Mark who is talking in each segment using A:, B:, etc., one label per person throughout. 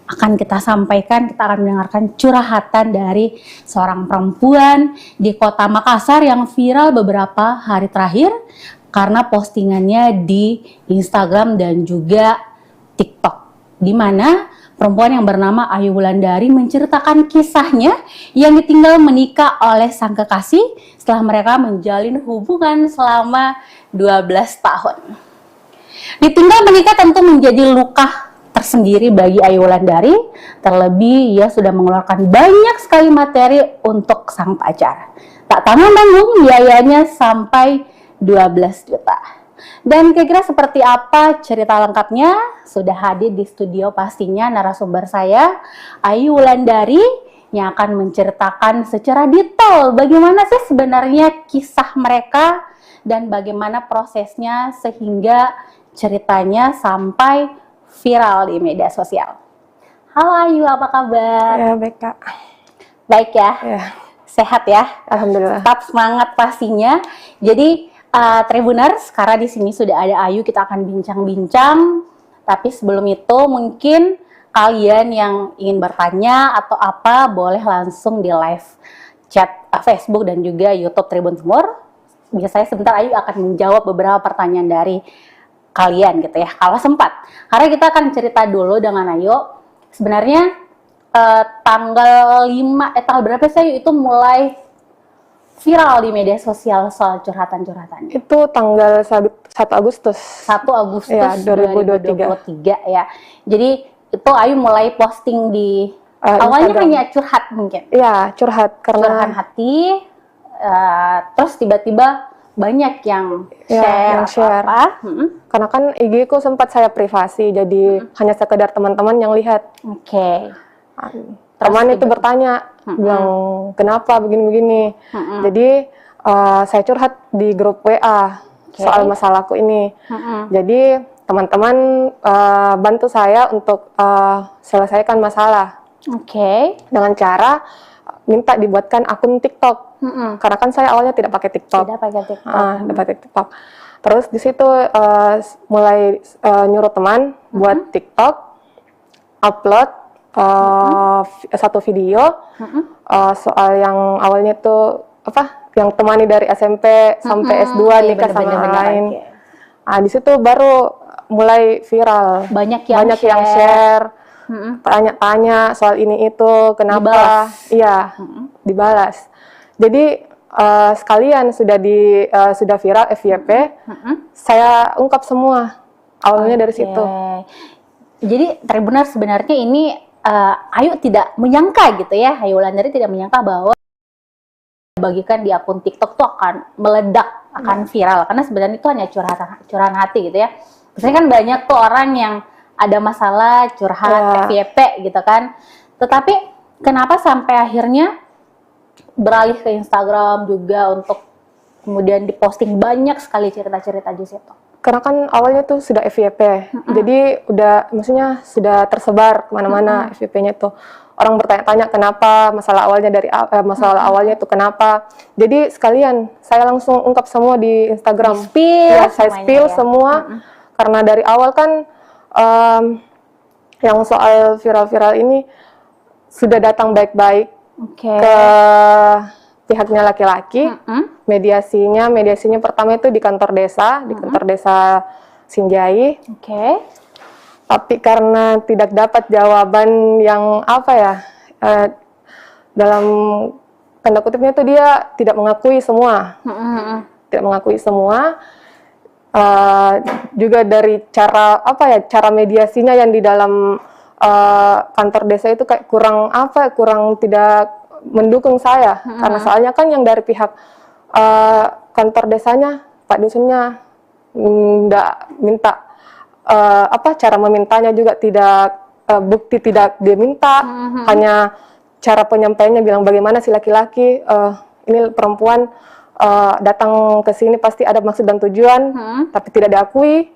A: akan kita sampaikan, kita akan mendengarkan curhatan dari seorang perempuan di kota Makassar yang viral beberapa hari terakhir karena postingannya di Instagram dan juga TikTok, di mana perempuan yang bernama Ayu Wulandari menceritakan kisahnya yang ditinggal menikah oleh sang kekasih setelah mereka menjalin hubungan selama 12 tahun. Ditinggal menikah tentu menjadi luka tersendiri bagi Ayu Wulandari, terlebih ia sudah mengeluarkan banyak sekali materi untuk sang pacar. Tak tanggung-tanggung biayanya sampai 12 juta. Dan kira-kira seperti apa cerita lengkapnya? Sudah hadir di studio pastinya narasumber saya, Ayu Wulandari, yang akan menceritakan secara detail bagaimana sih sebenarnya kisah mereka dan bagaimana prosesnya sehingga ceritanya sampai viral di media sosial. Halo Ayu, apa kabar?
B: Ya, baik Kak.
A: Baik ya?
B: Ya.
A: Sehat ya?
B: Alhamdulillah.
A: Tetap semangat pastinya. Jadi Tribuners, karena di sini sudah ada Ayu, kita akan bincang-bincang. Tapi sebelum itu mungkin kalian yang ingin bertanya atau apa boleh langsung di live chat Facebook dan juga YouTube Tribun Timur. Biasanya sebentar Ayu akan menjawab beberapa pertanyaan dari kalian gitu ya, kalau sempat. Karena kita akan cerita dulu dengan Ayu. Sebenarnya tanggal berapa sih Ayu itu mulai viral di media sosial soal curhatan-curhatan?
B: Itu tanggal 1 Agustus.
A: 1 Agustus
B: ya,
A: 2023 ya. Jadi itu Ayu mulai posting di awalnya Instagram. Hanya curhat mungkin.
B: Iya, curhat karena
A: curhat hati. Terus tiba-tiba banyak yang share.
B: Karena kan IG ku sempat saya privasi, jadi hanya sekedar teman-teman yang lihat.
A: Oke.
B: Teman itu bertanya, bilang kenapa begini-begini. Jadi saya curhat di grup WA soal masalahku ini. Jadi teman-teman bantu saya untuk selesaikan masalah. Dengan cara minta dibuatkan akun TikTok. Karena kan saya awalnya tidak pakai TikTok.
A: Tidak pakai TikTok.
B: Terus di situ mulai nyuruh teman buat TikTok, upload satu video soal yang awalnya tuh yang temani dari SMP sampai S2 nikah sama orang lain. Di situ baru mulai viral.
A: Banyak yang
B: share. Tanya-tanya soal ini itu kenapa? Iya, dibalas. Jadi sekalian sudah viral FYP, saya ungkap semua awalnya dari situ.
A: Jadi Tribuners sebenarnya ini Ayu tidak menyangka gitu ya, Ayu Wulandari tidak menyangka bahwa bagikan di akun TikTok tuh akan meledak, akan viral, karena sebenarnya itu hanya curahan hati gitu ya. Biasanya kan banyak tuh orang yang ada masalah curhat FYP gitu kan. Tetapi kenapa sampai akhirnya beralih ke Instagram juga untuk kemudian diposting banyak sekali cerita-cerita di situ? Karena
B: kan awalnya tuh sudah FYP, jadi maksudnya sudah tersebar kemana-mana FYP-nya tuh. Orang bertanya-tanya kenapa, masalah awalnya itu kenapa. Jadi sekalian saya langsung ungkap semua di Instagram. Saya spill semua. Karena dari awal kan yang soal viral-viral ini sudah datang baik-baik ke pihaknya laki-laki. Mediasinya pertama itu di kantor desa, di kantor desa Sinjai. Tapi karena tidak dapat jawaban yang dalam tanda kutipnya itu dia tidak mengakui semua. Tidak mengakui semua. Juga dari cara mediasinya yang di dalam kantor desa itu kayak kurang tidak mendukung saya. Karena soalnya kan yang dari pihak kantor desanya, Pak Dusunnya nggak minta cara memintanya juga tidak bukti tidak dia minta, hanya cara penyampaiannya bilang bagaimana si laki-laki ini perempuan datang ke sini pasti ada maksud dan tujuan, tapi tidak diakui.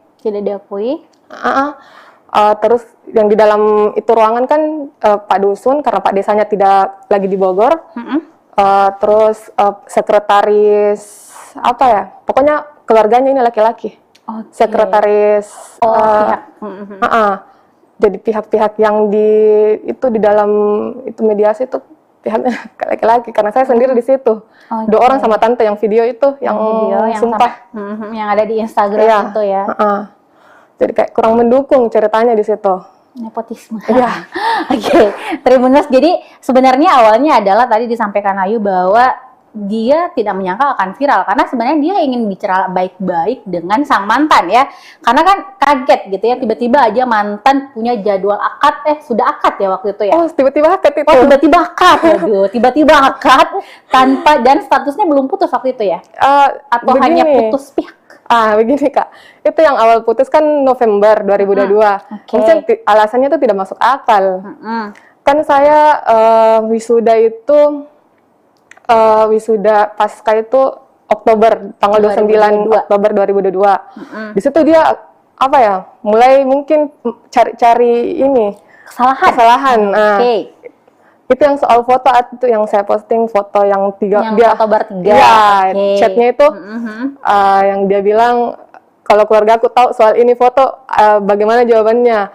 B: Terus yang di dalam itu ruangan kan Pak Dusun, karena Pak Desanya tidak lagi di Bogor. Terus sekretaris pokoknya keluarganya ini laki-laki. Sekretaris jadi pihak-pihak yang di dalam itu mediasi itu pihaknya laki-laki, karena saya sendiri di situ.
A: Oke.
B: 2 orang sama tante yang video itu yang sumpah
A: yang ada di Instagram
B: Iya,
A: itu ya.
B: Jadi kayak kurang mendukung ceritanya di situ.
A: Nepotisme.
B: Iya.
A: Oke, Tribuners. Jadi sebenarnya awalnya adalah tadi disampaikan Ayu bahwa dia tidak menyangka akan viral karena sebenarnya dia ingin bicara baik-baik dengan sang mantan ya. Karena kan kaget gitu ya, tiba-tiba aja mantan punya jadwal akad, sudah akad ya waktu itu ya.
B: Oh, tiba-tiba akad itu.
A: Oh, tiba-tiba akad. Waduh, tiba-tiba akad tanpa, dan statusnya belum putus waktu itu ya? Atau
B: begini.
A: hanya putus pihak?
B: Begini Kak, itu yang awal putus kan November 2022. Mungkin alasannya itu tidak masuk akal. Kan saya wisuda itu wisuda pasca itu Oktober, tanggal 29 Oktober 2022. Di situ dia apa ya, mulai mungkin cari-cari ini kesalahan. Itu yang soal foto itu yang saya posting, foto yang dia
A: Oktober 3.
B: Ya, chatnya itu yang dia bilang kalau keluarga aku tahu soal ini foto, bagaimana jawabannya.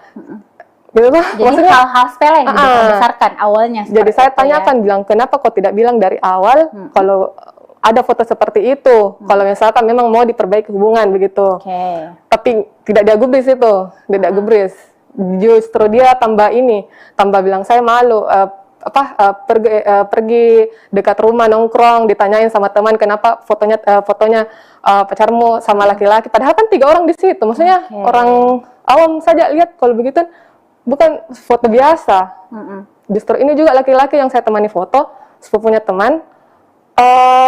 B: Gitu,
A: jadi
B: maksudnya
A: hal-hal sepele yang dibesarkan awalnya.
B: Jadi saya tanyakan, bilang kenapa kok tidak bilang dari awal kalau ada foto seperti itu, kalau misalkan memang mau diperbaiki hubungan begitu. Tapi tidak dia gubris itu, tidak gubris. Justru dia tambah bilang saya malu. Pergi dekat rumah nongkrong, ditanyain sama teman kenapa fotonya pacarmu sama laki-laki, padahal kan 3 orang di situ. Maksudnya orang awam saja lihat kalau begitu bukan foto biasa. Justru ini juga laki-laki yang saya temani foto, sepupunya teman,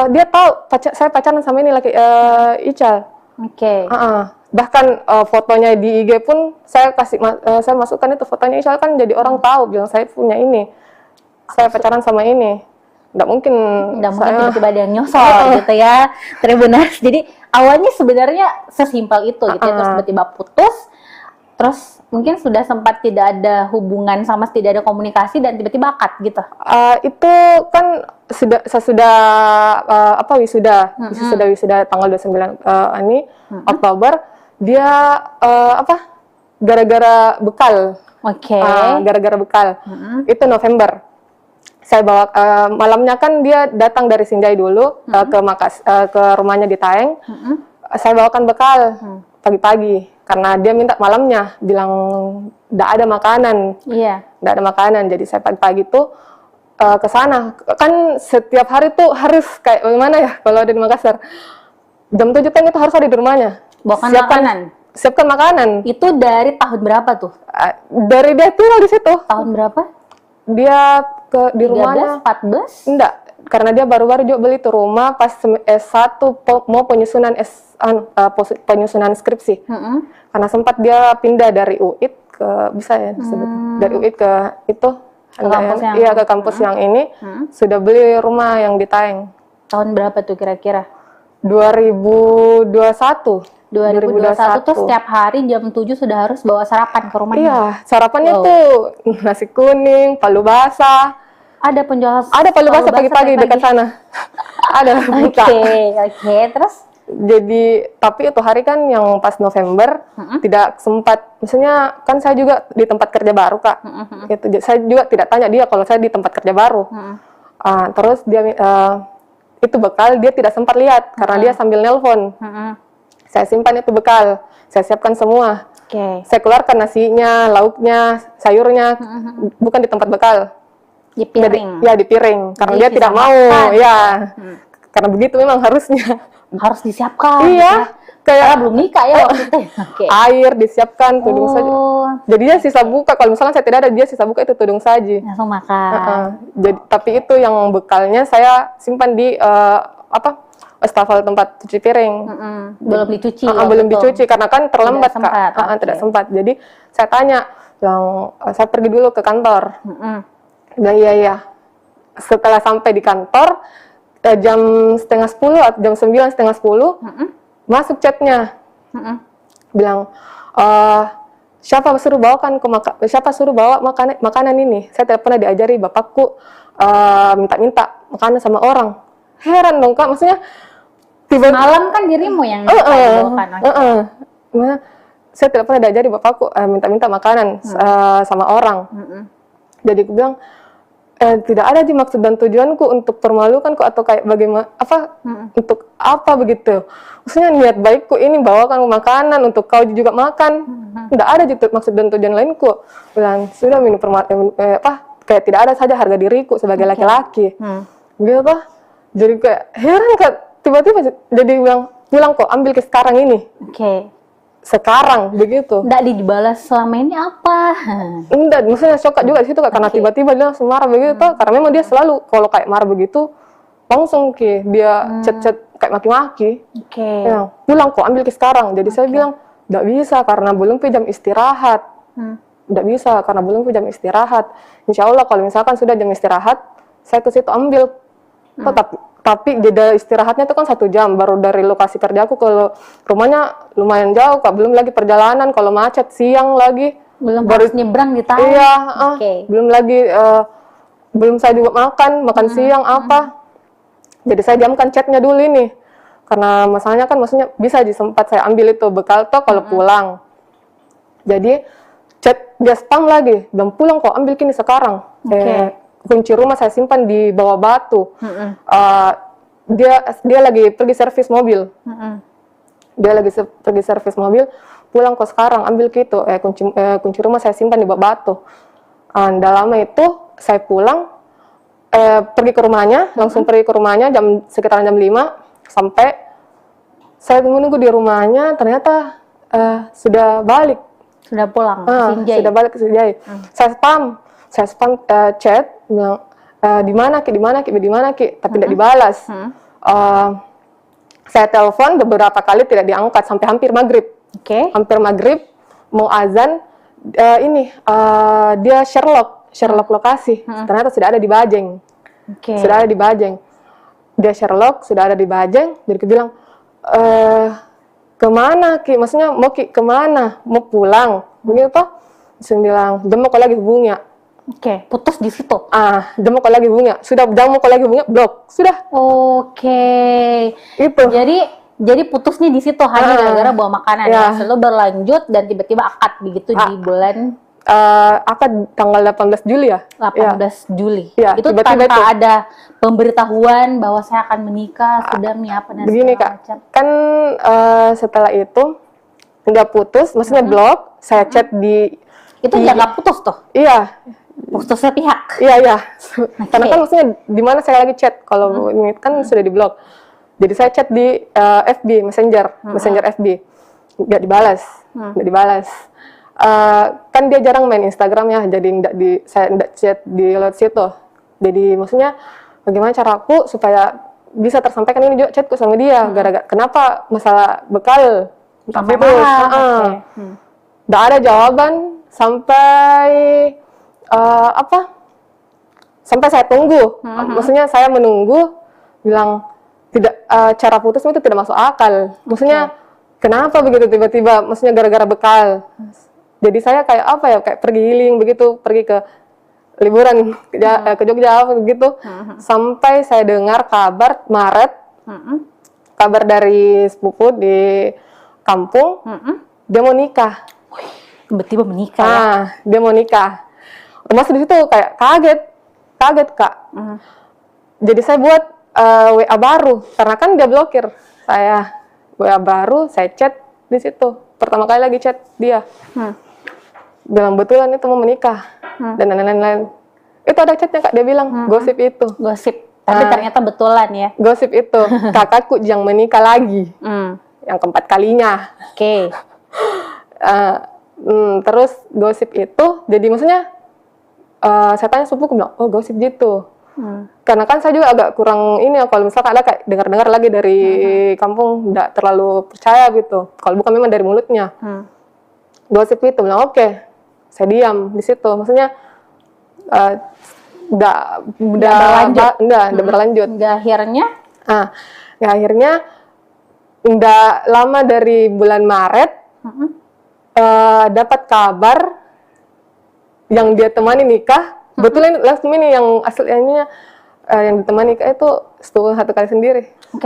B: dia tahu saya pacaran sama ini Ical. Bahkan fotonya di IG pun saya masukkan itu fotonya Ical, kan jadi orang tahu bilang saya punya ini, saya pacaran sama ini. Nggak mungkin
A: tiba-tiba ada yang nyosor gitu ya, Tribuners. Jadi awalnya sebenarnya sesimpel itu gitu ya, terus tiba-tiba putus, terus mungkin sudah sempat tidak ada hubungan tidak ada komunikasi dan tiba-tiba akad gitu.
B: Itu kan sesudah wisuda tanggal 29 Oktober, dia gara-gara bekal. Gara-gara bekal. Itu November. Saya bawa malamnya kan dia datang dari Sinjai dulu ke rumahnya di Taeng. Saya bawakan bekal pagi-pagi karena dia minta malamnya, bilang tidak ada makanan. Tidak ada makanan, jadi saya pagi-pagi tuh ke sana. Kan setiap hari tuh harus kayak bagaimana ya kalau ada di Makassar. Jam 7 itu harus ada di rumahnya. Siapkan makanan.
A: Itu dari tahun berapa tuh?
B: Dari dia tinggal di situ.
A: Tahun berapa?
B: Dia di rumahnya
A: 14?
B: Enggak, karena dia baru-baru juga beli tuh rumah pas S1 mau penyusunan skripsi. Karena sempat dia pindah dari UIT ke dari UIT ke itu ke kampus yang ini, sudah beli rumah yang di Taeng.
A: Tahun berapa tuh kira-kira?
B: 2021
A: tuh setiap hari jam 7 sudah harus bawa sarapan ke rumahnya.
B: Iya, sarapannya tuh nasi kuning, palu basah.
A: Ada penjual
B: palu basah pagi-pagi dekat sana. Ada buka.
A: Oke, terus
B: jadi tapi itu hari kan yang pas November tidak sempat, misalnya kan saya juga di tempat kerja baru Kak. Gitu, saya juga tidak tanya dia kalau saya di tempat kerja baru. Terus dia itu bekal dia tidak sempat lihat karena dia sambil nelpon. Saya simpan itu bekal, saya siapkan semua. Saya keluarkan nasinya, lauknya, sayurnya, bukan di tempat bekal.
A: Di piring.
B: Di piring. Karena dia tidak mau, karena begitu memang harusnya.
A: Harus disiapkan.
B: Iya.
A: Kayak belum nikah ya waktu itu.
B: Air disiapkan, tudung saji. Jadinya sisa buka, kalau misalnya saya tidak ada, dia sisa buka itu tudung saji.
A: Langsung makan.
B: Jadi, tapi itu yang bekalnya saya simpan di wastafel tempat cuci piring.
A: Belum dicuci.
B: Belum dicuci karena kan terlambat Kak. Tidak sempat. Jadi saya tanya, saya pergi dulu ke kantor. Bilang iya. Setelah sampai di kantor jam 9:30 atau jam 9:30 masuk chatnya. Bilang siapa suruh bawa makanan ini? Saya tidak pernah diajari, bapakku minta makanan sama orang. Heran dong Kak, maksudnya
A: malam kan dirimu yang bawakan.
B: saya tidak pernah diajari bapakku minta-minta makanan sama orang. Jadi aku bilang, tidak ada di maksud dan tujuanku untuk permalukanku atau kayak bagaimana untuk apa begitu. Maksudnya niat baikku ini bawakan makanan untuk kau juga makan. Tidak ada gitu maksud dan tujuan lainku. Bilang sudah minum kayak tidak ada saja harga diriku sebagai laki-laki. Gitu. Jadi kayak heran Kak, tiba-tiba jadi bilang pulang kok ambil ke sekarang ini. Sekarang begitu.
A: Nggak dibalas selama ini apa?
B: Enggak, maksudnya shock juga di situ Kak, karena tiba-tiba dia langsung marah begitu karena memang dia selalu kalau kayak marah begitu langsung dia chat-chat kayak maki-maki. Ya, pulang kok ambil ke sekarang. Jadi saya bilang enggak bisa karena belum ke jam istirahat. Enggak bisa karena belum ke jam istirahat. Insya Allah kalau misalkan sudah jam istirahat, saya ke situ ambil. Tapi jeda istirahatnya itu kan 1 jam, baru dari lokasi kerjaku ke rumahnya lumayan jauh Kak, belum lagi perjalanan, kalau macet siang lagi.
A: Belum harus nyebrang di tahun.
B: Iya, belum lagi, belum saya juga makan siang apa. Jadi saya jamkan chatnya dulu ini, karena masalahnya kan maksudnya bisa sempat saya ambil itu bekal toh kalau pulang. Jadi chat dia spam lagi, dan pulang kok ambil kini sekarang. Kunci rumah saya simpan di bawah batu. Dia lagi pergi servis mobil. Dia lagi pergi servis mobil. Pulang kok sekarang ambil gitu. Kunci rumah saya simpan di bawah batu. Nggak lama itu saya pulang, pergi ke rumahnya, langsung pergi ke rumahnya sekitaran jam 5 sampai saya menunggu di rumahnya. Ternyata sudah balik.
A: Sudah pulang.
B: Sudah balik ke Sinjai. Saya spam chat bilang di mana ki, tapi tidak dibalas. Saya telepon beberapa kali tidak diangkat sampai hampir maghrib. Hampir maghrib mau azan, dia Sherlock lokasi. Ternyata sudah ada di Bajeng. Sudah ada di Bajeng. Dia Sherlock sudah ada di Bajeng. Jadi dia bilang kemana ki? Maksudnya mau ki kemana? Mau pulang? Begitu toh? Saya bilang, "Jam mau kau lagi hubungnya."
A: Putus di situ.
B: Jam mau kau lagi hubungnya. Sudah jam mau kau lagi hubungnya, blok. Sudah. Itu.
A: Jadi putusnya di situ hanya gara-gara bawa makanan. Lalu berlanjut dan tiba-tiba akad begitu di bulan
B: akad tanggal 18 Juli ya.
A: 18 Juli.
B: Itu
A: tanpa ada pemberitahuan bahwa saya akan menikah, sudah menyiapkan dan
B: begini Kak, kan setelah itu nggak putus, maksudnya blok, saya chat di
A: itu nggak putus tuh?
B: Iya.
A: Putusnya pihak?
B: Iya. Karena kan maksudnya di mana saya lagi chat, kalau ini kan sudah di blok. Jadi saya chat di FB, Messenger FB. Nggak dibalas. Kan dia jarang main Instagram ya, jadi saya nggak chat di lewat situ. Jadi maksudnya bagaimana caraku supaya bisa tersampaikan ini juga chatku sama dia. Gara-gara kenapa masalah bekal
A: sampai marah.
B: Nggak ada jawaban sampai sampai saya tunggu. Maksudnya saya menunggu, bilang tidak, cara putus itu tidak masuk akal. Maksudnya kenapa begitu tiba-tiba? Maksudnya gara-gara bekal. Jadi saya kayak pergi healing begitu, pergi ke liburan ke Jogja begitu. Sampai saya dengar kabar Maret, kabar dari sepupu di kampung, dia mau nikah.
A: Tiba-tiba menikah.
B: Dia mau nikah. Masih di situ kayak kaget Kak. Jadi saya buat WA baru karena kan dia blokir saya. WA baru, saya chat di situ. Pertama kali lagi chat dia. Bilang betulan itu mau menikah dan lain-lain. Itu ada chatnya Kak, dia bilang gosip itu.
A: Tapi ternyata betulan ya.
B: Gosip itu. Kakakku yang menikah lagi. Yang keempat kalinya. Terus gosip itu, jadi maksudnya saya tanya sepupu, bilang, oh gosip gitu. Karena kan saya juga agak kurang ini ya, kalau misalkan ada kayak dengar-dengar lagi dari kampung, nggak terlalu percaya gitu. Kalau bukan memang dari mulutnya. Gosip itu, bilang oke. Saya diam di situ. Maksudnya udah berlanjut. Akhirnya nggak lama dari bulan Maret dapat kabar yang dia temani nikah. Betulan langsung ini yang aslinya yang ditemani nikah itu sepupu satu kali sendiri.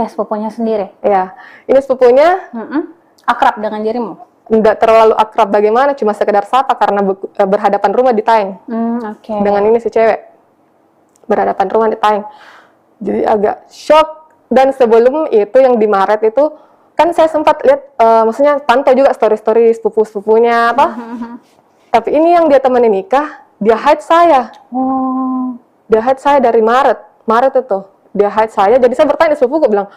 A: Sepupunya sendiri.
B: Iya, ini sepupunya
A: akrab dengan dirimu.
B: nggak terlalu akrab bagaimana, cuma sekedar sapa karena berhadapan rumah di Taeng.
A: Oke.
B: Dengan ini si cewek berhadapan rumah di Taeng. Jadi agak shock. Dan sebelum itu yang di Maret itu kan saya sempat lihat, maksudnya pantau juga story-story sepupu-sepupunya apa. Tapi ini yang dia temenin nikah, dia hide saya.
A: Oh.
B: Dia hide saya dari Maret itu. Dia hide saya. Jadi saya bertanya sepupuku bilang,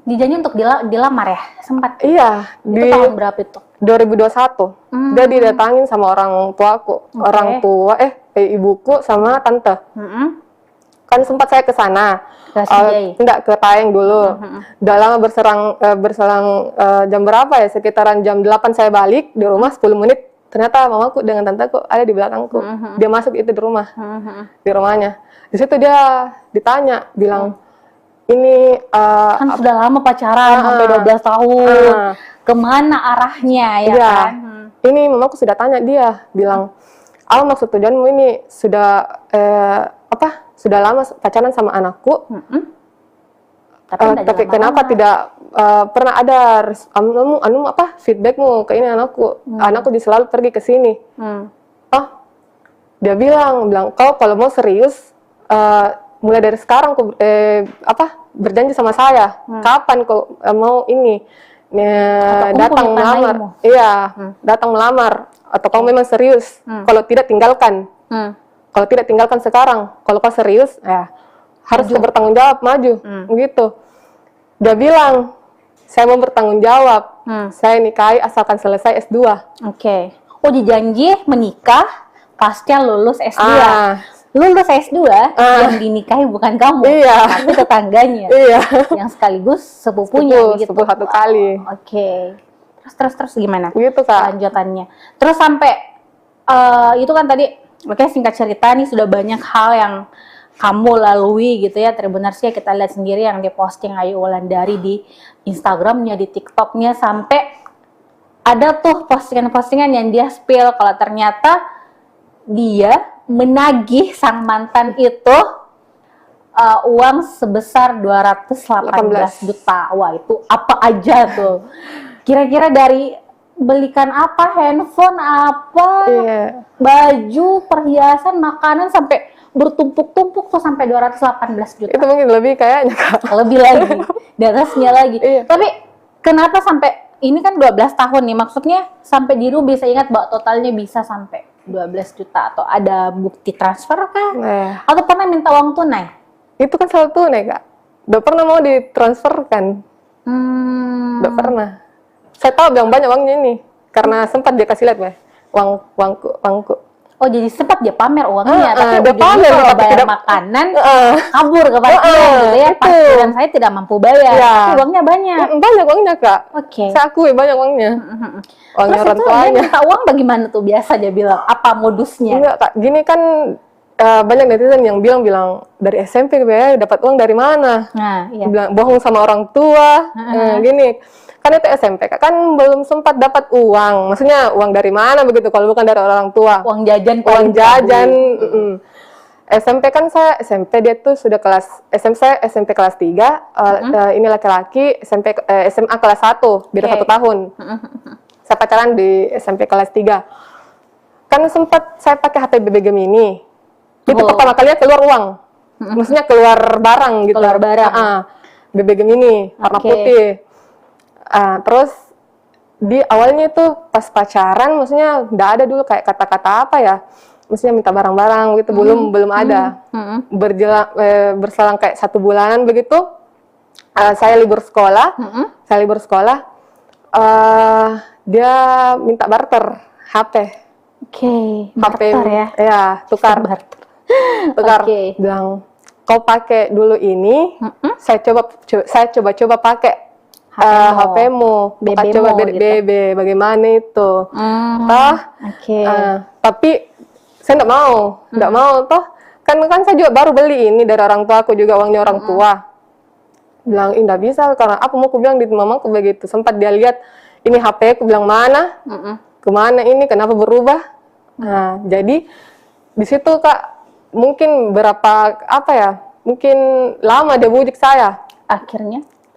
A: Dijanji untuk dilamar ya? Sempat.
B: iya,
A: Itu
B: di
A: tahun berapa itu?
B: 2021. Dia didatangin sama orang tuaku, orang tua ibuku sama tante. Kan sempat saya ke sana.
A: Ke Sijai?
B: Enggak, ke Taeng dulu. Udah lama berselang jam berapa ya? Sekitaran jam 8 saya balik di rumah 10 menit. Ternyata mamaku dengan tanteku ada di belakangku. Dia masuk itu di rumah. Di rumahnya. Di situ dia ditanya, bilang, ini
A: Kan sudah lama pacaran, sampai 12 tahun. Kemana arahnya ya
B: iya.
A: kan?
B: Ini mamaku sudah tanya dia, bilang, apa maksud tujuanmu ini? Sudah sudah lama pacaran sama anakku, tapi kenapa tidak pernah ada feedbackmu ke ini anakku? Anakku selalu pergi ke sini. Oh, dia bilang kau kalau mau serius, mulai dari sekarang kau berjanji sama saya. Kapan kau mau ini datang melamar? Iya, datang melamar. Atau kau memang serius? Kalau tidak tinggalkan. Kalau tidak tinggalkan sekarang. Kalau kau serius, ya harus kau bertanggung jawab, maju. Begitu. Dia bilang, saya mau bertanggung jawab. Saya nikahi asalkan selesai S2.
A: Oke. Oh, dijanji menikah pasca lulus S2. Lulus S2 yang dinikahi bukan kamu, tapi tetangganya.
B: Iya.
A: Yang sekaligus sepupunya gitu.
B: Sepupu satu kali.
A: Oke. Terus gimana?
B: Gitu, Kak.
A: Lanjutannya. Terus sampai itu kan tadi, oke, singkat cerita nih sudah banyak hal yang kamu lalui gitu ya. Tribuners ya, kita lihat sendiri yang diposting Ayu Wulandari di Instagramnya, di TikToknya, sampai ada tuh postingan-postingan yang dia spill kalau ternyata dia menagih sang mantan itu uang sebesar 218 juta. Wah, itu apa aja tuh? Kira-kira dari belikan apa, handphone apa, baju, perhiasan, makanan, sampai bertumpuk-tumpuk tuh sampai 218 juta.
B: Itu mungkin lebih kayaknya, Kak.
A: Lebih lagi, di atasnya lagi. Tapi kenapa sampai, ini kan 12 tahun nih, maksudnya sampai Diru bisa ingat bahwa totalnya bisa sampai 12 juta, atau ada bukti transfer kah? Atau pernah minta uang tunai?
B: Itu kan selalu tunai, Kak. Udah pernah mau ditransferkan? Udah pernah. Saya tahu yang banyak uangnya ini, karena sempat dia kasih lihat ya, uangku. Oh,
A: jadi sempat dia pamer uangnya, tapi
B: dia pamer,
A: kalau bayar makanan, kabur ke parkiran gitu ya. Parkiran saya tidak mampu bayar, tapi uangnya banyak.
B: Banyak uangnya, Kak.
A: Oke.
B: Saya akui banyak uangnya. Uangnya orang tuanya.
A: Terus minta uang bagaimana tuh biasa dia bilang? Apa modusnya?
B: Enggak, Kak. Gini kan banyak netizen yang bilang dari SMP ya dapat uang dari mana?
A: Nah, iya.
B: Bilang bohong sama orang tua. Gini. Kan itu SMP, kan belum sempat dapat uang. Maksudnya uang dari mana begitu kalau bukan dari orang tua?
A: Uang jajan.
B: SMP kan saya SMP dia tuh sudah kelas SMP kelas 3. Ini laki-laki SMA kelas 1, beda 1 tahun. Saya pacaran di SMP kelas 3. Kan sempat saya pakai HP BB Gemini. Itu pertama kalinya keluar uang. Maksudnya keluar barang gitu.
A: Keluar barang.
B: BB Gemini warna putih. Terus di awalnya itu pas pacaran, maksudnya nggak ada dulu kayak kata-kata apa ya, maksudnya minta barang-barang gitu, belum ada. Berselang kayak 1 bulanan begitu, saya libur sekolah, dia minta barter HP.
A: Barter ya?
B: Ya, tukar. Bilang, kau pakai dulu ini, saya coba pakai HP-mu, coba BB, bagaimana itu? Tapi saya nggak mau, toh kan saya juga baru beli ini dari orang tua aku juga, uangnya orang tua. Bilang, nggak bisa, karena apa mau aku bilang di mamaku begitu. Sempat dia lihat ini HP aku, bilang mana, kemana ini, kenapa berubah? Nah, jadi di situ, Kak, mungkin mungkin lama dia bujuk saya.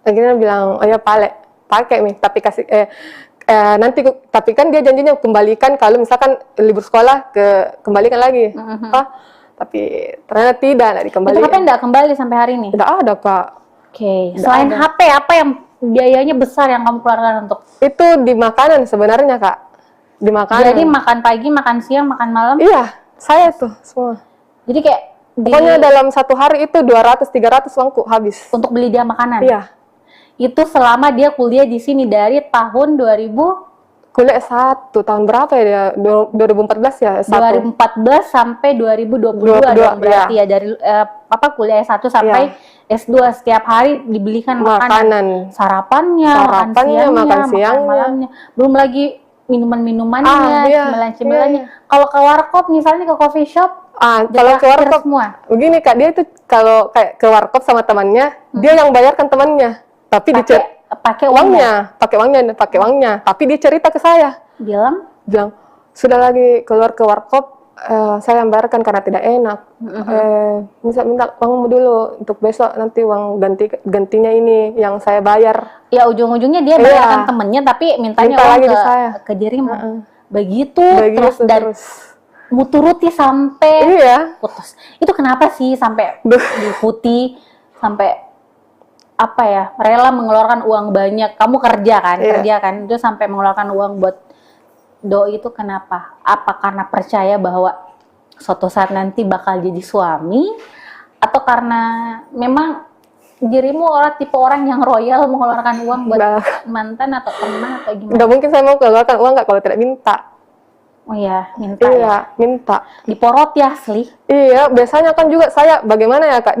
A: Akhirnya
B: bilang, oh ya pakai nih, tapi kasih nanti tapi kan dia janjinya kembalikan kalau misalkan libur sekolah kembalikan lagi. Tapi ternyata tidak
A: Itu
B: dikembalikan.
A: HP nggak kembali sampai hari ini?
B: Tidak ada, Kak.
A: Oke. Selain HP, apa yang biayanya besar yang kamu keluarkan untuk?
B: Itu di makanan sebenarnya, Kak. Di makanan.
A: Jadi makan pagi, makan siang, makan malam?
B: Iya, saya tuh semua.
A: Jadi kayak
B: Pokoknya dalam satu hari itu 200-300 uangku habis.
A: untuk beli dia makanan?
B: Iya.
A: Itu selama dia kuliah di sini dari tahun 2000?
B: Kuliah tahun berapa ya dia? 2014 ya?
A: 2014 sampai 2022 dong berarti ya, dari kuliah S1 sampai S2 setiap hari dibelikan makanan. Sarapannya, makan siangnya, makan malamnya. Belum lagi minuman-minumannya, cemilan-cemilannya. Kalau ke warkop misalnya, ke coffee shop,
B: kalau ke warkop
A: semua.
B: Begini, Kak, dia itu kalau kayak ke warkop sama temannya, dia yang bayarkan temannya. Tapi pakai uangnya, tapi dia cerita ke saya. Bilang, sudah lagi keluar ke warkop, saya yang bayarkan karena tidak enak. Minta uangmu dulu untuk besok, nanti uang gantinya ini yang saya bayar.
A: Ya ujung-ujungnya dia bayarkan temennya, tapi mintanya uang lagi ke dirimu. Begitu terus muturuti sampai putus. Itu kenapa sih sampai diikuti, sampai rela mengeluarkan uang banyak? Kamu kerja kan, itu sampai mengeluarkan uang buat doi itu kenapa? Apa karena percaya bahwa suatu saat nanti bakal jadi suami, atau karena memang dirimu tipe orang yang royal mengeluarkan uang buat mantan atau teman atau gimana?
B: Nggak mungkin saya mau keluarkan uang kalau tidak minta.
A: Oh iya, minta.
B: Iya, minta.
A: Diporot ya asli.
B: Iya, biasanya kan juga saya bagaimana ya, Kak?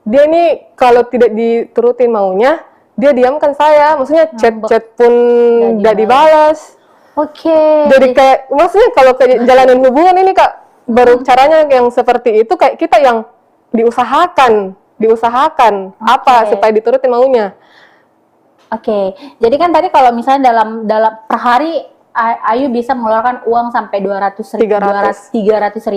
B: Dia nih kalau tidak diturutin maunya, dia diamkan saya. Maksudnya chat pun nggak dibalas. Oke. Jadi kayak, maksudnya kalau ke jalanan hubungan ini, Kak, baru caranya yang seperti itu kayak kita yang diusahakan supaya diturutin maunya. Oke.
A: Jadi kan tadi kalau misalnya dalam per hari Ayu bisa mengeluarkan uang sampai 300.000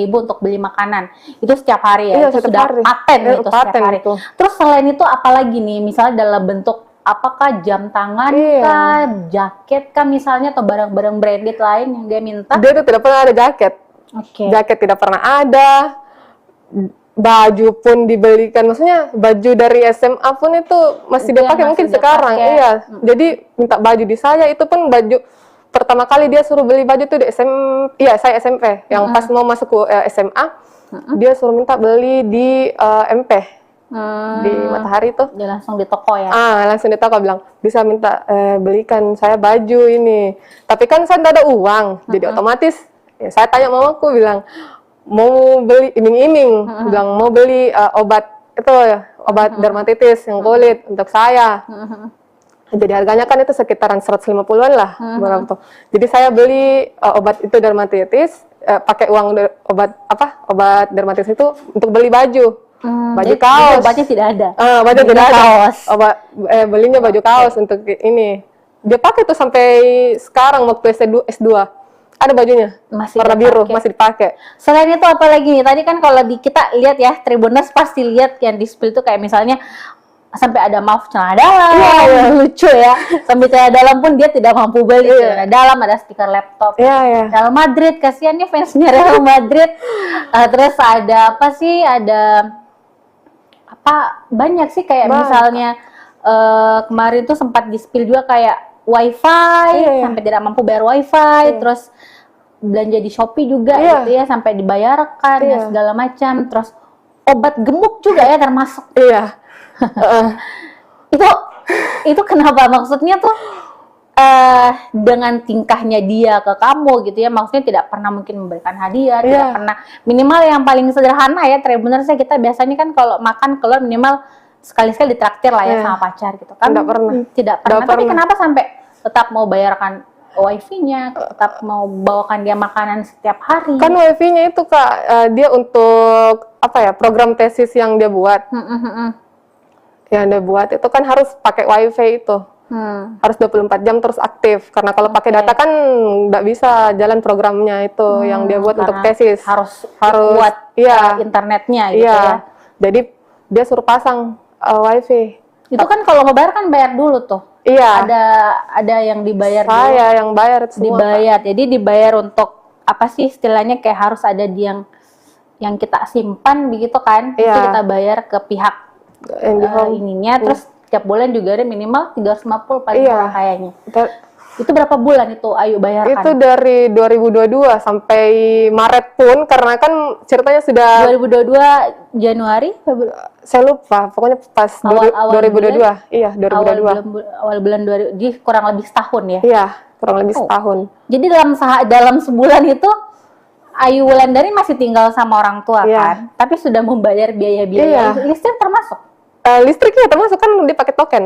A: untuk beli makanan. Itu setiap hari ya?
B: Iya,
A: itu sudah paten itu setiap hari. Itu. Terus selain itu apalagi nih? Misalnya dalam bentuk apakah jam tangan kah, jaket kah misalnya, atau barang-barang branded lain yang dia minta?
B: Dia itu tidak pernah ada jaket. Jaket tidak pernah ada. Baju pun dibelikan, maksudnya baju dari SMA pun itu masih dia pakai mungkin sekarang. Iya. Jadi minta baju di saya, itu pun baju pertama kali dia suruh beli baju tuh di saya SMP. Yang pas mau masuk ke SMA, dia suruh minta beli di MP. Di Matahari tuh.
A: Dia langsung di toko ya?
B: Langsung di toko, bilang, bisa minta belikan saya baju ini. Tapi kan saya tidak ada uang, jadi otomatis saya tanya mamaku, bilang, mau beli iming-iming, bilang mau beli obat dermatitis yang kulit untuk saya. Jadi harganya kan itu sekitaran 150-an lah. Jadi saya beli obat itu dermatitis, pakai uang obat dermatitis itu untuk beli baju. Baju kaos.
A: Obatnya tidak ada.
B: Baju tidak ada. Belinya baju kaos untuk ini. Dia pakai tuh sampai sekarang waktu S2. Ada bajunya. Warna biru, masih dipakai.
A: Selain itu apa lagi nih? Tadi kan kalau kita lihat ya, Tribuners pasti lihat yang di spill itu kayak misalnya sampai ada celana dalam, lucu ya. Sampai celana dalam pun dia tidak mampu beli celana dalam, ada stiker laptop. Real Madrid, kasihan nih fansnya Real Madrid. Terus ada apa sih? Ada banyak sih kayak misalnya kemarin tuh sempat di-spill juga kayak wifi, sampai tidak mampu bayar wifi, terus belanja di Shopee juga gitu ya, sampai dibayarkan ya segala macam. Terus obat gemuk juga ya termasuk. Itu kenapa? Maksudnya tuh dengan tingkahnya dia ke kamu gitu ya, maksudnya tidak pernah mungkin memberikan hadiah, tidak pernah, minimal yang paling sederhana ya, sebenarnya kita biasanya kan kalau makan keluar minimal sekali-sekali ditraktir lah ya sama pacar gitu kan. Tidak pernah. Tapi kenapa sampai tetap mau bayarkan wifi-nya, tetap mau bawakan dia makanan setiap hari?
B: Kan wifi-nya itu, Kak, dia untuk program tesis yang dia buat. Yang dia buat itu kan harus pakai wifi itu. Harus 24 jam terus aktif, karena kalau pakai data kan nggak bisa jalan programnya itu yang dia buat untuk tesis.
A: Harus buat internetnya gitu ya.
B: Jadi dia suruh pasang wifi.
A: Itu kan kalau mau bayar kan bayar dulu tuh.
B: Iya.
A: Ada yang dibayar dulu.
B: Saya yang bayar semua.
A: Dibayar. Jadi dibayar untuk apa sih istilahnya, kayak harus ada yang kita simpan begitu kan? Itu
B: Iya.
A: kita bayar ke pihak
B: Yang di home.
A: ininya, terus tiap bulan juga ada minimal 350 paling
B: Iya.
A: kurang kayaknya.
B: Ter-
A: Itu berapa bulan itu Ayu bayarkan?
B: Itu dari 2022 sampai Maret pun, karena kan ceritanya sudah
A: 2022 Januari, Februari,
B: saya lupa, pokoknya pas
A: Awal
B: 2022. Iya, 2022.
A: awal bulan 2000, jadi kurang lebih setahun ya.
B: Iya, kurang lebih
A: Oh.
B: setahun.
A: Jadi dalam sebulan itu Ayu Wulandari masih tinggal sama orang tua
B: Iya.
A: kan, tapi sudah membayar biaya-biaya.
B: Iya.
A: Listrik termasuk.
B: Listriknya termasuk kan dipakai token.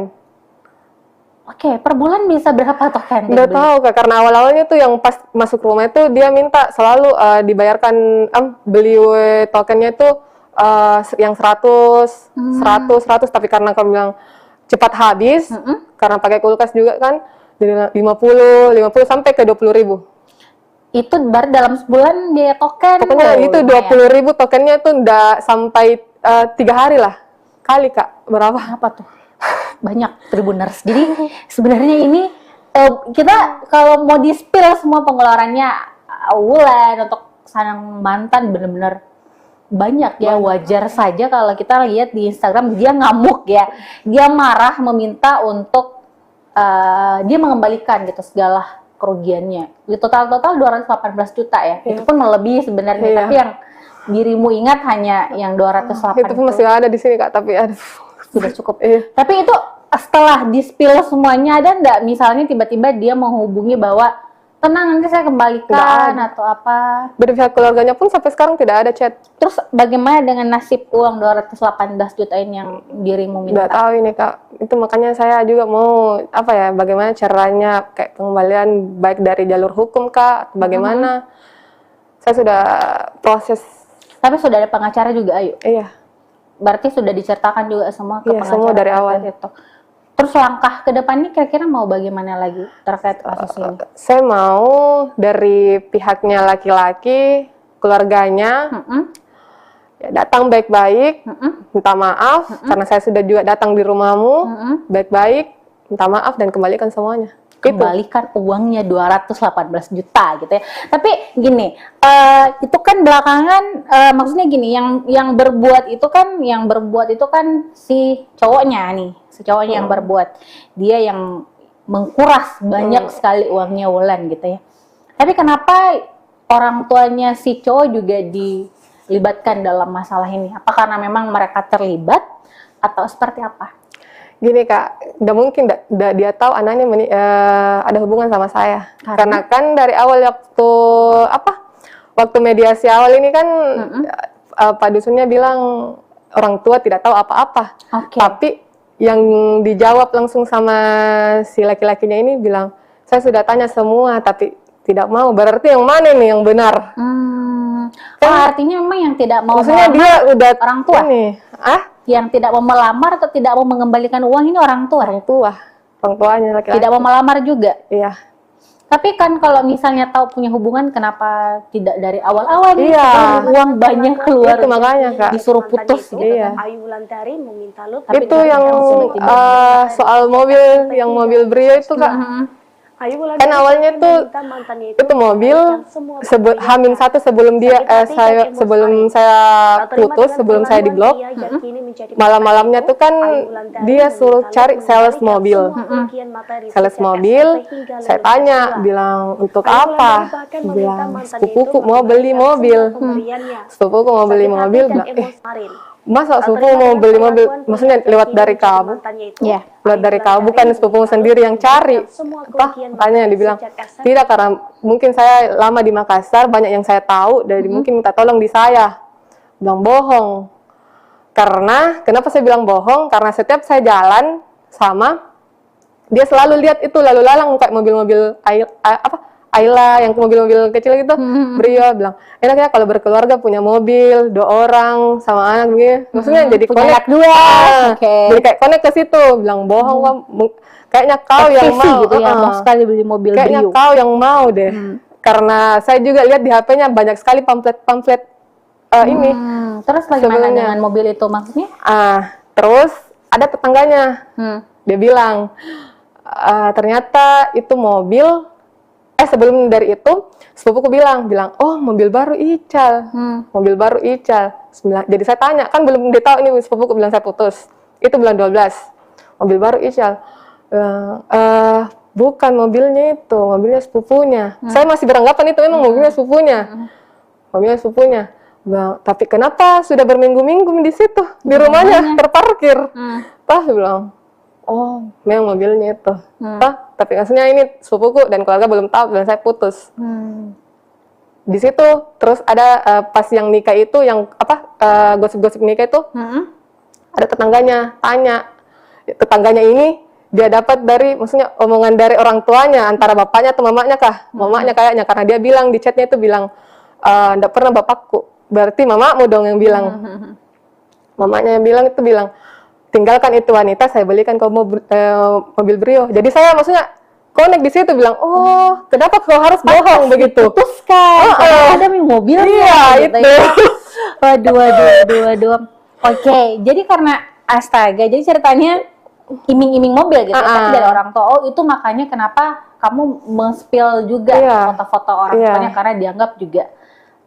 A: Oke, per bulan bisa berapa token?
B: Nggak tahu Kak, karena awal-awalnya tuh yang pas masuk rumah itu dia minta selalu dibayarkan beli tokennya itu yang 100, 100, tapi karena kamu bilang cepat habis, karena pakai kulkas juga kan, jadi 50 sampai ke 20.000.
A: Itu baru dalam sebulan biaya token.
B: Pokoknya
A: Oh,
B: itu
A: lumayan.
B: 20.000 tokennya tuh udah sampai 3 hari lah. Kali Kak, berapa?
A: Apa tuh? Banyak Tribuners. Jadi sebenarnya ini kita kalau mau di-spill semua pengeluarannya Wulan untuk sang mantan benar-benar banyak ya. Wajar saja kalau kita lihat di Instagram dia ngamuk ya. Dia marah meminta untuk dia mengembalikan gitu segala kerugiannya. Di total 218 juta ya. Itu pun melebihi sebenarnya,
B: Iya.
A: tapi yang dirimu ingat hanya yang 208
B: Itu pun masih ada di sini Kak, tapi aduh.
A: sudah cukup.
B: Iya.
A: Tapi itu setelah di-spill semuanya, ada nggak misalnya tiba-tiba dia menghubungi bahwa tenang nanti saya kembalikan
B: Nggak
A: atau apa?
B: Dari pihak keluarganya pun sampai sekarang tidak ada chat.
A: Terus bagaimana dengan nasib uang 218 juta ini yang dirimu
B: Nggak
A: minta?
B: tahu ini Kak. Itu makanya saya juga mau apa ya, bagaimana caranya kayak pengembalian baik dari jalur hukum Kak, atau bagaimana. Saya sudah proses.
A: Tapi sudah ada pengacara juga, Ayu.
B: Iya.
A: Berarti sudah diceritakan juga semua ke
B: Iya,
A: pengacara
B: semua dari
A: terkait
B: awal.
A: itu. Terus langkah ke depannya kira-kira mau bagaimana lagi terkait kasus ini?
B: Saya mau dari pihaknya laki-laki, keluarganya, ya, datang baik-baik, minta maaf karena saya sudah juga datang di rumahmu, baik-baik, minta maaf dan kembalikan semuanya.
A: Kembalikan uangnya 218 juta gitu ya. Tapi gini, itu kan belakangan maksudnya gini, yang berbuat itu kan si cowoknya nih, si cowoknya yang berbuat. Dia yang mengkuras banyak sekali uangnya Wulan gitu ya. Tapi kenapa orang tuanya si cowok juga dilibatkan dalam masalah ini? Apa karena memang mereka terlibat atau seperti apa?
B: Gini Kak, udah mungkin dia tahu anaknya ada hubungan sama saya. Karena kan dari awal waktu mediasi awal ini kan Pak Dusunnya bilang orang tua tidak tahu apa-apa.
A: Oke.
B: Tapi yang dijawab langsung sama si laki-lakinya ini bilang, saya sudah tanya semua tapi tidak mau. Berarti yang mana nih yang benar?
A: Artinya memang yang tidak mau
B: Maksudnya dia udah
A: orang tua?
B: Ini,
A: Yang tidak mau melamar atau tidak mau mengembalikan uang ini orang tua?
B: orang tuanya laki-laki.
A: Tidak mau melamar juga?
B: Iya.
A: Tapi kan kalau misalnya tahu punya hubungan, kenapa tidak dari awal-awal nih?
B: Iya.
A: Setelah uang banyak keluar,
B: Itu makanya Kak.
A: disuruh putus gitu.
B: Iya.
C: Ayu Wulandari meminta lu
A: Tapi
B: Itu yang soal mobil, yang mobil Brio itu Kak.
C: Ayu Wulandari
B: Kan awalnya tuh
C: meminta mantannya
B: itu mobil H-1 sebelum sebelum saya putus, sebelum saya diblok, malam-malamnya tuh kan dia suruh cari sales mobil. Sales mobil, saya tanya, bilang untuk apa? Bilang sepupuku mau beli mobil. Sepupuku mau beli mobil, bilang masa sepupu mau beli mobil? Maksudnya lewat dari kamu?
A: Iya.
B: Lewat dari kamu, bukan sepupu sendiri yang cari. Makanya dibilang tidak, karena mungkin saya lama di Makassar, banyak yang saya tahu, dari mungkin minta tolong di saya. Bilang bohong. Karena kenapa saya bilang bohong? Karena setiap saya jalan sama dia selalu lihat itu lalu lalang kayak mobil-mobil Ayla yang mobil-mobil kecil gitu. Brio bilang enak ya kalau berkeluarga punya mobil 2 orang sama anak gitu. Maksudnya jadi
A: punya
B: connect
A: anak 2. Oke.
B: Jadi kayak connect ke situ. Bilang bohong Wak. Kayaknya kau yang
A: Ekstasi
B: mau
A: gitu ya, mau sekali beli mobil
B: kayaknya
A: Brio.
B: kau yang mau deh. Karena saya juga lihat di HP-nya banyak sekali pamflet ini.
A: Terus bagaimana
B: Sebelumnya.
A: dengan mobil itu maksudnya?
B: Terus ada tetangganya. Dia bilang ternyata itu mobil. Sebelum dari itu, sepupuku bilang, oh mobil baru Ical, mobil baru Ical. Jadi saya tanya, kan belum dia tahu ini sepupuku bilang saya putus. Itu bulan 12, mobil baru Ical. Bukan mobilnya itu, mobilnya sepupunya. Saya masih beranggapan itu memang mobilnya sepupunya. Mobilnya sepupunya. Bilang, tapi kenapa sudah berminggu-minggu di situ, di rumahnya terparkir? Bilang, oh, memang mobilnya itu. Tapi maksudnya ini sepupuku dan keluarga belum tahu dan saya putus. Di situ terus ada pas yang nikah itu yang gosip-gosip nikah itu ada tetangganya tanya. Tetangganya ini dia dapat dari maksudnya omongan dari orang tuanya antara bapaknya atau mamanya kah? Mamanya kayaknya karena dia bilang di chatnya itu bilang enggak pernah bapakku. Berarti mamamu dong yang bilang. Mamanya yang bilang tinggalkan itu wanita, saya belikan kau mobil Brio. Jadi saya maksudnya connect di situ bilang, oh kenapa kau harus bohong begitu?
A: Putuskan, ada mobilnya.
B: Iya
A: gitu,
B: itu.
A: Ya. Waduh. Oke, jadi karena astaga, jadi ceritanya iming-iming mobil gitu, tapi dari orang tua. Oh itu makanya kenapa kamu men-spill juga foto-foto orang tuanya karena dianggap juga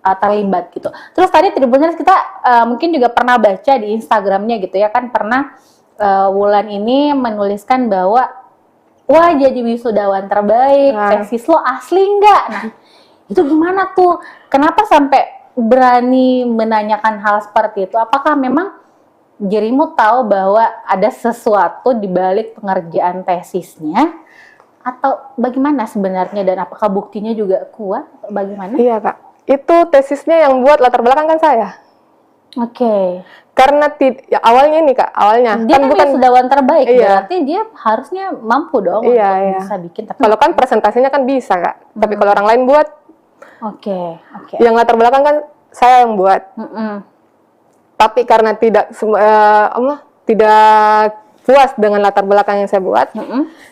A: terlibat gitu. Terus tadi Tribuners kita mungkin juga pernah baca di Instagramnya gitu ya kan, pernah Wulan ini menuliskan bahwa wah jadi wisudawan terbaik, tesis lo asli nggak? Nah itu gimana tuh? Kenapa sampai berani menanyakan hal seperti itu? Apakah memang dirimu tahu bahwa ada sesuatu di balik pengerjaan tesisnya? Atau bagaimana sebenarnya, dan apakah buktinya juga kuat? Bagaimana?
B: Iya Kak. Itu tesisnya yang buat latar belakang kan saya.
A: Oke.
B: Karena awalnya nih Kak,
A: dia kan bukan wisudawan terbaik,
B: iya.
A: Berarti dia harusnya mampu dong
B: untuk
A: bisa bikin. Tapi
B: kalau kan presentasinya kan bisa Kak, tapi kalau orang lain buat, yang latar belakang kan saya yang buat. Tapi karena tidak puas dengan latar belakang yang saya buat,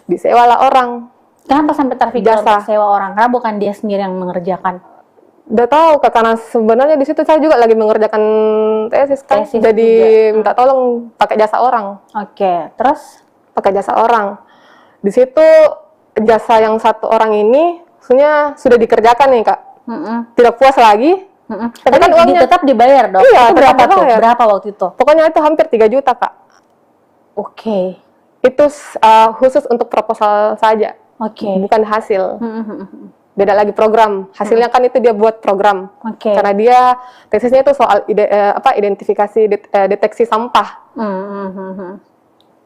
B: disewalah orang.
A: Kenapa sampai terpikir untuk sewa orang? Karena bukan dia sendiri yang mengerjakan.
B: Udah tahu Kak, karena sebenarnya di situ saya juga lagi mengerjakan tesis kan, jadi minta tolong pakai jasa orang.
A: Oke, terus
B: pakai jasa orang. Di situ jasa yang satu orang ini maksudnya sudah dikerjakan nih Kak. Tidak puas lagi.
A: Tapi kan uangnya tetap dibayar dong.
B: Iya,
A: itu berapa tuh? Berapa waktu itu?
B: Pokoknya itu hampir 3 juta Kak.
A: Oke.
B: Itu khusus untuk proposal saja. Bukan hasil. Beda lagi program. Hasilnya kan itu dia buat program. Karena dia tesisnya itu soal identifikasi deteksi sampah.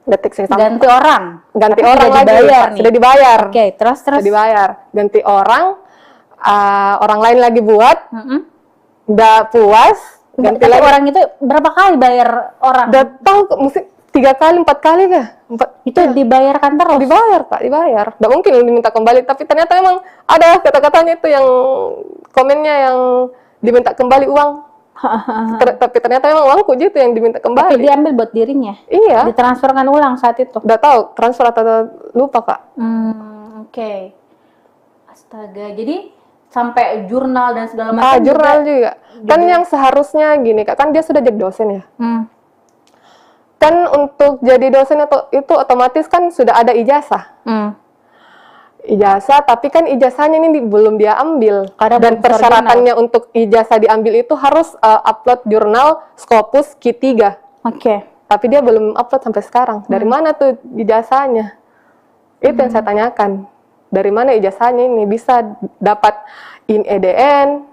B: Deteksi sampah.
A: Ganti orang.
B: Ganti orang lagi. Sudah dibayar.
A: Terus
B: sudah dibayar. Ganti orang. Orang lain lagi buat. Udah puas.
A: Ganti lagi. Orang itu berapa kali bayar orang?
B: Udah tahu mesti 3 kali, 4 kali kah?
A: Itu dibayarkan terus?
B: Dibayar Kak, dibayar. Nggak mungkin diminta kembali, tapi ternyata memang ada kata-katanya itu yang komennya yang diminta kembali uang. Tapi ternyata memang uangku gitu yang diminta kembali.
A: Tapi diambil buat dirinya?
B: Iya.
A: Ditransferkan ulang saat itu?
B: Udah tahu, transfer atau lupa Kak.
A: Astaga, jadi sampai jurnal dan segala macam
B: jurnal juga. Kan yang seharusnya gini Kak, kan dia sudah jadi dosen ya. Kan untuk jadi dosen itu otomatis kan sudah ada ijazah. Ijazah, tapi kan ijazahnya ini belum dia ambil. Dan persyaratannya untuk ijazah diambil itu harus upload jurnal Scopus Q3. Tapi dia belum upload sampai sekarang. Dari mana tuh ijazahnya? Itu yang saya tanyakan. Dari mana ijazahnya ini bisa dapat in EDN?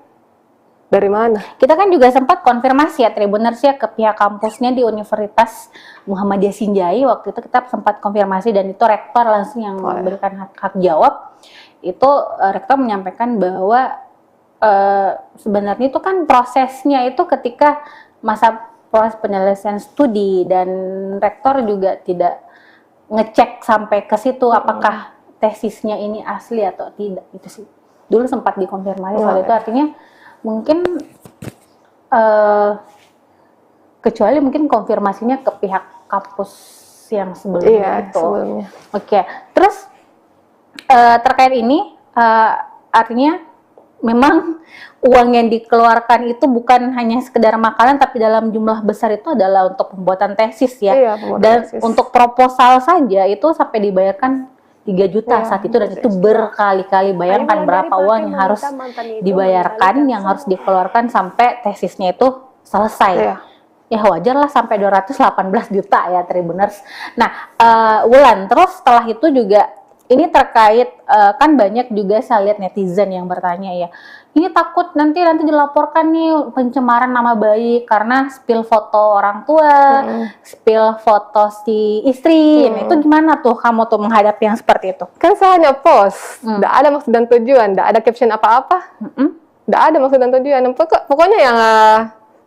B: Dari mana?
A: Kita kan juga sempat konfirmasi ya Tribuners ya ke pihak kampusnya di Universitas Muhammadiyah Sinjai. Waktu itu kita sempat konfirmasi dan itu rektor langsung yang memberikan hak jawab. Itu rektor menyampaikan bahwa sebenarnya itu kan prosesnya itu ketika masa proses penyelesaian studi, dan rektor juga tidak ngecek sampai ke situ apakah tesisnya ini asli atau tidak. Itu sih dulu sempat dikonfirmasi soal itu. Artinya mungkin kecuali mungkin konfirmasinya ke pihak kampus yang sebelumnya itu.
B: Sebelumnya.
A: Terus terkait ini artinya memang uang yang dikeluarkan itu bukan hanya sekedar makanan, tapi dalam jumlah besar itu adalah untuk pembuatan tesis ya.
B: Iya,
A: dan tesis. Untuk proposal saja itu sampai dibayarkan juta
B: Iya,
A: saat itu, dan itu berkali-kali. Bayangkan berapa uang yang harus dibayarkan, yang harus dikeluarkan sampai tesisnya itu selesai.
B: Iya.
A: Ya wajar lah sampai 218 juta ya Tribuners. Nah, Wulan, terus setelah itu juga ini terkait kan banyak juga saya lihat netizen yang bertanya ya, ini takut nanti dilaporkan nih pencemaran nama baik karena spill foto orang tua, spill foto si istri. Nah, itu gimana tuh kamu tuh menghadapi yang seperti itu?
B: Kan saya hanya post, tidak ada maksud dan tujuan, tidak ada caption apa-apa, tidak ada maksud dan tujuan. Pokoknya yang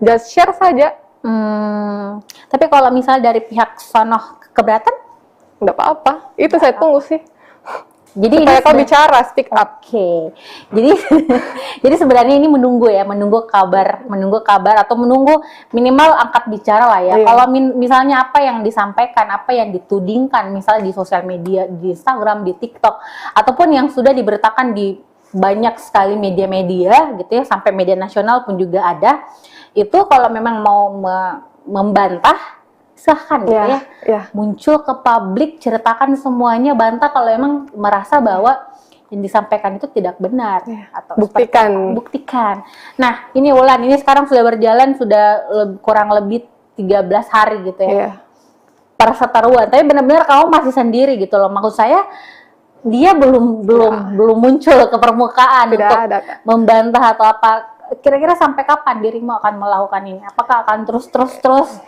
B: just share saja.
A: Tapi kalau misalnya dari pihak sono keberatan?
B: Nggak apa-apa, itu saya tunggu sih.
A: Jadi
B: supaya kau bicara, speak up.
A: Oke. Jadi jadi sebenarnya ini menunggu kabar atau menunggu minimal angkat bicara lah ya.
B: Iya.
A: Kalau misalnya apa yang disampaikan, apa yang ditudingkan misalnya di sosial media, di Instagram, di TikTok, ataupun yang sudah diberitakan di banyak sekali media-media gitu ya, sampai media nasional pun juga ada. Itu kalau memang mau membantah, silahkan gitu ya. Muncul ke publik, ceritakan semuanya, bantah kalau emang merasa bahwa yang disampaikan itu tidak benar. Atau buktikan. Nah, ini Wulan, ini sekarang sudah berjalan, sudah kurang lebih 13 hari gitu ya. Perseteruan, tapi benar-benar kamu masih sendiri gitu loh. Maksud saya, dia belum muncul ke permukaan untuk membantah atau apa. Kira-kira sampai kapan dirimu akan melakukan ini? Apakah akan terus?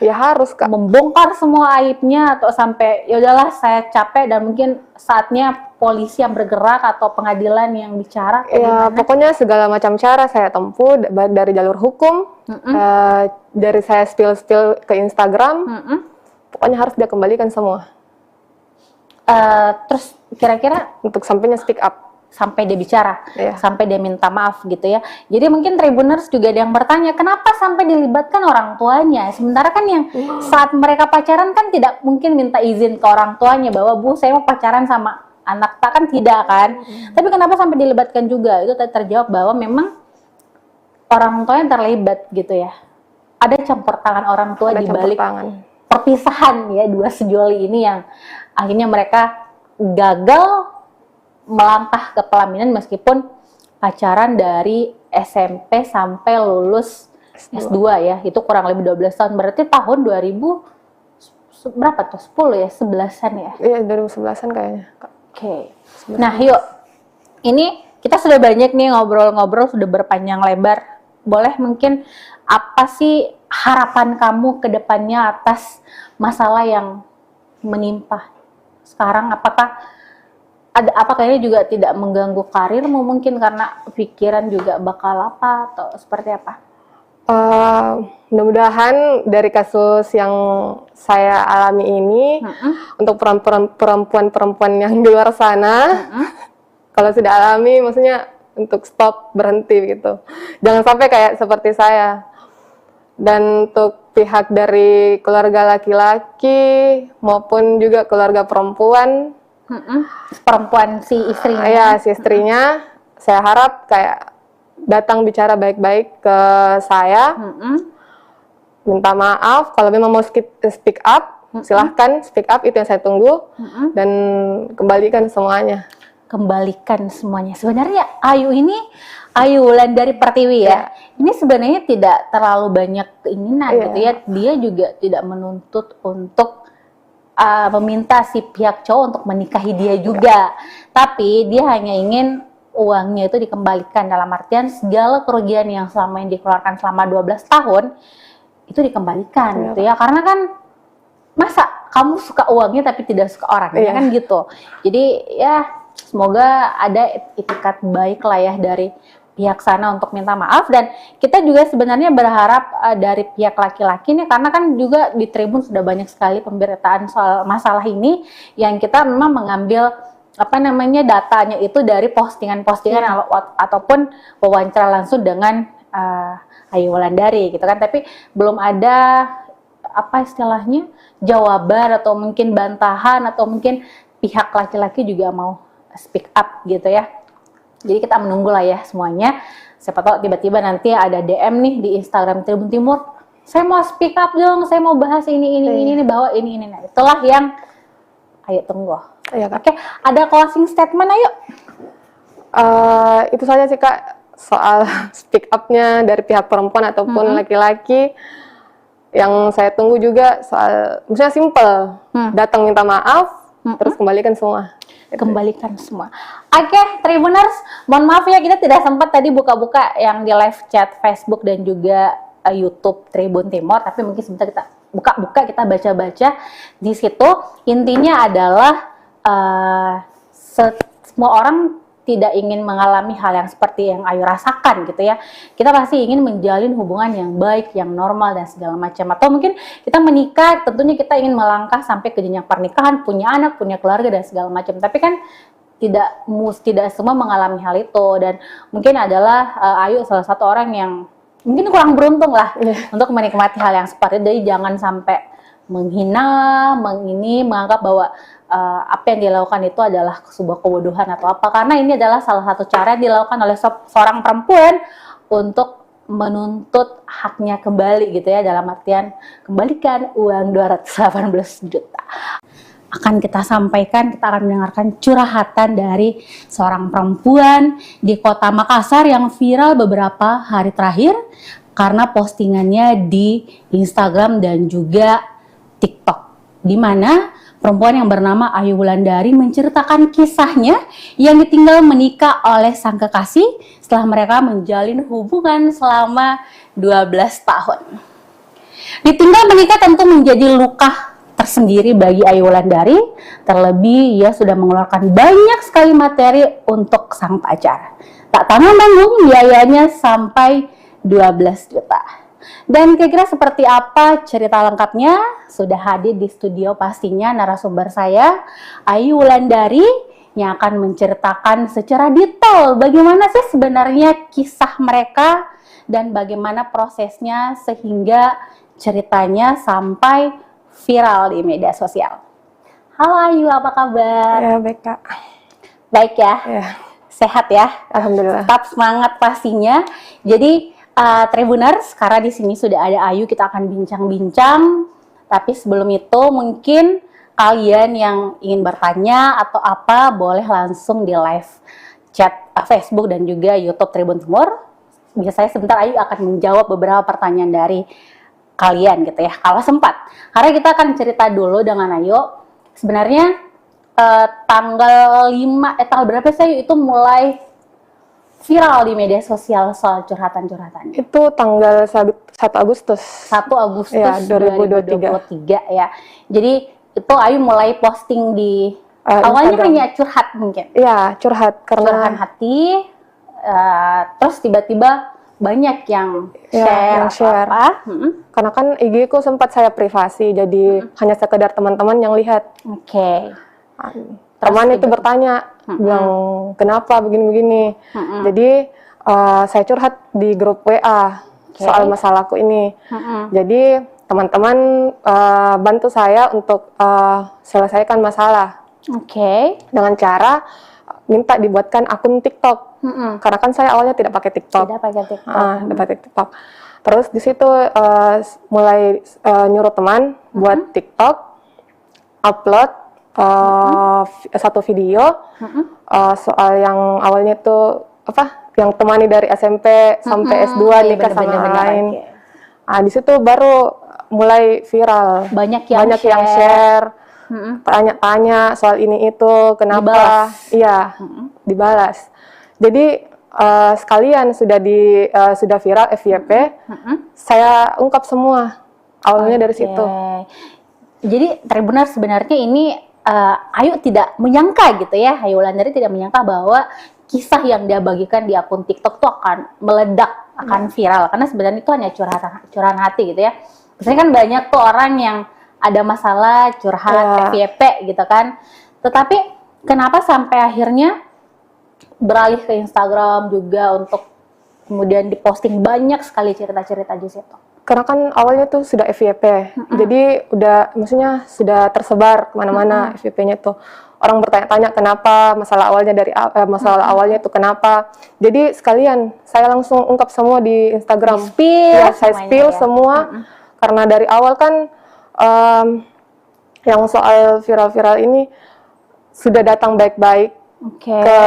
B: Ya harus, Kak.
A: Membongkar semua aibnya, atau sampai ya udahlah saya capek dan mungkin saatnya polisi yang bergerak atau pengadilan yang bicara?
B: Ya pokoknya segala macam cara saya tempuh, dari jalur hukum, dari saya spill ke Instagram, pokoknya harus dia kembalikan semua.
A: Terus kira-kira
B: untuk sampainya speak up.
A: Sampai dia bicara, sampai dia minta maaf gitu ya. Jadi mungkin Tribuners juga ada yang bertanya, kenapa sampai dilibatkan orang tuanya? Sementara kan yang saat mereka pacaran kan tidak mungkin minta izin ke orang tuanya bahwa Bu saya mau pacaran sama anak tak, kan tidak kan. Tapi kenapa sampai dilibatkan juga? Itu terjawab bahwa memang orang tua yang terlibat gitu ya. Ada campur tangan orang tua di balik perpisahan ya dua sejoli ini yang akhirnya mereka gagal melangkah ke pelaminan meskipun pacaran dari SMP sampai lulus S2 ya, itu kurang lebih 12 tahun, berarti tahun 2000 berapa tuh, 10 ya, 11-an ya?
B: Iya, 2011-an kayaknya.
A: Oke. Nah yuk, ini kita sudah banyak nih ngobrol-ngobrol, sudah berpanjang lebar, boleh mungkin apa sih harapan kamu ke depannya atas masalah yang menimpa sekarang? Apa kayaknya juga tidak mengganggu karirmu mungkin karena pikiran juga bakal apa atau seperti apa?
B: Mudah-mudahan dari kasus yang saya alami ini, untuk perempuan-perempuan yang di luar sana, kalau sudah alami, maksudnya untuk stop, berhenti gitu. Jangan sampai kayak seperti saya. Dan untuk pihak dari keluarga laki-laki maupun juga keluarga perempuan,
A: perempuan si istrinya.
B: Ya, si istrinya, saya harap kayak datang bicara baik-baik ke saya, minta maaf, kalau memang mau speak up, silahkan speak up, itu yang saya tunggu, dan kembalikan semuanya. Sebenarnya Ayu Wulan dari Pertiwi ya, ini sebenarnya tidak terlalu banyak keinginan gitu ya, dia juga tidak menuntut untuk meminta si pihak cowok untuk menikahi dia juga, tapi dia hanya ingin uangnya itu dikembalikan, dalam artian segala kerugian yang selama ini dikeluarkan selama 12 tahun itu dikembalikan gitu ya, karena kan masa kamu suka uangnya tapi tidak suka orangnya kan gitu. Jadi ya semoga ada itikat baik lah ya dari pihak sana untuk minta maaf, dan kita juga sebenarnya berharap dari pihak laki-laki nih, karena kan juga di Tribun sudah banyak sekali pemberitaan soal masalah ini yang kita memang mengambil datanya itu dari postingan-postingan ataupun wawancara langsung dengan Ayu Wulandari gitu kan, tapi belum ada jawaban atau mungkin bantahan atau mungkin pihak laki-laki juga mau speak up gitu ya. Jadi kita menunggu lah ya semuanya. Siapa tahu tiba-tiba nanti ada DM nih di Instagram Tribun Timur, saya mau speak up dong, saya mau bahas ini bahwa ini. Nah, itulah yang ayo tunggu. Iya, Kak.
A: Oke, ada closing statement ayo.
B: Itu saja sih, Kak, soal speak up-nya dari pihak perempuan ataupun laki-laki. Yang saya tunggu juga soal, misalnya simple, datang minta maaf, terus kembalikan semua.
A: Kembalikan semua. Oke, Tribuners, mohon maaf ya kita tidak sempat tadi buka-buka yang di live chat Facebook dan juga YouTube Tribun Timor, tapi mungkin sebentar kita buka-buka, kita baca-baca di situ. Intinya adalah semua orang tidak ingin mengalami hal yang seperti yang Ayu rasakan gitu ya. Kita pasti ingin menjalin hubungan yang baik, yang normal dan segala macam. Atau mungkin kita menikah, tentunya kita ingin melangkah sampai ke jenjang pernikahan, punya anak, punya keluarga dan segala macam. Tapi kan tidak semua mengalami hal itu, dan mungkin adalah Ayu salah satu orang yang mungkin kurang beruntung lah untuk menikmati hal yang seperti itu. Jadi jangan sampai menghina, menganggap bahwa apa yang dilakukan itu adalah sebuah kebodohan atau apa, karena ini adalah salah satu cara yang dilakukan oleh seorang perempuan untuk menuntut haknya kembali gitu ya, dalam artian kembalikan uang 218 juta. Akan kita sampaikan, kita akan mendengarkan curhatan dari seorang perempuan di Kota Makassar yang viral beberapa hari terakhir karena postingannya di Instagram dan juga TikTok, di mana perempuan yang bernama Ayu Wulandari menceritakan kisahnya yang ditinggal menikah oleh sang kekasih setelah mereka menjalin hubungan selama 12 tahun. Ditinggal menikah tentu menjadi luka tersendiri bagi Ayu Wulandari, terlebih ia sudah mengeluarkan banyak sekali materi untuk sang pacar. Tak tanggung-tanggung biayanya sampai 12 juta. Dan kira-kira seperti apa cerita lengkapnya? Sudah hadir di studio pastinya narasumber saya, Ayu Wulandari, yang akan menceritakan secara detail bagaimana sih sebenarnya kisah mereka dan bagaimana prosesnya sehingga ceritanya sampai viral di media sosial. Halo Ayu, apa kabar?
B: Ya, baik, Kak.
A: Baik ya?
B: Ya,
A: Sehat ya?
B: alhamdulillah.
A: Tetap semangat pastinya. Jadi Tribuners, karena di sini sudah ada Ayu, kita akan bincang-bincang. Tapi sebelum itu mungkin kalian yang ingin bertanya atau apa boleh langsung di live chat Facebook dan juga YouTube Tribun Timur. Biasanya sebentar Ayu akan menjawab beberapa pertanyaan dari kalian gitu ya, kalau sempat. Karena kita akan cerita dulu dengan Ayu. Sebenarnya tanggal berapa sih itu mulai viral di media sosial soal curhatan-curhatan?
B: Itu tanggal 1 Agustus.
A: 1 Agustus
B: Ya, 2023.
A: 2023 ya. Jadi itu Ayu mulai posting di awalnya
B: Instagram.
A: hanya curhat mungkin.
B: Iya, curhat
A: Curhat
B: karena
A: hati, terus tiba-tiba banyak yang
B: Ya,
A: share
B: yang
A: atau
B: share.
A: apa.
B: karena kan IG ku sempat saya privasi, jadi hanya sekedar teman-teman yang lihat.
A: Oke.
B: Teman itu bertanya, bilang kenapa begini-begini. Jadi saya curhat di grup WA soal masalahku ini. Jadi teman-teman bantu saya untuk selesaikan masalah
A: Oke.
B: dengan cara minta dibuatkan akun TikTok. Karena kan saya awalnya tidak pakai TikTok.
A: Tidak pakai TikTok.
B: Tidak pakai TikTok. Terus di situ mulai nyuruh teman buat TikTok, upload satu video soal yang awalnya tuh yang temani dari SMP sampai S2
A: Iya,
B: nikah sama
A: bener-bener,
B: orang lain.
A: oke.
B: Di situ baru mulai viral.
A: Banyak yang
B: yang share, tanya-tanya soal ini itu, kenapa?
A: Dibalas.
B: Iya, dibalas. Jadi sekalian sudah viral FYP, saya ungkap semua awalnya dari situ.
A: Jadi Tribuners sebenarnya ini Ayu tidak menyangka gitu ya, Ayu Wulandari tidak menyangka bahwa kisah yang dia bagikan di akun TikTok tuh akan meledak, akan viral, karena sebenarnya itu hanya curahan hati gitu ya. Biasanya kan banyak tuh orang yang ada masalah curhat FYP gitu kan. Tetapi kenapa sampai akhirnya beralih ke Instagram juga untuk kemudian diposting banyak sekali cerita-cerita di situ?
B: Karena kan awalnya tuh sudah FYP, jadi maksudnya sudah tersebar kemana-mana FYP-nya tuh. Orang bertanya-tanya kenapa, masalah awalnya itu kenapa. Jadi sekalian saya langsung ungkap semua di Instagram. Saya spill semua. Karena dari awal kan yang soal viral-viral ini sudah datang baik-baik
A: Oke.
B: ke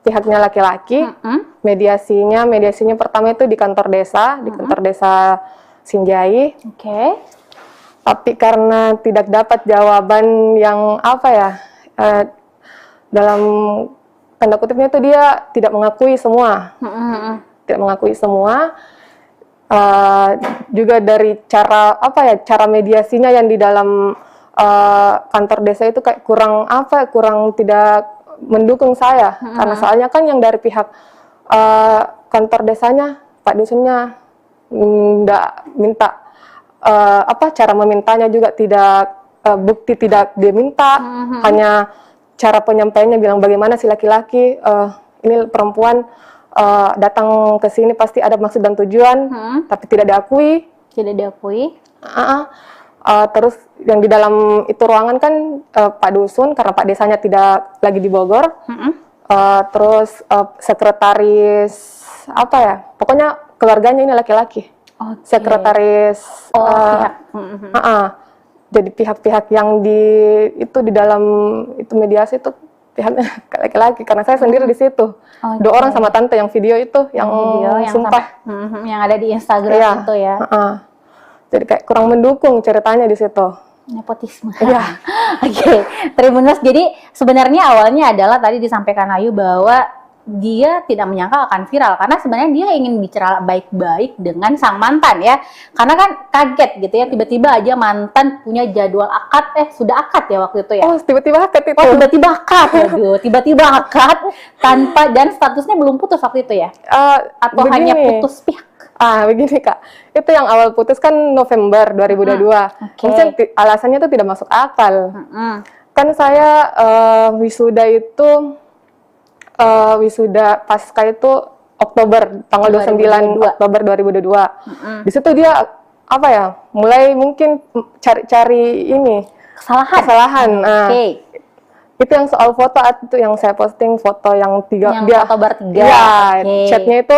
B: pihaknya laki-laki. Mediasinya pertama itu di kantor desa, di kantor desa Sinjai.
A: Oke.
B: Tapi karena tidak dapat jawaban yang apa ya, dalam tanda kutipnya itu dia tidak mengakui semua. Tidak mengakui semua. Juga dari cara apa ya, cara mediasinya yang di dalam kantor desa itu kayak kurang tidak mendukung saya. Karena soalnya kan yang dari pihak kantor desanya, Pak Dusunnya nggak minta cara memintanya juga tidak, bukti tidak dia minta, hanya cara penyampaiannya bilang bagaimana si laki-laki, ini perempuan datang ke sini pasti ada maksud dan tujuan, tapi tidak diakui.
A: Tidak diakui.
B: Terus yang di dalam itu ruangan kan Pak Dusun, karena Pak Desanya tidak lagi di Bogor. Terus sekretaris apa ya, pokoknya keluarganya ini laki-laki. Sekretaris
A: pihak.
B: Jadi pihak-pihak yang di dalam itu mediasi itu pihaknya laki-laki, karena saya sendiri di situ. Dua orang sama tante yang video itu yang sumpah
A: yang ada di Instagram itu ya.
B: Jadi kayak kurang mendukung ceritanya di situ.
A: Nepotisme.
B: Iya.
A: Oke, Tribuners. Jadi sebenarnya awalnya adalah tadi disampaikan Ayu bahwa dia tidak menyangka akan viral karena sebenarnya dia ingin bicara baik-baik dengan sang mantan ya. Karena kan kaget gitu ya, tiba-tiba aja mantan punya jadwal akad, sudah akad ya waktu itu ya.
B: Oh, tiba-tiba akad itu.
A: Oh, tiba-tiba akad. Aduh, tiba-tiba akad tanpa, dan statusnya belum putus waktu itu ya? Atau
B: begini.
A: hanya putus pihak?
B: Begini Kak, itu yang awal putus kan November 2022. Mungkin alasannya itu tidak masuk akal. Kan saya wisuda itu, wisuda pasca itu Oktober, tanggal 29 Oktober 2022. Di situ dia apa ya, mulai mungkin cari-cari ini kesalahan. Itu yang soal foto itu yang saya posting, foto yang
A: foto bertiga.
B: Ya, chatnya itu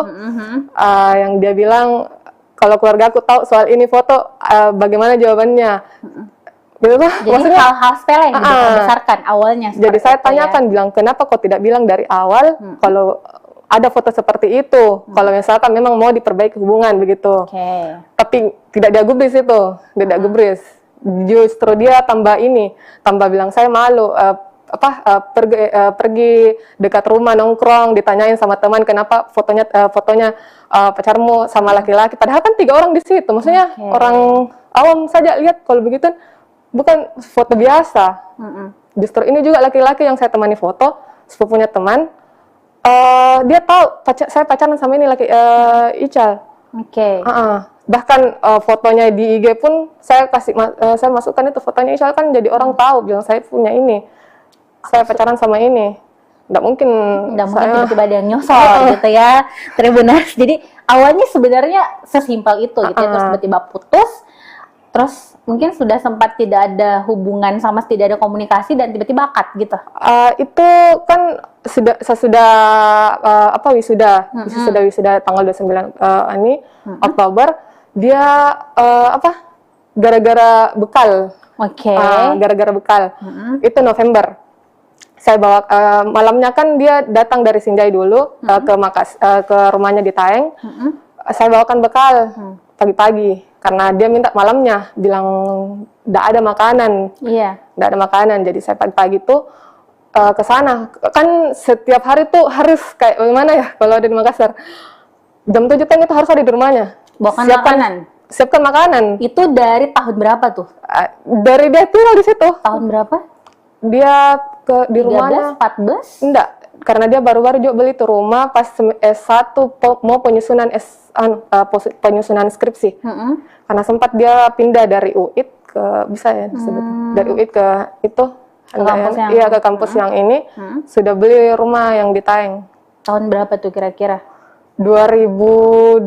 B: yang dia bilang kalau keluarga aku tahu soal ini foto, bagaimana jawabannya. Gitu tuh.
A: Jadi
B: maksudnya
A: hal-hal sepele yang dibesarkan awalnya.
B: Jadi saya tanyakan, bilang kenapa kok tidak bilang dari awal kalau ada foto seperti itu, kalau misalkan memang mau diperbaiki hubungan begitu. Tapi tidak dia gubris itu, tidak gubris. Justru dia tambah bilang saya malu. Pergi dekat rumah nongkrong, ditanyain sama teman kenapa fotonya pacarmu sama laki-laki, padahal kan 3 orang di situ. Maksudnya orang awam saja lihat kalau begitu bukan foto biasa. Justru ini juga laki-laki yang saya temani foto, sepupunya teman, dia tahu saya pacaran sama ini Ical. Bahkan fotonya di IG pun saya masukkan itu fotonya Ical, kan jadi orang tahu bilang saya punya ini. Saya pacaran sama ini. Nggak mungkin
A: tiba-tiba ada yang nyosor gitu ya, Tribuners. Jadi awalnya sebenarnya sesimpel itu gitu ya, terus tiba-tiba putus, terus mungkin sudah sempat tidak ada hubungan sama, tidak ada komunikasi, dan tiba-tiba akad gitu.
B: Itu kan sesudah wisuda tanggal 29 Oktober, dia gara-gara bekal. Gara-gara bekal. Itu November. Saya bawa malamnya kan dia datang dari Sinjai dulu ke rumahnya di Taeng. Saya bawakan bekal pagi-pagi karena dia minta malamnya, bilang tidak ada makanan. Tidak ada makanan, jadi saya pagi-pagi tuh ke sana. Kan setiap hari tuh harus kayak bagaimana ya kalau ada di Makassar. Jam 7 kan itu harus ada di rumahnya. Siapkan makanan.
A: Itu dari tahun berapa tuh?
B: Dari dia tinggal di situ.
A: Tahun berapa?
B: Dia di rumahnya
A: 14?
B: Enggak, karena dia baru-baru juga beli tuh rumah pas S1 mau penyusunan skripsi. Karena sempat dia pindah dari UIT ke dari UIT ke itu ke kampus yang ini. Sudah beli rumah yang di Taeng.
A: Tahun berapa tuh kira-kira?
B: 2021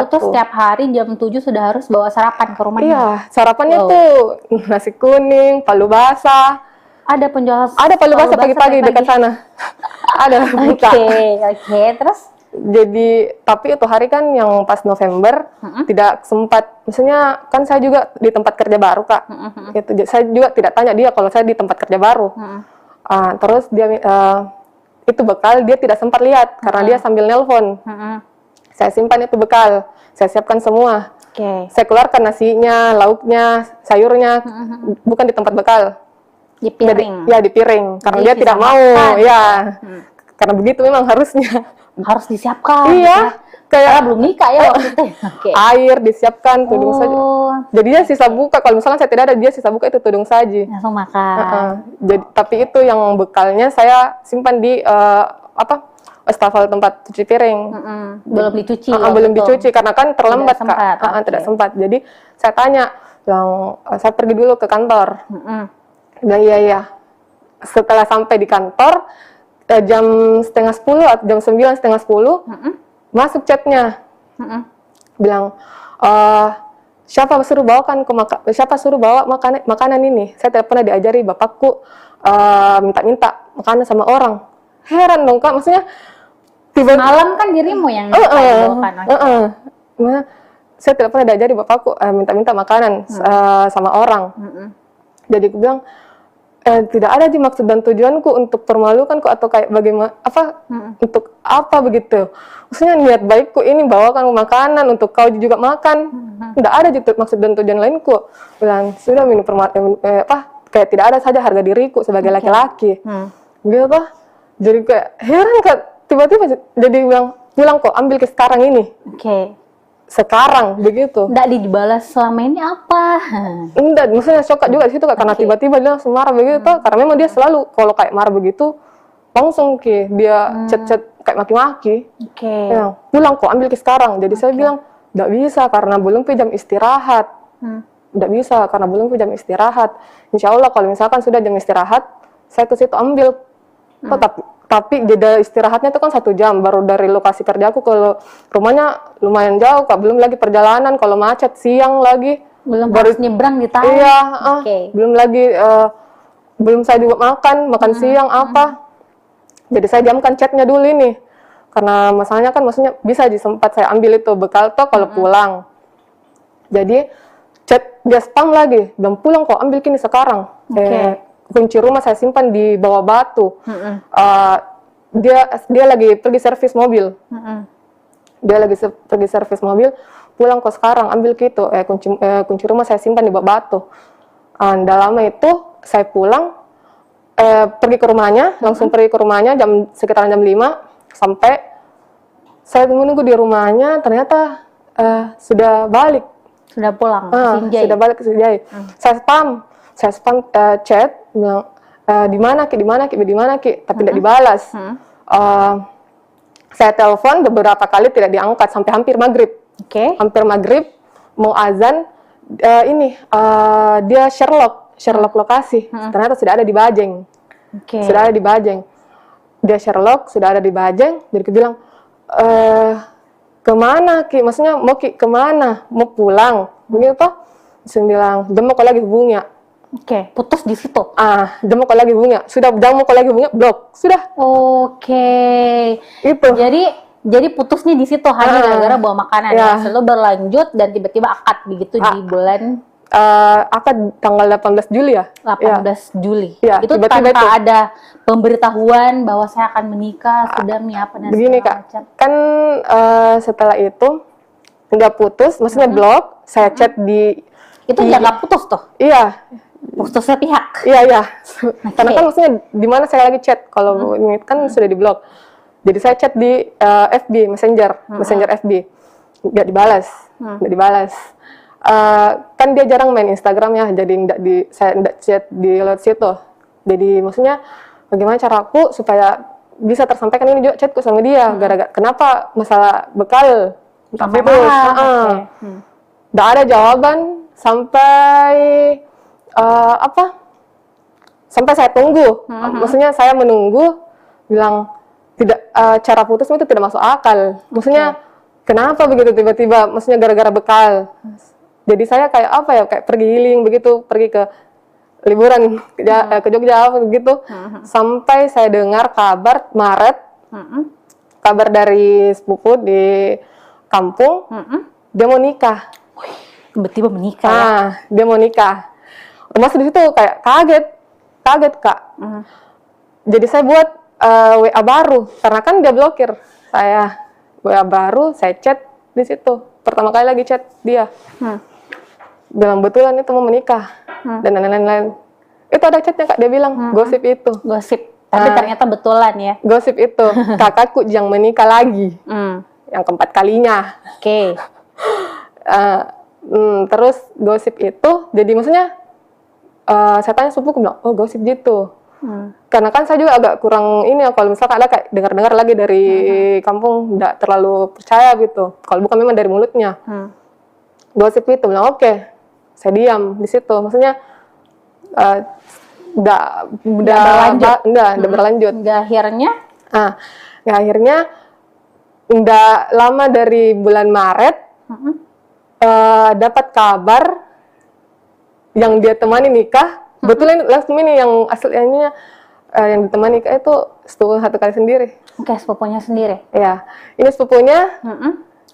A: tuh setiap hari jam 7 sudah harus bawa sarapan ke rumahnya.
B: Iya, sarapannya tuh nasi kuning, palu basah.
A: Ada penjual
B: palu basah pagi-pagi dekat sana. Ada buka.
A: Oke, terus
B: Jadi tapi itu hari kan yang pas November tidak sempat, maksudnya kan saya juga di tempat kerja baru Kak. Gitu. Saya juga tidak tanya dia kalau saya di tempat kerja baru. Terus dia itu bekal dia tidak sempat lihat karena dia sambil nelpon. Saya simpan itu bekal, saya siapkan semua. Saya keluarkan nasinya, lauknya, sayurnya, bukan di tempat bekal.
A: Di piring.
B: Ya di piring, karena
A: Jadi
B: dia
A: bisa
B: tidak mau,
A: makan.
B: ya. Karena begitu memang harusnya.
A: Harus disiapkan.
B: Iya,
A: Karena
B: kayak
A: belum nikah ya waktu itu. Oke.
B: air disiapkan, tudung saji. Jadi dia sisa buka, kalau misalnya saya tidak ada, dia sisa buka itu tudung saji.
A: Langsung makan.
B: Jadi, tapi itu yang bekalnya saya simpan di wastafel tempat cuci piring.
A: Belum dicuci.
B: Belum dicuci karena kan terlambat
A: Tidak sempat,
B: Kak.
A: oke.
B: Tidak sempat. Jadi saya tanya, saya pergi dulu ke kantor. Bilang iya. Setelah sampai di kantor jam 9:30 atau jam 9, 9:30 masuk chatnya. Bilang siapa suruh bawa makanan ini? Saya tidak pernah diajari bapakku minta-minta makanan sama orang. Heran dong Kak, maksudnya
A: Malam kan dirimu yang bawakan.
B: saya tidak pernah diajari bapakku minta-minta makanan sama orang. Jadi aku bilang tidak ada di maksud dan tujuanku untuk permalukanku atau kayak bagaimana untuk apa begitu. Maksudnya niat baikku ini bawakan makanan untuk kau juga makan. Tidak ada di maksud dan tujuan lainku. Bilang sudah minum kayak tidak ada saja harga diriku sebagai laki-laki. Gitu. Jadi kayak heran Kak, tiba-tiba jadi bilang pulang kok, ambil ke sekarang ini. Sekarang begitu.
A: Nggak dibalas selama ini apa?
B: Enggak, maksudnya shock juga di situ Kak, karena tiba-tiba dia langsung marah begitu. Karena memang dia selalu kalau kayak marah begitu langsung dia chat-chat kayak maki-maki. Ya, pulang kok, ambil ke sekarang. Jadi saya bilang enggak bisa karena belum ke jam istirahat. Enggak bisa karena belum ke jam istirahat. Insya Allah kalau misalkan sudah jam istirahat, saya ke situ ambil. Tapi jeda istirahatnya itu kan 1 jam, baru dari lokasi kerjaku ke rumahnya lumayan jauh Kak, belum lagi perjalanan, kalau macet siang lagi.
A: Belum harus nyebrang di tahun.
B: Iya, belum lagi, belum saya juga makan siang apa. Jadi saya diamkan chatnya dulu ini, karena masalahnya kan maksudnya bisa sempat saya ambil itu bekal toh kalau pulang. Jadi chat dia spam lagi, belum pulang kok, ambil kini sekarang. Kunci rumah saya simpan di bawah batu. Dia lagi pergi servis mobil. Dia lagi pergi servis mobil, pulang kok sekarang, ambil gitu. Kunci rumah saya simpan di bawah batu. Nggak lama itu saya pulang, pergi ke rumahnya, langsung pergi ke rumahnya sekitaran jam 5, sampai saya menunggu di rumahnya, ternyata sudah balik.
A: Sudah pulang ke Sinjai.
B: Sudah balik ke Sinjai. Saya spam chat, bilang di mana Ki, tapi tidak dibalas. Saya telepon beberapa kali tidak diangkat sampai hampir maghrib. Hampir maghrib mau azan, dia Sherlock lokasi. Ternyata sudah ada di Bajeng. Sudah ada di Bajeng. Dia Sherlock sudah ada di Bajeng. Jadi dia bilang kemana Ki? Maksudnya mau Ki kemana? Mau pulang? Begitu toh? Saya bilang dia mau lagi hubungnya.
A: Putus di situ.
B: Dia mau lagi hubungnya. Sudah jangan mau lagi hubungnya, blok. Sudah. Itu.
A: Jadi putusnya di situ hanya gara-gara bawa makanan. Lalu berlanjut dan tiba-tiba akad begitu di bulan
B: akad tanggal 18 Juli ya.
A: 18 Juli. Itu
B: tiba-tiba
A: tanpa ada pemberitahuan bahwa saya akan menikah, sudah apa dan
B: begini Kak.
A: macam.
B: Kan setelah itu nggak putus, maksudnya blok. Saya chat di
A: itu nggak putus tuh.
B: Iya.
A: Putusnya pihak.
B: Iya. Karena kan maksudnya di mana saya lagi chat, kalau ini kan sudah diblok. Jadi saya chat di FB Messenger FB, nggak dibalas. Kan dia jarang main Instagram ya, jadi saya nggak chat di lewat situ. Jadi maksudnya bagaimana caraku supaya bisa tersampaikan ini juga chatku sama dia. Gara-gara kenapa masalah bekal
A: Sampai
B: putus. Nggak ada jawaban sampai sampai saya tunggu. Maksudnya saya menunggu, bilang tidak, cara putus itu tidak masuk akal. Maksudnya kenapa begitu tiba-tiba? Maksudnya gara-gara bekal. Jadi saya kayak pergi healing begitu, pergi ke liburan ke Jogja begitu. Sampai saya dengar kabar Maret kabar dari sepupu di kampung, dia mau nikah.
A: Tiba-tiba menikah ya.
B: Dia mau nikah. Mas di situ kayak kaget Kak. Jadi saya buat WA baru, karena kan dia blokir saya. WA baru, saya chat di situ. Pertama kali lagi chat dia. Bilang betulan itu mau menikah dan lain-lain. Itu ada chatnya Kak, dia bilang gosip itu.
A: Gosip. Tapi ternyata betulan ya.
B: Gosip itu, kakakku yang menikah lagi, yang keempat kalinya.
A: Oke.
B: Terus gosip itu, jadi maksudnya saya tanya sepupu, bilang, oh gosip gitu. Karena kan saya juga agak kurang ini ya, kalau misalkan ada kayak dengar-dengar lagi dari kampung, tidak terlalu percaya gitu. Kalau bukan memang dari mulutnya. Gosip itu, bilang oke. Saya diam di situ, maksudnya udah berlanjut.
A: Akhirnya
B: Akhirnya udah lama dari bulan Maret dapat kabar yang dia temani nikah. Betul ini yang aslinya yang ditemani nikah itu sepupu satu kali sendiri.
A: Oke, sepupunya sendiri.
B: Ya, ini sepupunya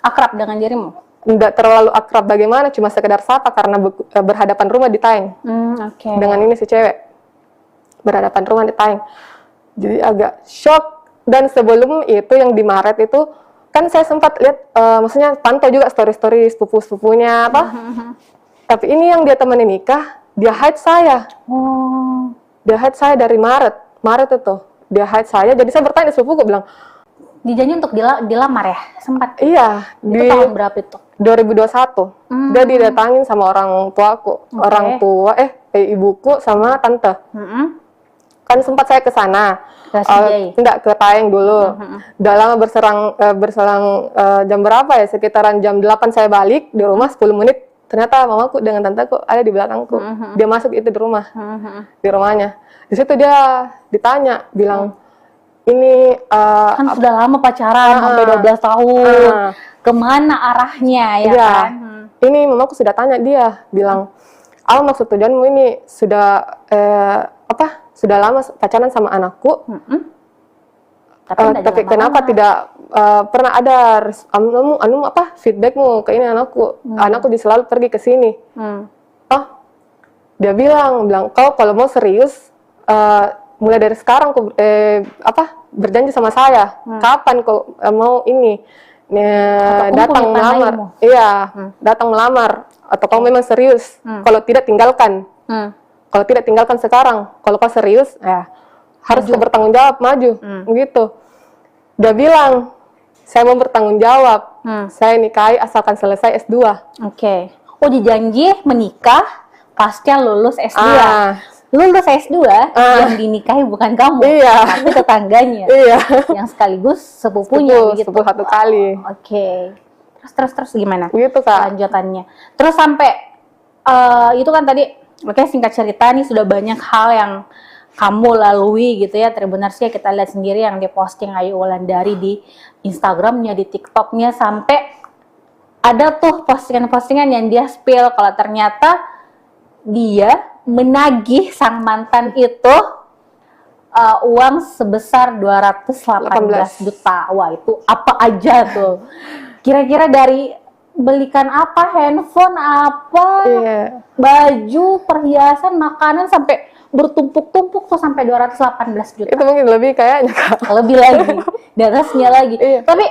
A: akrab dengan dirimu?
B: Nggak terlalu akrab bagaimana, cuma sekedar sapa karena berhadapan rumah di Taeng. Dengan ini si cewek berhadapan rumah di Taeng. Jadi agak shock. Dan sebelum itu yang di Maret itu kan saya sempat lihat, maksudnya pantau juga story-story sepupu-sepupunya apa. Tapi ini yang dia temani nikah, dia hide saya. Dia hide saya dari Maret itu. Dia hide saya, jadi saya bertanya sepupuku, bilang,
A: dijanji untuk dilamar ya? Sempat?
B: Iya.
A: Itu tahun berapa itu?
B: 2021. Dia didatangin sama orang tuaku. Orang tua, ibuku sama tante. Kan sempat saya ke sana. Enggak, ke Taeng dulu. Udah lama berselang jam berapa ya? Sekitaran jam 8 saya balik di rumah, 10 menit. Ternyata mamaku dengan tanteku ada di belakangku. Dia masuk itu di rumah. Di rumahnya. Di situ dia ditanya, bilang, ini
A: kan sudah lama pacaran, sampai 12 tahun. Kemana arahnya ya kan?
B: Ini mamaku sudah tanya dia, bilang, maksud tujuanmu ini sudah sudah lama pacaran sama anakku, tapi kenapa tidak pernah ada feedbackmu ke ini anakku? Anakku selalu pergi ke sini. Dia bilang kau kalau mau serius, mulai dari sekarang kau berjanji sama saya, kapan kau mau ini datang melamar? Iya, datang melamar. Atau kau memang serius? Kalau tidak tinggalkan. Kalau tidak tinggalkan sekarang. Kalau kau serius, harus kau bertanggung jawab, maju. Gitu. Dia bilang, saya mau bertanggung jawab. Saya nikahi asalkan selesai S2.
A: Oke. Oh, dijanji menikah pasca lulus S2. Lulus S2 yang dinikahi bukan kamu, tapi tetangganya. Yang sekaligus sepupunya begitu.
B: Sepupu satu kali.
A: Oke. Terus gimana?
B: Gitu Kak.
A: Lanjutannya. Terus sampai itu kan tadi, singkat cerita nih sudah banyak hal yang kamu lalui gitu ya. Tribuners ya, kita lihat sendiri yang diposting Ayu Wulandari di Instagramnya, di TikToknya, sampai ada tuh postingan-postingan yang dia spill kalau ternyata dia menagih sang mantan itu uang sebesar 218 juta. Wah, itu apa aja tuh? Kira-kira dari belikan apa, handphone apa, baju, perhiasan, makanan, sampai bertumpuk-tumpuk tuh sampai 218 juta.
B: Itu mungkin lebih kayaknya Kak.
A: Lebih lagi, di atasnya lagi. Tapi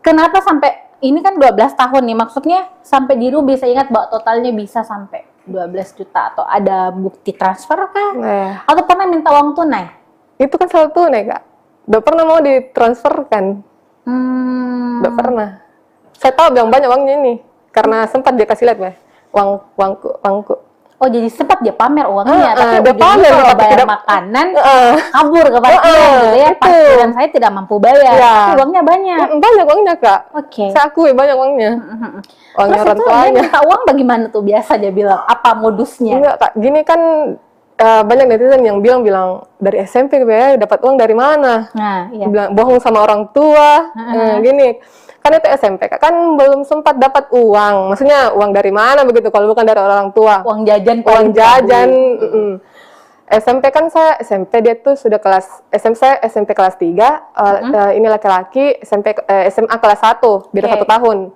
A: kenapa sampai, ini kan 12 tahun nih, maksudnya sampai dirimu bisa ingat bahwa totalnya bisa sampai 12 juta, atau ada bukti transfer kah? Atau pernah minta uang tunai?
B: Itu kan selalu tunai Kak. Udah pernah mau ditransferkan? Udah pernah. Saya tahu yang banyak uangnya ini, karena sempat dia kasih lihat uangku. Oh, jadi sempat dia pamer uangnya, tapi dia pamer kalau bayar makanan kabur ke parkiran gitu ya. Parkiran saya tidak mampu bayar, tapi uangnya banyak. Banyak uangnya Kak. Saya akui banyak uangnya. Uangnya orang tuanya. Dia minta uang bagaimana tuh biasa dia bilang? Apa modusnya? Enggak Kak, gini kan banyak netizen yang bilang dari SMP ya dapat uang dari mana? Bilang bohong sama orang tua, gini. Kan itu SMP, kan belum sempat dapat uang. Maksudnya uang dari mana begitu kalau bukan dari orang tua? Uang jajan. SMP kan saya SMP dia tuh sudah kelas saya SMP kelas 3, ini laki-laki SMA kelas 1, beda 1 tahun.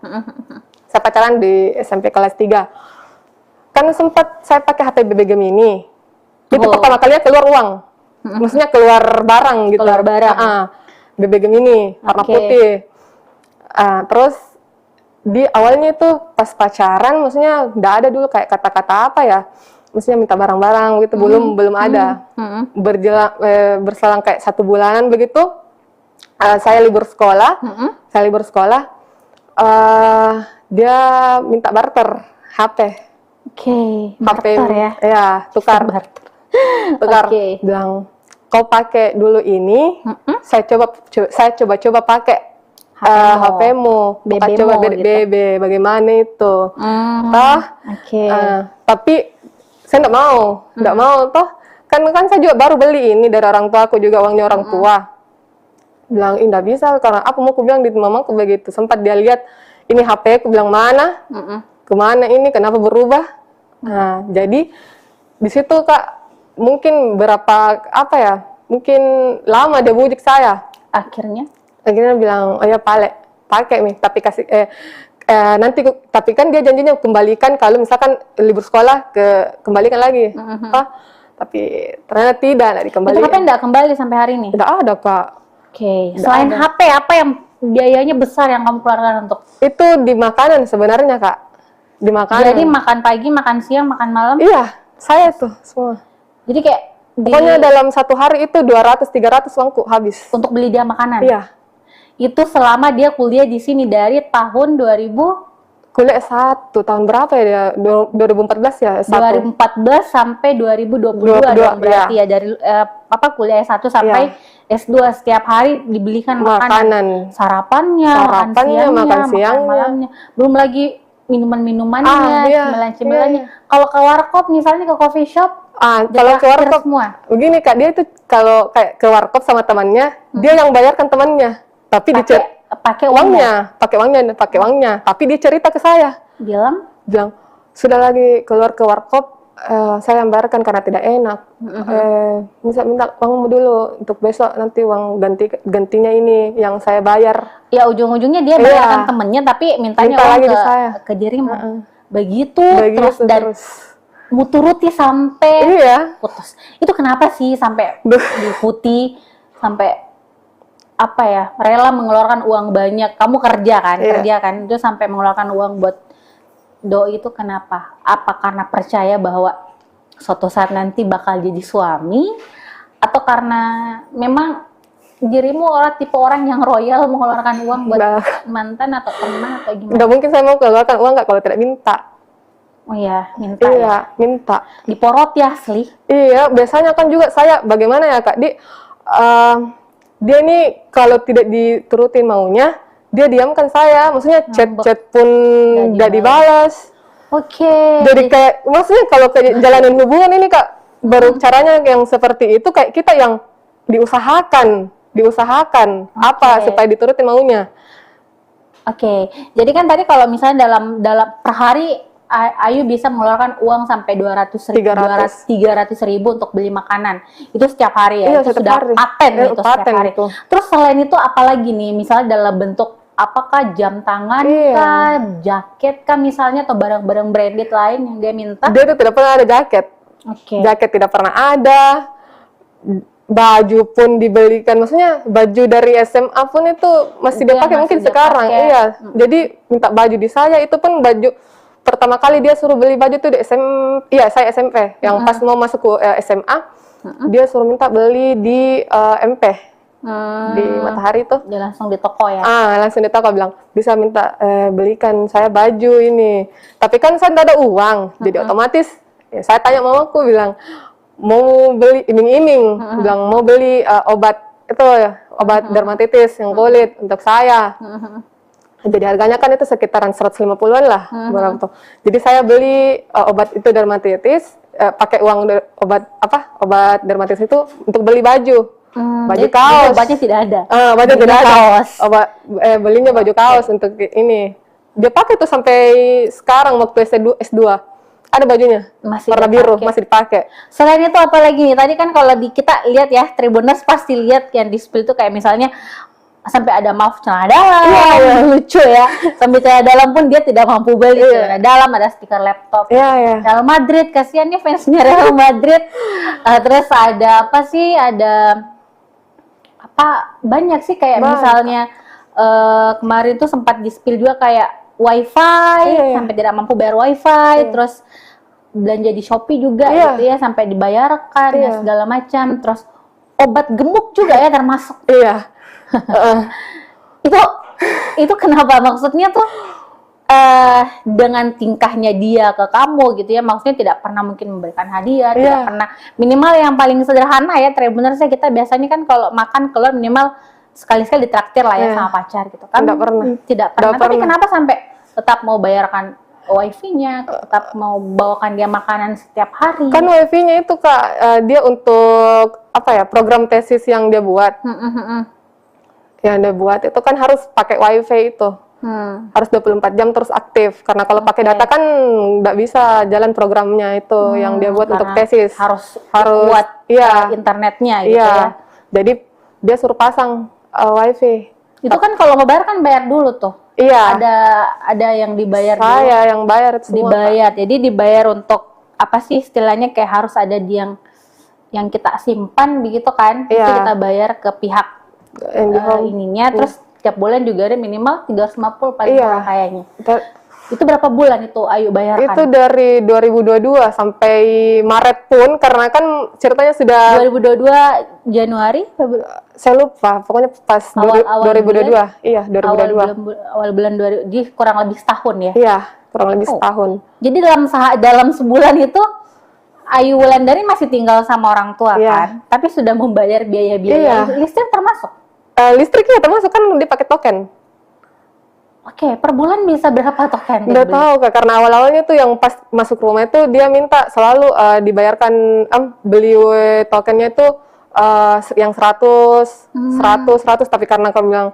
B: Saya pacaran di SMP kelas 3. Kan sempat saya pakai HP BB Gemini. Itu pertama kalinya keluar uang. Maksudnya keluar barang gitu.
A: Keluar barang.
B: BB Gemini warna putih. Terus di awalnya itu pas pacaran maksudnya enggak ada dulu kayak kata-kata apa ya? Maksudnya minta barang-barang gitu belum ada. Berselang kayak 1 bulanan begitu, saya libur sekolah. Dia minta barter HP.
A: Barter ya.
B: Ya, tukar. Tukar. Bilang, kau pakai dulu ini, saya coba pakai HP-mu. Bukan coba BB, bagaimana itu. Tapi saya nggak mau toh kan saya juga baru beli ini dari orang tua aku juga, uangnya orang tua. Bilang nggak bisa karena apa, mau aku bilang di mamaku begitu. Sempat dia lihat ini HP, aku bilang mana kemana ini, kenapa berubah. Nah jadi di situ Kak mungkin mungkin lama dia bujuk saya. Akhirnya bilang, oh ya pakai nih, tapi kasih nanti tapi kan dia janjinya kembalikan kalau misalkan libur sekolah kembalikan lagi. Tapi ternyata tidak dikembalikan.
A: Itu HP enggak kembali sampai hari ini?
B: Tidak ada Kak.
A: Selain HP apa yang biayanya besar yang kamu keluarkan untuk?
B: Itu di makanan sebenarnya Kak. Di makanan.
A: Jadi makan pagi, makan siang, makan malam?
B: Iya, saya tuh semua.
A: Jadi kayak
B: pokoknya dalam 1 hari itu 200-300 uangku habis.
A: Untuk beli dia makanan?
B: Iya.
A: Itu selama dia kuliah di sini dari tahun 2000?
B: Kuliah 1 tahun berapa ya dia? 2014 ya?
A: 2014 sampai 2022 dong berarti ya, dari kuliah S1 sampai S2 setiap hari dibelikan makanan. Sarapannya, makan siangnya, malamnya. Belum lagi minuman-minumannya, cemilan-cemilannya. Kalau ke warkop misalnya, ke coffee shop,
B: kalau ke warkop
A: semua.
B: Begini Kak, dia itu kalau kayak ke warkop sama temannya, dia yang bayarkan temannya. Tapi pakai uangnya, tapi dia cerita ke saya. Bilang, sudah lagi keluar ke warkop, saya yang bayarkan karena tidak enak. Minta uangmu dulu untuk besok, nanti uang gantinya ini yang saya bayar. Ya ujung-ujungnya dia bayarkan temennya, tapi mintanya uang ke dirimu. Begitu terus. Mau turuti sampai putus. Itu kenapa sih sampai diikuti, sampai rela mengeluarkan uang banyak? Kamu kerja kan, itu sampai mengeluarkan uang buat doi itu kenapa? Apa karena percaya bahwa suatu saat nanti bakal jadi suami, atau karena memang dirimu tipe orang yang royal mengeluarkan uang buat mantan atau teman atau gimana? Nggak mungkin saya mau mengeluarkan uang kalau tidak minta. Oh iya, minta. Iya, minta. Diporot ya asli. Iya, biasanya kan juga saya bagaimana ya Kak, dia ini kalau tidak diturutin maunya, dia diamkan saya. Maksudnya chat pun nggak dibalas. Jadi kayak, maksudnya kalau jalanin hubungan ini Kak, baru caranya yang seperti itu kayak kita yang diusahakan supaya diturutin maunya. Jadi kan tadi kalau misalnya dalam per hari Ayu bisa mengeluarkan uang sampai 300 ribu untuk beli makanan. Itu setiap hari ya? Iya, itu sudah hari. Paten itu setiap hari. Itu. Terus selain itu apalagi nih? Misalnya dalam bentuk apakah jam tangan kah, jaket kah misalnya, atau barang-barang branded lain yang dia minta? Dia itu tidak pernah ada jaket. Jaket tidak pernah ada. Baju pun dibelikan, maksudnya baju dari SMA pun itu masih dia pakai mungkin sekarang. Iya. Jadi minta baju di saya, itu pun baju pertama kali dia suruh beli baju tuh di saya SMP. Yang pas mau masuk ke SMA, dia suruh minta beli di MP. Di Matahari tuh. Dia langsung di toko ya? Langsung di toko, bilang, bisa minta belikan saya baju ini. Tapi kan saya tidak ada uang, jadi otomatis saya tanya mamaku, bilang, mau beli iming-iming, bilang mau beli obat dermatitis yang kulit untuk saya. Jadi harganya kan itu sekitaran 150-an lah, berapa tuh. Jadi saya beli obat itu dermatitis, pakai uang obat dermatitis itu untuk beli baju. Baju kaos. Obatnya tidak ada. Baju tidak ada. Kaos. Belinya baju kaos untuk ini. Dia pakai tuh sampai sekarang waktu S2. Ada bajunya.
A: Masih
B: Warna biru,
A: dipakai.
B: masih dipakai.
A: Selain itu apa lagi nih? Tadi kan kalau kita lihat ya, Tribuners pasti lihat yang di spill itu kayak misalnya sampai ada maaf celana dalam,
B: Iya.
A: lucu ya. Sampai celana dalam pun dia tidak mampu beli celana dalam, ada stiker laptop.
B: Iya.
A: Real Madrid, kasihannya fansnya Real Madrid. Terus ada apa sih? Ada apa? Banyak sih kayak misalnya kemarin tuh sempat di spill juga kayak wifi, sampai tidak mampu bayar wifi, terus belanja di Shopee juga gitu ya, sampai dibayarkan ya segala macam, terus obat gemuk juga ya termasuk.
B: Iya.
A: Itu kenapa, maksudnya tuh dengan tingkahnya dia ke kamu gitu ya, maksudnya tidak pernah mungkin memberikan hadiah, tidak pernah, minimal yang paling sederhana ya, Tribuners, kita biasanya kan kalau makan keluar minimal sekali-sekali ditraktir lah ya sama pacar gitu kan. Tidak pernah. Tapi kenapa sampai tetap mau bayarkan wifi-nya, tetap mau bawakan dia makanan setiap hari?
B: Kan wifi-nya itu Kak, dia untuk apa ya, program tesis yang dia buat. Yang dia buat itu kan harus pakai wifi itu. Harus 24 jam terus aktif. Karena kalau pakai data kan nggak bisa jalan programnya itu yang dia buat untuk tesis.
A: Harus kuat internetnya gitu ya.
B: Jadi dia suruh pasang wifi.
A: Itu kan kalau mau bayar kan bayar dulu tuh.
B: Iya.
A: Ada yang dibayar dulu.
B: Saya yang bayar semua.
A: Dibayar. Jadi dibayar untuk apa sih istilahnya, kayak harus ada yang kita simpan begitu kan. Itu kita bayar ke pihak ininya, terus tiap bulan juga ada minimal 350 paling murah kayaknya. Itu berapa bulan itu Ayu bayarkan?
B: Itu dari 2022 sampai Maret pun, karena kan ceritanya sudah
A: 2022 Januari,
B: saya lupa, pokoknya pas
A: awal
B: 2022. Iya, 2022.
A: Awal bulan 2000, jadi kurang lebih setahun ya?
B: Iya, kurang lebih setahun.
A: Jadi dalam sebulan itu Ayu Wulandari masih tinggal sama orang tua kan? Tapi sudah membayar biaya-biaya listrik termasuk?
B: Listriknya termasuk, kan dia pakai token.
A: Oke, per bulan bisa berapa token?
B: Nggak tahu Kak, karena awal-awalnya tuh yang pas masuk rumah itu dia minta selalu dibayarkan beli tokennya itu yang 100, 100, tapi karena kamu bilang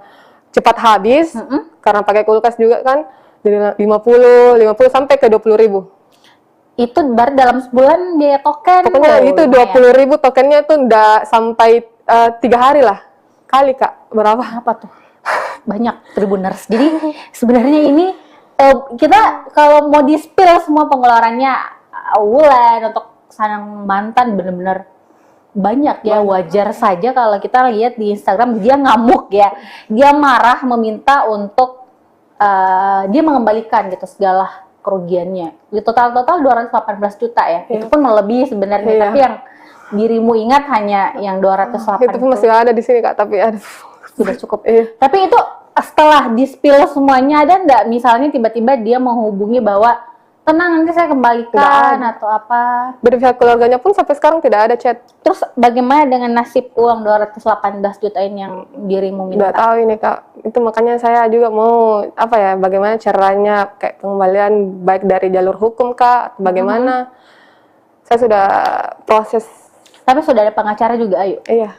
B: cepat habis, karena pakai kulkas juga kan, jadi 50 sampai ke 20.000.
A: Itu baru dalam sebulan biaya token.
B: Pokoknya itu 20.000 tokennya tuh nggak sampai 3 hari lah. Kali Kak, berapa?
A: Apa tuh? Banyak Tribuners. Jadi sebenarnya ini kita kalau mau di-spill semua pengeluarannya Wulan untuk sang mantan benar-benar banyak ya. Wajar saja kalau kita lihat di Instagram dia ngamuk ya. Dia marah meminta untuk dia mengembalikan gitu segala kerugiannya. Di total 218 juta ya. Itu pun melebihi sebenarnya, tapi yang dirimu ingat hanya yang 208.
B: Itu pun masih ada di sini Kak, tapi aduh,
A: sudah cukup. Tapi itu setelah di-spill semuanya, ada nggak misalnya tiba-tiba dia menghubungi bahwa tenang nanti saya kembalikan atau apa?
B: Dari pihak keluarganya pun sampai sekarang tidak ada chat.
A: Terus bagaimana dengan nasib uang 218 juta ini yang dirimu minta?
B: Nggak tahu ini Kak, itu makanya saya juga mau apa ya, bagaimana caranya kayak pengembalian baik dari jalur hukum Kak, atau bagaimana. Saya sudah proses.
A: Tapi sudah ada pengacara juga Ayu?
B: Iya.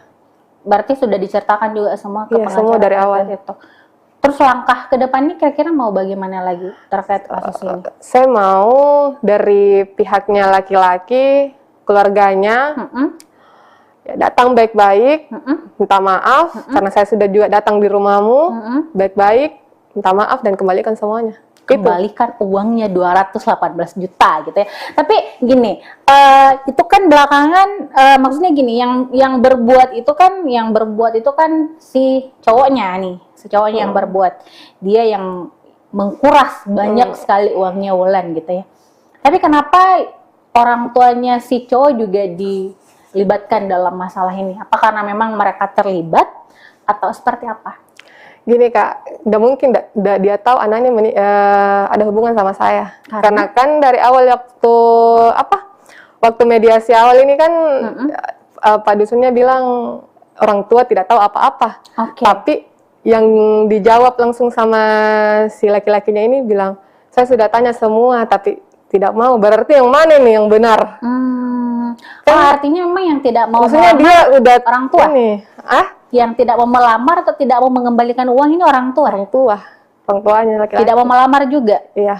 A: Berarti sudah diceritakan juga semua ke pengacara?
B: Semua dari awal.
A: Itu. Terus langkah ke depannya kira-kira mau bagaimana lagi terkait kasus ini?
B: Saya mau dari pihaknya laki-laki, keluarganya, ya, datang baik-baik, minta maaf, karena saya sudah juga datang di rumahmu, baik-baik, minta maaf dan kembalikan semuanya.
A: Kembalikan uangnya 218 juta gitu ya. Tapi gini, itu kan belakangan, maksudnya gini, yang berbuat itu kan si cowoknya nih, yang berbuat, dia yang mengkuras banyak sekali uangnya Wulan gitu ya. Tapi kenapa orang tuanya si cowok juga dilibatkan dalam masalah ini? Apa karena memang mereka terlibat atau seperti apa?
B: Gini Kak, udah mungkin dia tahu anaknya ada hubungan sama saya. Karena kan dari awal waktu mediasi awal ini kan Pak Dusunnya bilang orang tua tidak tahu apa-apa. Tapi yang dijawab langsung sama si laki-lakinya ini bilang, saya sudah tanya semua tapi tidak mau. Berarti yang mana nih yang benar?
A: Artinya memang yang tidak mau
B: maksudnya dia udah
A: orang tua
B: ini,
A: yang tidak mau melamar atau tidak mau mengembalikan uang ini orang tua?
B: Orang tuanya laki-laki.
A: Tidak mau melamar juga?
B: Iya.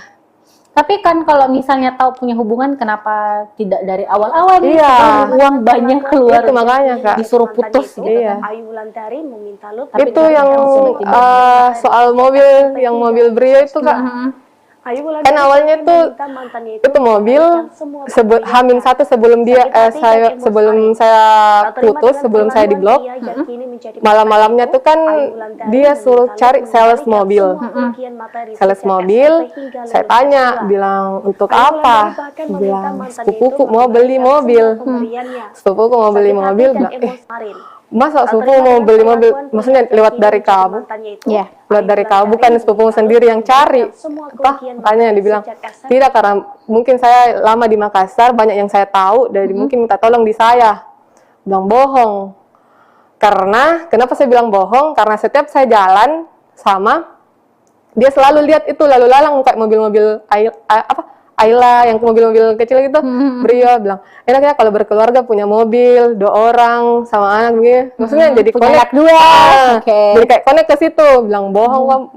A: Tapi kan kalau misalnya tahu punya hubungan, kenapa tidak dari awal-awal? nih?
B: Iya.
A: Setelah uang banyak keluar,
B: Itu makanya, Kak.
A: disuruh putus gitu.
B: Iya.
C: Ayu Wulandari meminta Lut.
A: Tapi
B: Itu
A: kan
B: yang
A: sudah tidak
B: soal mobil, yang mobil Brio itu, Kak.
C: Ayu Wulandari
B: Kan awalnya tuh
C: meminta mantannya
B: itu mobil Hamin satu sebelum saya putus, sebelum saya diblok. Malam-malamnya tuh kan dia suruh cari sales mobil. Sales mobil, saya tanya, bilang untuk apa? Bilang sepupuku mau beli mobil. Sepupuku mau beli mobil, bilang, masa sepupu mau beli mobil? Maksudnya lewat dari kamu?
A: Iya.
B: Lewat dari kamu, bukan sepupu sendiri yang cari. Apa? Makanya dibilang, tidak, karena mungkin saya lama di Makassar, banyak yang saya tahu, dari mungkin minta tolong di saya. Bilang bohong. Karena, kenapa saya bilang bohong? Karena setiap saya jalan sama, dia selalu lihat itu lalu lalang kayak mobil-mobil Ayla yang mobil-mobil kecil gitu. Brio bilang, enak ya kalau berkeluarga punya mobil 2 orang sama anak gitu. Maksudnya jadi
A: punya
B: connect
A: anak 2. Oke.
B: Jadi kayak connect ke situ. Bilang bohong,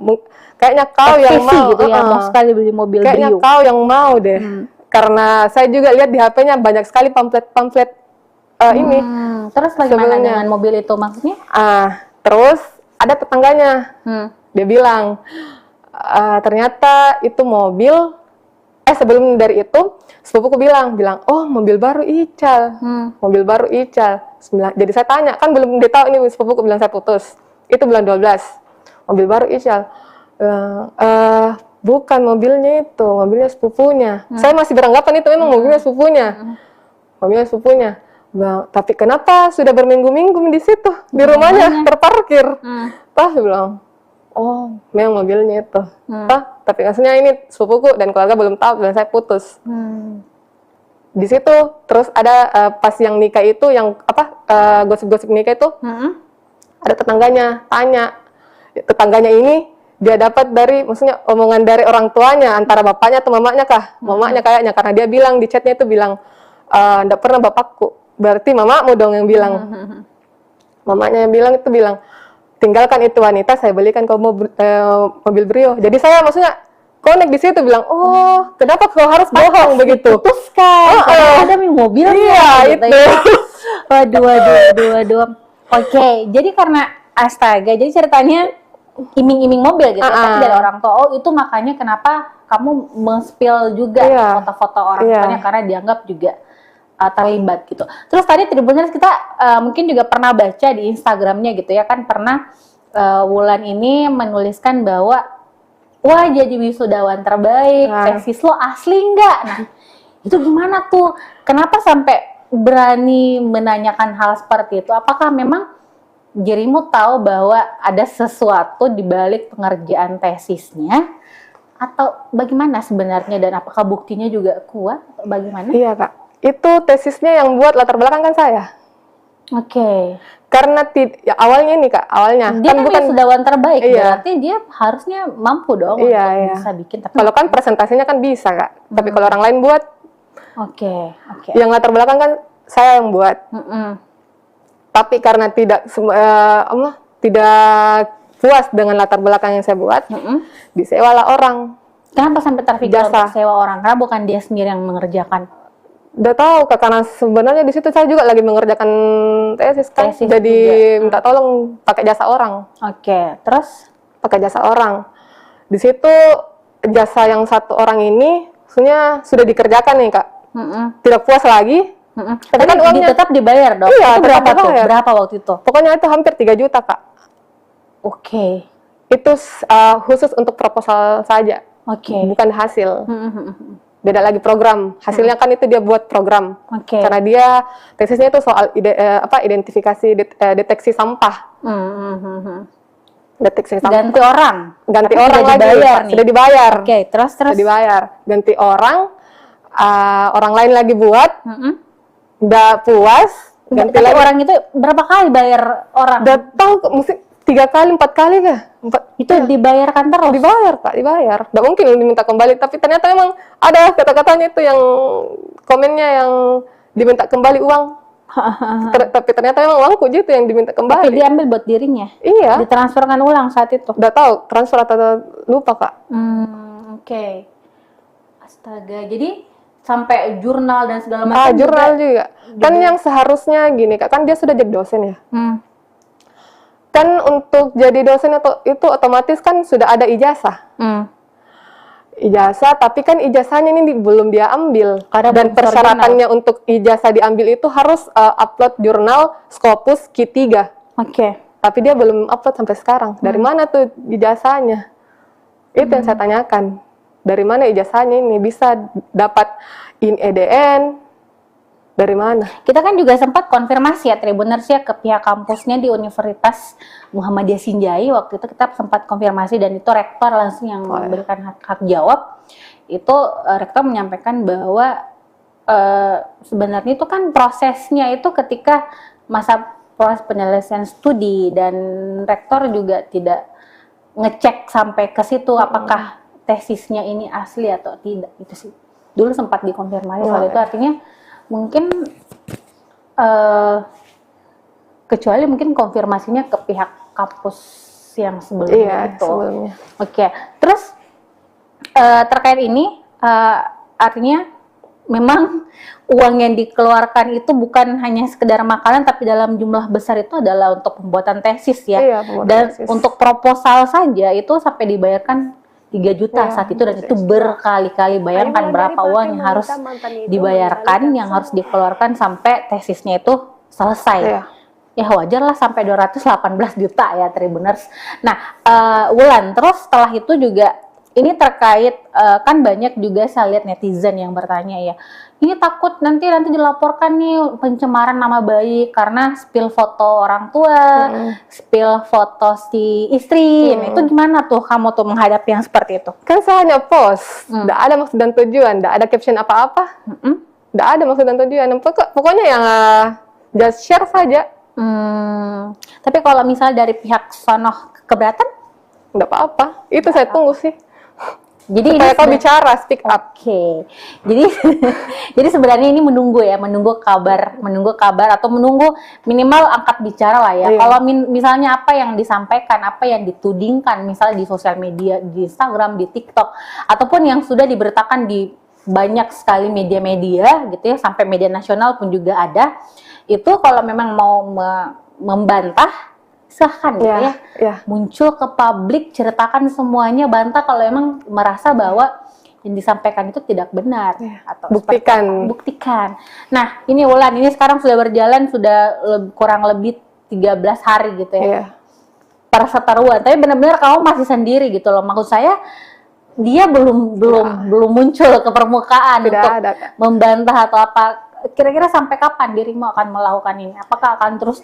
B: kayaknya kau yang
A: Ekstasi
B: mau
A: gitu ya, mau sekali beli mobil
B: kayaknya
A: Brio.
B: kau yang mau deh. Karena saya juga lihat di HP-nya banyak sekali pamflet ini.
A: Terus bagaimana
B: Sebelumnya.
A: dengan mobil itu maksudnya?
B: Terus ada tetangganya. Dia bilang, ternyata itu mobil. Sebelum dari itu, sepupuku bilang, oh mobil baru Ical, mobil baru Ical. Jadi saya tanya, kan belum dia tahu ini sepupuku bilang saya putus. Itu bulan 12, mobil baru Ical. Bukan mobilnya itu, mobilnya sepupunya. Saya masih beranggapan itu memang mobilnya sepupunya. Mobilnya sepupunya. Bilang, tapi kenapa sudah berminggu-minggu di situ, di rumahnya terparkir? Tah bilang, oh, memang mobilnya itu. Tapi maksudnya ini sepupuku dan keluarga belum tahu dan saya putus. Di situ terus ada pas yang nikah itu yang gosip-gosip nikah itu ada tetangganya tanya. Tetangganya ini dia dapat dari maksudnya omongan dari orang tuanya antara bapaknya atau mamanya kah? Mamanya kayaknya karena dia bilang di chatnya itu bilang enggak pernah bapakku. Berarti mamamu dong yang bilang. Mamanya yang bilang itu bilang tinggalkan itu wanita, saya belikan kau mobil Brio. Jadi saya maksudnya connect di situ bilang, oh kenapa kau harus bohong begitu?
A: Putuskan, karena ada mobilnya.
B: Iya
A: gitu
B: itu.
A: Waduh. Oke, jadi karena astaga, jadi ceritanya iming-iming mobil gitu, tapi dari orang tua. Oh itu makanya kenapa kamu men-spill juga foto-foto orang tuanya karena dianggap juga terlibat gitu. Terus tadi Tribuners kita mungkin juga pernah baca di Instagramnya gitu ya kan, pernah Wulan ini menuliskan bahwa wah jadi wisudawan terbaik, tesis lo asli nggak? Nah itu gimana tuh? Kenapa sampai berani menanyakan hal seperti itu? Apakah memang dirimu tahu bahwa ada sesuatu di balik pengerjaan tesisnya? Atau bagaimana sebenarnya, dan apakah buktinya juga kuat atau bagaimana?
B: Iya Kak. Itu tesisnya yang buat latar belakang kan saya.
A: Oke.
B: Karena awalnya nih Kak,
A: Dia
B: kan
A: bukan wisudawan terbaik,
B: Iya.
A: berarti dia harusnya mampu dong
B: Iya,
A: untuk
B: iya.
A: bisa bikin. Tapi
B: kalau kan presentasinya kan bisa Kak. Tapi kalau orang lain buat,
A: oke.
B: yang latar belakang kan saya yang buat. Tapi karena tidak puas dengan latar belakang yang saya buat, disewalah orang.
A: Kenapa sampai terpikir
B: Jasa.
A: untuk sewa orang? Karena bukan dia sendiri yang mengerjakan.
B: Udah tahu Kak, karena sebenarnya di situ saya juga lagi mengerjakan tesis kan,
A: Tesis
B: jadi
A: juga.
B: minta tolong pakai jasa orang.
A: Oke, terus?
B: Pakai jasa orang. Di situ jasa yang 1 orang ini maksudnya sudah dikerjakan nih Kak. Tidak puas lagi.
A: Tapi
B: kan uangnya
A: tetap dibayar dong.
B: Iya,
A: Itu
B: tetap
A: berapa tuh?
B: dibayar.
A: Berapa waktu itu?
B: Pokoknya itu hampir 3 juta Kak.
A: Oke.
B: Itu khusus untuk proposal saja.
A: Oke.
B: Bukan hasil. Beda lagi program. Hasilnya kan itu dia buat program.
A: Oke.
B: Karena dia tesisnya itu soal identifikasi deteksi sampah. Deteksi sampah.
A: Ganti orang.
B: Ganti
A: Tapi
B: orang
A: sudah
B: lagi.
A: dibayar
B: Pak.
A: nih.
B: Sudah dibayar.
A: Oke, terus?
B: Sudah dibayar. Ganti orang. Orang lain lagi buat. Udah puas. Ganti
A: Tapi
B: lagi.
A: orang itu berapa kali bayar orang?
B: Udah tahu mesti 3 kali, 4 kali kah?
A: Itu dibayarkan terus?
B: Dibayar Kak, dibayar. Nggak mungkin diminta kembali, tapi ternyata memang ada kata-katanya itu yang komennya yang diminta kembali uang. Tapi ternyata memang uangku gitu yang diminta
A: Tapi
B: kembali.
A: diambil buat dirinya?
B: Iya.
A: Ditransferkan ulang saat itu?
B: Udah tahu transfer atau lupa Kak.
A: Oke. Astaga, jadi sampai jurnal dan segala macam
B: Jurnal juga. Kan yang seharusnya gini Kak, kan dia sudah jadi dosen ya. Kan untuk jadi dosen itu otomatis kan sudah ada ijazah. Ijazah, tapi kan ijazahnya ini belum dia ambil. Dan persyaratannya untuk ijazah diambil itu harus upload jurnal Scopus Q3.
A: Oke.
B: Tapi dia belum upload sampai sekarang. Dari mana tuh ijazahnya? Itu yang saya tanyakan. Dari mana ijazahnya ini bisa dapat in EDN? Dari mana?
A: Kita kan juga sempat konfirmasi ya Tribuners ya ke pihak kampusnya di Universitas Muhammadiyah Sinjai. Waktu itu kita sempat konfirmasi dan itu rektor langsung yang memberikan hak jawab. Itu rektor menyampaikan bahwa sebenarnya itu kan prosesnya itu ketika masa proses penyelesaian studi dan rektor juga tidak ngecek sampai ke situ apakah tesisnya ini asli atau tidak, itu sih. Dulu sempat dikonfirmasi soal itu, artinya mungkin kecuali mungkin konfirmasinya ke pihak kampus yang sebelumnya itu.
B: Sebelumnya.
A: Oke. Terus terkait ini artinya memang uang yang dikeluarkan itu bukan hanya sekedar makanan tapi dalam jumlah besar itu adalah untuk pembuatan tesis ya.
B: Iya, pembuatan
A: dan
B: tesis.
A: Untuk proposal saja itu sampai dibayarkan 3 juta saat itu, dan itu berkali-kali. Bayangkan berapa uang yang harus dibayarkan, yang harus dikeluarkan sampai tesisnya itu selesai. Ya wajar lah sampai 218 juta ya Tribuners. Nah, Wulan, terus setelah itu juga ini terkait kan banyak juga saya lihat netizen yang bertanya ya, ini takut nanti dilaporkan nih pencemaran nama baik karena spill foto orang tua, spill foto si istri. Nah, itu gimana tuh kamu tuh menghadapi yang seperti itu?
B: Kan saya hanya post, tidak ada maksud dan tujuan, tidak ada caption apa-apa, tidak ada maksud dan tujuan. Pokoknya yang just share saja.
A: Tapi kalau misalnya dari pihak sono keberatan?
B: Tidak apa-apa, itu saya tunggu sih.
A: Jadi
B: supaya kau bicara, speak up.
A: Oke. Jadi sebenarnya ini menunggu kabar atau menunggu minimal angkat bicara lah ya. Kalau misalnya apa yang disampaikan, apa yang ditudingkan misalnya di sosial media, di Instagram, di TikTok, ataupun yang sudah diberitakan di banyak sekali media-media gitu ya, sampai media nasional pun juga ada. Itu kalau memang mau membantah, silahkan gitu ya. Muncul ke publik, ceritakan semuanya, bantah kalau emang merasa bahwa yang disampaikan itu tidak benar atau buktikan. Nah, ini Wulan, ini sekarang sudah berjalan kurang lebih 13 hari gitu ya. Perseteruan, tapi benar-benar kamu masih sendiri gitu loh. Maksud saya dia belum muncul ke permukaan untuk membantah atau apa. Kira-kira sampai kapan dirimu akan melakukan ini? Apakah akan terus?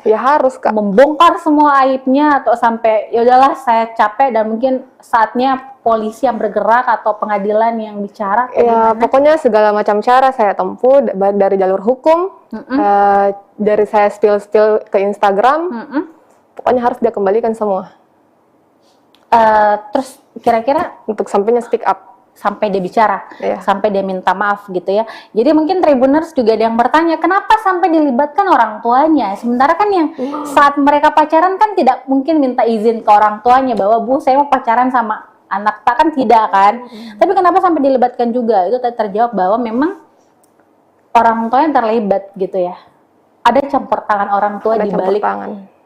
B: Ya harus Kak.
A: Membongkar semua aibnya atau sampai ya udahlah saya capek dan mungkin saatnya polisi yang bergerak atau pengadilan yang bicara?
B: Ya pokoknya segala macam cara saya tempuh dari jalur hukum, dari saya spill ke Instagram, pokoknya harus dia kembalikan semua.
A: Terus kira-kira
B: untuk sampainya speak up.
A: Sampai dia bicara, sampai dia minta maaf gitu ya. Jadi mungkin Tribuners juga ada yang bertanya, kenapa sampai dilibatkan orang tuanya? Sementara kan yang saat mereka pacaran kan tidak mungkin minta izin ke orang tuanya bahwa Bu saya mau pacaran sama anak tak, kan tidak kan. Tapi kenapa sampai dilibatkan juga? Itu terjawab bahwa memang orang tua yang terlibat gitu ya. Ada campur tangan orang tua di balik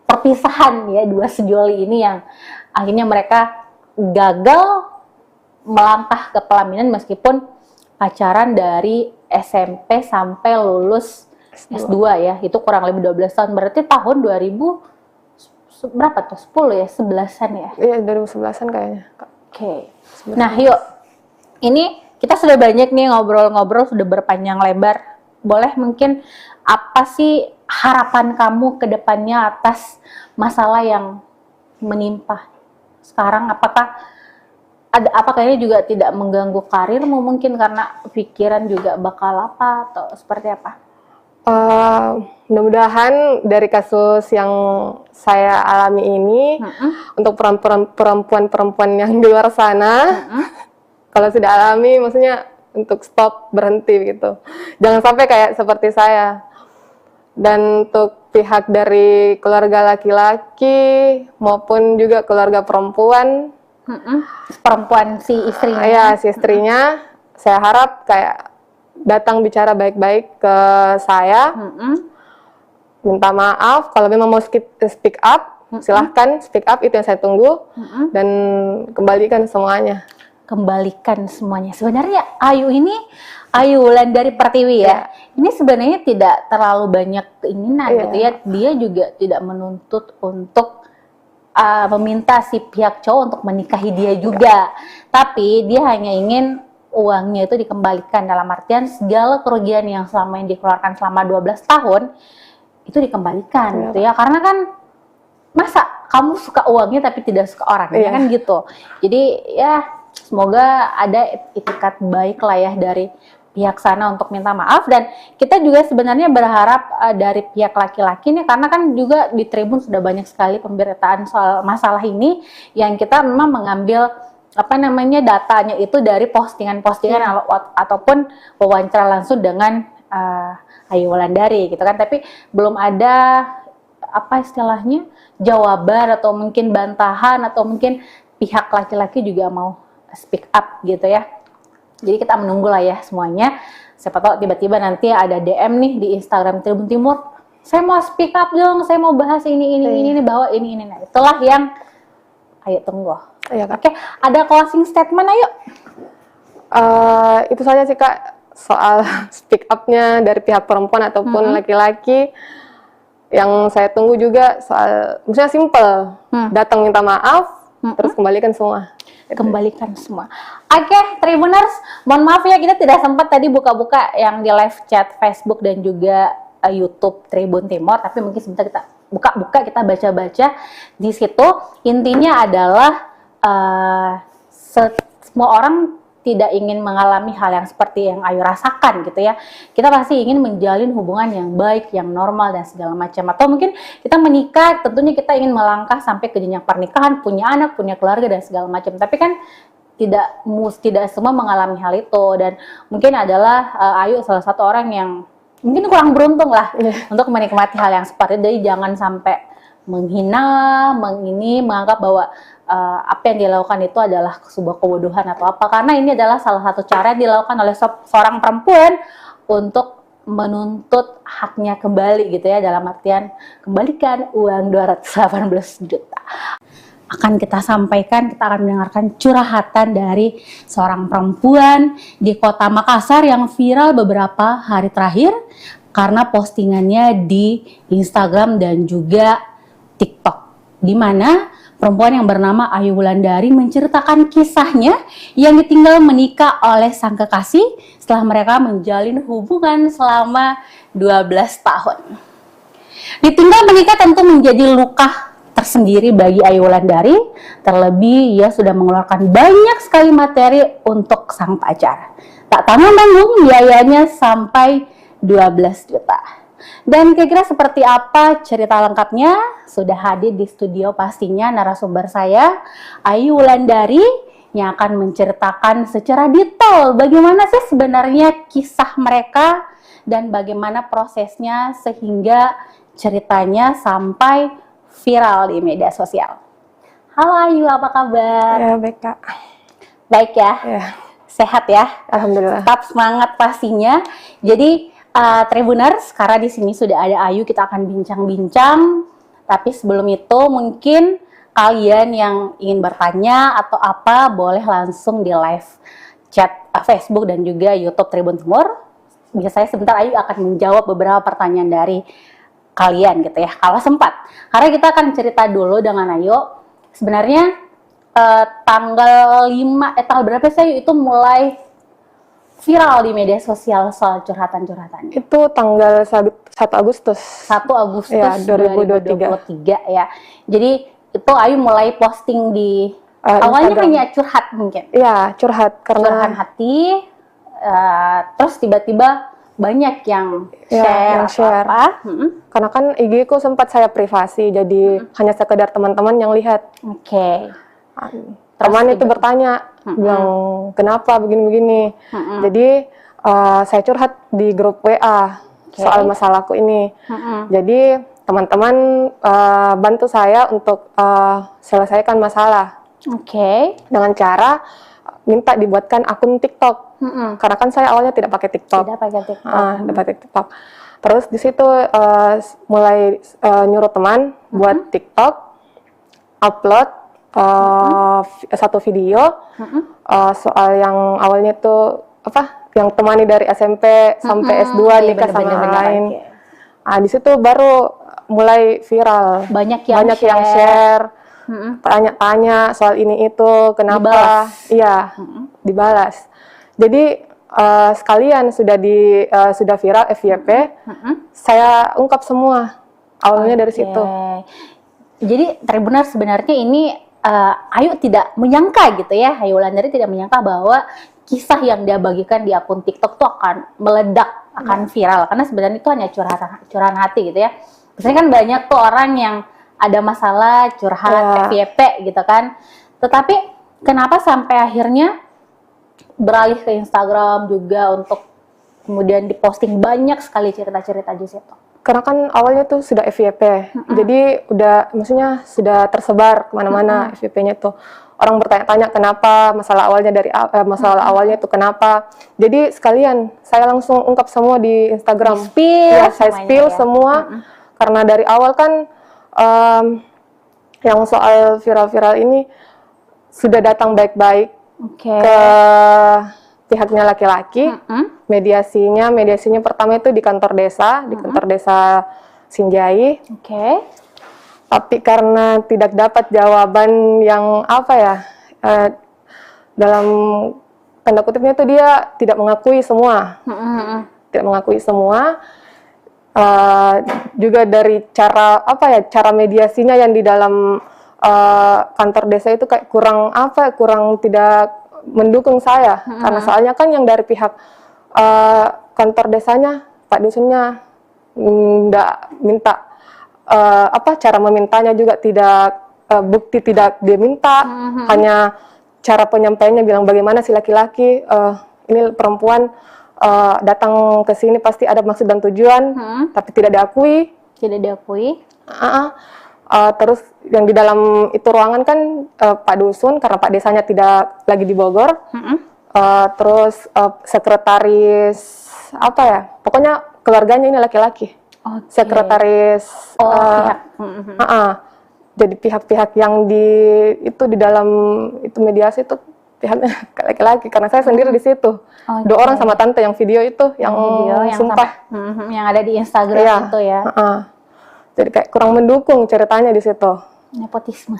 A: perpisahan ya dua sejoli ini yang akhirnya mereka gagal melangkah ke pelaminan meskipun pacaran dari SMP sampai lulus S2 ya, itu kurang lebih 12 tahun, berarti tahun 2000 berapa tuh, 10 ya, 11-an ya?
B: Iya, 2011-an kayaknya.
A: Oke. Nah yuk, ini kita sudah banyak nih ngobrol-ngobrol, sudah berpanjang lebar, boleh mungkin apa sih harapan kamu ke depannya atas masalah yang menimpa sekarang? Apakah ini juga tidak mengganggu karirmu mungkin karena pikiran juga bakal apa atau seperti apa?
B: Mudah-mudahan dari kasus yang saya alami ini untuk perempuan-perempuan yang di luar sana, kalau sudah alami maksudnya untuk stop, berhenti gitu. Jangan sampai kayak seperti saya. Dan untuk pihak dari keluarga laki-laki maupun juga keluarga perempuan,
A: perempuan si istrinya.
B: Ya, si istrinya, saya harap kayak datang bicara baik-baik ke saya, minta maaf kalau memang mau speak up, silahkan speak up, itu yang saya tunggu, dan kembalikan semuanya.
A: Kembalikan semuanya. Sebenarnya Ayu Wulandari Pertiwi ya. Ini sebenarnya tidak terlalu banyak keinginan gitu ya. Dia juga tidak menuntut untuk meminta si pihak cowok untuk menikahi dia juga. Tapi dia hanya ingin uangnya itu dikembalikan, dalam artian segala kerugian yang selama ini dikeluarkan selama 12 tahun itu dikembalikan gitu ya. Karena kan masa kamu suka uangnya tapi tidak suka orangnya kan gitu. Jadi ya semoga ada itikat baik lah ya dari pihak sana untuk minta maaf, dan kita juga sebenarnya berharap dari pihak laki-laki nih, karena kan juga di Tribun sudah banyak sekali pemberitaan soal masalah ini yang kita memang mengambil datanya itu dari postingan-postingan ataupun wawancara langsung dengan Ayu Wulandari gitu kan, tapi belum ada istilahnya jawaban atau mungkin bantahan atau mungkin pihak laki-laki juga mau speak up gitu ya. Jadi kita menunggu lah ya semuanya. Siapa tahu tiba-tiba nanti ada DM nih di Instagram Tribun Timur, saya mau speak up dong, saya mau bahas ini bahwa ini. Nah, itulah yang ayo tunggu. Oke, ada closing statement ayo.
B: Itu saja sih Kak, soal speak up-nya dari pihak perempuan ataupun laki-laki. Yang saya tunggu juga soal, maksudnya simple, datang minta maaf, terus kembalikan semua.
A: Kembalikan semua. Oke, Tribuners, mohon maaf ya kita tidak sempat tadi buka-buka yang di live chat Facebook dan juga YouTube Tribun Timur, tapi mungkin sebentar kita buka-buka, kita baca-baca di situ. Intinya adalah semua orang tidak ingin mengalami hal yang seperti yang Ayu rasakan gitu ya. Kita pasti ingin menjalin hubungan yang baik, yang normal dan segala macam. Atau mungkin kita menikah, tentunya kita ingin melangkah sampai ke jenjang pernikahan, punya anak, punya keluarga dan segala macam. Tapi kan tidak semua mengalami hal itu, dan mungkin adalah Ayu salah satu orang yang mungkin kurang beruntung lah untuk menikmati hal yang seperti itu. Jadi jangan sampai menghina, menganggap bahwa apa yang dilakukan itu adalah sebuah kebodohan atau apa, karena ini adalah salah satu cara yang dilakukan oleh seorang perempuan untuk menuntut haknya kembali gitu ya, dalam artian kembalikan uang 218 juta. Akan kita sampaikan, kita akan mendengarkan curhatan dari seorang perempuan di Kota Makassar yang viral beberapa hari terakhir karena postingannya di Instagram dan juga TikTok, di mana perempuan yang bernama Ayu Wulandari menceritakan kisahnya yang ditinggal menikah oleh sang kekasih setelah mereka menjalin hubungan selama 12 tahun. Ditinggal menikah tentu menjadi luka tersendiri bagi Ayu Wulandari, terlebih ia sudah mengeluarkan banyak sekali materi untuk sang pacar. Tak tanggung-tanggung biayanya sampai 12 juta. Dan kira-kira seperti apa cerita lengkapnya? Sudah hadir di studio pastinya narasumber saya, Ayu Wulandari, yang akan menceritakan secara detail bagaimana sih sebenarnya kisah mereka dan bagaimana prosesnya sehingga ceritanya sampai viral di media sosial. Halo Ayu, apa kabar?
B: Ya, baik Kak.
A: Baik ya?
B: Ya.
A: Sehat ya?
B: Alhamdulillah.
A: Tetap semangat pastinya. Jadi Tribuners, karena di sini sudah ada Ayu, kita akan bincang-bincang. Tapi sebelum itu mungkin kalian yang ingin bertanya atau apa boleh langsung di live chat Facebook dan juga YouTube Tribun Timur. Biasanya sebentar Ayu akan menjawab beberapa pertanyaan dari kalian gitu ya, kalau sempat. Karena kita akan cerita dulu dengan Ayu. Sebenarnya tanggal berapa sih Ayu itu mulai viral di media sosial soal curhatan-curhatan?
B: Itu tanggal 1 Agustus.
A: 1 Agustus
B: ya,
A: 2023 ya. Jadi itu Ayu mulai posting di awalnya
B: Instagram.
A: hanya curhat mungkin.
B: Iya, curhat karena
A: Curhat hati. Terus tiba-tiba banyak yang share.
B: Karena kan IG ku sempat saya privasi, jadi hanya sekedar teman-teman yang lihat.
A: Oke.
B: Teman itu bertanya, bilang kenapa begini-begini. Jadi saya curhat di grup WA soal masalahku ini. Jadi teman-teman bantu saya untuk selesaikan masalah.
A: Oke.
B: Dengan cara minta dibuatkan akun TikTok. Karena kan saya awalnya tidak pakai TikTok.
A: Tidak pakai TikTok.
B: Tidak pakai TikTok. Terus di situ mulai nyuruh teman buat TikTok, upload satu video soal yang awalnya itu yang temani dari SMP sampai S2 nikah sama yang lain. Di situ baru mulai viral.
A: Banyak yang
B: share. Tanya-tanya soal ini itu, kenapa? Iya, dibalas. Jadi sekalian sudah viral FYP, saya ungkap semua awalnya dari situ.
A: Jadi Tribuners sebenarnya ini Ayu tidak menyangka gitu ya, Ayu Wulandari tidak menyangka bahwa kisah yang dia bagikan di akun TikTok tuh akan meledak, akan viral, karena sebenarnya itu hanya curahan hati gitu ya. Biasanya kan banyak tuh orang yang ada masalah curhat FYP gitu kan. Tetapi kenapa sampai akhirnya beralih ke Instagram juga untuk kemudian diposting banyak sekali cerita-cerita di situ? Karena kan awalnya tuh sudah FYP, jadi maksudnya sudah tersebar kemana-mana FYP-nya tuh. Orang bertanya-tanya kenapa, masalah awalnya itu kenapa. Jadi sekalian saya langsung ungkap semua di Instagram. Saya spill semua. Karena dari awal kan yang soal viral-viral ini sudah datang baik-baik ke pihaknya laki-laki. Mediasinya pertama itu di kantor desa, di kantor desa Sinjai. Tapi karena tidak dapat jawaban yang dalam tanda kutipnya itu dia tidak mengakui semua. Tidak mengakui semua. Juga dari cara mediasinya yang di dalam kantor desa itu kayak kurang tidak mendukung saya. Karena soalnya kan yang dari pihak kantor desanya, Pak Dusunnya nggak minta cara memintanya juga tidak bukti tidak dia minta, hanya cara penyampaiannya bilang bagaimana si laki-laki ini perempuan datang ke sini pasti ada maksud dan tujuan, tapi tidak diakui. Terus yang di dalam itu ruangan kan Pak Dusun, karena Pak Desanya tidak lagi di Bogor. Terus sekretaris pokoknya keluarganya ini laki-laki. Sekretaris jadi pihak-pihak yang di dalam itu mediasi itu pihaknya laki-laki, karena saya sendiri di situ. 2 orang sama tante yang video itu yang sumpah yang ada di Instagram itu ya.
B: Jadi kayak kurang mendukung ceritanya di situ.
A: Nepotisme.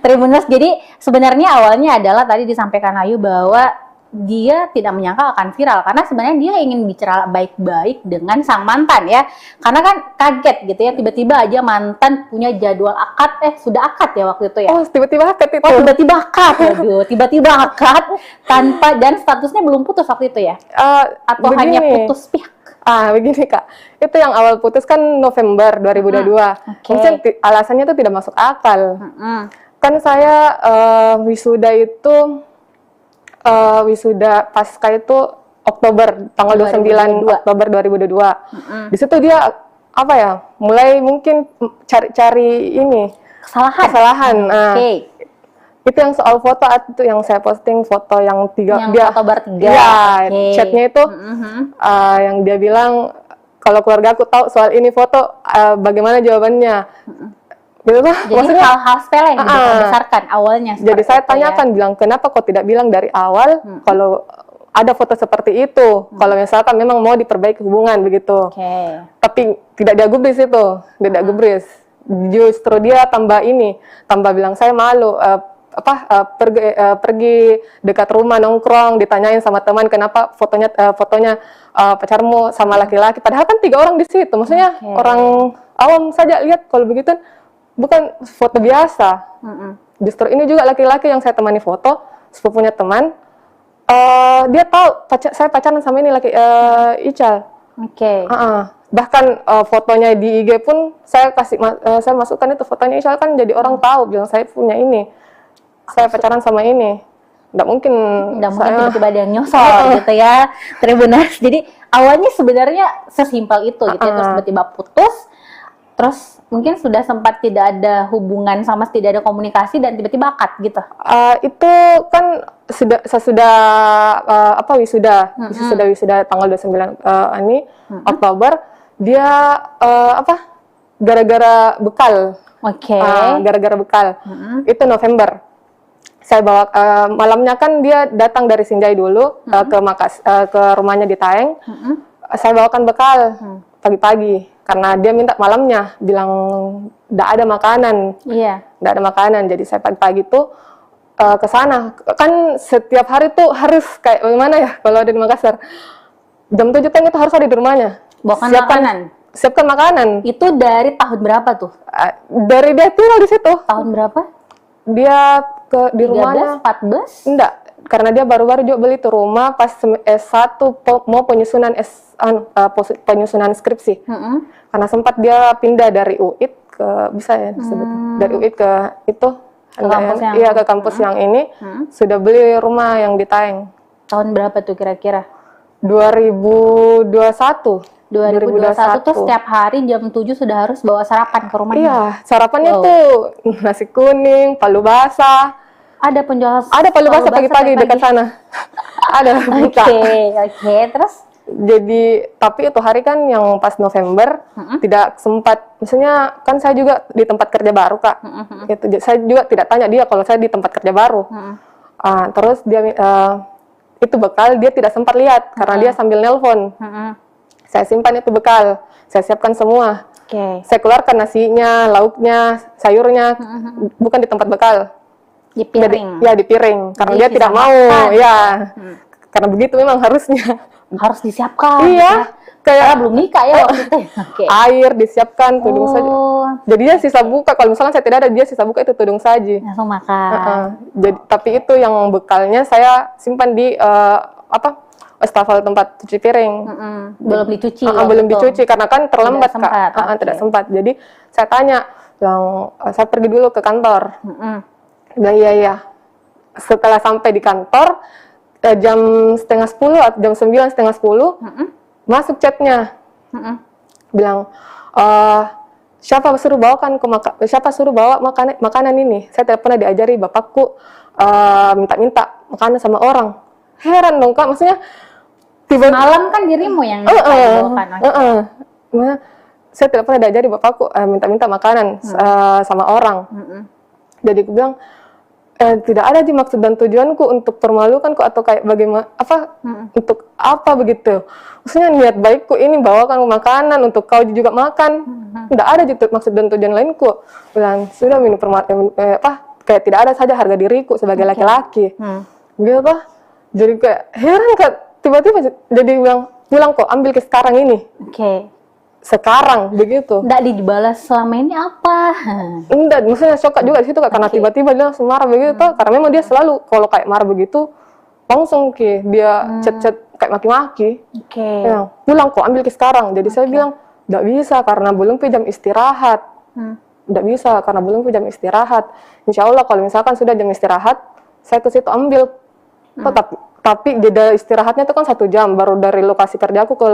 A: Tribuners. Jadi sebenarnya awalnya adalah tadi disampaikan Ayu bahwa dia tidak menyangka akan viral, karena sebenarnya dia ingin bicara baik-baik dengan sang mantan ya. Karena kan kaget gitu ya, tiba-tiba aja mantan punya jadwal akad, sudah akad ya waktu itu ya.
B: Tiba-tiba akad itu.
A: Tiba-tiba akad. Tiba-tiba akad tanpa, dan statusnya belum putus waktu itu ya. Atau begini, hanya putus pihak.
B: Begini Kak, itu yang awal putus kan November 2022. Mungkin alasannya itu tidak masuk akal. Kan saya wisuda pasca itu Oktober, tanggal 29 Oktober 2022. Di situ dia mulai mungkin cari ini kesalahan. Itu yang soal foto itu yang saya posting, foto yang
A: foto bertiga.
B: Chatnya itu yang dia bilang kalau keluarga aku tahu soal ini foto, bagaimana jawabannya? Gitu.
A: Jadi maksudnya hal-hal sepele yang dibesarkan awalnya.
B: Jadi saya tanyakan, bilang kenapa kok tidak bilang dari awal kalau ada foto seperti itu, kalau misalkan memang mau diperbaiki hubungan begitu. Tapi tidak dia gubris itu, tidak gubris. Justru dia tambah bilang saya malu. Pergi dekat rumah nongkrong, ditanyain sama teman kenapa fotonya pacarmu sama laki-laki, padahal kan 3 orang di situ. Maksudnya orang awam saja lihat kalau begitu bukan foto biasa. Justru ini juga laki-laki yang saya temani foto, sepupunya teman, dia tahu saya pacaran sama ini Ical. Bahkan fotonya di IG pun saya masukkan itu fotonya Ical, kan jadi orang tahu bilang saya punya ini. Saya pacaran sama ini. Nggak mungkin
A: tiba-tiba ada yang nyosor gitu ya, Tribuners. Jadi awalnya sebenarnya sesimpel itu gitu ya, terus tiba-tiba putus. Terus mungkin sudah sempat tidak ada hubungan sama tidak ada komunikasi dan tiba-tiba akad gitu.
B: Itu kan sesudah wisuda tanggal 29 ini Oktober, dia gara-gara bekal.
A: Oke.
B: Gara-gara bekal. Itu November. Saya bawa malamnya kan dia datang dari Sinjai dulu ke rumahnya di Taeng. Saya bawakan bekal pagi-pagi karena dia minta malamnya, bilang tidak ada makanan.
A: Iya.
B: Tidak ada makanan. Jadi saya pagi-pagi tuh ke sana. Kan setiap hari tuh harus kayak bagaimana ya kalau ada di Makassar. Jam 7 itu harus ada di rumahnya.
A: Bawakan makanan.
B: Siapkan makanan.
A: Itu dari tahun berapa tuh?
B: Dari dia tinggal di situ.
A: Tahun berapa?
B: Dia di
A: 13,
B: rumahnya
A: 14?
B: enggak, karena dia baru-baru juga beli tuh rumah pas S1 mau penyusunan penyusunan skripsi. Karena sempat dia pindah dari UIT ke dari UIT ke itu ke kampus yang ini sudah beli rumah yang di Taeng.
A: Tahun berapa tuh kira-kira?
B: 2021
A: tuh setiap hari jam 7 sudah harus bawa sarapan ke rumahnya.
B: Iya, sarapannya tuh nasi kuning, palu basah.
A: Ada penjual
B: Palu basah pagi-pagi dekat sana. Ada buka.
A: Oke, terus
B: jadi tapi itu hari kan yang pas November tidak sempat, misalnya kan saya juga di tempat kerja baru Kak. Saya juga tidak tanya dia kalau saya di tempat kerja baru. Terus dia itu bekal dia tidak sempat lihat karena dia sambil nelpon. Saya simpan itu bekal, saya siapkan semua. Saya keluarkan nasinya, lauknya, sayurnya, bukan di tempat bekal.
A: Di piring.
B: Di piring. Karena
A: Jadi
B: dia tidak mau, karena begitu memang harusnya.
A: Harus disiapkan.
B: Iya, kayak
A: belum nikah ya waktu itu.
B: Air disiapkan, tudung saji. Jadinya sisa buka. Kalau misalnya saya tidak ada, dia sisa buka itu tudung saji.
A: Langsung makan.
B: Jadi, tapi itu yang bekalnya saya simpan di wastafel tempat cuci piring.
A: Belum dicuci.
B: Belum dicuci karena kan terlambat
A: Kak.
B: Tidak sempat. Jadi saya tanya, saya pergi dulu ke kantor. Bilang iya. Setelah sampai di kantor jam 9:30 atau jam 9, 9:30 masuk chatnya. Bilang siapa suruh bawa makanan ini? Saya tidak pernah diajari bapakku minta-minta makanan sama orang. Heran dong Kak, maksudnya
A: malam kan dirimu yang dibawakan.
B: Saya tidak pernah diajari bapakku minta-minta makanan sama orang. Jadi aku bilang tidak ada di maksud dan tujuanku untuk permalukan kok atau kayak bagaimana untuk apa begitu. Maksudnya niat baikku ini bawakan makanan untuk kau juga makan. Tidak ada maksud dan tujuan lainku. Bilang sudah minum kayak tidak ada saja harga diriku sebagai laki-laki. Gitu. Jadi kayak heran Kak, tiba-tiba jadi bilang pulang kok ambil ke sekarang ini. Sekarang begitu.
A: Nggak dibalas selama ini apa?
B: Enggak, maksudnya shock juga di situ Kak, karena tiba-tiba dia langsung marah begitu. Karena memang dia selalu kalau kayak marah begitu langsung dia chat-chat kayak maki-maki. Ya, pulang kok ambil ke sekarang. Jadi saya bilang enggak bisa karena belum jam istirahat. Enggak bisa karena belum jam istirahat. Insya Allah kalau misalkan sudah jam istirahat, saya ke situ ambil. Tapi jeda istirahatnya itu kan 1 jam, baru dari lokasi kerjaku ke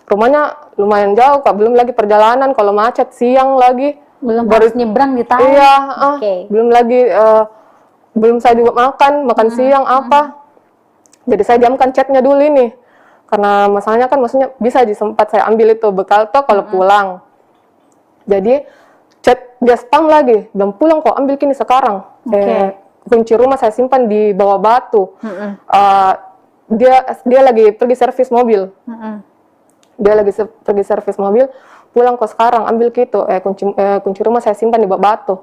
B: rumahnya lumayan jauh Kak, belum lagi perjalanan, kalau macet siang lagi.
A: Belum harus nyebrang di Taeng.
B: Iya, belum lagi, belum saya juga makan siang apa. Jadi saya diamkan chatnya dulu ini, karena masalahnya kan maksudnya bisa sempat saya ambil itu bekal toh kalau pulang. Jadi chat dia spam lagi, dan pulang kok ambil kini sekarang. Kunci rumah saya simpan di bawah batu. Dia lagi pergi servis mobil. Dia lagi pergi servis mobil, pulang kok sekarang ambil gitu. Kunci rumah saya simpan di bawah batu.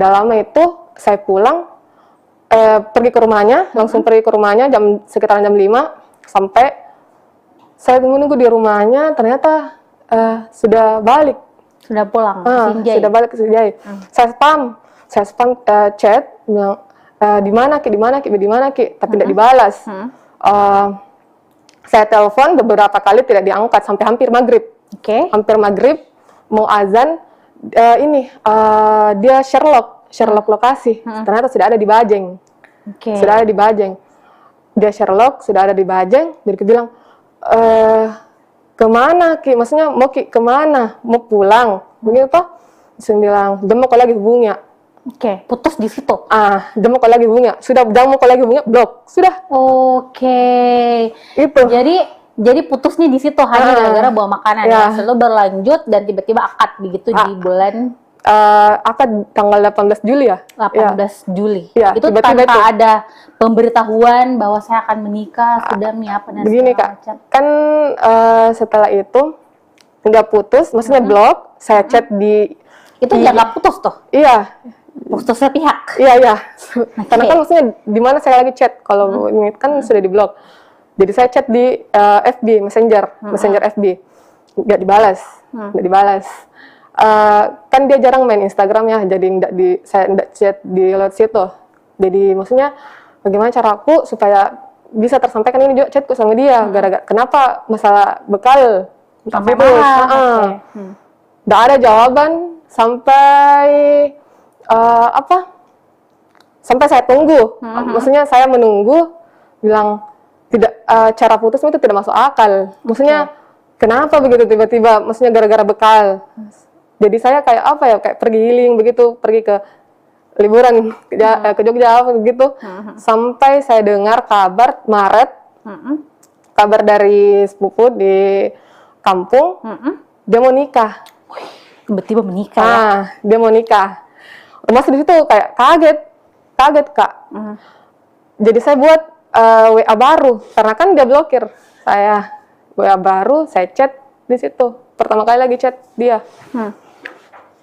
B: Dalam itu saya pulang, pergi ke rumahnya, langsung pergi ke rumahnya sekitaran jam 5 sampai saya menunggu di rumahnya, ternyata sudah balik.
A: Sudah pulang ke Sinjai.
B: Sudah balik ke Sinjai. Saya spam chat bilang di mana ki, tapi tidak dibalas. Saya telepon beberapa kali tidak diangkat sampai hampir maghrib. Hampir maghrib mau azan, dia Sherlock lokasi. Ternyata sudah ada di Bajeng. Sudah ada di Bajeng. Dia Sherlock sudah ada di Bajeng. Jadi dia bilang kemana ki? Maksudnya mau ki kemana? Mau pulang? begini toh. Terus dia bilang, "Dia mau kau lagi hubungi ya?"
A: Oke, putus di situ.
B: Dia mau kau lagi hubungi ya? Sudah, dia mau kau lagi hubungi ya? Blok. Sudah.
A: Oke.
B: Itu.
A: Jadi putusnya di situ hanya gara-gara bawa makanan
B: Ya.
A: ya. Lalu berlanjut dan tiba-tiba akad begitu di bulan
B: Akad tanggal 18 Juli ya?
A: 18 Juli.
B: Ya,
A: Itu
B: tiba-tiba
A: tanpa
B: itu.
A: ada pemberitahuan bahwa saya akan menikah, sudah apa dan
B: Begini
A: segala
B: Kak,
A: macam.
B: kan setelah itu nggak putus, maksudnya blok, saya chat di
A: Itu nggak putus tuh.
B: iya,
A: Putusnya pihak.
B: iya. Karena kan maksudnya di mana saya lagi chat, kalau ini kan sudah di blok. Jadi saya chat di FB Messenger FB, nggak dibalas, kan dia jarang main Instagram ya, jadi saya nggak chat di lewat situ. Jadi maksudnya bagaimana cara aku supaya bisa tersampaikan ini juga chatku sama dia, gara-gara kenapa masalah bekal
A: Sampai
B: putus.
A: marah. Oke.
B: Nggak ada jawaban sampai sampai saya tunggu. Maksudnya saya menunggu, bilang tidak, cara putus itu tidak masuk akal. Maksudnya kenapa begitu tiba-tiba? Maksudnya gara-gara bekal. Jadi saya kayak pergi healing begitu, pergi ke liburan ke Jogja begitu. Sampai saya dengar kabar Maret, kabar dari sepupu di kampung, dia mau nikah.
A: Tiba-tiba menikah ya.
B: Dia mau nikah. Masih di situ kayak kaget Kak. Jadi saya buat WA baru, karena kan dia blokir saya. WA baru, saya chat di situ. Pertama kali lagi chat dia.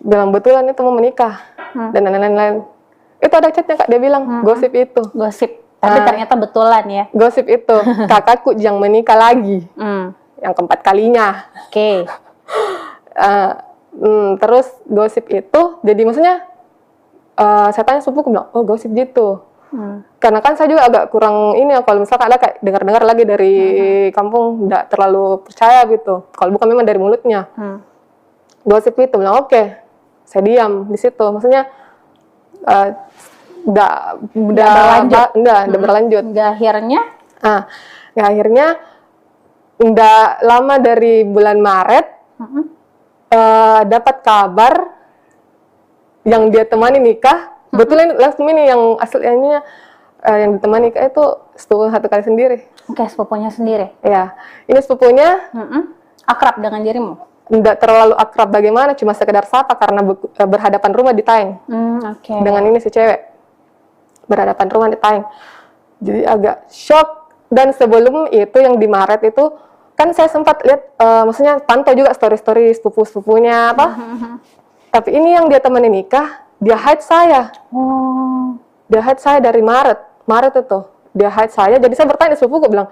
B: Bilang betulan itu mau menikah dan lain-lain. Itu ada chatnya Kak, dia bilang gosip itu.
A: Gosip. Tapi ternyata betulan ya.
B: Gosip itu, kakakku yang menikah lagi. Yang keempat kalinya.
A: Oke.
B: Terus gosip itu, jadi maksudnya saya tanya sepupu, bilang, oh gosip gitu. Karena kan saya juga agak kurang ini ya, kalau misalkan ada kayak dengar-dengar lagi dari kampung, nggak terlalu percaya gitu. Kalau bukan memang dari mulutnya. Gosip itu, bilang oke. Saya diam di situ. Maksudnya udah berlanjut.
A: Akhirnya
B: Akhirnya nggak lama dari bulan Maret dapat kabar yang dia temani nikah. Betul langsung ini yang aslinya yang ditemani nikah itu sepupu satu kali sendiri.
A: Oke, sepupunya sendiri.
B: Ya, ini sepupunya
A: akrab dengan dirimu?
B: Nggak terlalu akrab bagaimana, cuma sekedar sapa karena berhadapan rumah di Taeng. Dengan ini si cewek berhadapan rumah di Taeng. Jadi agak shock. Dan sebelum itu yang di Maret itu kan saya sempat lihat, maksudnya pantau juga story-story sepupu-sepupunya apa. Tapi ini yang dia temani nikah, dia hide saya. Dia hide saya dari Maret itu. Dia hide saya, jadi saya bertanya sepupuku, bilang,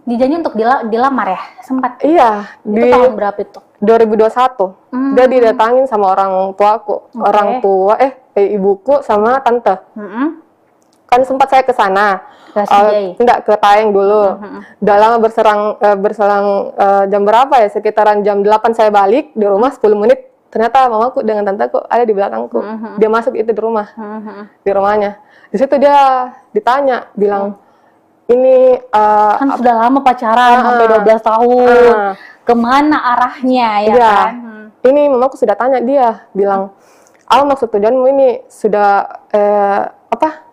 A: dijanji untuk dilamar ya? Sempat?
B: Iya.
A: Itu tahun berapa itu?
B: 2021. Dia didatangin sama orang tuaku. Orang tua, ibuku sama tante. Kan sempat saya ke sana. Enggak, ke Taeng dulu. Udah lama berselang jam berapa ya? Sekitaran jam 8 saya balik di rumah 10 menit. Ternyata mamaku dengan tanteku ada di belakangku. Dia masuk itu di rumah. Di rumahnya. Di situ dia ditanya, bilang, ini
A: kan sudah lama pacaran sampai 12 tahun. Kemana arahnya ya kan?
B: Ini mamaku sudah tanya dia, bilang, maksud tujuanmu ini sudah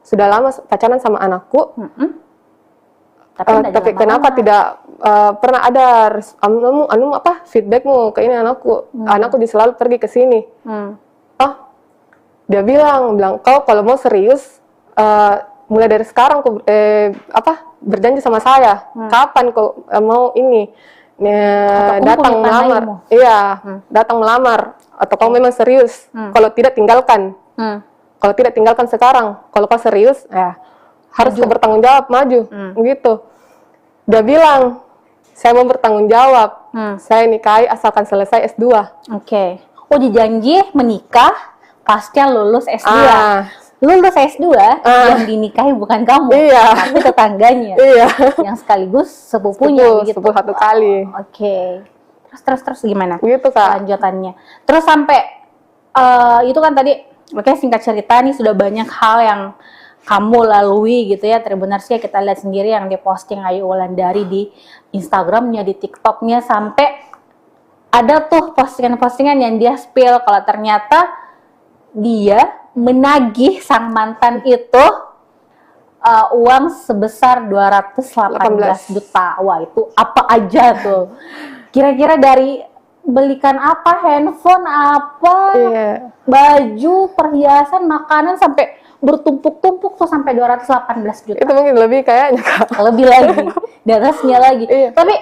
B: sudah lama pacaran sama anakku. Tapi kenapa tidak pernah ada feedbackmu ke ini anakku? Anakku selalu pergi ke sini. Dia bilang kau kalau mau serius mulai dari sekarang kau berjanji sama saya. Kapan kau mau ini datang melamar? Iya, datang melamar. Atau kau memang serius? Kalau tidak tinggalkan. Kalau tidak tinggalkan sekarang. Kalau kau serius, harus bertanggung jawab, maju, begitu. Dia bilang, saya mau bertanggung jawab. Saya nikahi asalkan selesai S2.
A: Oke. Oh, dijanji menikah pasca lulus S2. Lulus S2 yang dinikahi bukan kamu, tapi tetangganya. Yang sekaligus sepupunya gitu.
B: Sepupu satu kali.
A: Oke. Terus gimana?
B: Gitu, Kak.
A: Lanjutannya. Terus sampai itu kan tadi, singkat cerita nih sudah banyak hal yang kamu lalui gitu ya. Tribuners ya, kita lihat sendiri yang diposting Ayu Wulandari di Instagramnya, di TikToknya, sampai ada tuh postingan-postingan yang dia spill kalau ternyata dia menagih sang mantan itu uang sebesar 218 juta. Wah, itu apa aja tuh? Kira-kira dari belikan apa, handphone apa, baju, perhiasan, makanan sampai bertumpuk-tumpuk tuh sampai 218 juta.
B: Itu mungkin lebih kayaknya, Kak.
A: Lebih lagi, di atasnya lagi. Tapi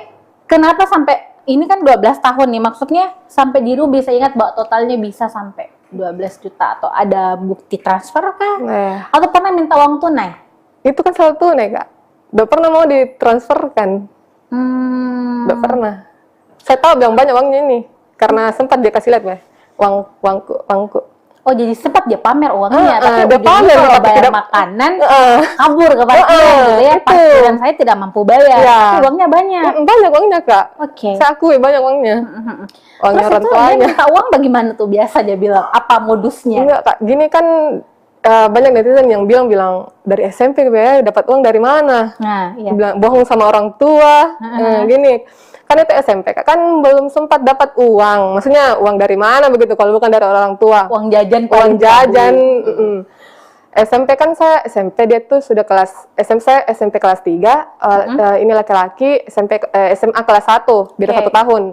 A: kenapa sampai, ini kan 12 tahun nih, maksudnya sampai Diru bisa ingat bahwa totalnya bisa sampai 12 juta, atau ada bukti transfer kah? Atau pernah minta uang tunai?
B: Itu kan selalu tunai, Kak. Udah pernah mau ditransferkan? Udah pernah. Saya tahu bilang banyak uangnya ini, karena sempat dia kasih lihat, uangku. Oh,
A: jadi sempat dia pamer uangnya, tapi
B: dia pamer
A: kalau bayar makanan, kabur ke parkiran gitu ya. Parkiran saya tidak mampu bayar, tapi uangnya banyak.
B: Banyak uangnya, Kak.
A: Oke.
B: Saya akui banyak uangnya. Uangnya orang tuanya.
A: Dia minta uang bagaimana tuh biasa dia bilang? Apa modusnya?
B: Enggak, Kak. Gini kan banyak netizen yang bilang dari SMP ya dapat uang dari mana?
A: Nah, iya.
B: Bilang bohong sama orang tua. Gini. Kan itu SMP, Kak. Kan belum sempat dapat uang. Maksudnya uang dari mana begitu kalau bukan dari orang tua?
A: Uang jajan.
B: SMP kan saya SMP dia tuh sudah kelas SMP kelas 3, ini laki-laki SMA kelas 1, beda 1 tahun.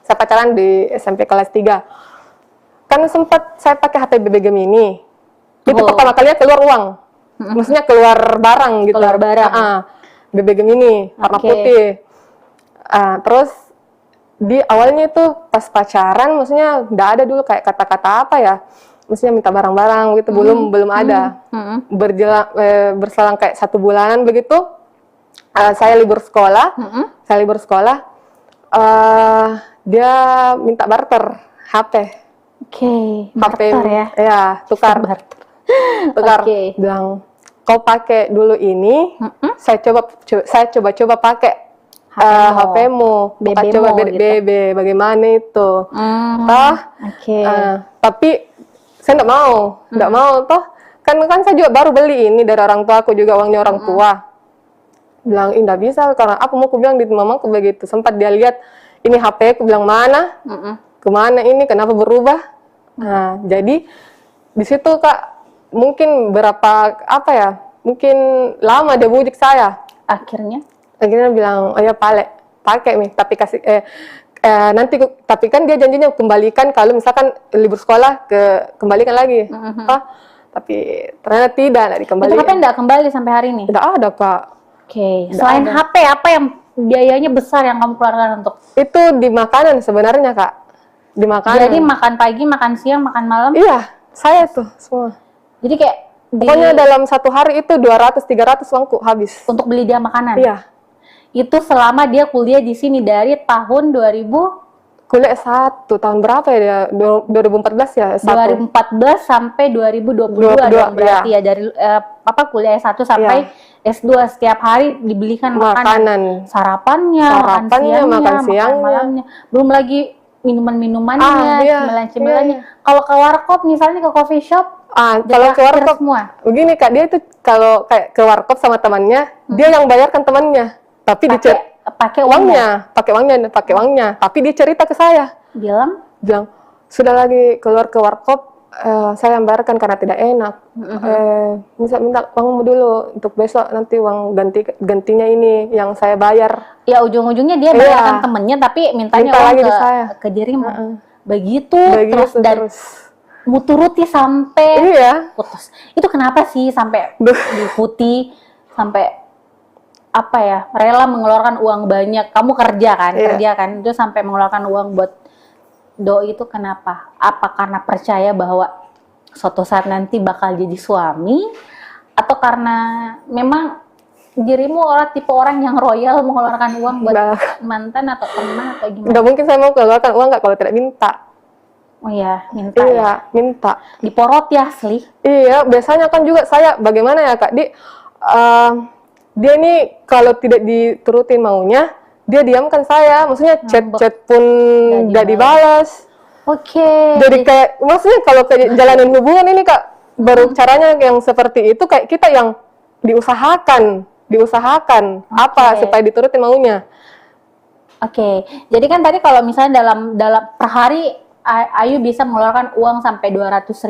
B: Saya pacaran di SMP kelas 3. Kan sempat saya pakai HP BB Gemini. Itu pertama kalinya keluar uang. Maksudnya keluar barang gitu.
A: Keluar barang.
B: BB Gemini warna putih. Terus di awalnya itu pas pacaran, maksudnya nggak ada dulu kayak kata-kata apa ya, maksudnya minta barang-barang gitu, belum ada. Berselang kayak 1 bulanan begitu, saya libur sekolah, dia minta barter HP.
A: Barter ya?
B: Ya, tukar. Bilang, kau pakai dulu ini, saya coba pakai HP-mu, coba BB, bagaimana itu? Tapi saya nggak mau, toh kan saya juga baru beli ini dari orang tua aku juga, uangnya orang tua. Bilang, nggak bisa karena apa mau aku bilang di mamaku begitu. Sempat dia lihat ini HP, aku bilang mana, kemana ini, kenapa berubah? Nah, jadi di situ, Kak, mungkin mungkin lama dia bujuk saya. Akhirnya bilang, oh ya pakai nih, tapi kasih nanti, tapi kan dia janjinya kembalikan kalau misalkan libur sekolah kembalikan lagi. Tapi ternyata tidak dikembalikan.
A: Itu HP enggak kembali sampai hari ini?
B: Tidak ada, Kak.
A: Selain HP, apa yang biayanya besar yang kamu keluarkan untuk?
B: Itu di makanan sebenarnya, Kak. Di makanan.
A: Jadi makan pagi, makan siang, makan malam?
B: Iya, saya tuh semua.
A: Jadi kayak
B: pokoknya dalam 1 hari itu 200-300 uangku habis.
A: Untuk beli dia makanan?
B: Iya.
A: Itu selama dia kuliah di sini dari tahun 2000?
B: Kuliah 1 tahun berapa ya dia? 2014 ya?
A: 2014 sampai 2022 dong berarti ya. Dari kuliah S1 sampai S2 setiap hari dibelikan makanan. Sarapannya, makan siangnya, malamnya. Belum lagi minuman-minumannya, cemilan-cemilannya. Kalau ke warkop misalnya, ke coffee shop,
B: kalau ke warkop
A: semua.
B: Begini, Kak, dia itu kalau kayak ke warkop sama temannya, dia yang bayarkan temannya. Tapi pakai uangnya, tapi dia cerita ke saya. Bilang, sudah lagi keluar ke warkop, saya yang bayarkan karena tidak enak. Minta uangmu dulu untuk besok, nanti uang gantinya ini yang saya bayar. Ya, ujung-ujungnya dia bayarkan temennya, tapi mintanya uang lagi ke dirimu. Begitu terus mau turuti sampai putus. Itu kenapa sih sampai diikuti, sampai rela mengeluarkan uang banyak? Kamu kerja kan, itu sampai mengeluarkan uang buat doi itu kenapa? Apa karena percaya bahwa suatu saat nanti bakal jadi suami, atau karena memang dirimu tipe orang yang royal mengeluarkan uang buat mantan atau teman atau gimana? Nggak mungkin saya mau keluarkan uang kalau tidak minta. Oh iya, minta. Iya, minta. Diporot ya, asli. Iya, biasanya kan juga saya bagaimana ya, Kak? Dia ini kalau tidak diturutin maunya, dia diamkan saya. Maksudnya chat-chat pun nggak dibalas. Jadi kayak, maksudnya kalau jalanin hubungan ini, Kak, baru caranya yang seperti itu kayak kita yang diusahakan supaya diturutin maunya.
A: Oke, jadi kan tadi kalau misalnya dalam dalam per hari Ayu bisa mengeluarkan uang sampai 300.000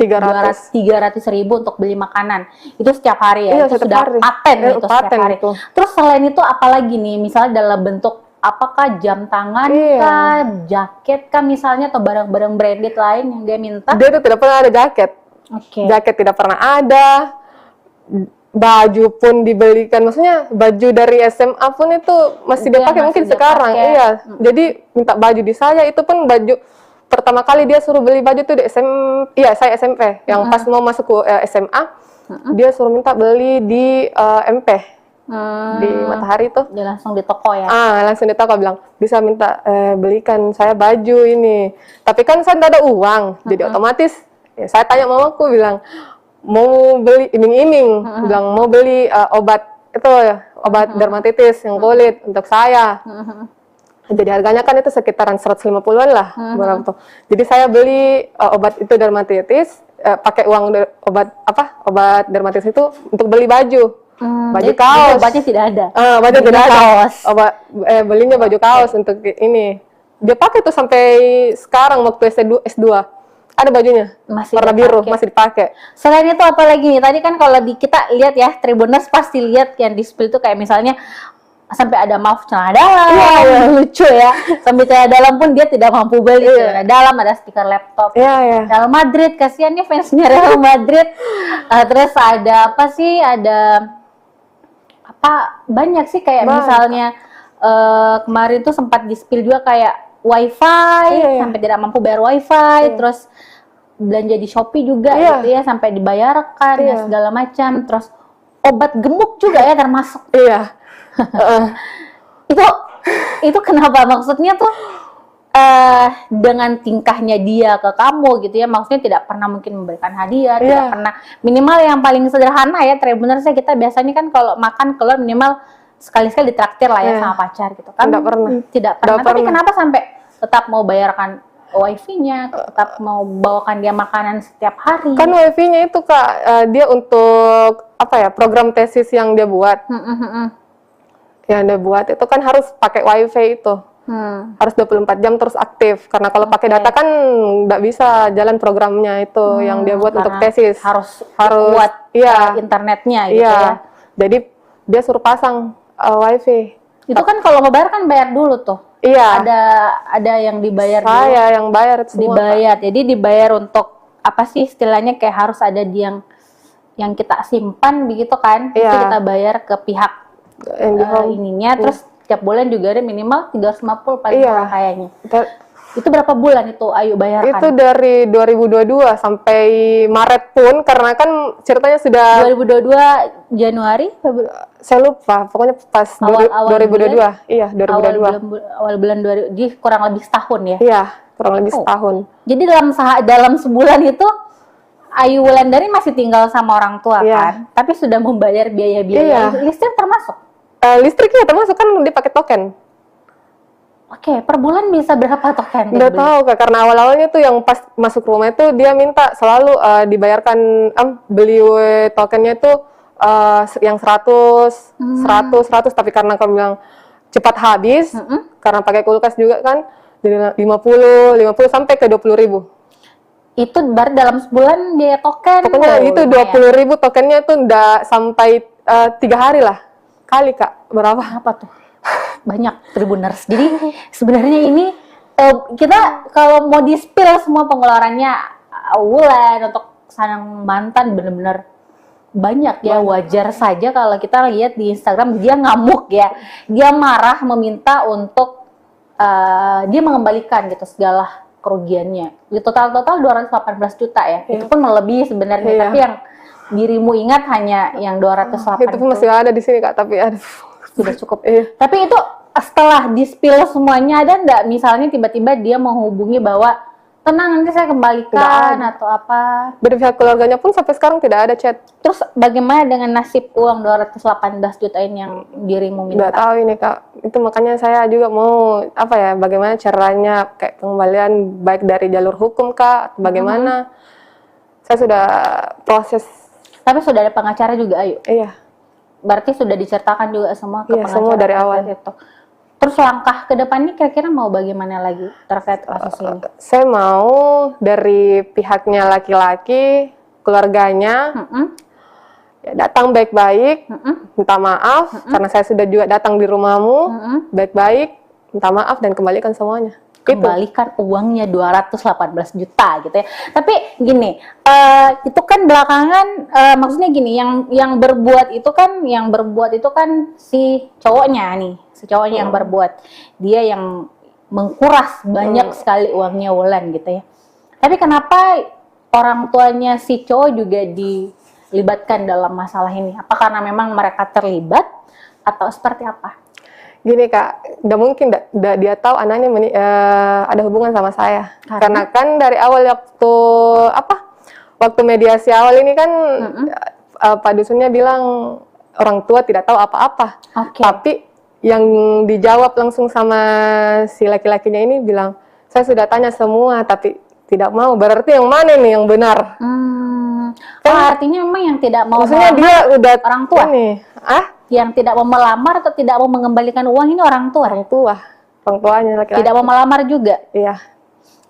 A: untuk beli makanan. Itu setiap hari ya.
B: Iya,
A: Itu
B: setiap
A: sudah
B: hari.
A: paten
B: Iya,
A: itu
B: paten
A: setiap hari.
B: itu.
A: Terus selain itu apalagi nih? Misalnya dalam bentuk apakah jam tangan
B: Iya.
A: kah, jaket kah misalnya atau barang-barang branded lain yang dia minta?
B: Dia tuh tidak pernah ada jaket.
A: Oke.
B: Jaket tidak pernah ada. Baju pun dibelikan, maksudnya baju dari SMA pun itu masih
A: Itu
B: dia
A: yang
B: pakai
A: masih
B: mungkin
A: dia
B: sekarang.
A: pakai.
B: Iya. Jadi minta baju di saya itu pun baju pertama kali dia suruh beli baju tuh di iya saya SMP. Yang pas mau masuk ke SMA, dia suruh minta beli di MP di Matahari tuh.
A: Dia langsung di toko ya.
B: Langsung di toko bilang bisa minta belikan saya baju ini. Tapi kan saya tidak ada uang, jadi otomatis ya, saya tanya mamaku bilang mau beli iming-iming, bilang mau beli obat itu ya, obat dermatitis yang kulit untuk saya. Jadi harganya kan itu sekitaran 150-an lah, berapa tuh. Jadi saya beli obat itu dermatitis, pakai uang obat dermatitis itu untuk beli baju. Baju
A: Jadi
B: kaos.
A: obatnya tidak ada.
B: Baju
A: Belinya
B: tidak ada.
A: kaos.
B: Belinya baju kaos untuk ini. Dia pakai tuh sampai sekarang waktu S2. Ada bajunya.
A: Masih
B: warna
A: dipakai.
B: biru, masih dipakai.
A: Selain itu apa lagi nih? Tadi kan kalau kita lihat ya, Tribuners pasti lihat yang di spill itu kayak misalnya sampai ada maaf celana dalam, lucu ya. Sampai celana dalam pun dia tidak mampu beli celana dalam, ada stiker laptop.
B: Iya.
A: Real Madrid, kasihan nih fansnya Real Madrid. Terus ada apa sih? Ada apa? Banyak sih kayak misalnya kemarin tuh sempat di spill juga kayak wifi, sampai tidak mampu bayar wifi, terus belanja di Shopee juga gitu ya, sampai dibayarkan dan segala macam. Terus obat gemuk juga ya termasuk.
B: Iya.
A: itu kenapa maksudnya tuh dengan tingkahnya dia ke kamu gitu ya, maksudnya tidak pernah mungkin memberikan hadiah, tidak pernah, minimal yang paling sederhana ya Tribuners, kita biasanya kan kalau makan keluar minimal sekali-sekali ditraktir lah ya sama pacar gitu kan. Tidak pernah. Tapi kenapa sampai tetap mau bayarkan wifi-nya, tetap mau bawakan dia makanan setiap hari?
B: Kan wifi-nya itu Kak, dia untuk program tesis yang dia buat. Yang dia buat itu kan harus pakai wifi itu. Harus 24 jam terus aktif. Karena kalau pakai data kan nggak bisa jalan programnya itu yang dia buat untuk tesis.
A: Harus kuat internetnya gitu ya.
B: Jadi dia suruh pasang wifi.
A: Itu kan kalau mau bayar kan bayar dulu tuh.
B: Iya.
A: Ada yang dibayar dulu.
B: Saya yang bayar itu semua.
A: Dibayar. Jadi dibayar untuk apa sih istilahnya, kayak harus ada yang kita simpan begitu kan. Itu kita bayar ke pihak ininya, terus setiap bulan juga ada minimal 350 paling murah kayaknya. Itu berapa bulan itu Ayu bayarkan?
B: Itu dari 2022 sampai Maret pun, karena kan ceritanya sudah
A: 2022 Januari,
B: saya lupa, pokoknya pas
A: awal
B: 2022.
A: Bulan,
B: iya, 2022.
A: Awal bulan 2000, jadi kurang lebih setahun ya?
B: Iya, kurang lebih setahun.
A: Jadi dalam sebulan itu Ayu Wulandari masih tinggal sama orang tua kan? Tapi sudah membayar biaya-biaya. Listrik termasuk?
B: Listriknya termasuk, kan dia pakai token.
A: Oke, per bulan bisa berapa token?
B: Nggak tahu Kak, karena awal-awalnya tuh yang pas masuk rumah itu dia minta selalu dibayarkan beli tokennya itu yang 100, 100, tapi karena kamu bilang cepat habis, karena pakai kulkas juga kan, jadi 50 sampai ke 20.000.
A: Itu baru dalam sebulan biaya token.
B: Pokoknya itu 20.000 tokennya tuh nggak sampai 3 hari lah. Kali Kak, berapa?
A: Apa tuh? Banyak Tribuners. Jadi sebenarnya ini kita kalau mau di-spill semua pengeluarannya Wulan untuk sang mantan bener-bener banyak ya. Wajar saja kalau kita lihat di Instagram dia ngamuk ya. Dia marah meminta untuk dia mengembalikan gitu segala kerugiannya. Di total 218 juta ya. Itu pun melebihi sebenarnya, tapi yang dirimu ingat hanya yang 208.
B: Itu pun masih ada di sini Kak, tapi aduh,
A: sudah cukup. Tapi itu setelah di-spill semuanya, ada nggak misalnya tiba-tiba dia menghubungi bahwa tenang nanti saya kembalikan atau apa?
B: Dari pihak keluarganya pun sampai sekarang tidak ada chat.
A: Terus bagaimana dengan nasib uang 218 juta ini yang dirimu minta?
B: Nggak tahu ini Kak. Itu makanya saya juga mau bagaimana caranya kayak pengembalian baik dari jalur hukum Kak, atau bagaimana. Saya sudah proses.
A: Tapi sudah ada pengacara juga Ayu?
B: Iya.
A: Berarti sudah diceritakan juga semua ke pengacara?
B: Semua dari awal.
A: Itu. Terus langkah ke depannya kira-kira mau bagaimana lagi terkait kasus ini?
B: Saya mau dari pihaknya laki-laki, keluarganya, ya, datang baik-baik, minta maaf karena saya sudah juga datang di rumahmu, baik-baik, minta maaf dan kembalikan semuanya.
A: Kembalikan uangnya 218 juta gitu ya. Tapi gini, itu kan belakangan, maksudnya gini, yang berbuat itu kan si cowoknya nih, si cowoknya yang berbuat, dia yang mengkuras banyak sekali uangnya Wulan gitu ya. Tapi kenapa orang tuanya si cowok juga dilibatkan dalam masalah ini? Apa karena memang mereka terlibat atau seperti apa?
B: Gini Kak, udah mungkin dia tahu anaknya ada hubungan sama saya. Karena kan dari awal waktu mediasi awal ini kan Pak Dusunnya bilang orang tua tidak tahu apa-apa. Tapi yang dijawab langsung sama si laki-lakinya ini bilang, saya sudah tanya semua tapi tidak mau. Berarti yang mana nih yang benar?
A: Artinya memang yang tidak mau
B: maksudnya dia udah
A: orang tua
B: nih.
A: Yang tidak mau melamar atau tidak mau mengembalikan uang ini orang tua?
B: Orang tuanya laki-laki.
A: Tidak mau melamar juga?
B: Iya.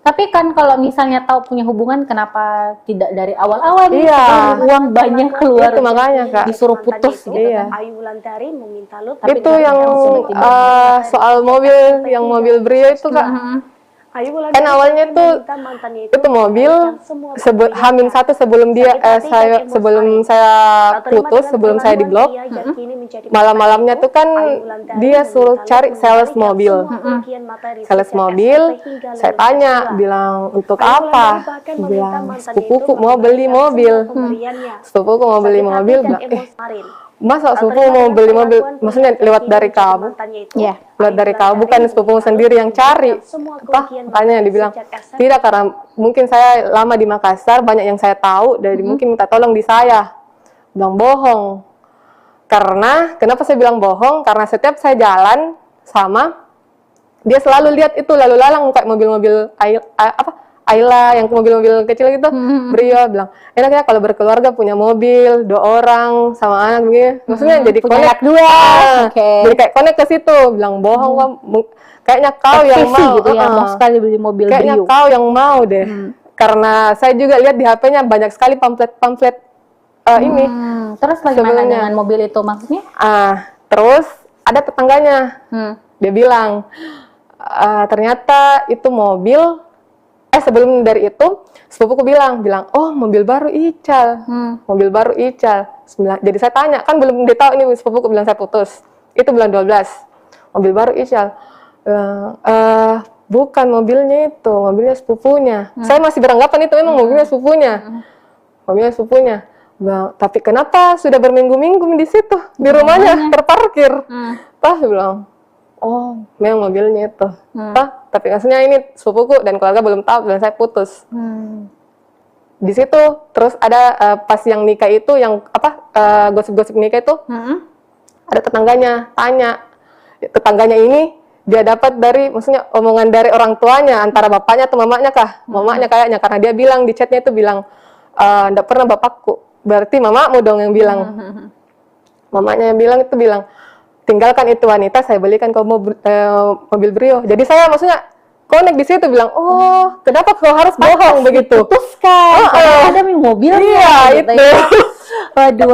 A: Tapi kan kalau misalnya tahu punya hubungan, kenapa tidak dari awal-awal nih?
B: Iya.
A: Uang banyak keluar.
B: Itu makanya Kak.
A: Disuruh putus gitu.
B: Iya.
C: Ayu Wulandari meminta Lutfi.
B: Itu yang soal mobil, yang mobil Brio itu Kak.
C: Ayu Wulandari
B: Kan awalnya tuh
C: meminta mantannya
B: itu mobil H-1 sebelum sebelum saya putus, sebelum saya diblok, malam-malamnya tuh kan dia suruh cari sales mobil. Saya tanya, bilang untuk apa? Bilang sepupuku mau beli mobil. Sepupuku mau beli mobil, bilang masa sepupu mau beli mobil? Maksudnya lewat dari kamu?
A: Iya.
B: Lewat dari kamu, bukan sepupu sendiri yang cari. Makanya dibilang tidak, karena mungkin saya lama di Makassar, banyak yang saya tahu, dari mungkin minta tolong di saya. Bilang bohong. Karena kenapa saya bilang bohong? Karena setiap saya jalan sama dia selalu lihat itu lalu lalang kayak mobil-mobil Ayla yang mobil-mobil kecil gitu. Brio bilang, enak ya kalau berkeluarga punya mobil 2 orang sama anak gitu. Maksudnya jadi connect jadi kayak connect ke situ. Bilang bohong, kayaknya kau yang mau
A: gitu ya, mau sekali beli mobil
B: kayaknya
A: Brio.
B: Kau yang mau deh. Karena saya juga lihat di HP-nya banyak sekali pamflet ini.
A: Terus bagaimana dengan mobil itu maksudnya?
B: Terus ada tetangganya. Dia bilang ternyata itu mobil sebelum dari itu sepupuku bilang oh mobil baru Ical. Mobil baru Ical. Jadi saya tanya, kan belum ditahu ini sepupuku bilang saya putus. Itu bulan 12. Mobil baru Ical. Bukan mobilnya itu, mobilnya sepupunya. Saya masih beranggapan itu memang mobilnya sepupunya. Mobilnya sepupunya. Bilang, tapi kenapa sudah berminggu-minggu di situ, di rumahnya terparkir? Bilang, oh, memang mobilnya itu. Tapi maksudnya ini sepupuku dan keluarga belum tahu dan saya putus. Di situ terus ada pas yang nikah itu yang gosip-gosip nikah itu, ada tetangganya tanya, tetangganya ini dia dapat dari, maksudnya omongan dari orang tuanya, antara bapaknya atau mamanya kah? Mamanya kayaknya, karena dia bilang di chatnya itu bilang, enggak pernah bapakku, berarti mamamu dong yang bilang. Mamanya yang bilang, tinggalkan itu wanita, saya belikan kau mobil Brio. Jadi saya maksudnya connect di situ bilang, oh kenapa kau harus bohong begitu?
A: Putuskan, ada mobilnya.
B: Iya
A: gitu
B: itu.
A: Ya.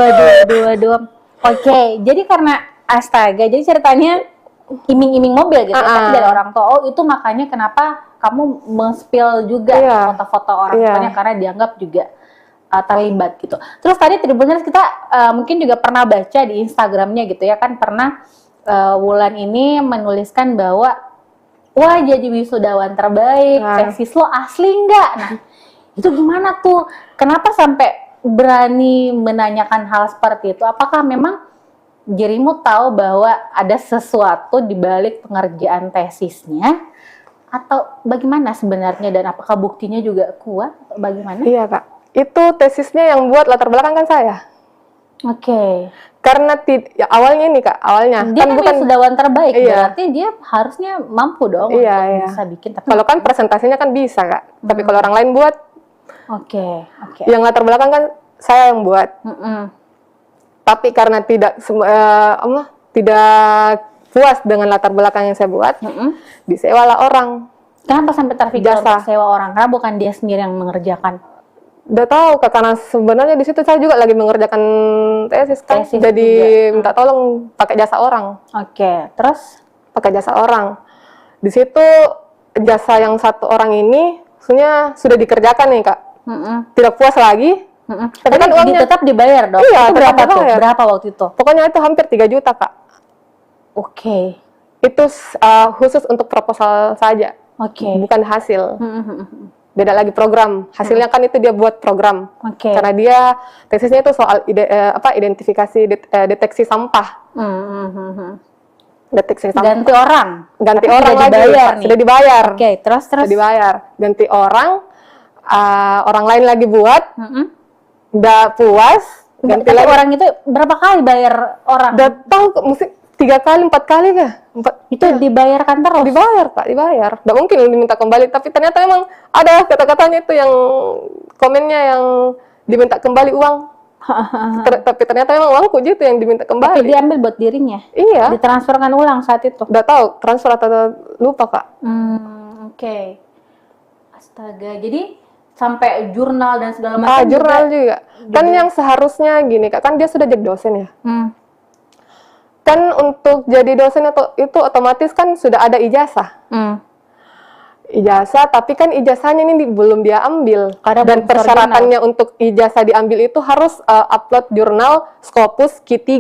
A: Waduh. Oke, jadi karena astaga, jadi ceritanya iming-iming mobil gitu, tapi dari orang tua. Oh itu makanya kenapa kamu men-spill juga foto-foto orang tuanya karena dianggap juga terlibat gitu. Terus tadi Tribuners kita mungkin juga pernah baca di Instagramnya gitu ya kan, pernah Wulan ini menuliskan bahwa wah jadi wisudawan terbaik, tesis lo asli nggak? Nah itu gimana tuh? Kenapa sampai berani menanyakan hal seperti itu? Apakah memang dirimu tahu bahwa ada sesuatu di balik pengerjaan tesisnya? Atau bagaimana sebenarnya, dan apakah buktinya juga kuat atau bagaimana?
B: Iya Kak. Itu tesisnya yang buat latar belakang kan saya.
A: Oke.
B: Karena awalnya ini Kak,
A: dia kan
B: bukan
A: wisudawan terbaik, berarti dia harusnya mampu dong untuk bisa bikin. Tapi
B: kalau kan presentasinya kan bisa Kak, tapi kalau orang lain buat, yang latar belakang kan saya yang buat. Tapi karena tidak puas dengan latar belakang yang saya buat, disewalah orang.
A: Kenapa sampai terpikir
B: Jasa.
A: untuk sewa orang? Karena bukan dia sendiri yang mengerjakan.
B: Udah tahu Kak, karena sebenarnya di situ saya juga lagi mengerjakan tesis kan,
A: Tesis
B: jadi
A: juga.
B: minta tolong pakai jasa orang,
A: Oke, terus?
B: pakai jasa orang. Di situ jasa yang satu orang ini, maksudnya sudah dikerjakan nih Kak, tidak puas lagi.
A: Tapi
B: kan uangnya
A: tetap dibayar dong.
B: Iya,
A: Itu
B: tetap
A: berapa tuh?
B: dibayar.
A: Berapa waktu itu?
B: Pokoknya itu hampir 3 juta Kak.
A: Oke.
B: Itu khusus untuk proposal saja,
A: Oke.
B: bukan hasil. Beda lagi program. Hasilnya kan itu dia buat program.
A: Oke.
B: Karena dia tesisnya itu soal identifikasi deteksi sampah. Deteksi sampah.
A: Ganti orang.
B: Ganti
A: Tapi
B: orang
A: sudah
B: lagi.
A: dibayar nih.
B: Sudah dibayar.
A: Oke, terus
B: Sudah dibayar. Ganti orang. Orang lain lagi buat. Udah puas. Ganti
A: Tapi
B: lagi.
A: orang itu berapa kali bayar orang?
B: Udah tahu mesti 3 kali, 4 kali kah?
A: Itu dibayarkan terus.
B: Dibayar Kak, dibayar. Nggak mungkin diminta kembali, tapi ternyata memang ada kata-katanya itu yang komennya yang diminta kembali uang. Tapi ternyata memang uangku gitu yang diminta
A: Tapi
B: kembali.
A: diambil buat dirinya.
B: Iya,
A: Ditransferkan ulang saat itu.
B: udah tahu transfer atau lupa Kak.
A: Oke. Astaga. Jadi sampai jurnal dan segala macam.
B: Jurnal juga. Kan yang seharusnya gini Kak, kan dia sudah jadi dosen ya. Kan untuk jadi dosen itu otomatis kan sudah ada ijazah. Ijazah, tapi kan ijazahnya ini belum dia ambil.
A: Karena
B: Dan
A: belum
B: persyaratannya untuk ijazah diambil itu harus upload jurnal Scopus Q3.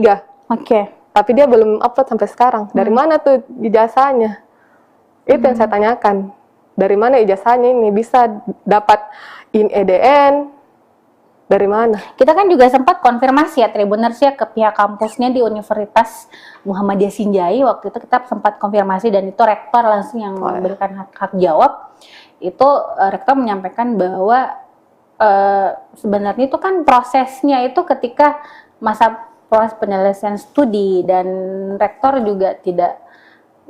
A: Oke.
B: Tapi dia belum upload sampai sekarang. Dari mana tuh ijazahnya? Itu yang saya tanyakan. Dari mana ijazahnya ini bisa dapat INEDN? Dari mana?
A: Kita kan juga sempat konfirmasi ya Tribuners ya ke pihak kampusnya di Universitas Muhammadiyah Sinjai. Waktu itu kita sempat konfirmasi dan itu rektor langsung yang memberikan hak jawab. Itu rektor menyampaikan bahwa sebenarnya itu kan prosesnya itu ketika masa proses penyelesaian studi dan rektor juga tidak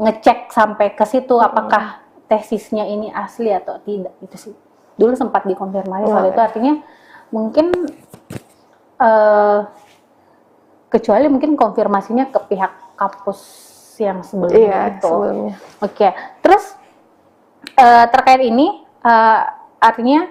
A: ngecek sampai ke situ apakah tesisnya ini asli atau tidak. Itu sih. Dulu sempat dikonfirmasi soal itu, artinya mungkin kecuali mungkin konfirmasinya ke pihak kampus yang sebelumnya itu.
B: Sebelumnya.
A: Oke, terus terkait ini artinya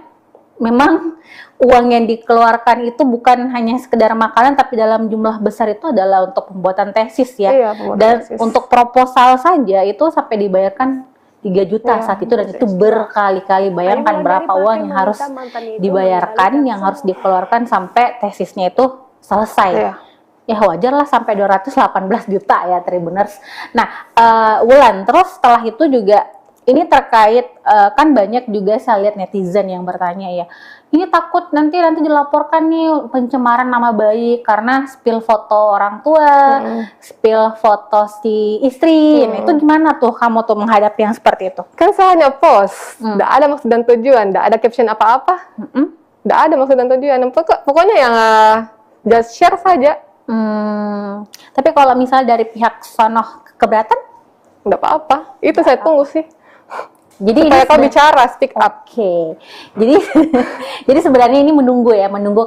A: memang uang yang dikeluarkan itu bukan hanya sekedar makanan, tapi dalam jumlah besar itu adalah untuk pembuatan tesis ya.
B: Iya, pembuatan
A: Dan
B: tesis.
A: untuk proposal saja itu sampai dibayarkan 3 juta saat itu, dan itu berkali-kali. Bayangkan berapa uang yang harus dibayarkan, yang harus dikeluarkan sampai tesisnya itu selesai. Ya wajar lah sampai 218 juta ya Tribuners. Nah, Wulan, terus setelah itu juga ini terkait kan banyak juga saya lihat netizen yang bertanya ya, ini takut nanti dilaporkan nih pencemaran nama baik karena spill foto orang tua, spill foto si istri. Nah, itu gimana tuh kamu tuh menghadapi yang seperti itu?
B: Kan saya hanya post, tidak ada maksud dan tujuan, tidak ada caption apa-apa, tidak ada maksud dan tujuan. Pokoknya yang just share saja.
A: Tapi kalau misalnya dari pihak sono keberatan?
B: Tidak apa-apa, itu saya tunggu sih.
A: Jadi
B: supaya kau bicara, speak up.
A: Oke. Jadi jadi sebenarnya ini menunggu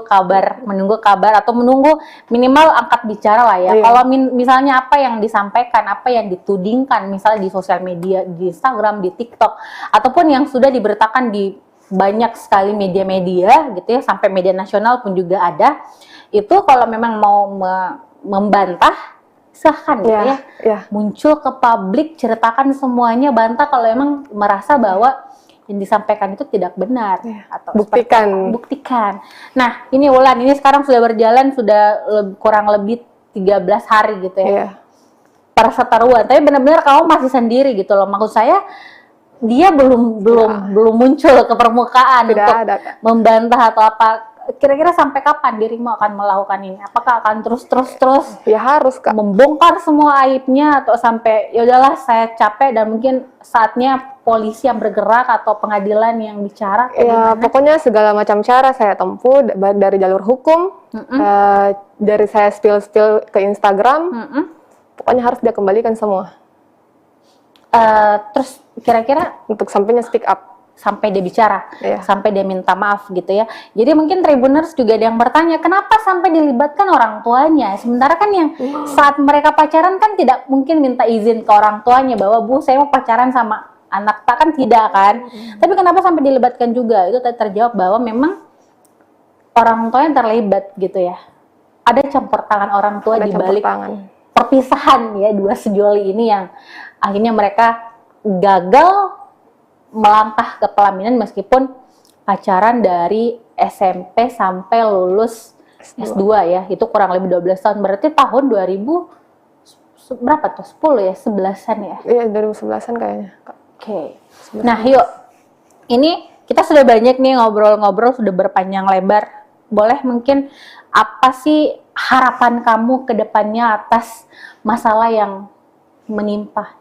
A: kabar atau menunggu minimal angkat bicara lah ya.
B: Iya.
A: Kalau misalnya apa yang disampaikan, apa yang ditudingkan misalnya di sosial media, di Instagram, di TikTok, ataupun yang sudah diberitakan di banyak sekali media-media gitu ya, sampai media nasional pun juga ada. Itu kalau memang mau membantah, silahkan gitu ya. Muncul ke publik, ceritakan semuanya, bantah kalau emang merasa bahwa yang disampaikan itu tidak benar. Atau buktikan. Nah, ini Wulan, ini sekarang sudah berjalan kurang lebih 13 hari gitu ya. Perseteruan, tapi benar-benar kamu masih sendiri gitu loh. Maksud saya dia belum muncul ke permukaan
B: Tidak
A: untuk
B: ada,
A: membantah atau apa. Kira-kira sampai kapan dirimu akan melakukan ini? Apakah akan terus
B: Ya harus Kak.
A: membongkar semua aibnya, atau sampai ya udahlah saya capek dan mungkin saatnya polisi yang bergerak atau pengadilan yang bicara?
B: Ya pokoknya segala macam cara saya tempuh dari jalur hukum, dari saya spill ke Instagram, pokoknya harus dia kembalikan semua.
A: Terus kira-kira
B: Untuk sampainya speak up.
A: sampai dia bicara,
B: Iya.
A: sampai dia minta maaf gitu ya. Jadi mungkin Tribuners juga ada yang bertanya, kenapa sampai dilibatkan orang tuanya? Sementara kan yang saat mereka pacaran kan tidak mungkin minta izin ke orang tuanya bahwa Bu saya mau pacaran sama anak tak, kan tidak kan. Tapi kenapa sampai dilibatkan juga? Itu terjawab bahwa memang orang tuanya terlibat gitu ya. Ada campur tangan orang tua
B: Ada
A: di
B: campur
A: balik
B: tangan.
A: perpisahan ya dua sejoli ini yang akhirnya mereka gagal melangkah ke pelaminan meskipun pacaran dari SMP sampai lulus S2 ya. Itu kurang lebih 12 tahun. Berarti tahun 2000 berapa tuh? 10 ya? 11-an ya?
B: Iya, 2011-an kayaknya, Kak.
A: Oke. Nah, yuk. Ini kita sudah banyak nih ngobrol-ngobrol, sudah berpanjang lebar. Boleh mungkin apa sih harapan kamu ke depannya atas masalah yang menimpa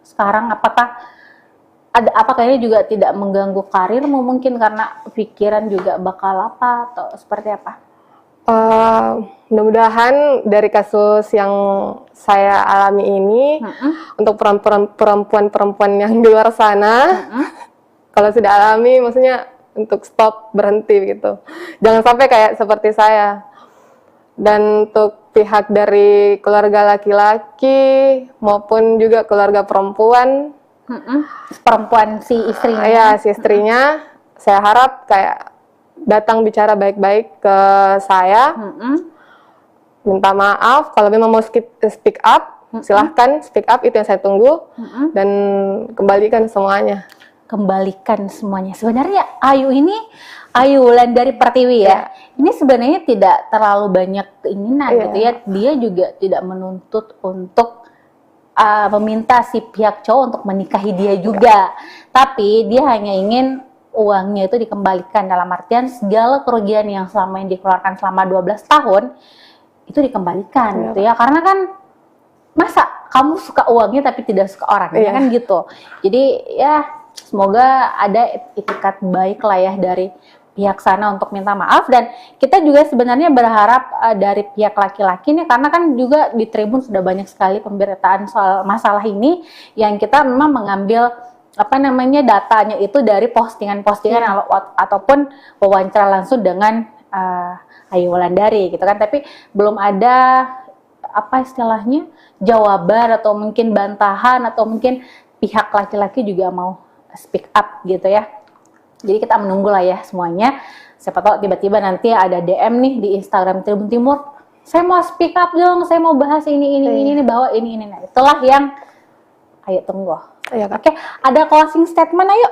A: sekarang? Apakah ini juga tidak mengganggu karirmu mungkin karena pikiran juga bakal apa atau seperti apa?
B: Mudah-mudahan dari kasus yang saya alami ini, untuk perempuan-perempuan yang di luar sana, kalau sudah alami, maksudnya untuk stop, berhenti gitu. Jangan sampai kayak seperti saya. Dan untuk pihak dari keluarga laki-laki maupun juga keluarga perempuan,
A: Perempuan si istrinya.
B: ya si istrinya, saya harap kayak datang bicara baik-baik ke saya, minta maaf kalau memang mau speak up, silahkan speak up, itu yang saya tunggu, dan kembalikan semuanya.
A: Kembalikan semuanya. Sebenarnya Ayu Wulandari Pertiwi ya. Ini sebenarnya tidak terlalu banyak keinginan gitu ya. Dia juga tidak menuntut untuk meminta si pihak cowok untuk menikahi dia juga. Tapi dia hanya ingin uangnya itu dikembalikan, dalam artian segala kerugian yang selama ini dikeluarkan selama 12 tahun itu dikembalikan gitu ya. Karena kan masa kamu suka uangnya tapi tidak suka orangnya kan gitu. Jadi ya semoga ada itikat baik lah ya dari pihak sana untuk minta maaf, dan kita juga sebenarnya berharap dari pihak laki-laki nih, karena kan juga di Tribun sudah banyak sekali pemberitaan soal masalah ini yang kita memang mengambil datanya itu dari postingan-postingan ataupun wawancara langsung dengan Ayu Wulandari gitu kan, tapi belum ada istilahnya jawaban atau mungkin bantahan atau mungkin pihak laki-laki juga mau speak up gitu ya. Jadi kita menunggu lah ya semuanya. Siapa tahu tiba-tiba nanti ada DM nih di Instagram Tribun Timur, saya mau speak up dong, saya mau bahas ini bahwa ini. Nah, itulah yang ayo tunggu.
B: Iya, Kak.
A: Oke, ada closing statement ayo.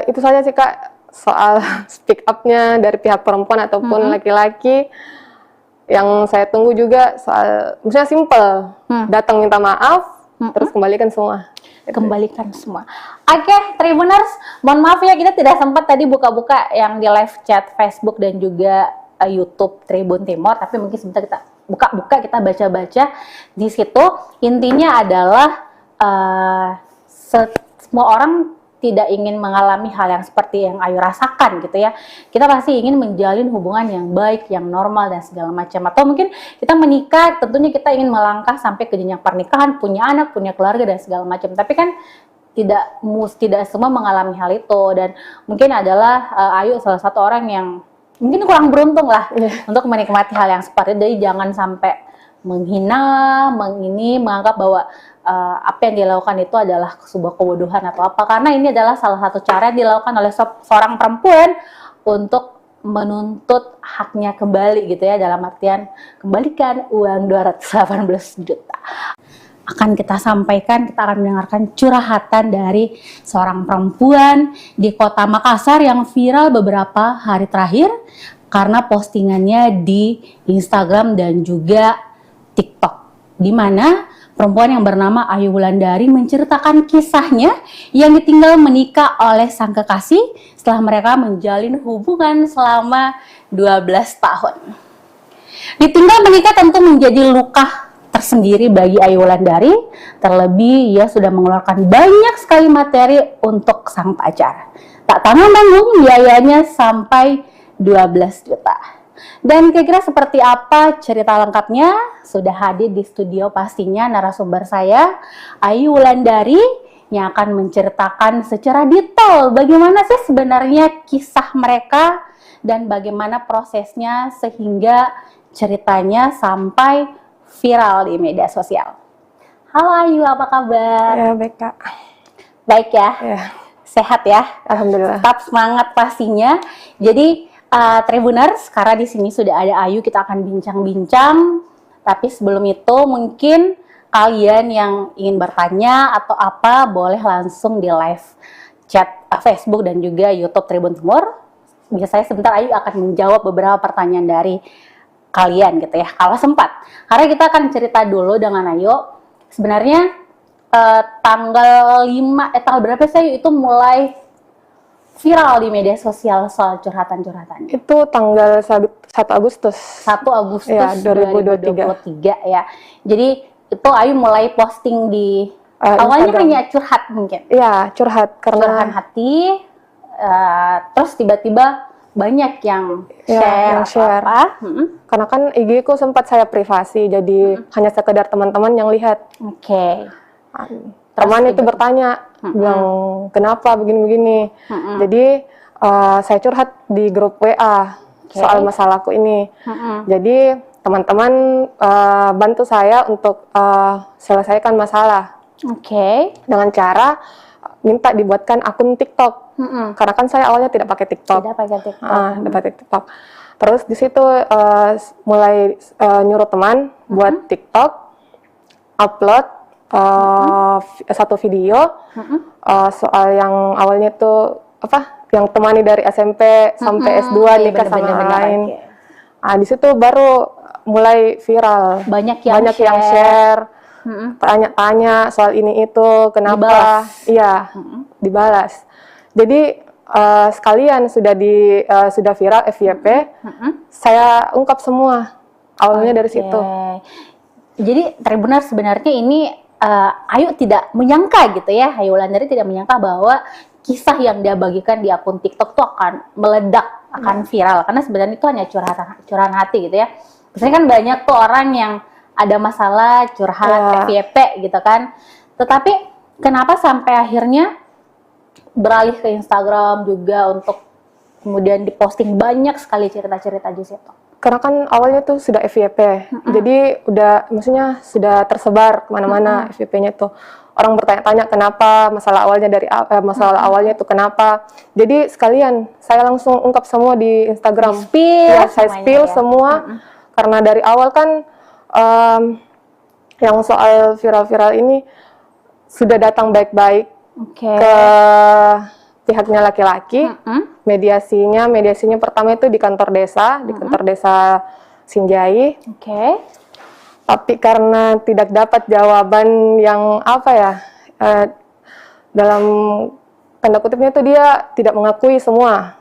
B: Itu saja sih, Kak, soal speak up-nya dari pihak perempuan ataupun laki-laki. Yang saya tunggu juga soal, misalnya simple, datang minta maaf, terus kembalikan semua.
A: Kembalikan semua. Oke, Tribuners, mohon maaf ya kita tidak sempat tadi buka-buka yang di live chat Facebook dan juga YouTube Tribun Timur, tapi mungkin sebentar kita buka-buka, kita baca-baca di situ. Intinya adalah semua orang tidak ingin mengalami hal yang seperti yang Ayu rasakan gitu ya. Kita pasti ingin menjalin hubungan yang baik, yang normal dan segala macam. Atau mungkin kita menikah, tentunya kita ingin melangkah sampai ke jenjang pernikahan, punya anak, punya keluarga dan segala macam. Tapi kan tidak semua mengalami hal itu, dan mungkin adalah Ayu salah satu orang yang mungkin kurang beruntung lah untuk menikmati hal yang seperti itu. Jadi jangan sampai menghina, menganggap bahwa apa yang dilakukan itu adalah sebuah kebodohan atau apa, karena ini adalah salah satu cara yang dilakukan oleh seorang perempuan untuk menuntut haknya kembali gitu ya, dalam artian kembalikan uang 218 juta. Akan kita sampaikan, kita akan mendengarkan curhatan dari seorang perempuan di Kota Makassar yang viral beberapa hari terakhir karena postingannya di Instagram dan juga TikTok, di mana perempuan yang bernama Ayu Wulandari menceritakan kisahnya yang ditinggal menikah oleh sang kekasih setelah mereka menjalin hubungan selama 12 tahun. Ditinggal menikah tentu menjadi luka tersendiri bagi Ayu Wulandari, terlebih ia sudah mengeluarkan banyak sekali materi untuk sang pacar. Tak tanggung-tanggung biayanya sampai 12 juta. Dan kira-kira seperti apa cerita lengkapnya? Sudah hadir di studio pastinya narasumber saya, Ayu Wulandari, yang akan menceritakan secara detail bagaimana sih sebenarnya kisah mereka dan bagaimana prosesnya sehingga ceritanya sampai viral di media sosial. Halo Ayu, apa kabar?
B: Ya, baik Kak.
A: Baik ya?
B: Ya,
A: Sehat ya?
B: alhamdulillah.
A: Tetap semangat pastinya. Jadi Tribuners, karena di sini sudah ada Ayu, kita akan bincang-bincang. Tapi sebelum itu mungkin kalian yang ingin bertanya atau apa boleh langsung di live chat Facebook dan juga YouTube Tribun Timur. Biasanya sebentar Ayu akan menjawab beberapa pertanyaan dari kalian gitu ya, kalau sempat. Karena kita akan cerita dulu dengan Ayu. Sebenarnya tanggal berapa sih itu mulai viral di media sosial soal curhatan-curhatan?
B: Itu tanggal 1 Agustus.
A: 1 Agustus
B: Ya,
A: 2023 ya. Jadi itu Ayu mulai posting di awalnya
B: Instagram.
A: hanya curhat mungkin.
B: Iya, curhat
A: Curahan
B: karena
A: hati, terus tiba-tiba banyak yang
B: Ya,
A: share,
B: yang
A: atau
B: share.
A: apa.
B: karena kan IG ku sempat saya privasi, jadi hanya sekedar teman-teman yang lihat.
A: Oke.
B: Teman itu bertanya, bilang kenapa begini-begini. Jadi saya curhat di grup WA soal masalahku ini. Jadi teman-teman bantu saya untuk selesaikan masalah
A: Oke.
B: dengan cara minta dibuatkan akun TikTok. Karena kan saya awalnya tidak pakai TikTok.
A: Tidak pakai TikTok.
B: Tidak pakai TikTok. Terus di situ mulai nyuruh teman buat TikTok, upload satu video soal yang awalnya tuh yang temani dari SMP sampai S2 nikah sama orang lain. Di situ baru mulai viral.
A: Banyak yang
B: share, tanya-tanya soal ini itu, kenapa?
A: Dibalas.
B: Iya, dibalas. Jadi sekalian sudah viral FYP, saya ungkap semua awalnya dari situ.
A: Jadi Tribuners sebenarnya ini Ayu tidak menyangka gitu ya, Ayu Wulandari tidak menyangka bahwa kisah yang dia bagikan di akun TikTok tuh akan meledak, akan viral. Karena sebenarnya itu hanya curahan hati gitu ya. Biasanya kan banyak tuh orang yang ada masalah curhat FYP gitu kan. Tetapi kenapa sampai akhirnya beralih ke Instagram juga untuk kemudian diposting banyak sekali cerita-cerita di situ?
B: Karena kan awalnya tuh sudah FYP, jadi maksudnya sudah tersebar kemana-mana FYP-nya tuh. Orang bertanya-tanya kenapa, masalah awalnya tuh kenapa. Jadi sekalian saya langsung ungkap semua di Instagram. Saya spill semua. Karena dari awal kan yang soal viral-viral ini sudah datang baik-baik ke pihaknya laki-laki. Mediasinya pertama itu di kantor desa, di kantor desa Sinjai. Tapi karena tidak dapat jawaban yang dalam tanda kutipnya itu dia tidak mengakui semua.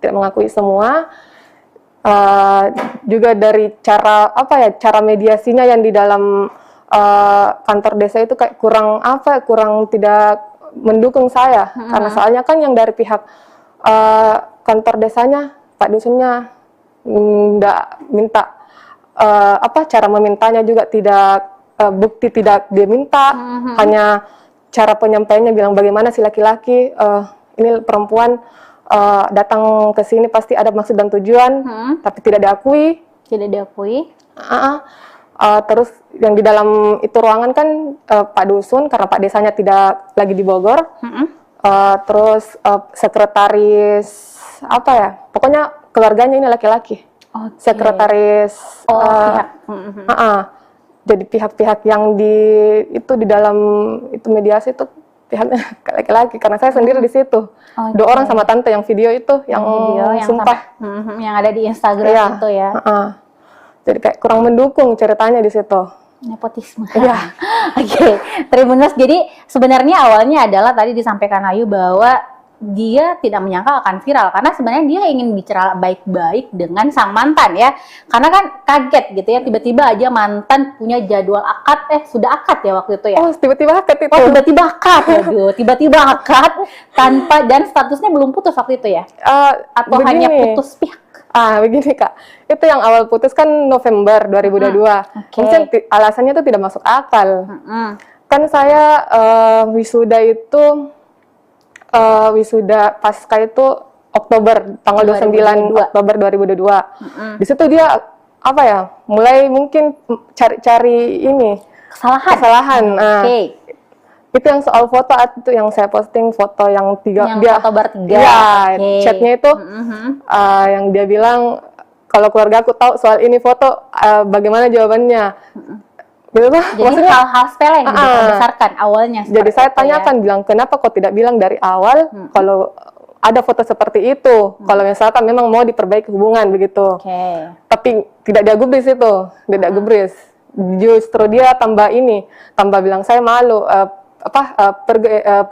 B: Tidak mengakui semua. Juga dari cara mediasinya yang di dalam kantor desa itu kayak kurang tidak mendukung saya. Karena soalnya kan yang dari pihak kantor desanya, Pak Dusunnya nggak minta cara memintanya juga tidak bukti tidak dia minta, hanya cara penyampaiannya bilang bagaimana si laki-laki ini perempuan datang ke sini pasti ada maksud dan tujuan, tapi tidak diakui. Terus yang di dalam itu ruangan kan Pak Dusun, karena Pak Desanya tidak lagi di Bogor. Terus sekretaris pokoknya keluarganya ini laki-laki. Sekretaris jadi pihak-pihak yang di dalam itu mediasi itu pihaknya laki-laki, karena saya sendiri di situ. 2 orang sama tante yang video itu yang sumpah
A: yang ada di Instagram itu ya.
B: Jadi kayak kurang mendukung ceritanya di situ.
A: Nepotisme. Tribuners. Jadi sebenarnya awalnya adalah tadi disampaikan Ayu bahwa dia tidak menyangka akan viral karena sebenarnya dia ingin bicara baik-baik dengan sang mantan ya. Karena kan kaget gitu ya, tiba-tiba aja mantan punya jadwal akad, sudah akad ya waktu itu ya.
B: Tiba-tiba akad itu.
A: Tiba-tiba akad. Tiba-tiba akad tanpa, dan statusnya belum putus waktu itu ya. Atau hanya putus pihak.
B: Begini Kak, itu yang awal putus kan November 2022. Mungkin alasannya itu tidak masuk akal. Kan saya wisuda itu wisuda pasca itu Oktober, tanggal 29 Oktober 2022. Di situ dia apa ya? Mulai mungkin cari-cari ini kesalahan. Nah, itu yang soal foto itu yang saya posting foto yang dia
A: foto bertiga.
B: Ya, chatnya itu yang dia bilang kalau keluarga aku tahu soal ini foto bagaimana jawabannya. Gitu,
A: jadi
B: maksudnya
A: hal-hal sepele yang dibesarkan awalnya.
B: Jadi saya tanyakan bilang kenapa kok tidak bilang dari awal kalau ada foto seperti itu. Kalau misalkan memang mau diperbaiki hubungan begitu. Tapi tidak dia gubris itu, tidak gubris. Justru dia tambah bilang saya malu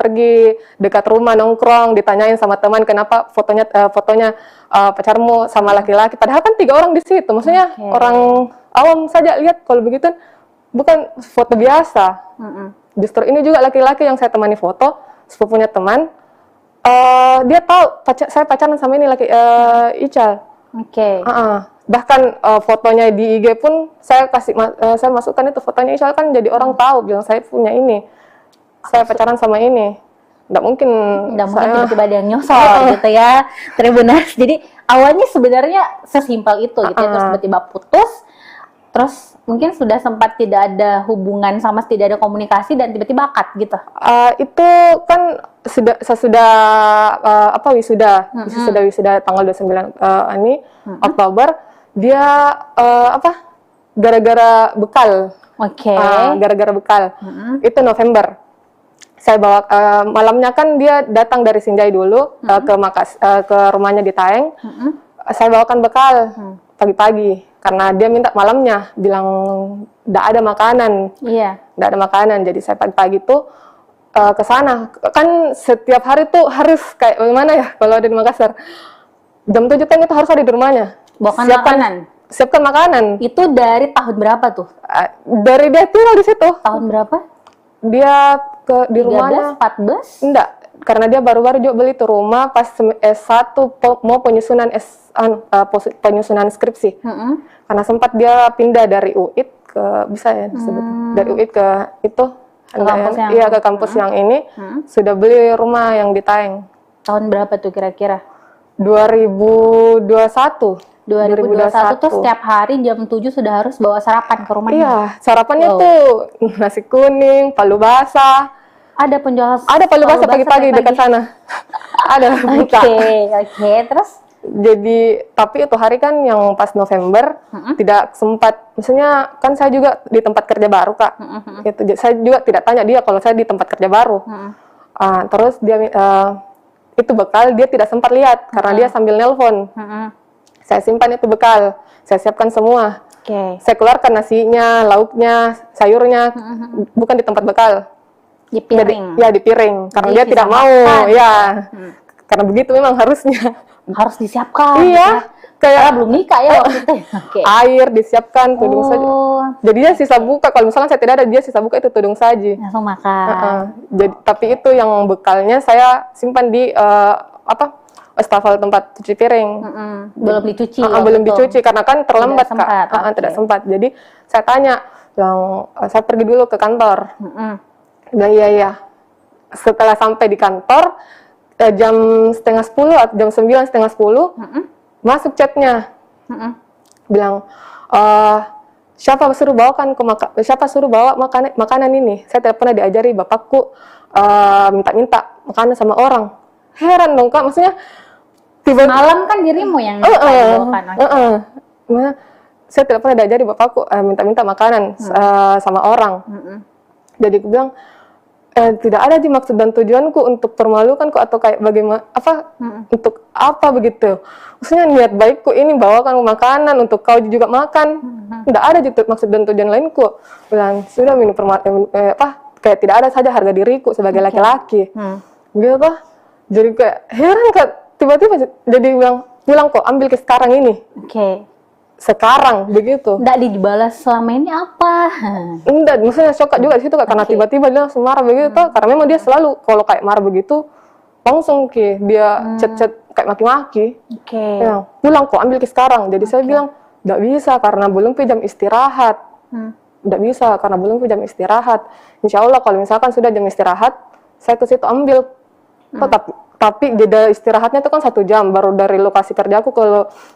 B: pergi dekat rumah nongkrong ditanyain sama teman kenapa fotonya pacarmu sama laki-laki. Padahal kan 3 orang di situ. Maksudnya orang awam saja lihat kalau begitu bukan foto biasa. Justru ini juga laki-laki yang saya temani foto, sepupunya teman. Dia tahu saya pacaran sama ini Ical. Bahkan fotonya di IG pun saya saya masukkan itu fotonya Ical kan jadi orang tahu bilang saya punya ini. Saya pacaran sama ini. Nggak mungkin
A: tiba-tiba ada yang nyosor gitu ya, Tribuners. Jadi awalnya sebenarnya sesimpel itu gitu ya, terus tiba-tiba putus. Terus mungkin sudah sempat tidak ada hubungan sama tidak ada komunikasi dan tiba-tiba akad gitu.
B: Itu kan sesudah wisuda tanggal 29 Oktober dia gara-gara bekal. Gara-gara bekal. Itu November. Saya bawa malamnya kan dia datang dari Sinjai dulu ke rumahnya di Taeng. Saya bawakan bekal pagi-pagi. Karena dia minta malamnya, bilang tidak ada makanan, tidak ada makanan. Jadi saya pagi-pagi tuh ke sana. Kan setiap hari tuh harus kayak bagaimana ya kalau ada di Makassar. Jam 7 itu harus ada di rumahnya. Siapkan makanan.
A: Itu dari tahun berapa tuh?
B: Dari dia tinggal di situ.
A: Tahun berapa?
B: Dia di rumahnya.
A: 14?
B: Enggak. Karena dia baru-baru juga beli tuh rumah pas S1 mau penyusunan penyusunan skripsi. Karena sempat dia pindah dari UIT ke dari UIT ke itu ke kampus yang ini sudah beli rumah yang di Taeng.
A: Tahun berapa tuh kira-kira?
B: 2021
A: tuh setiap hari jam 7 sudah harus bawa sarapan ke rumahnya.
B: Iya, sarapannya tuh nasi kuning, palu basah.
A: Ada penjual
B: palu basah pagi-pagi dekat sana. Ada buka.
A: Oke, terus
B: jadi tapi itu hari kan yang pas November tidak sempat, misalnya kan saya juga di tempat kerja baru Kak. Itu saya juga tidak tanya dia kalau saya di tempat kerja baru. Terus dia itu bekal dia tidak sempat lihat karena dia sambil nelpon. Saya simpan itu bekal, saya siapkan semua. Saya keluarkan nasinya, lauknya, sayurnya, bukan di tempat bekal.
A: Di piring.
B: Di piring. Karena dia tidak mau, karena begitu memang harusnya.
A: Harus disiapkan.
B: Iya.
A: Kayak belum nikah ya waktu itu.
B: Air disiapkan, tudung saji. Jadi dia sisa buka. Kalau misalnya saya tidak ada, dia sisa buka itu tudung saji.
A: Langsung makan.
B: Jadi tapi itu yang bekalnya saya simpan di wastafel tempat cuci piring.
A: Belum dicuci.
B: Belum dicuci karena kan terlambat Kak. Tidak sempat. Jadi saya tanya, saya pergi dulu ke kantor. Bilang iya. Setelah sampai di kantor jam 9:30 atau jam 9, 9:30 masuk chatnya. Bilang siapa suruh bawa makanan ini? Saya tidak pernah diajari bapakku minta makanan sama orang. Heran dong Kak, maksudnya
A: malam kan dirimu yang bawakan.
B: Saya tidak pernah diajari bapakku minta makanan sama orang. Jadi aku bilang tidak ada di maksud dan tujuanku untuk permalukanku atau kayak bagaimana untuk apa begitu. Maksudnya niat baikku ini bawakan makanan untuk kau juga makan. Tidak ada gitu maksud dan tujuan lainku. Bilang sudah kayak tidak ada saja harga diriku sebagai laki-laki. Gitu. Jadi kayak heran Kak, tiba-tiba jadi bilang pulang kok ambil ke sekarang ini. Sekarang begitu.
A: Nggak dibalas selama ini apa?
B: Enggak, maksudnya shock juga di situ Kak, karena tiba-tiba dia langsung marah begitu. Karena memang dia selalu kalau kayak marah begitu langsung dia chat kayak maki-maki. Pulang kok ambil ke sekarang. Jadi saya bilang enggak bisa karena belum jam istirahat. Nggak bisa karena belum jam istirahat. Insya Allah kalau misalkan sudah jam istirahat, saya ke situ ambil. Tapi jeda istirahatnya itu kan 1 jam, baru dari lokasi kerjaku ke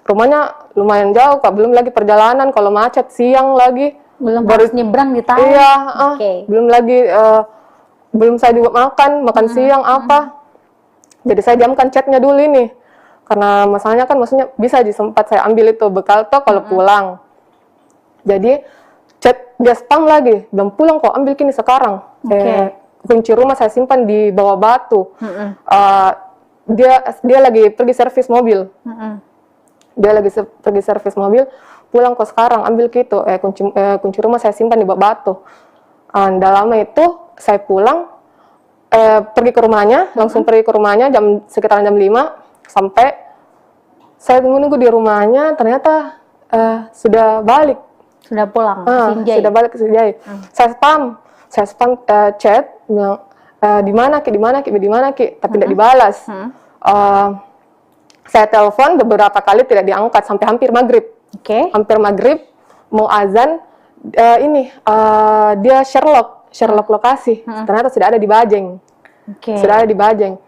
B: rumahnya lumayan jauh Kak, belum lagi perjalanan, kalau macet siang lagi.
A: Belum harus nyebrang di tahun.
B: Iya,
A: Oke.
B: belum lagi, belum saya juga makan siang apa. Jadi saya diamkan chatnya dulu ini, karena masalahnya kan maksudnya bisa sempat saya ambil itu bekal toh kalau pulang. Jadi chat dia spam lagi, belum pulang kok, ambil kini sekarang. Kunci rumah saya simpan di bawah batu. Dia lagi pergi servis mobil. Dia lagi pergi servis mobil, pulang kok sekarang, ambil gitu. Kunci rumah saya simpan di bawah batu. Nggak lama itu saya pulang, pergi ke rumahnya, langsung pergi ke rumahnya sekitaran jam 5, sampai saya menunggu di rumahnya, ternyata sudah balik.
A: Sudah pulang ke Sinjai.
B: Sudah balik ke Sinjai. Saya spam chat, bilang, di mana ki, tapi tidak dibalas. Saya telepon beberapa kali tidak diangkat sampai hampir maghrib. Hampir maghrib mau azan, dia Sherlock lokasi. Ternyata sudah ada di Bajeng. Sudah ada di Bajeng.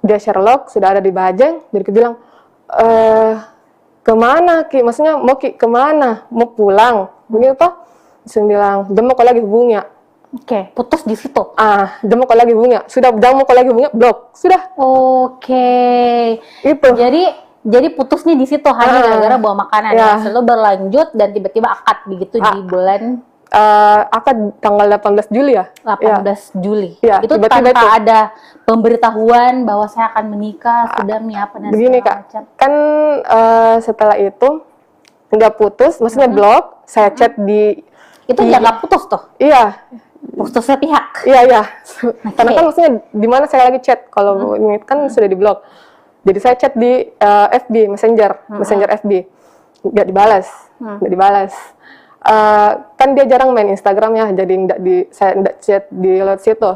B: Dia Sherlock sudah ada di Bajeng. Jadi dia bilang, kemana ki? Maksudnya mau ki kemana? Mau pulang? Begitu toh? Saya bilang, dia mau lagi hubungnya.
A: Putus di situ.
B: Dia mau lagi hubungnya. Sudah dia mau lagi hubungnya, blok. Sudah. Itu.
A: Jadi putusnya di situ hanya gara-gara bawa makanan. Lalu berlanjut dan tiba-tiba akad begitu di bulan
B: akad tanggal 18 Juli ya?
A: 18 Juli. Itu
B: tiba-tiba
A: tanpa ada pemberitahuan bahwa saya akan menikah, sudah menyiapkan dan
B: begini
A: segala
B: Kak,
A: macam.
B: kan setelah itu nggak putus, maksudnya blok, saya chat di...
A: Itu nggak putus tuh?
B: Iya.
A: Putusnya pihak?
B: Iya. Karena kan maksudnya di mana saya lagi chat, kalau ini kan sudah di blok. Jadi saya chat di FB, Messenger FB. Nggak dibalas. Kan dia jarang main Instagram ya, jadi saya nggak chat di lewat situ.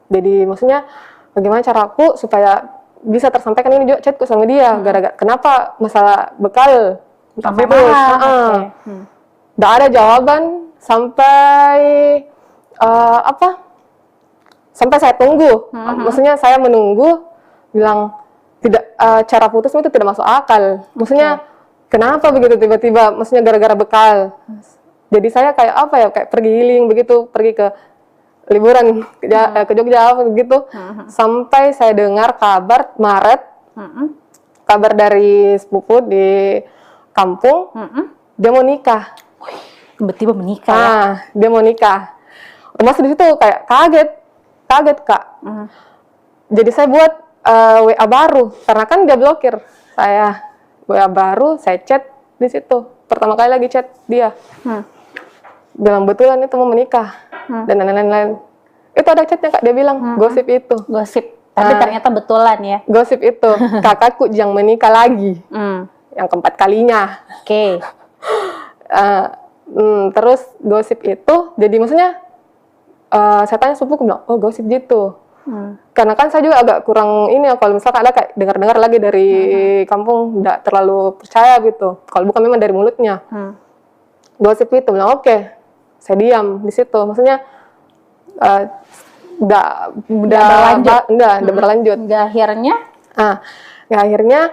B: Jadi maksudnya bagaimana caraku supaya bisa tersampaikan ini juga chatku sama dia. Gara-gara kenapa masalah bekal?
A: Sampai marah.
B: Nggak ada jawaban sampai sampai saya tunggu. Maksudnya saya menunggu, bilang tidak, cara putus itu tidak masuk akal. Maksudnya kenapa begitu tiba-tiba? Maksudnya gara-gara bekal. Jadi saya kayak pergi healing begitu, pergi ke liburan ke Jogja begitu. Sampai saya dengar kabar Maret, kabar dari sepupu di kampung, dia mau nikah.
A: Tiba-tiba menikah ya?
B: Dia mau nikah. Masih di situ kayak kaget Kak. Jadi saya buat WA baru, karena kan dia blokir saya. WA baru, saya chat di situ. Pertama kali lagi chat dia. Bilang betulan itu mau menikah dan lain-lain. Itu ada chatnya Kak, dia bilang gosip itu.
A: Gosip, tapi ternyata betulan ya?
B: Gosip itu, kakakku yang menikah lagi, yang keempat kalinya. Terus gosip itu, jadi maksudnya saya tanya sepupuku, bilang, oh gosip gitu. Karena kan saya juga agak kurang ini ya, kalau misalkan ada kayak dengar-dengar lagi dari kampung, nggak terlalu percaya gitu. Kalau bukan memang dari mulutnya. Gosip itu, bilang oke. Saya diam di situ. Maksudnya udah berlanjut. Akhirnya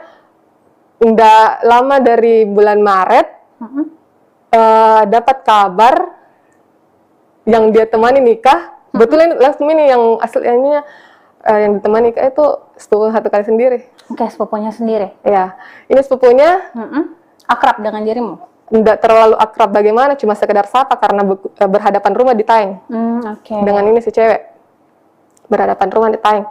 B: udah lama dari bulan Maret dapat kabar yang dia temani nikah. Betul langsung ini yang aslinya yang ditemani nikah itu sepupu satu kali sendiri.
A: Sepupunya sendiri.
B: Iya, ini sepupunya
A: akrab dengan dirimu?
B: Tidak terlalu akrab bagaimana, cuma sekedar sapa karena berhadapan rumah di Taeng. Dengan ini si cewek berhadapan rumah di Taeng.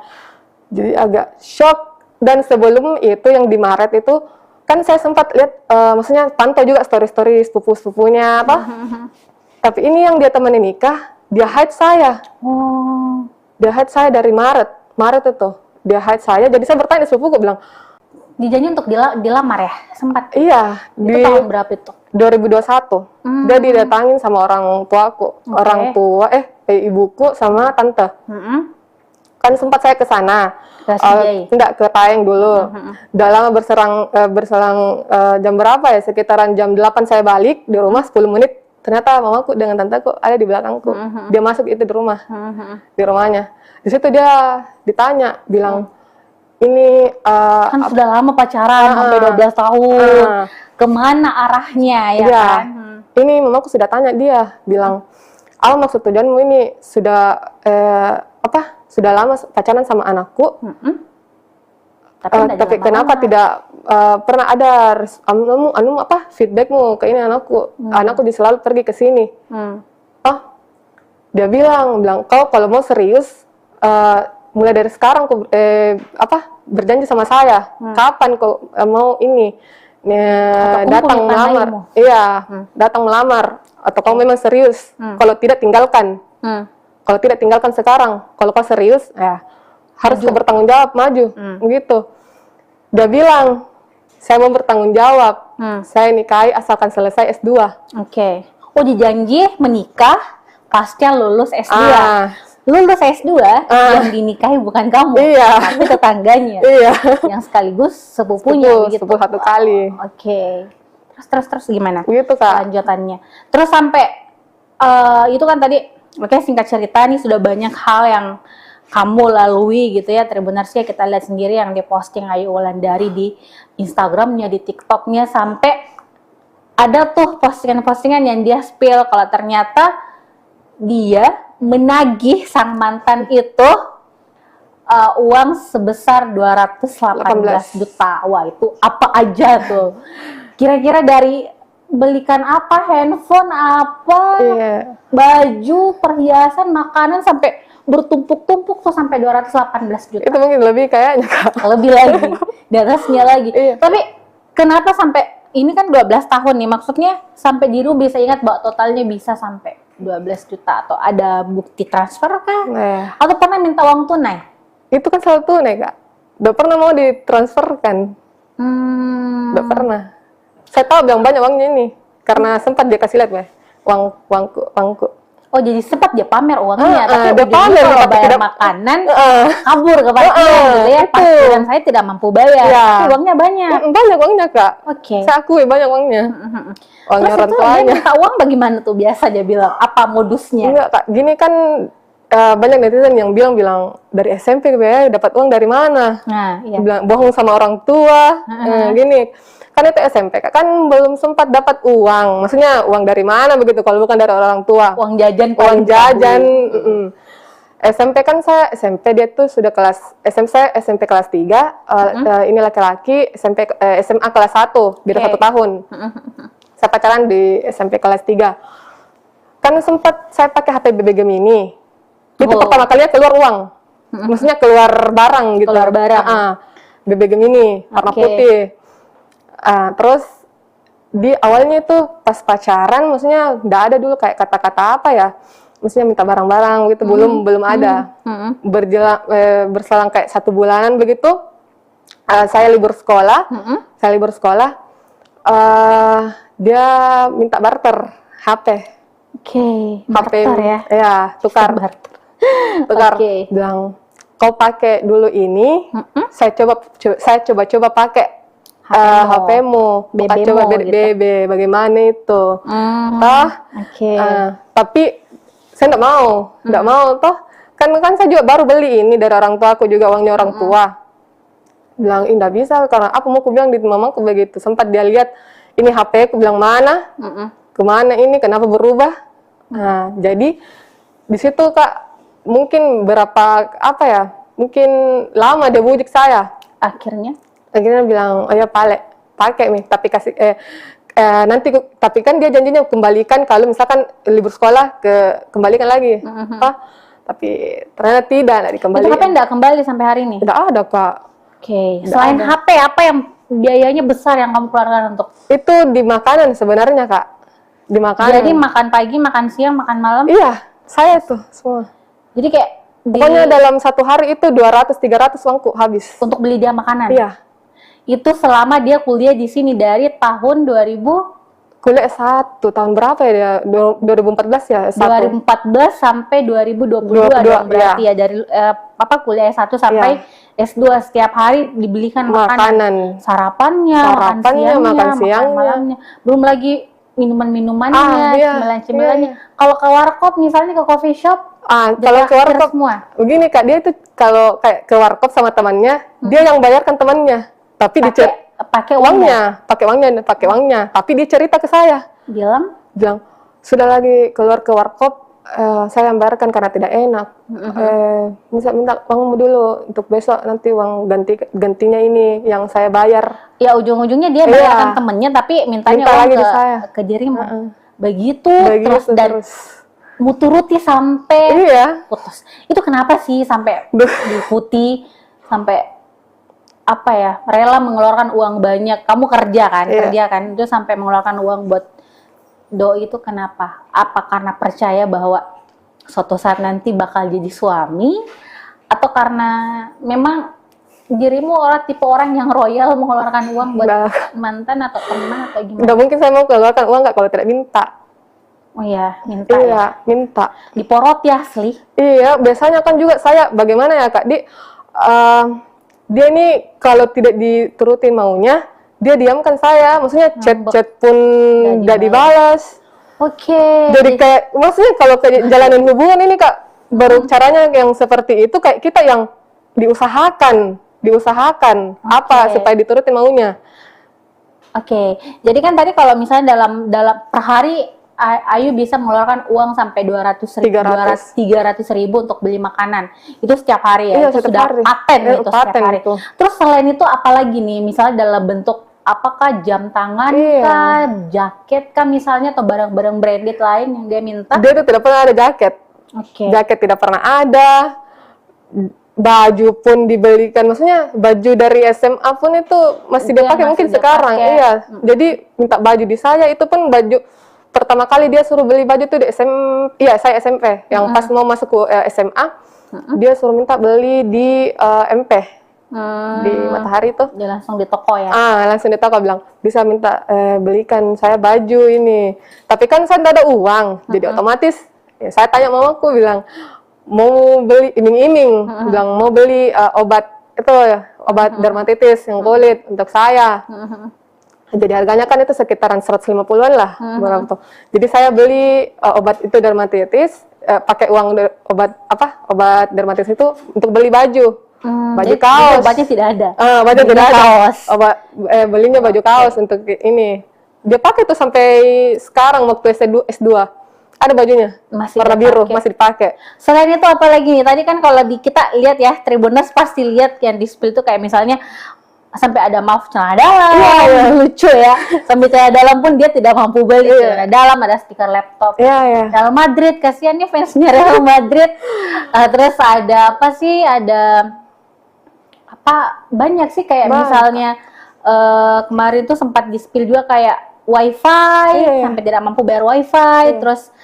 B: Jadi agak shock. Dan sebelum itu yang di Maret itu kan saya sempat lihat, maksudnya pantau juga story-story sepupu-sepupunya apa. Tapi ini yang dia temani nikah, dia hide saya. Dia hide saya dari Maret itu. Dia hide saya, jadi saya bertanya sepupuku, bilang,
A: dijanji untuk dilamar ya? Sempat?
B: Iya.
A: Itu tahun berapa itu?
B: 2021. Dia didatangin sama orang tuaku. Orang tua, ibuku sama tante. Kan sempat saya ke sana. Enggak, ke Taeng dulu. Udah lama berselang jam berapa ya? Sekitaran jam 8 saya balik di rumah, 10 menit ternyata mamaku dengan tanteku ada di belakangku. Dia masuk itu di rumah, di rumahnya. Di situ dia ditanya, bilang, ini
A: Kan sudah lama pacaran, sampai 12 tahun. Kemana arahnya ya
B: iya,
A: kan?
B: ini mamaku sudah tanya dia, bilang, apa maksud tujuanmu ini? Sudah sudah lama pacaran sama anakku, tapi kenapa tidak pernah ada feedbackmu ke ini anakku? Anakku selalu pergi ke sini. Oh, dia bilang kau kalau mau serius, mulai dari sekarang kau berjanji sama saya. Kapan kau mau ini datang melamar? Iya, datang melamar. Atau kau memang serius? Kalau tidak tinggalkan. Kalau tidak tinggalkan sekarang. Kalau kau serius, ya harus kau bertanggung jawab, maju. Begitu. Dia bilang, saya mau bertanggung jawab. Saya nikahi asalkan selesai S2.
A: Oke. Oh, dijanji menikah pasca lulus S2. Lulus S2 yang dinikahi bukan kamu, tapi tetangganya.
B: Iya.
A: Yang sekaligus sepupunya begitu.
B: Sepupu satu kali.
A: Oke. Terus gimana?
B: Begitu, Kak.
A: Lanjutannya. Terus sampai itu kan tadi, makanya singkat cerita nih sudah banyak hal yang kamu lalui gitu ya. Tribuners ya, kita lihat sendiri yang diposting Ayu Wulandari di Instagramnya, di TikToknya, sampai ada tuh postingan-postingan yang dia spill kalau ternyata dia menagih sang mantan itu uang sebesar 218 juta. Wah, itu apa aja tuh? Kira-kira dari belikan apa, handphone apa, baju, perhiasan, makanan, sampai bertumpuk-tumpuk tuh sampai 218 juta.
B: Itu mungkin lebih kayaknya, Kak.
A: Lebih lagi, di atasnya lagi. Tapi kenapa sampai, ini kan 12 tahun nih, maksudnya sampai Diru bisa ingat bahwa totalnya bisa sampai 12 juta, atau ada bukti transfer kah? Atau pernah minta uang tunai?
B: Itu kan selalu tunai, Kak. Udah pernah mau ditransferkan. Udah pernah. Saya tahu bilang banyak uangnya ini, karena sempat dia kasih lihat, uangku.
A: Oh, jadi sempat dia pamer uangnya, tapi
B: dia pamer,
A: kalau
B: tapi
A: bayar
B: tidak
A: makanan, kabur ke parkiran gitu ya. Parkiran saya tidak mampu bayar, tapi uangnya banyak.
B: Banyak uangnya, Kak.
A: Oke.
B: Saya akui banyak uangnya. Uangnya orang tuanya.
A: Dia minta uang bagaimana tuh biasa dia bilang? Apa modusnya?
B: Enggak, Kak. Gini kan banyak netizen yang bilang dari SMP ya, dapat uang dari mana?
A: Nah, iya.
B: Bilang bohong sama orang tua. Gini. Kan itu SMP, kan belum sempat dapat uang. Maksudnya uang dari mana begitu kalau bukan dari orang tua?
A: Uang jajan.
B: SMP kan saya SMP, dia tuh sudah kelas SMP kelas 3, ini laki-laki SMA kelas 1, beda 1 tahun. Saya pacaran di SMP kelas 3. Kan sempat saya pakai HP BB Gemini. Itu pertama kalinya keluar uang. Maksudnya keluar barang gitu.
A: Keluar barang.
B: BB Gemini warna putih. Terus di awalnya itu pas pacaran, maksudnya nggak ada dulu kayak kata-kata apa ya, maksudnya minta barang-barang gitu, belum ada. Berselang kayak 1 bulanan begitu, saya libur sekolah, dia minta barter HP.
A: Barter ya?
B: Ya, tukar. Bilang, kau pakai dulu ini, saya coba pakai HP-mu, coba BB, bagaimana itu? Tapi saya nggak mau, toh kan saya juga baru beli ini dari orang tua aku, juga uangnya orang tua. Bilang, nggak bisa, karena apa mau aku bilang di mamaku begitu. Sempat dia lihat ini HP, aku bilang mana, kemana ini, kenapa berubah? Nah, jadi di situ, Kak, mungkin mungkin lama dia bujuk saya. Akhirnya bilang, oh ya pakai nih, tapi kasih nanti, tapi kan dia janjinya kembalikan kalau misalkan libur sekolah, kembalikan lagi. Tapi ternyata tidak dikembalikan.
A: Itu HP enggak kembali sampai hari ini?
B: Tidak ada, Kak.
A: Selain HP, apa yang biayanya besar yang kamu keluarkan untuk?
B: Itu di makanan sebenarnya, Kak. Di makanan.
A: Jadi makan pagi, makan siang, makan malam?
B: Iya, saya tuh semua.
A: Jadi kayak
B: pokoknya dalam 1 hari itu 200-300 uangku habis.
A: Untuk beli dia makanan?
B: Iya.
A: Itu selama dia kuliah di sini dari tahun 2000?
B: Kuliah S1, tahun berapa ya dia? 2014 ya? S1.
A: 2014 sampai 2022 dong berarti ya. Dari kuliah S1 sampai S2, setiap hari dibelikan makanan. Sarapannya, makan siangnya. Belum lagi minuman-minumannya,
B: iya,
A: cemilan-cemilannya.
B: iya.
A: Kalau ke warkop misalnya ke coffee shop,
B: Kalau ke
A: ditraktir
B: warkop
A: semua.
B: begini Kak, dia itu kalau kayak ke warkop sama temannya, dia yang bayarkan temannya. Tapi
A: Pakai uangnya.
B: pakai uangnya. Tapi dia cerita ke saya,
A: Bilang,
B: sudah lagi keluar ke warkop, saya yang bayarkan karena tidak enak. Minta uangmu dulu untuk besok, nanti uang gantinya ini yang saya bayar.
A: ya ujung-ujungnya dia
B: Iya.
A: bayarkan temennya, tapi mintanya
B: Minta
A: uang
B: lagi
A: ke
B: ke saya.
A: ke dirimu. Begitu
B: Begitu
A: dan
B: terus.
A: muturuti sampai
B: Iya.
A: putus. Itu kenapa sih sampai diikuti, sampai apa ya, rela mengeluarkan uang banyak? Kamu kerja kan, itu sampai mengeluarkan uang buat doi itu kenapa? Apa karena percaya bahwa suatu saat nanti bakal jadi suami, atau karena memang dirimu tipe orang yang royal mengeluarkan uang buat mantan atau teman atau gimana?
B: Nggak mungkin saya mau keluarkan uang nggak kalau tidak minta.
A: Oh iya, minta ya.
B: Iya, minta.
A: Diporot ya asli.
B: Iya, biasanya kan juga saya bagaimana ya Kak, dia ini kalau tidak diturutin maunya, dia diamkan saya. Maksudnya chat-chat pun nggak dibalas.
A: Oke.
B: Jadi kayak, maksudnya kalau kayak jalanin hubungan ini Kak, baru caranya yang seperti itu kayak kita yang diusahakan apa supaya diturutin maunya.
A: Oke. Jadi kan tadi kalau misalnya dalam per hari Ayu bisa mengeluarkan uang sampai 300.000 untuk beli makanan. Itu setiap hari ya.
B: Iya,
A: Itu
B: setiap
A: sudah
B: hari.
A: paten itu setiap
B: Paten
A: hari.
B: itu.
A: Terus selain itu apalagi nih? Misalnya dalam bentuk apakah jam tangan kah, jaket kah misalnya, atau barang-barang branded lain yang dia minta?
B: Dia itu tidak pernah ada jaket.
A: Oke.
B: Jaket tidak pernah ada. Baju pun dibelikan, maksudnya baju dari SMA pun itu masih dia pakai mungkin sekarang. Iya. Jadi minta baju di saya, itu pun baju pertama kali dia suruh beli baju tuh di saya SMP. Yang pas mau masuk ke SMA, dia suruh minta beli di MP. Di Matahari tuh.
A: Dia langsung di toko ya?
B: Langsung di toko bilang, bisa minta belikan saya baju ini. Tapi kan saya tidak ada uang, jadi otomatis ya, saya tanya mamaku bilang, mau beli iming-iming, bilang mau beli obat obat dermatitis yang kulit untuk saya. Jadi harganya kan itu sekitaran 150-an lah, berapa tuh. Jadi saya beli obat itu dermatitis, pakai uang obat dermatitis itu untuk beli baju. Baju kaos.
A: Obatnya tidak ada.
B: Baju tidak ada.
A: Kaos.
B: Belinya baju kaos untuk ini. Dia pakai tuh sampai sekarang waktu S2. Ada bajunya,
A: Masih
B: warna biru,
A: dipakai.
B: masih dipakai.
A: Selain itu apa lagi nih? Tadi kan kalau kita lihat ya, Tribuners pasti lihat yang di spill itu kayak misalnya sampai ada maaf celana dalam, lucu ya. Sampai celana dalam pun dia tidak mampu beli celana dalam, ada stiker laptop. Real Madrid, kasihan nih fansnya Real Madrid. Terus ada apa sih? Ada apa? Banyak sih kayak misalnya kemarin tuh sempat di spill juga kayak wifi, sampai tidak mampu bayar wifi, terus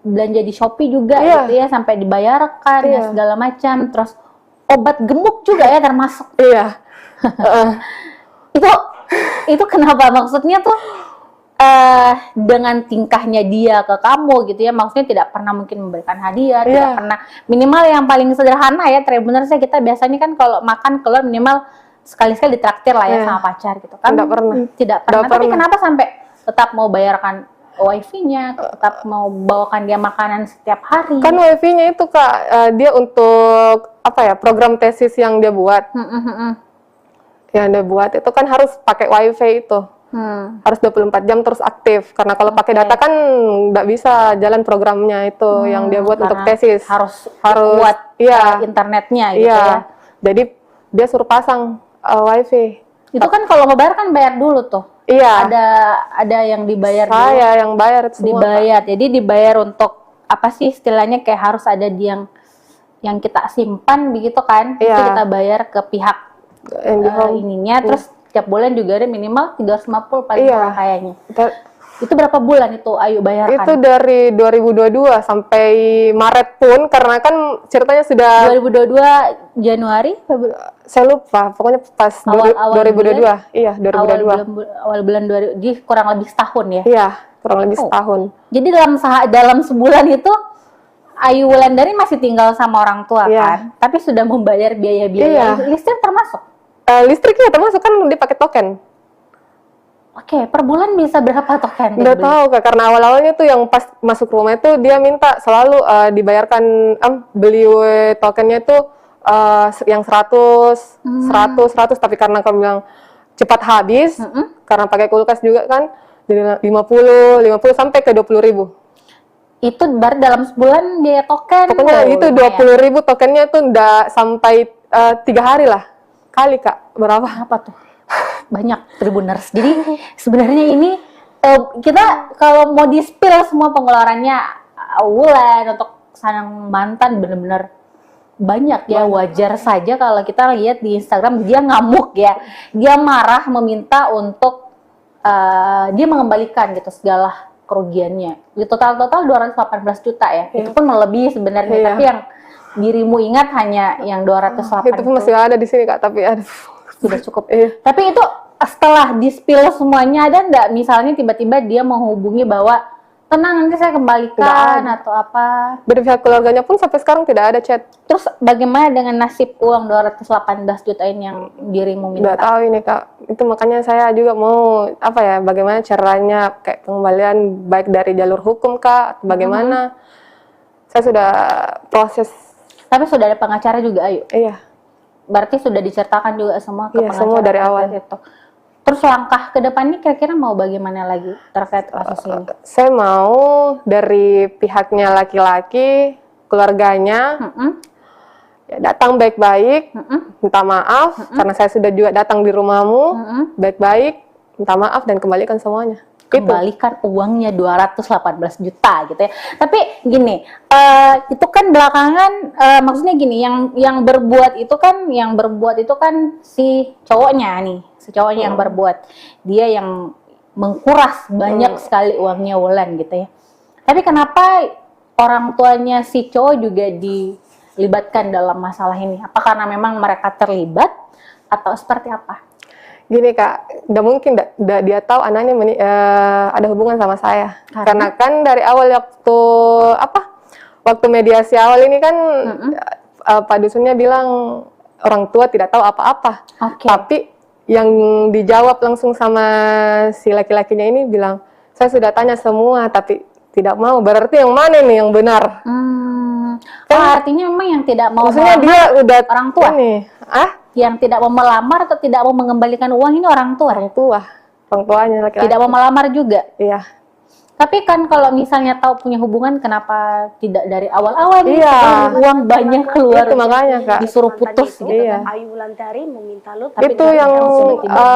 A: belanja di Shopee juga gitu ya, sampai dibayarkan ya segala macam, terus obat gemuk juga ya termasuk. Itu kenapa? Maksudnya tuh dengan tingkahnya dia ke kamu gitu ya, maksudnya tidak pernah mungkin memberikan hadiah, tidak pernah, minimal yang paling sederhana ya, Tribuners kita biasanya kan kalau makan keluar minimal sekali-sekali ditraktir lah ya sama pacar gitu kan. Tidak pernah. Tapi kenapa sampai tetap mau bayarkan wifi-nya, tetap mau bawakan dia makanan setiap hari?
B: Kan wifi-nya itu Kak, dia untuk program tesis yang dia buat. Yang dia buat itu kan harus pakai wifi itu. Harus 24 jam terus aktif. Karena kalau pakai data kan nggak bisa jalan programnya itu yang dia buat untuk tesis.
A: Harus buat internetnya gitu ya.
B: Jadi dia suruh pasang wifi.
A: Itu kan kalau ngebayar kan bayar dulu tuh. Ada yang dibayar dulu.
B: Saya yang bayar semua.
A: Dibayar. Jadi dibayar untuk apa sih istilahnya, kayak harus ada yang kita simpan begitu kan. Itu kita bayar ke pihak ininya, terus tiap bulan juga ada minimal 350 paling murah kayaknya. Itu berapa bulan itu Ayu bayarkan?
B: Itu dari 2022 sampai Maret pun, karena kan ceritanya sudah
A: 2022 Januari,
B: saya lupa, pokoknya pas
A: awal
B: 2022. Iya, 2022.
A: Awal bulan 2000, jadi kurang lebih setahun ya.
B: Iya, kurang lebih setahun.
A: Jadi dalam sebulan itu Ayu Wulandari masih tinggal sama orang tua kan, tapi sudah membayar biaya-biaya listrik termasuk.
B: Listriknya termasuk kan dia pakai token.
A: Oke, per bulan bisa berapa token?
B: Nggak
A: dibeli?
B: tahu Kak, karena awal-awalnya tuh yang pas masuk rumah itu dia minta selalu dibayarkan beli tokennya itu yang 100, 100, tapi karena kamu bilang cepat habis, karena pakai kulkas juga kan, jadi 50 sampai ke 20.000.
A: Itu baru dalam sebulan biaya token.
B: Pokoknya
A: Oh,
B: itu
A: lumayan.
B: 20.000 tokennya tuh udah sampai 3 hari lah. Kali Kak, berapa?
A: Apa tuh? Banyak Tribuners. Jadi sebenarnya ini kita kalau mau di-spill semua pengeluarannya Wulan untuk sang mantan bener-bener banyak ya. Wajar saja kalau kita lihat di Instagram dia ngamuk ya. Dia marah meminta untuk dia mengembalikan gitu segala kerugiannya. Di total 218 juta ya. Itu pun melebihi sebenarnya.
B: Iya.
A: Tapi yang dirimu ingat hanya yang 208
B: Itu pun masih ada di sini Kak, tapi aduh.
A: sudah cukup.
B: Iya.
A: Tapi itu setelah di-spill semuanya, ada nggak misalnya tiba-tiba dia menghubungi bahwa tenang nanti saya kembalikan
B: Nggak
A: atau apa?
B: Dari pihak keluarganya pun sampai sekarang tidak ada chat.
A: Terus bagaimana dengan nasib uang 218 juta ini yang dirimu
B: Nggak
A: minta?
B: tahu ini Kak. Itu makanya saya juga mau apa ya, bagaimana caranya kayak pengembalian baik dari jalur hukum Kak, atau bagaimana. Saya sudah proses.
A: Tapi sudah ada pengacara juga, ayo.
B: Iya.
A: Berarti sudah diceritakan juga semua ke
B: Iya,
A: pengacara
B: semua dari awal.
A: terkait itu. Terus langkah ke depannya kira-kira mau bagaimana lagi terkait kasus ini?
B: Saya mau dari pihaknya laki-laki, keluarganya, ya datang baik-baik, minta maaf, karena saya sudah juga datang di rumahmu, baik-baik, minta maaf dan kembalikan semuanya. Itu.
A: Kembalikan uangnya 218 juta gitu ya. Tapi gini, itu kan belakangan maksudnya gini, yang berbuat itu kan si cowoknya nih, si cowoknya yang berbuat. Dia yang mengkuras banyak sekali uangnya Wulan gitu ya. Tapi kenapa orang tuanya si cowok juga dilibatkan dalam masalah ini? Apa karena memang mereka terlibat atau seperti apa?
B: Gini Kak, udah mungkin dia tahu anaknya ada hubungan sama saya. Karena kan dari awal waktu mediasi awal ini kan Pak Dusunnya bilang orang tua tidak tahu apa-apa.
A: Oke.
B: Tapi yang dijawab langsung sama si laki-lakinya ini bilang, saya sudah tanya semua tapi tidak mau. Berarti yang mana nih yang benar?
A: Artinya memang yang tidak mau
B: Maksudnya dia
A: melamar
B: udah
A: orang tua.
B: Nih,
A: Yang tidak mau melamar atau tidak mau mengembalikan uang ini orang tua.
B: orang tuanya laki-laki.
A: Tidak mau melamar juga.
B: Iya.
A: Tapi kan kalau misalnya tahu punya hubungan, kenapa tidak dari awal-awal nih?
B: Iya.
A: Setelah uang banyak keluar,
B: Itu makanya Kak.
A: disuruh putus gitu.
B: Iya.
C: Ayu Wulandari meminta Lutfi.
A: Tapi
B: Itu
A: dari
B: yang
A: tiba-tiba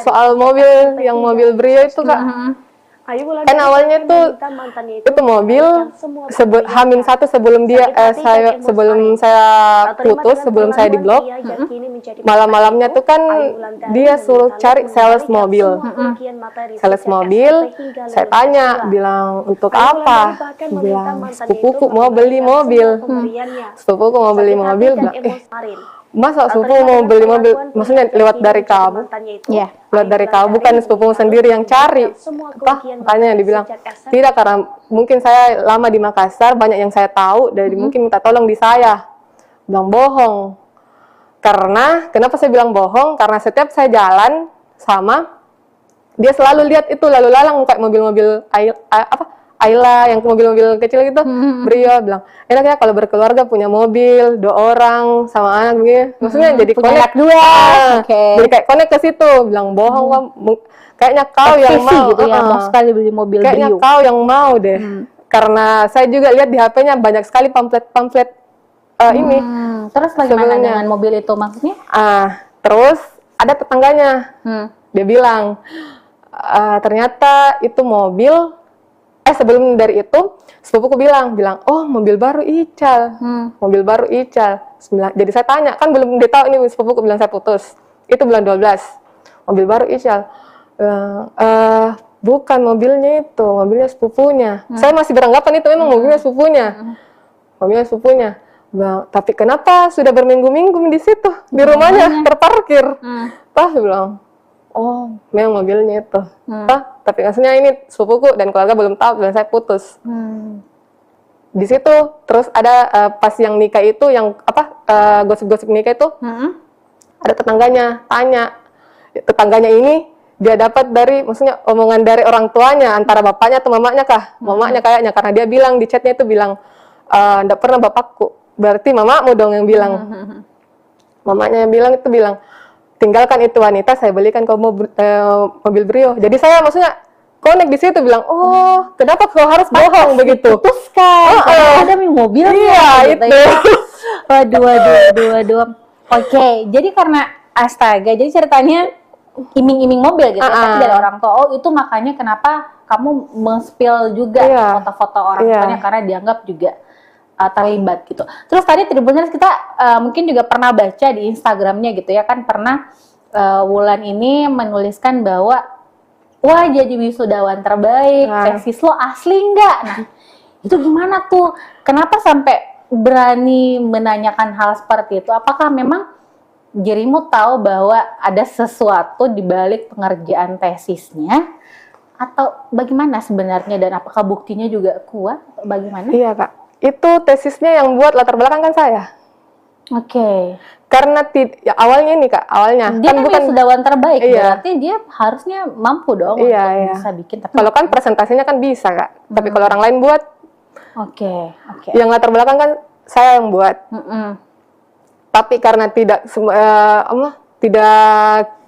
B: soal mobil Brio itu Kak.
C: Ayu Wulandari
B: Kan awalnya tuh
C: meminta mantannya
B: itu mobil H-1 sebelum saya putus, sebelum saya diblok, malam-malamnya tuh kan dia suruh cari sales mobil. Sales mobil, saya tanya, bilang untuk apa? Bilang sepupuku mau beli mobil. Sepupuku mau beli mobil, bilang masa sepupu mau beli mobil? Maksudnya lewat dari kamu?
A: Iya.
B: Lewat dari kamu, bukan sepupu sendiri yang cari. Apa? Makanya dibilang tidak, karena mungkin saya lama di Makassar, banyak yang saya tahu, dari mungkin minta tolong di saya. Bilang bohong. Karena kenapa saya bilang bohong? Karena setiap saya jalan sama dia selalu lihat itu lalu lalang kayak mobil-mobil Ayla yang mobil-mobil kecil gitu. Beliau bilang, enak ya kalau berkeluarga punya mobil, 2 orang sama anak begini. Maksudnya jadi
A: punya
B: connect
A: anak 2. Oke.
B: Jadi kayak connect ke situ. Bilang bohong Wak. Kayaknya kau yang
A: Obsesi
B: mau.
A: gitu ya, mau sekali beli mobil
B: Kayaknya
A: Brio.
B: kau yang mau deh. Karena saya juga lihat di HP-nya banyak sekali pamflet ini.
A: Terus bagaimana
B: Sebelumnya.
A: dengan mobil itu maksudnya?
B: Terus ada tetangganya. Dia bilang, ternyata itu mobil. Sebelum dari itu, sepupuku bilang, oh mobil baru Ical. Mobil baru Ical. Jadi saya tanya, kan belum dia tahu ini sepupuku bilang saya putus. Itu bulan 12. Mobil baru Ical. Bukan mobilnya itu, mobilnya sepupunya. Saya masih beranggapan itu memang mobilnya sepupunya. Mobilnya sepupunya. Bilang, tapi kenapa sudah berminggu-minggu di situ, di rumahnya terparkir? Pas bilang, oh memang mobilnya itu. Tapi maksudnya ini sepupuku dan keluarga belum tahu dan saya putus. Di situ terus ada pas yang nikah itu yang gosip-gosip nikah itu, ada tetangganya tanya, tetangganya ini dia dapat dari, maksudnya omongan dari orang tuanya, antara bapaknya atau mamanya kah? Mamanya kayaknya, karena dia bilang di chatnya itu bilang, nggak pernah bapakku, berarti mamamu dong yang bilang. Mamanya yang bilang itu bilang, tinggalkan itu wanita, saya belikan kau mobil Brio. Jadi saya maksudnya connect di situ bilang, oh kenapa kau harus bohong begitu?
A: Putuskan, karena ada mobilnya.
B: Iya
A: gitu
B: itu.
A: ya. Waduh. Oke, jadi karena astaga, jadi ceritanya iming-iming mobil gitu, tapi dari orang tua. Oh, itu makanya kenapa kamu men-spill juga foto-foto orang tuanya, karena dianggap juga terlibat gitu. Terus tadi Tribuners kita mungkin juga pernah baca di Instagramnya gitu ya, kan pernah Wulan ini menuliskan bahwa wah jadi wisudawan terbaik, tesis lo asli nggak? Nah, itu gimana tuh? Kenapa sampai berani menanyakan hal seperti itu? Apakah memang dirimu tahu bahwa ada sesuatu di balik pengerjaan tesisnya, atau bagaimana sebenarnya, dan apakah buktinya juga kuat atau bagaimana?
B: Iya kak, itu tesisnya yang buat latar belakang kan saya.
A: Oke.
B: Karena ya, awalnya ini kak, awalnya
A: dia kan bukan wisudawan terbaik, berarti dia harusnya mampu dong untuk bisa bikin. Tapi
B: kalau kan presentasinya kan bisa kak, tapi kalau orang lain buat, yang latar belakang kan saya yang buat. Tapi karena tidak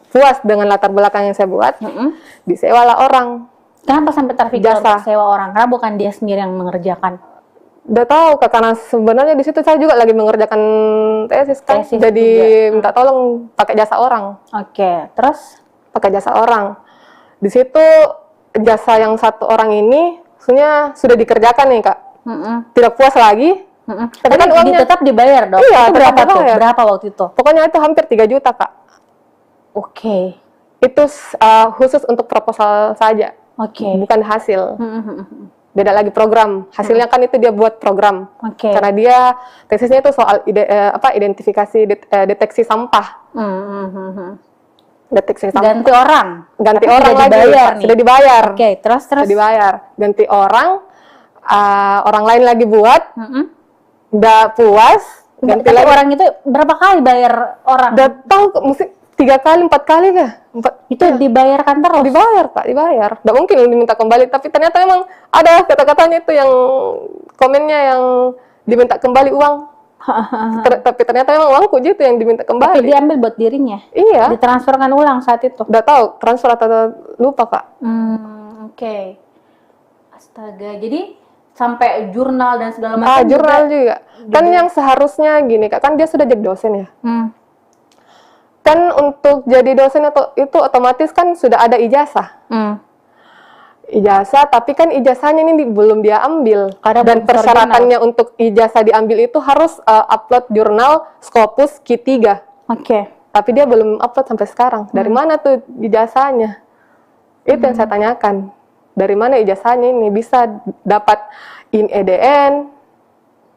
B: puas dengan latar belakang yang saya buat, disewalah orang.
A: Kenapa sampai terpikir untuk sewa orang? Karena bukan dia sendiri yang mengerjakan.
B: Udah tahu kak, karena sebenarnya di situ saya juga lagi mengerjakan tesis kan, jadi minta tolong pakai jasa orang.
A: Terus
B: pakai jasa orang. Di situ jasa yang satu orang ini, maksudnya sudah dikerjakan nih kak, tidak puas lagi.
A: Tapi kan uangnya tetap dibayar dong.
B: Iya,
A: itu berapa tuh? Berapa waktu itu?
B: Pokoknya itu hampir 3 juta kak. Itu khusus untuk proposal saja. Bukan hasil. Beda lagi program. Hasilnya kan itu dia buat program. Karena dia tesisnya itu soal identifikasi deteksi sampah. Deteksi sampah. Ganti orang lagi. Sudah dibayar.
A: Terus
B: sudah dibayar. Ganti orang. Orang lain lagi buat. Udah puas.
C: Ganti lagi. Orang itu berapa kali bayar orang?
B: Udah tahu mesti 3 kali 4 kali kah?
C: Itu dibayarkan terus?
B: Dibayar Kak, dibayar. Nggak mungkin diminta kembali, tapi ternyata memang ada kata-katanya itu yang komennya yang diminta kembali uang. Tapi ternyata memang uangku gitu yang diminta kembali.
C: Tapi diambil buat dirinya?
B: Iya.
C: Ditransferkan ulang saat itu?
B: Udah tahu, transfer atau lupa Kak.
C: Astaga, jadi sampai jurnal dan segala macam
B: jurnal juga. Kan yang seharusnya gini Kak, kan dia sudah jadi dosen ya. Kan untuk jadi dosen itu otomatis kan sudah ada ijazah. Ijazah, tapi kan ijazahnya ini belum dia ambil. Dan persyaratannya untuk ijazah diambil itu harus upload jurnal Scopus Q3. Tapi dia belum upload sampai sekarang. Dari mana tuh ijazahnya? Itu yang saya tanyakan. Dari mana ijazahnya ini bisa dapat in EDN?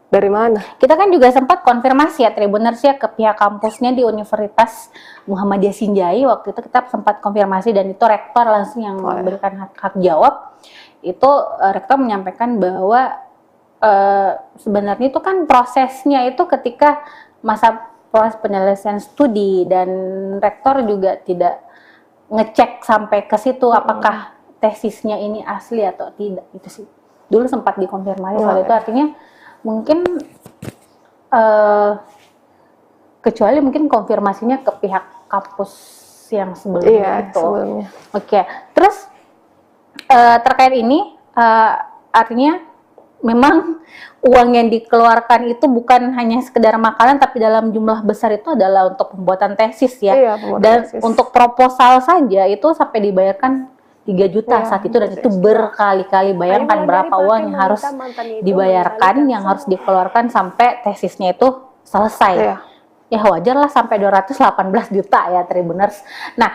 B: Dari mana?
C: Kita kan juga sempat konfirmasi ya Tribuners ya ke pihak kampusnya di Universitas Muhammadiyah Sinjai. Waktu itu kita sempat konfirmasi dan itu rektor langsung yang memberikan hak jawab. Itu rektor menyampaikan bahwa sebenarnya itu kan prosesnya itu ketika masa proses penyelesaian studi, dan rektor juga tidak ngecek sampai ke situ apakah tesisnya ini asli atau tidak, itu sih. Dulu sempat dikonfirmasi soal itu, artinya mungkin kecuali mungkin konfirmasinya ke pihak kampus yang sebelumnya itu.
B: Sebelumnya.
C: Terus terkait ini artinya memang uang yang dikeluarkan itu bukan hanya sekedar makanan, tapi dalam jumlah besar itu adalah untuk pembuatan tesis ya. Dan tesis. Untuk proposal saja itu sampai dibayarkan 3 juta saat itu, dan itu berkali-kali. Bayangkan berapa uang yang harus dibayarkan, yang harus dikeluarkan sampai tesisnya itu selesai. Ya wajar lah sampai 218 juta ya Tribuners. Nah,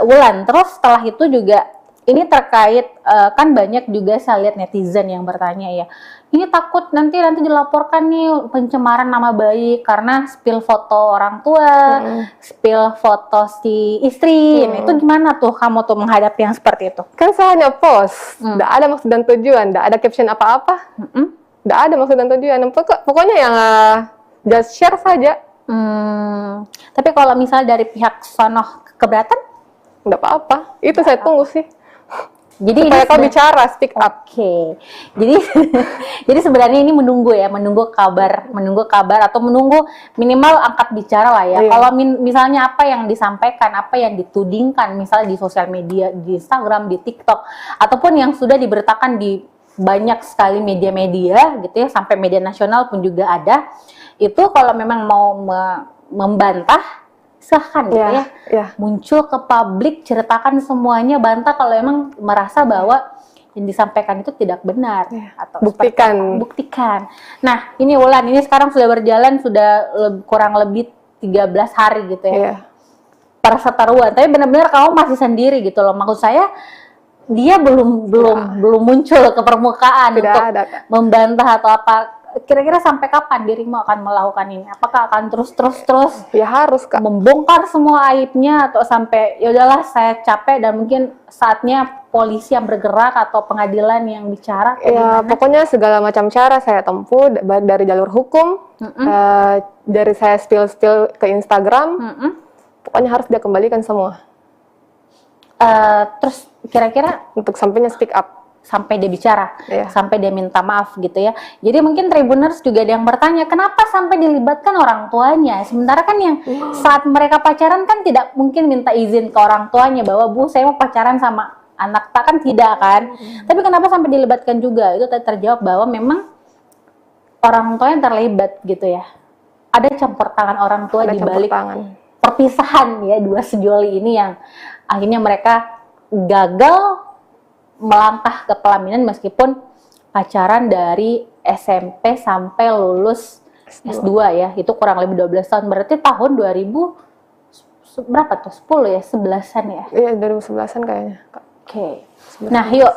C: Wulan, terus setelah itu juga ini terkait kan banyak juga saya lihat netizen yang bertanya ya, ini takut nanti dilaporkan nih pencemaran nama baik karena spill foto orang tua, spill foto si istri. Nah, itu gimana tuh kamu tuh menghadapi yang seperti itu?
B: Kan saya hanya post, nggak ada maksud dan tujuan, nggak ada caption apa-apa, nggak ada maksud dan tujuan. Pokoknya yang just share saja.
C: Tapi kalau misalnya dari pihak sono keberatan?
B: nggak apa-apa. Itu saya tunggu sih.
C: Jadi
B: Supaya kau bicara, speak up.
C: Oke. Jadi jadi sebenarnya ini menunggu kabar atau menunggu minimal angkat bicara lah ya.
B: Iya.
C: Kalau misalnya apa yang disampaikan, apa yang ditudingkan misalnya di sosial media, di Instagram, di TikTok ataupun yang sudah diberitakan di banyak sekali media-media gitu ya, sampai media nasional pun juga ada. Itu kalau memang mau membantah silahkan gitu ya. Muncul ke publik, ceritakan semuanya, bantah kalau emang merasa bahwa yang disampaikan itu tidak benar atau buktikan. Nah, ini Wulan, ini sekarang sudah berjalan kurang lebih 13 hari gitu ya. Perseteruan, tapi benar-benar kamu masih sendiri gitu loh. Maksud saya dia belum muncul ke permukaan
B: Tidak
C: untuk
B: ada.
C: membantah atau apa. Kira-kira sampai kapan dirimu akan melakukan ini? Apakah akan terus
B: Ya harus, Kak.
C: membongkar semua aibnya atau sampai ya udahlah saya capek dan mungkin saatnya polisi yang bergerak atau pengadilan yang bicara?
B: Ya pokoknya segala macam cara saya tempuh dari jalur hukum, dari saya spill ke Instagram, pokoknya harus dia kembalikan semua.
C: Terus kira-kira
B: Untuk sampainya speak up.
C: sampai dia bicara, sampai dia minta maaf gitu ya. Jadi mungkin Tribuners juga ada yang bertanya, kenapa sampai dilibatkan orang tuanya? Sementara kan yang saat mereka pacaran kan tidak mungkin minta izin ke orang tuanya bahwa Bu saya mau pacaran sama anak tak, kan tidak kan. Tapi kenapa sampai dilibatkan juga? Itu terjawab bahwa memang orang tuanya terlibat gitu ya. Ada campur tangan orang tua di balik perpisahan ya dua sejoli ini yang akhirnya mereka gagal melangkah ke pelaminan meskipun pacaran dari SMP sampai lulus S2 ya, itu kurang lebih 12 tahun, berarti tahun 2000 berapa tuh, 10 ya, 11-an ya?
B: Iya, 2011-an kayaknya.
C: Oke. Nah yuk,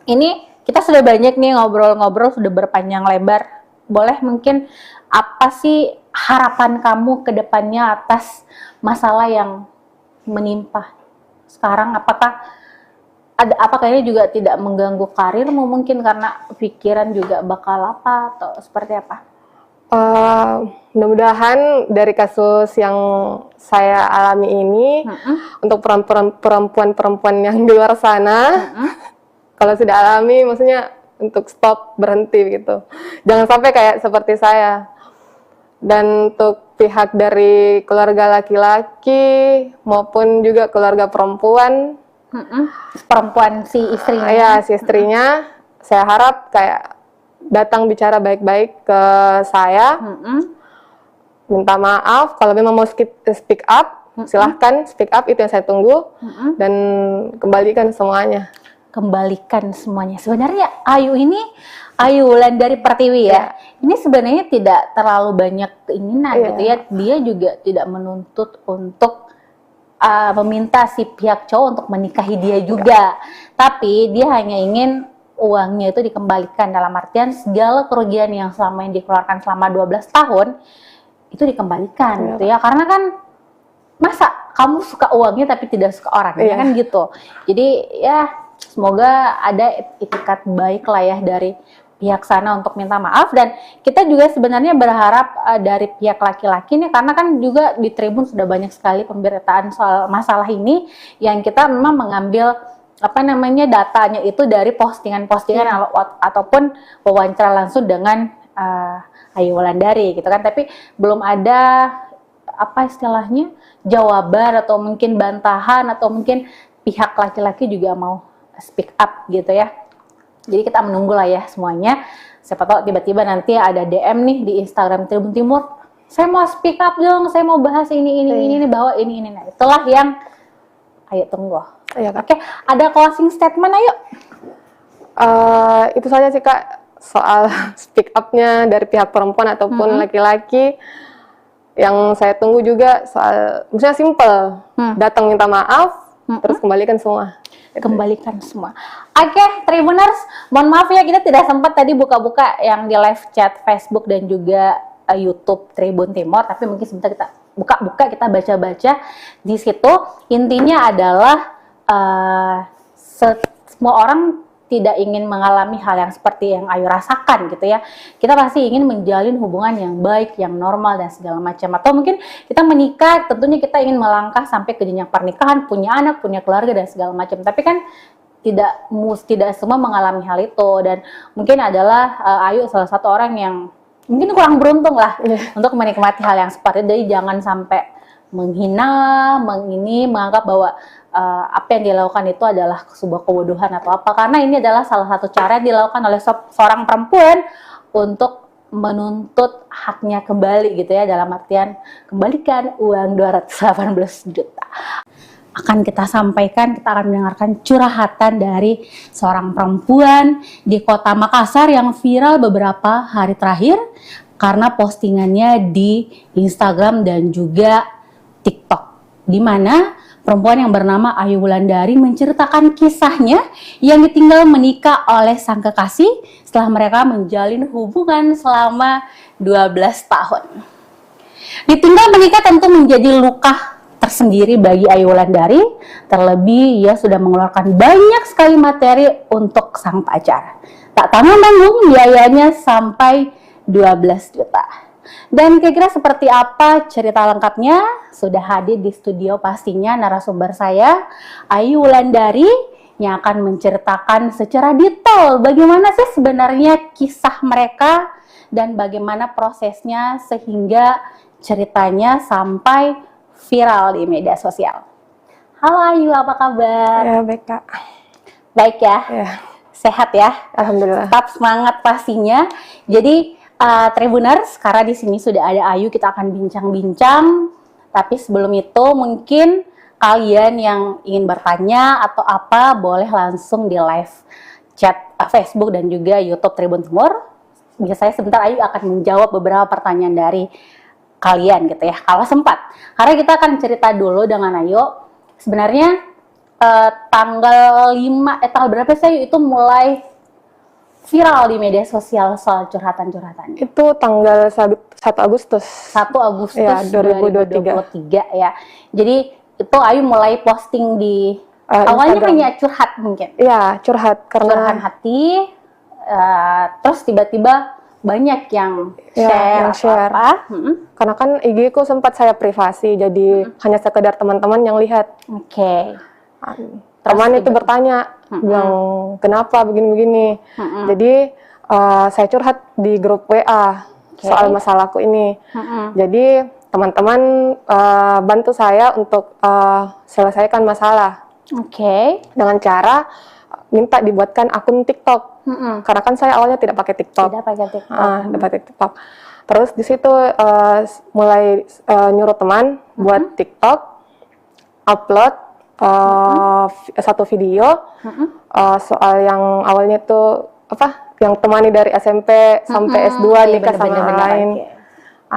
C: ini kita sudah banyak nih ngobrol-ngobrol, sudah berpanjang lebar, boleh mungkin apa sih harapan kamu ke depannya atas masalah yang menimpa sekarang? Apa kayaknya juga tidak mengganggu karirmu mungkin karena pikiran juga bakal apa atau seperti apa?
B: Mudah-mudahan dari kasus yang saya alami ini untuk perempuan-perempuan yang di luar sana, kalau sudah alami maksudnya untuk stop, berhenti gitu. Jangan sampai kayak seperti saya. Dan untuk pihak dari keluarga laki-laki maupun juga keluarga perempuan,
C: perempuan si istrinya.
B: Ya, si istrinya, saya harap kayak datang bicara baik-baik ke saya, minta maaf, kalau memang mau speak up, silahkan speak up, itu yang saya tunggu, dan kembalikan semuanya.
C: Kembalikan semuanya. Sebenarnya Ayu Wulan dari Pertiwi ya, ini sebenarnya tidak terlalu banyak keinginan gitu ya, dia juga tidak menuntut untuk meminta si pihak cowok untuk menikahi dia juga, tapi dia hanya ingin uangnya itu dikembalikan, dalam artian segala kerugian yang selama ini dikeluarkan selama 12 tahun itu dikembalikan gitu ya, karena kan masa kamu suka uangnya tapi tidak suka orangnya kan gitu. Jadi ya semoga ada itikat baik lah ya dari pihak sana untuk minta maaf, dan kita juga sebenarnya berharap dari pihak laki-laki nih, karena kan juga di Tribun sudah banyak sekali pemberitaan soal masalah ini yang kita memang mengambil datanya itu dari postingan-postingan ataupun wawancara langsung dengan Ayu Wulandari gitu kan, tapi belum ada istilahnya jawaban atau mungkin bantahan atau mungkin pihak laki-laki juga mau speak up gitu ya. Jadi kita menunggu lah ya semuanya. Siapa tahu tiba-tiba nanti ada DM nih di Instagram Tribun Timur, saya mau speak up dong, saya mau bahas ini bahwa ini. Nah, itulah yang ayo tunggu. Oke, ada closing statement ayo.
B: Itu saja sih Kak, soal speak up-nya dari pihak perempuan ataupun laki-laki. Yang saya tunggu juga soal, maksudnya simple, datang minta maaf, terus kembalikan semua.
C: Kembalikan semua. Oke, Tribuners, mohon maaf ya kita tidak sempat tadi buka-buka yang di live chat Facebook dan juga YouTube Tribun Timur, tapi mungkin sebentar kita buka-buka, kita baca-baca di situ. Intinya adalah semua orang tidak ingin mengalami hal yang seperti yang Ayu rasakan gitu ya. Kita pasti ingin menjalin hubungan yang baik, yang normal dan segala macam. Atau mungkin kita menikah, tentunya kita ingin melangkah sampai ke jenjang pernikahan, punya anak, punya keluarga dan segala macam. Tapi kan tidak semua mengalami hal itu, dan mungkin adalah Ayu salah satu orang yang mungkin kurang beruntung lah untuk menikmati hal yang seperti itu. Jadi jangan sampai menghina, menganggap bahwa apa yang dilakukan itu adalah sebuah kebodohan atau apa, karena ini adalah salah satu cara yang dilakukan oleh seorang perempuan untuk menuntut haknya kembali gitu ya, dalam artian kembalikan uang 218 juta. Akan kita sampaikan, kita akan mendengarkan curhatan dari seorang perempuan di kota Makassar yang viral beberapa hari terakhir karena postingannya di Instagram dan juga TikTok, di mana perempuan yang bernama Ayu Wulandari menceritakan kisahnya yang ditinggal menikah oleh sang kekasih setelah mereka menjalin hubungan selama 12 tahun. Ditinggal menikah tentu menjadi luka tersendiri bagi Ayu Wulandari, terlebih ia sudah mengeluarkan banyak sekali materi untuk sang pacar. Tak tanggung-tanggung biayanya sampai 12 juta. Dan kira-kira seperti apa cerita lengkapnya? Sudah hadir di studio pastinya narasumber saya, Ayu Wulandari, yang akan menceritakan secara detail bagaimana sih sebenarnya kisah mereka dan bagaimana prosesnya sehingga ceritanya sampai viral di media sosial. Halo Ayu, apa kabar?
B: Ya, baik Kak.
C: Baik ya?
B: Ya,
C: Sehat ya?
B: alhamdulillah.
C: Tetap semangat pastinya. Jadi Tribuners, karena di sini sudah ada Ayu, kita akan bincang-bincang. Tapi sebelum itu mungkin kalian yang ingin bertanya atau apa boleh langsung di live chat Facebook dan juga YouTube Tribun Timur. Biasanya sebentar Ayu akan menjawab beberapa pertanyaan dari kalian gitu ya, kalau sempat. Karena kita akan cerita dulu dengan Ayu. Sebenarnya tanggal 5, tanggal berapa sih Ayu itu mulai viral di media sosial soal curhatan-curhatan?
B: Itu tanggal 1 Agustus.
C: 1 Agustus
B: Ya, 2023.
C: 2023 ya. Jadi itu Ayu mulai posting di awalnya
B: Instagram.
C: hanya curhat mungkin.
B: Ya, curhat
C: Curahan
B: karena
C: hati, terus tiba-tiba banyak yang
B: Ya,
C: share,
B: yang share.
C: apa.
B: karena kan IG ku sempat saya privasi, jadi hanya sekedar teman-teman yang lihat.
C: Oke.
B: Teman itu bertanya, bilang kenapa begini-begini. Jadi saya curhat di grup WA soal masalahku ini. Jadi teman-teman bantu saya untuk selesaikan masalah
C: Oke.
B: dengan cara minta dibuatkan akun TikTok. Karena kan saya awalnya tidak pakai TikTok.
C: Tidak pakai TikTok.
B: Tidak pakai TikTok. Terus di situ mulai nyuruh teman buat TikTok, upload satu video soal yang awalnya tuh apa, yang temani dari SMP sampai S2 nikah sama orang lain.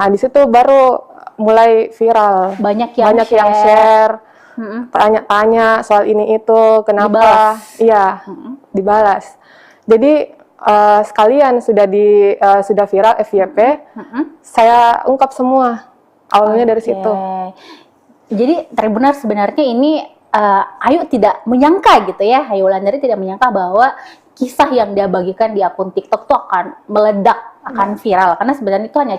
B: Di situ baru mulai viral.
C: Banyak yang
B: yang share, tanya-tanya soal ini itu, kenapa?
C: Dibalas.
B: Iya, dibalas. Jadi sekalian sudah viral FYP, saya ungkap semua awalnya dari situ.
C: Jadi Tribuners, sebenarnya ini Ayu tidak menyangka gitu ya, Ayu Wulandari tidak menyangka bahwa kisah yang dia bagikan di akun TikTok itu akan meledak, akan viral, karena sebenarnya itu hanya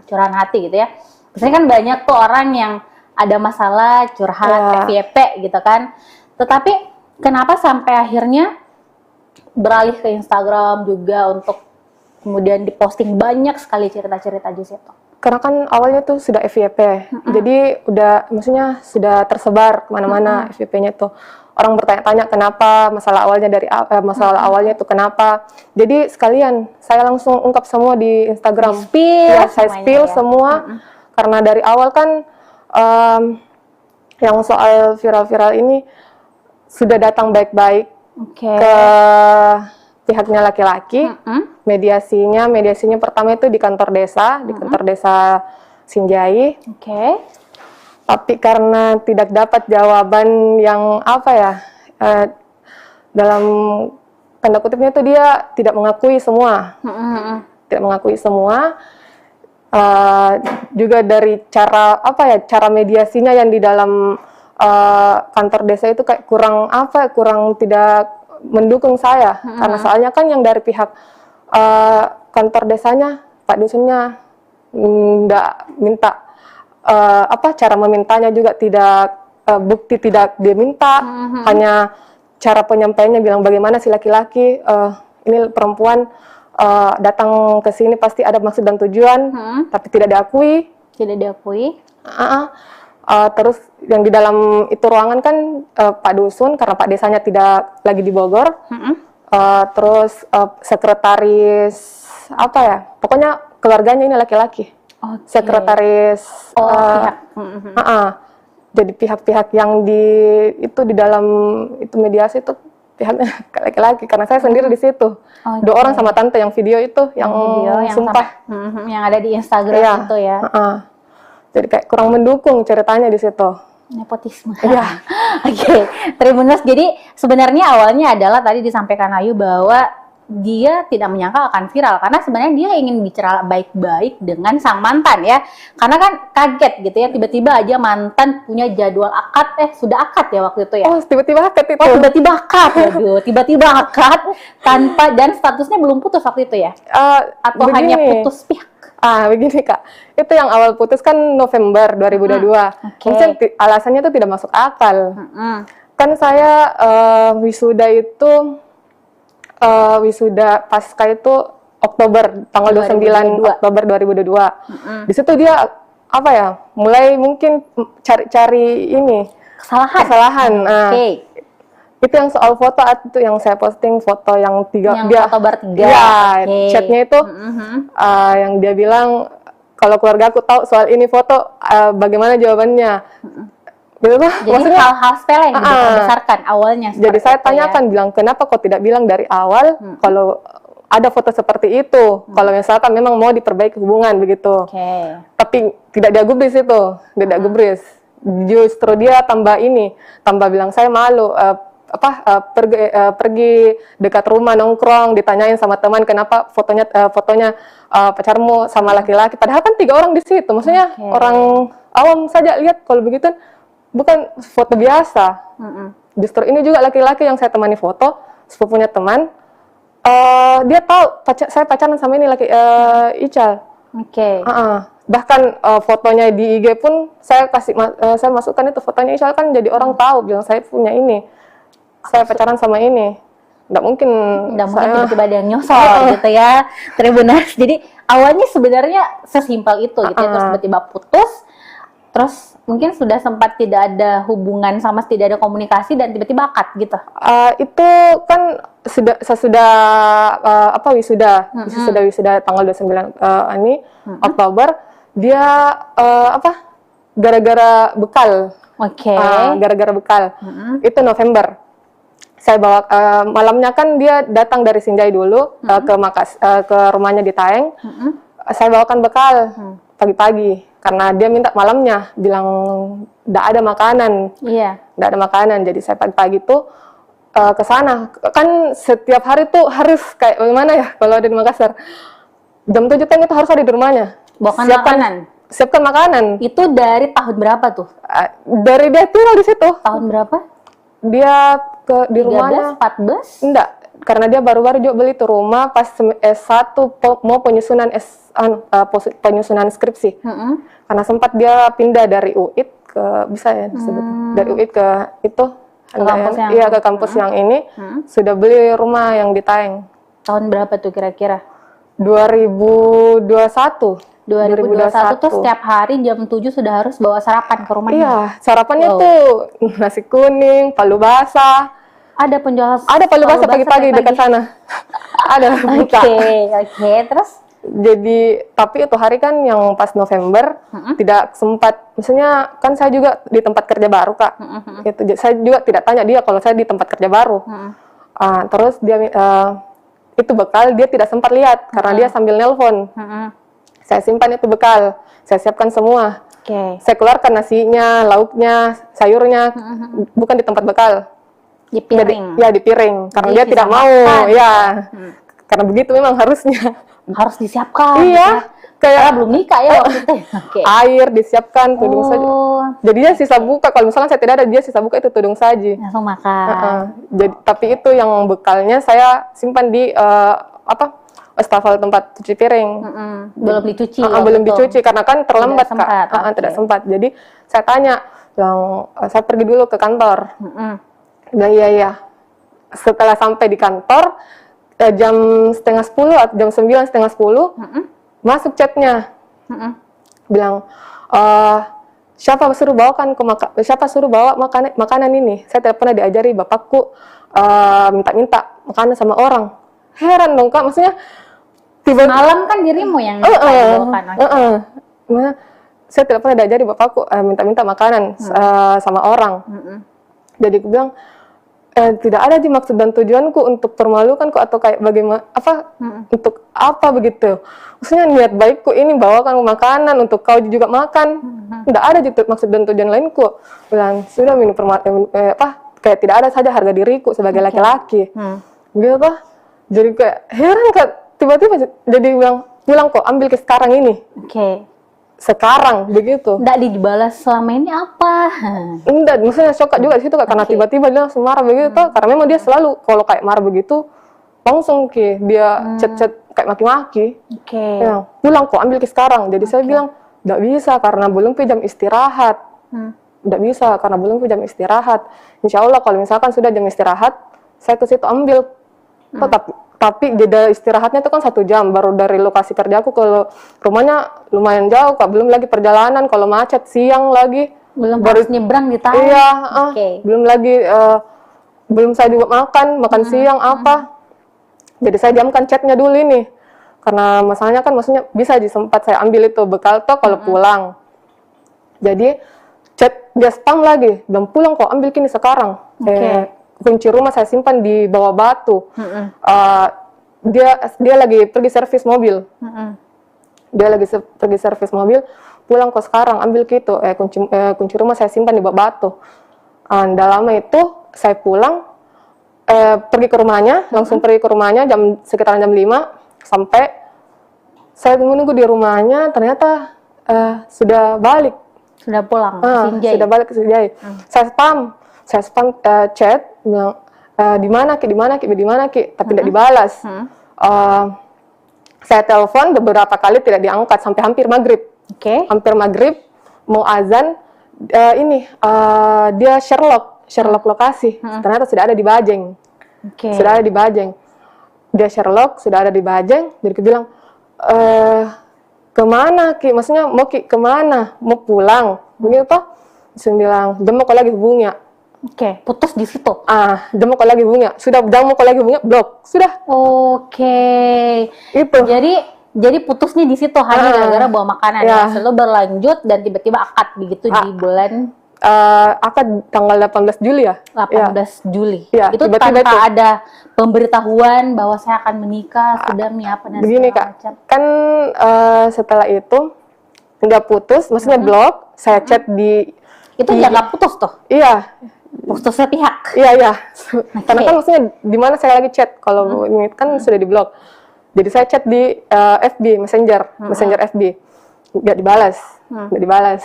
C: curahan hati gitu ya. Biasanya kan banyak tuh orang yang ada masalah curhat FYP gitu kan. Tetapi kenapa sampai akhirnya beralih ke Instagram juga untuk kemudian diposting banyak sekali cerita-cerita di situ?
B: Karena kan awalnya tuh sudah FYP, jadi maksudnya sudah tersebar kemana-mana FYP-nya tuh. Orang bertanya-tanya kenapa, masalah awalnya itu kenapa. Jadi sekalian saya langsung ungkap semua di Instagram. Saya spill semua. Karena dari awal kan yang soal viral-viral ini sudah datang baik-baik ke pihaknya laki-laki. Mediasinya pertama itu di kantor desa, di kantor desa Sinjai. Tapi karena tidak dapat jawaban yang dalam tanda kutipnya itu dia tidak mengakui semua. Tidak mengakui semua. Juga dari cara mediasinya yang di dalam kantor desa itu kayak kurang tidak mendukung saya, karena soalnya kan yang dari pihak kantor desanya, Pak Dusunnya nggak minta cara memintanya juga tidak bukti tidak dia minta, hanya cara penyampaiannya bilang bagaimana si laki-laki ini perempuan datang ke sini pasti ada maksud dan tujuan, tapi tidak diakui.
C: Tidak diakui.
B: Terus yang di dalam itu ruangan kan Pak Dusun, karena Pak Desanya tidak lagi di Bogor. Terus sekretaris pokoknya keluarganya ini laki-laki. Sekretaris
C: pihak.
B: Jadi pihak-pihak yang di dalam itu mediasi itu pihaknya laki-laki, karena saya sendiri di situ. 2 orang sama tante yang video itu yang sumpah
C: yang ada di Instagram itu ya.
B: Jadi kayak kurang mendukung ceritanya di situ.
C: Nepotisme. Iya. Oke, Tribuners. Jadi sebenarnya awalnya adalah tadi disampaikan Ayu bahwa dia tidak menyangka akan viral karena sebenarnya dia ingin bicara baik-baik dengan sang mantan ya. Karena kan kaget gitu ya, tiba-tiba aja mantan punya jadwal akad, sudah akad ya waktu itu ya.
B: Oh, tiba-tiba akad itu.
C: Tiba-tiba akad. Aduh, tiba-tiba akad tanpa dan statusnya belum putus waktu itu ya. Atau
B: begini.
C: hanya putus pihak.
B: Begini Kak, itu yang awal putus kan November 2022. Mungkin alasannya itu tidak masuk akal. Kan saya wisuda itu wisuda pasca itu Oktober, tanggal 29 Oktober 2022. Di situ dia mulai mungkin cari-cari ini kesalahan. Itu yang soal foto itu yang saya posting, foto yang
C: foto bertiga.
B: Ya, chatnya itu yang dia bilang kalau keluarga aku tahu soal ini foto, bagaimana jawabannya? Gitu lah.
C: Jadi
B: maksudnya
C: hal-hal sepele yang dibesarkan awalnya.
B: Jadi saya tanyakan, bilang kenapa kok tidak bilang dari awal kalau ada foto seperti itu, kalau misalkan memang mau diperbaiki hubungan begitu. Tapi tidak dia gubris itu, tidak gubris. Justru dia tambah bilang saya malu. Pergi dekat rumah nongkrong, ditanyain sama teman kenapa fotonya pacarmu sama laki-laki, padahal kan 3 orang di situ, maksudnya orang awam saja lihat kalau begitu bukan foto biasa. Justru ini juga laki-laki yang saya temani foto, sepupunya teman, dia tahu saya pacaran sama ini Ical. Bahkan fotonya di IG pun saya masukkan itu fotonya Ical, kan jadi orang tahu bilang saya punya ini. Saya pacaran sama ini. Nggak mungkin
C: tiba-tiba ada yang nyosor gitu ya, Tribuners. Jadi awalnya sebenarnya sesimpel itu gitu ya, terus tiba-tiba putus, terus mungkin sudah sempat tidak ada hubungan sama, tidak ada komunikasi dan tiba-tiba akad gitu.
B: Itu kan sesudah wisuda tanggal 29 Oktober, dia gara-gara bekal. Gara-gara bekal. Itu November. Saya bawa malamnya kan dia datang dari Sinjai dulu ke rumahnya di Taeng. Saya bawakan bekal pagi-pagi karena dia minta malamnya, bilang tidak ada makanan. Tidak ada makanan, jadi saya pagi-pagi tuh ke sana. Kan setiap hari tuh harus kayak bagaimana ya kalau ada di Makassar. Jam 7 itu harus ada di rumahnya.
C: Bawakan makanan.
B: Siapkan makanan.
C: Itu dari tahun berapa tuh?
B: Dari dia tinggal di situ.
C: Tahun berapa?
B: Dia di rumahnya
C: 14?
B: Enggak, karena dia baru-baru juga beli tuh rumah pas S1 mau penyusunan skripsi. Karena sempat dia pindah dari UIT ke disebut dari UIT ke itu ke kampus yang ini, sudah beli rumah yang di Taeng.
C: Tahun berapa tuh kira-kira?
B: 2021
C: tuh setiap hari jam 7 sudah harus bawa sarapan ke rumahnya.
B: Iya, sarapannya tuh nasi kuning, palu basah.
C: Ada penjual
B: palu basah pagi-pagi dekat sana. Ada buka.
C: Oke, terus?
B: Jadi, tapi itu hari kan yang pas November tidak sempat, misalnya kan saya juga di tempat kerja baru Kak. Gitu, saya juga tidak tanya dia kalau saya di tempat kerja baru. Terus dia itu bekal dia tidak sempat lihat karena dia sambil nelpon. Saya simpan itu bekal, saya siapkan semua. Saya keluarkan nasinya, lauknya, sayurnya, bukan di tempat bekal.
C: Di piring.
B: Di piring, karena dia tidak mau, karena begitu memang harusnya.
C: harus disiapkan.
B: Iya,
C: Karena
B: kayak
C: belum nikah ya waktu itu. Oke.
B: air disiapkan, tudung saji.
C: Oh,
B: Jadinya sisa buka, kalau misalkan saya tidak ada, dia sisa buka itu tudung saji.
C: langsung makan.
B: Jadi, tapi itu yang bekalnya saya simpan di wastafel tempat cuci piring.
C: Belum dicuci.
B: Belum dicuci karena kan terlambat
C: Tidak sempat,
B: Kak.
C: oke.
B: Tidak sempat. Jadi saya tanya, saya pergi dulu ke kantor. Bilang iya. Setelah sampai di kantor jam 9:30 atau jam 9, 9:30 masuk chatnya. Bilang siapa suruh bawa makanan ini? Saya tidak pernah diajari bapakku minta-minta makanan sama orang. Heran dong Kak, maksudnya
C: Malam kan dirimu yang dibawakan.
B: saya tidak pernah diajari bapakku minta-minta makanan sama orang. Jadi aku bilang tidak ada di maksud dan tujuanku untuk permalukanku atau kayak bagaimana untuk apa begitu. Maksudnya niat baikku ini bawakan makanan untuk kau juga makan. Tidak ada maksud dan tujuan lainku. Bilang sudah minum kayak tidak ada saja harga diriku sebagai laki-laki. Gitu toh. Jadi kayak heran Kak, tiba-tiba jadi bilang pulang kok ambil ke sekarang ini. Sekarang begitu.
C: Nggak dibalas selama ini apa?
B: Enggak, maksudnya shock juga di situ Kak, karena tiba-tiba dia langsung marah begitu karena memang dia selalu kalau kayak marah begitu langsung dia chat-chat kayak maki-maki. Ya, pulang kok ambil ke sekarang. Jadi saya bilang enggak bisa karena belum ke jam istirahat. Enggak bisa karena belum ke jam istirahat. Insya Allah kalau misalkan sudah jam istirahat saya ke situ ambil. Tapi jeda istirahatnya itu kan 1 jam, baru dari lokasi kerjaku ke rumahnya lumayan jauh Kak, belum lagi perjalanan, kalau macet siang lagi.
C: Belum harus nyebrang di tahun.
B: Iya, belum lagi, belum saya juga makan siang apa. Jadi saya diamkan chatnya dulu ini, karena masalahnya kan maksudnya bisa sempat saya ambil itu bekal toh kalau pulang. Jadi chat dia spam lagi, belum pulang kok ambil kini sekarang. Kunci rumah saya simpan di bawah batu. Dia lagi pergi servis mobil. Dia lagi pergi servis mobil, pulang kok sekarang ambil gitu. Kunci rumah saya simpan di bawah batu. Nggak lama itu saya pulang, pergi ke rumahnya, langsung pergi ke rumahnya sekitaran jam 5 sampai saya menunggu di rumahnya, ternyata sudah balik.
C: Sudah pulang ke Sinjai.
B: Sudah balik ke Sinjai. Saya spam chat bilang di mana ki, tapi tidak dibalas. Saya telepon beberapa kali tidak diangkat sampai hampir maghrib. Hampir maghrib mau azan, dia Sherlock lokasi. Ternyata sudah ada di Bajeng. Sudah ada di Bajeng. Dia Sherlock sudah ada di Bajeng. Jadi aku bilang kemana ki? Maksudnya mau ki kemana? Mau pulang? Begitu toh? Saya bilang dia mau lagi hubungnya.
C: Putus di situ.
B: Dia mau lagi hubungnya. Sudah mau lagi hubungnya, blok. Sudah. Itu.
C: Jadi putusnya di situ hanya gara-gara bawa makanan ya. Lalu berlanjut dan tiba-tiba akad begitu di bulan
B: akad tanggal 18 Juli ya.
C: 18 Juli.
B: Ya,
C: Itu
B: tiba-tiba
C: tanpa ada pemberitahuan bahwa saya akan menikah, sudah apa dan
B: begini
C: segala
B: Kak.
C: macam.
B: Kan setelah itu nggak putus, maksudnya blok. Saya chat di
C: Itu nggak putus tuh.
B: Iya.
C: Putus sepihak.
B: Iya. Karena kan maksudnya di mana saya lagi chat, kalau ini kan sudah diblok. Jadi saya chat di FB Messenger FB, nggak dibalas.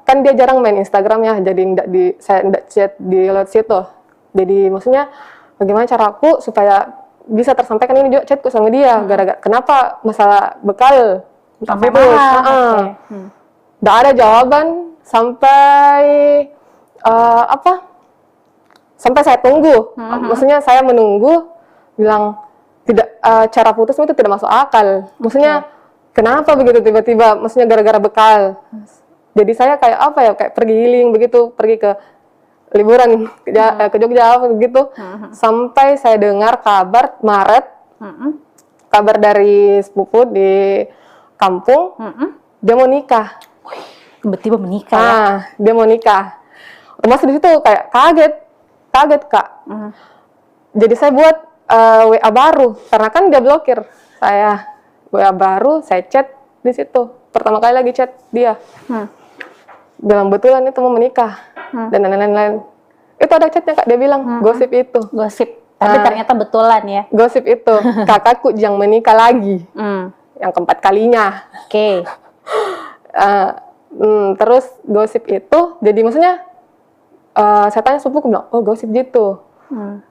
B: Kan dia jarang main Instagram ya, jadi saya nggak chat di lewat situ. Jadi maksudnya bagaimana caraku supaya bisa tersampaikan ini juga chatku sama dia. Gara-gara kenapa masalah bekal
C: Sampai
B: putus. Nggak ada jawaban sampai sampai saya tunggu. Maksudnya saya menunggu, bilang tidak, cara putus itu tidak masuk akal. Maksudnya kenapa begitu tiba-tiba? Maksudnya gara-gara bekal. Jadi saya kayak pergi healing begitu, pergi ke liburan ke Jogja begitu. Sampai saya dengar kabar Maret, kabar dari sepupu di kampung, dia mau nikah.
C: Tiba-tiba menikah.
B: Dia mau nikah. Termasuk di situ kayak kaget Kak. Jadi saya buat WA baru, karena kan dia blokir saya. WA baru, saya chat di situ. Pertama kali lagi chat dia. Bilang betulan itu mau menikah dan lain-lain. Itu ada chatnya Kak, dia bilang gosip itu.
C: Gosip. Tapi ternyata betulan ya.
B: Gosip itu kakakku yang menikah lagi, yang keempat kalinya.
C: Oke.
B: Terus gosip itu, jadi maksudnya saya tanya sepupuku bilang, oh gosip gitu.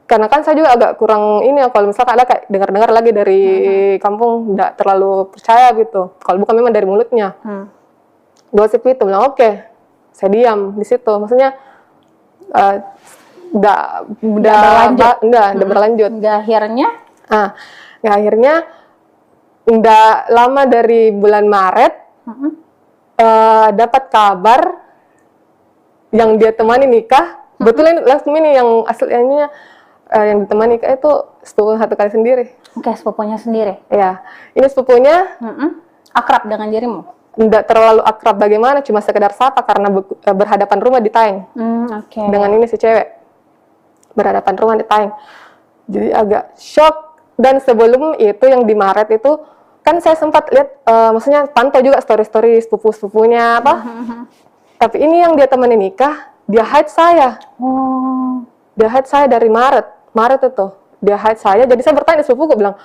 B: Karena kan saya juga agak kurang ini ya, kalau misalkan ada kayak dengar-dengar lagi dari kampung, nggak terlalu percaya gitu. Kalau bukan memang dari mulutnya. Gosip itu bilang oke, saya diam di situ. Maksudnya udah berlanjut.
C: Nggak akhirnya?
B: Akhirnya udah lama dari bulan Maret dapat kabar yang dia temani nikah. Betulan langsung ini yang aslinya yang ditemani nikah itu sepupu satu kali sendiri.
C: Oke, sepupunya sendiri.
B: Ya, ini sepupunya
C: akrab dengan dirimu?
B: Nggak terlalu akrab bagaimana, cuma sekedar sapa karena berhadapan rumah di Taeng. Dengan ini si cewek berhadapan rumah di Taeng. Jadi agak shock. Dan sebelum itu yang di Maret itu kan saya sempat lihat, maksudnya pantau juga story-story sepupu-sepupunya apa. Tapi ini yang dia temani nikah, dia hide saya. Dia hide saya dari Maret itu. Dia hide saya, jadi saya bertanya sepupuku bilang,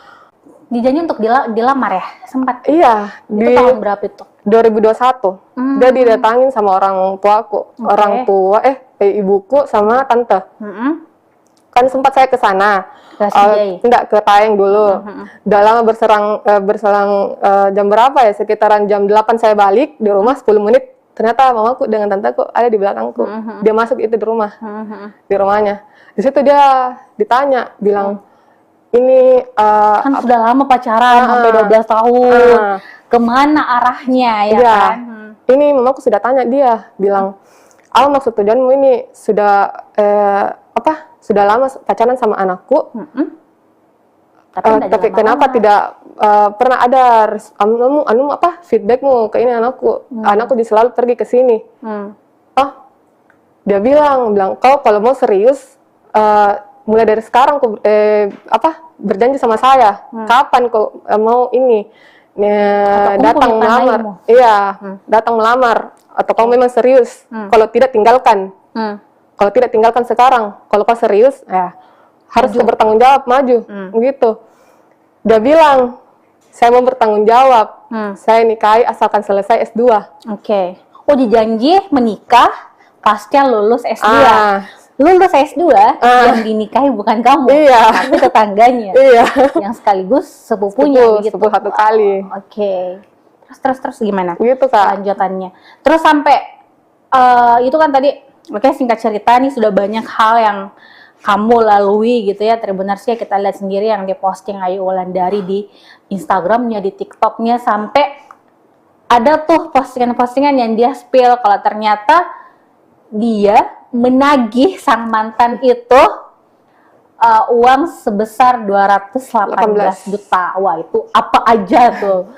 C: dijanji untuk dilamar ya? Sempat?
B: Iya.
C: Itu tahun berapa itu?
B: 2021. Dia didatangin sama orang tuaku. Orang tua, ibuku sama tante. Kan sempat saya ke sana. Enggak, ke Taeng dulu. Udah lama berselang jam berapa ya? Sekitaran jam 8 saya balik di rumah 10 menit. Ternyata mamaku dengan tanteku ada di belakangku. Dia masuk itu di rumah. Di rumahnya. Di situ dia ditanya, bilang, ini
C: kan sudah lama pacaran sampai 12 tahun. Kemana arahnya ya kan?
B: Ini mamaku sudah tanya dia, bilang, maksud tujuanmu ini sudah sudah lama pacaran sama anakku. Tapi kenapa tidak pernah ada feedbackmu ke ini anakku? Anakku selalu pergi ke sini. Dia bilang kau kalau mau serius mulai dari sekarang kau berjanji sama saya. Kapan kau mau ini datang melamar? Iya, datang melamar. Atau kau memang serius? Kalau tidak tinggalkan. Kalau tidak tinggalkan sekarang. Kalau kau serius, ya harus kau bertanggung jawab, maju, begitu. Dia bilang, saya mau bertanggung jawab. Saya nikahi asalkan selesai S2.
C: Oke. Oh, dijanji menikah pasca lulus S2. Lulus S2 yang dinikahi bukan kamu, tapi tetangganya. Yang sekaligus sepupunya gitu.
B: Sepupu satu kali.
C: Oke. Terus gimana?
B: Gitu, Kak.
C: Lanjutannya. Terus sampai itu kan tadi, oke, singkat cerita nih sudah banyak hal yang kamu lalui gitu ya. Tribuners ya, kita lihat sendiri yang dia posting Ayu Wulandari di Instagramnya, di TikToknya, sampai ada tuh postingan-postingan yang dia spill kalau ternyata dia menagih sang mantan itu uang sebesar 218 juta. Wah, itu apa aja tuh?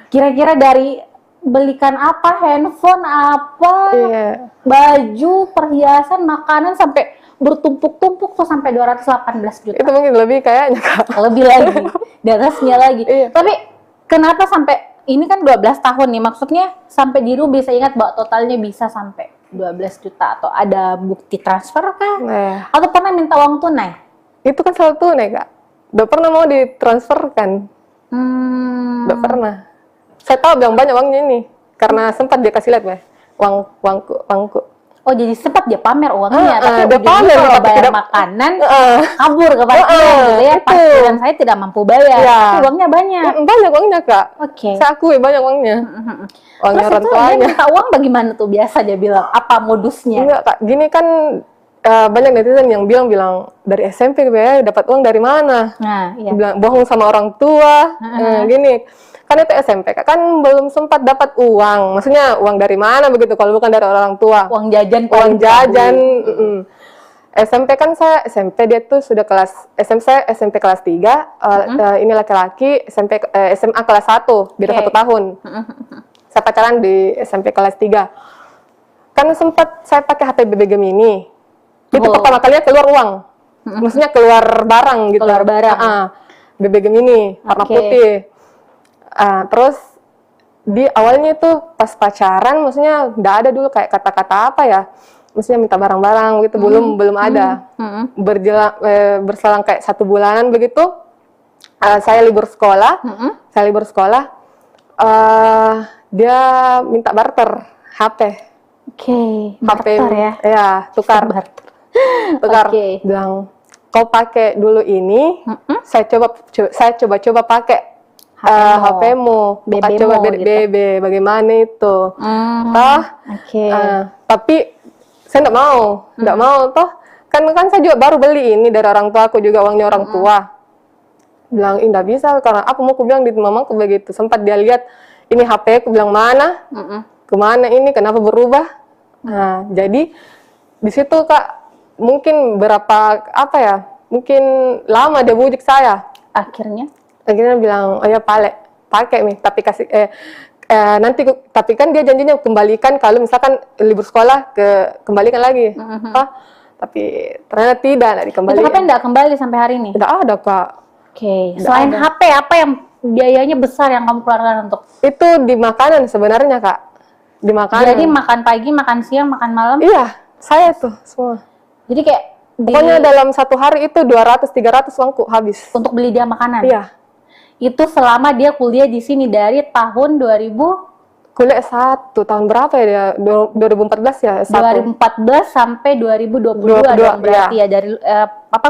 C: Kira-kira dari belikan apa, handphone apa, baju, perhiasan, makanan, sampai bertumpuk-tumpuk tuh sampai 218 juta.
B: Itu mungkin lebih kayaknya, Kak.
C: Lebih lagi, di atasnya lagi. Tapi kenapa sampai, ini kan 12 tahun nih, maksudnya sampai Diru bisa ingat bahwa totalnya bisa sampai 12 juta, atau ada bukti transfer kah? Atau pernah minta uang tunai?
B: Itu kan selalu tunai, Kak. Udah pernah mau ditransferkan? Udah pernah. Saya tahu bilang banyak uangnya ini, karena sempat dia kasih lihat, uangku. Oh, jadi sempat dia pamer uangnya, tapi dia pamer kalau bayar makanan, kabur ke parkiran gitu ya. Parkiran saya tidak mampu bayar, tapi uangnya banyak. Banyak uangnya, Kak. Oke. Saya akui banyak uangnya. Uangnya orang tuanya. Dia minta uang bagaimana tuh biasa dia bilang? Apa modusnya? Enggak, Kak. Gini kan banyak netizen yang bilang dari SMP ya dapat uang dari mana? Bilang bohong sama orang tua. Gini. Kan itu SMP, kan belum sempat dapat uang. Maksudnya uang dari mana begitu kalau bukan dari orang tua? Uang jajan. SMP kan saya SMP dia tuh sudah kelas SMP kelas 3. Ini laki-laki SMA kelas 1, beda 1 tahun. Saya pacaran di SMP kelas 3. Kan sempat saya pakai HP BB Gemini. Itu pertama kalinya keluar uang. Maksudnya keluar barang gitu. Keluar barang. BB Gemini warna putih. Terus di awalnya itu pas pacaran, maksudnya nggak ada dulu kayak kata-kata apa ya, maksudnya minta barang-barang gitu, belum ada. Berselang kayak 1 bulanan begitu, saya libur sekolah. Dia minta barter HP.
C: Oke,
B: HP
C: barter ya.
B: Ya, tukar.
C: Oke.
B: Bilang, kau pakai dulu ini, saya coba pakai HP-mu. Buka
C: BB-mu
B: coba
C: gitu.
B: BB, bagaimana itu.
C: Oke.
B: Tapi saya nggak mau toh. Kan saya juga baru beli ini dari orang tua aku juga, uangnya orang tua. Bilang, nggak bisa, karena aku mau bilang di mamaku begitu. Sempat dia lihat, ini HP aku, bilang mana? Kemana ini? Kenapa berubah? Nah, jadi di situ Kak, mungkin mungkin lama dia bujuk saya.
C: Akhirnya
B: Bilang, oh ya pakai nih, tapi kasih nanti tapi kan dia janjinya kembalikan kalau misalkan libur sekolah kembalikan lagi. Tapi ternyata tidak
C: itu
B: dikembalikan.
C: HP nggak kembali sampai hari ini?
B: Tidak ada Kak.
C: Oke. Selain HP, apa yang biayanya besar yang kamu keluarkan untuk?
B: Itu di makanan sebenarnya Kak. Di makanan.
C: Jadi makan pagi, makan siang, makan malam?
B: Iya, saya tuh semua.
C: Jadi kayak
B: Pokoknya dalam 1 hari itu 200-300 uangku habis.
C: untuk beli dia makanan?
B: Iya.
C: Itu selama dia kuliah di sini dari tahun 2000?
B: Kuliah S1, tahun berapa ya dia? 2014 ya S1.
C: 2014 sampai 2022 dong berarti ya, dari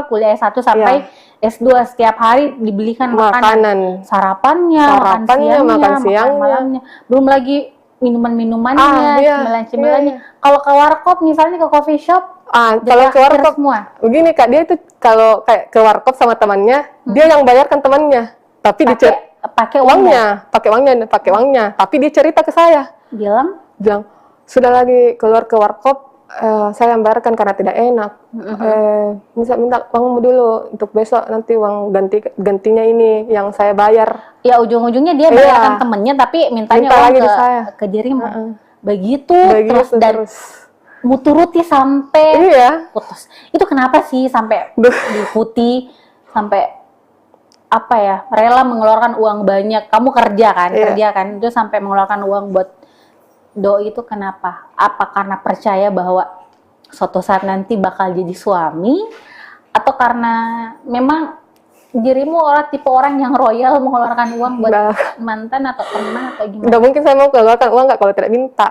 C: kuliah S1 sampai S2 setiap hari dibelikan makanan. Sarapannya, makan siangnya, makan malamnya. Belum lagi minuman-minumannya, cemilan-cemilannya. Kalau ke warkop misalnya, ke coffee shop,
B: kalau ke warkop
C: semua.
B: Begini Kak, dia itu kalau kayak ke warkop sama temannya, dia yang bayarkan temannya. Tapi pakai uangnya, tapi dia cerita ke saya.
C: Bilang,
B: sudah lagi keluar ke warkop, saya yang bayarkan karena tidak enak. Minta uangmu dulu untuk besok, nanti uang gantinya ini yang saya bayar.
C: Ya ujung-ujungnya dia bayarkan temennya, tapi mintanya uang
B: lagi
C: ke dirimu. Begitu terus mu turuti sampai putus. Itu kenapa sih sampai diikuti, sampai rela mengeluarkan uang banyak? Kamu kerja kan, itu sampai mengeluarkan uang buat doi itu kenapa? Apa karena percaya bahwa suatu saat nanti bakal jadi suami, atau karena memang dirimu tipe orang yang royal mengeluarkan uang buat mantan atau teman atau gimana?
B: Nggak mungkin saya mau mengeluarkan uang kalau tidak minta.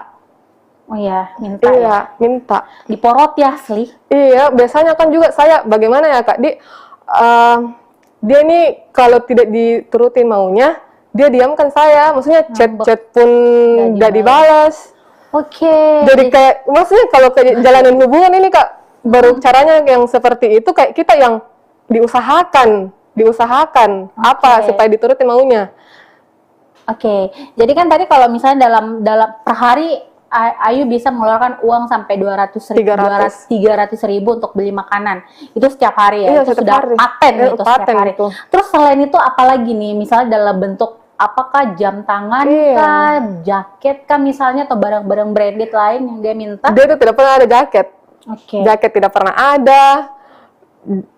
C: Oh iya, minta.
B: Iya, minta.
C: Diporot ya asli.
B: Iya, biasanya kan juga saya bagaimana ya Kak, dia nih kalau tidak diturutin maunya, dia diamkan saya. Maksudnya chat pun nggak dibalas.
C: Oke.
B: Jadi kayak, maksudnya kalau jalanin hubungan ini Kak, baru caranya yang seperti itu kayak kita yang diusahakan supaya diturutin maunya.
C: Oke. Jadi kan tadi kalau misalnya dalam per hari Ayu bisa mengeluarkan uang sampai 300 ribu untuk beli makanan. Itu setiap hari ya?
B: Iya,
C: itu sudah
B: hari.
C: paten itu setiap hari.
B: Itu.
C: Terus selain itu apalagi nih? Misalnya dalam bentuk apakah jam tangan kah, jaket kah misalnya, atau barang-barang branded lain yang dia minta?
B: Dia itu tidak pernah ada jaket. Jaket tidak pernah ada.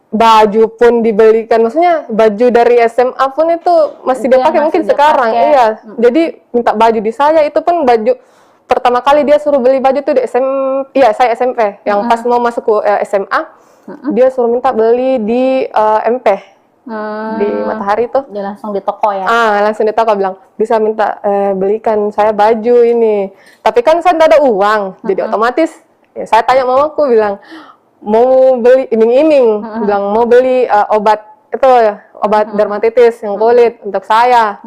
B: Baju pun dibelikan, maksudnya baju dari SMA pun itu masih dia pakai mungkin sekarang. Iya. Jadi minta baju di saya, itu pun baju pertama kali dia suruh beli baju tuh di saya SMP. Yang pas mau masuk ke SMA, dia suruh minta beli di MP. Di Matahari tuh.
C: Dia langsung di toko ya?
B: Langsung di toko, bilang, bisa minta belikan saya baju ini. Tapi kan saya tidak ada uang, jadi otomatis saya tanya mamaku, bilang, mau beli iming-iming, bilang mau beli obat dermatitis yang kulit untuk saya.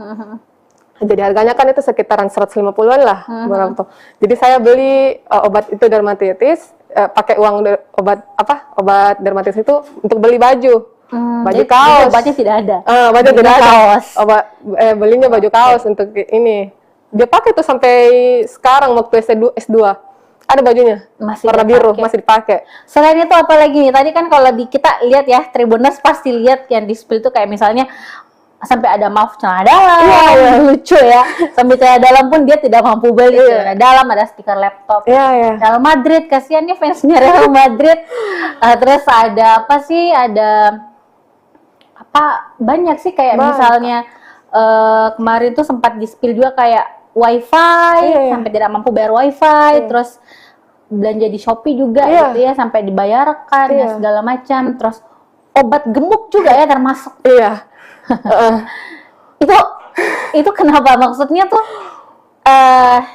B: Jadi harganya kan itu sekitaran 150-an lah, berapa tuh. Jadi saya beli obat itu dermatitis, pakai uang obat dermatitis itu untuk beli baju. Baju kaos.
C: Obatnya tidak ada.
B: Baju tidak ada.
C: Kaos.
B: Belinya baju kaos untuk ini. Dia pakai tuh sampai sekarang waktu S2. Ada bajunya. Warna biru, masih dipakai.
C: Selain itu apa lagi nih? Tadi kan kalau kita lihat ya, Tribuners pasti lihat yang di spill itu kayak misalnya sampai ada maaf celana dalam, lucu ya. Sampai celana dalam pun dia tidak mampu beli celana dalam, ada stiker laptop. Real Madrid, kasihan nih fansnya Real Madrid. Terus ada apa sih? Ada banyak sih kayak misalnya kemarin tuh sempat di spill juga kayak wifi, sampai tidak mampu bayar wifi. Terus belanja di Shopee juga
B: Iya.
C: gitu ya, sampai dibayarkan ya
B: Iya.
C: segala macam. Terus obat gemuk juga ya termasuk.
B: Iya. Heeh.
C: Itu kenapa? Maksudnya tuh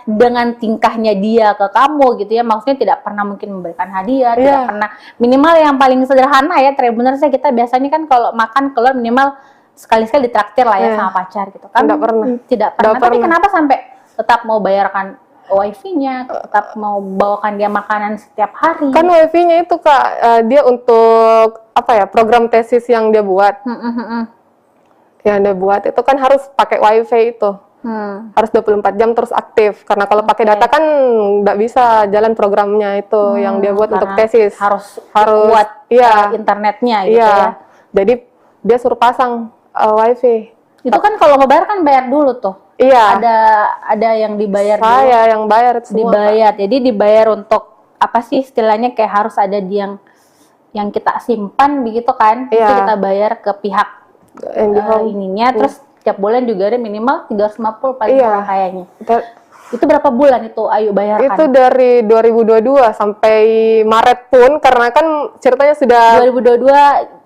C: dengan tingkahnya dia ke kamu gitu ya, maksudnya tidak pernah mungkin memberikan hadiah,
B: Iya.
C: tidak pernah, minimal yang paling sederhana ya, bener sih kita biasanya kan kalau makan keluar minimal sekali-sekali ditraktir lah ya
B: Iya.
C: sama pacar gitu kan.
B: Tidak pernah.
C: Tidak pernah.
B: Tidak
C: Tapi
B: pernah.
C: kenapa sampai tetap mau bayarkan wifi-nya, tetap mau bawakan dia makanan setiap hari?
B: Kan wifi-nya itu Kak, dia untuk apa ya, program tesis yang dia buat. Yang dia buat itu kan harus pakai wifi itu. Harus 24 jam terus aktif. Karena kalau pakai
C: Oke.
B: data kan nggak bisa jalan programnya itu yang dia buat untuk
C: Karena
B: tesis.
C: harus kuat
B: iya.
C: internetnya gitu
B: Iya.
C: ya.
B: Jadi dia suruh pasang wifi.
C: Itu kan kalau mau bayar kan bayar dulu tuh.
B: Iya.
C: Ada yang dibayar dulu.
B: Saya yang bayar itu semua.
C: Dibayar. Jadi dibayar untuk apa sih istilahnya, kayak harus ada yang kita simpan begitu kan? Itu
B: Iya.
C: kita bayar ke pihak
B: Yang di home.
C: ininya, terus tiap bulan juga ada minimal 350 paling
B: Iya.
C: murah kayaknya.
B: Itu-
C: Itu berapa bulan itu Ayu bayarkan?
B: Itu dari 2022 sampai Maret pun, karena kan ceritanya sudah
C: 2022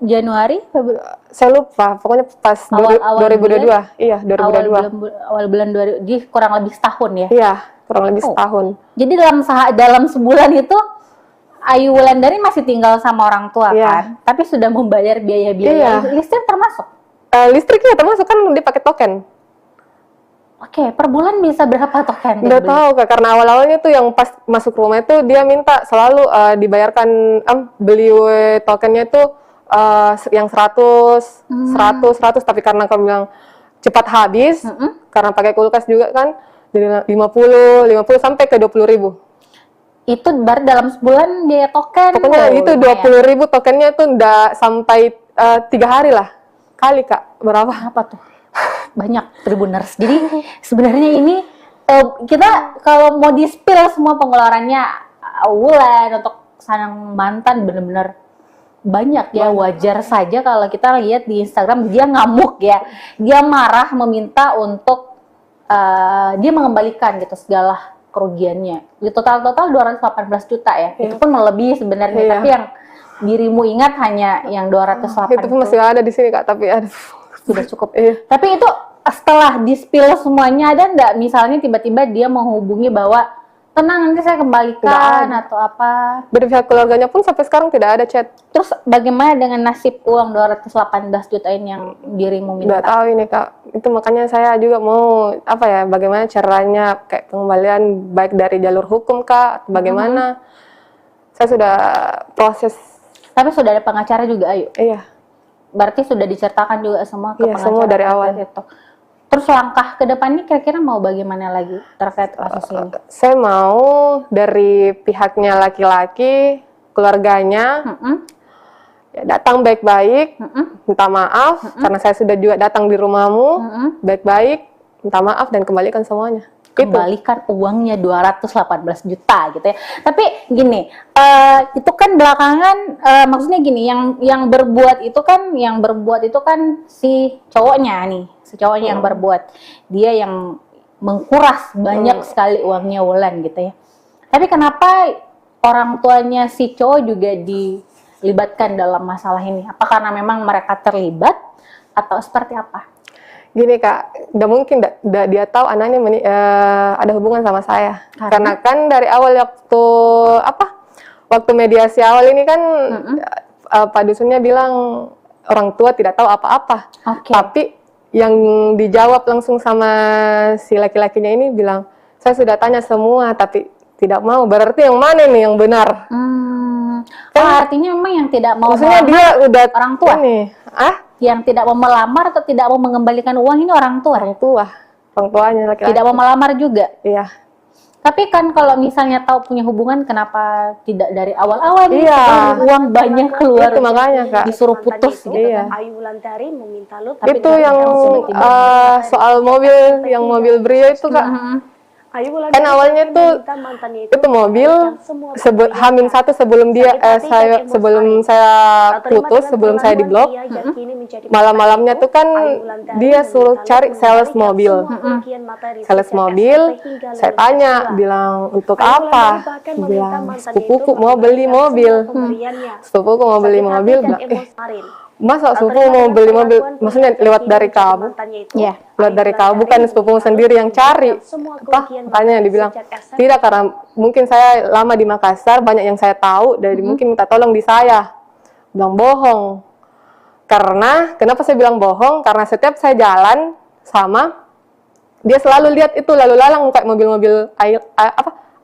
C: Januari,
B: saya lupa, pokoknya pas
C: Awal
B: 2022. Iya, 2022.
C: awal bulan 2000, jadi kurang lebih setahun ya.
B: Iya, kurang lebih
C: Oh.
B: setahun.
C: Jadi dalam sebulan itu Ayu Wulandari masih tinggal sama orang tua
B: Iya.
C: kan, tapi sudah membayar biaya-biaya
B: Iya.
C: listrik termasuk.
B: Listriknya termasuk kan dia pakai token.
C: Oke, per bulan bisa berapa token?
B: Nggak
C: dia beli?
B: tahu Kak, karena awal-awalnya tuh yang pas masuk rumah itu dia minta selalu dibayarkan beli tokennya itu yang 100, 100, tapi karena kamu bilang cepat habis, karena pakai kulkas juga kan, jadi 50 sampai ke 20.000.
C: Itu baru dalam sebulan biaya token.
B: Pokoknya
C: Oh,
B: itu
C: lumayan.
B: 20.000 tokennya tuh nggak sampai 3 hari lah. Kali Kak, berapa?
C: Apa tuh? Banyak Tribuners. Jadi sebenarnya ini kita kalau mau di-spill semua pengeluarannya Wulan untuk sang mantan bener-bener banyak ya. Wajar saja kalau kita lihat di Instagram dia ngamuk ya. Dia marah meminta untuk dia mengembalikan gitu segala kerugiannya. Di total 218 juta ya. Itu pun melebihi sebenarnya,
B: Iya.
C: tapi yang dirimu ingat hanya yang 208
B: Itu pun masih ada di sini Kak, tapi aduh.
C: sudah cukup.
B: Iya.
C: Tapi itu setelah di-spill semuanya, ada nggak misalnya tiba-tiba dia menghubungi bahwa tenang nanti saya kembalikan
B: Nggak ada.
C: atau apa?
B: Dari pihak keluarganya pun sampai sekarang tidak ada chat.
C: Terus bagaimana dengan nasib uang 218 juta ini yang dirimu minta?
B: Nggak tahu ini Kak. Itu makanya saya juga mau apa ya, bagaimana caranya kayak pengembalian baik dari jalur hukum Kak, atau bagaimana. Saya sudah proses.
C: Tapi sudah ada pengacara juga, Ayu.
B: Iya.
C: Berarti sudah diceritakan juga semua ke
B: Iya,
C: pengacara
B: semua dari awal.
C: terkait itu. Terus langkah ke depannya kira-kira mau bagaimana lagi terkait kasus ini?
B: Saya mau dari pihaknya laki-laki, keluarganya, ya, datang baik-baik, minta maaf karena saya sudah juga datang di rumahmu, baik-baik, minta maaf dan kembalikan semuanya.
C: Kembalikan uangnya 218 juta gitu ya. Tapi gini, itu kan belakangan maksudnya gini, yang berbuat itu kan si cowoknya nih, si cowoknya yang berbuat. Dia yang mengkuras banyak sekali uangnya Wulan gitu ya. Tapi kenapa orang tuanya si cowok juga dilibatkan dalam masalah ini? Apa karena memang mereka terlibat atau seperti apa?
B: Gini Kak, nggak mungkin dia tahu anaknya ada hubungan sama saya. Karena kan dari awal waktu mediasi awal ini kan Pak Dusunnya bilang orang tua tidak tahu apa-apa.
C: Oke.
B: Tapi yang dijawab langsung sama si laki-lakinya ini bilang, saya sudah tanya semua tapi tidak mau. Berarti yang mana nih yang benar?
C: Artinya memang yang tidak mau
B: Maksudnya
C: melamar
B: dia udah
C: orang tua?
B: Ini,
C: Yang tidak mau melamar atau tidak mau mengembalikan uang ini orang tua?
B: orang tuanya laki-laki.
C: Tidak mau melamar juga?
B: Iya.
C: Tapi kan kalau misalnya tahu punya hubungan, kenapa tidak dari awal-awal nih?
B: Iya.
C: Setelah uang banyak keluar,
B: Itu makanya Kak.
C: disuruh putus gitu.
B: Iya.
D: Ayu Wulandari meminta lo
C: Tapi
B: Itu yang
C: tiba-tiba
B: soal mobil, yang mobil Brio itu Kak. Kan awalnya tuh itu mobil H-1 sebelum sebelum saya putus, sebelum saya diblok, malam-malamnya tuh kan dia suruh cari sales mobil. Sales mobil, saya tanya, bilang untuk apa? Bilang sepupuku mau beli mobil. Sepupuku mau beli mobil, bilang, masa sepupu mau beli mobil? Maksudnya lewat dari kamu?
C: Ya.
B: Lewat dari kamu, bukan sepupu sendiri yang cari. Apa? Tanya, dibilang, tidak, karena mungkin saya lama di Makassar, banyak yang saya tahu, dari mungkin minta tolong di saya. Bilang bohong. Karena, kenapa saya bilang bohong? Karena setiap saya jalan sama, dia selalu lihat itu lalu lalang kayak mobil-mobil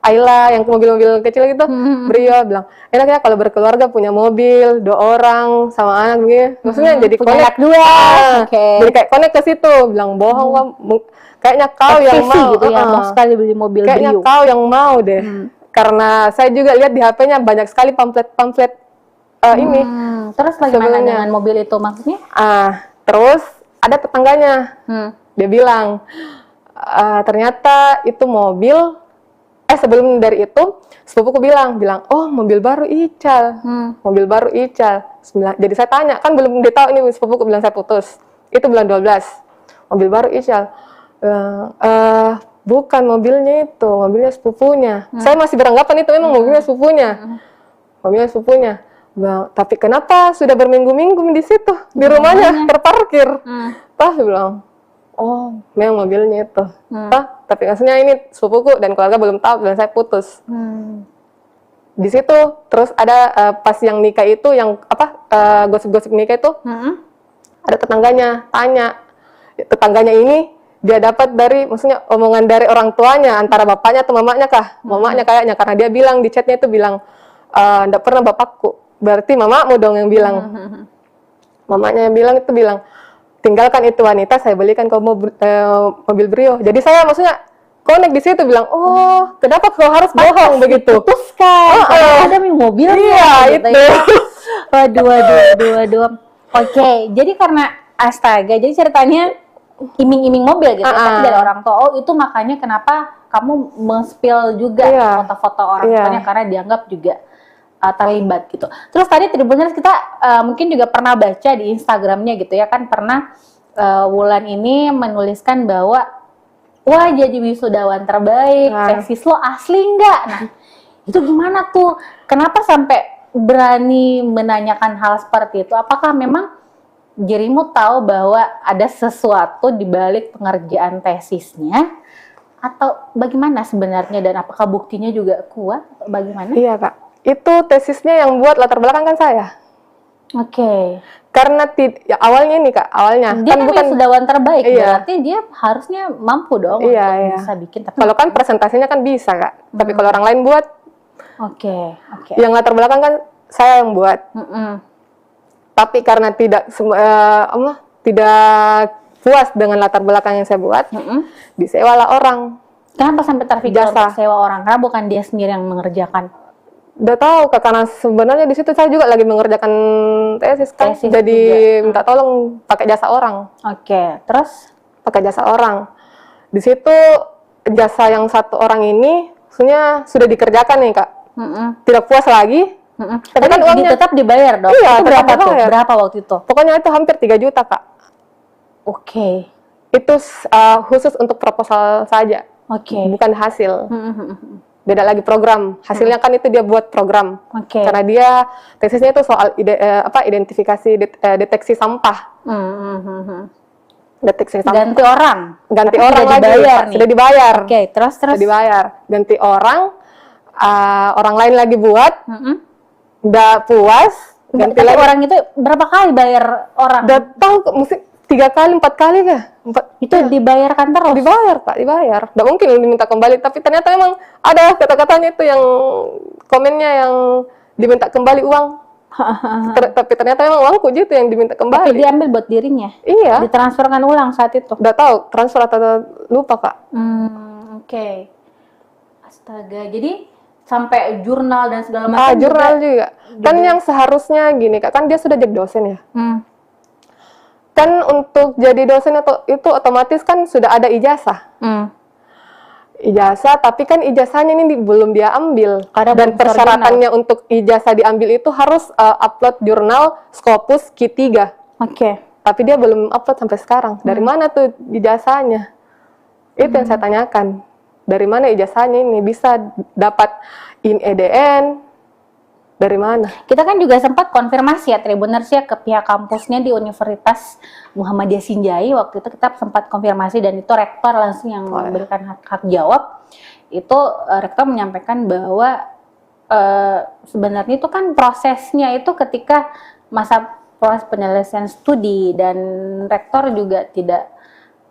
B: Ayla yang mobil-mobil kecil gitu. Brio bilang, enak ya kalau berkeluarga punya mobil 2 orang sama anak gitu. Maksudnya jadi connect
C: dua.
B: Jadi kayak connect ke situ. Bilang bohong, kayaknya kau yang mau
C: gitu ya, mau sekali beli mobil
B: kayaknya
C: Brio.
B: kau yang mau deh. Karena saya juga lihat di HP-nya banyak sekali pamflet ini.
C: Terus bagaimana
B: Sebelumnya.
C: dengan mobil itu maksudnya?
B: Terus ada tetangganya. Dia bilang, ternyata itu mobil. Sebelum dari itu, sepupuku bilang, oh mobil baru Ical, mobil baru Ical. Jadi saya tanya, kan belum dia tahu ini sepupuku bilang saya putus. Itu bulan 12, mobil baru Ical. Bukan mobilnya itu, mobilnya sepupunya. Saya masih beranggapan itu memang mobilnya sepupunya. Mobilnya sepupunya. Bilang, tapi kenapa sudah berminggu-minggu di situ, di rumahnya, terparkir? Pas bilang, oh, memang mobilnya itu. Tapi maksudnya ini sepupuku dan keluarga belum tahu dan saya putus. Di situ terus ada pas yang nikah itu yang gosip-gosip nikah itu ada tetangganya tanya. Tetangganya ini dia dapat dari maksudnya omongan dari orang tuanya antara bapaknya atau mamanya kah? Mamanya kayaknya karena dia bilang di chatnya itu bilang enggak pernah bapakku. Berarti mamamu dong yang bilang. Mamanya yang bilang tinggalkan itu wanita, saya belikan kau mobil Brio. Jadi saya maksudnya connect di situ bilang, oh, kenapa kau harus bohong begitu?
C: Putuskan, ada mobilnya.
B: Iya,
C: gitu
B: itu.
C: Ya. Waduh. Oke, jadi karena astaga, jadi ceritanya iming-iming mobil gitu, tapi dari orang tua. Oh, itu makanya kenapa kamu men-spill juga foto-foto orang tuanya karena dianggap juga terlibat gitu. Terus tadi Tribuners kita mungkin juga pernah baca di Instagramnya gitu ya kan, pernah Wulan ini menuliskan bahwa wah jadi wisudawan terbaik, tesis lo asli nggak? Nah itu gimana tuh? Kenapa sampai berani menanyakan hal seperti itu? Apakah memang dirimu tahu bahwa ada sesuatu di balik pengerjaan tesisnya? Atau bagaimana sebenarnya dan apakah buktinya juga kuat? Bagaimana?
B: Iya kak. Itu tesisnya yang buat latar belakang kan saya.
C: Oke.
B: Karena awalnya nih kak,
C: dia kan bukan wisudawan terbaik,
B: iya.
C: berarti dia harusnya mampu dong untuk bisa bikin. Tapi
B: kalau kan presentasinya kan bisa kak, tapi kalau orang lain buat, yang latar belakang kan saya yang buat. Tapi karena tidak puas dengan latar belakang yang saya buat, disewalah orang.
C: Kenapa sampai terpikir untuk sewa orang? Karena bukan dia sendiri yang mengerjakan.
B: Udah tahu kak, karena sebenarnya di situ saya juga lagi mengerjakan tesis kan, jadi juga. Minta tolong pakai jasa orang.
C: Terus
B: pakai jasa orang. Di situ jasa yang 1 orang ini, maksudnya sudah dikerjakan nih kak, tidak puas lagi.
C: Tapi kan uangnya tetap dibayar dong.
B: Iya,
C: itu berapa tuh? Berapa waktu itu?
B: Pokoknya itu hampir 3 juta kak. Itu khusus untuk proposal saja, bukan hasil. Beda lagi program, hasilnya kan itu dia buat program. Karena dia tesisnya itu soal identifikasi deteksi sampah. Deteksi sampah. Ganti orang lagi. Sudah dibayar.
C: Terus
B: sudah dibayar. Ganti orang, orang lain lagi buat. Udah puas.
C: Ganti lagi. Orang itu berapa kali bayar orang?
B: Udah tahu mesti 3 kali, 4 kali kah?
C: Itu dibayarkan terus?
B: Dibayar Pak, dibayar. Nggak mungkin diminta kembali, tapi ternyata memang ada kata-katanya itu yang komennya yang diminta kembali uang. Tapi ternyata memang uangku gitu yang diminta kembali.
C: Tapi diambil buat dirinya?
B: Iya.
C: Ditransferkan ulang saat itu?
B: Udah tahu, transfer atau lupa Kak.
C: Astaga, jadi sampai jurnal dan segala macam
B: jurnal juga. Kan yang seharusnya gini Kak, kan dia sudah jadi dosen ya. Kan untuk jadi dosen itu otomatis kan sudah ada ijazah. ijazah, tapi kan ijazahnya ini belum dia ambil.
C: Karena
B: Dan
C: belum
B: persyaratannya untuk ijazah diambil itu harus upload jurnal Scopus Q3.
C: Oke.
B: Tapi dia belum upload sampai sekarang. Dari mana tuh ijazahnya? Itu yang saya tanyakan. Dari mana ijazahnya ini bisa dapat INEDN? Dari mana?
C: Kita kan juga sempat konfirmasi ya Tribuners ya ke pihak kampusnya di Universitas Muhammadiyah Sinjai. Waktu itu kita sempat konfirmasi dan itu rektor langsung yang memberikan hak jawab. Itu rektor menyampaikan bahwa sebenarnya itu kan prosesnya itu ketika masa proses penyelesaian studi dan rektor juga tidak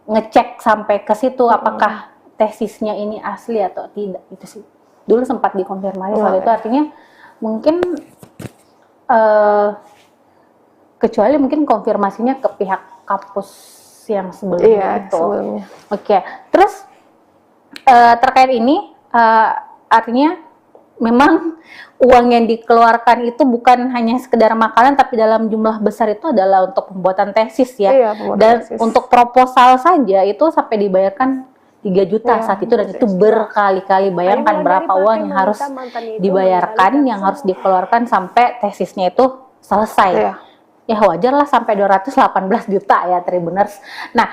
C: ngecek sampai ke situ apakah tesisnya ini asli atau tidak. Itu sih. Dulu sempat dikonfirmasi soal itu, artinya mungkin kecuali mungkin konfirmasinya ke pihak kampus yang sebelumnya itu.
B: Sebelumnya.
C: Oke, terus terkait ini artinya memang uang yang dikeluarkan itu bukan hanya sekedar makanan tapi dalam jumlah besar itu adalah untuk pembuatan tesis ya.
B: Iya, pembuatan
C: Dan
B: tesis.
C: untuk proposal saja itu sampai dibayarkan 3 juta saat itu, dan itu berkali-kali. Bayangkan berapa uang yang harus dibayarkan, yang harus dikeluarkan sampai tesisnya itu selesai. Ya wajar lah sampai 218 juta ya Tribuners. Nah,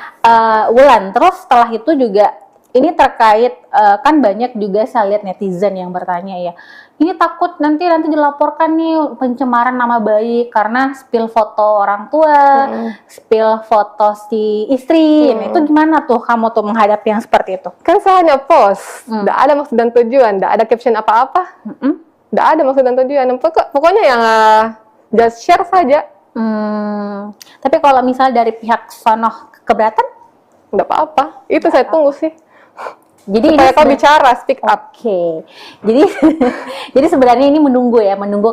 C: Wulan, terus setelah itu juga ini terkait kan banyak juga saya lihat netizen yang bertanya ya, ini takut nanti dilaporkan nih pencemaran nama baik karena spill foto orang tua, spill foto si istri. Nah, itu gimana tuh kamu tuh menghadapi yang seperti itu?
B: Kan saya hanya post, tidak ada maksud dan tujuan, tidak ada caption apa-apa, tidak ada maksud dan tujuan. Pokoknya yang just share saja.
C: Tapi kalau misalnya dari pihak sono keberatan?
B: Tidak apa-apa, itu saya tunggu sih.
C: Jadi
B: supaya kau bicara, speak up.
C: Oke. Jadi sebenarnya ini menunggu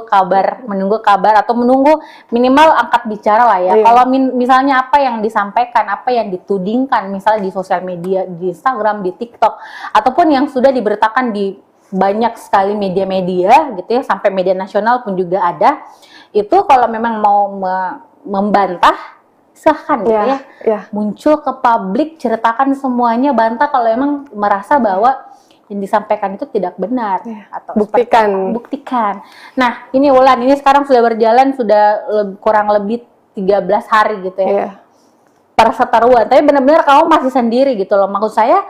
C: kabar atau menunggu minimal angkat bicara lah ya. Kalau misalnya apa yang disampaikan, apa yang ditudingkan misalnya di sosial media, di Instagram, di TikTok, ataupun yang sudah diberitakan di banyak sekali media-media gitu ya, sampai media nasional pun juga ada. Itu kalau memang mau membantah, silahkan gitu ya. Muncul ke publik, ceritakan semuanya, bantah kalau emang merasa bahwa yang disampaikan itu tidak benar atau buktikan. Nah, ini Wulan, ini sekarang sudah berjalan kurang lebih 13 hari gitu ya. Perseteruan, tapi benar-benar kamu masih sendiri gitu loh. Maksud saya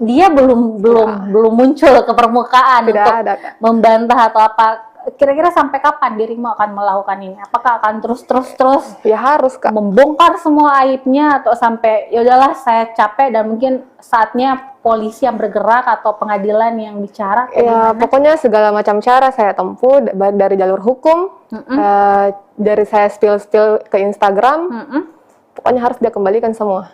C: dia belum muncul ke permukaan untuk membantah atau apa. Kira-kira sampai kapan dirimu akan melakukan ini? Apakah akan terus?
B: Ya harus Kak.
C: Membongkar semua aibnya atau sampai ya udahlah saya capek dan mungkin saatnya polisi yang bergerak atau pengadilan yang bicara?
B: Ya pokoknya segala macam cara saya tempuh dari jalur hukum, dari saya spill ke Instagram, pokoknya harus dia kembalikan semua.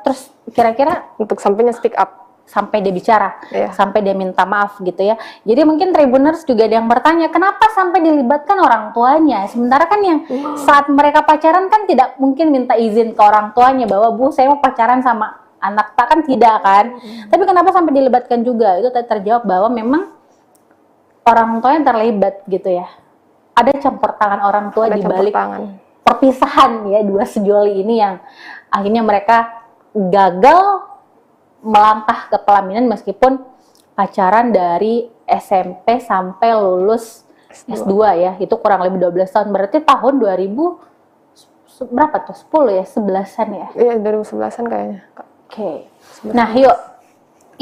C: Terus kira-kira
B: untuk sampainya speak up.
C: Sampai dia bicara, sampai dia minta maaf gitu ya. Jadi mungkin Tribuners juga ada yang bertanya, kenapa sampai dilibatkan orang tuanya? Sementara kan yang saat mereka pacaran kan tidak mungkin minta izin ke orang tuanya bahwa Bu saya mau pacaran sama anak tak, kan tidak kan? Tapi kenapa sampai dilibatkan juga? Itu terjawab bahwa memang orang tuanya terlibat gitu ya. Ada campur tangan orang tua di balik perpisahan ya dua sejoli ini yang akhirnya mereka gagal melangkah ke pelaminan meskipun pacaran dari SMP sampai lulus S2 ya, itu kurang lebih 12 tahun, berarti tahun 2000 berapa tuh, 10 ya, 11-an ya?
B: Iya, 2011-an kayaknya.
C: Oke. Nah yuk,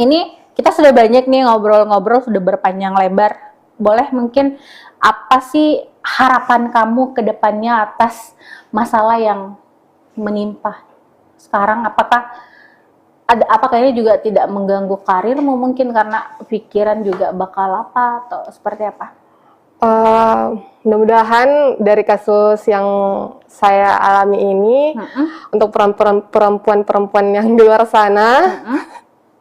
C: ini kita sudah banyak nih ngobrol-ngobrol, sudah berpanjang lebar, boleh mungkin apa sih harapan kamu ke depannya atas masalah yang menimpa sekarang? Apakah ini juga tidak mengganggu karirmu mungkin karena pikiran juga bakal apa atau seperti apa?
B: Mudah-mudahan dari kasus yang saya alami ini untuk perempuan-perempuan yang di luar sana,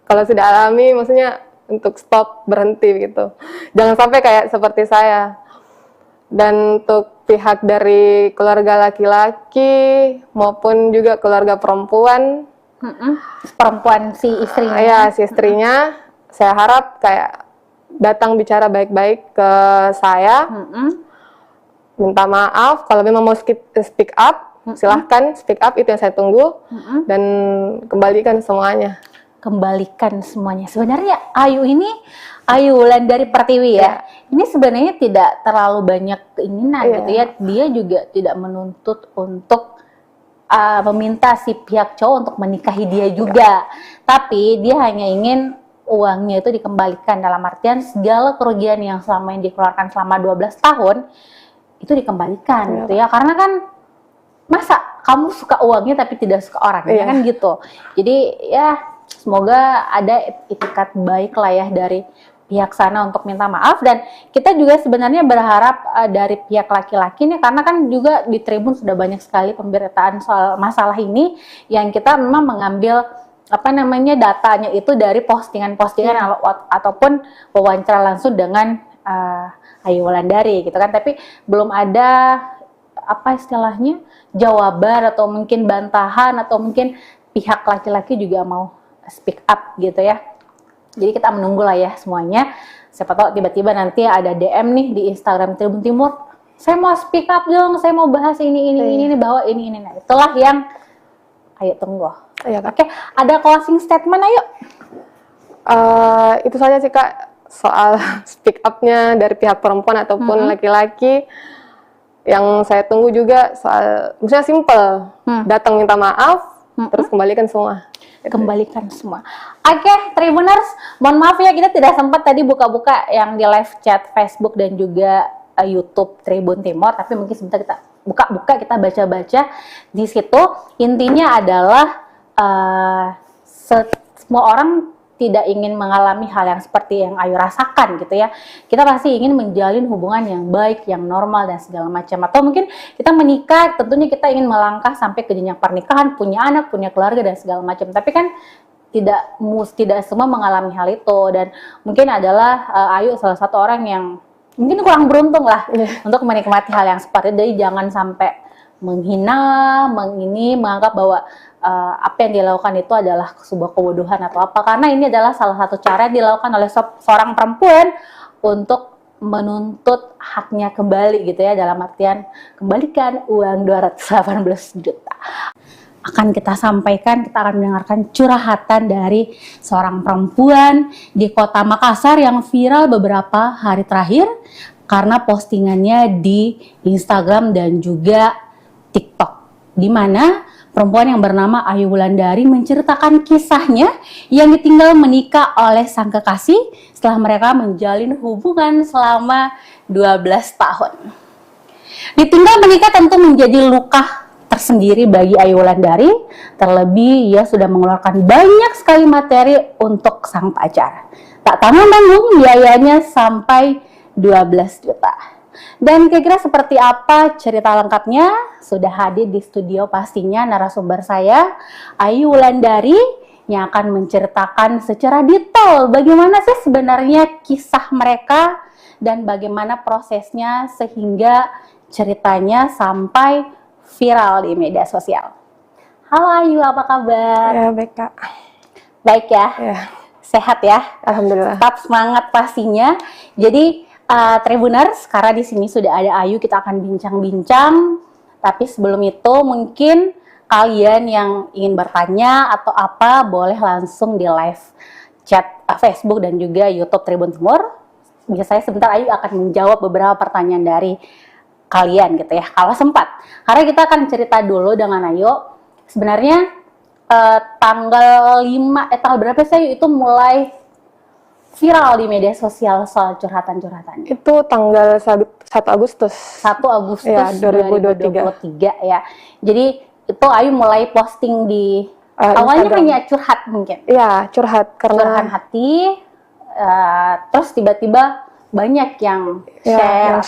B: kalau sudah alami maksudnya untuk stop, berhenti gitu. Jangan sampai kayak seperti saya. Dan untuk pihak dari keluarga laki-laki maupun juga keluarga perempuan,
C: perempuan si istrinya.
B: Ya, si istrinya, saya harap kayak datang bicara baik-baik ke saya, minta maaf. Kalau memang mau speak up, silahkan speak up, itu yang saya tunggu, dan kembalikan semuanya.
C: kembalikan semuanya. Sebenarnya Ayu Wulandari Pertiwi ya. Ini sebenarnya tidak terlalu banyak keinginan gitu ya. Dia juga tidak menuntut untuk meminta si pihak cowok untuk menikahi dia juga. Tapi dia hanya ingin uangnya itu dikembalikan, dalam artian segala kerugian yang selama ini dikeluarkan selama 12 tahun itu dikembalikan gitu ya. Karena kan masa kamu suka uangnya tapi tidak suka orangnya kan gitu. Jadi ya semoga ada itikat baik lah ya dari pihak sana untuk minta maaf, dan kita juga sebenarnya berharap dari pihak laki-laki nih, karena kan juga di Tribun sudah banyak sekali pemberitaan soal masalah ini yang kita memang mengambil datanya itu dari postingan-postingan ataupun wawancara langsung dengan Ayu Wulandari gitu kan, tapi belum ada istilahnya jawaban atau mungkin bantahan atau mungkin pihak laki-laki juga mau speak up gitu ya. Jadi kita menunggu lah ya semuanya. Siapa tahu tiba-tiba nanti ada DM nih di Instagram Tribun Timur, saya mau speak up dong, saya mau bahas ini bahwa ini. Nah, itulah yang ayo tunggu. Oke, ada closing statement ayo.
B: Itu saja sih Kak, soal speak up-nya dari pihak perempuan ataupun laki-laki. Yang saya tunggu juga soal, maksudnya simple, datang minta maaf, terus kembalikan semua.
C: Kembalikan semua. Oke, Tribuners, mohon maaf ya kita tidak sempat tadi buka-buka yang di live chat Facebook dan juga YouTube Tribun Timur, tapi mungkin sebentar kita buka-buka, kita baca-baca di situ. Intinya adalah semua orang tidak ingin mengalami hal yang seperti yang Ayu rasakan gitu ya. Kita pasti ingin menjalin hubungan yang baik, yang normal dan segala macam. Atau mungkin kita menikah, tentunya kita ingin melangkah sampai ke jenjang pernikahan, punya anak, punya keluarga dan segala macam. Tapi kan tidak semua mengalami hal itu, dan mungkin adalah Ayu salah satu orang yang mungkin kurang beruntung lah untuk menikmati hal yang seperti itu. Jadi jangan sampai menghina, menganggap bahwa apa yang dilakukan itu adalah sebuah kebodohan atau apa, karena ini adalah salah satu cara yang dilakukan oleh seorang perempuan untuk menuntut haknya kembali gitu ya, dalam artian kembalikan uang 218 juta. Akan kita sampaikan, kita akan mendengarkan curhatan dari seorang perempuan di Kota Makassar yang viral beberapa hari terakhir karena postingannya di Instagram dan juga TikTok, di mana perempuan yang bernama Ayu Wulandari menceritakan kisahnya yang ditinggal menikah oleh sang kekasih setelah mereka menjalin hubungan selama 12 tahun. Ditinggal menikah tentu menjadi luka tersendiri bagi Ayu Wulandari, terlebih ia sudah mengeluarkan banyak sekali materi untuk sang pacar. Tak tanggung-tanggung biayanya sampai 12 juta. Dan kira-kira seperti apa cerita lengkapnya? Sudah hadir di studio pastinya narasumber saya, Ayu Wulandari, yang akan menceritakan secara detail bagaimana sih sebenarnya kisah mereka dan bagaimana prosesnya sehingga ceritanya sampai viral di media sosial. Halo Ayu, apa kabar?
B: Ya, baik Kak.
C: Baik ya?
B: Ya.
C: Sehat ya?
B: Alhamdulillah.
C: Tetap semangat pastinya. Jadi Tribuners, karena di sini sudah ada Ayu, kita akan bincang-bincang. Tapi sebelum itu mungkin kalian yang ingin bertanya atau apa boleh langsung di live chat Facebook dan juga YouTube Tribun Timur. Biasanya sebentar Ayu akan menjawab beberapa pertanyaan dari kalian gitu ya, kalau sempat. Karena kita akan cerita dulu dengan Ayu. Sebenarnya tanggal berapa sih Ayu itu mulai viral di media sosial soal curhatan-curhatan?
B: Itu tanggal 1 Agustus.
C: 1 Agustus
B: ya,
C: 2023 ya. Jadi itu Ayu mulai posting di awalnya
B: Instagram.
C: hanya curhat mungkin.
B: Iya, curhat karena
C: Curhat hati. Terus tiba-tiba banyak yang share.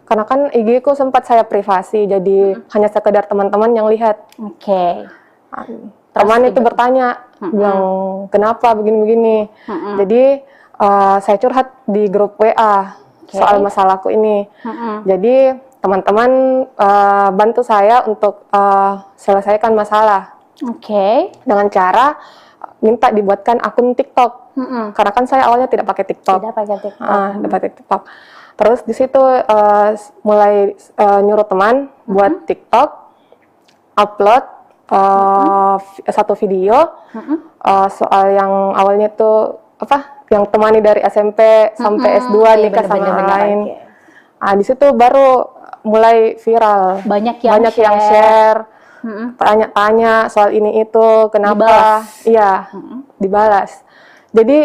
B: Karena kan IG ku sempat saya privasi, jadi hanya sekedar teman-teman yang lihat.
C: Oke.
B: Teman itu bertanya, bilang kenapa begini-begini. Jadi saya curhat di grup WA soal masalahku ini. Jadi teman-teman bantu saya untuk selesaikan masalah. Dengan cara minta dibuatkan akun TikTok. Karena kan saya awalnya tidak pakai TikTok.
C: Tidak pakai TikTok.
B: Tidak pakai TikTok. Terus di situ mulai nyuruh teman buat TikTok, upload satu video, soal yang awalnya tuh apa yang temani dari SMP sampai S2
C: Iya,
B: nikah sama
C: bener-bener,
B: orang lain.
C: oke.
B: Di situ baru mulai viral.
C: Banyak yang
B: yang share,
C: Mm-mm.
B: tanya-tanya soal ini itu, kenapa?
C: Dibalas.
B: Iya, dibalas. Jadi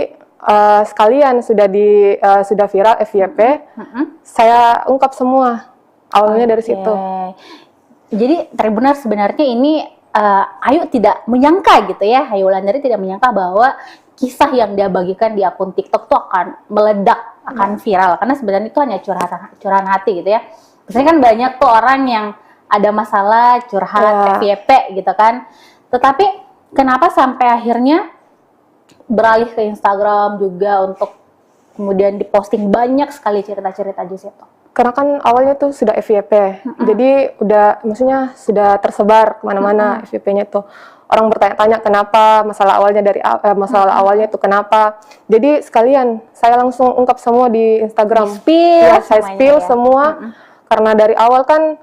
B: sekalian sudah viral FYP, saya ungkap semua awalnya dari situ.
C: Jadi Tribuners sebenarnya ini Ayu tidak menyangka gitu ya, Ayu Wulandari tidak menyangka bahwa kisah yang dia bagikan di akun TikTok tuh akan meledak, akan viral, karena sebenarnya itu hanya curahan hati gitu ya. Biasanya kan banyak tuh orang yang ada masalah curhat FYP gitu kan. Tetapi kenapa sampai akhirnya beralih ke Instagram juga untuk kemudian diposting banyak sekali cerita-cerita di situ?
B: Karena kan awalnya tuh sudah FYP, jadi maksudnya sudah tersebar kemana-mana FYP-nya tuh. Orang bertanya-tanya kenapa, masalah awalnya tuh kenapa. Jadi sekalian saya langsung ungkap semua di Instagram. Saya spill semua. Karena dari awal kan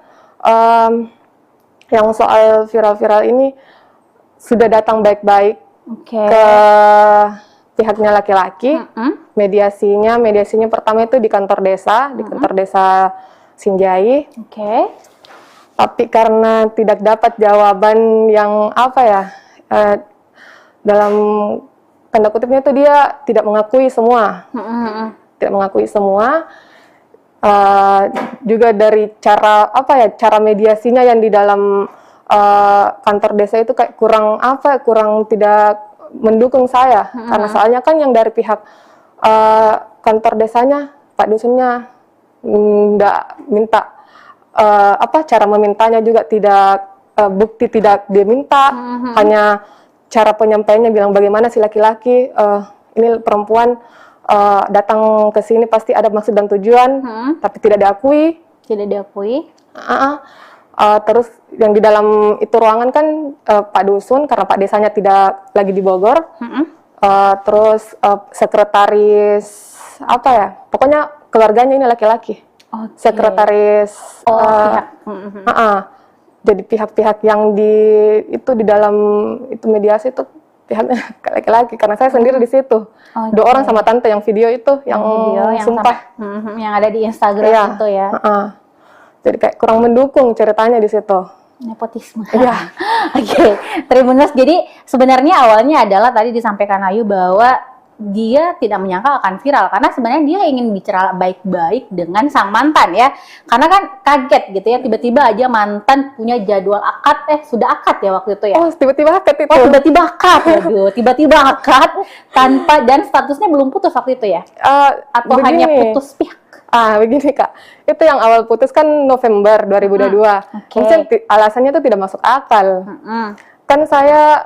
B: yang soal viral-viral ini sudah datang baik-baik ke pihaknya laki-laki. Mediasinya pertama itu di kantor desa, di kantor desa Sinjai. Tapi karena tidak dapat jawaban yang dalam tanda kutipnya itu dia tidak mengakui semua. Tidak mengakui semua. Juga dari cara mediasinya yang di dalam kantor desa itu kayak kurang tidak mendukung saya. Karena soalnya kan yang dari pihak kantor desanya, Pak Dusunnya nggak minta cara memintanya juga tidak bukti tidak dia minta, hanya cara penyampaiannya bilang bagaimana si laki-laki ini perempuan datang ke sini pasti ada maksud dan tujuan, tapi tidak diakui. Terus yang di dalam itu ruangan kan Pak Dusun, karena Pak Desanya tidak lagi di Bogor. Terus sekretaris pokoknya keluarganya ini laki-laki. Sekretaris jadi pihak-pihak yang di dalam itu mediasi itu pihaknya laki-laki, karena saya sendiri di situ. 2 orang sama tante yang video itu yang sumpah
C: yang ada di Instagram itu ya.
B: Jadi kayak kurang mendukung ceritanya di situ.
C: Nepotisme. Oke, Tribuners. Jadi sebenarnya awalnya adalah tadi disampaikan Ayu bahwa dia tidak menyangka akan viral karena sebenarnya dia ingin bicara baik-baik dengan sang mantan ya. Karena kan kaget gitu ya, tiba-tiba aja mantan punya jadwal akad, sudah akad ya waktu itu ya.
B: Tiba-tiba akad itu.
C: Tiba-tiba akad. Aduh, tiba-tiba akad tanpa dan statusnya belum putus waktu itu ya. Atau hanya putus pihak.
B: Begini Kak, itu yang awal putus kan November 2022. Mungkin alasannya itu tidak masuk akal. Kan saya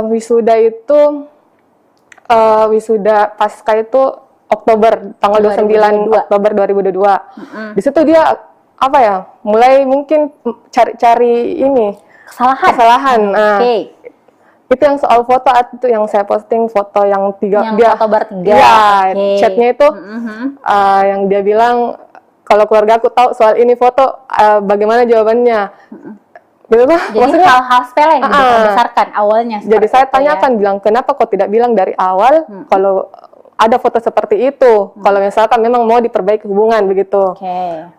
B: wisuda pasca itu Oktober, tanggal 29 Oktober 2022. Di situ dia mulai mungkin cari ini kesalahan. Itu yang soal foto itu yang saya posting, foto yang
C: foto bertiga.
B: Chatnya itu yang dia bilang kalau keluarga aku tahu soal ini foto, bagaimana jawabannya?
C: Jadi hal-hal sepele yang dibesarkan awalnya.
B: Jadi saya tanyakan, bilang kenapa kok tidak bilang dari awal kalau ada foto seperti itu, kalau misalkan memang mau diperbaiki hubungan begitu.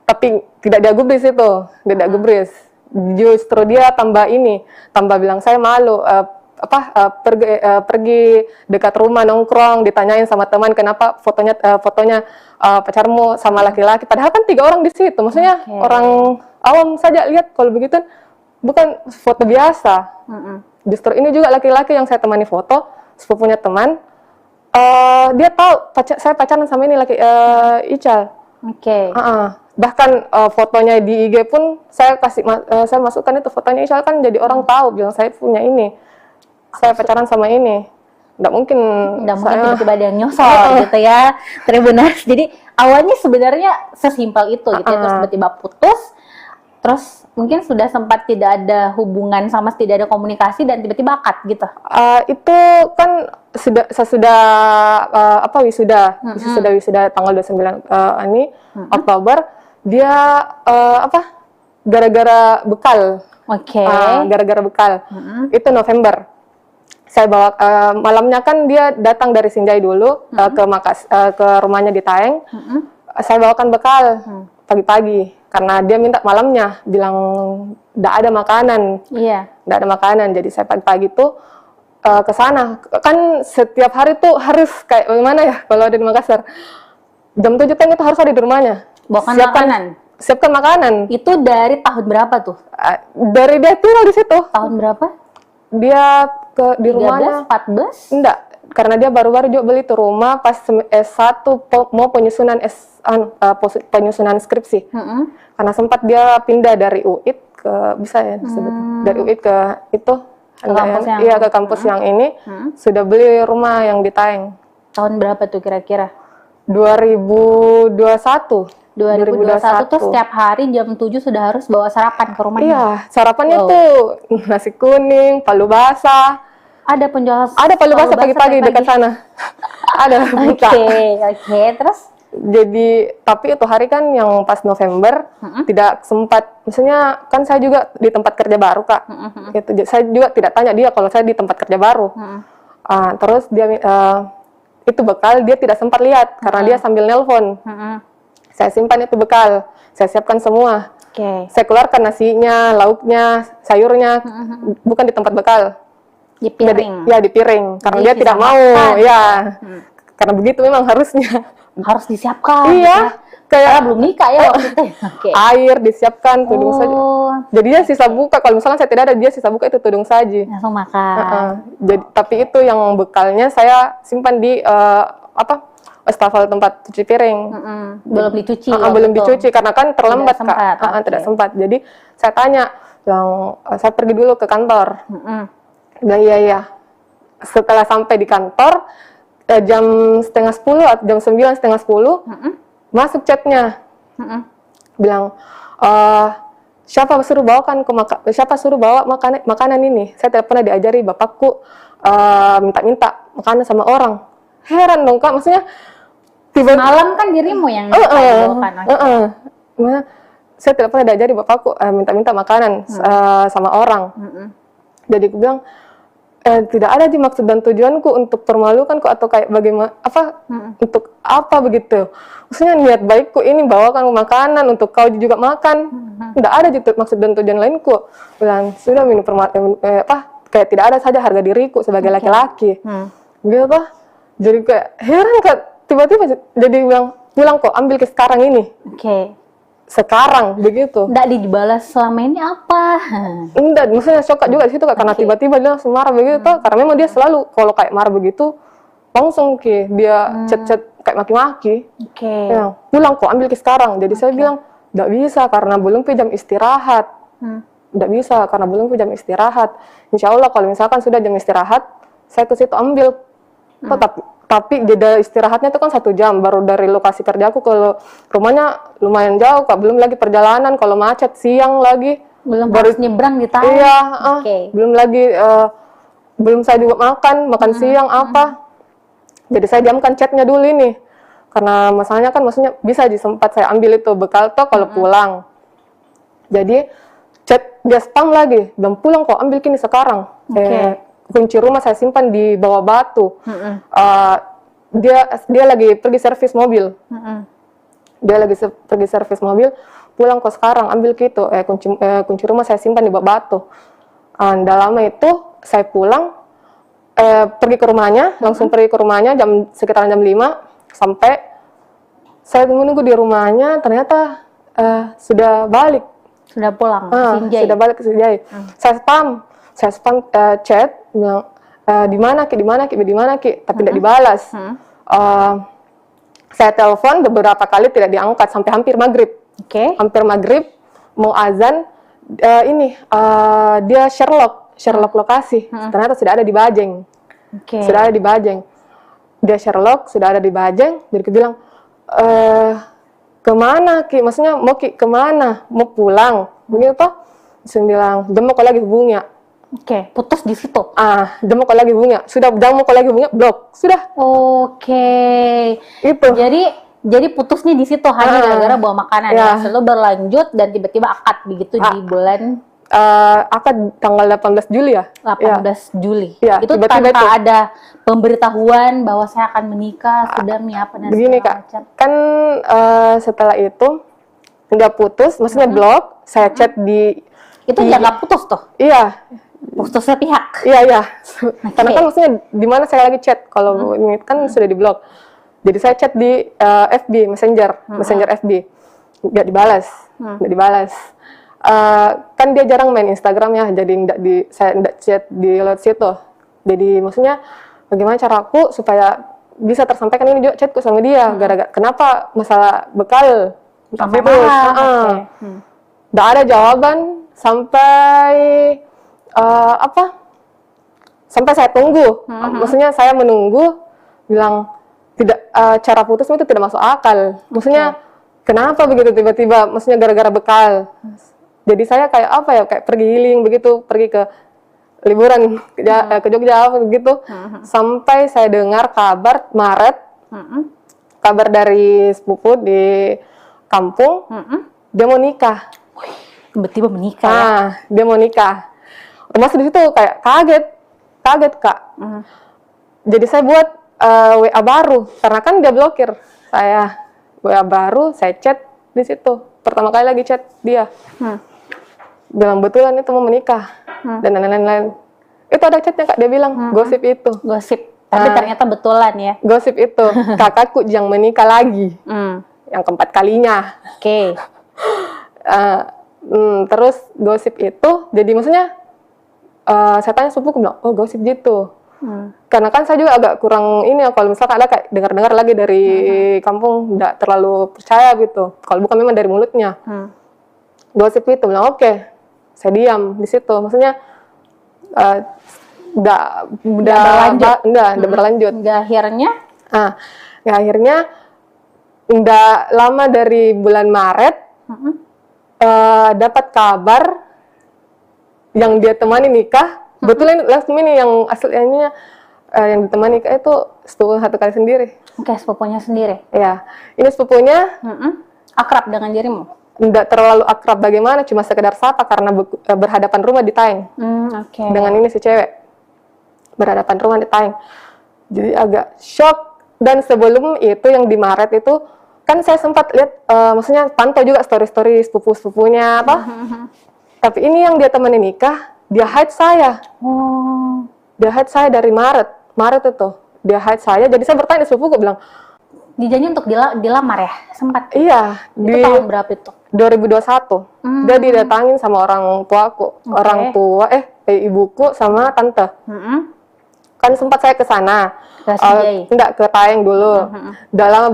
B: Tapi tidak dia gubris itu, tidak gubris. Justru dia tambah bilang saya malu. Pergi dekat rumah nongkrong, ditanyain sama teman kenapa fotonya pacarmu sama laki-laki, padahal kan 3 orang di situ, maksudnya orang awam saja lihat kalau begitu bukan foto biasa. Justru ini juga laki-laki yang saya temani foto, sepupunya teman, dia tahu saya pacaran sama ini Ical. Bahkan fotonya di IG pun saya masukkan itu fotonya Ical, kan jadi orang tahu bilang saya punya ini. Saya pacaran sama ini. Nggak mungkin
C: tiba-tiba ada yang nyosor gitu ya, Tribuners. Jadi awalnya sebenarnya sesimpel itu gitu ya, terus tiba-tiba putus, terus mungkin sudah sempat tidak ada hubungan tidak ada komunikasi dan tiba-tiba akad gitu.
B: Itu kan sesudah wisuda tanggal 29 Oktober, dia gara-gara bekal. Gara-gara bekal. Itu November. saya bawa malamnya kan dia datang dari Sinjai dulu ke rumahnya di Taeng. Saya bawakan bekal pagi-pagi karena dia minta malamnya, bilang tidak ada makanan.
C: Iya.
B: Tidak ada makanan, jadi saya pagi-pagi tuh ke sana. Kan setiap hari tuh harus kayak bagaimana ya kalau ada di Makassar. Jam 7 kan itu harus ada di rumahnya.
C: Bawakan makanan.
B: Siapkan makanan.
C: Itu dari tahun berapa tuh?
B: Dari dia tinggal di situ.
C: Tahun berapa?
B: Dia di rumahnya
C: 13, 14?
B: enggak, karena dia baru-baru juga beli tuh rumah pas S1 mau penyusunan penyusunan skripsi. Karena sempat dia pindah dari UIT ke bisa ya disebut. Dari UIT ke itu ke kampus yang ini sudah beli rumah yang di Taeng.
C: Tahun berapa tuh kira-kira?
B: 2021.
C: 2021 tuh setiap hari jam 7 sudah harus bawa sarapan ke rumahnya.
B: Iya, sarapannya tuh nasi kuning, palu basah.
C: Ada penjual
B: palu basah pagi-pagi dekat sana. Ada buka.
C: Oke, terus?
B: Jadi, tapi itu hari kan yang pas November tidak sempat. Misalnya kan saya juga di tempat kerja baru, Kak. Gitu. Saya juga tidak tanya dia kalau saya di tempat kerja baru. Terus dia itu bekal dia tidak sempat lihat karena dia sambil nelpon. Saya simpan itu bekal, saya siapkan semua. Saya keluarkan nasinya, lauknya, sayurnya, bukan di tempat bekal.
C: Di piring.
B: Di piring, karena dia tidak mau, karena begitu memang harusnya.
C: Harus disiapkan.
B: Iya, kayak
C: belum nikah ya waktu itu.
B: Air disiapkan, tudung saji. Jadinya sisa buka, kalau misalnya saya tidak ada, dia sisa buka itu tudung saji.
C: Langsung makan.
B: Jadi, tapi itu yang bekalnya saya simpan di wastafel tempat cuci piring.
C: Belum dicuci.
B: Belum dicuci karena kan terlambat, Kak. Tidak sempat. Jadi saya tanya, saya pergi dulu ke kantor. Bilang iya. Setelah sampai di kantor jam 9:30 atau jam 9, 9:30 masuk chatnya. Bilang siapa suruh bawa makanan ini? Saya tidak pernah diajari bapakku minta-minta makanan sama orang. Heran dong, Kak, maksudnya
C: malam kan dirimu yang dibawakan.
B: Saya tidak pernah diajari bapakku minta-minta makanan sama orang. Jadi aku bilang tidak ada di maksud dan tujuanku untuk permalukanku atau kayak bagaimana untuk apa begitu. Maksudnya niat baikku ini bawakan makanan untuk kau juga makan. Tidak ada maksud dan tujuan lainku. Bilang sudah minum kayak tidak ada saja harga diriku sebagai laki-laki. Gitu. Jadi kayak heran, Kak, tiba-tiba jadi bilang pulang kok, ambil ke sekarang ini. Sekarang begitu.
C: Nggak dibalas selama ini apa?
B: Enggak, maksudnya shock juga di situ, Kak, karena tiba-tiba dia langsung marah begitu. Karena memang dia selalu kalau kayak marah begitu langsung dia chat-chat kayak maki-maki. Bilang, pulang kok, ambil ke sekarang. Jadi saya bilang nggak bisa karena belum ke jam istirahat. Nggak bisa karena belum ke jam istirahat. Insya Allah kalau misalkan sudah jam istirahat, saya ke situ ambil. Tapi jeda istirahatnya itu kan 1 jam, baru dari lokasi kerjaku ke rumahnya lumayan jauh, Kak. Belum lagi perjalanan, kalau macet siang lagi.
C: Harus nyebrang di Taeng.
B: Iya, belum lagi, belum saya juga makan siang apa. Jadi saya jamkan chatnya dulu ini. Karena masalahnya kan maksudnya bisa sempat saya ambil itu bekal toh kalau pulang. Jadi chat dia spam lagi, belum pulang kok, ambil kini sekarang. Kunci rumah saya simpan di bawah batu. Dia lagi pergi servis mobil. Dia lagi pergi servis mobil, pulang kok sekarang, ambil gitu. Kunci rumah saya simpan di bawah batu. Nggak lama itu saya pulang, pergi ke rumahnya, langsung pergi ke rumahnya sekitaran jam 5, sampai saya menunggu di rumahnya, ternyata sudah balik.
C: Sudah pulang ke Sinjai.
B: Sudah balik ke Sinjai. Saya spam chat, bilang di mana ki, tapi tidak dibalas. Saya telepon beberapa kali tidak diangkat sampai hampir maghrib. Hampir maghrib mau azan, dia Sherlock lokasi. Ternyata sudah ada di Bajeng. Sudah ada di Bajeng. Dia Sherlock sudah ada di Bajeng. Jadi dia bilang kemana ki? Maksudnya mau ki kemana? Mau pulang? Begitu toh? Saya bilang dia mau lagi hubungnya.
C: Putus di situ.
B: Dia mau lagi hubungnya. Sudah dia mau lagi hubungnya, blok. Sudah. Itu.
C: Jadi putusnya di situ hanya gara-gara bawa makanan. Selalu berlanjut dan tiba-tiba akad begitu di bulan
B: tanggal 18 Juli ya?
C: 18 Juli.
B: Iya,
C: Itu
B: tiba-tiba
C: tanpa
B: itu.
C: ada pemberitahuan bahwa saya akan menikah, sudah apa dan
B: Begini
C: segala
B: Kak,
C: macam.
B: kan setelah itu nggak putus, maksudnya blok, saya chat di
C: Itu nggak putus tuh,
B: iya,
C: putusnya pihak.
B: iya. Karena kan maksudnya di mana saya lagi chat, kalau ini kan sudah di blok. Jadi saya chat di FB, Messenger FB, nggak dibalas. Kan dia jarang main Instagram ya, jadi saya nggak chat di lewat situ. Jadi maksudnya bagaimana caraku supaya bisa tersampaikan ini juga chatku sama dia. Gara-gara kenapa masalah bekal
C: Sampai
B: putus.
C: marah. Oke.
B: Nggak ada jawaban sampai sampai saya tunggu. Maksudnya saya menunggu, bilang tidak, cara putus itu tidak masuk akal. Maksudnya kenapa begitu tiba-tiba? Maksudnya gara-gara bekal. Jadi saya kayak pergi healing begitu, pergi ke liburan ke Jogja begitu. Sampai saya dengar kabar Maret, kabar dari sepupu di kampung, dia mau nikah.
C: Tiba-tiba menikah ya.
B: Dia mau nikah. Masuk di situ kayak kaget Kak. Jadi saya buat WA baru, karena kan dia blokir saya. WA baru, saya chat di situ. Pertama kali lagi chat dia. Bilang betulan itu mau menikah dan lain-lain. Itu ada chatnya Kak, dia bilang gosip itu.
C: Gosip. Tapi ternyata betulan ya.
B: Gosip itu. Kakakku yang menikah lagi. Yang keempat kalinya.
C: Oke.
B: Terus gosip itu, jadi maksudnya saya tanya sepupu, bilang, oh gosip gitu. Karena kan saya juga agak kurang ini ya, kalau misalkan ada kayak dengar-dengar lagi dari kampung, nggak terlalu percaya gitu. Kalau bukan memang dari mulutnya. Gosip itu, bilang oke. Saya diam di situ. Maksudnya udah berlanjut. Akhirnya nggak lama dari bulan Maret dapat kabar yang dia temani nikah. Betulan langsung ini yang aslinya yang ditemani nikah itu sepupu satu kali sendiri.
C: Oke, sepupunya sendiri.
B: Ya, ini sepupunya
C: akrab dengan dirimu?
B: Nggak terlalu akrab bagaimana, cuma sekedar sapa karena berhadapan rumah di Taeng. Dengan ini si cewek berhadapan rumah di Taeng. Jadi agak shock. Dan sebelum itu yang di Maret itu kan saya sempat lihat, maksudnya pantau juga story-story sepupu-sepupunya apa. Tapi ini yang dia temani nikah, dia hide saya. Dia hide saya dari Maret itu. Dia hide saya. Jadi saya bertanya sepupuku, bilang,
C: dijanji untuk dilamar ya? Sempat?
B: Iya.
C: Itu tahun berapa itu?
B: 2021. Dia didatangin sama orang tuaku. Orang tua, ibuku sama tante. Kan sempat saya ke sana. Enggak, ke Taeng dulu. Udah lama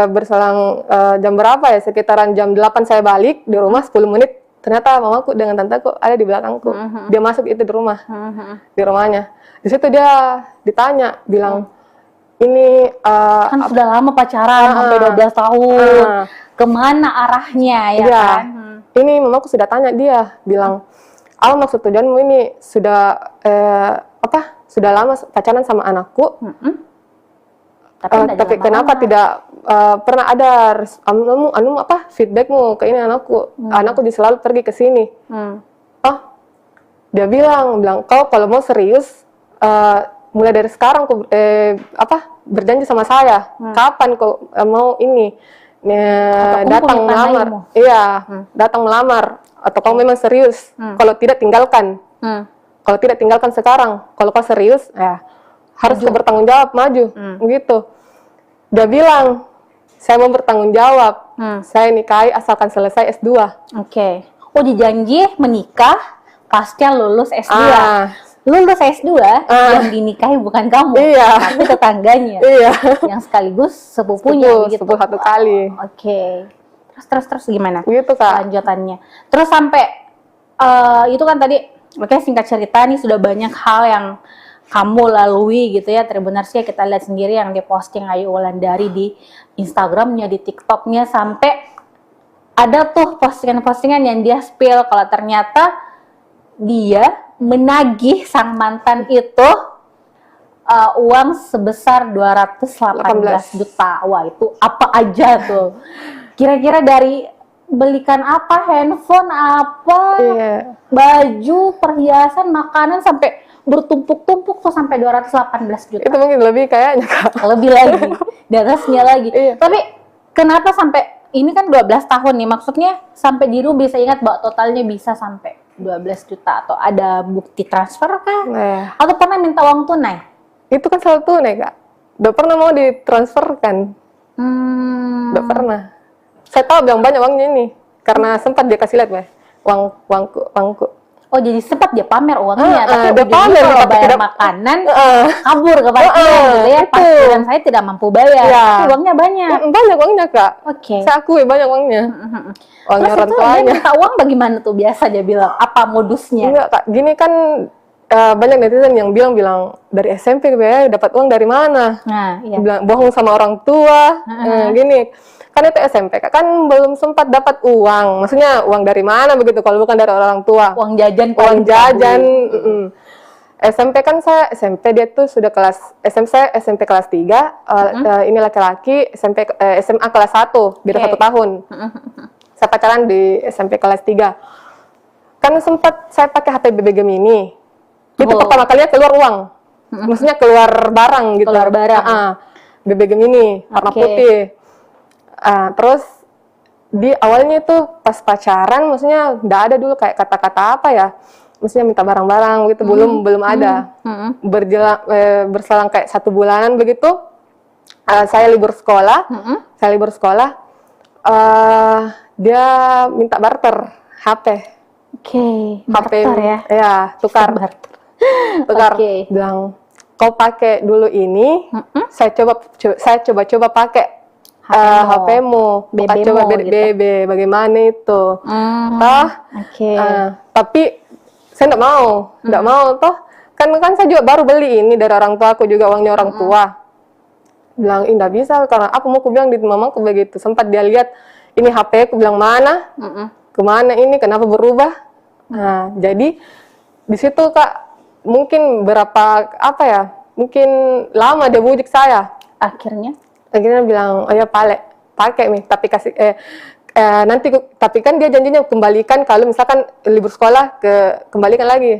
B: berselang jam berapa ya? Sekitaran jam 8 saya balik di rumah, 10 menit. Ternyata mamaku dengan tanteku ada di belakangku. Dia masuk itu di rumah. Di rumahnya. Di situ dia ditanya, bilang, ini
C: kan sudah lama pacaran sampai 12 tahun. Kemana arahnya ya kan?
B: Ini mamaku sudah tanya dia, bilang, maksud tujuanmu ini sudah sudah lama pacaran sama anakku. Tapi kenapa tidak pernah ada feedbackmu ke ini anakku? Anakku selalu pergi ke sini. Dia bilang kau kalau mau serius, mulai dari sekarang kau berjanji sama saya. Kapan kau mau ini datang melamar? Iya, datang melamar. Atau kau memang serius? Kalau tidak tinggalkan. Kalau tidak tinggalkan sekarang. Kalau kau serius, ya harus bertanggung jawab, maju, begitu. Dia bilang, saya mau bertanggung jawab. Saya nikahi asalkan selesai S2.
C: Oke. Oh, dijanji menikah pasca lulus S2. Lulus S2 yang dinikahi bukan kamu, tapi tetangganya. Yang sekaligus sepupunya gitu.
B: Sepupu satu kali.
C: Oke. Terus gimana?
B: Gitu Kak.
C: Lanjutannya. Terus sampai itu kan tadi, makanya singkat cerita nih sudah banyak hal yang kamu lalui gitu ya. Terbenar sih kita lihat sendiri yang diposting Ayu Wulandari di Instagramnya, di TikToknya, sampai ada tuh postingan-postingan yang dia spill kalau ternyata dia menagih sang mantan itu uang sebesar 218 juta. Wah, itu apa aja tuh? Kira-kira dari belikan apa, handphone apa,
B: Iya.
C: baju, perhiasan, makanan sampai bertumpuk-tumpuk tuh sampai 218 juta.
B: Itu mungkin lebih kayaknya, Kak.
C: Lebih lagi, di atasnya lagi.
B: Iya.
C: Tapi kenapa sampai ini kan 12 tahun nih, maksudnya sampai Diru bisa ingat bahwa totalnya bisa sampai 12 juta atau ada bukti transfer kah?
B: Nah,
C: Atau pernah minta uang tunai?
B: itu kan selalu tunai, Kak. Udah pernah mau ditransferkan? Udah pernah. Saya tahu yang banyak uangnya ini karena sempat dia kasih lihat, Mbak. Uangku.
C: Oh, jadi sempat dia pamer uangnya, tapi
B: dia
C: ujungnya
B: pamer,
C: kalau
B: tapi
C: bayar
B: tidak-
C: makanan kabur ke parkiran gitu ya.
B: itu.
C: Parkiran saya tidak mampu bayar,
B: Iya.
C: tapi uangnya banyak.
B: Banyak uangnya, Kak.
C: Oke.
B: Saya akui banyak uangnya. Uangnya
C: Terus
B: orang
C: itu dia
B: tuanya.
C: minta uang bagaimana tuh biasa dia bilang? Apa modusnya?
B: Enggak, Kak. Gini kan banyak netizen yang bilang dari SMP ya dapat uang dari mana?
C: Nah, iya.
B: Bilang bohong sama orang tua. Gini. Kan itu SMP, Kak. Kan belum sempat dapat uang. Maksudnya uang dari mana begitu kalau bukan dari orang tua?
C: Uang jajan
B: Uang
C: paling
B: jajan.
C: tabu.
B: SMP kan saya SMP dia tuh sudah kelas SMP kelas 3, ini laki-laki SMA kelas 1, beda
C: Oke.
B: 1 tahun. Saya pacaran di SMP kelas 3. Kan sempat saya pakai HP BB Gemini. Itu
C: Oh.
B: pertama kalinya keluar uang. Maksudnya keluar barang gitu.
C: Keluar barang.
B: BB Gemini warna
C: Oke.
B: putih. Terus di awalnya itu pas pacaran, maksudnya nggak ada dulu kayak kata-kata apa ya, maksudnya minta barang-barang gitu, belum ada. Berselang kayak 1 bulanan begitu, saya libur sekolah, dia minta barter HP,
C: Oke,
B: HP
C: barter ya.
B: ya tukar,
C: Barter. Oke.
B: bilang kau pakai dulu ini, saya coba pakai. HP-mu, bukan
C: BB-mu
B: coba
C: gitu.
B: BB, bagaimana itu?
C: Oke.
B: Tapi saya nggak mau toh. Kan saya juga baru beli ini dari orang tua aku juga uangnya orang tua. Bilang, nggak bisa karena apa mau aku bilang di mamaku begitu. Sempat dia lihat ini HP aku bilang mana, kemana ini, kenapa berubah? Nah, jadi di situ Kak mungkin mungkin lama dia bujuk saya. Akhirnya bilang, oh ya pakai nih, tapi kasih nanti tapi kan dia janjinya kembalikan kalau misalkan libur sekolah kembalikan lagi.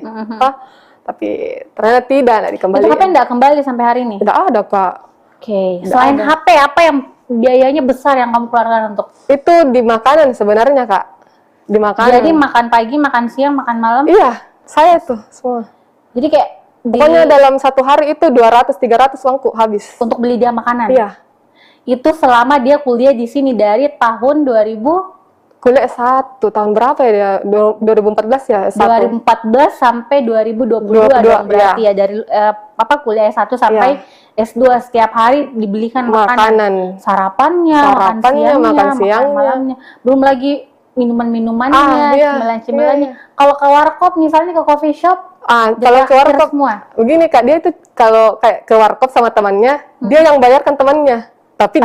B: Tapi ternyata tidak
C: Itu
B: dikembalikan.
C: HP nggak kembali sampai hari ini?
B: Tidak ada, Kak.
C: Oke.
B: Nggak
C: Selain
B: ada.
C: HP, apa yang biayanya besar yang kamu keluarkan untuk?
B: Itu di makanan sebenarnya, Kak. Di makanan.
C: Jadi makan pagi, makan siang, makan malam.
B: Iya, saya tuh semua.
C: Jadi kayak
B: Pokoknya dalam 1 hari itu 200-300 uangku habis.
C: untuk beli dia makanan.
B: Iya.
C: Itu selama dia kuliah di sini dari tahun 2014
B: Kuliah 1 tahun berapa ya dia? 2014 ya?
C: sampai 2022
B: 22,
C: dong berarti
B: iya.
C: ya dari kuliah S1 sampai S2 setiap hari dibelikan
B: Makanan.
C: sarapannya,
B: Makan siangnya.
C: malamnya. Belum lagi minuman-minumannya,
B: Iya,
C: cemilan-cemilannya.
B: iya.
C: Kalau ke warkop misalnya ke coffee shop,
B: Kalau ke
C: traktir
B: warkop
C: semua.
B: begini Kak, dia itu kalau kayak ke warkop sama temannya, dia yang bayarkan temannya. Tapi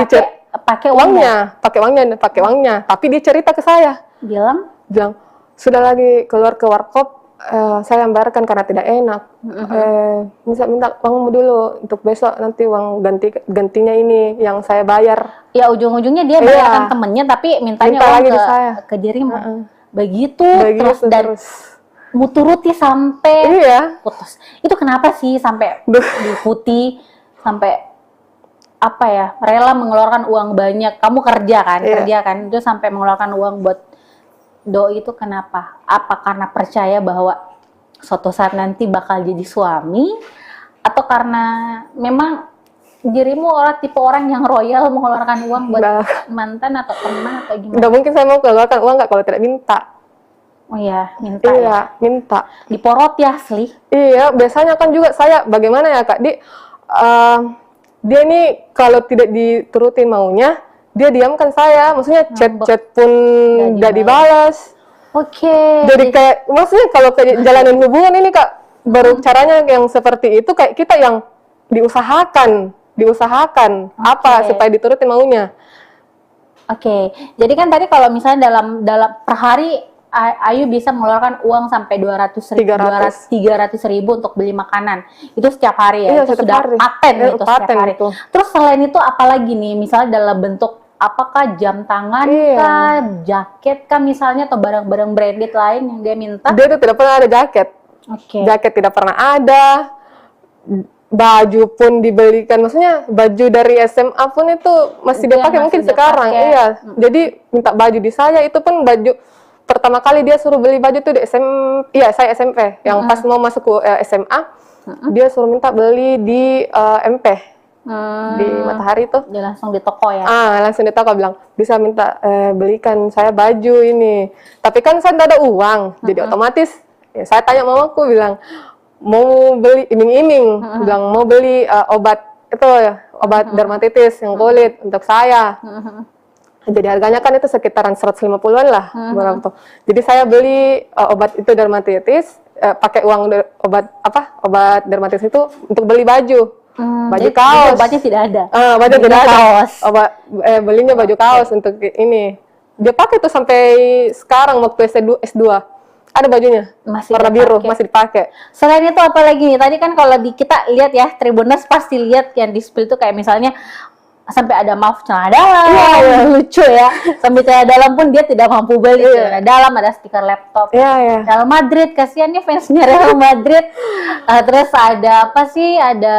C: pakai uangnya.
B: pakai uangnya, tapi dia cerita ke saya.
C: Bilang,
B: Sudah lagi keluar ke warkop, saya yang bayarkan karena tidak enak. Minta uangmu dulu untuk besok, nanti uang gantinya ini yang saya bayar.
C: ya ujung-ujungnya dia
B: Iya.
C: bayarkan temennya tapi mintanya
B: Minta
C: uang
B: lagi
C: ke
B: ke saya.
C: dirimu. Begitu
B: Begitu
C: dan
B: terus.
C: muturuti sampai
B: Iya.
C: putus. Itu kenapa sih sampai diikuti sampai apa ya, rela mengeluarkan uang banyak. Kamu kerja kan, itu sampai mengeluarkan uang buat doi itu kenapa? Apa karena percaya bahwa suatu saat nanti bakal jadi suami, atau karena memang dirimu tipe orang yang royal mengeluarkan uang buat mantan atau teman atau gimana?
B: Udah mungkin saya mau keluarkan uang nggak kalau tidak minta.
C: Oh iya, minta
B: Iya,
C: ya.
B: minta.
C: Diporoti asli.
B: Iya, biasanya kan juga saya bagaimana ya Kak, dia nih kalau tidak diturutin maunya, dia diamkan saya, maksudnya chat-chat pun nggak dibalas.
C: Oke.
B: Jadi kayak, maksudnya kalau kayak jalanin hubungan ini Kak, baru caranya yang seperti itu kayak kita yang diusahakan apa supaya diturutin maunya.
C: Oke. Jadi kan tadi kalau misalnya dalam per hari Ayu bisa mengeluarkan uang sampai 300.000 untuk beli makanan. Itu setiap hari ya.
B: Iya,
C: itu
B: setiap
C: sudah
B: hari.
C: paten itu
B: Paten
C: setiap hari.
B: itu.
C: Terus selain itu apalagi nih? Misalnya dalam bentuk apakah jam tangan
B: Iya.
C: kah, jaket kah misalnya, atau barang-barang branded lain yang dia minta?
B: Dia tuh tidak pernah ada jaket.
C: Oke.
B: Jaket tidak pernah ada. Baju pun dibelikan, maksudnya baju dari SMA pun itu masih dia
C: Dia
B: pakai
C: masih
B: mungkin
C: dia
B: sekarang.
C: pakai.
B: Iya. Jadi minta baju di saya itu pun baju pertama kali dia suruh beli baju tuh di iya saya SMP. Yang pas mau masuk ke SMA, dia suruh minta beli di MP. Di Matahari tuh.
C: Dia langsung di toko ya.
B: Langsung dia tahu, bilang bisa minta belikan saya baju ini. Tapi kan saya tidak ada uang, jadi otomatis ya, saya tanya mamaku, bilang mau beli iming-iming, bilang mau beli obat itu ya, obat dermatitis yang kulit untuk saya. Jadi harganya kan itu sekitaran 150-an lah, berapa tuh. Jadi saya beli obat itu dermatitis, pakai uang obat dermatitis itu untuk beli baju. Baju
C: Jadi
B: kaos.
C: obatnya tidak ada.
B: Baju tidak
C: Belinya
B: ada.
C: kaos.
B: Belinya baju kaos untuk ini. Dia pakai tuh sampai sekarang waktu S2. Ada bajunya.
C: Masih
B: Warna
C: dia
B: biru,
C: pakai.
B: masih dipakai.
C: Selain itu apa lagi nih? Tadi kan kalau kita lihat ya, Tribuners pasti lihat yang di spill itu kayak misalnya sampai ada maaf celana dalam,
B: Iya.
C: lucu ya. Sampai celana dalam pun dia tidak mampu beli celana dalam, ada stiker laptop.
B: Iya.
C: Real Madrid, kasihan nih fansnya Real Madrid. Terus ada apa sih? Ada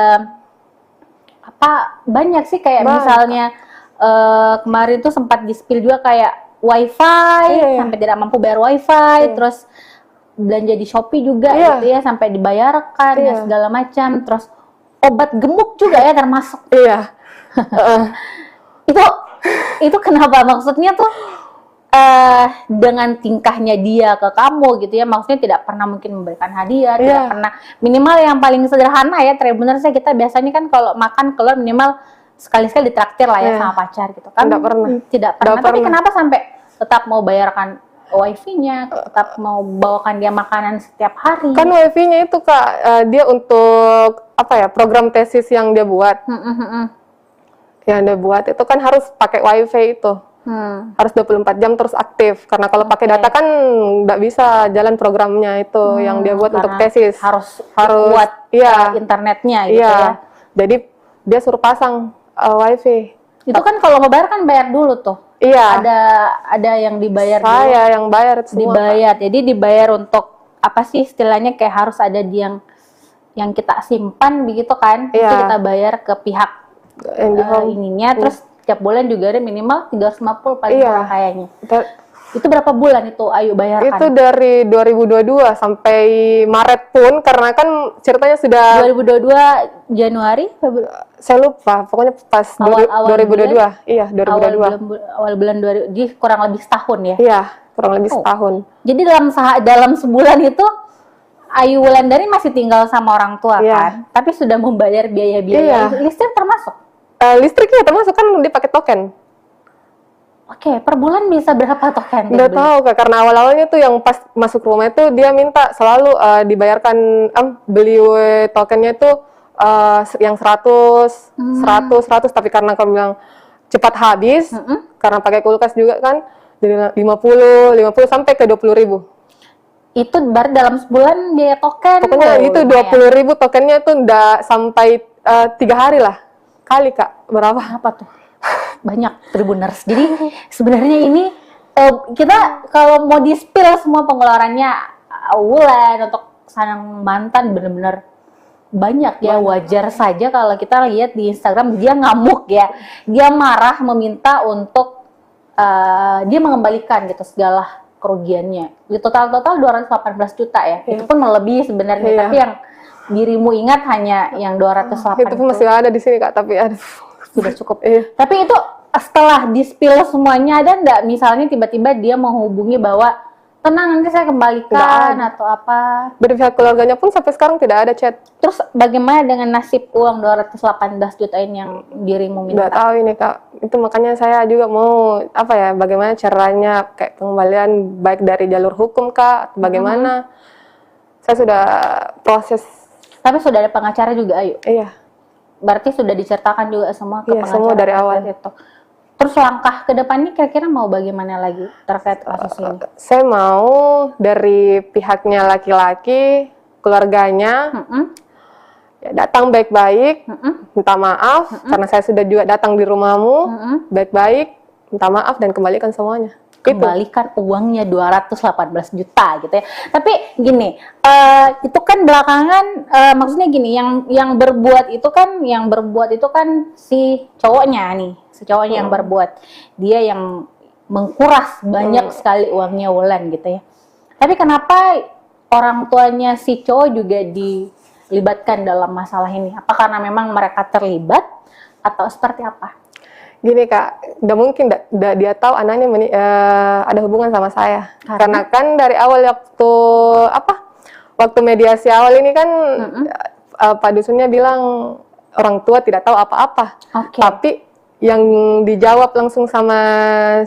C: apa? Banyak sih kayak misalnya kemarin tuh sempat di-spill juga kayak wifi, sampai tidak mampu bayar wifi, terus belanja di Shopee juga gitu ya, sampai dibayarkan dan segala macam. Terus obat gemuk juga ya termasuk.
B: Iya.
C: Itu kenapa? Maksudnya tuh dengan tingkahnya dia ke kamu gitu ya, maksudnya tidak pernah mungkin memberikan hadiah, tidak pernah, minimal yang paling sederhana ya, sebenarnya kita biasanya kan kalau makan keluar minimal sekali-sekali ditraktir lah ya sama pacar gitu kan. Tidak pernah. Tapi kenapa sampai tetap mau bayarkan wifi-nya, tetap mau bawakan dia makanan setiap hari?
B: Kan wifi-nya itu Kak, dia untuk apa ya, program tesis yang dia buat. Yang dia buat itu kan harus pakai wifi itu. Harus 24 jam terus aktif, karena kalau pakai data kan nggak bisa jalan programnya itu yang dia buat untuk tesis.
C: Harus kuat internetnya gitu ya.
B: Jadi dia suruh pasang wifi.
C: Itu kan kalau mau bayar kan bayar dulu tuh.
B: Iya.
C: Ada yang dibayar dulu.
B: Saya yang bayar itu semua.
C: Dibayar. Jadi dibayar untuk apa sih istilahnya, kayak harus ada yang kita simpan begitu kan? Itu kita bayar ke pihak ininya, terus tiap bulan juga ada minimal 350 paling kurang kayaknya. Itu berapa bulan itu Ayu bayarkan?
B: Itu dari 2022 sampai Maret pun, karena kan ceritanya sudah
C: 2022 Januari, Februari.
B: Saya lupa, pokoknya pas
C: Awal
B: 2022.
C: bulan?
B: Iya, 2022.
C: Awal bulan 2000, jadi kurang lebih setahun ya?
B: Iya, kurang lebih setahun.
C: Jadi dalam sebulan itu Ayu Wulandari masih tinggal sama orang tua kan? Tapi sudah membayar biaya-biaya. Listrik termasuk?
B: Listriknya termasuk, kan dipakai token.
C: Oke, per bulan bisa berapa token?
B: Nggak tahu Kak, karena awal-awalnya tuh yang pas masuk rumah itu dia minta selalu dibayarkan beli tokennya itu yang 100, 100, tapi karena kamu bilang cepat habis, karena pakai kulkas juga kan, jadi 50 sampai ke 20.000.
C: Itu baru dalam sebulan biaya token.
B: Pokoknya itu 20.000 tokennya tuh udah sampai 3 hari lah. Kali Kak, berapa?
C: Apa tuh? Banyak Tribuners. Jadi sebenarnya ini kita kalau mau di-spill semua pengeluarannya Wulan untuk sayang mantan benar-benar banyak ya. Wajar saja kalau kita lihat di Instagram dia ngamuk ya. Dia marah meminta untuk dia mengembalikan gitu segala kerugiannya. Di total 218 juta ya. Itu pun melebihi sebenarnya, tapi yang dirimu ingat hanya yang 208
B: itu pun masih ada di sini Kak, tapi aduh,
C: sudah cukup. Tapi itu setelah di-spill semuanya, ada nggak misalnya tiba-tiba dia menghubungi bahwa tenang nanti saya kembalikan atau apa?
B: Dari pihak keluarganya pun sampai sekarang tidak ada chat.
C: Terus bagaimana dengan nasib uang 218 juta ini yang dirimu minta?
B: Nggak tahu ini Kak, itu makanya saya juga mau apa ya, bagaimana caranya kayak pengembalian, baik dari jalur hukum Kak, atau bagaimana. Saya sudah proses.
C: Tapi sudah ada pengacara juga Ayu?
B: Iya.
C: Berarti sudah diceritakan juga semua ke pengacara?
B: Semua dari awal.
C: Itu. Terus langkah ke depan ini kira-kira mau bagaimana lagi terkait kasus ini?
B: Saya mau dari pihaknya laki-laki, keluarganya, ya, datang baik-baik, minta maaf, karena saya sudah juga datang di rumahmu, baik-baik, minta maaf dan kembalikan semuanya.
C: Kembalikan uangnya 218 juta gitu ya. Tapi gini, itu kan belakangan, maksudnya gini, yang berbuat itu kan si cowoknya nih, si cowoknya yang berbuat, dia yang mengkuras banyak sekali uangnya Wulan gitu ya. Tapi kenapa orang tuanya si cowok juga dilibatkan dalam masalah ini? Apa karena memang mereka terlibat atau seperti apa?
B: Gini Kak, udah mungkin dia tahu anaknya ada hubungan sama saya. Karena kan dari awal waktu mediasi awal ini kan Pak Dusunnya bilang orang tua tidak tahu apa-apa. Tapi yang dijawab langsung sama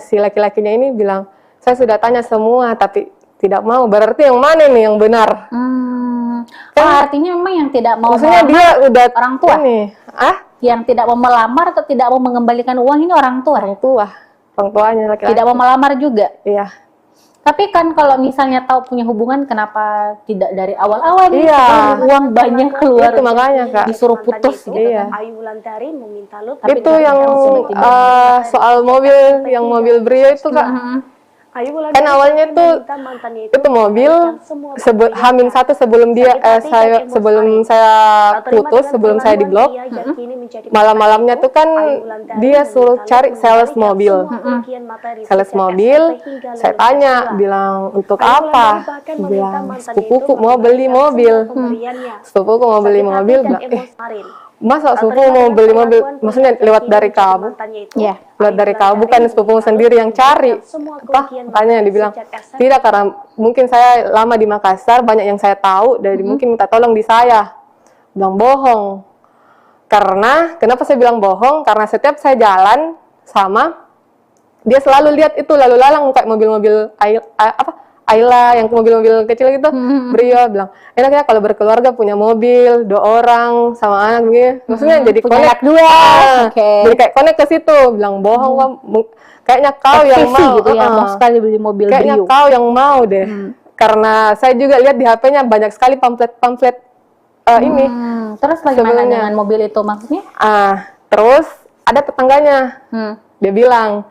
B: si laki-lakinya ini bilang, saya sudah tanya semua tapi tidak mau. Berarti yang mana nih yang benar?
C: Artinya memang yang tidak mau
B: maksudnya dia udah
C: orang tua
B: nih.
C: Yang tidak mau melamar atau tidak mau mengembalikan uang ini orang tua?
B: Orang tuanya laki-laki.
C: Tidak mau melamar juga?
B: Iya.
C: Tapi kan kalau misalnya tahu punya hubungan, kenapa tidak dari awal-awal?
B: Iya.
C: Uang banyak keluar.
B: Itu makanya Kak.
C: Disuruh putus gitu.
B: Iya.
D: Ayu Wulandari meminta lu.
B: Itu yang soal mobil Brio itu Kak. Kan awalnya itu mobil H-1 sebelum saya putus, sebelum saya diblok. Malam-malamnya tuh kan dia suruh cari sales mobil. Saya tanya, bilang untuk apa? Bilang sepupuku mau beli mobil. Sepupuku mau beli mobil, bilang masa sepupu mau beli mobil, maksudnya lewat dari kamu?
C: Iya.
B: Lewat dari kamu, bukan sepupu sendiri yang cari. Makanya dibilang, tidak, karena mungkin saya lama di Makassar, banyak yang saya tahu, dari mungkin minta tolong di saya. Bilang bohong. Kenapa saya bilang bohong? Karena setiap saya jalan sama, dia selalu lihat itu lalu lalang kayak mobil-mobil Ayla yang mobil-mobil kecil gitu. Brio bilang, enak ya kalau berkeluarga punya mobil 2 orang sama anak gitu. Maksudnya jadi connect jadi kayak connect ke situ. Bilang bohong kayaknya kau yang mau
C: gitu ya, mau sekali beli mobil
B: kayaknya
C: Brio.
B: Kau yang mau deh. Karena saya juga lihat di HP-nya banyak sekali pamflet ini.
C: Terus bagaimana dengan mobil itu maksudnya?
B: Terus ada tetangganya. Dia bilang,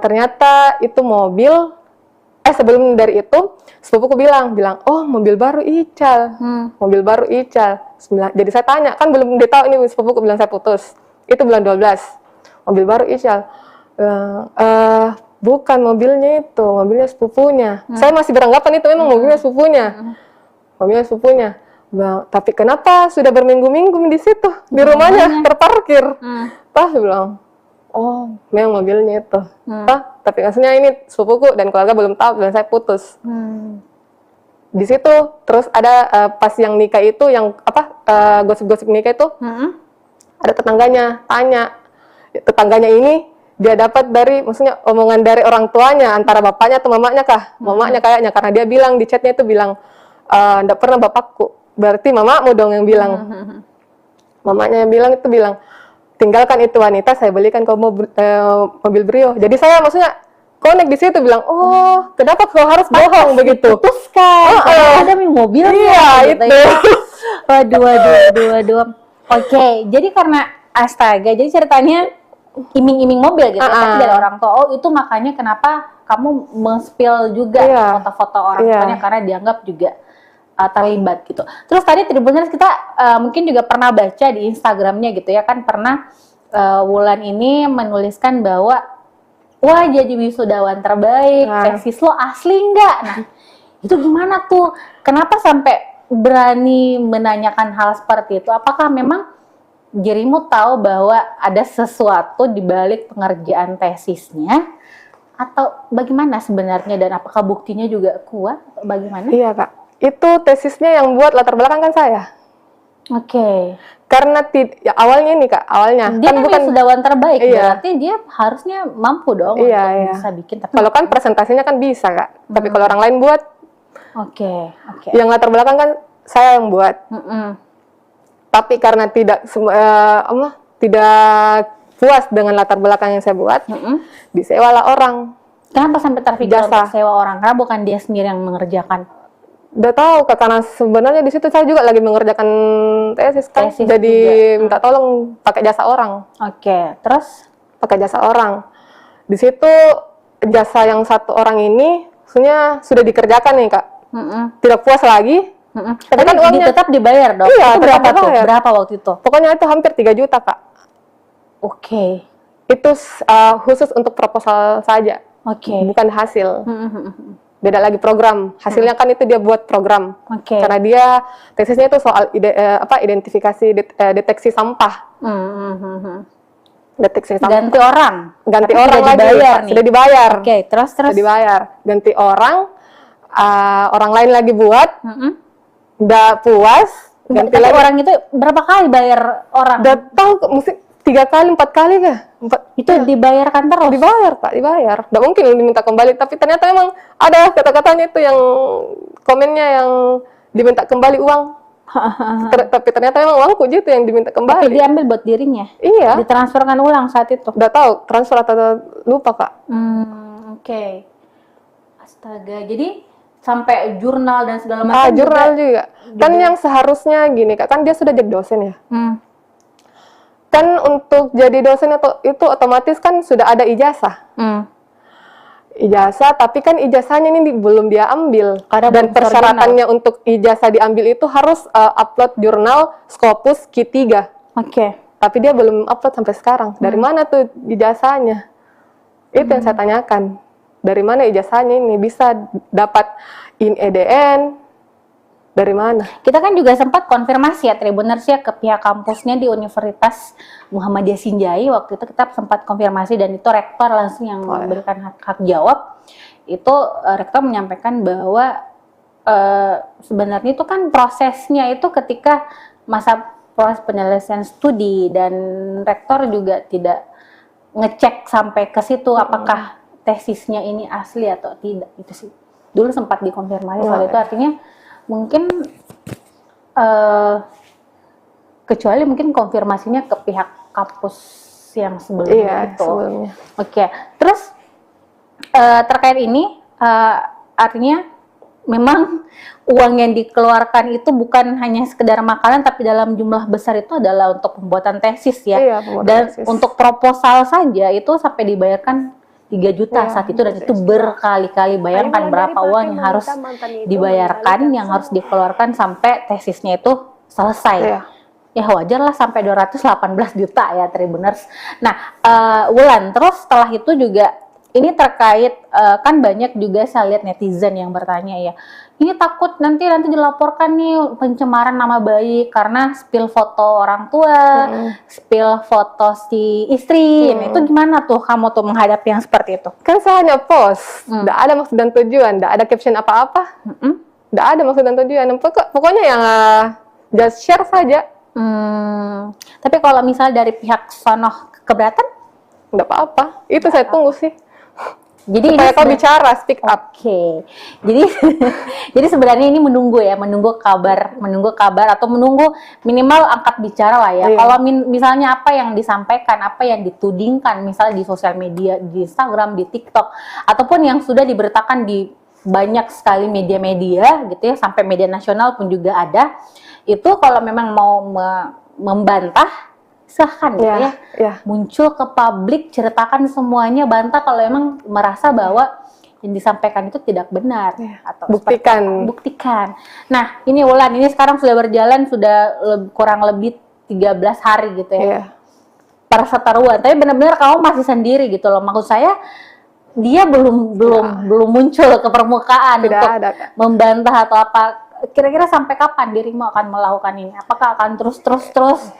B: ternyata itu mobil. Sebelum dari itu, sepupuku bilang, oh mobil baru Ical. Mobil baru Ical. Jadi saya tanya, kan belum dia tahu ini sepupuku bilang saya putus. Itu bulan 12. Mobil baru Ical. Bukan mobilnya itu, mobilnya sepupunya. Saya masih beranggapan itu memang mobilnya sepupunya. Mobilnya sepupunya. Tapi kenapa sudah berminggu-minggu di situ, di rumahnya, terparkir? Bilang, oh, memang mobilnya itu. Tapi maksudnya ini sepupuku dan keluarga belum tahu dan saya putus. Di situ terus ada pas yang nikah itu yang gosip-gosip nikah itu ada tetangganya tanya. Tetangganya ini dia dapat dari maksudnya omongan dari orang tuanya antara bapaknya atau mamanya kah? Mamanya kayaknya karena dia bilang di chatnya itu bilang enggak pernah bapakku. Berarti mamamu dong yang bilang. Mamanya yang bilang tinggalkan itu wanita, saya belikan kau mobil Brio. Jadi saya maksudnya connect di situ bilang, oh, kenapa kau harus bohong begitu?
C: Putuskan, ada mobilnya.
B: Iya,
C: gitu
B: itu.
C: Ya. Waduh. Oke, jadi karena astaga, jadi ceritanya iming-iming mobil gitu, tapi dari orang tua. Oh, itu makanya kenapa kamu men-spill juga foto-foto orang tuanya karena dianggap juga terlibat gitu. Terus tadi Tribuners kita mungkin juga pernah baca di Instagramnya gitu ya kan, pernah Wulan ini menuliskan bahwa wah jadi wisudawan terbaik, tesis lo asli nggak? Nah itu gimana tuh? Kenapa sampai berani menanyakan hal seperti itu? Apakah memang dirimu tahu bahwa ada sesuatu di balik pengerjaan tesisnya? Atau bagaimana sebenarnya, dan apakah buktinya juga kuat? Bagaimana?
B: Iya Kak. Itu tesisnya yang buat latar belakang kan saya.
C: Oke.
B: Karena awalnya nih Kak, awalnya
C: dia kan bukan wisudawan terbaik,
B: iya.
C: Berarti dia harusnya mampu dong
B: untuk
C: bisa bikin. Tapi
B: kalau kan presentasinya kan bisa Kak, tapi kalau orang lain buat, yang latar belakang kan saya yang buat. Tapi karena tidak puas dengan latar belakang yang saya buat, disewalah orang.
C: Kenapa sampai terpikir untuk sewa orang? Karena bukan dia sendiri yang mengerjakan.
B: Udah tahu Kak, karena sebenarnya di situ saya juga lagi mengerjakan tesis kan, jadi minta tolong pakai jasa orang.
C: Terus
B: pakai jasa orang. Di situ jasa yang satu orang ini maksudnya sudah dikerjakan nih Kak. Tidak puas lagi.
C: Tapi
B: kan uangnya
C: tetap dibayar dong.
B: Iya,
C: Itu berapa
B: tetap
C: tuh?
B: dibayar.
C: Berapa waktu itu?
B: Pokoknya itu hampir 3 juta Kak.
C: Oke.
B: Itu khusus untuk proposal saja,
C: Oke.
B: bukan hasil. Beda lagi program. Hasilnya kan itu dia buat program.
C: Oke.
B: Karena dia tesisnya itu soal identifikasi deteksi sampah. Deteksi sampah.
C: Ganti orang.
B: Ganti
C: Tapi
B: orang
C: sudah
B: lagi,
C: dibayar
B: Pak.
C: nih.
B: Sudah dibayar.
C: Oke, terus
B: Sudah dibayar. Ganti orang lain lagi buat, udah puas, ganti
C: Tapi
B: lagi.
C: orang itu berapa kali bayar orang?
B: Udah tahu mesti 3 kali, 4 kali kah?
C: Itu dibayarkan terus.
B: Dibayar Pak, dibayar. Nggak mungkin diminta kembali, tapi ternyata memang ada kata-katanya itu yang komennya yang diminta kembali uang. Tapi ternyata memang uangku itu yang diminta
C: Tapi
B: kembali.
C: diambil buat dirinya.
B: Iya,
C: Ditransferkan ulang saat itu.
B: udah tahu transfer atau lupa Kak.
C: Oke. Astaga. Jadi sampai jurnal dan segala macam.
B: Jurnal juga. Kan yang seharusnya gini Kak, kan dia sudah jadi dosen ya. Kan untuk jadi dosen itu otomatis kan sudah ada ijazah. Ijazah, tapi kan ijazahnya ini belum dia ambil.
C: Karena
B: Dan
C: belum
B: persyaratannya untuk ijazah diambil itu harus upload jurnal Scopus Q3.
C: Oke.
B: Tapi dia belum upload sampai sekarang. Dari mana tuh ijazahnya? Itu yang saya tanyakan. Dari mana ijazahnya ini bisa dapat INEDN? Dari mana?
C: Kita kan juga sempat konfirmasi ya Tribuners ya ke pihak kampusnya di Universitas Muhammadiyah Sinjai. Waktu itu kita sempat konfirmasi dan itu rektor langsung yang memberikan hak jawab. Itu rektor menyampaikan bahwa sebenarnya itu kan prosesnya itu ketika masa proses penyelesaian studi dan rektor juga tidak ngecek sampai ke situ apakah tesisnya ini asli atau tidak. Itu sih dulu sempat dikonfirmasi soal itu, artinya mungkin kecuali mungkin konfirmasinya ke pihak kampus yang sebelumnya itu.
B: Sebelumnya.
C: Oke, terus terkait ini artinya memang uang yang dikeluarkan itu bukan hanya sekedar makanan tapi dalam jumlah besar itu adalah untuk pembuatan tesis ya.
B: Iya, pembuatan
C: Dan
B: tesis.
C: untuk proposal saja itu sampai dibayarkan 3 juta saat itu, dan itu berkali-kali. Bayangkan berapa uang yang harus dibayarkan, yang harus dikeluarkan sampai tesisnya itu selesai. Ya wajar lah sampai 218 juta ya Tribuners. Nah, Wulan, terus setelah itu juga ini terkait kan banyak juga saya lihat netizen yang bertanya ya, ini takut nanti dilaporkan nih pencemaran nama baik karena spill foto orang tua, spill foto si istri. Nah, itu gimana tuh kamu tuh menghadapi yang seperti itu?
B: Kan saya hanya post, tidak ada maksud dan tujuan, tidak ada caption apa-apa, tidak ada maksud dan tujuan. Pokoknya yang just share saja.
C: Tapi kalau misal dari pihak sono keberatan?
B: Tidak apa-apa, itu saya tunggu sih.
C: Jadi
B: supaya
C: ini
B: kau bicara, speak up.
C: Oke. Jadi jadi sebenarnya ini menunggu kabar atau menunggu minimal angkat bicara lah ya.
B: Iya.
C: Kalau misalnya apa yang disampaikan, apa yang ditudingkan misalnya di sosial media, di Instagram, di TikTok ataupun yang sudah diberitakan di banyak sekali media-media gitu ya, sampai media nasional pun juga ada. Itu kalau memang mau membantah silahkan gitu ya. Muncul ke publik, ceritakan semuanya, bantah kalau emang merasa bahwa yang disampaikan itu tidak benar atau buktikan. Nah, ini Wulan, ini sekarang sudah berjalan sudah kurang lebih 13 hari gitu ya. Perseteruan, tapi benar-benar kamu masih sendiri gitu loh. Maksud saya dia belum muncul ke permukaan
B: Tidak
C: untuk
B: ada.
C: membantah atau apa. Kira-kira sampai kapan dirimu akan melakukan ini? Apakah akan terus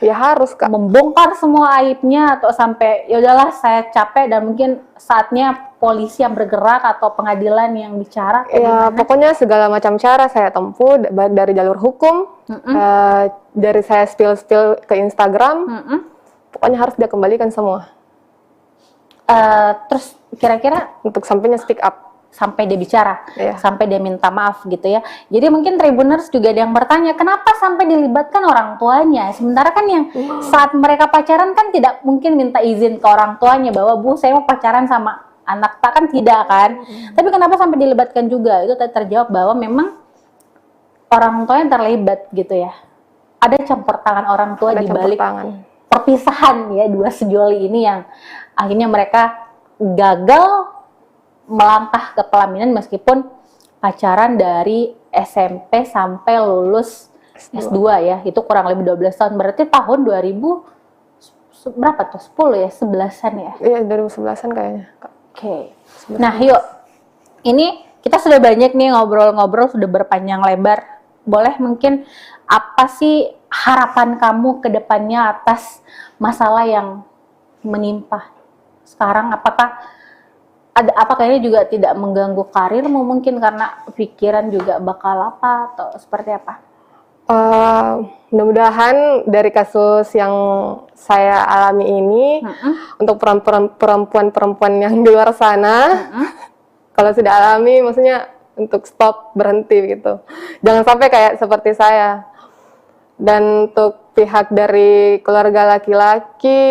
B: Ya harus Kak.
C: membongkar semua aibnya atau sampai ya udahlah saya capek dan mungkin saatnya polisi yang bergerak atau pengadilan yang bicara?
B: Ya pokoknya segala macam cara saya tempuh, baik dari jalur hukum, dari saya spill ke Instagram, pokoknya harus dia kembalikan semua.
C: Terus kira-kira
B: Untuk sampainya speak up.
C: sampai dia bicara,
B: Iya.
C: sampai dia minta maaf gitu ya. Jadi mungkin Tribuners juga ada yang bertanya, kenapa sampai dilibatkan orang tuanya? Sementara kan yang saat mereka pacaran kan tidak mungkin minta izin ke orang tuanya bahwa Bu saya mau pacaran sama anak tak, kan tidak kan. Tapi kenapa sampai dilibatkan juga? Itu terjawab bahwa memang orang tua yang terlibat gitu ya. Ada campur tangan orang tua di balik perpisahan ya dua sejoli ini yang akhirnya mereka gagal melangkah ke pelaminan meskipun pacaran dari SMP sampai lulus S2 ya, itu kurang lebih 12 tahun. Berarti tahun 2000 berapa tuh? 10 ya, 11-an ya?
B: Iya, 2011-an kayaknya.
C: Oke. Nah, yuk. Ini kita sudah banyak nih ngobrol-ngobrol, sudah berpanjang lebar. Boleh mungkin apa sih harapan kamu ke depannya atas masalah yang menimpa sekarang? Apakah ini juga tidak mengganggu karirmu mungkin karena pikiran juga bakal apa atau seperti apa?
B: Mudah-mudahan dari kasus yang saya alami ini, untuk perempuan-perempuan yang di luar sana, kalau sudah alami, maksudnya untuk stop, berhenti gitu. Jangan sampai kayak seperti saya. Dan untuk pihak dari keluarga laki-laki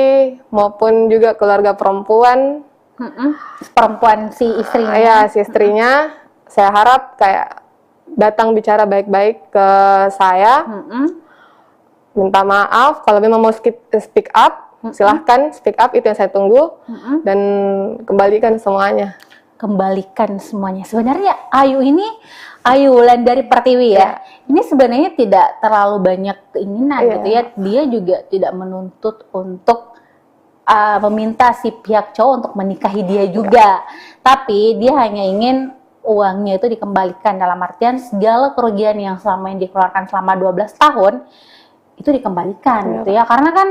B: maupun juga keluarga perempuan,
C: Perempuan si istrinya.
B: ya si istrinya, saya harap kayak datang bicara baik-baik ke saya, minta maaf kalau memang mau speak up, silahkan speak up, itu yang saya tunggu, dan kembalikan semuanya.
C: Kembalikan semuanya. Sebenarnya Ayu Wulandari Pertiwi ya. Ini sebenarnya tidak terlalu banyak keinginan gitu ya. Dia juga tidak menuntut untuk meminta si pihak cowok untuk menikahi dia juga. Tapi dia hanya ingin uangnya itu dikembalikan, dalam artian segala kerugian yang selama ini dikeluarkan selama 12 tahun itu dikembalikan gitu ya. Karena kan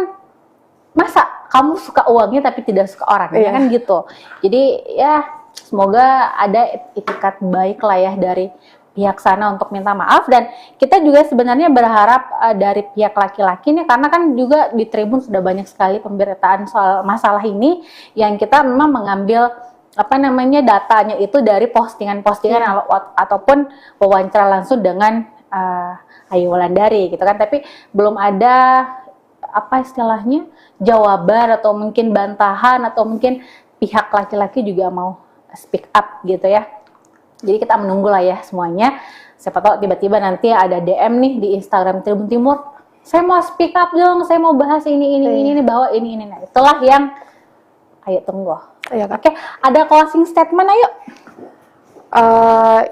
C: masa kamu suka uangnya tapi tidak suka orangnya kan gitu. Jadi ya semoga ada itikat baik lah ya dari pihak sana untuk minta maaf, dan kita juga sebenarnya berharap dari pihak laki-laki nih, karena kan juga di Tribun sudah banyak sekali pemberitaan soal masalah ini yang kita memang mengambil datanya itu dari postingan-postingan ataupun wawancara langsung dengan Ayu Wulandari gitu kan, tapi belum ada istilahnya jawaban atau mungkin bantahan atau mungkin pihak laki-laki juga mau speak up gitu ya. Jadi kita menunggu lah ya semuanya. Siapa tahu tiba-tiba nanti ada DM nih di Instagram Tribun Timur, saya mau speak up dong, saya mau bahas ini bahwa ini. Nah, itulah yang ayo tunggu.
B: Iya, Kak.
C: Oke, ada closing statement ayo.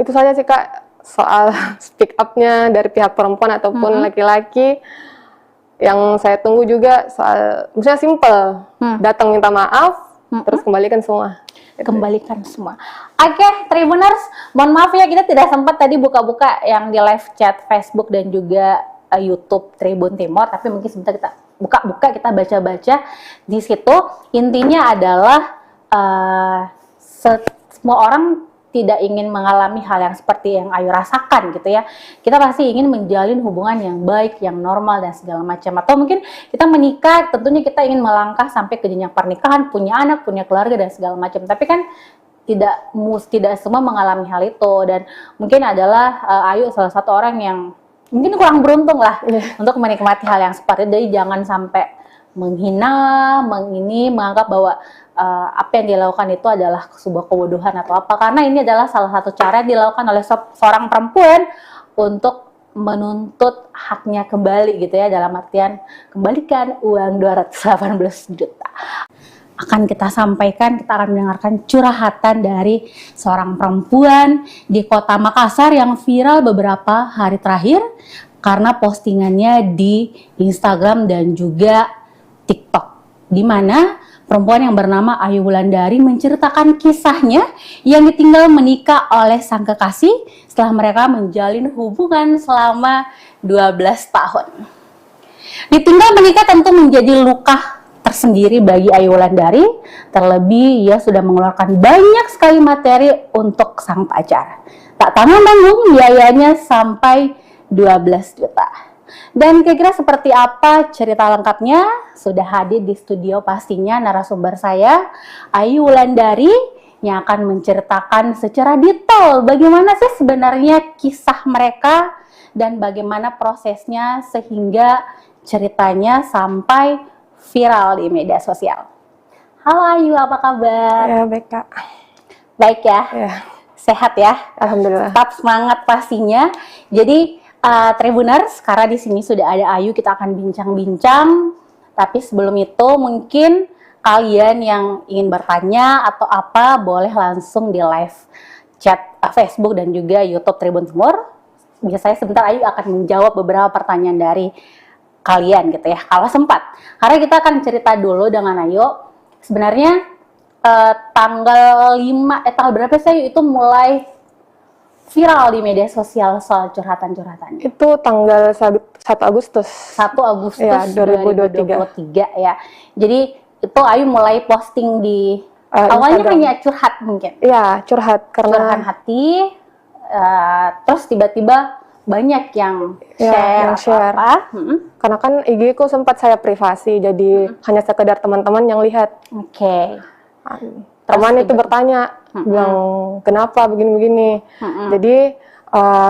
B: Itu saja sih Kak, soal speak up-nya dari pihak perempuan ataupun laki-laki. Yang saya tunggu juga soal, misalnya simple, datang minta maaf, terus kembalikan semua.
C: Kembalikan semua. Oke, Tribuners, mohon maaf ya kita tidak sempat tadi buka-buka yang di live chat Facebook dan juga YouTube Tribun Timur, tapi mungkin sebentar kita buka-buka, kita baca-baca di situ. Intinya adalah semua orang tidak ingin mengalami hal yang seperti yang Ayu rasakan gitu ya. Kita pasti ingin menjalin hubungan yang baik, yang normal dan segala macam. Atau mungkin kita menikah, tentunya kita ingin melangkah sampai ke jenjang pernikahan, punya anak, punya keluarga dan segala macam. Tapi kan tidak semua mengalami hal itu, dan mungkin adalah Ayu salah satu orang yang mungkin kurang beruntung lah untuk menikmati hal yang seperti itu. Jadi jangan sampai menghina, menganggap bahwa apa yang dilakukan itu adalah sebuah kebodohan atau apa, karena ini adalah salah satu cara yang dilakukan oleh seorang perempuan untuk menuntut haknya kembali gitu ya, dalam artian kembalikan uang 218 juta.
A: Akan kita sampaikan, kita akan mendengarkan curhatan dari seorang perempuan di kota Makassar yang viral beberapa hari terakhir karena postingannya di Instagram dan juga TikTok, di mana perempuan yang bernama Ayu Wulandari menceritakan kisahnya yang ditinggal menikah oleh sang kekasih setelah mereka menjalin hubungan selama 12 tahun. Ditinggal menikah tentu menjadi luka tersendiri bagi Ayu Wulandari, terlebih ia sudah mengeluarkan banyak sekali materi untuk sang pacar. Tak tanggung-tanggung biayanya sampai 12 juta. Dan kira-kira seperti apa cerita lengkapnya? Sudah hadir di studio pastinya narasumber saya, Ayu Wulandari, yang akan menceritakan secara detail bagaimana sih sebenarnya kisah mereka dan bagaimana prosesnya sehingga ceritanya sampai viral di media sosial. Halo Ayu, apa kabar?
B: Ya, baik Kak.
A: Baik ya?
B: Ya.
A: Sehat ya?
B: Alhamdulillah.
A: Tetap semangat pastinya. Jadi Tribuners, karena di sini sudah ada Ayu, kita akan bincang-bincang. Tapi sebelum itu mungkin kalian yang ingin bertanya atau apa, boleh langsung di live chat Facebook dan juga YouTube Tribun Timur. Biasanya sebentar Ayu akan menjawab beberapa pertanyaan dari kalian gitu ya, kalau sempat. Karena kita akan cerita dulu dengan Ayu. Sebenarnya tanggal berapa sih Ayu itu mulai viral di media sosial soal curhatan-curhatan?
B: Itu tanggal 1 Agustus.
A: 1 Agustus
B: Ya, 2023.
A: 2023 ya. Jadi itu Ayu mulai posting di awalnya
B: Instagram.
A: hanya curhat mungkin.
B: Iya, curhat
A: Curahan
B: karena
A: hati, terus tiba-tiba banyak yang
B: Ya,
A: share,
B: yang share.
A: apa.
B: karena kan IG ku sempat saya privasi, jadi hanya sekedar teman-teman yang lihat.
A: Oke.
B: Teman itu bertanya, bilang kenapa begini-begini. Jadi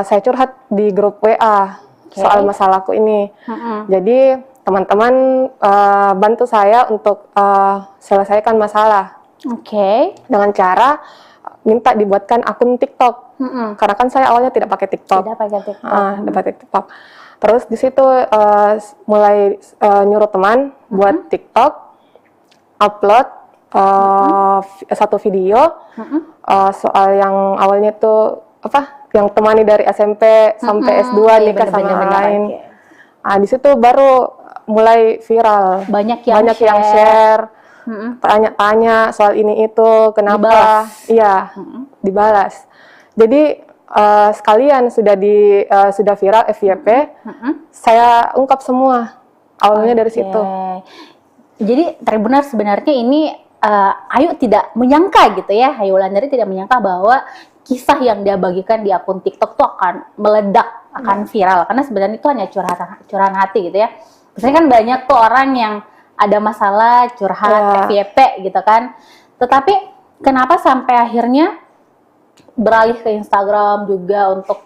B: saya curhat di grup WA soal masalahku ini. Jadi teman-teman bantu saya untuk selesaikan masalah
A: Oke.
B: dengan cara minta dibuatkan akun TikTok. Karena kan saya awalnya tidak pakai TikTok.
A: Tidak pakai TikTok.
B: Tidak pakai TikTok. Terus di situ mulai nyuruh teman buat TikTok, upload satu video soal yang awalnya tuh yang temani dari SMP sampai S2
A: Iya,
B: nikah sama orang
A: bener-bener,
B: lain.
A: oke.
B: Di situ baru mulai viral.
A: Banyak yang
B: yang share, tanya-tanya soal ini itu, kenapa?
A: Dibalas.
B: Iya, dibalas. Jadi sekalian sudah viral FYP, saya ungkap semua awalnya dari situ.
A: Jadi benar sebenarnya ini Ayu tidak menyangka gitu ya, Ayu Wulandari tidak menyangka bahwa kisah yang dia bagikan di akun TikTok tuh akan meledak, akan viral. Karena sebenarnya itu hanya curahan hati gitu ya. Biasanya kan banyak tuh orang yang ada masalah curhat FYP gitu kan. Tetapi kenapa sampai akhirnya beralih ke Instagram juga untuk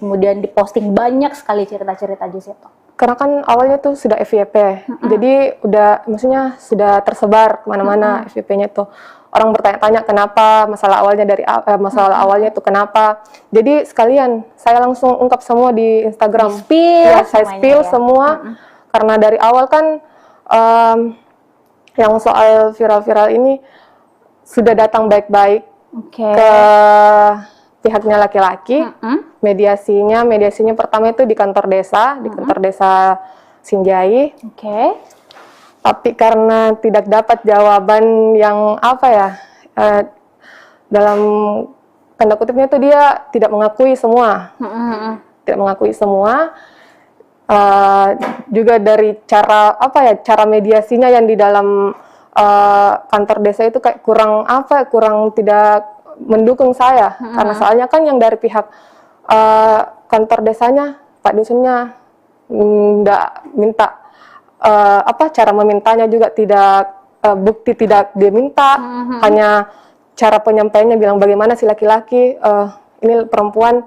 A: kemudian diposting banyak sekali cerita-cerita di situ?
B: Karena kan awalnya tuh sudah FYP, jadi maksudnya sudah tersebar kemana-mana FYP-nya tuh. Orang bertanya-tanya kenapa, masalah awalnya itu kenapa. Jadi sekalian saya langsung ungkap semua di Instagram. Saya spill semua. Karena dari awal kan yang soal viral-viral ini sudah datang baik-baik ke pihaknya laki-laki. Mediasinya pertama itu di kantor desa, di kantor desa Sinjai. Tapi karena tidak dapat jawaban yang dalam tanda kutipnya itu dia tidak mengakui semua. Tidak mengakui semua. Juga dari cara mediasinya yang di dalam kantor desa itu kayak kurang tidak mendukung saya. Karena soalnya kan yang dari pihak kantor desanya, Pak Dusunnya nggak minta cara memintanya juga tidak bukti tidak dia minta, hanya cara penyampaiannya bilang bagaimana si laki-laki ini perempuan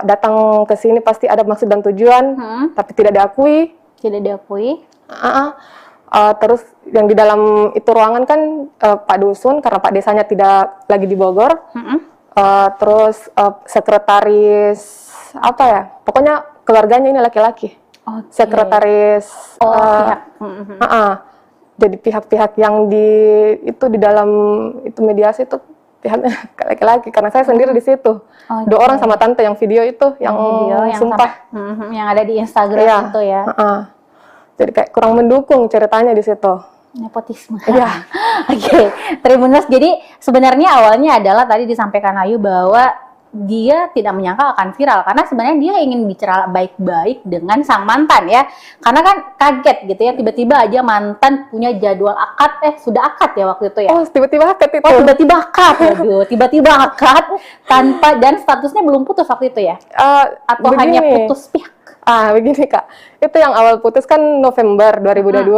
B: datang ke sini pasti ada maksud dan tujuan, tapi tidak diakui. Terus yang di dalam itu ruangan kan Pak Dusun, karena Pak Desanya tidak lagi di Bogor. Terus sekretaris pokoknya keluarganya ini laki-laki. Sekretaris jadi pihak-pihak yang di dalam itu mediasi itu pihaknya laki-laki, karena saya sendiri di situ. 2 orang sama tante yang video itu yang sumpah
A: yang ada di Instagram itu ya.
B: Jadi kayak kurang mendukung ceritanya di situ.
A: Nepotisme. Oke, Tribuners. Jadi sebenarnya awalnya adalah tadi disampaikan Ayu bahwa dia tidak menyangka akan viral karena sebenarnya dia ingin bicara baik-baik dengan sang mantan ya. Karena kan kaget gitu ya, tiba-tiba aja mantan punya jadwal akad, sudah akad ya waktu itu ya.
B: Tiba-tiba akad itu.
A: Tiba-tiba akad. Waduh, tiba-tiba akad tanpa dan statusnya belum putus waktu itu ya. Atau hanya putus pihak.
B: Begini Kak, itu yang awal putus kan November 2022.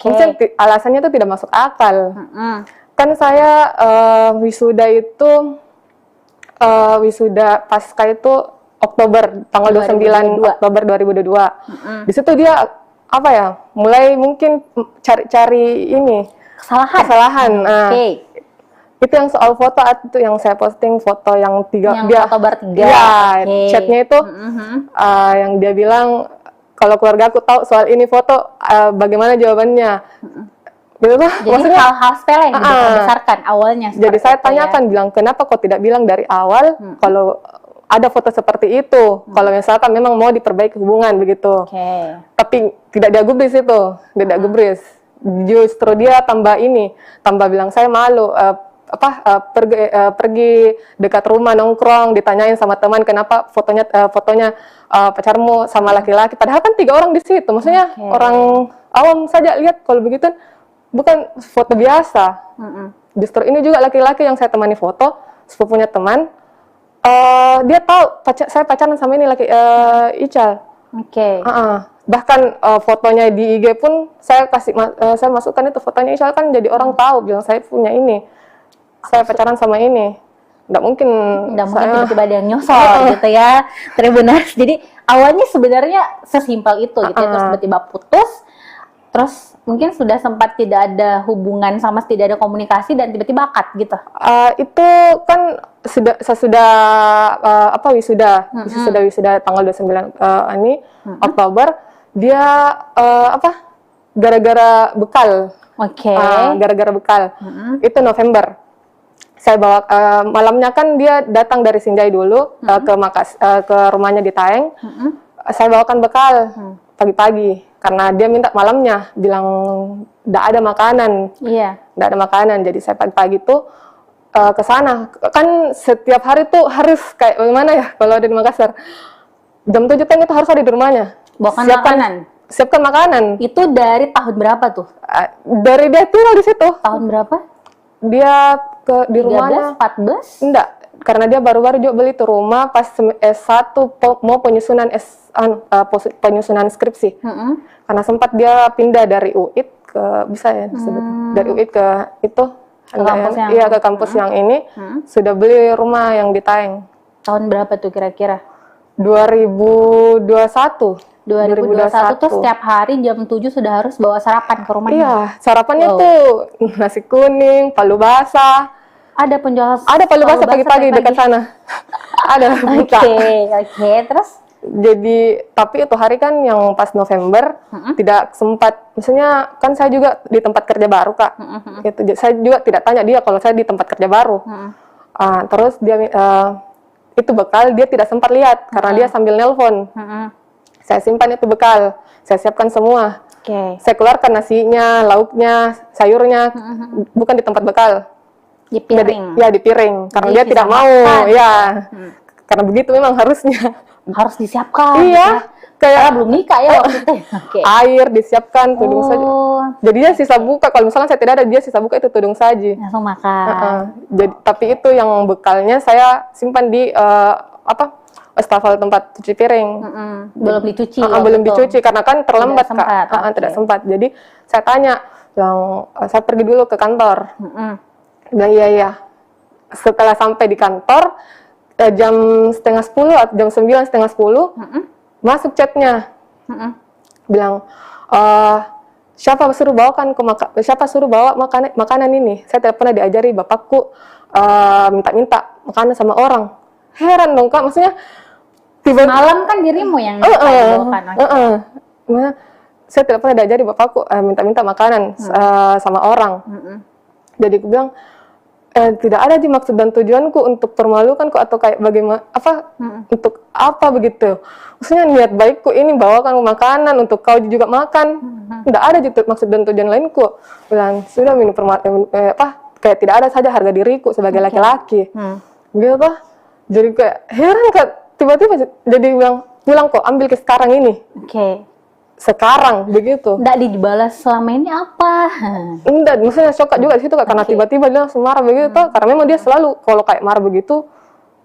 B: Mungkin alasannya itu tidak masuk akal. Kan saya wisuda pasca itu Oktober, tanggal 29 Oktober 2022. Di situ dia mulai mungkin cari ini kesalahan. Itu yang soal foto itu yang saya posting, foto yang
A: foto bertiga.
B: Chatnya itu yang dia bilang kalau keluarga aku tahu soal ini foto, bagaimana jawabannya? gitu tuh.
C: Jadi
B: Maksudnya
C: hal-hal sepele yang dibesarkan awalnya.
B: jadi
C: seperti
B: saya
C: itu ya.
B: tanyakan, bilang kenapa kok tidak bilang dari awal kalau ada foto seperti itu, kalau misalkan memang mau diperbaiki hubungan begitu.
C: Oke.
B: Tapi tidak dia gubris itu, tidak gubris. Justru dia tambah bilang saya malu, pergi dekat rumah nongkrong, ditanyain sama teman kenapa fotonya pacarmu sama laki-laki, padahal kan 3 orang di situ. Maksudnya orang awam saja lihat kalau begitu bukan foto biasa. Justru ini juga laki-laki yang saya temani foto, sepupunya teman, dia tahu saya pacaran sama ini Ical.
C: Oke.
B: Bahkan fotonya di IG pun saya saya masukkan itu fotonya Ical, kan jadi orang tahu bilang saya punya ini, saya pacaran sama ini. Nggak mungkin
C: tiba-tiba ada yang nyosor gitu ya, Tribuners. Jadi awalnya sebenarnya sesimpel itu gitu ya, terus tiba-tiba putus, terus mungkin sudah sempat tidak ada hubungan sama, tidak ada komunikasi, dan tiba-tiba akad gitu.
B: Itu kan sesudah wisuda tanggal 29 Oktober, dia gara-gara bekal.
C: Oke.
B: Gara-gara bekal. Itu November. Saya bawa malamnya kan dia datang dari Sinjai dulu ke rumahnya di Taeng. Saya bawakan bekal pagi-pagi karena dia minta malamnya, bilang tidak ada makanan.
C: Iya.
B: Tidak ada makanan, jadi saya pagi-pagi tuh ke sana. Kan setiap hari tuh harus kayak bagaimana ya kalau ada di Makassar. Jam 7 itu harus ada di rumahnya.
C: Bawakan makanan.
B: Siapkan makanan.
C: Itu dari tahun berapa tuh?
B: Dari dia tinggal di situ.
C: Tahun berapa?
B: Dia di
C: 13,
B: rumahnya
C: 14?
B: enggak, karena dia baru-baru juga beli tuh rumah pas S1 mau penyusunan penyusunan skripsi. Karena sempat dia pindah dari UIT ke disebut dari UIT ke itu ke kampus yang ini, sudah beli rumah yang di Taeng.
C: Tahun berapa tuh kira-kira?
B: 2021
C: tuh setiap hari jam 7 sudah harus bawa sarapan ke rumahnya.
B: Iya, sarapannya tuh nasi kuning, palu basah.
C: Ada penjual
B: palu basah pagi-pagi dekat sana. Ada buka.
C: Oke, terus?
B: Jadi, tapi itu hari kan yang pas November tidak sempat. Misalnya kan saya juga di tempat kerja baru, Kak. Saya juga tidak tanya dia kalau saya di tempat kerja baru. Terus dia itu bekal dia tidak sempat lihat karena dia sambil nelpon. Saya simpan itu bekal, saya siapkan semua. Saya keluarkan nasinya, lauknya, sayurnya, bukan di tempat bekal.
C: Di piring.
B: Di piring, karena dia tidak mau. Karena begitu memang harusnya.
C: Harus disiapkan.
B: Iya,
C: kayak belum nikah ya waktu itu.
B: Air disiapkan, tudung saja. Jadi dia sisa buka. Kalau misalnya saya tidak ada, dia sisa buka itu tudung saji.
C: Langsung makan.
B: Jadi, tapi itu yang bekalnya saya simpan di wastafel tempat cuci piring.
C: Belum dicuci.
B: Belum dicuci karena kan terlambat, Kak. Tidak sempat. Jadi saya tanya, saya pergi dulu ke kantor. Bilang iya. Setelah sampai di kantor, jam 9:30 atau jam 9, 9:30, masuk chatnya. Bilang, siapa suruh bawa makanan ini? Saya tidak pernah diajari, bapakku minta-minta makanan sama orang. Heran dong, Kak, maksudnya
C: malam kan dirimu yang bawakan.
B: Saya tidak pernah diajari bapakku minta-minta makanan sama orang. Jadi aku bilang, tidak ada di maksud dan tujuanku untuk permalukanku atau kayak bagaimana untuk apa begitu. Maksudnya niat baikku ini bawakan makanan untuk kau juga makan. Tidak ada gitu maksud dan tujuan lainku. Bilang sudah minum kayak tidak ada saja harga diriku sebagai laki-laki. Gitu. Jadi kayak heran, Kak, tiba-tiba jadi bilang pulang kok, ambil ke sekarang ini. Sekarang begitu.
C: Nggak dibalas selama ini apa?
B: Enggak, maksudnya shock juga di situ, Kak, karena tiba-tiba dia langsung marah begitu. Karena memang dia selalu kalau kayak marah begitu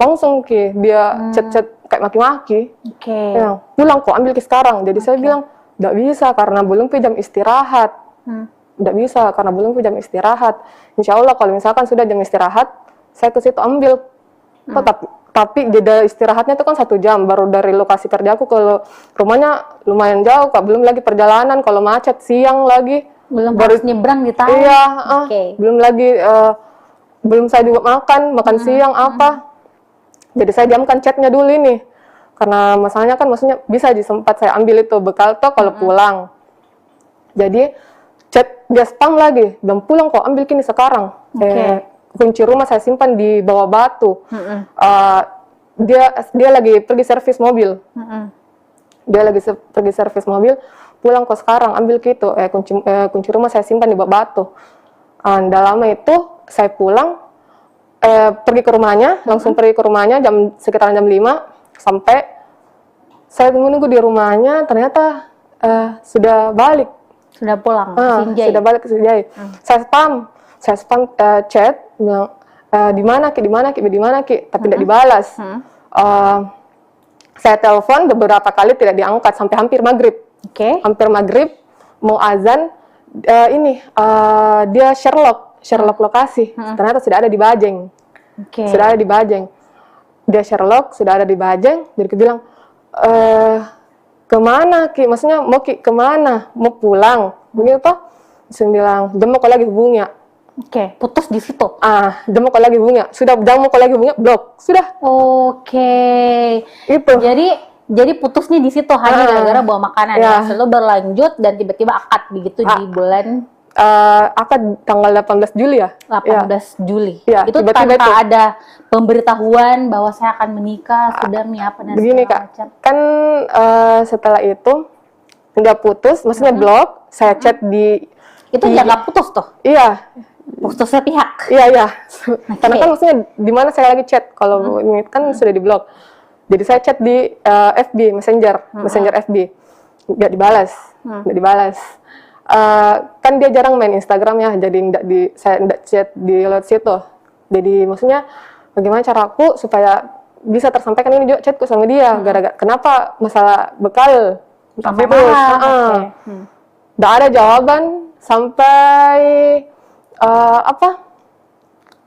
B: langsung dia chat kayak maki-maki. Ya, pulang kok, ambil ke sekarang. Jadi saya bilang enggak bisa karena belum ke jam istirahat. Enggak bisa karena belum ke jam istirahat. Insya Allah kalau misalkan sudah jam istirahat, saya ke situ ambil. Tapi jeda istirahatnya itu kan 1 jam, baru dari lokasi kerjaku ke rumahnya lumayan jauh, Kak. Belum lagi perjalanan, kalau macet siang lagi.
C: Belum harus nyebrang di Taeng.
B: Iya, belum lagi, belum saya juga makan siang apa. Jadi saya diamkan chatnya dulu ini. Karena masalahnya kan maksudnya bisa sempat saya ambil itu bekal toh kalau pulang. Jadi chat dia spam lagi, bilang pulang kok, ambil kini sekarang. Kunci rumah saya simpan di bawah batu. Dia lagi pergi servis mobil. Dia lagi pergi servis mobil, pulang kok sekarang, ambil gitu. Kunci rumah saya simpan di bawah batu. Nggak lama itu saya pulang, pergi ke rumahnya, langsung pergi ke rumahnya sekitaran jam 5, sampai saya menunggu di rumahnya, ternyata sudah balik.
C: Sudah pulang ke Sinjai.
B: Sudah balik ke Sinjai. Saya spam chat, bilang di mana ki, tapi tidak dibalas. Saya telepon beberapa kali tidak diangkat sampai hampir maghrib. Hampir maghrib mau azan, dia Sherlock lokasi. Ternyata sudah ada di Bajeng. Sudah ada di Bajeng. Dia Sherlock sudah ada di Bajeng. Jadi dia bilang, kemana ki? Maksudnya mau ki kemana? Mau pulang? Begitu toh? Saya bilang, jangan mau lagi hubungnya.
C: Putus di situ.
B: Jangan mau lagi hubungnya. Sudah jangan mau lagi hubungnya, blok. Sudah. Itu.
C: Jadi putusnya di situ hanya gara-gara bawa makanan ya. Lalu berlanjut dan tiba-tiba akad begitu di bulan
B: akad tanggal 18 Juli ya.
C: 18 Juli.
B: Ya,
C: itu
B: tiba-tiba
C: tanpa
B: itu
C: ada pemberitahuan bahwa saya akan menikah, sudah apa dan
B: begini
C: segala
B: Kak,
C: macam.
B: kan setelah itu nggak putus, maksudnya blok, saya chat di
C: Itu nggak putus tuh.
B: Iya.
C: Putusnya pihak.
B: Iya. Karena kan maksudnya di mana saya lagi chat, kalau ini kan sudah diblok. Jadi saya chat di FB Messenger FB, nggak dibalas. Kan dia jarang main Instagram ya, jadi saya nggak chat di lewat situ. Jadi maksudnya bagaimana caraku supaya bisa tersampaikan ini juga chatku sama dia. Gara-gara kenapa masalah bekal
C: Sampai
B: putus.
C: marah.
B: Nggak ada jawaban sampai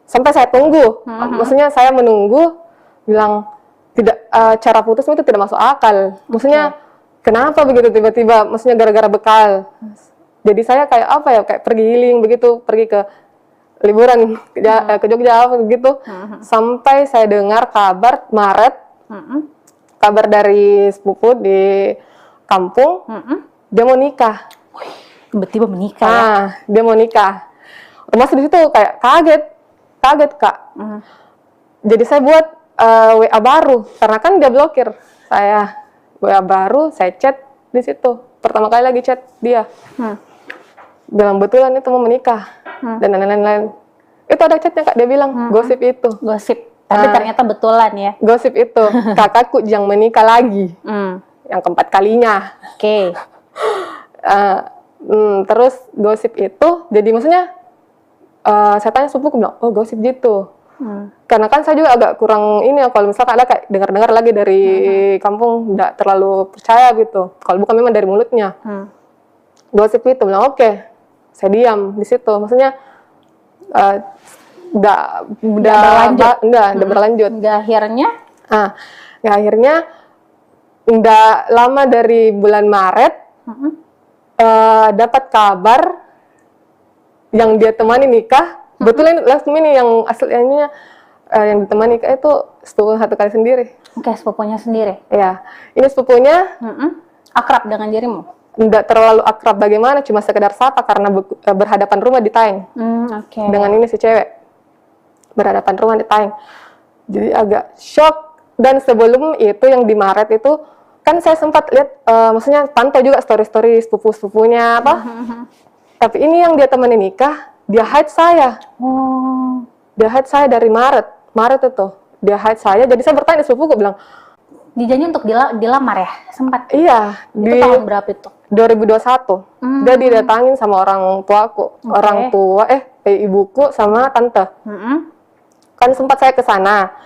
B: sampai saya tunggu. Maksudnya saya menunggu, bilang tidak, cara putus itu tidak masuk akal. Maksudnya kenapa begitu tiba-tiba? Maksudnya gara-gara bekal. Jadi saya kayak pergi healing begitu, pergi ke liburan ke Jogja begitu. Sampai saya dengar kabar Maret, kabar dari sepupu di kampung, dia mau nikah.
C: Tiba-tiba menikah ya.
B: Dia mau nikah. Termasuk di situ kayak kaget Kak. Jadi saya buat WA baru, karena kan dia blokir saya. WA baru, saya chat di situ. Pertama kali lagi chat dia. Bilang betulan itu mau menikah dan lain-lain. Itu ada chatnya Kak, dia bilang gosip itu.
C: Gosip. Tapi ternyata betulan ya.
B: Gosip itu. Kakakku yang menikah lagi. Yang keempat kalinya. Terus gosip itu, jadi maksudnya saya tanya sepupuku, bilang, oh gosip gitu. Karena kan saya juga agak kurang ini ya, kalau misalkan ada kayak dengar-dengar lagi dari kampung, nggak terlalu percaya gitu. Kalau bukan memang dari mulutnya. Gosip itu, bilang oke. Saya diam di situ. Maksudnya udah berlanjut.
C: Akhirnya?
B: Akhirnya nggak lama dari bulan Maret, dapat kabar yang dia temani nikah. Betul ini yang aslinya yang ditemani nikah itu sepupu satu kali sendiri.
C: Sepupunya sendiri.
B: Ya, ini sepupunya
C: akrab dengan dirimu?
B: Nggak terlalu akrab bagaimana, cuma sekedar sapa karena berhadapan rumah di Taeng. Dengan ini si cewek berhadapan rumah di Taeng. Jadi agak shock. Dan sebelum itu yang di Maret itu kan saya sempat lihat, maksudnya pantau juga story-story sepupu-sepupunya apa. Tapi ini yang dia temani nikah, dia hide saya. Dia hide saya dari Maret itu. Dia hide saya, jadi saya bertanya sepupuku, bilang,
C: dijanji untuk dilamar ya? Sempat?
B: Iya.
C: Itu tahun berapa itu?
B: 2021. Dia didatangin sama orang tuaku. Orang tua, ibuku sama tante. Kan sempat saya ke sana.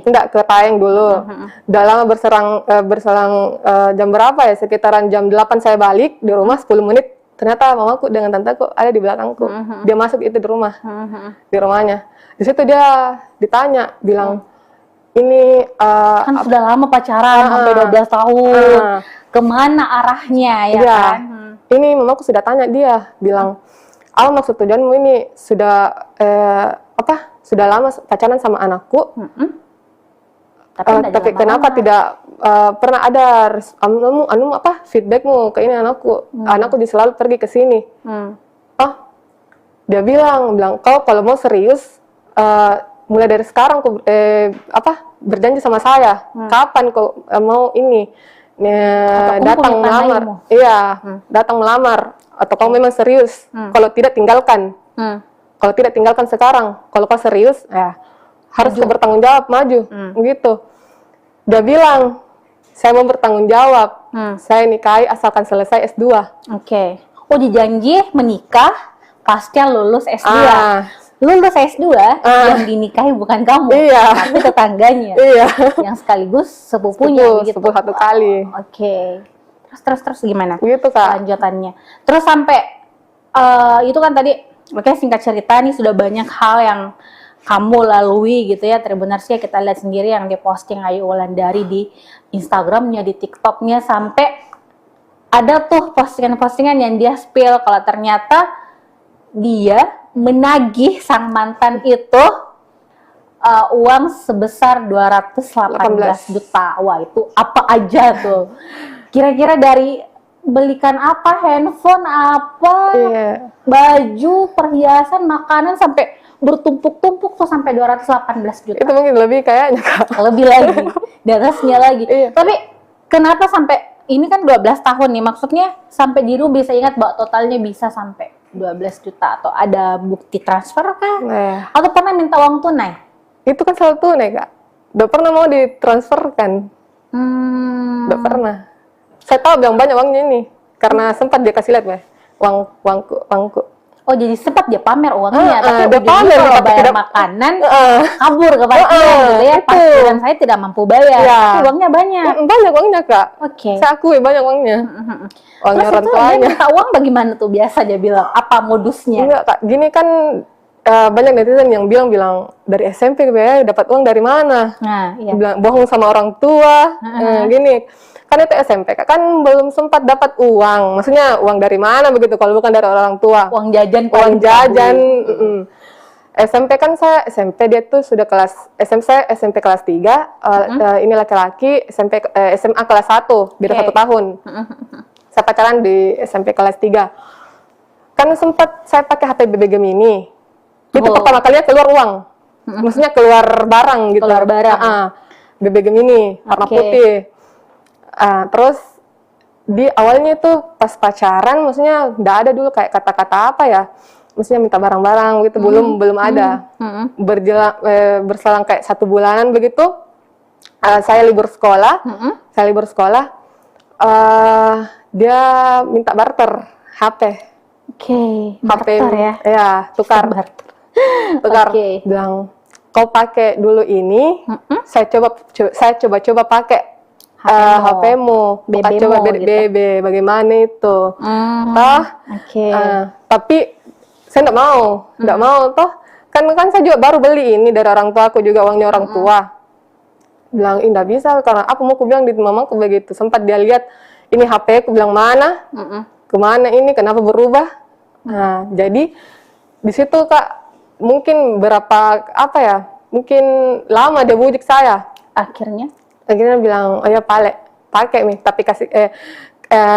B: Enggak, ke Taeng dulu. Udah lama berselang jam berapa ya? Sekitaran jam 8 saya balik di rumah, 10 menit. Ternyata mamaku dengan tanteku ada di belakangku. Dia masuk itu di rumah. Di rumahnya. Di situ dia ditanya, bilang, ini
C: kan sudah lama pacaran, sampai 12 tahun. Kemana arahnya ya kan?
B: Ini mamaku sudah tanya dia, bilang, maksud tujuanmu ini sudah sudah lama pacaran sama anakku, tapi kenapa tidak pernah ada feedbackmu ke ini anakku selalu pergi ke sini. Oh, dia bilang kau kalau mau serius mulai dari sekarang kau berjanji sama saya. Kapan kau mau ini datang melamar? Iya, datang melamar. Atau kau memang serius? Kalau tidak tinggalkan. Kalau tidak tinggalkan sekarang. Kalau kau serius, ya harus kau bertanggung jawab, maju, begitu. Dia bilang, saya mau bertanggung jawab. Saya nikahi asalkan selesai S2.
C: Oke. Oh, dijanji menikah pasca lulus S2. Lulus S2 yang dinikahi bukan kamu, tapi tetangganya. Yang sekaligus sepupunya begitu.
B: Sepupu satu kali.
C: Oke. Terus gimana?
B: Gitu, Kak.
C: Lanjutannya. Terus sampai itu kan tadi, singkat cerita nih sudah banyak hal yang kamu lalui gitu ya. Tribuners ya, kita lihat sendiri yang diposting Ayu Wulandari di Instagramnya, di TikToknya, sampai ada tuh postingan-postingan yang dia spill kalau ternyata dia menagih sang mantan itu uang sebesar 218 juta. Wah, itu apa aja tuh? Kira-kira dari belikan apa, handphone apa, baju, perhiasan, makanan, sampai bertumpuk-tumpuk tuh sampai 218 juta.
B: Itu mungkin lebih kayaknya, Kak.
C: Lebih lagi, di atasnya lagi. Tapi kenapa sampai, ini kan 12 tahun nih, maksudnya sampai Diru bisa ingat bahwa totalnya bisa sampai 12 juta, atau ada bukti transfer kah? Atau pernah minta uang tunai?
B: Itu kan selalu tunai, Kak. Udah pernah mau ditransferkan. Udah pernah. Saya tahu yang banyak uangnya ini, karena sempat dia kasih lihat, uangku. Oh, jadi sempat dia pamer uangnya, tapi dia pamer
C: kalau bayar makanan, kabur ke parkiran gitu ya. Parkiran saya tidak mampu bayar, tapi uangnya banyak.
B: Banyak uangnya, Kak.
C: Oke.
B: Saya akui banyak uangnya. Uangnya orang tuanya.
C: Dia minta uang bagaimana tuh biasa dia bilang? Apa modusnya?
B: Enggak, Kak. Gini kan banyak netizen yang bilang dari SMP ya dapat uang dari mana? Bilang bohong sama orang tua. Gini. Kan itu SMP, Kak, kan belum sempat dapat uang. Maksudnya uang dari mana begitu kalau bukan dari orang tua?
C: Uang jajan.
B: SMP kan saya SMP dia tuh sudah kelas SMP kelas 3, ini laki-laki SMA kelas 1, beda 1 tahun. Saya pacaran di SMP kelas 3. Kan sempat saya pakai HP BB Gemini. Itu pertama kalinya keluar uang. Maksudnya keluar barang gitu.
C: Keluar barang.
B: BB Gemini warna putih. Terus di awalnya itu pas pacaran, maksudnya nggak ada dulu kayak kata-kata apa ya, maksudnya minta barang-barang gitu, belum ada. Berselang kayak 1 bulanan begitu, saya libur sekolah, dia minta barter HP.
C: Barter ya?
B: Tukar. Bilang, kau pakai dulu ini, saya coba pakai HP-mu, coba BB, bagaimana itu? Tapi saya nggak mau, toh kan saya juga baru beli ini dari orang tua aku juga, uangnya orang tua. Bilang, nggak bisa, karena apa mau aku bilang di mamaku begitu. Sempat dia lihat ini HP, aku bilang mana, kemana ini, kenapa berubah? Jadi di situ, Kak, mungkin mungkin lama dia bujuk saya. Akhirnya bilang, oh ya pakai nih, tapi kasih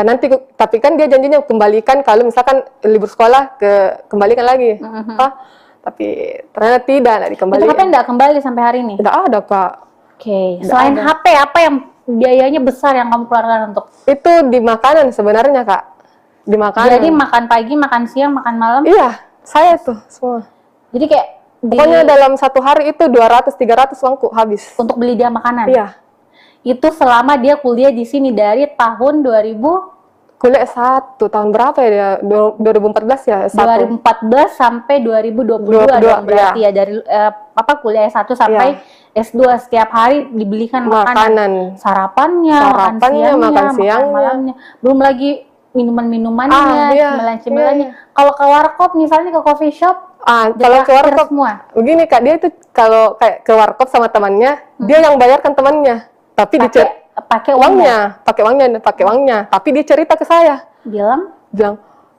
B: nanti, tapi kan dia janjinya kembalikan kalau misalkan libur sekolah kembalikan lagi. Tapi ternyata tidak dikembalikan.
C: Itu HP nggak kembali sampai hari ini?
B: Tidak ada, Kak.
C: Selain HP, apa yang biayanya besar yang kamu keluarkan untuk?
B: Itu di makanan sebenarnya, Kak. Di makanan.
C: Jadi makan pagi, makan siang, makan malam?
B: Iya, saya tuh semua.
C: Jadi kayak
B: pokoknya dalam 1 hari itu 200-300 uangku habis.
C: Untuk beli dia makanan?
B: Iya.
C: Itu selama dia kuliah di sini dari tahun 2000?
B: Kuliah S1, tahun berapa ya dia? 2014 ya S1.
C: 2014 sampai 2022 dong berarti ya. Dari kuliah S1 sampai S2 setiap hari dibelikan makanan. Sarapannya, makan siangnya, malamnya. Belum lagi minuman-minumannya, cemilan-cemilannya. Kalau ke warkop misalnya, ke coffee shop,
B: kalau ke warkop
C: semua.
B: Begini, Kak, dia itu kalau kayak ke warkop sama temannya, dia yang bayarkan temannya. Tapi pakai uangnya, tapi dia cerita ke saya.
C: Bilang,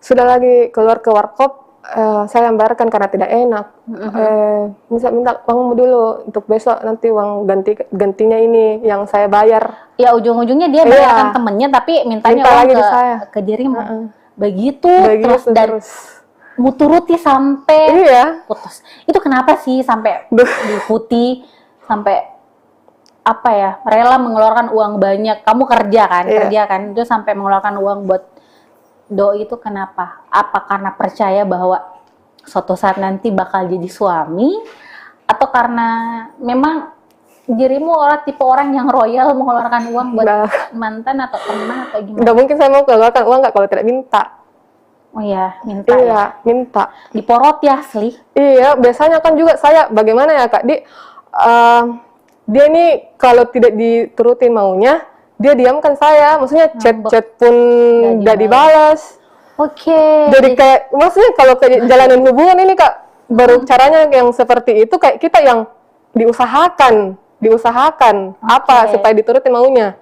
B: sudah lagi keluar ke warkop, saya yang bayarkan karena tidak enak. Minta uangmu dulu untuk besok, nanti uang gantinya ini yang saya bayar.
C: Ya ujung-ujungnya dia bayarkan temennya tapi mintanya
B: Minta
C: uang
B: lagi
C: ke,
B: di saya.
C: ke dirimu. Begitu
B: Terus.
C: mu turuti sampai
B: Iya.
C: putus. Itu kenapa sih sampai diikuti, sampai apa ya, rela mengeluarkan uang banyak. Kamu kerja kan, itu sampai mengeluarkan uang buat doi itu kenapa? Apa karena percaya bahwa suatu saat nanti bakal jadi suami, atau karena memang dirimu tipe orang yang royal mengeluarkan uang buat mantan atau teman atau gimana?
B: Nggak mungkin saya mau mengeluarkan uang kalau tidak minta.
C: Oh iya, minta
B: Iya,
C: ya.
B: minta.
C: Diporot ya asli.
B: Iya, biasanya kan juga saya bagaimana ya Kak, dia ini kalau tidak diturutin maunya, dia diamkan saya. Maksudnya chat-chat pun nggak dibalas.
C: Oke.
B: Jadi kayak, maksudnya kalau kayak jalanin hubungan ini Kak, baru caranya yang seperti itu kayak kita yang diusahakan apa supaya diturutin maunya.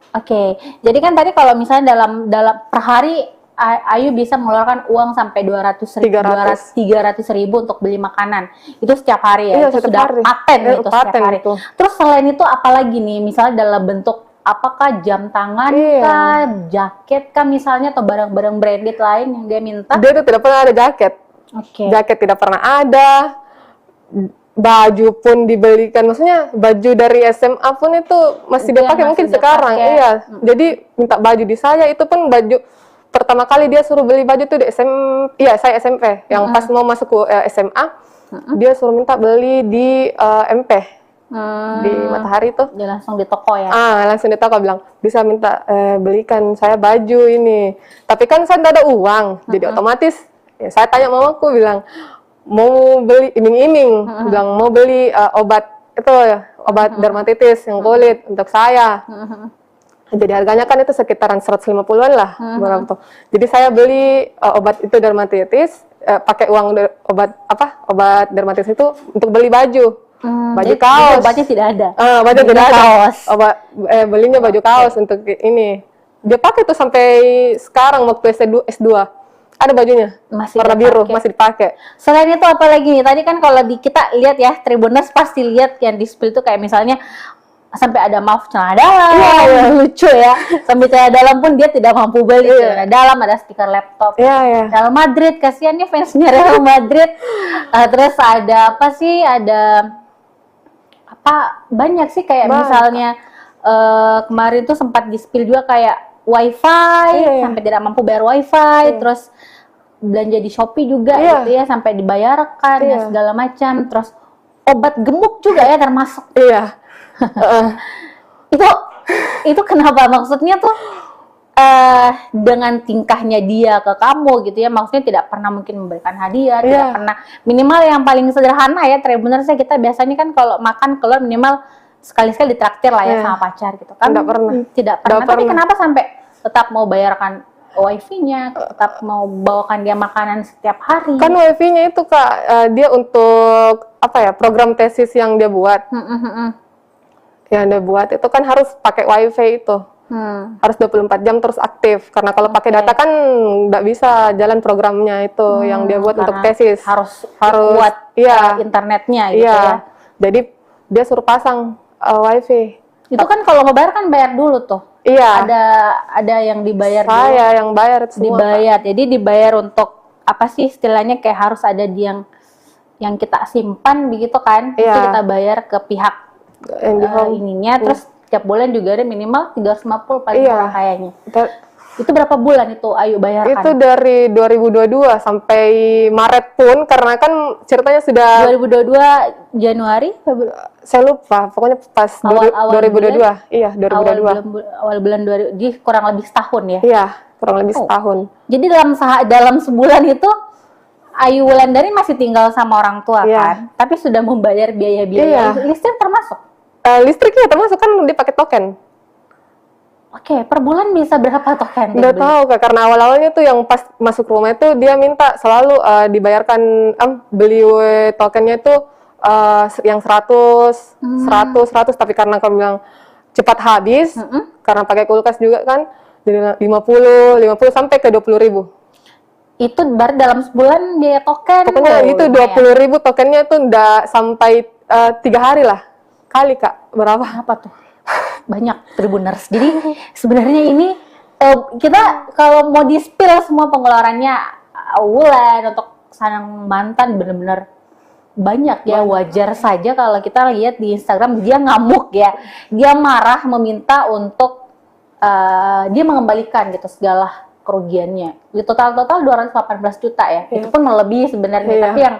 C: Oke. Jadi kan tadi kalau misalnya dalam per hari Ayu bisa mengeluarkan uang sampai 300 ribu untuk beli makanan. Itu setiap hari ya.
B: Iya,
C: itu sudah
B: hari.
C: paten itu setiap hari.
B: Itu.
C: Terus selain itu apalagi nih? Misalnya dalam bentuk apakah jam tangan kah, jaket kah misalnya, atau barang-barang branded lain yang dia minta?
B: Dia itu tidak pernah ada jaket. Jaket tidak pernah ada. Baju pun dibelikan, maksudnya baju dari SMA pun itu masih dia pakai mungkin sekarang. Iya. Jadi minta baju di saya, itu pun baju pertama kali dia suruh beli baju tuh di saya SMP. Yang pas mau masuk ke SMA, dia suruh minta beli di MP. Di Matahari tuh.
C: Dia langsung di toko ya?
B: Langsung di toko bilang, bisa minta belikan saya baju ini. Tapi kan saya nggak ada uang, jadi otomatis ya, saya tanya mamaku bilang, mau beli iming-iming, bilang mau beli obat obat dermatitis yang kulit untuk saya. Jadi harganya kan itu sekitaran 150-an lah, berapa tuh. Jadi saya beli obat itu dermatitis, pakai uang obat dermatitis itu untuk beli baju. Baju kaos.
C: Obatnya tidak ada.
B: Baju tidak ada.
C: Kaos.
B: Belinya baju kaos untuk ini. Dia pakai tuh sampai sekarang waktu S2. Ada bajunya. Warna biru, masih dipakai.
C: Selain itu apa lagi nih? Tadi kan kalau kita lihat ya, Tribuners pasti lihat yang di spill itu kayak misalnya sampai ada maaf celana dalam, lucu ya. Sampai celana dalam pun dia tidak mampu beli celana dalam, ada stiker laptop. Real Madrid, kasihannya fansnya Real Madrid. Terus ada apa sih? Ada banyak sih kayak misalnya kemarin tuh sempat di spill juga kayak wifi, sampai tidak mampu bayar wifi, terus belanja di Shopee juga gitu ya, sampai dibayarkan ya segala macam. Terus obat gemuk juga ya termasuk. Itu kenapa? Maksudnya tuh dengan tingkahnya dia ke kamu gitu ya, maksudnya tidak pernah mungkin memberikan hadiah, tidak pernah, minimal yang paling sederhana ya, Tribuners kita biasanya kan kalau makan keluar minimal sekali-sekali ditraktir lah ya sama pacar gitu kan. Tidak pernah. Tapi kenapa sampai tetap mau bayarkan wifi-nya, tetap mau bawakan dia makanan setiap hari?
B: Kan wifi-nya itu Kak, dia untuk program tesis yang dia buat. Yang dia buat itu kan harus pakai wifi itu. Harus 24 jam terus aktif, karena kalau pakai data kan nggak bisa jalan programnya itu yang dia buat untuk tesis.
C: Harus buat internetnya gitu ya.
B: Jadi dia suruh pasang wifi.
C: Itu kan kalau ngebayar kan bayar dulu tuh. Ada yang dibayar dulu.
B: Saya yang bayar semua.
C: Dibayar. Jadi dibayar untuk apa sih istilahnya, kayak harus ada yang kita simpan begitu kan. Itu kita bayar ke pihak ininya, terus tiap bulan juga ada minimal 350 paling kurang kayaknya. Itu berapa bulan itu Ayu bayarkan?
B: Itu dari 2022 sampai Maret pun, karena kan ceritanya sudah
C: 2022 Januari,
B: saya lupa, pokoknya pas
C: awal
B: 2022. Iya, 2022.
C: Awal bulan 2000, jadi kurang lebih setahun ya?
B: Iya, kurang lebih setahun.
C: Jadi dalam sebulan itu Ayu Wulandari masih tinggal sama orang tua kan? Tapi sudah membayar biaya-biaya listrik termasuk?
B: Listriknya termasuk, kan dia pakai token.
C: Oke, per bulan bisa berapa token?
B: Nggak tahu Kak, karena awal-awalnya tuh yang pas masuk rumah itu dia minta selalu dibayarkan beli tokennya itu yang 100, tapi karena kamu bilang cepat habis, karena pakai kulkas juga kan, jadi 50 sampai ke 20.000.
C: Itu baru dalam sebulan biaya token.
B: Pokoknya itu
C: lumayan.
B: 20.000 tokennya tuh udah sampai 3 hari lah. Kali Kak, berapa?
C: Apa tuh? Banyak Tribuners. Jadi sebenarnya ini kita kalau mau di-spill semua pengeluarannya Wulan untuk Sanang Mantan bener-bener banyak ya. Wajar saja kalau kita lihat di Instagram dia ngamuk ya. Dia marah meminta untuk dia mengembalikan gitu segala kerugiannya. Di total 218 juta ya. Itu pun melebihi sebenarnya,
B: Iya.
C: tapi yang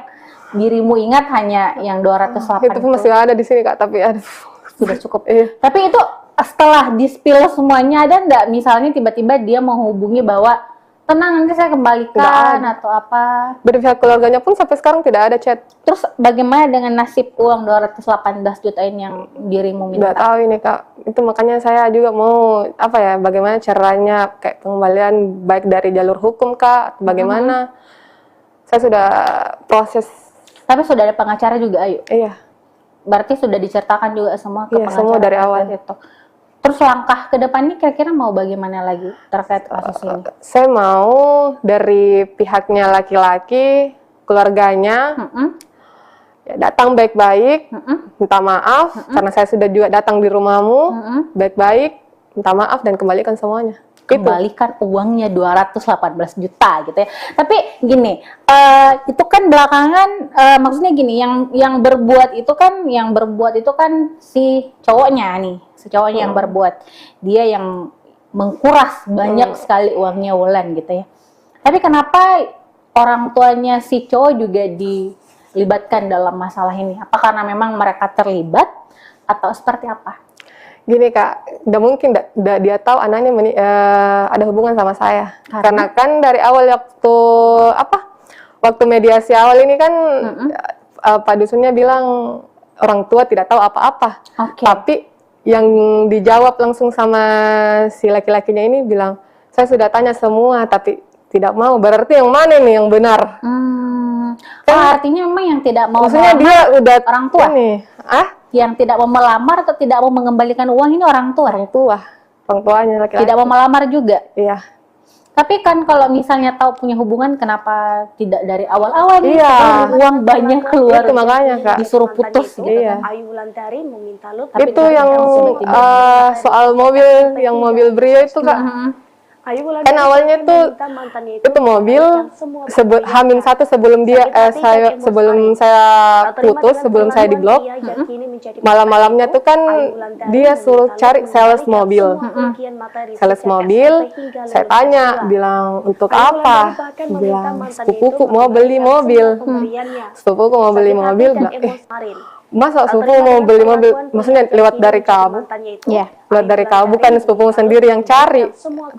C: dirimu ingat hanya yang 208
B: Itu pun masih ada di sini Kak, tapi aduh.
C: sudah cukup.
B: Iya.
C: Tapi itu setelah di-spill semuanya, ada nggak misalnya tiba-tiba dia menghubungi bahwa tenang nanti saya kembalikan
B: Nggak
C: atau apa?
B: Dari pihak keluarganya pun sampai sekarang tidak ada chat.
C: Terus bagaimana dengan nasib uang 218 juta ini yang dirimu
B: Nggak
C: minta?
B: tahu ini Kak. Itu makanya saya juga mau apa ya, bagaimana caranya kayak pengembalian baik dari jalur hukum Kak, atau bagaimana. Saya sudah proses.
C: Tapi sudah ada pengacara juga, Ayu.
B: Iya.
C: Berarti sudah diceritakan juga semua ke
B: Iya,
C: pengacara
B: semua dari awal.
C: terkait itu. Terus langkah ke depannya kira-kira mau bagaimana lagi terkait kasus ini?
B: Saya mau dari pihaknya laki-laki, keluarganya,
C: Mm-mm,
B: ya, datang baik-baik,
C: mm-mm,
B: minta maaf karena saya sudah juga datang di rumahmu,
C: mm-mm.
B: baik-baik, minta maaf dan kembalikan semuanya. Itu.
C: Kembalikan uangnya 218 juta gitu ya. Tapi gini, itu kan belakangan maksudnya gini, yang berbuat itu kan si cowoknya nih, si cowoknya yang berbuat. Dia yang mengkuras banyak sekali uangnya Wulan gitu ya. Tapi kenapa orang tuanya si cowok juga dilibatkan dalam masalah ini? Apa karena memang mereka terlibat atau seperti apa?
B: Gini Kak, udah mungkin dia tahu anaknya ada hubungan sama saya. Karena kan dari awal waktu mediasi awal ini kan Pak Dusunnya bilang orang tua tidak tahu apa-apa.
C: Oke.
B: Tapi yang dijawab langsung sama si laki-lakinya ini bilang, saya sudah tanya semua tapi tidak mau. Berarti yang mana nih yang benar?
C: Artinya memang yang tidak mau
B: Maksudnya
C: melamar
B: dia udah
C: orang tua?
B: Ini,
C: Yang tidak mau melamar atau tidak mau mengembalikan uang ini orang tua?
B: orang tuanya laki-laki.
C: Tidak mau melamar juga.
B: Iya.
C: Tapi kan kalau misalnya tahu punya hubungan, kenapa tidak dari awal-awal nih?
B: Iya.
C: Setelah uang banyak keluar,
B: Itu makanya Kak.
C: disuruh putus gitu.
B: Iya.
D: Ayu Wulandari meminta Lut.
C: Tapi
B: Itu
C: kenapa
B: yang
C: tiba-tiba
B: soal mobil Brio itu Kak.
D: Ayu Wulandari
B: Kan awalnya tuh
D: meminta mantannya
B: itu mobil Hamin 1 sebelum saya putus, sebelum saya diblok. Malam-malamnya tuh kan dia suruh cari sales mobil. Sales mobil, saya tanya, bilang untuk apa? Bilang sepupuku mau beli mobil. Sepupuku mau beli mobil, bilang, masa sepupu mau beli mobil? Maksudnya lewat dari kamu?
C: Iya.
B: Lewat dari kamu, bukan sepupu sendiri yang cari.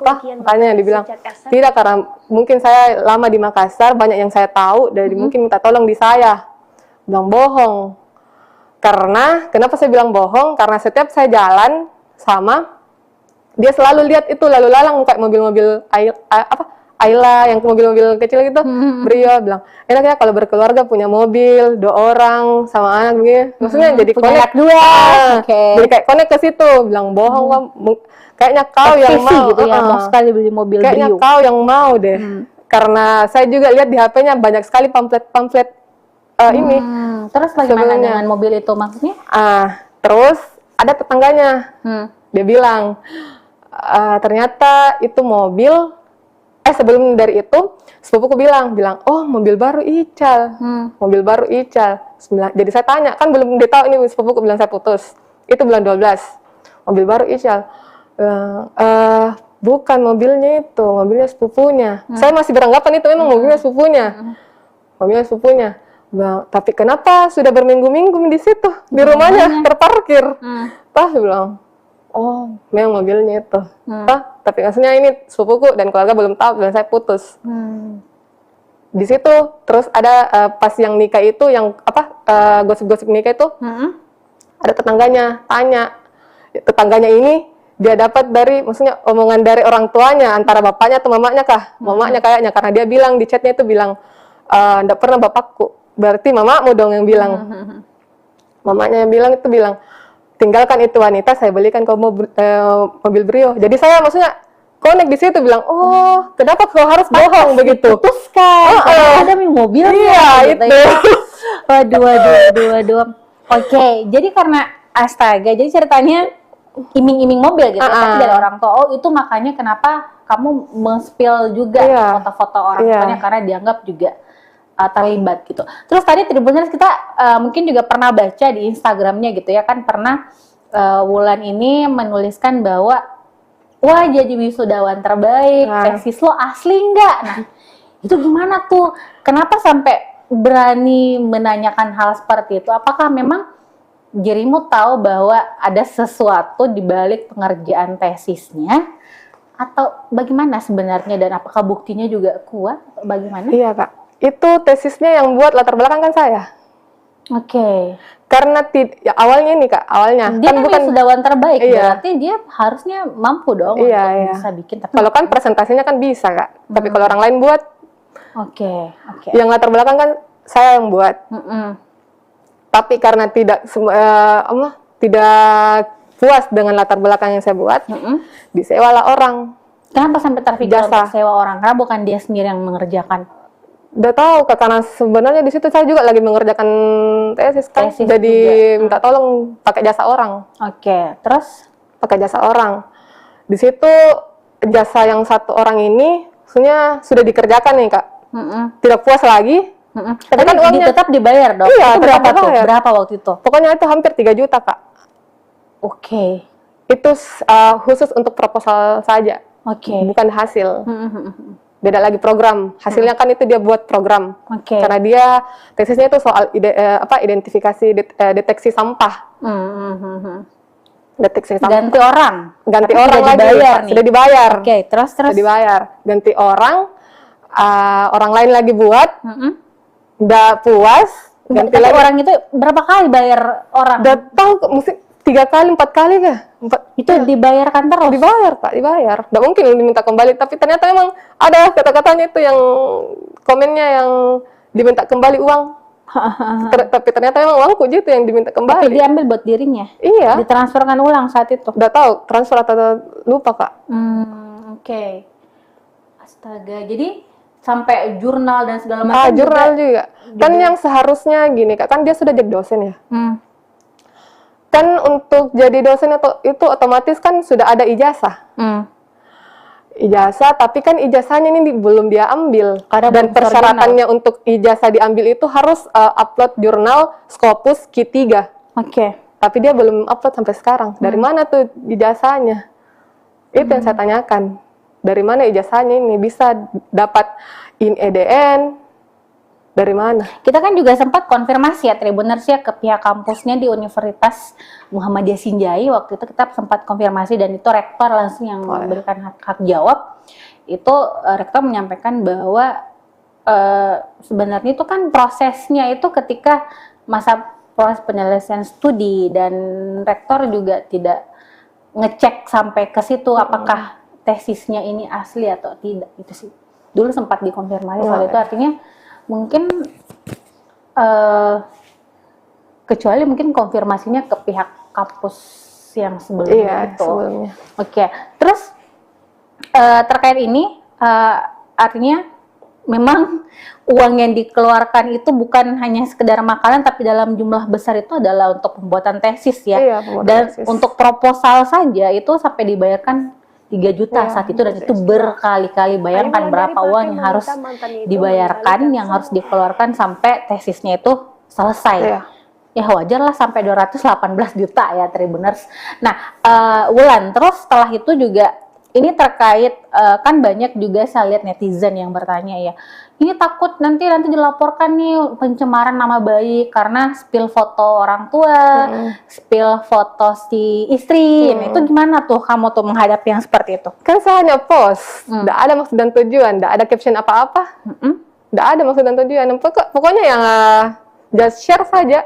B: Apa? Makanya dibilang, tidak, karena mungkin saya lama di Makassar, banyak yang saya tahu, dari mungkin minta tolong di saya. Bilang bohong. Kenapa saya bilang bohong? Karena setiap saya jalan sama, dia selalu lihat itu lalu lalang kayak mobil-mobil Ayla yang mobil-mobil kecil gitu. Brio bilang, enak ya kalau berkeluarga punya mobil 2 orang sama anak gitu. Maksudnya jadi
C: punya
B: connect
C: anak 2. Oke.
B: Jadi kayak connect ke situ. Bilang bohong Wak. Kayaknya kau yang
C: Aktivis
B: mau.
C: gitu ya, mau sekali beli mobil
B: Kayaknya
C: Brio.
B: kau yang mau deh. Karena saya juga lihat di HP-nya banyak sekali pamflet ini.
C: Terus bagaimana
B: Sebelumnya.
C: dengan mobil itu maksudnya?
B: Terus ada tetangganya. Dia bilang, ternyata itu mobil. Sebelum dari itu, sepupuku bilang, oh mobil baru Ical. Mobil baru Ical. Jadi saya tanya, kan belum dia tahu ini sepupuku bilang saya putus. Itu bulan 12. Mobil baru Ical. Bukan mobilnya itu, mobilnya sepupunya. Saya masih beranggapan itu memang mobilnya sepupunya. Mobilnya sepupunya. Bilang, tapi kenapa sudah berminggu-minggu di situ, di rumahnya terparkir? Tah bilang, oh memang mobilnya itu. Tapi maksudnya ini sepupuku dan keluarga belum tahu dan saya putus. Di situ terus ada pas yang nikah itu yang gosip-gosip nikah itu ada tetangganya tanya, tetangganya ini dia dapat dari maksudnya omongan dari orang tuanya antara bapaknya atau mamanya kah? Mamanya kayaknya karena dia bilang di chatnya itu bilang enggak pernah bapakku, berarti mamamu dong yang bilang. Mamanya yang bilang tinggalkan itu wanita, saya belikan kau mobil Brio. Jadi saya maksudnya connect di situ bilang, oh kenapa kau harus bohong begitu?
C: Putuskan, karena ada mobilnya.
B: Iya,
C: gitu
B: itu.
C: ya. Waduh. Oke, jadi karena astaga, jadi ceritanya iming-iming mobil gitu, tapi dari orang tua. Oh, itu makanya kenapa kamu men-spill juga
B: Iya.
C: foto-foto orang
B: Iya.
C: tuanya karena dianggap juga terlibat gitu. Terus tadi Tribuners kita mungkin juga pernah baca di Instagramnya gitu ya kan, pernah Wulan ini menuliskan bahwa wah jadi wisudawan terbaik, tesis lo asli nggak? Nah itu gimana tuh? Kenapa sampai berani menanyakan hal seperti itu? Apakah memang dirimu tahu bahwa ada sesuatu di balik pengerjaan tesisnya? Atau bagaimana sebenarnya, dan apakah buktinya juga kuat? Bagaimana?
B: Iya Kak, itu tesisnya yang buat latar belakang kan saya.
C: Oke.
B: Karena ya, awalnya nih Kak, awalnya
C: Dia kan
B: bukan
C: wisudawan terbaik,
B: Iya.
C: berarti dia harusnya mampu dong
B: Iya,
C: untuk
B: iya.
C: bisa bikin. Tapi
B: kalau kan presentasinya kan bisa Kak, tapi kalau orang lain buat,
C: oke.
B: yang latar belakang kan saya yang buat. Tapi karena tidak tidak puas dengan latar belakang yang saya buat, disewalah orang.
C: Kenapa sampai terpikir
B: Jasa.
C: untuk sewa orang? Karena bukan dia sendiri yang mengerjakan.
B: Udah tahu Kak, karena sebenarnya di situ saya juga lagi mengerjakan tesis kan,
C: Tesis
B: jadi
C: juga.
B: minta tolong pakai jasa orang,
C: Oke, terus?
B: pakai jasa orang. Di situ jasa yang satu orang ini sebenarnya sudah dikerjakan nih Kak, tidak puas lagi.
C: Tapi
B: kan uangnya
C: tetap dibayar dong.
B: Iya,
C: Itu berapa
B: tetap
C: tuh?
B: dibayar.
C: Berapa waktu itu?
B: Pokoknya itu hampir 3 juta Kak.
C: Oke.
B: Itu khusus untuk proposal saja,
C: Oke.
B: bukan hasil. Beda lagi program. Hasilnya kan itu dia buat program.
C: Oke.
B: Karena dia tesisnya itu soal identifikasi deteksi sampah. Deteksi sampah.
C: Ganti orang.
B: Ganti
C: Tapi
B: orang
C: sudah
B: lagi.
C: dibayar
B: Pak.
C: nih.
B: Sudah dibayar.
C: Oke, terus?
B: Sudah dibayar. Ganti orang. Orang lain lagi buat. Udah puas. Ganti
C: Tapi
B: lagi.
C: orang itu berapa kali bayar orang?
B: Udah tahu mesti 3 kali, 4 kali kah?
C: Itu dibayarkan terus?
B: Dibayar Pak, dibayar. Nggak mungkin diminta kembali, tapi ternyata memang ada kata-katanya itu yang komennya yang diminta kembali uang. Tapi ternyata memang uangku gitu yang diminta
C: Tapi
B: kembali.
C: diambil buat dirinya?
B: Iya,
C: Ditransferkan ulang saat itu?
B: udah tahu transfer atau lupa Kak.
C: Oke. Astaga, jadi sampai jurnal dan segala macam
B: Jurnal juga. Kan yang seharusnya gini Kak, kan dia sudah jadi dosen ya. Kan untuk jadi dosen itu otomatis kan sudah ada ijazah. Ijazah, tapi kan ijazahnya ini belum dia ambil.
C: Karena
B: Dan
C: belum
B: persyaratannya untuk ijazah diambil itu harus upload jurnal Scopus Q3.
C: Oke.
B: Tapi dia belum upload sampai sekarang. Dari mana tuh ijazahnya? Itu yang saya tanyakan. Dari mana ijazahnya ini bisa dapat in EDN? Dari mana?
C: Kita kan juga sempat konfirmasi ya Tribuners ya ke pihak kampusnya di Universitas Muhammadiyah Sinjai. Waktu itu kita sempat konfirmasi dan itu rektor langsung yang memberikan hak jawab. Itu rektor menyampaikan bahwa sebenarnya itu kan prosesnya itu ketika masa proses penyelesaian studi, dan rektor juga tidak ngecek sampai ke situ apakah tesisnya ini asli atau tidak. Itu sih dulu sempat dikonfirmasi soal itu. Artinya mungkin kecuali mungkin konfirmasinya ke pihak kampus yang sebelumnya itu.
B: Sebelumnya.
C: Oke, terus terkait ini artinya memang uang yang dikeluarkan itu bukan hanya sekedar makanan, tapi dalam jumlah besar itu adalah untuk pembuatan tesis ya.
B: Iya, pembuatan
C: Dan
B: tesis.
C: untuk proposal saja itu sampai dibayarkan 3 juta saat itu, dan itu berkali-kali. Bayangkan berapa uang yang harus dibayarkan, yang harus dikeluarkan sampai tesisnya itu selesai.
B: Iya.
C: Ya wajar lah sampai 218 juta ya Tribuners. Nah, Wulan, terus setelah itu juga ini terkait kan banyak juga saya lihat netizen yang bertanya ya, ini takut nanti dilaporkan nih pencemaran nama baik karena spill foto orang tua, spill foto si istri. Nah, itu gimana tuh kamu tuh menghadapi yang seperti itu?
B: Kan saya hanya post, tidak ada maksud dan tujuan, tidak ada caption apa-apa, tidak ada maksud dan tujuan. Pokoknya yang just share saja.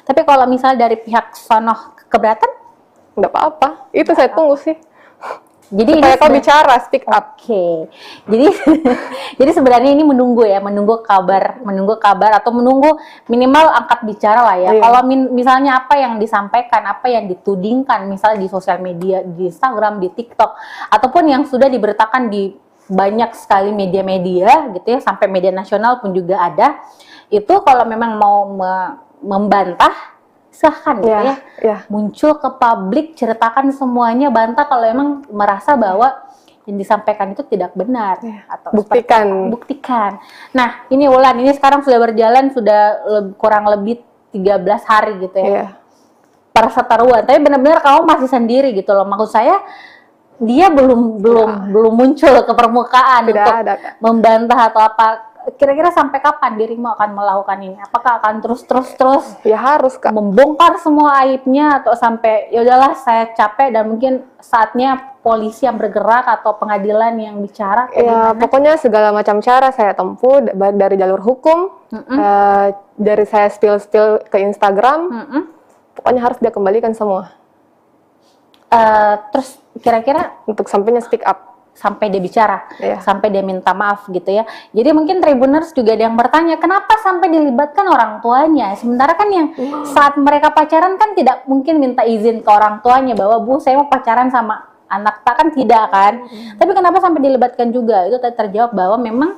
C: Tapi kalau misalnya dari pihak sono keberatan?
B: Nggak apa-apa, itu saya tunggu sih.
C: Jadi
B: supaya kau
C: sudah-
B: bicara, speak up.
C: Oke, jadi jadi sebenarnya ini menunggu ya, menunggu kabar atau menunggu minimal angkat bicara lah ya.
B: Iya.
C: Kalau misalnya apa yang disampaikan, apa yang ditudingkan, misalnya di sosial media, di Instagram, di TikTok, ataupun yang sudah diberitakan di banyak sekali media-media gitu ya, sampai media nasional pun juga ada. Itu kalau memang mau membantah, silahkan gitu ya.
B: Ya.
C: Muncul ke publik, ceritakan semuanya, bantah kalau emang merasa bahwa yang disampaikan itu tidak benar atau
B: Buktikan.
C: seperti apa. Buktikan. Nah, ini Wulan, ini sekarang sudah berjalan sudah kurang lebih 13 hari gitu ya.
B: Iya.
C: Perseteruan, tapi benar-benar kamu masih sendiri gitu loh. Maksud saya dia belum muncul ke permukaan
B: Tidak
C: untuk
B: ada, Kak.
C: membantah atau apa. Kira-kira sampai kapan dirimu akan melakukan ini? Apakah akan terus
B: Ya harus, Kak.
C: membongkar semua aibnya atau sampai ya udahlah saya capek dan mungkin saatnya polisi yang bergerak atau pengadilan yang bicara? Atau
B: Ya,
C: gimana?
B: pokoknya segala macam cara saya tempuh, baik dari jalur hukum, dari saya spill ke Instagram,
C: Mm-mm.
B: pokoknya harus dia kembalikan semua
C: Terus kira-kira
B: untuk sampainya speak up.
C: sampai dia bicara,
B: Iya.
C: sampai dia minta maaf gitu ya. Jadi mungkin Tribuners juga ada yang bertanya, kenapa sampai dilibatkan orang tuanya? Sementara kan yang saat mereka pacaran kan tidak mungkin minta izin ke orang tuanya bahwa Bu saya mau pacaran sama anak tak, kan tidak kan. Tapi kenapa sampai dilibatkan juga? Itu terjawab bahwa memang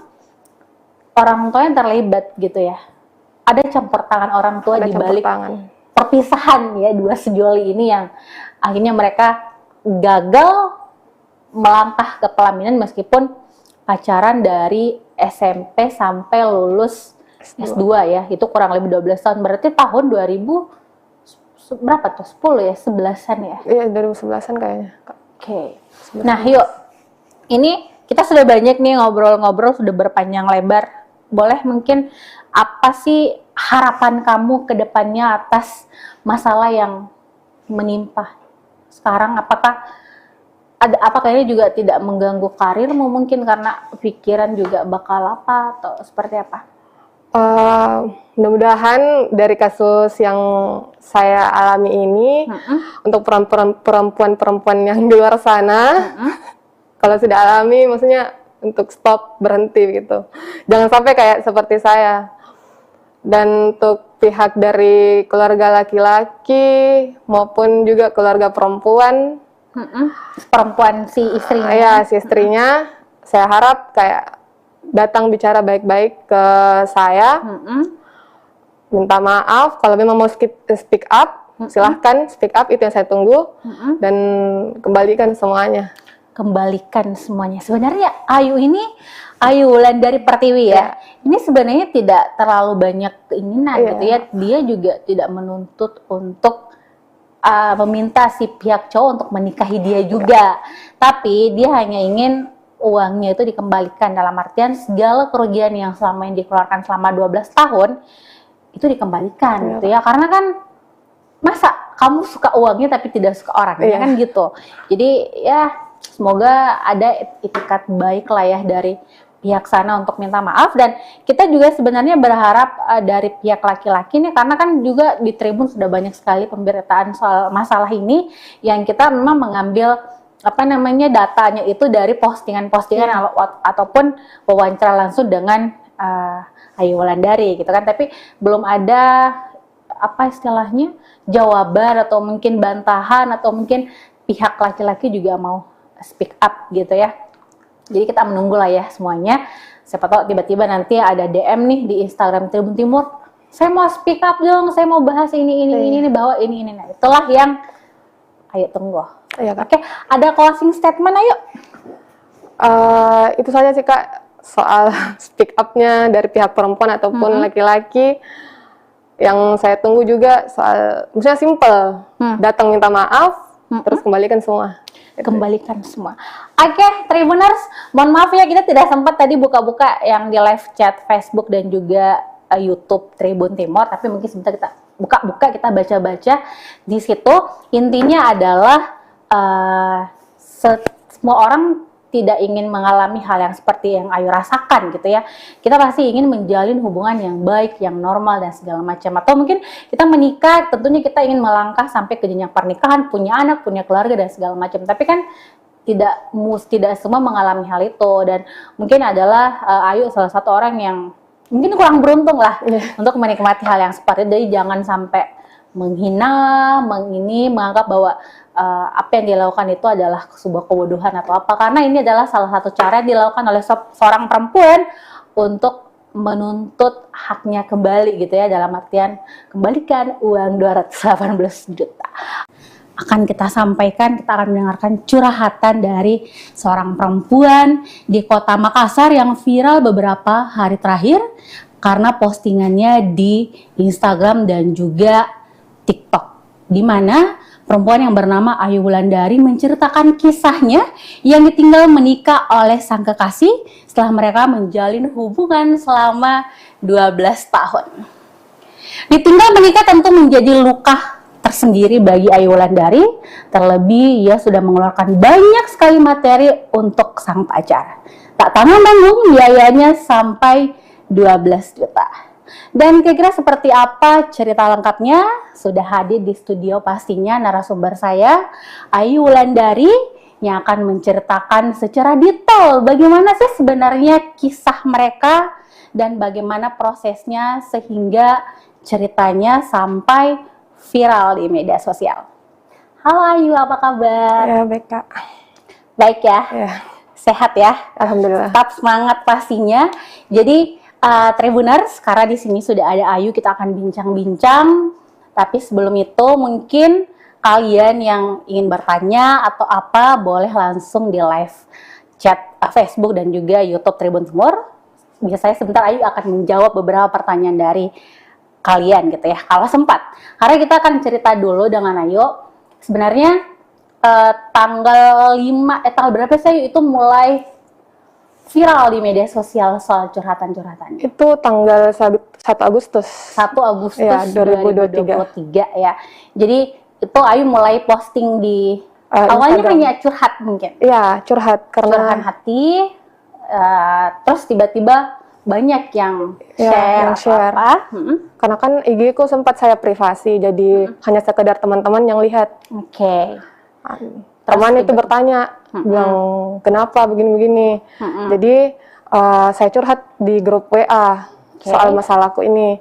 C: orang tuanya terlibat gitu ya. Ada campur tangan orang tua
B: Ada
C: di
B: campur
C: balik
B: tangan.
C: perpisahan ya dua sejoli ini yang akhirnya mereka gagal melangkah ke pelaminan meskipun pacaran dari SMP sampai lulus S2 ya, itu kurang lebih 12 tahun, berarti tahun 2000 berapa tuh, 10 ya, 11-an ya.
B: Iya, 2011-an kayaknya, Kak.
C: Oke. Nah, yuk. Ini kita sudah banyak nih ngobrol-ngobrol, sudah berpanjang lebar. Boleh mungkin apa sih harapan kamu ke depannya atas masalah yang menimpa sekarang? Apakah ini juga tidak mengganggu karirmu mungkin karena pikiran juga bakal apa atau seperti apa?
B: Mudah-mudahan dari kasus yang saya alami ini, untuk perempuan-perempuan yang di luar sana, kalau sudah alami, maksudnya untuk stop, berhenti gitu. Jangan sampai kayak seperti saya. Dan untuk pihak dari keluarga laki-laki maupun juga keluarga perempuan,
C: Perempuan si istrinya.
B: ya si istrinya, saya harap kayak datang bicara baik-baik ke saya, minta maaf kalau memang mau speak up, silahkan speak up, itu yang saya tunggu, dan kembalikan semuanya.
C: Kembalikan semuanya. Sebenarnya Ayu Wulandari Pertiwi ya. Ini sebenarnya tidak terlalu banyak keinginan gitu ya. Dia juga tidak menuntut untuk meminta si pihak cowok untuk menikahi dia juga. Tapi dia hanya ingin uangnya itu dikembalikan, dalam artian segala kerugian yang selama ini dikeluarkan selama 12 tahun itu dikembalikan gitu ya. Karena kan masa kamu suka uangnya tapi tidak suka orangnya kan gitu. Jadi ya semoga ada itikat baik lah ya dari pihak sana untuk minta maaf, dan kita juga sebenarnya berharap dari pihak laki-laki nih, karena kan juga di Tribun sudah banyak sekali pemberitaan soal masalah ini yang kita memang mengambil datanya itu dari postingan-postingan ataupun wawancara langsung dengan Ayu Wulandari gitu kan, tapi belum ada istilahnya jawaban atau mungkin bantahan atau mungkin pihak laki-laki juga mau speak up gitu ya. Jadi kita menunggu lah ya semuanya. Siapa tahu tiba-tiba nanti ada DM nih di Instagram Tribun Timur, saya mau speak up dong, saya mau bahas ini bahwa ini. Nah, itulah yang ayo tunggu.
B: Iya, Kak.
C: Oke, ada closing statement ayo.
B: Itu saja sih, Kak, soal speak up-nya dari pihak perempuan ataupun laki-laki. Yang saya tunggu juga soal, maksudnya simple, datang minta maaf, terus kembalikan semua.
C: Kembalikan semua. Oke, Tribuners, mohon maaf ya kita tidak sempat tadi buka-buka yang di live chat Facebook dan juga YouTube Tribun Timur, tapi mungkin sebentar kita buka-buka, kita baca-baca di situ. Intinya adalah semua orang tidak ingin mengalami hal yang seperti yang Ayu rasakan gitu ya. Kita pasti ingin menjalin hubungan yang baik, yang normal dan segala macam. Atau mungkin kita menikah, tentunya kita ingin melangkah sampai ke jenjang pernikahan, punya anak, punya keluarga dan segala macam. Tapi kan tidak semua mengalami hal itu, dan mungkin adalah Ayu salah satu orang yang mungkin kurang beruntung lah untuk menikmati hal yang seperti itu. Jadi jangan sampai menghina, menganggap bahwa apa yang dilakukan itu adalah sebuah kebodohan atau apa, karena ini adalah salah satu cara yang dilakukan oleh seorang perempuan untuk menuntut haknya kembali gitu ya, dalam artian kembalikan uang 218 juta. Akan kita sampaikan, kita akan mendengarkan curhatan dari seorang perempuan di Kota Makassar yang viral beberapa hari terakhir karena postingannya di Instagram dan juga TikTok, di mana perempuan yang bernama Ayu Wulandari menceritakan kisahnya yang ditinggal menikah oleh sang kekasih setelah mereka menjalin hubungan selama 12 tahun. Ditinggal menikah tentu menjadi luka tersendiri bagi Ayu Wulandari, terlebih ia sudah mengeluarkan banyak sekali materi untuk sang pacar. Tak tanggung-tanggung biayanya sampai 12 juta. Dan kira-kira seperti apa cerita lengkapnya? Sudah hadir di studio pastinya narasumber saya, Ayu Wulandari, yang akan menceritakan secara detail bagaimana sih sebenarnya kisah mereka dan bagaimana prosesnya sehingga ceritanya sampai viral di media sosial. Halo Ayu, apa kabar?
B: Ya, baik Kak.
C: Baik ya?
B: Ya,
C: Sehat ya?
B: alhamdulillah.
C: Tetap semangat pastinya. Jadi Tribuners, karena di sini sudah ada Ayu, kita akan bincang-bincang. Tapi sebelum itu mungkin kalian yang ingin bertanya atau apa boleh langsung di live chat Facebook dan juga YouTube Tribun Timur. Biasanya sebentar Ayu akan menjawab beberapa pertanyaan dari kalian gitu ya, kalau sempat. Karena kita akan cerita dulu dengan Ayu. Sebenarnya tanggal berapa sih Ayu itu mulai viral di media sosial soal curhatan-curhatan?
B: Itu tanggal 1 Agustus.
C: 1 Agustus
B: Ya, 2023.
C: 2023 ya. Jadi itu Ayu mulai posting di awalnya
B: Instagram.
C: hanya curhat mungkin.
B: Iya, curhat
C: Curahan
B: karena
C: hati, terus tiba-tiba banyak yang
B: Ya,
C: share
B: yang
C: atau
B: share.
C: apa.
B: karena kan IG ku sempat saya privasi, jadi hanya sekedar teman-teman yang lihat.
C: Oke.
B: Teman itu
C: tiba-tiba.
B: bertanya, bilang kenapa begini-begini. Jadi saya curhat di grup WA soal masalahku ini.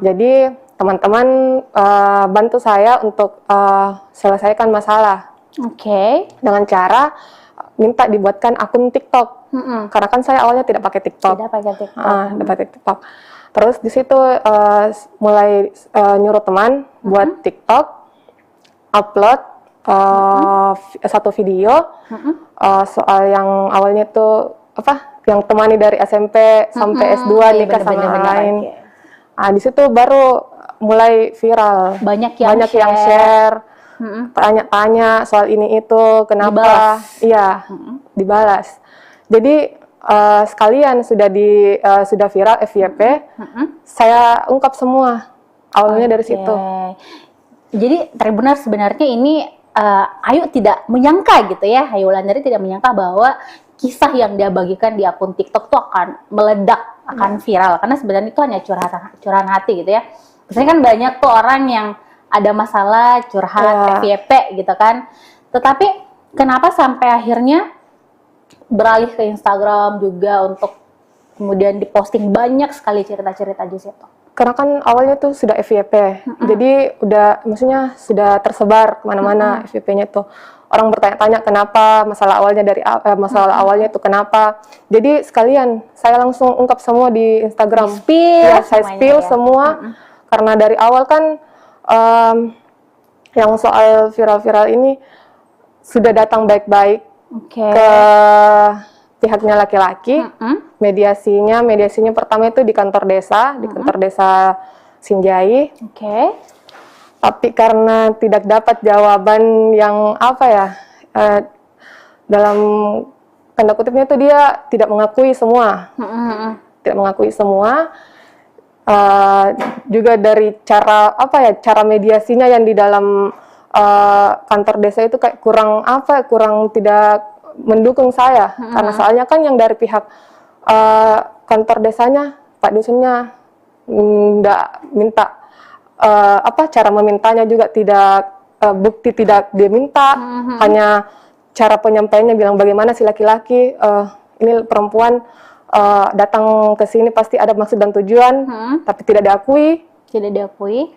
B: Jadi teman-teman bantu saya untuk selesaikan masalah
C: Oke.
B: dengan cara minta dibuatkan akun TikTok. Karena kan saya awalnya tidak pakai TikTok.
C: Tidak pakai TikTok.
B: Tidak pakai TikTok. Terus di situ mulai nyuruh teman buat TikTok, upload satu video soal yang awalnya itu yang temani dari SMP sampai S2 nikah sama orang lain. Di situ baru mulai viral.
C: Banyak yang
B: share, tanya-tanya soal ini itu, kenapa?
C: Dibalas.
B: Iya, dibalas. Jadi sekalian sudah viral FYP, saya ungkap semua awalnya dari situ.
C: Jadi Tribuners, sebenarnya ini Ayu tidak menyangka gitu ya, Ayu Wulandari tidak menyangka bahwa kisah yang dia bagikan di akun TikTok tuh akan meledak, akan viral, karena sebenarnya itu hanya curahan hati gitu ya. Biasanya kan banyak tuh orang yang ada masalah curhat FYP gitu kan. Tetapi kenapa sampai akhirnya beralih ke Instagram juga untuk kemudian diposting banyak sekali cerita-cerita di situ? Karena
B: kan awalnya tuh sudah FYP, jadi maksudnya sudah tersebar kemana-mana FYP-nya tuh. Orang bertanya-tanya kenapa, masalah awalnya tuh kenapa. Jadi sekalian saya langsung ungkap semua di Instagram. Saya spill semua. Karena dari awal kan yang soal viral-viral ini sudah datang baik-baik ke pihaknya laki-laki. Mediasinya pertama itu di kantor desa, di kantor desa Sinjai. Tapi karena tidak dapat jawaban yang dalam tanda kutipnya itu dia tidak mengakui semua. Tidak mengakui semua. Juga dari cara mediasinya yang di dalam kantor desa itu kayak kurang tidak mendukung saya. Karena soalnya kan yang dari pihak kantor desanya, Pak Dusunnya nggak minta cara memintanya juga tidak, bukti tidak dia minta, hanya cara penyampaiannya bilang bagaimana si laki-laki ini perempuan datang ke sini pasti ada maksud dan tujuan, tapi tidak diakui.
C: Tidak diakui.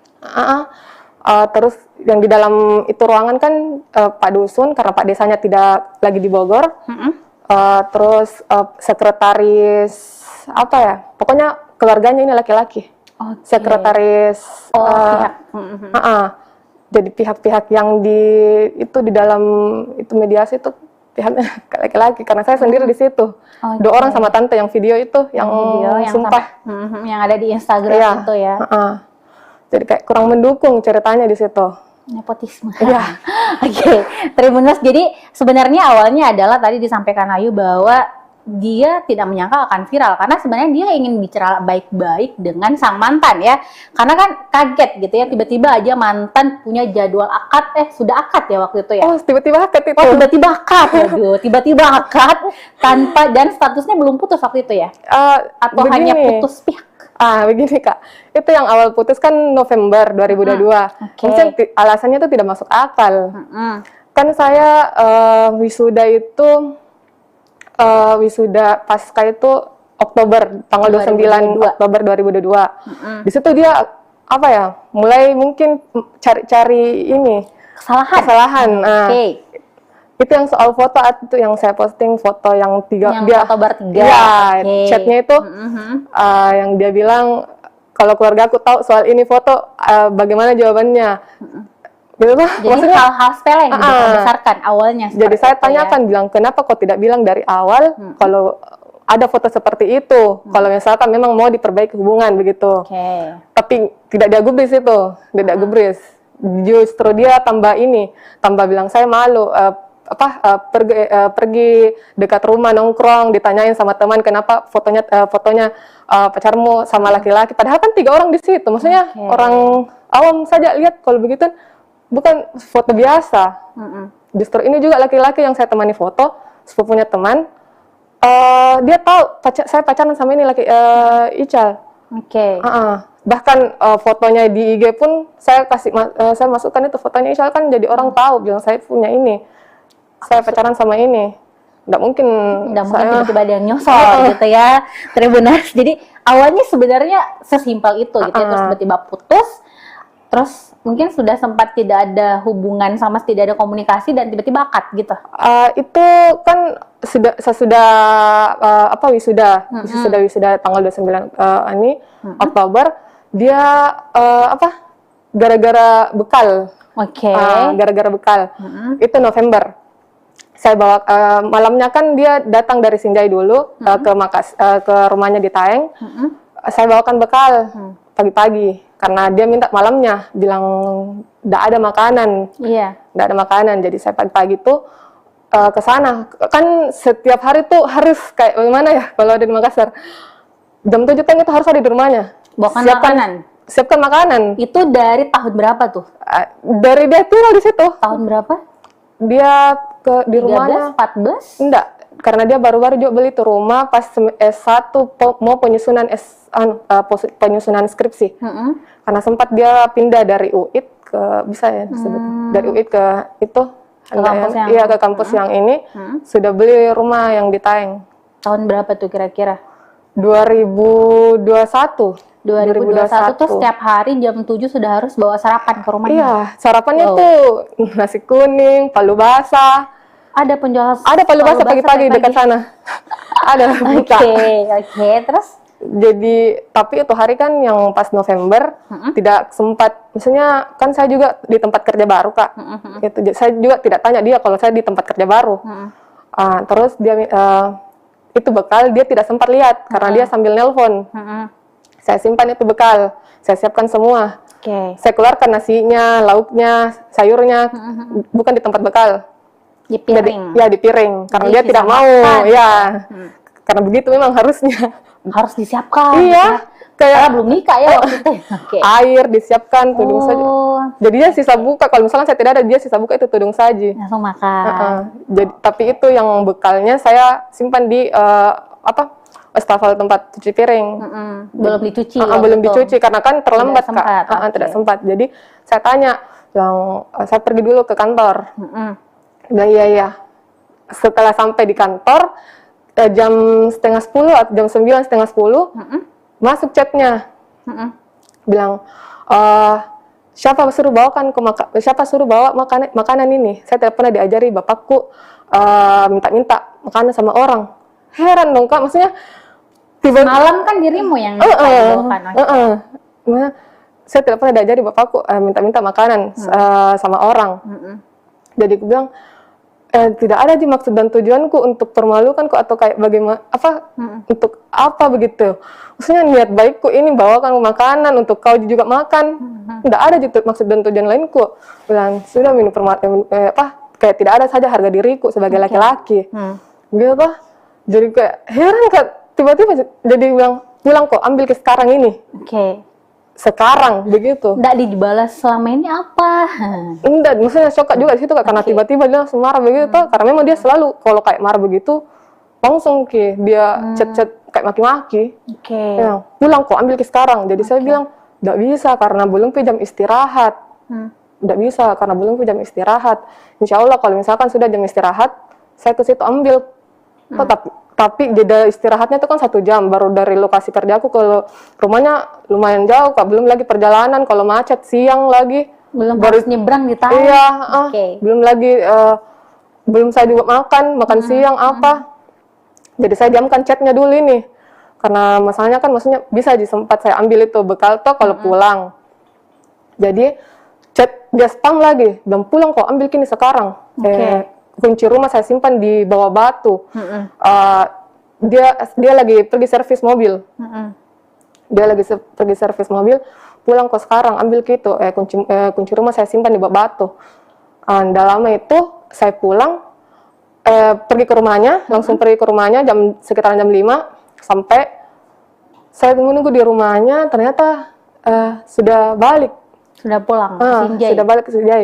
B: Terus yang di dalam itu ruangan kan Pak Dusun, karena Pak Desanya tidak lagi di Bogor. Terus sekretaris apa ya? Pokoknya keluarganya ini laki-laki. Sekretaris
C: pihak.
B: jadi pihak-pihak yang di dalam itu mediasi itu pihaknya laki-laki, karena saya sendiri di situ. 2 orang sama tante yang video itu yang sumpah
C: yang ada di Instagram itu ya.
B: Jadi kayak kurang mendukung ceritanya di situ.
C: Nepotisme.
B: Iya.
C: Oke, Tribuners. Jadi sebenarnya awalnya adalah tadi disampaikan Ayu bahwa dia tidak menyangka akan viral karena sebenarnya dia ingin bicara baik-baik dengan sang mantan ya. Karena kan kaget gitu ya, tiba-tiba aja mantan punya jadwal akad, sudah akad ya waktu itu ya.
B: Tiba-tiba akad itu.
C: Tiba-tiba akad. Waduh, tiba-tiba akad tanpa dan statusnya belum putus waktu itu ya. Atau
B: begini.
C: hanya putus pihak.
B: Begini Kak, itu yang awal putus kan November 2022. Mungkin alasannya itu tidak masuk akal. Kan saya wisuda itu wisuda pasca itu Oktober, tanggal 29 Oktober 2022. Di situ dia apa ya? Mulai mungkin cari-cari ini kesalahan. Itu yang soal foto itu yang saya posting foto yang dia
C: foto bertiga.
B: Ya, chatnya itu yang dia bilang kalau keluarga aku tahu soal ini foto bagaimana jawabannya. Gitu,
C: jadi
B: maksudnya
C: hal-hal sepele yang dibesarkan awalnya.
B: Jadi saya tanyakan bilang kenapa kok tidak bilang dari awal kalau ada foto seperti itu. Kalau misalkan memang mau diperbaiki hubungan begitu. Tapi tidak dia gubris itu, tidak gubris. Justru dia tambah bilang saya malu. Pergi dekat rumah nongkrong ditanyain sama teman kenapa fotonya pacarmu sama laki-laki, padahal kan 3 orang di situ, maksudnya orang awam saja lihat kalau begitu bukan foto biasa. Justru ini juga laki-laki yang saya temani foto, sepupunya teman, dia tahu saya pacaran sama ini Ical. Bahkan fotonya di IG pun saya masukkan itu fotonya Ical, kan jadi orang tahu bilang saya punya ini. Saya pacaran sama ini. Nggak mungkin
C: tiba-tiba ada yang nyosor gitu ya, Tribuners. Jadi awalnya sebenarnya sesimpel itu gitu ya, terus tiba-tiba putus, terus mungkin sudah sempat tidak ada hubungan tidak ada komunikasi dan tiba-tiba akad gitu.
B: Itu kan sesudah wisuda tanggal 29 ini Oktober, dia gara-gara bekal. Gara-gara bekal. Itu November. Saya bawa malamnya kan dia datang dari Sinjai dulu ke rumahnya di Taeng. Saya bawakan bekal pagi-pagi karena dia minta malamnya, bilang tidak ada makanan. Tidak ada makanan, jadi saya pagi-pagi tuh ke sana. Kan setiap hari tuh harus kayak bagaimana ya kalau ada di Makassar. Jam 7 itu harus ada di rumahnya.
C: Bawakan makanan.
B: Siapkan makanan.
C: Itu dari tahun berapa tuh?
B: Dari dia tinggal di situ.
C: Tahun berapa?
B: Dia di rumahnya
C: 14?
B: Enggak, karena dia baru-baru juga beli tuh rumah pas S1 mau penyusunan skripsi. Karena sempat dia pindah dari UIT ke dari UIT ke itu ke kampus yang ini. Sudah beli rumah yang di Taeng.
C: Tahun berapa tuh kira-kira?
B: 2021
C: tuh setiap hari jam 7 sudah harus bawa sarapan ke rumahnya.
B: Iya, sarapannya tuh nasi kuning, palu basah.
C: Ada penjual
B: palu basah pagi-pagi dekat sana. Ada buka.
C: Oke, terus
B: jadi tapi itu hari kan yang pas November tidak sempat, misalnya kan saya juga di tempat kerja baru Kak. Gitu, saya juga tidak tanya dia kalau saya di tempat kerja baru. Terus dia itu bekal dia tidak sempat lihat karena dia sambil nelpon. Saya simpan itu bekal, saya siapkan semua. Saya keluarkan nasinya, lauknya, sayurnya, bukan di tempat bekal.
C: Di piring.
B: Di piring. Karena dia tidak mau, karena begitu memang harusnya.
C: Harus disiapkan.
B: Iya. Kayak
C: belum nikah ya waktu itu.
B: Air disiapkan, tudung saji. Jadi dia sisa buka. Kalau misalnya saya tidak ada, dia sisa buka itu tudung saji.
C: Langsung makan.
B: Jadi tapi itu yang bekalnya saya simpan di wastafel tempat cuci piring.
C: Belum dicuci.
B: Belum dicuci karena kan terlambat
C: Kak.
B: Tidak sempat. Jadi saya tanya, saya pergi dulu ke kantor. Bilang iya. setelah sampai di kantor jam setengah 10 atau jam 9 setengah 10 masuk chatnya bilang siapa suruh bawa makanan ini, saya tidak pernah diajari bapakku minta makanan sama orang. Heran dong Kak, maksudnya
C: Malam kan dirimu yang dibawakan.
B: Saya tidak pernah diajari bapakku minta makanan sama orang. Jadi aku bilang tidak ada di maksud dan tujuanku untuk permalukan kok atau kayak bagaimana untuk apa begitu. Maksudnya niat baikku ini bawakan makanan untuk kau juga makan. Tidak ada gitu maksud dan tujuan lainku. Bilang sudah minum kayak tidak ada saja harga diriku sebagai laki-laki. Gitu. Jadi kayak heran Kak, tiba-tiba jadi bilang pulang kok ambil ke sekarang ini. Sekarang begitu.
C: Nggak dibalas selama ini apa?
B: Enggak, maksudnya shock juga di situ Kak, karena tiba-tiba dia langsung marah begitu, karena memang dia selalu kalau kayak marah begitu langsung dia chat kayak maki-maki. Ya, pulang kok ambil ke sekarang. Jadi saya bilang enggak bisa karena belum ke jam istirahat. Enggak bisa karena belum ke jam istirahat. Insya Allah kalau misalkan sudah jam istirahat, saya ke situ ambil. Tapi jeda istirahatnya itu kan 1 jam, baru dari lokasi kerjaku ke rumahnya lumayan jauh Kak, belum lagi perjalanan, kalau macet siang lagi.
C: Belum harus nyebrang di tahun.
B: Iya, belum lagi, belum saya juga makan siang apa. Jadi saya diamkan chatnya dulu ini, karena masalahnya kan maksudnya bisa sempat saya ambil itu bekal toh kalau pulang. Jadi chat dia spam lagi, dan pulang kok ambil kini sekarang. Kunci rumah saya simpan di bawah batu. Dia lagi pergi servis mobil. Dia lagi pergi servis mobil, pulang kok sekarang ambil gitu. Kunci rumah saya simpan di bawah batu. Nggak lama itu saya pulang, pergi ke rumahnya, langsung pergi ke rumahnya sekitaran jam 5 sampai saya menunggu di rumahnya, ternyata sudah balik.
C: Sudah pulang ke Sinjai.
B: Sudah balik ke Sinjai.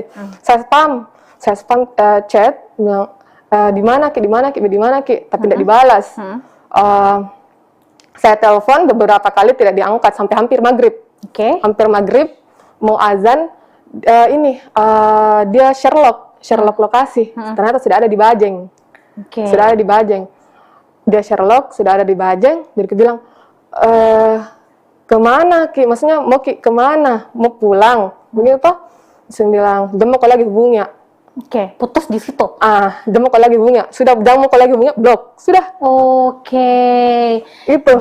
B: Saya spam chat bilang di mana ki, tapi tidak dibalas. Saya telepon beberapa kali tidak diangkat sampai hampir maghrib. Hampir maghrib mau azan, dia Sherlock lokasi. Ternyata sudah ada di Bajeng. Sudah ada di Bajeng. Dia Sherlock sudah ada di Bajeng. Jadi aku bilang kemana ki? Maksudnya mau ki kemana? Mau pulang? Begitu toh? Saya bilang dia mau lagi hubungnya.
C: Putus di situ.
B: Dia mau lagi hubungnya. Sudah mau lagi hubungnya, blok. Sudah. Itu.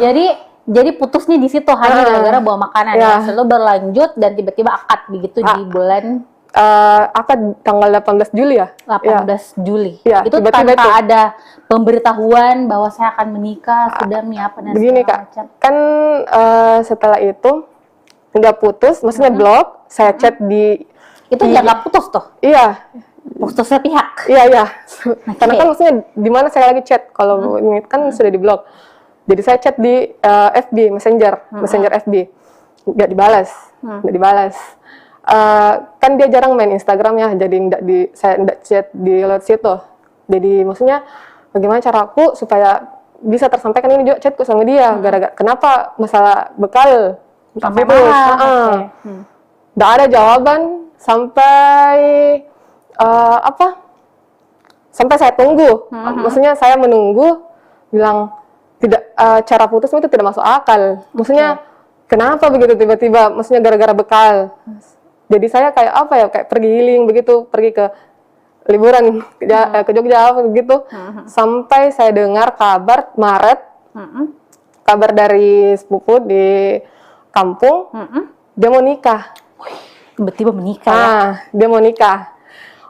C: Jadi putusnya di situ hanya gara-gara bawa makanan. Lalu berlanjut dan tiba-tiba akad begitu di bulan
B: akad tanggal 18 Juli ya.
C: 18 Juli. Itu
B: tiba-tiba
C: tanpa ada pemberitahuan bahwa saya akan menikah, sudah apa dan
B: begini
C: segala
B: Kak,
C: macam.
B: kan setelah itu nggak putus, maksudnya blok. Saya chat di
C: itu nggak putus tuh.
B: Iya.
C: Putusnya pihak.
B: Iya. Karena kan maksudnya di mana saya lagi chat, kalau ini kan sudah di blok. Jadi saya chat di FB Messenger FB, nggak dibalas. Kan dia jarang main Instagram ya, jadi saya nggak chat di lewat situ. Jadi maksudnya bagaimana caraku supaya bisa tersampaikan ini juga chatku sama dia. Gara-gara kenapa masalah bekal
C: sampai marah.
B: Nggak ada jawaban sampai sampai saya tunggu. Maksudnya saya menunggu, bilang tidak, cara putus itu tidak masuk akal. Maksudnya kenapa begitu tiba-tiba? Maksudnya gara-gara bekal. Jadi saya kayak pergi healing begitu, pergi ke liburan ke Jogja begitu. Sampai saya dengar kabar Maret, kabar dari sepupu di kampung, dia mau nikah.
C: Tiba-tiba menikah.
B: Dia mau nikah.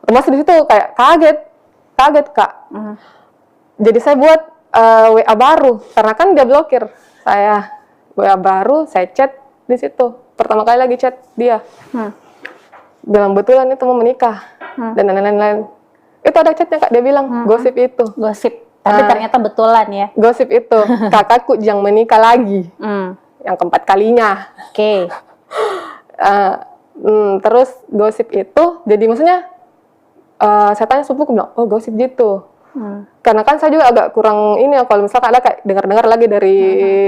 B: Masih di situ kayak kaget Kak. Jadi saya buat WA baru, karena kan dia blokir saya. WA baru, saya chat di situ. Pertama kali lagi chat dia. Bilang betulan itu mau menikah dan lain-lain. Itu ada chatnya Kak, dia bilang gosip itu.
C: Gosip. Tapi ternyata betulan ya.
B: Gosip itu. Kakakku yang menikah lagi. Yang keempat kalinya. Terus gosip itu, jadi maksudnya saya tanya sepupu, bilang, oh gosip gitu. Karena kan saya juga agak kurang ini ya, kalau misalkan ada kayak dengar-dengar lagi dari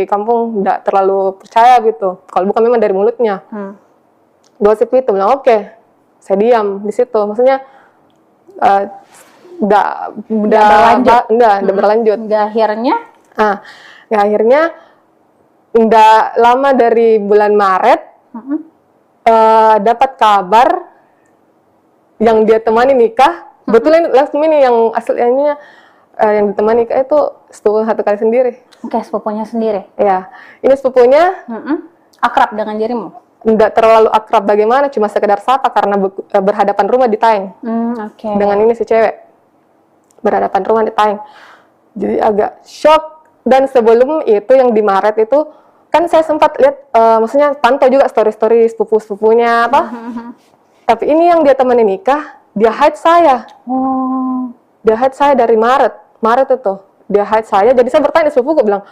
B: kampung, nggak terlalu percaya gitu. Kalau bukan memang dari mulutnya. Gosip itu, bilang oke. Saya diam di situ. Maksudnya udah
C: berlanjut.
B: udah berlanjut.
C: Hingga akhirnya
B: Ya akhirnya nggak lama dari bulan Maret dapat kabar yang dia temani nikah. Betulan langsung ini yang aslinya yang ditemani nikah itu sepupu satu kali sendiri.
C: oke, sepupunya sendiri.
B: Ya, ini sepupunya
C: Akrab dengan dirimu?
B: nggak terlalu akrab bagaimana, cuma sekedar sapa karena berhadapan rumah di Taeng.
C: Oke.
B: Dengan ini si cewek berhadapan rumah di Taeng. Jadi agak shock. Dan sebelum itu yang di Maret itu kan saya sempat lihat, maksudnya pantau juga story-story sepupu-sepupunya apa. Tapi ini yang dia temani nikah, dia hide saya.
C: Oh,
B: Dia hide saya dari Maret itu. Dia hide saya. Jadi saya bertanya sepupuku bilang,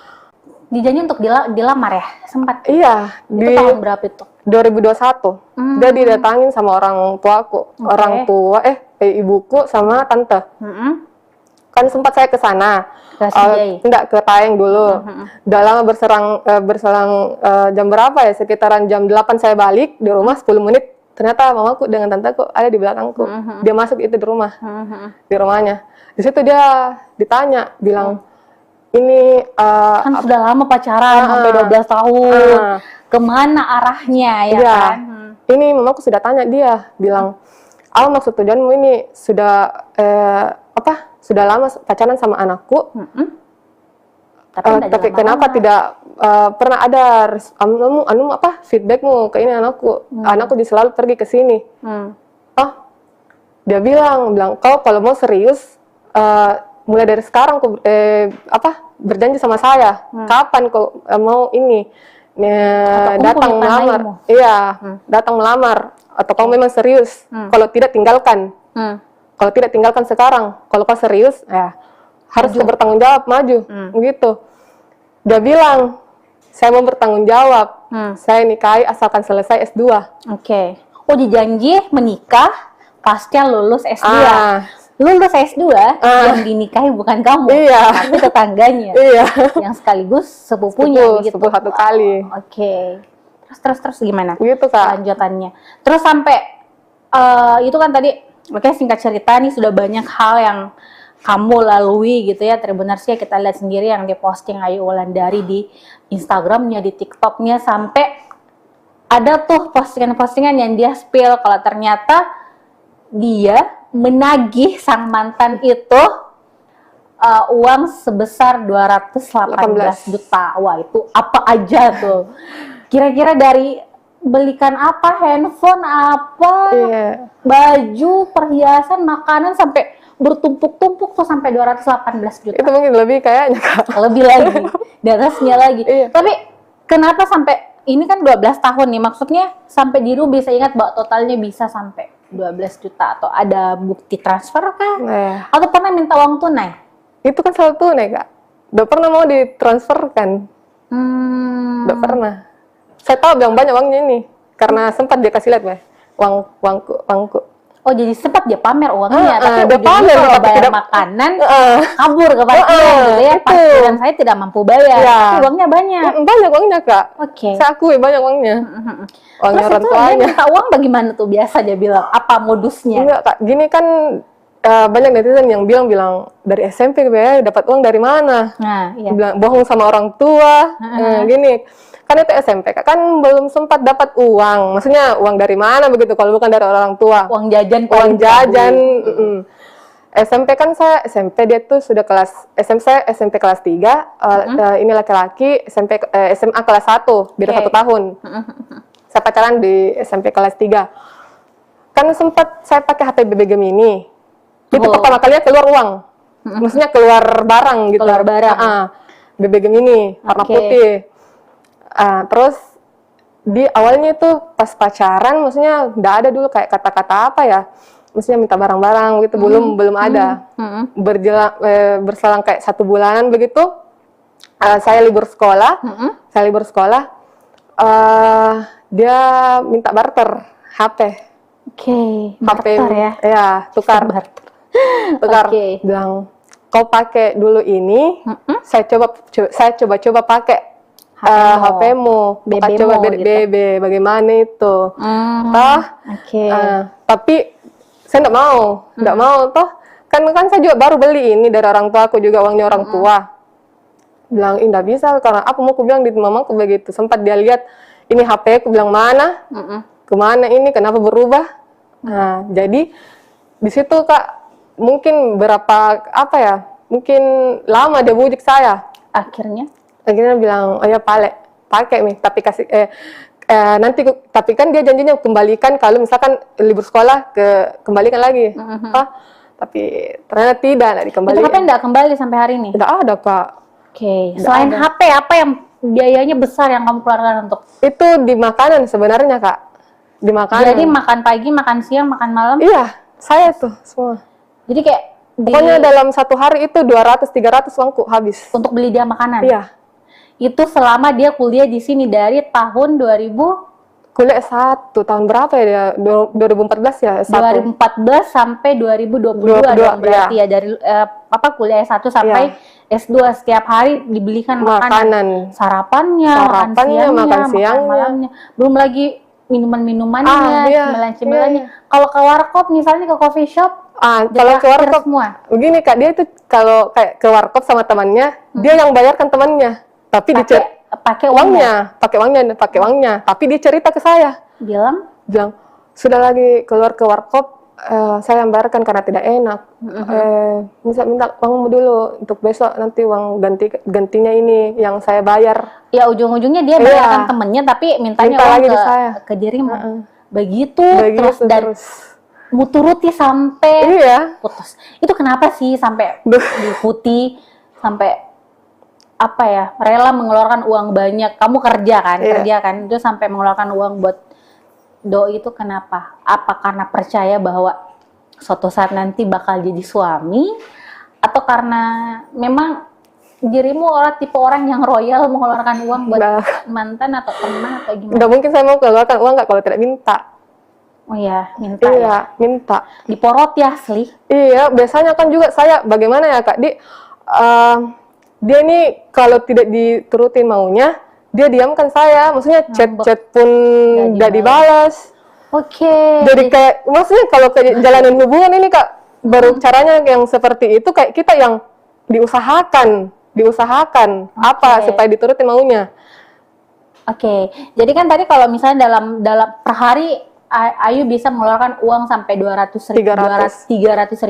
C: dijanji untuk dilamar ya? Sempat?
B: iya
C: Itu
B: di
C: tahun berapa itu?
B: 2021. Dia didatangin sama orang tuaku, orang tua ibuku sama tante. Kan sempat saya ke sana.
C: Ke Sijai?
B: Enggak, ke Taeng dulu. Udah lama berselang jam berapa ya? Sekitaran jam 8 saya balik di rumah 10 menit. Ternyata mamaku dengan tanteku ada di belakangku. Dia masuk itu di rumah. Di rumahnya. Di situ dia ditanya, bilang, ini
C: Kan sudah lama pacaran, sampai 12 tahun. Kemana arahnya ya
B: iya.
C: kan?
B: Ini mamaku sudah tanya dia, bilang, apa maksud tujuanmu ini? Sudah sudah lama pacaran sama anakku, tapi kenapa tidak pernah ada feedbackmu ke ini anakku? Anakku selalu pergi ke sini. Oh, dia bilang kau kalau mau serius, mulai dari sekarang kau berjanji sama saya. Kapan kau mau ini datang melamar? Iya, datang melamar. Atau kau memang serius? Kalau tidak tinggalkan. Kalau tidak tinggalkan sekarang. Kalau kau serius, ya harus kau bertanggung jawab, maju, begitu. Dia bilang, saya mau bertanggung jawab. Saya nikahi asalkan selesai S2.
C: Oke. Oh, dijanji menikah pasca lulus S2. Lulus S2 yang dinikahi bukan kamu, tapi tetangganya. Yang sekaligus sepupunya begitu.
B: Sepupu satu kali.
C: Oke. Terus gimana?
B: Begitu, Kak.
C: Lanjutannya. Terus sampai itu kan tadi, oke, singkat cerita nih sudah banyak hal yang kamu lalui gitu ya. Tribuners ya, kita lihat sendiri yang diposting Ayu Wulandari di Instagramnya, di TikToknya, sampai ada tuh postingan-postingan yang dia spill kalau ternyata dia menagih sang mantan itu uang sebesar 218 juta. Wah, itu apa aja tuh? Kira-kira dari belikan apa, handphone apa, baju, perhiasan, makanan, sampai bertumpuk-tumpuk tuh sampai 218 juta.
B: Itu mungkin lebih kayaknya, Kak.
C: Lebih lagi, di atasnya lagi. Tapi kenapa sampai, ini kan 12 tahun nih, maksudnya sampai Diru bisa ingat bahwa totalnya bisa sampai 12 juta, atau ada bukti transfer kah? Atau pernah minta uang tunai?
B: Itu kan selalu tunai, Kak. Udah pernah mau ditransferkan? Udah pernah. Saya tahu yang banyak uangnya ini, karena sempat dia kasih lihat, uangku. Oh,
C: jadi sempat dia pamer uangnya, tapi
B: dia pamer,
C: kalau bayar makanan, kabur ke parkiran gitu ya. Parkiran saya tidak mampu bayar, tapi uangnya banyak.
B: Banyak uangnya, Kak.
C: Oke.
B: Saya akui banyak uangnya. Uangnya orang tuanya.
C: Terus minta uang bagaimana tuh biasa dia bilang? Apa modusnya?
B: Enggak, Kak. Gini kan banyak netizen yang bilang dari SMP ya dapat uang dari mana?
C: Nah, iya.
B: Bilang bohong sama orang tua. Gini. Kan itu SMP, kan belum sempat dapat uang. Maksudnya uang dari mana begitu kalau bukan dari orang tua?
C: Uang jajan.
B: SMP kan saya SMP dia tuh sudah kelas SMP kelas 3. Ini laki-laki SMA kelas 1, beda 1 tahun. Saya pacaran di SMP kelas 3. Kan sempat saya pakai HP BB Gemini. Itu pertama kalinya keluar uang. Maksudnya keluar barang gitu.
C: Keluar barang.
B: BB Gemini warna putih. Terus di awalnya itu pas pacaran, maksudnya nggak ada dulu kayak kata-kata apa ya, maksudnya minta barang-barang gitu, belum ada. Berselang kayak 1 bulanan begitu, saya libur sekolah, dia minta barter HP.
C: Barter ya?
B: Ya, tukar. Bilang, kau pakai dulu ini, saya coba pakai HP-mu, coba BB, bagaimana itu? Tapi saya nggak mau toh. kan saya juga baru beli ini dari orang tua aku juga, uangnya orang tua. Bilang, indah bisa, karena apa mau aku bilang di mamaku begitu. Sempat dia lihat, ini HP aku bilang mana, kemana ini, kenapa berubah. Nah, jadi di situ Kak, mungkin mungkin lama dia bujuk saya.
C: Akhirnya
B: Bilang, oh ya pakai nih, tapi nanti tapi kan dia janjinya kembalikan kalau misalkan libur sekolah kembalikan lagi. Tapi ternyata tidak
C: itu
B: dikembalikan.
C: HP nggak kembali sampai hari ini?
B: Tidak ada Kak.
C: Oke. Selain
B: ada.
C: HP, apa yang biayanya besar yang kamu keluarkan untuk?
B: Itu di makanan sebenarnya Kak. Di makanan.
C: Jadi makan pagi, makan siang, makan malam?
B: Iya, saya tuh semua.
C: Jadi kayak
B: Pokoknya dalam satu hari itu 200-300 uangku habis.
C: untuk beli dia makanan?
B: Iya.
C: Itu selama dia kuliah di sini dari tahun 2000?
B: Kuliah tahun berapa ya dia? 2014 ya?
C: 2014 sampai 2022 dong berarti ya dari kuliah S1 sampai S2 setiap hari dibelikan makanan. Sarapannya, makan siangnya, makan malamnya. Belum lagi minuman-minumannya, cemilan-cemilannya. Kalau ke warkop misalnya ke coffee shop,
B: kalau ke warkop
C: semua.
B: Begini Kak, dia itu kalau kayak ke warkop sama temannya, dia yang bayarkan temannya. Tapi
C: pakai
B: pakai uangnya, tapi dia cerita ke saya.
C: Bilang,
B: sudah lagi keluar ke warkop, saya yang bayarkan karena tidak enak. Minta uangmu dulu untuk besok, nanti uang gantinya ini yang saya bayar.
C: Ya ujung-ujungnya dia bayarkan temennya, tapi mintanya uang
B: lagi
C: ke dirimu. Begitu terus muturuti sampai putus. Itu kenapa sih sampai diikuti, sampai rela mengeluarkan uang banyak? Kamu kerja kan, itu sampai mengeluarkan uang buat doi itu kenapa? Apa karena percaya bahwa suatu saat nanti bakal jadi suami, atau karena memang dirimu tipe orang yang royal mengeluarkan uang buat mantan atau teman atau gimana?
B: Nggak mungkin saya mau keluarkan uang kalau tidak minta.
C: Oh iya, minta.
B: Iya, minta.
C: Diporot ya asli.
B: Iya, biasanya kan juga saya bagaimana ya Kak, dia nih kalau tidak diturutin maunya, dia diamkan saya. Maksudnya chat pun nggak dibalas.
C: Oke.
B: Jadi kayak, maksudnya kalau jalanin hubungan ini Kak, baru caranya yang seperti itu kayak kita yang diusahakan supaya diturutin maunya.
C: Oke. Jadi kan tadi kalau misalnya dalam per hari Ayu bisa mengeluarkan uang sampai 300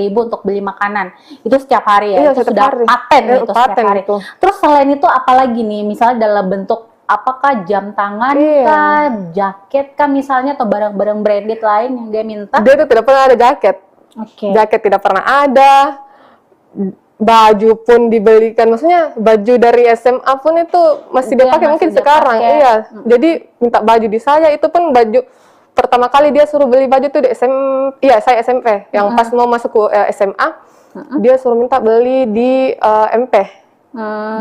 C: ribu untuk beli makanan. Itu setiap hari ya? Itu sudah paten itu setiap hari. Itu. Terus selain itu apalagi nih? Misalnya dalam bentuk apakah jam tangan kah, jaket kah misalnya, atau barang-barang branded lain yang dia minta?
B: Dia itu tidak pernah ada jaket. Jaket tidak pernah ada. Baju pun dibelikan, maksudnya baju dari SMA pun itu masih dia pakai mungkin sekarang. Iya. Jadi minta baju di saya, itu pun baju pertama kali dia suruh beli baju tuh di saya SMP. Yang pas mau masuk ke SMA, dia suruh minta beli di MP.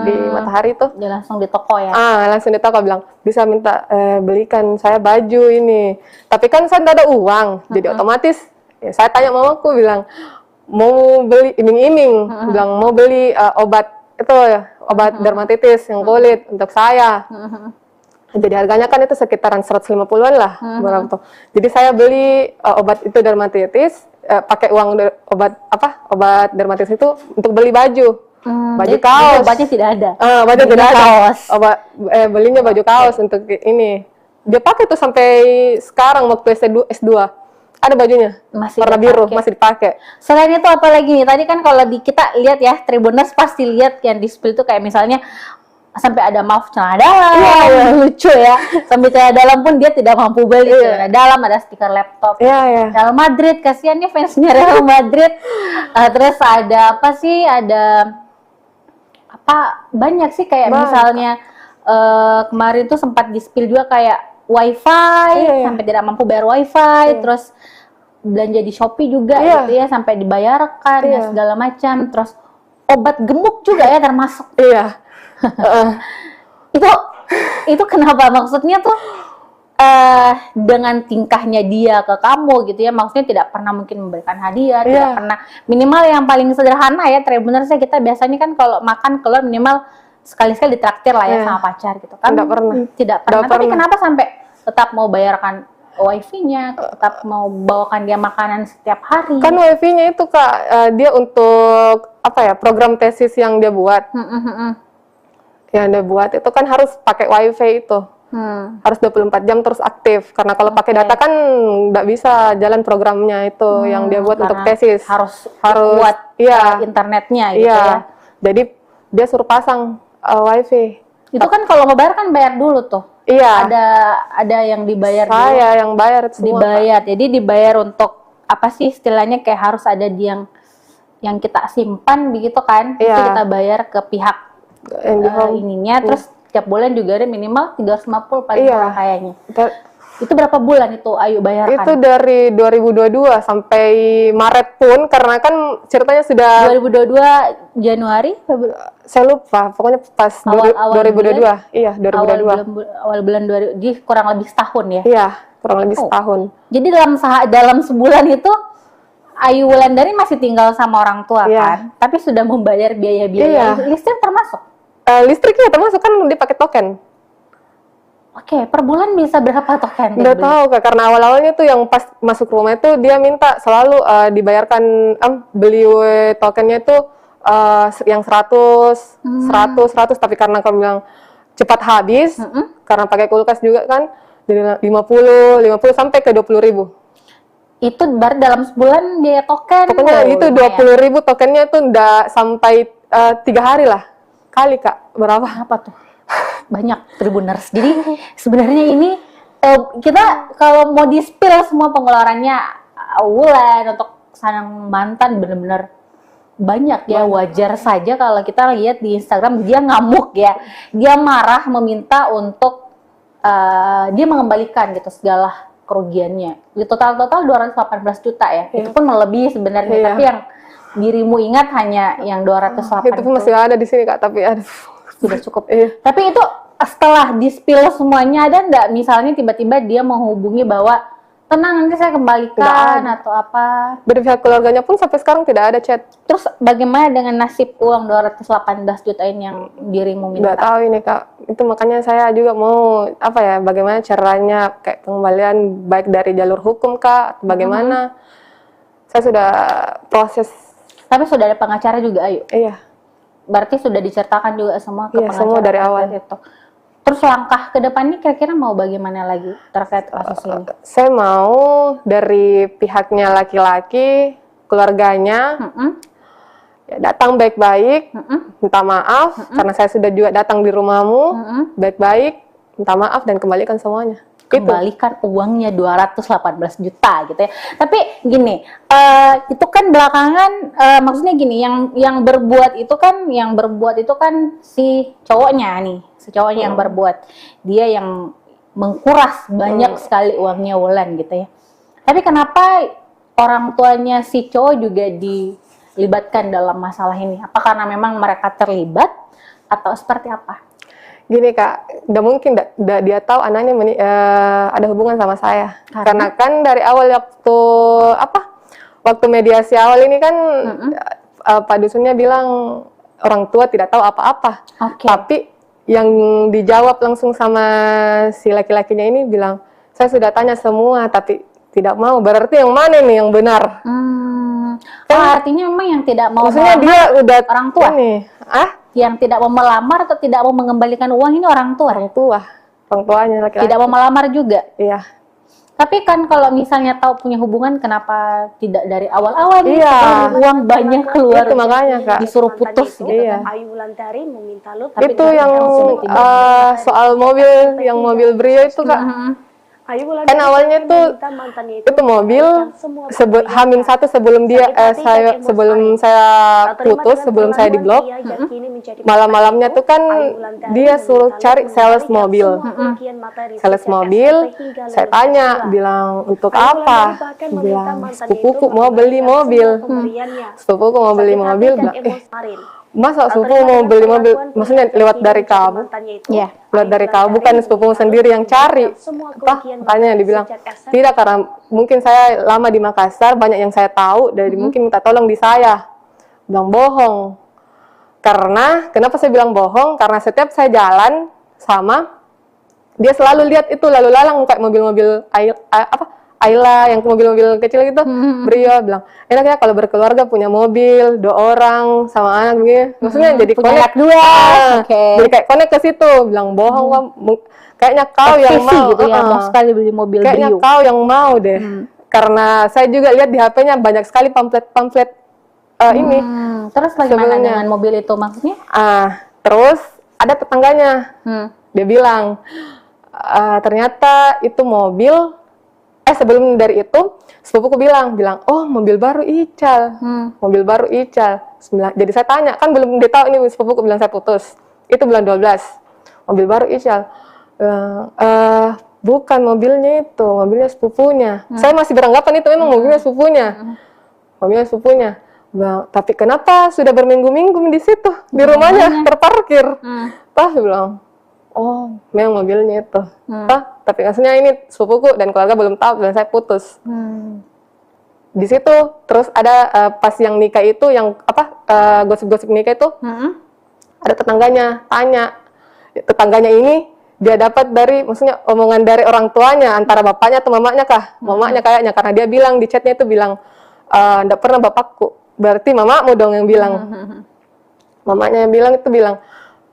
B: Di Matahari tuh.
C: Dia langsung di toko ya?
B: Langsung di toko, bilang, bisa minta belikan saya baju ini. Tapi kan saya tidak ada uang, jadi otomatis saya tanya mamaku, bilang, mau beli iming-iming, bilang mau beli obat dermatitis yang kulit untuk saya. Jadi harganya kan itu sekitaran 150-an lah, berapa tuh. Jadi saya beli obat itu dermatitis, pakai uang obat dermatitis itu untuk beli baju. Baju kaos.
C: Obatnya tidak ada.
B: Baju tidak ada.
C: Kaos.
B: Belinya baju kaos untuk ini. Dia pakai tuh sampai sekarang waktu S2. Ada bajunya.
C: Masih
B: warna biru, masih dipakai.
C: Selain itu apa lagi nih? Tadi kan kalau kita lihat ya, Tribuners pasti lihat yang di spill itu kayak misalnya sampai ada maaf celana dalam, lucu ya. Sampai celana dalam pun dia tidak mampu beli celana dalam, ada stiker laptop. Real Madrid, kasihan nih fansnya Real Madrid. Terus ada apa sih? Ada banyak sih kayak misalnya kemarin tuh sempat di spill juga kayak wifi, sampai tidak mampu bayar wifi, terus belanja di Shopee juga gitu ya, sampai dibayarkan dan segala macam. Terus obat gemuk juga ya termasuk. Itu kenapa, maksudnya tuh dengan tingkahnya dia ke kamu gitu ya, maksudnya tidak pernah mungkin memberikan hadiah, tidak pernah, minimal yang paling sederhana ya, Tribuners kita biasanya kan kalau makan keluar minimal sekali-sekali ditraktir lah ya sama pacar gitu kan. Tidak pernah. Tapi kenapa sampai tetap mau bayarkan wifi-nya, tetap mau bawakan dia makanan setiap hari.
B: Kan wifi-nya itu Kak, dia untuk apa ya, program tesis yang dia buat. Yang dia buat itu kan harus pakai wifi itu. Harus 24 jam terus aktif. Karena kalau pakai data kan nggak bisa jalan programnya itu yang dia buat untuk
C: Karena
B: tesis.
C: harus kuat
B: iya.
C: internetnya gitu
B: Iya.
C: ya.
B: Jadi dia suruh pasang wifi.
C: Itu kan kalau mau bayar kan bayar dulu tuh.
B: Iya.
C: Ada yang dibayar dulu.
B: Saya yang bayar itu semua.
C: Dibayar. Jadi dibayar untuk apa sih istilahnya, kayak harus ada yang kita simpan begitu kan? Itu
B: Iya.
C: kita bayar ke pihak
B: Yang di home.
C: ininya, terus tiap bulan juga ada minimal 350 paling
B: Iya.
C: murah kayaknya.
B: Kita-
C: Itu berapa bulan itu Ayu bayarkan?
B: Itu dari 2022 sampai Maret pun, karena kan ceritanya sudah
C: 2022 Januari, Februari,
B: saya lupa, pokoknya pas
C: Awal
B: 2022. Iya, 2022.
C: awal bulan 2000, jadi kurang lebih setahun ya.
B: Iya, kurang lebih
C: Oh.
B: setahun.
C: Jadi dalam sebulan itu Ayu Wulandari masih tinggal sama orang tua
B: Iya.
C: kan, tapi sudah membayar biaya-biaya
B: Iya.
C: listrik termasuk.
B: Listriknya termasuk kan dipakai token.
C: Oke, per bulan bisa berapa token?
B: Nggak tahu Kak, karena awal-awalnya tuh yang pas masuk rumah itu dia minta selalu dibayarkan beli tokennya itu yang 100, 100, tapi karena kamu bilang cepat habis, karena pakai kulkas juga kan, jadi 50 sampai ke 20.000.
C: Itu baru dalam sebulan biaya token.
B: Pokoknya
C: Oh,
B: itu
C: lumayan.
B: 20.000 tokennya tuh nggak sampai 3 hari lah. Kali Kak, berapa?
C: Apa tuh? Banyak Tribuners. Jadi sebenarnya ini kita kalau mau di-spill semua pengeluarannya Wulan untuk sang mantan bener-bener banyak ya. Wajar saja kalau kita lihat di Instagram dia ngamuk ya. Dia marah meminta untuk dia mengembalikan gitu segala kerugiannya. Di total 218 juta ya. Itu pun melebihi sebenarnya.
B: Iya.
C: Tapi yang dirimu ingat hanya yang 208
B: Itu pun masih ada di sini Kak, tapi aduh.
C: sudah cukup.
B: Iya.
C: Tapi itu setelah di-spill semuanya, ada nggak misalnya tiba-tiba dia menghubungi bahwa tenang nanti saya kembalikan
B: Nggak
C: atau apa?
B: Dari pihak keluarganya pun sampai sekarang tidak ada chat.
C: Terus bagaimana dengan nasib uang 218 juta ini yang dirimu
B: Nggak
C: minta?
B: tahu ini Kak. Itu makanya saya juga mau apa ya, bagaimana caranya kayak pengembalian baik dari jalur hukum Kak, atau bagaimana. Saya sudah proses.
C: Tapi sudah ada pengacara juga, Ayu.
B: Iya.
C: Berarti sudah diceritakan juga semua ke
B: Iya,
C: pengacara
B: semua dari
C: terkait
B: awal.
C: itu. Terus langkah ke depannya kira-kira mau bagaimana lagi terkait kasus ini?
B: Saya mau dari pihaknya laki-laki, keluarganya, ya, datang baik-baik, minta maaf karena saya sudah juga datang di rumahmu, baik-baik, minta maaf dan kembalikan semuanya.
C: Kembalikan uangnya 218 juta gitu ya. Tapi gini, itu kan belakangan maksudnya gini, yang berbuat itu kan si cowoknya nih, si cowoknya yang berbuat. Dia yang mengkuras banyak sekali uangnya Wulan gitu ya. Tapi kenapa orang tuanya si cowok juga dilibatkan dalam masalah ini? Apa karena memang mereka terlibat atau seperti apa?
B: Gini Kak, udah mungkin dia tahu anaknya ada hubungan sama saya. Karena kan dari awal waktu mediasi awal ini kan Pak Dusunnya bilang orang tua tidak tahu apa-apa.
C: Oke.
B: Tapi yang dijawab langsung sama si laki-lakinya ini bilang, saya sudah tanya semua tapi tidak mau. Berarti yang mana nih yang benar?
C: Artinya memang yang tidak mau
B: Maksudnya dia udah
C: orang tua?
B: Ini,
C: Yang tidak mau melamar atau tidak mau mengembalikan uang ini orang tua?
B: orang tuanya laki-laki.
C: Tidak mau melamar juga.
B: Iya.
C: Tapi kan kalau misalnya tahu punya hubungan, kenapa tidak dari awal-awal nih?
B: Iya.
C: Setelah uang banyak keluar,
B: Itu makanya Kak.
C: disuruh putus gitu.
B: Iya.
D: Ayu Wulandari meminta Lutfi.
C: Tapi
B: Itu yang soal mobil, yang mobil Brio itu Kak.
D: Ayu Wulandari
B: Kan awalnya tuh
D: meminta mantannya
B: itu mobil H-1 sebelum sebelum saya putus, sebelum saya diblok, malam-malamnya tuh kan dia suruh cari sales mobil. Sales mobil, saya tanya, bilang untuk apa? Bilang sepupuku mau beli mobil. Sepupuku mau beli mobil, bilang, masa sepupu mau beli mobil? Maksudnya lewat dari kamu?
C: Iya.
B: Lewat dari kamu, bukan sepupu sendiri yang cari. Apa? Makanya dibilang, tidak, karena mungkin saya lama di Makassar, banyak yang saya tahu, dari mungkin minta tolong di saya. Bilang bohong. Karena, kenapa saya bilang bohong? Karena setiap saya jalan sama Dia selalu lihat itu lalu lalang kayak mobil-mobil Ayla yang mobil-mobil kecil gitu. Beliau bilang, enak ya kalau berkeluarga punya mobil 2 orang sama anak gitu. Maksudnya jadi
C: punya
B: connect
C: anak 2. Oke.
B: Jadi kayak connect ke situ. Bilang bohong Wak. Kayaknya kau yang
C: Obsesi
B: mau
C: gitu ya, mau sekali beli mobil
B: kayaknya
C: Brio.
B: kau yang mau deh. Karena saya juga lihat di HP-nya banyak sekali pamflet-pamflet ini.
C: Terus bagaimana
B: Sebelumnya.
C: dengan mobil itu maksudnya?
B: Terus ada tetangganya. Dia bilang, ternyata itu mobil, sebelum dari itu, sepupuku bilang, oh mobil baru Ical. Mobil baru Ical. Jadi saya tanya, kan belum dia tahu ini sepupuku bilang saya putus. Itu bulan 12. Mobil baru Ical. Bukan mobilnya itu, mobilnya sepupunya. Saya masih beranggapan itu memang mobilnya sepupunya. Mobilnya sepupunya. Bilang, tapi kenapa sudah berminggu-minggu di situ, di rumahnya terparkir? Bilang, oh memang mobilnya itu. Tapi maksudnya ini sepupuku dan keluarga belum tahu dan saya putus. Di situ terus ada pas yang nikah itu yang gosip-gosip nikah itu ada tetangganya tanya, tetangganya ini dia dapat dari maksudnya omongan dari orang tuanya antara bapaknya atau mamanya kah? Mamanya kayaknya karena dia bilang di chatnya itu bilang enggak pernah bapakku, berarti mamamu dong yang bilang. Mamanya yang bilang itu bilang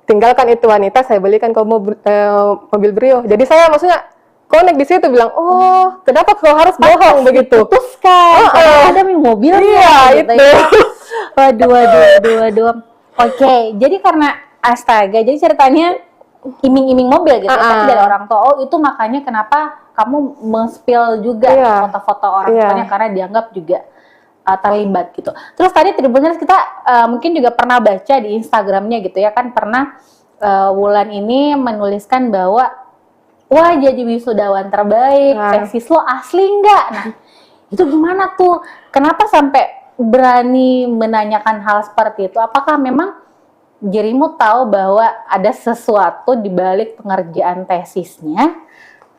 B: tinggalkan itu wanita, saya belikan kau mobil Brio. Jadi saya maksudnya connect di situ bilang, oh kenapa kau harus bohong begitu?
C: Putuskan, ada mobilnya.
B: Iya
C: gitu
B: itu.
C: Ya. Waduh. Oke, jadi karena astaga, jadi ceritanya iming-iming mobil gitu, tapi dari orang tua. Oh itu makanya kenapa kamu men-spill juga foto-foto orang tuanya karena dianggap juga terlibat gitu. Terus tadi Tribuners kita mungkin juga pernah baca di Instagramnya gitu ya kan, pernah Wulan ini menuliskan bahwa wah jadi wisudawan terbaik, tesis lo asli nggak? Nah itu gimana tuh? Kenapa sampai berani menanyakan hal seperti itu? Apakah memang dirimu tahu bahwa ada sesuatu di balik pengerjaan tesisnya?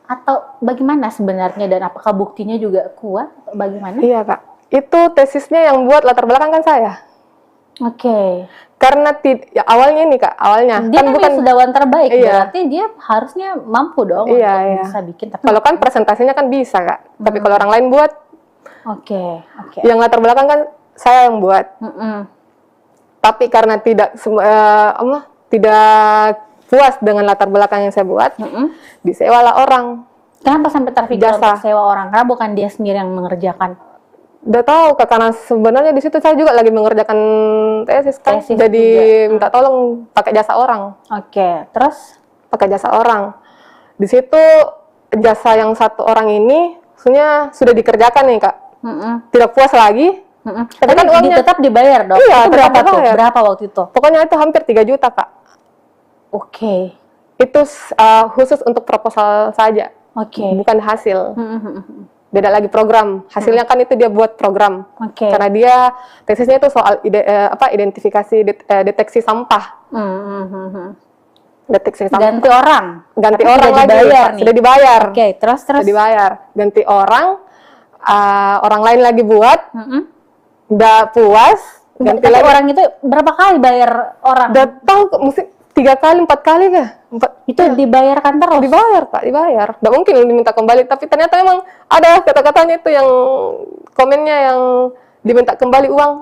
C: Atau bagaimana sebenarnya, dan apakah buktinya juga kuat? Bagaimana?
B: Iya Kak, itu tesisnya yang buat latar belakang kan saya.
C: Oke.
B: Karena awalnya nih Kak, awalnya
C: Dia kan
B: bukan
C: wisudawan terbaik, berarti dia harusnya mampu dong untuk bisa bikin. Tapi
B: kalau kan presentasinya kan bisa Kak, tapi kalau orang lain buat, yang latar belakang kan saya yang buat. Tapi karena tidak puas dengan latar belakang yang saya buat, disewalah orang.
C: Kenapa sampai terpikir untuk sewa orang? Karena bukan dia sendiri yang mengerjakan.
B: Udah tahu Kak, karena sebenarnya di situ saya juga lagi mengerjakan tesis kan, jadi minta tolong pakai jasa orang.
C: Oke, terus
B: pakai jasa orang. Di situ jasa yang 1 orang ini sebenarnya sudah dikerjakan nih Kak. Tidak puas lagi.
C: Tapi kan uangnya tetap dibayar dong.
B: Iya,
C: itu berapa tuh? Berapa waktu itu?
B: Pokoknya itu hampir 3 juta Kak.
C: Oke.
B: Itu khusus untuk proposal saja. Bukan hasil. Beda lagi program. Hasilnya kan itu dia buat program. Karena dia tesisnya itu soal identifikasi deteksi sampah. Deteksi sampah.
C: Ganti orang.
B: Ganti orang lagi. Sudah dibayar.
C: Terus
B: sudah dibayar. Ganti orang. Orang lain lagi buat. Udah puas.
C: Ganti lagi. Orang itu berapa kali bayar orang?
B: Udah tahu mesti 3 kali 4 kali kah?
C: Itu dibayarkan terus?
B: Dibayar Kak, dibayar. Nggak mungkin diminta kembali, tapi ternyata memang ada kata-katanya itu yang komennya yang diminta kembali uang.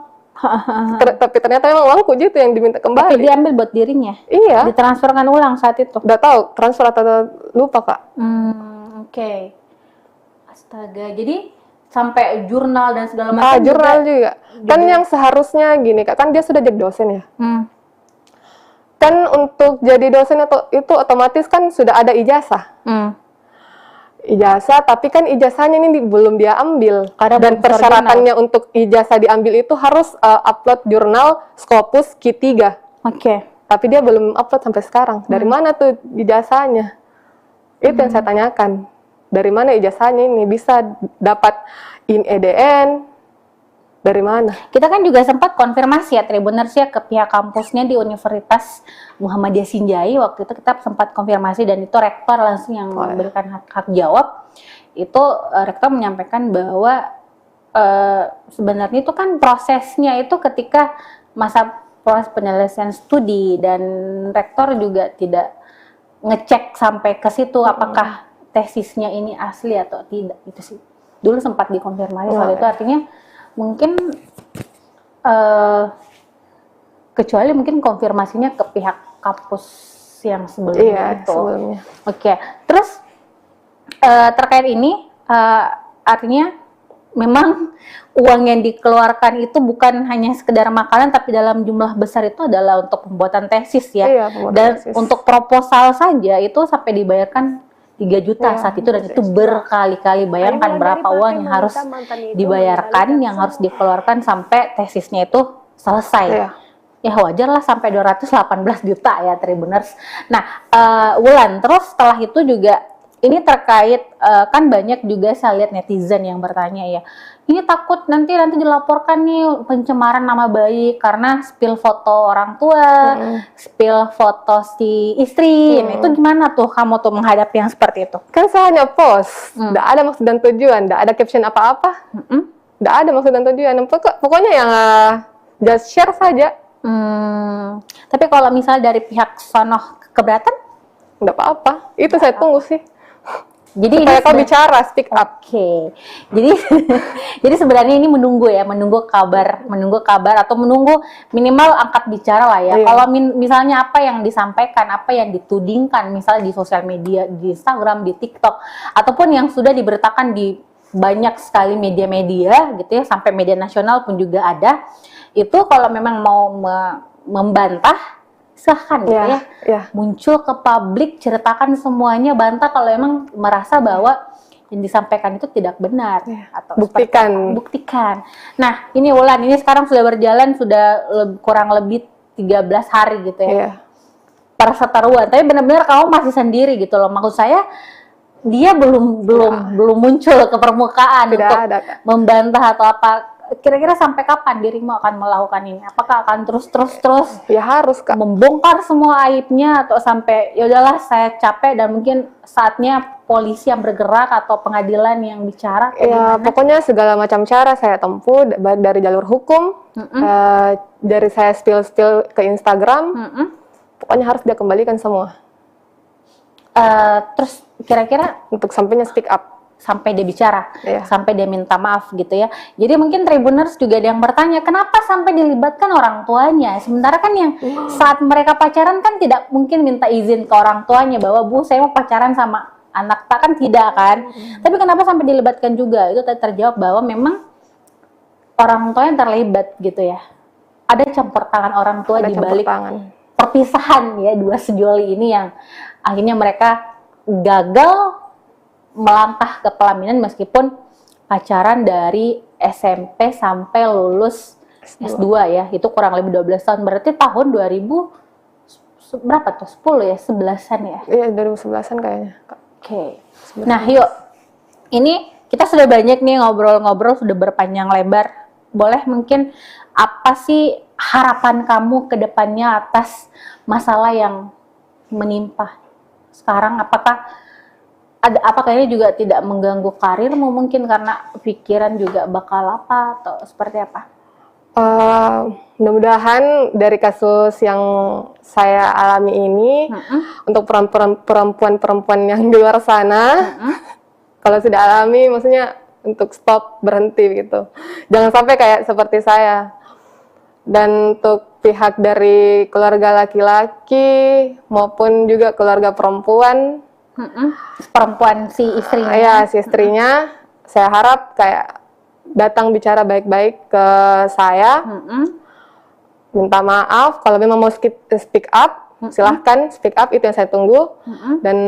B: Tapi ternyata memang uangku gitu yang diminta kembali.
C: Tapi diambil buat dirinya?
B: Iya.
C: Ditransferkan ulang saat itu?
B: Udah tahu, transfer atau lupa Kak.
C: Astaga, jadi sampai jurnal dan segala macam
B: jurnal juga. Kan yang seharusnya gini Kak, kan dia sudah jadi dosen ya. Kan untuk jadi dosen itu otomatis kan sudah ada ijazah. Ijazah, tapi kan ijazahnya ini belum dia ambil. Dan persyaratannya untuk ijazah diambil itu harus upload jurnal Scopus Q3. Tapi dia belum upload sampai sekarang. Dari mana tuh ijazahnya? Itu yang saya tanyakan. Dari mana ijazahnya ini bisa dapat INEDN? Dari mana? Kita
C: kan juga sempat konfirmasi ya Tribuners ya ke pihak kampusnya di Universitas Muhammadiyah Sinjai. Waktu itu kita sempat konfirmasi dan itu rektor langsung yang memberikan hak jawab. Itu rektor menyampaikan bahwa sebenarnya itu kan prosesnya itu ketika masa proses penyelesaian studi, dan rektor juga tidak ngecek sampai ke situ apakah tesisnya ini asli atau tidak gitu sih. Dulu sempat dikonfirmasi soal itu, artinya mungkin kecuali mungkin konfirmasinya ke pihak kampus yang sebelumnya itu.
B: Sebelumnya.
C: Oke, terus terkait ini artinya memang uang yang dikeluarkan itu bukan hanya sekedar makanan, tapi dalam jumlah besar itu adalah untuk pembuatan tesis ya.
B: Iya, pembuatan
C: dan
B: tesis.
C: untuk proposal saja itu sampai dibayarkan 3 juta saat itu, dan itu berkali-kali. Bayangkan berapa uang yang harus dibayarkan, yang harus dikeluarkan sampai tesisnya itu selesai.
B: Iya.
C: Ya wajar lah sampai 218 juta ya Tribuners. Nah, Wulan, terus setelah itu juga ini terkait kan banyak juga saya lihat netizen yang bertanya ya, ini takut nanti dilaporkan nih pencemaran nama baik karena spill foto orang tua, spill foto si istri. Nah, itu gimana tuh kamu tuh menghadapi yang seperti itu?
B: Kan saya hanya post, tidak ada maksud dan tujuan, tidak ada caption apa-apa, tidak ada maksud dan tujuan. Pokoknya yang just share saja.
C: Tapi kalau misalnya dari pihak sono keberatan?
B: Tidak apa-apa, itu saya tunggu sih.
C: Jadi
B: supaya kau bicara, speak up.
C: Oke. Jadi sebenarnya ini menunggu kabar atau menunggu minimal angkat bicara lah ya.
B: Iya.
C: Kalau misalnya apa yang disampaikan, apa yang ditudingkan misalnya di sosial media, di Instagram, di TikTok, ataupun yang sudah diberitakan di banyak sekali media-media gitu ya, sampai media nasional pun juga ada. Itu kalau memang mau membantah, silahkan gitu ya. Muncul ke publik, ceritakan semuanya, bantah kalau emang merasa bahwa yang disampaikan itu tidak benar. Atau buktikan. Nah, ini Wulan, ini sekarang sudah berjalan kurang lebih 13 hari gitu ya. Perseteruan, tapi benar-benar kamu masih sendiri gitu loh. Maksud saya dia belum muncul ke permukaan untuk membantah atau apa. Kira-kira sampai kapan dirimu akan melakukan ini? Apakah akan terus?
B: Ya harus, Kak.
C: Membongkar semua aibnya, atau sampai ya udahlah saya capek dan mungkin saatnya polisi yang bergerak atau pengadilan yang bicara?
B: Ya pokoknya segala macam cara saya tempuh dari jalur hukum, dari saya spill ke Instagram, pokoknya harus dia kembalikan semua.
C: Terus kira-kira
B: untuk sampainya speak up.
C: Sampai dia bicara, sampai dia minta maaf gitu ya. Jadi mungkin Tribuners juga ada yang bertanya, kenapa sampai dilibatkan orang tuanya? Sementara kan yang saat mereka pacaran kan tidak mungkin minta izin ke orang tuanya bahwa Bu saya mau pacaran sama anak tak, kan tidak kan? Tapi kenapa sampai dilibatkan juga? Itu terjawab bahwa memang orang tua yang terlibat gitu ya. Ada campur tangan orang tua di balik perpisahan ya dua sejoli ini yang akhirnya mereka gagal melangkah ke pelaminan meskipun pacaran dari SMP sampai lulus S2 ya, itu kurang lebih 12 tahun, berarti tahun 2000 berapa tuh, 10 ya, 11-an ya?
B: Iya, 2011-an kayaknya.
C: Oke. Nah yuk, ini kita sudah banyak nih ngobrol-ngobrol, sudah berpanjang lebar, boleh mungkin apa sih harapan kamu ke depannya atas masalah yang menimpa sekarang? Apakah ini juga tidak mengganggu karirmu mungkin karena pikiran juga bakal apa atau seperti apa?
B: Mudah-mudahan dari kasus yang saya alami ini, untuk perempuan-perempuan yang di luar sana, kalau sudah alami, maksudnya untuk stop, berhenti gitu. Jangan sampai kayak seperti saya. Dan untuk pihak dari keluarga laki-laki maupun juga keluarga perempuan,
C: perempuan si istrinya.
B: Ya, si istrinya, saya harap kayak datang bicara baik-baik ke saya, minta maaf. Kalau memang mau speak up, silahkan speak up, itu yang saya tunggu, dan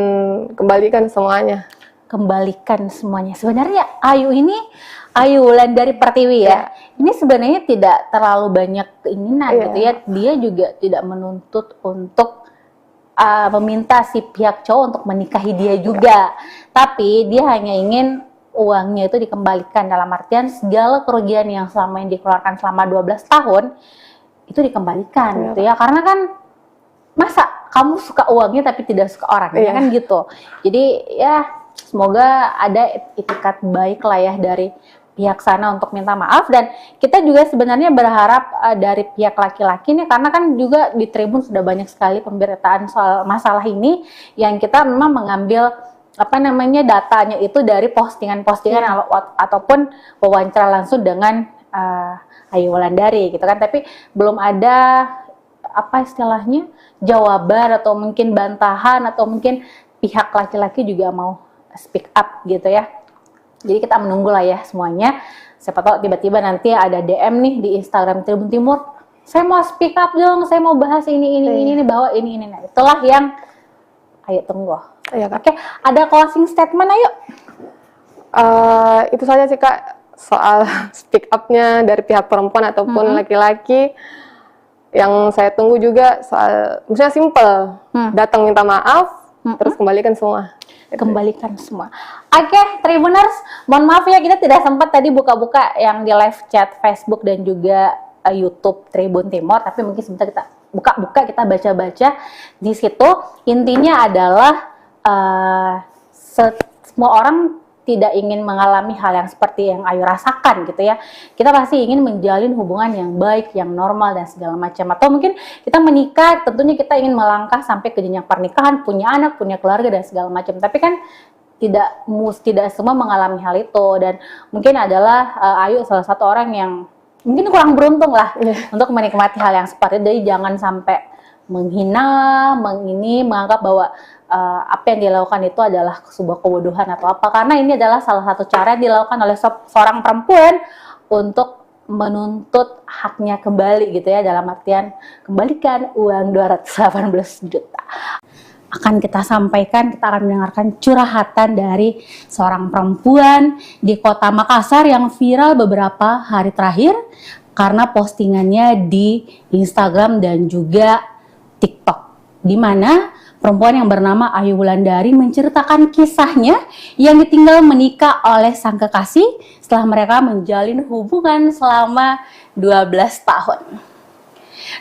B: kembalikan semuanya.
C: Kembalikan semuanya. Sebenarnya Ayu Wulan dari Pertiwi ya, ini sebenarnya tidak terlalu banyak keinginan gitu ya. Dia juga tidak menuntut untuk meminta si pihak cowok untuk menikahi dia juga, tapi dia hanya ingin uangnya itu dikembalikan, dalam artian segala kerugian yang selama ini dikeluarkan selama 12 tahun itu dikembalikan gitu ya, karena kan masa kamu suka uangnya tapi tidak suka orangnya kan gitu. Jadi ya semoga ada itikat baik lah ya dari pihak sana untuk minta maaf, dan kita juga sebenarnya berharap dari pihak laki-laki nih, karena kan juga di Tribun sudah banyak sekali pemberitaan soal masalah ini, yang kita memang mengambil datanya itu dari postingan-postingan ataupun wawancara langsung dengan Ayu Wulandari gitu kan, tapi belum ada istilahnya jawaban atau mungkin bantahan atau mungkin pihak laki-laki juga mau speak up gitu ya. Jadi kita menunggu lah ya semuanya. Siapa tahu tiba-tiba nanti ada DM nih di Instagram Tribun Timur, saya mau speak up dong, saya mau bahas ini bahwa ini. Nah, itulah yang ayo tunggu.
B: Iya, Kak.
C: Oke, ada closing statement ayo.
B: Itu saja sih, Kak, soal speak up-nya dari pihak perempuan ataupun laki-laki. Yang saya tunggu juga soal, misalnya simple, datang minta maaf, terus kembalikan semua.
C: Kembalikan semua. Oke, Tribuners, mohon maaf ya kita tidak sempat tadi buka-buka yang di live chat Facebook dan juga YouTube Tribun Timur, tapi mungkin sebentar kita buka-buka, kita baca-baca di situ. Intinya adalah semua orang tidak ingin mengalami hal yang seperti yang Ayu rasakan gitu ya. Kita pasti ingin menjalin hubungan yang baik, yang normal dan segala macam. Atau mungkin kita menikah, tentunya kita ingin melangkah sampai ke jenjang pernikahan, punya anak, punya keluarga dan segala macam. Tapi kan tidak semua mengalami hal itu, dan mungkin adalah Ayu salah satu orang yang mungkin kurang beruntung lah untuk menikmati hal yang seperti itu. Jadi jangan sampai menghina, menganggap bahwa apa yang dilakukan itu adalah sebuah kebodohan atau apa, karena ini adalah salah satu cara yang dilakukan oleh seorang perempuan untuk menuntut haknya kembali gitu ya, dalam artian kembalikan uang 218 juta.
A: Akan kita sampaikan, kita akan mendengarkan curhatan dari seorang perempuan di Kota Makassar yang viral beberapa hari terakhir karena postingannya di Instagram dan juga TikTok, di mana perempuan yang bernama Ayu Wulandari menceritakan kisahnya yang ditinggal menikah oleh sang kekasih setelah mereka menjalin hubungan selama 12 tahun.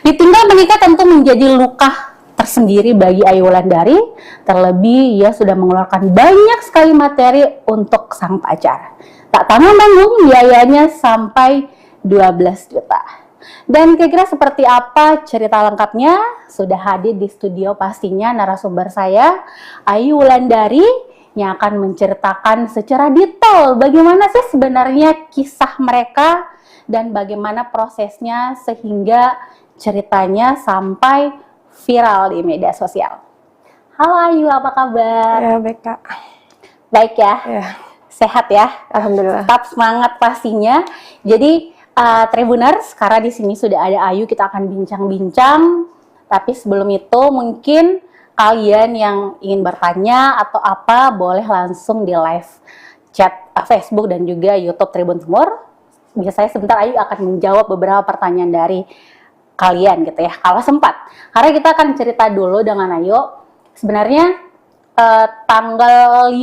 A: Ditinggal menikah tentu menjadi luka tersendiri bagi Ayu Wulandari, terlebih ia sudah mengeluarkan banyak sekali materi untuk sang pacar. Tak tanggung-tanggung biayanya sampai 12 juta. Dan kira-kira seperti apa cerita lengkapnya? Sudah hadir di studio pastinya narasumber saya, Ayu Wulandari, yang akan menceritakan secara detail bagaimana sih sebenarnya kisah mereka dan bagaimana prosesnya sehingga ceritanya sampai viral di media sosial. Halo Ayu, apa kabar?
B: Ya, baik, Kak.
A: Baik ya?
B: Ya,
A: Sehat ya?
B: alhamdulillah.
A: Tetap semangat pastinya. Jadi Tribuners, karena di sini sudah ada Ayu, kita akan bincang-bincang. Tapi sebelum itu mungkin kalian yang ingin bertanya atau apa boleh langsung di live chat Facebook dan juga YouTube Tribun Timur. Biasanya sebentar Ayu akan menjawab beberapa pertanyaan dari kalian gitu ya, kalau sempat. Karena kita akan cerita dulu dengan Ayu. Sebenarnya tanggal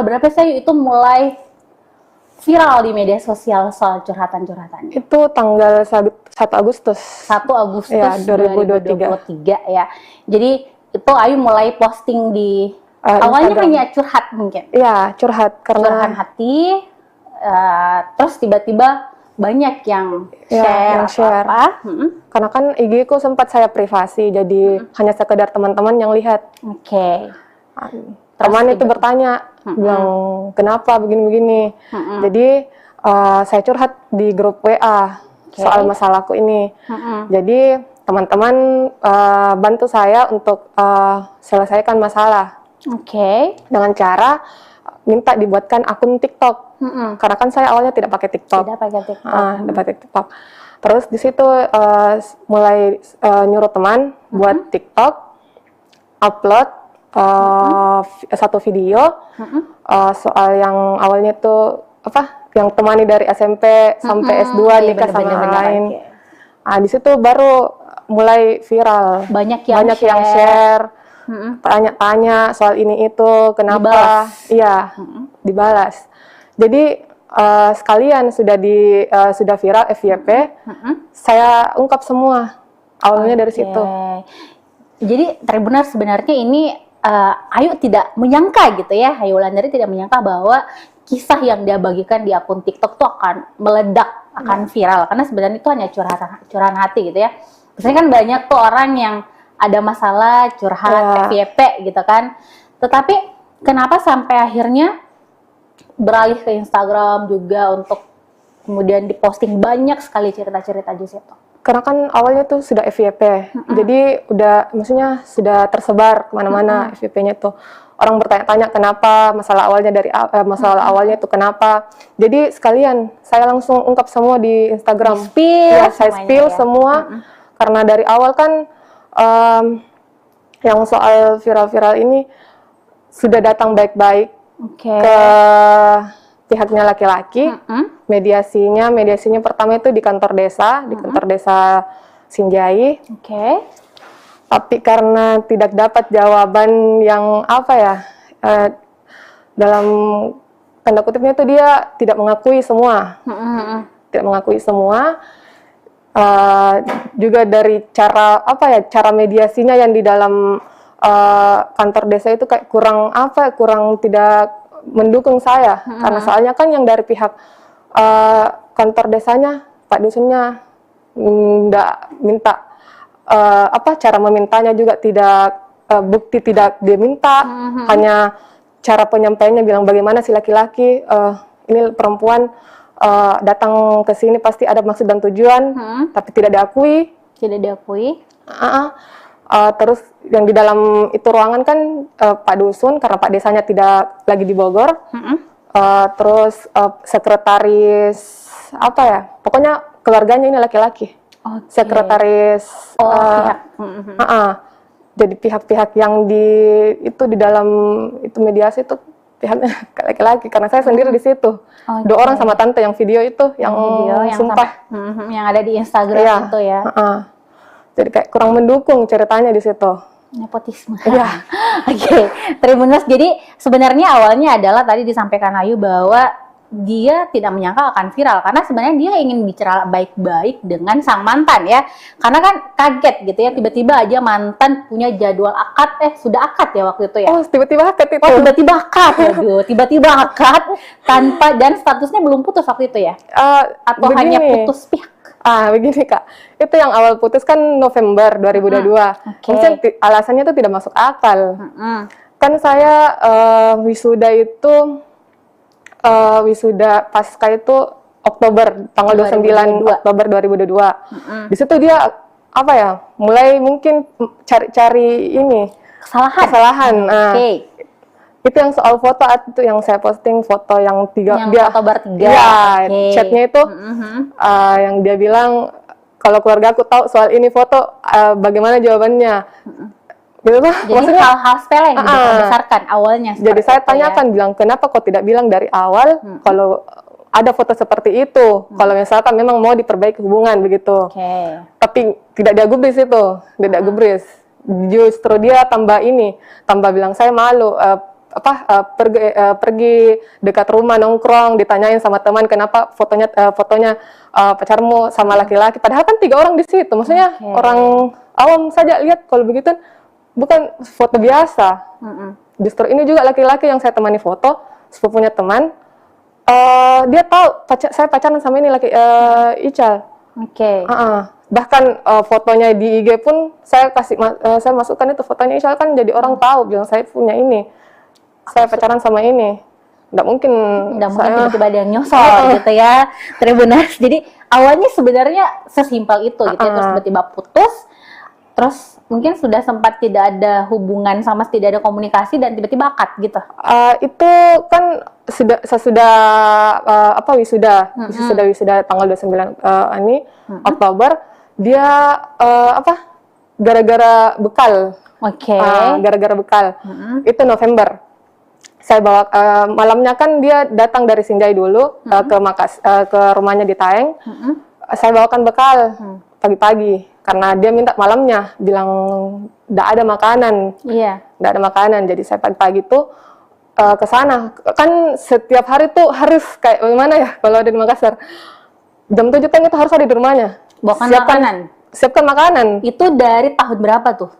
A: berapa sih Ayu itu mulai viral di media sosial soal curhatan-curhatan?
B: Itu tanggal 1 Agustus.
A: 1 Agustus
B: Ya, 2023.
A: ya. Jadi itu Ayu mulai posting di awalnya
B: Instagram.
A: hanya curhat mungkin.
B: Iya, curhat
A: Curahan
B: karena
A: hati, terus tiba-tiba banyak yang
B: Ya,
A: share,
B: yang share.
A: apa.
B: karena kan IG ku sempat saya privasi, jadi hanya sekedar teman-teman yang lihat.
A: Oke.
B: Teman itu bertanya, bilang kenapa begini-begini. Jadi saya curhat di grup WA soal masalahku ini. Jadi teman-teman bantu saya untuk selesaikan masalah
A: Oke.
B: dengan cara minta dibuatkan akun TikTok. Karena kan saya awalnya tidak pakai TikTok.
A: Tidak pakai TikTok.
B: Tidak pakai TikTok. Terus di situ mulai nyuruh teman buat TikTok, upload satu video soal yang awalnya tuh yang temani dari SMP sampai S2 nikah sama orang lain. Di situ baru mulai viral.
A: Banyak yang
B: share, tanya-tanya soal ini itu, kenapa?
A: Dibalas.
B: Iya, dibalas. Jadi sekalian sudah viral FYP, saya ungkap semua awalnya dari situ.
A: Jadi Tribuners sebenarnya ini Ayu tidak menyangka gitu ya, Ayu Wulandari tidak menyangka bahwa
C: kisah yang dia bagikan di akun TikTok tuh akan meledak, akan viral karena sebenarnya itu hanya curahan hati gitu ya. Biasanya kan banyak tuh orang yang ada masalah curhat FYP gitu kan. Tetapi kenapa sampai akhirnya beralih ke Instagram juga untuk kemudian diposting banyak sekali cerita-cerita di situ?
B: Karena kan awalnya tuh sudah FYP, jadi udah, maksudnya sudah tersebar kemana-mana FYP-nya tuh. Orang bertanya-tanya kenapa, masalah awalnya tuh kenapa. Jadi sekalian saya langsung ungkap semua di Instagram.
C: Di-spill
B: saya
C: semuanya
B: spill
C: ya.
B: semua, karena dari awal kan yang soal viral-viral ini sudah datang baik-baik
C: Oke.
B: ke pihaknya laki-laki. Mediasinya pertama itu di kantor desa, di kantor desa Sinjai.
C: Oke.
B: Tapi karena tidak dapat jawaban yang apa ya, dalam tanda kutipnya itu dia tidak mengakui semua. Tidak mengakui semua. Juga dari cara apa ya, cara mediasinya yang di dalam kantor desa itu kayak kurang tidak mendukung saya. Karena soalnya kan yang dari pihak kantor desanya, Pak Dusunnya nggak minta cara memintanya juga tidak, bukti tidak dia minta, hanya cara penyampaiannya bilang bagaimana si laki-laki, ini perempuan datang ke sini pasti ada maksud dan tujuan, tapi tidak diakui.
C: Tidak diakui.
B: Terus yang di dalam itu ruangan kan Pak Dusun, karena Pak Desanya tidak lagi di Bogor. Terus sekretaris apa ya, pokoknya keluarganya ini laki-laki. Sekretaris
C: pihak.
B: Jadi pihak-pihak yang di dalam itu mediasi itu pihaknya laki-laki, karena saya sendiri di situ. Dua orang sama tante yang video itu yang sumpah
C: yang ada di Instagram itu ya.
B: Jadi kayak kurang mendukung ceritanya di situ.
C: Nepotisme.
B: Iya.
C: Oke, Tribuners. Jadi sebenarnya awalnya adalah tadi disampaikan Ayu bahwa dia tidak menyangka akan viral karena sebenarnya dia ingin bicara baik-baik dengan sang mantan ya. Karena kan kaget gitu ya, tiba-tiba aja mantan punya jadwal akad, sudah akad ya waktu itu ya.
B: Oh, tiba-tiba akad itu.
C: Tiba-tiba akad. Waduh, tiba-tiba akad tanpa, dan statusnya belum putus waktu itu ya? Atau hanya putus pihak?
B: Begini Kak, itu yang awal putus kan November 2022. Mungkin alasannya itu tidak masuk akal. Kan saya wisuda itu, wisuda pasca itu Oktober, tanggal 29 Oktober 2022. Di situ dia apa ya, mulai mungkin cari-cari ini kesalahan. Itu yang soal foto itu yang saya posting, foto yang
C: foto bertiga.
B: Ya, chatnya itu yang dia bilang kalau keluarga aku tahu soal ini foto, bagaimana jawabannya. Gitu tuh.
C: Jadi
B: maksudnya
C: hal-hal sepele yang dibesarkan awalnya.
B: Jadi saya tanyakan, bilang kenapa kok tidak bilang dari awal kalau ada foto seperti itu. Kalau misalkan memang mau diperbaiki hubungan begitu. Tapi tidak dia gubris itu, tidak gubris. Justru dia tambah bilang saya malu. Pergi dekat rumah nongkrong, ditanyain sama teman kenapa fotonya pacarmu sama laki-laki, padahal kan 3 orang di situ. Maksudnya orang awam saja lihat kalau begitu bukan foto biasa. Justru ini juga laki-laki yang saya temani foto, sepupunya teman, dia tahu saya pacaran sama ini Ical. Bahkan fotonya di IG pun saya masukkan itu fotonya Ical, kan jadi orang tahu bilang saya punya ini. Saya pacaran sama ini. Nggak mungkin
C: tiba-tiba ada yang nyosor gitu ya, Tribuners. Jadi awalnya sebenarnya sesimpel itu gitu ya, terus tiba-tiba putus, terus mungkin sudah sempat tidak ada hubungan sama, tidak ada komunikasi, dan tiba-tiba akad gitu.
B: Itu kan sesudah wisuda tanggal 29 Oktober, dia gara-gara bekal. Gara-gara bekal. Itu November. Saya bawa malamnya kan dia datang dari Sinjai dulu ke rumahnya di Taeng. Saya bawakan bekal pagi-pagi karena dia minta malamnya, bilang tidak ada makanan. Tidak ada makanan, jadi saya pagi-pagi tuh ke sana. Kan setiap hari tuh harus kayak bagaimana ya kalau ada di Makassar. Jam 7 kan itu harus ada di rumahnya. Siapkan makanan.
C: Itu dari tahun berapa tuh?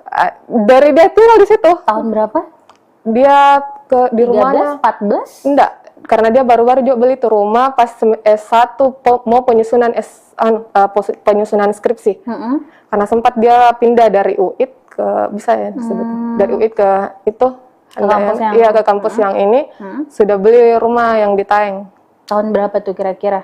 B: Dari dia tinggal di situ.
C: Tahun berapa?
B: Dia di
C: 13,
B: rumahnya
C: 14?
B: enggak, karena dia baru-baru juga beli tuh rumah pas S1 mau penyusunan skripsi. Karena sempat dia pindah dari UIT ke bisa ya disebut dari UIT ke itu
C: kampus yang-
B: iya ke kampus yang ini sudah beli rumah yang di Taeng.
C: Tahun berapa tuh kira-kira?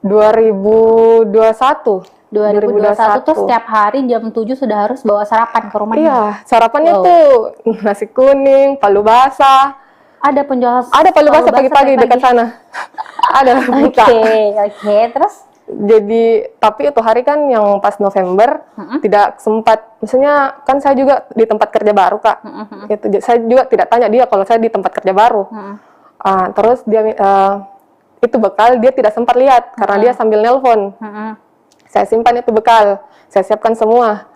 B: 2021.
C: 2021 tuh setiap hari jam 7 sudah harus bawa sarapan ke rumahnya.
B: Iya, sarapannya
C: Wow.
B: tuh nasi kuning, palu basah.
C: Ada penjual
B: Ada palu basah pagi-pagi dekat sana. Ada buka.
C: Oke, terus
B: Jadi, tapi itu hari kan yang pas November tidak sempat. Misalnya kan saya juga di tempat kerja baru, Kak. Saya juga tidak tanya dia kalau saya di tempat kerja baru. Terus dia itu bekal dia tidak sempat lihat karena dia sambil nelpon. Saya simpan itu bekal, saya siapkan semua.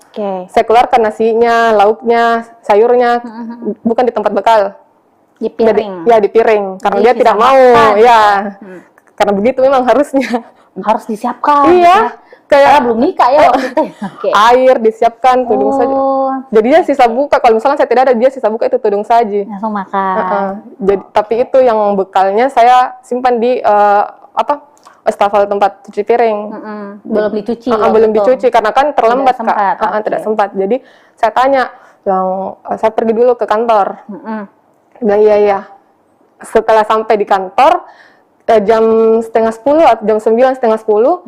B: Saya keluarkan nasinya, lauknya, sayurnya, bukan di tempat bekal.
C: di piring.
B: Ya di piring, karena
C: Jadi
B: dia
C: sisa
B: tidak mau,
C: makan.
B: ya. Karena begitu memang harusnya.
C: Harus disiapkan.
B: Iya,
C: Karena
B: kayak
C: belum nikah ya waktu itu. Oke.
B: air disiapkan, tudung saji. Jadi dia sisa buka, kalau misalnya saya tidak ada, dia sisa buka itu tudung saji.
C: Langsung makan.
B: Jadi, tapi itu yang bekalnya saya simpan di wastafel tempat cuci piring.
C: Belum dicuci.
B: Belum
C: waktu itu.
B: dicuci karena kan terlambat,
C: Tidak sempat,
B: Kak.
C: oke.
B: Tidak sempat. Jadi saya tanya, saya pergi dulu ke kantor. Bilang iya. Setelah sampai di kantor jam 9:30 atau jam 9, 9:30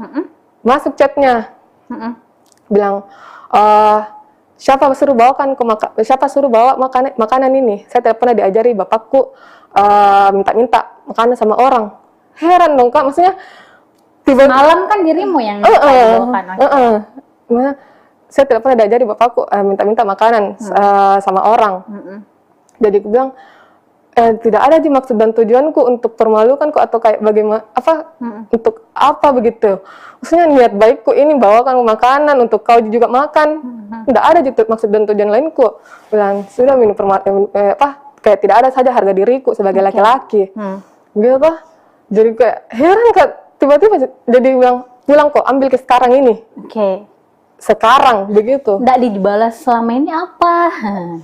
B: masuk chatnya. Bilang siapa suruh bawa makanan ini? Saya tidak pernah diajari bapakku minta makanan sama orang. Heran dong, Kak, maksudnya tiba-tiba
C: Malam kan dirimu yang bawakan.
B: Maksudnya, saya tidak pernah diajari bapakku minta makanan sama orang. Jadi aku bilang tidak ada di maksud dan tujuanku untuk permalukan kok atau kayak bagaimana untuk apa begitu. Maksudnya niat baikku ini bawakan makanan untuk kau juga makan. Tidak ada gitu maksud dan tujuan lainku. Bilang sudah minum kayak tidak ada saja harga diriku sebagai laki-laki. Gitu. Jadi kayak heran, Kak, tiba-tiba jadi bilang pulang kok, ambil ke sekarang ini. Sekarang begitu.
C: Nggak dibalas selama ini apa?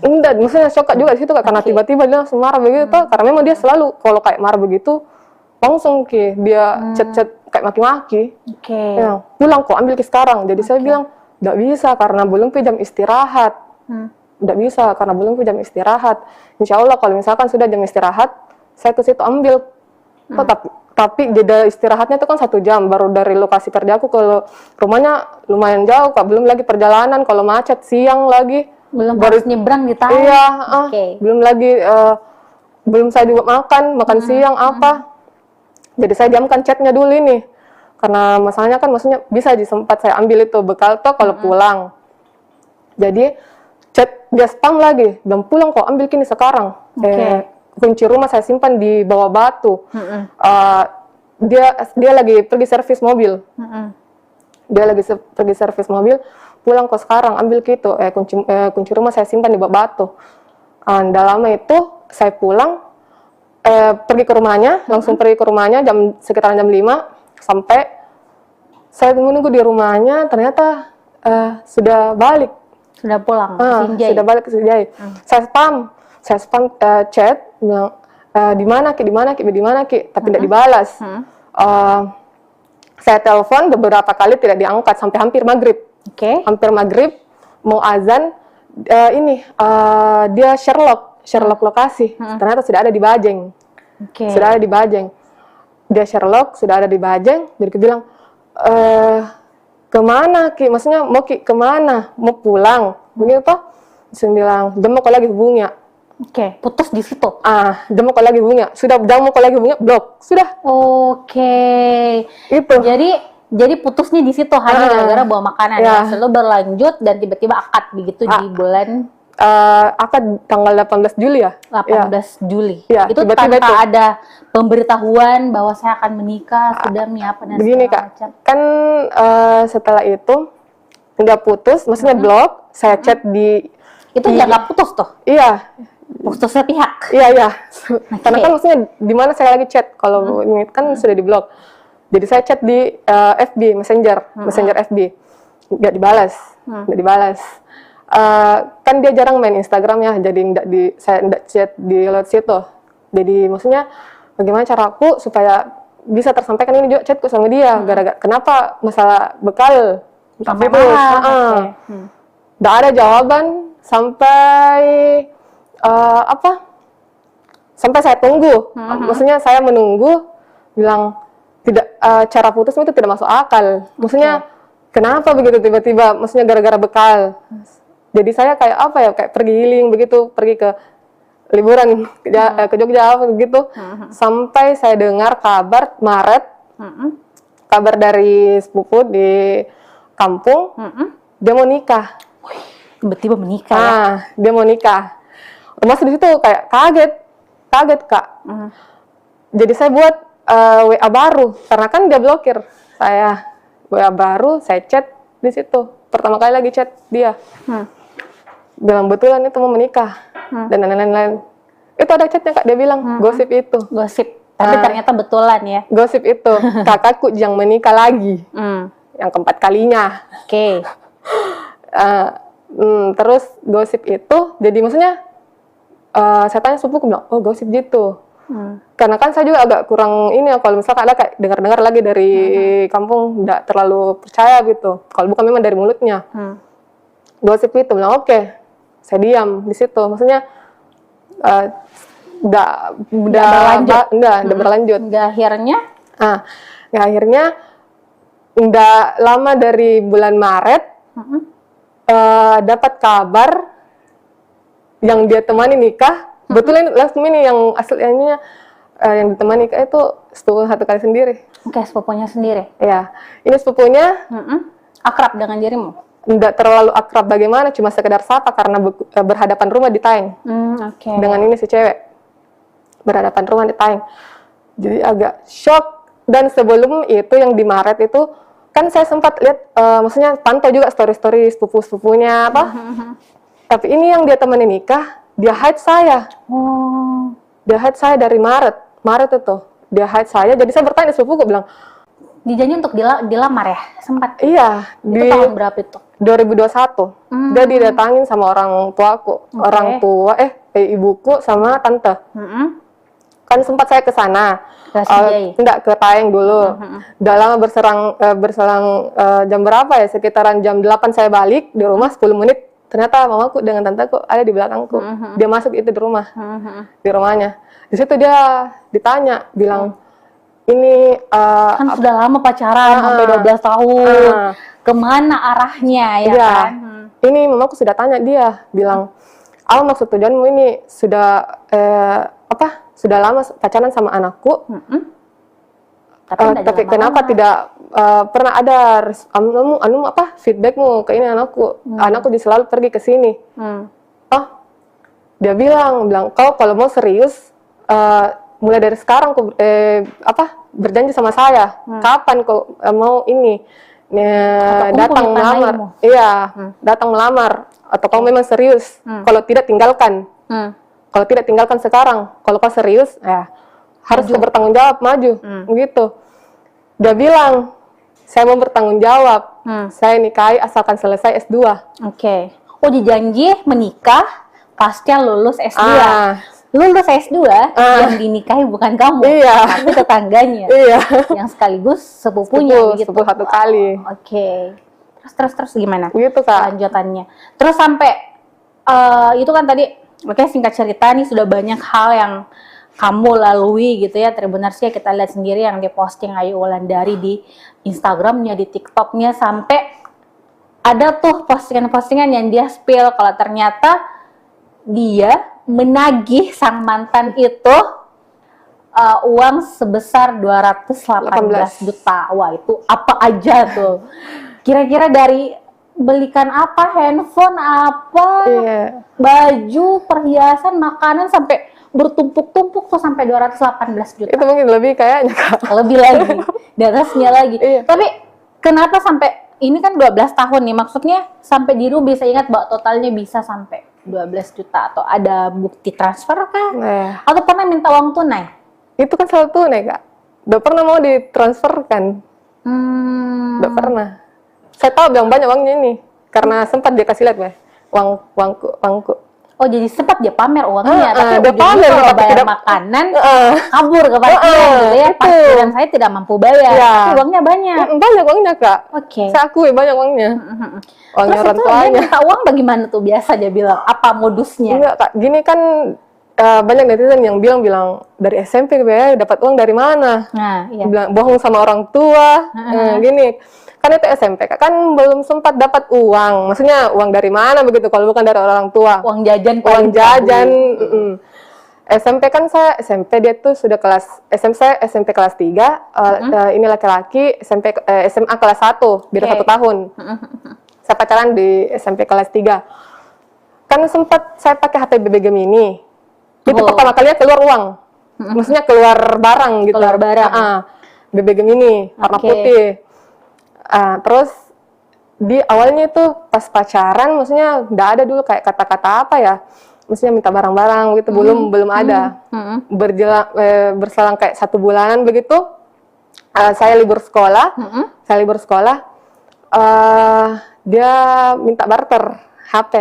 B: Enggak, maksudnya shock juga di situ, Kak, karena tiba-tiba dia langsung marah begitu, karena memang dia selalu kalau kayak marah begitu langsung dia chat kayak maki-maki. Ya, pulang kok, ambil ke sekarang. Jadi saya bilang enggak bisa karena belum ke jam istirahat. Enggak bisa karena belum ke jam istirahat. Insya Allah kalau misalkan sudah jam istirahat, saya ke situ ambil. Tapi jeda istirahatnya itu kan 1 jam, baru dari lokasi kerjaku ke rumahnya lumayan jauh, Kak. Belum lagi perjalanan, kalau macet siang lagi.
C: Belum harus nyebrang di Taeng.
B: Iya, belum lagi, belum saya juga makan siang apa. Jadi saya diamkan chatnya dulu ini. Karena masalahnya kan maksudnya bisa sempat saya ambil itu bekal toh kalau pulang. Jadi chat dia spam lagi, bilang pulang kok, ambil kini sekarang. Kunci rumah saya simpan di bawah batu. Dia lagi pergi servis mobil. Dia lagi pergi servis mobil, pulang kok sekarang, ambil gitu. Kunci rumah saya simpan di bawah batu. Nggak lama itu saya pulang, pergi ke rumahnya, langsung pergi ke rumahnya sekitar jam 5, sampai saya menunggu di rumahnya, ternyata sudah balik.
C: Sudah pulang ke Sinjai.
B: Sudah balik ke Sinjai. Saya spam chat, bilang di mana ki, tapi tidak dibalas. Saya telepon beberapa kali tidak diangkat sampai hampir maghrib. Hampir maghrib mau azan, dia Sherlock lokasi. Ternyata sudah ada di Bajeng. Sudah ada di Bajeng. Dia Sherlock sudah ada di Bajeng. Jadi dia bilang kemana ki? Maksudnya mau ki kemana? Mau pulang? Begitu toh? Saya bilang jam kok lagi hubungnya.
C: Putus di situ.
B: Jam kok lagi hubungnya. Sudah jam kok lagi hubungnya, blok. Sudah. Itu.
C: Jadi putusnya di situ hanya gara-gara bawa makanan. Lalu berlanjut dan tiba-tiba akad begitu di bulan
B: akad tanggal 18 Juli ya.
C: 18 Juli.
B: Ya,
C: itu
B: tiba-tiba
C: tanpa
B: itu.
C: ada pemberitahuan bahwa saya akan menikah, sudah apa dan
B: Begini,
C: segala
B: Kak,
C: macam.
B: kan setelah itu nggak putus, maksudnya blok. Saya chat di
C: Itu nggak putus tuh.
B: Iya.
C: Putusnya pihak.
B: Iya. Karena kan maksudnya di mana saya lagi chat, kalau ini kan sudah di blok. Jadi saya chat di FB Messenger FB, nggak dibalas. Kan dia jarang main Instagram ya, jadi saya nggak chat di lewat situ. Jadi maksudnya bagaimana caraku supaya bisa tersampaikan ini juga chatku sama dia. Gara-gara kenapa masalah bekal
C: Sampai
B: itu.
C: marah.
B: Heeh.
C: Oke.
B: Nggak ada jawaban sampai sampai saya tunggu. Maksudnya saya menunggu, bilang tidak, cara putus itu tidak masuk akal. Maksudnya kenapa begitu tiba-tiba? Maksudnya gara-gara bekal. Jadi saya kayak kayak pergi healing begitu, pergi ke liburan ke Jogja begitu. Sampai saya dengar kabar Maret, kabar dari sepupu di kampung, dia mau nikah.
C: Tiba-tiba menikah ya.
B: Dia mau nikah. Masih di situ kayak kaget Kak. Jadi saya buat WA baru, karena kan dia blokir saya. WA baru, saya chat di situ. Pertama kali lagi chat dia. Bilang betulan itu mau menikah dan lain-lain. Itu ada chatnya Kak, dia bilang gosip itu.
C: Gosip. Tapi ternyata betulan ya.
B: Gosip itu, kakakku yang menikah lagi, yang keempat kalinya.
C: Oke.
B: Terus gosip itu, jadi maksudnya saya tanya sepupuku, bilang, oh gosip gitu. Karena kan saya juga agak kurang ini ya, kalau misalkan ada kayak dengar-dengar lagi dari kampung, tidak terlalu percaya gitu. Kalau bukan memang dari mulutnya. Gosip itu, bilang oke. Saya diam di situ. Maksudnya udah berlanjut. Akhirnya udah lama dari bulan Maret dapat kabar yang dia temani nikah. Betul ini yang aslinya yang ditemani nikah itu sepupu satu kali sendiri.
C: Oke, sepupunya sendiri.
B: Ya, ini sepupunya
C: akrab dengan dirimu?
B: Nggak terlalu akrab bagaimana, cuma sekedar sapa karena berhadapan rumah di Taeng. Dengan ini si cewek berhadapan rumah di Taeng. Jadi agak shock. Dan sebelum itu yang di Maret itu kan saya sempat lihat, maksudnya pantau juga story-story sepupu-sepupunya apa. Tapi ini yang dia temani nikah, dia hide saya. Dia hide saya dari Maret itu. Dia hide saya, jadi saya bertanya sepupuku, bilang,
C: dijanji untuk dilamar ya? Sempat?
B: Iya.
C: Itu tahun berapa itu?
B: 2021. Dia didatangin sama orang tuaku. Orang tua, ibuku sama tante. Kan sempat saya ke sana. Enggak, ke Taeng dulu. Udah lama berselang jam berapa ya? Sekitaran jam 8 saya balik di rumah, 10 menit. Ternyata mamaku dengan tanteku ada di belakangku. Dia masuk itu di rumah. Di rumahnya. Di situ dia ditanya, bilang, ini
C: kan sudah lama pacaran sampai 12 tahun. Kemana arahnya ya kan?
B: Ini mamaku sudah tanya dia, bilang, apa maksud tujuanmu ini? Sudah sudah lama pacaran sama anakku. Tapi kenapa tidak pernah ada feedbackmu ke ini anakku? Anakku selalu pergi ke sini. Dia bilang kau kalau mau serius, mulai dari sekarang kau berjanji sama saya. Kapan kau mau ini datang melamar? Iya, datang melamar. Atau kau memang serius? Kalau tidak tinggalkan. Kalau tidak tinggalkan sekarang. Kalau kau serius, harus kau bertanggung jawab, maju. Begitu. Dia bilang, saya mau bertanggung jawab. Saya nikahi asalkan selesai S2.
C: Oke. Oh, dijanji menikah pasca lulus S2. Lulus S2 yang dinikahi bukan kamu, tapi tetangganya. Yang sekaligus sepupunya begitu.
B: Sepupu satu kali.
C: Oke. Terus gimana?
B: Begitu Kak.
C: Lanjutannya. Terus sampai itu kan tadi, makanya singkat cerita nih sudah banyak hal yang kamu lalui gitu ya. Benar sih kita lihat sendiri yang diposting Ayu Wulandari di Instagramnya, di TikToknya, sampai ada tuh postingan-postingan yang dia spill kalau ternyata dia menagih sang mantan itu uang sebesar 218 juta. Wah, itu apa aja tuh? Kira-kira dari belikan apa, handphone apa, baju, perhiasan, makanan, sampai bertumpuk-tumpuk tuh sampai 218 juta.
B: Itu mungkin lebih kayaknya Kak.
C: Lebih lagi, di atasnya lagi. Tapi kenapa sampai, ini kan 12 tahun nih, maksudnya sampai dirimu bisa ingat bahwa totalnya bisa sampai 12 juta, atau ada bukti transfer kah? Atau pernah minta uang tunai?
B: Itu kan selalu tunai Kak. Udah pernah mau ditransferkan? Udah pernah. Saya tahu banyak uangnya ini, karena sempat dia kasih lihat uangku.
C: Oh, jadi sempat dia pamer uangnya, tapi
B: dia
C: ujungnya
B: pamer,
C: kalau
B: tapi
C: bayar
B: tidak-
C: makanan kabur ke parkiran gitu ya.
B: itu.
C: Parkiran saya tidak mampu bayar,
B: Iya.
C: tapi uangnya banyak.
B: Banyak uangnya Kak.
C: Oke.
B: Saya akui banyak uangnya. Uangnya
C: Terus
B: orang
C: itu dia
B: tuanya.
C: minta uang bagaimana tuh biasa dia bilang? Apa modusnya?
B: Enggak Kak, gini kan banyak netizen yang bilang dari SMP ya dapat uang dari mana?
C: Nah, iya.
B: Bilang bohong sama orang tua. Gini. Kan itu SMP Kak, kan belum sempat dapat uang. Maksudnya uang dari mana begitu kalau bukan dari orang tua?
C: Uang jajan
B: Uang
C: paling
B: jajan.
C: tabu.
B: SMP kan saya SMP dia tuh sudah kelas saya SMP kelas 3, ini laki-laki SMA kelas 1, beda
C: Oke.
B: 1 tahun. Saya pacaran di SMP kelas 3. Kan sempat saya pakai HP BB Gemini. Itu
C: Oh.
B: pertama kalinya keluar uang. Maksudnya keluar barang gitu.
C: Keluar barang.
B: BB Gemini warna
C: Oke.
B: putih. Terus di awalnya itu pas pacaran maksudnya nggak ada dulu kayak kata-kata apa ya, maksudnya minta barang-barang gitu, belum ada. Berselang kayak 1 bulanan begitu, saya libur sekolah, dia minta barter HP.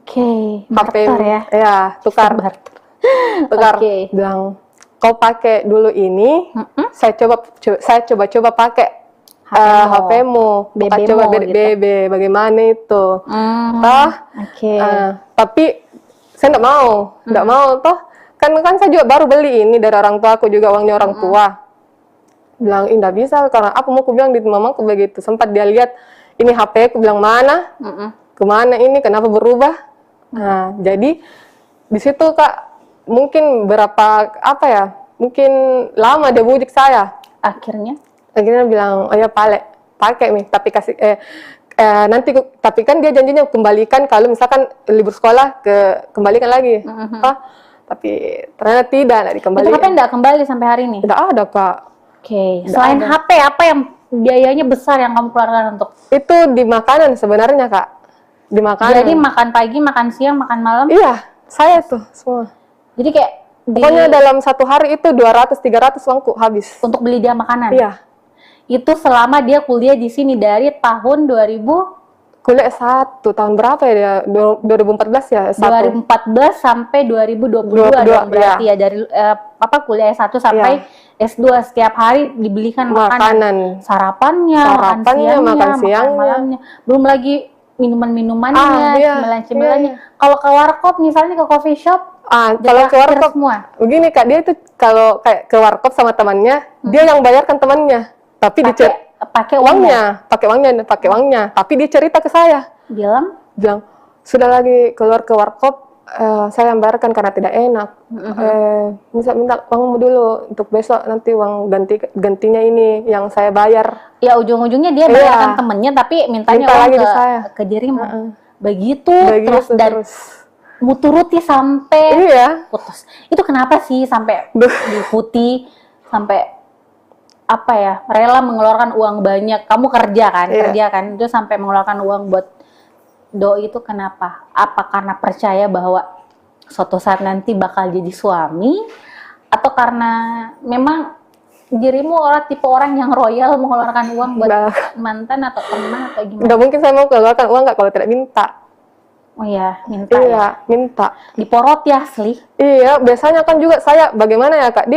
C: Oke,
B: HP
C: barter ya.
B: ya tukar
C: Barter. Oke.
B: bilang kau pakai dulu ini, saya coba pakai HP-mu, bukan
C: BB-mu
B: coba
C: gitu.
B: BB, bagaimana itu?
C: Oke.
B: Tapi saya nggak mau toh, kan saya juga baru beli ini dari orang tua aku juga, uangnya orang tua. Bilang nggak bisa karena apa, mau aku bilang di mamaku begitu. Sempat dia lihat ini HP, aku bilang mana, kemana ini, kenapa berubah? Nah jadi di situ Kak mungkin mungkin lama dia bujuk saya.
C: Akhirnya
B: Akhirnya bilang, oh ya pakai nih, tapi kasih nanti tapi kan dia janjinya kembalikan kalau misalkan libur sekolah kembalikan lagi. Tapi ternyata tidak
C: itu
B: dikembalikan.
C: HP nggak kembali sampai hari ini.
B: Tidak ada Kak.
C: Oke. Selain HP, apa yang biayanya besar yang kamu keluarkan untuk?
B: Itu di makanan sebenarnya Kak. Di makanan.
C: Jadi makan pagi, makan siang, makan malam.
B: Iya, saya tuh semua.
C: Jadi kayak
B: Pokoknya dalam 1 hari itu 200-300 uangku habis.
C: untuk beli dia makanan.
B: Iya.
C: Itu selama dia kuliah di sini dari tahun 2000
B: Kuliah 1 tahun berapa ya dia? 2014 ya? 1.
C: 2014 sampai 2022 dong berarti ya, dari kuliah S1 sampai S2 setiap hari dibelikan makanan. Sarapannya,
B: makan siangnya.
C: malamnya. Belum lagi minuman-minumannya,
B: Iya,
C: cemilan-cemilannya.
B: iya.
C: Kalau ke warkop misalnya ke coffee shop,
B: Kalau ke warkop
C: semua.
B: begini Kak, dia itu kalau kayak ke warkop sama temannya, dia yang bayarkan temannya. Tapi
C: Pakai uangnya.
B: pakai uangnya, tapi dia cerita ke saya.
C: Bilang,
B: Sudah lagi keluar ke warkop, saya yang bayarkan karena tidak enak. Minta uangmu dulu untuk besok, nanti uang gantinya ini yang saya bayar.
C: ya ujung-ujungnya dia bayarkan temennya tapi mintanya
B: Minta
C: uang
B: lagi di saya.
C: ke dirimu. Begitu terus mu turuti sampai
B: Iya.
C: putus. Itu kenapa sih sampai diikuti, sampai rela mengeluarkan uang banyak? Kamu kerja kan, itu sampai mengeluarkan uang buat doi itu kenapa? Apa karena percaya bahwa suatu saat nanti bakal jadi suami, atau karena memang dirimu tipe orang yang royal mengeluarkan uang buat mantan atau teman atau gimana?
B: Nggak mungkin saya mau keluarkan uang Kak kalau tidak minta.
C: Oh iya, minta
B: Iya,
C: ya.
B: minta.
C: Diporot ya asli.
B: Iya, biasanya kan juga saya bagaimana ya Kak,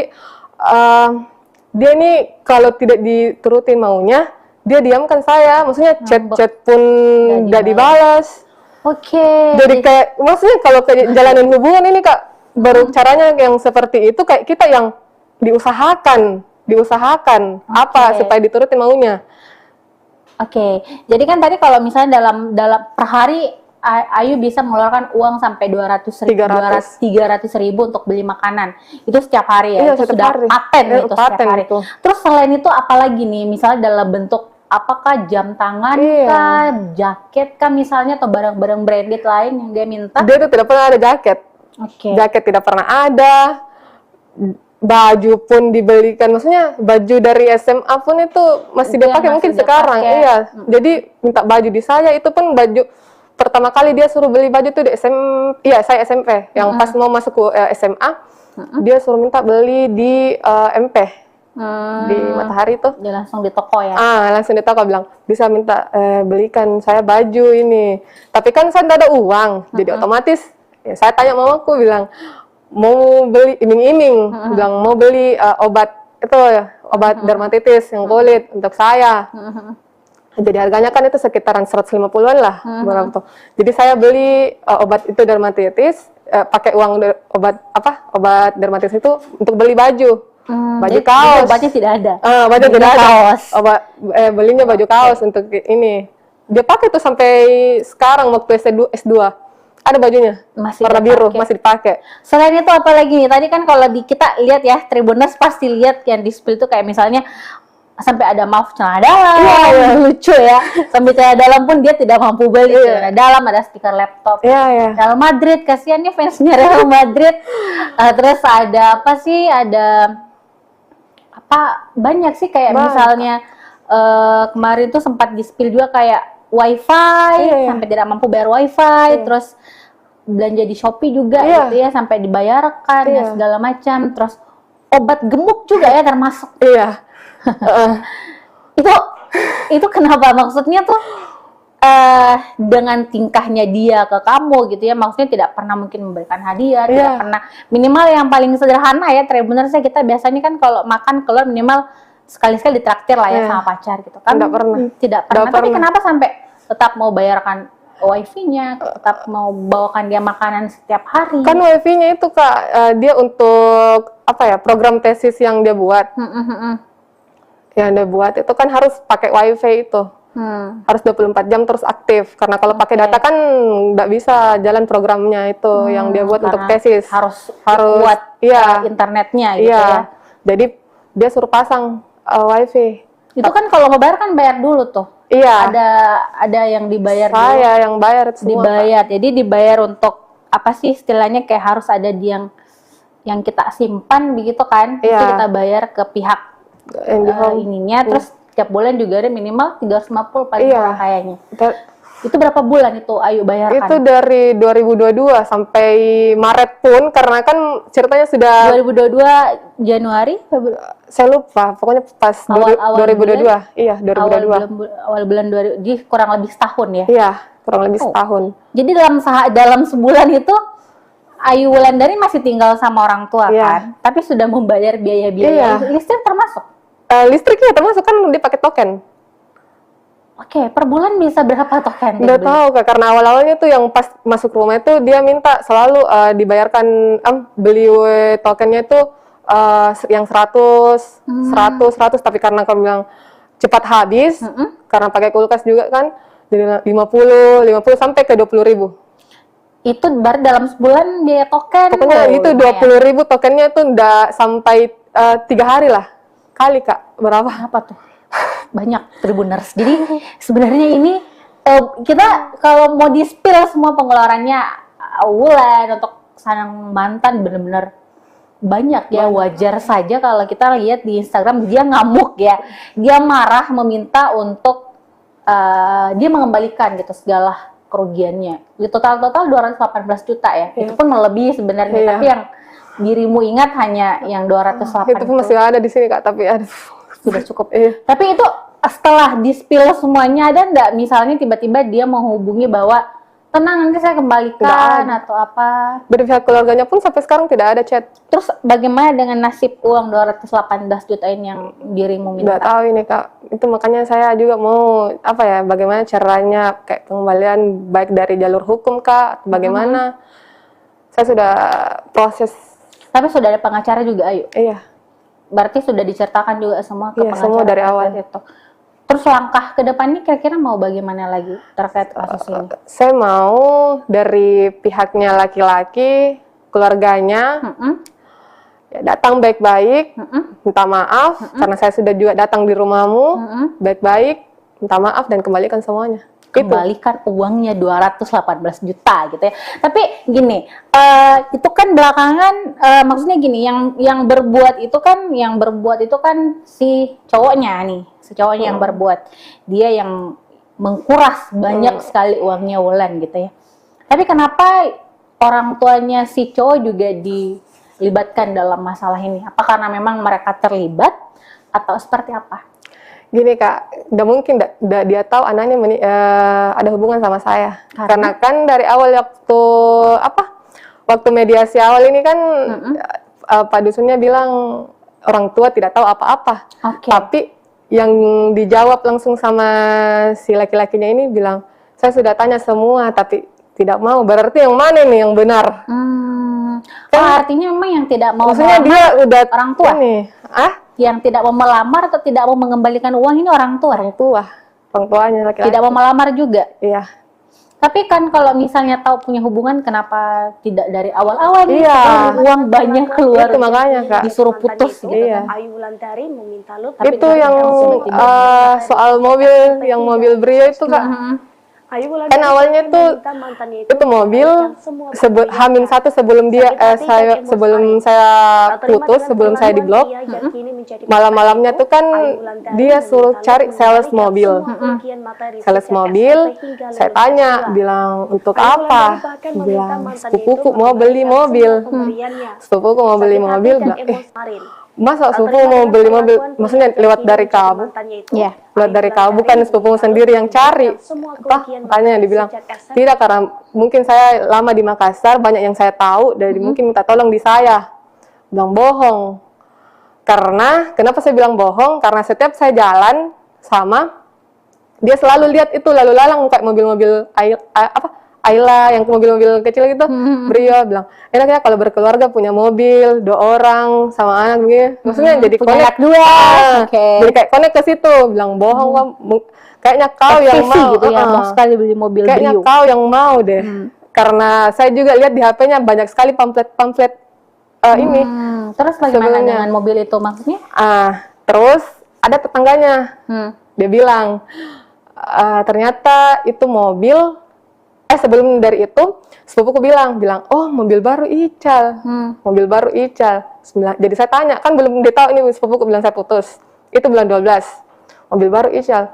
B: dia ini kalau tidak diturutin maunya, dia diamkan saya. Maksudnya chat-chat pun nggak dibalas.
C: Oke.
B: Jadi kayak, maksudnya kalau jalanin hubungan ini Kak, baru caranya yang seperti itu kayak kita yang diusahakan apa supaya diturutin maunya.
C: Oke. Jadi kan tadi kalau misalnya dalam per hari Ayu bisa mengeluarkan uang sampai 300.000 untuk beli makanan. Itu setiap hari ya.
B: Iya,
C: itu
B: setiap
C: sudah
B: hari.
C: paten itu setiap
B: Paten
C: hari.
B: itu.
C: Terus selain itu apalagi nih? Misalnya dalam bentuk apakah jam tangan kah, jaket kah misalnya, atau barang-barang branded lain yang dia minta?
B: Dia tuh tidak pernah ada jaket.
C: Oke.
B: Jaket tidak pernah ada. Baju pun dibelikan, maksudnya baju dari SMA pun itu masih dia pakai mungkin sekarang. Iya. Jadi minta baju di saya, itu pun baju pertama kali dia suruh beli baju tuh di saya SMP. Yang pas mau masuk ke SMA, dia suruh minta beli di MP. Di Matahari tuh.
C: Dia langsung di toko ya?
B: Langsung di toko bilang, bisa minta belikan saya baju ini. Tapi kan saya tidak ada uang, jadi otomatis Ya, saya tanya mamaku, bilang mau beli iming-iming, bilang mau beli obat itu, obat dermatitis yang kulit untuk saya. Jadi harganya kan itu sekitaran 150-an lah, berapa tuh. Jadi saya beli obat itu dermatitis, pakai uang obat dermatitis itu untuk beli baju. Baju
C: Jadi
B: kaos.
C: obatnya tidak ada.
B: Baju tidak ada.
C: Kaos.
B: Belinya baju kaos untuk ini. Dia pakai tuh sampai sekarang waktu S2. Ada bajunya.
C: Masih
B: warna biru,
C: dipakai.
B: masih dipakai.
C: Selain itu apa lagi nih? Tadi kan kalau kita lihat ya, Tribuners pasti lihat yang di spill itu kayak misalnya sampai ada maaf celana dalam, lucu ya. Sampai celana dalam pun dia tidak mampu beli celana dalam, ada stiker laptop. Real Madrid, kasihan nih fansnya Real Madrid. Terus ada apa sih? Ada apa? Banyak sih kayak misalnya kemarin tuh sempat di spill juga kayak wifi, sampai tidak mampu bayar wifi, terus belanja di Shopee juga gitu ya, sampai dibayarkan ya segala macam. Terus obat gemuk juga ya termasuk. Itu kenapa, maksudnya tuh dengan tingkahnya dia ke kamu gitu ya, maksudnya tidak pernah mungkin memberikan hadiah, tidak pernah, minimal yang paling sederhana ya, Tribuners, kita biasanya kan kalau makan keluar minimal sekali-sekali ditraktir lah ya sama pacar gitu kan. Tidak pernah. Tapi kenapa sampai tetap mau bayarkan wifi-nya, tetap mau bawakan dia makanan setiap hari?
B: Kan wifi-nya itu Kak, dia untuk program tesis yang dia buat. Yang dia buat itu kan harus pakai wifi itu. Harus 24 jam terus aktif. Karena kalau pakai data kan nggak bisa jalan programnya itu yang dia buat untuk tesis.
C: Harus buat internetnya gitu ya.
B: Jadi dia suruh pasang wifi.
C: Itu kan kalau ngebayar kan bayar dulu tuh. Ada yang dibayar dulu.
B: Saya yang bayar semua.
C: Dibayar. Jadi dibayar untuk apa sih istilahnya, kayak harus ada yang kita simpan begitu kan. Itu kita bayar ke pihak ininya, terus tiap bulan juga ada minimal 350 paling murah kayaknya. Itu berapa bulan itu Ayu bayarkan?
B: Itu dari 2022 sampai Maret pun, karena kan ceritanya sudah
C: 2022 Januari,
B: saya lupa, pokoknya pas
C: awal
B: 2022. Iya, 2022.
C: Awal bulan 2000, jadi kurang lebih setahun ya.
B: Iya, kurang lebih setahun.
C: Jadi dalam sebulan itu Ayu Wulandari masih tinggal sama orang tua kan, tapi sudah membayar biaya-biaya listrik termasuk.
B: Listriknya termasuk, kan dia pakai token.
C: Oke, per bulan bisa berapa token?
B: Nggak tahu Kak, karena awal-awalnya tuh yang pas masuk rumah itu dia minta selalu dibayarkan beli tokennya itu yang 100, 100, tapi karena kamu bilang cepat habis, karena pakai kulkas juga kan, jadi 50 sampai ke 20.000.
C: Itu baru dalam sebulan biaya token.
B: Pokoknya itu 20.000 tokennya tuh nggak sampai 3 hari lah. Kali Kak, berapa?
C: Apa tuh? Banyak Tribuners. Jadi sebenarnya ini kita kalau mau di-spill semua pengeluarannya Wulan untuk sang mantan benar-benar banyak ya. Wajar saja kalau kita lihat di Instagram dia ngamuk ya. Dia marah meminta untuk dia mengembalikan gitu segala kerugiannya. Di total 218 juta ya. Itu pun melebihi sebenarnya, tapi yang dirimu ingat hanya yang 208
B: itu pun masih ada di sini Kak, tapi aduh,
C: sudah cukup. Tapi itu setelah di-spill semuanya, ada nggak misalnya tiba-tiba dia menghubungi bahwa tenang nanti saya kembalikan atau apa?
B: Dari pihak keluarganya pun sampai sekarang tidak ada chat.
C: Terus bagaimana dengan nasib uang 218 juta ini yang dirimu minta?
B: Nggak tahu ini Kak, itu makanya saya juga mau bagaimana caranya kayak pengembalian, baik dari jalur hukum Kak, bagaimana. Saya sudah proses.
C: Tapi sudah ada pengacara juga Ayu?
B: Iya.
C: Berarti sudah diceritakan juga semua ke pengacara?
B: Semua dari awal.
C: Itu. Terus langkah ke depannya kira-kira mau bagaimana lagi terkait kasus ini?
B: Saya mau dari pihaknya laki-laki, keluarganya, datang baik-baik, minta maaf, karena saya sudah juga datang di rumahmu, baik-baik, minta maaf dan kembalikan semuanya.
C: Kembalikan uangnya 218 juta gitu ya. Tapi gini, itu kan belakangan, maksudnya gini, yang berbuat itu kan si cowoknya nih, yang berbuat, dia yang mengkuras banyak sekali uangnya Wulan gitu ya. Tapi kenapa orang tuanya si cowok juga dilibatkan dalam masalah ini? Apa karena memang mereka terlibat atau seperti apa?
B: Gini Kak, nggak mungkin dia tahu anaknya ada hubungan sama saya. Karena kan dari awal waktu waktu mediasi awal ini kan Pak Dusunnya bilang orang tua tidak tahu apa-apa.
C: Oke.
B: Tapi yang dijawab langsung sama si laki-lakinya ini bilang, saya sudah tanya semua tapi tidak mau. Berarti yang mana nih yang benar?
C: Artinya memang yang tidak mau
B: Maksudnya
C: melamar
B: dia udah
C: orang tua.
B: Ini,
C: Yang tidak mau melamar atau tidak mau mengembalikan uang ini orang tua.
B: orang tuanya laki-laki.
C: Tidak mau melamar juga.
B: Iya.
C: Tapi kan kalau misalnya tahu punya hubungan, kenapa tidak dari awal-awal nih?
B: Iya.
C: Setelah uang banyak keluar,
B: Itu makanya, Kak.
C: disuruh putus gitu.
B: Iya.
D: Ayu Wulandari meminta Lut.
C: Tapi
B: Itu yang soal mobil, yang mobil Brio itu, Kak.
D: Ayu Wulandari
B: Kan awalnya tuh
D: meminta mantannya
B: itu mobil Hamin satu sebelum sebelum saya putus, sebelum saya di blok, malam-malamnya tuh kan dia suruh cari sales mobil. Sales mobil, saya tanya, bilang untuk apa? Bilang sepupuku mau beli mobil. Sepupuku mau beli mobil, bilang, masa sepupu mau beli mobil? Maksudnya lewat dari kamu?
C: Iya.
B: Lewat dari kamu, bukan sepupu sendiri yang cari. Apa? Makanya dibilang, tidak, karena mungkin saya lama di Makassar, banyak yang saya tahu, dari mungkin minta tolong di saya. Bilang bohong. Karena, kenapa saya bilang bohong? Karena setiap saya jalan sama, dia selalu lihat itu lalu lalang kayak mobil-mobil Ayla yang mobil-mobil kecil gitu. Brio bilang, enak ya kalau berkeluarga punya mobil 2 orang sama anak gitu. Maksudnya jadi
C: punya
B: connect
C: anak 2. Oke.
B: Jadi kayak connect ke situ. Bilang bohong, kayaknya kau yang mau
C: gitu ya, mau sekali beli mobil
B: kayaknya
C: Brio.
B: kau yang mau deh. Karena saya juga lihat di HP-nya banyak sekali pamflet ini.
C: Terus bagaimana
B: Sebelumnya.
C: dengan mobil itu maksudnya?
B: Terus ada tetangganya. Dia bilang, ternyata itu mobil. Sebelum dari itu, sepupuku bilang, oh mobil baru Ical, mobil baru Ical. Jadi saya tanya, kan belum dia tahu ini sepupuku bilang saya putus. Itu bulan 12, mobil baru Ical.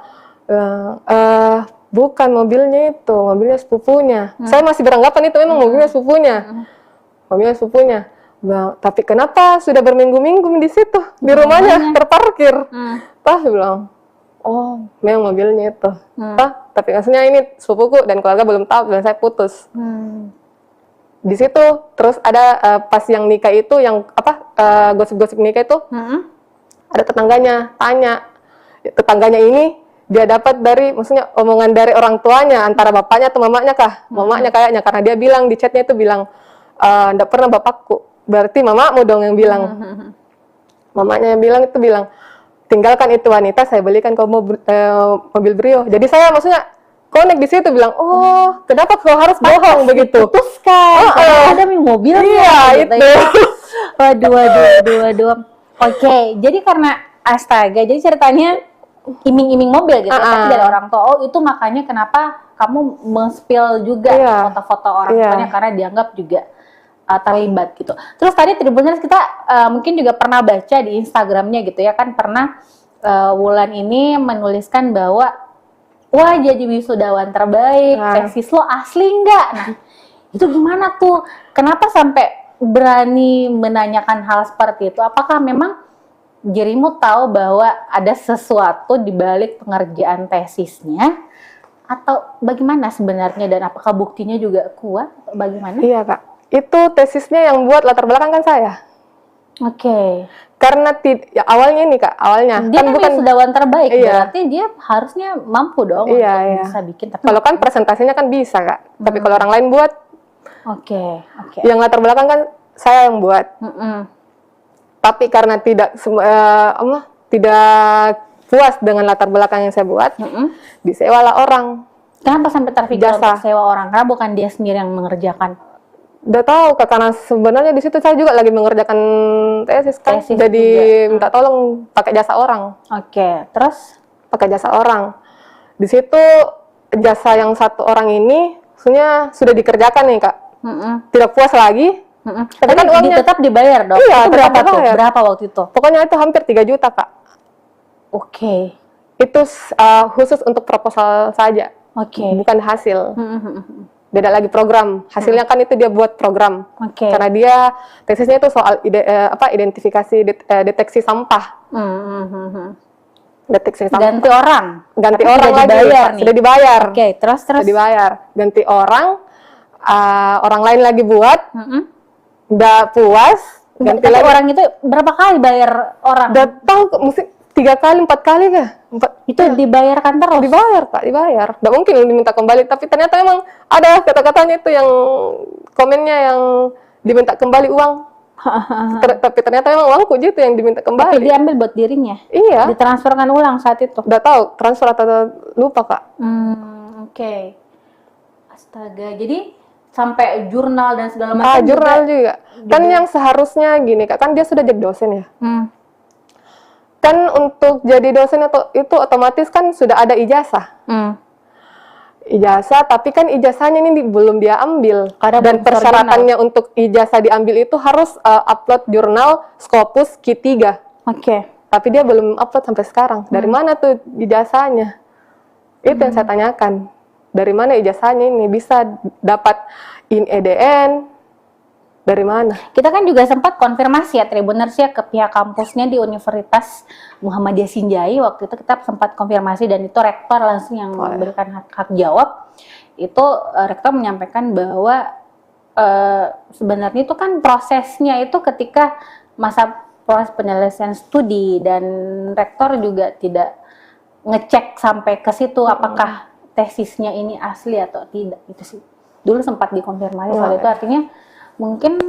B: Bukan mobilnya itu, mobilnya sepupunya. Saya masih beranggapan itu memang mobilnya sepupunya. Mobilnya sepupunya. Bilang, tapi kenapa sudah berminggu-minggu di situ, di rumahnya terparkir? Tah bilang, oh, memang mobilnya itu. Tapi maksudnya ini sepupuku dan keluarga belum tahu dan saya putus. Di situ terus ada pas yang nikah itu yang gosip-gosip nikah itu ada tetangganya tanya. Tetangganya ini dia dapat dari maksudnya omongan dari orang tuanya antara bapaknya atau mamanya kah? Mamanya kayaknya karena dia bilang di chatnya itu bilang enggak pernah bapakku. Berarti mamamu dong yang bilang. Mamanya yang bilang itu bilang tinggalkan itu wanita, saya belikan kau mobil Brio. Jadi saya maksudnya connect di situ bilang, oh kenapa kau harus bohong begitu?
C: Putuskan, ada mobilnya.
B: Iya
C: gitu
B: itu.
C: Ya. Waduh. Oke, jadi karena astaga, jadi ceritanya iming-iming mobil gitu, tapi dari orang tua. Oh itu makanya kenapa kamu men-spill juga foto-foto orang tuanya karena dianggap juga terlibat gitu. Terus tadi Tribuners kita mungkin juga pernah baca di Instagramnya gitu ya kan, pernah Wulan ini menuliskan bahwa wah jadi wisudawan terbaik, tesis lo asli nggak? Nah itu gimana tuh? Kenapa sampai berani menanyakan hal seperti itu? Apakah memang dirimu tahu bahwa ada sesuatu di balik pengerjaan tesisnya? Atau bagaimana sebenarnya, dan apakah buktinya juga kuat? Atau bagaimana?
B: Iya kak. Itu tesisnya yang buat latar belakang kan saya.
C: Oke.
B: Karena awalnya ini kak, awalnya
C: dia kan
B: bukan
C: wisudawan terbaik, berarti dia harusnya mampu dong untuk bisa bikin. Tapi
B: kalau kan presentasinya kan bisa kak, tapi kalau orang lain buat, yang latar belakang kan saya yang buat. Tapi karena tidak puas dengan latar belakang yang saya buat, disewalah orang.
C: Kenapa sampai terpikir untuk sewa orang? Karena bukan dia sendiri yang mengerjakan.
B: Udah tahu kak, karena sebenarnya di situ saya juga lagi mengerjakan tesis kan, jadi minta tolong pakai jasa orang.
C: Oke, terus
B: pakai jasa orang. Di situ jasa yang 1 orang ini, maksudnya sudah dikerjakan nih kak, tidak puas lagi.
C: Tapi kan uangnya tetap dibayar dong.
B: Iya,
C: itu berapa tuh? Berapa waktu itu?
B: Pokoknya itu hampir 3 juta kak.
C: Oke.
B: Itu khusus untuk proposal saja. Bukan hasil. Beda lagi program. Hasilnya kan itu dia buat program. Karena dia tesisnya itu soal identifikasi deteksi sampah. Deteksi sampah.
C: Ganti orang.
B: Ganti orang lagi. Sudah dibayar.
C: Terus
B: sudah dibayar. Ganti orang. orang lain lagi buat, nggak puas, ganti
C: Tapi
B: lagi.
C: orang itu berapa kali bayar orang?
B: Udah tahu mesti 3 kali, 4 kali kah?
C: Itu dibayarkan terus?
B: Dibayar Kak, dibayar. Nggak mungkin diminta kembali, tapi ternyata memang ada kata-katanya itu yang komennya yang diminta kembali uang. Tapi ternyata memang uangku gitu yang diminta
C: Tapi
B: kembali.
C: diambil buat dirinya?
B: Iya,
C: Ditransferkan ulang saat itu?
B: udah tahu transfer atau lupa Kak.
C: Oke. Astaga, jadi sampai jurnal dan segala macam
B: Jurnal juga. Kan yang seharusnya gini Kak, kan dia sudah jadi dosen ya. Kan untuk jadi dosen itu otomatis kan sudah ada ijazah. Ijazah, tapi kan ijazahnya ini belum dia ambil.
C: Karena
B: Dan
C: belum
B: persyaratannya untuk ijazah diambil itu harus upload jurnal Scopus Q3.
C: Oke.
B: Tapi dia belum upload sampai sekarang. Dari mana tuh ijazahnya? Itu yang saya tanyakan. Dari mana ijazahnya ini bisa dapat INEDN? Dari mana?
C: Kita kan juga sempat konfirmasi ya Tribuners ya ke pihak kampusnya di Universitas Muhammadiyah Sinjai. Waktu itu kita sempat konfirmasi dan itu rektor langsung yang memberikan hak jawab. Itu rektor menyampaikan bahwa sebenarnya itu kan prosesnya itu ketika masa proses penyelesaian studi dan rektor juga tidak ngecek sampai ke situ apakah tesisnya ini asli atau tidak itu sih. Dulu sempat dikonfirmasi soal itu, artinya mungkin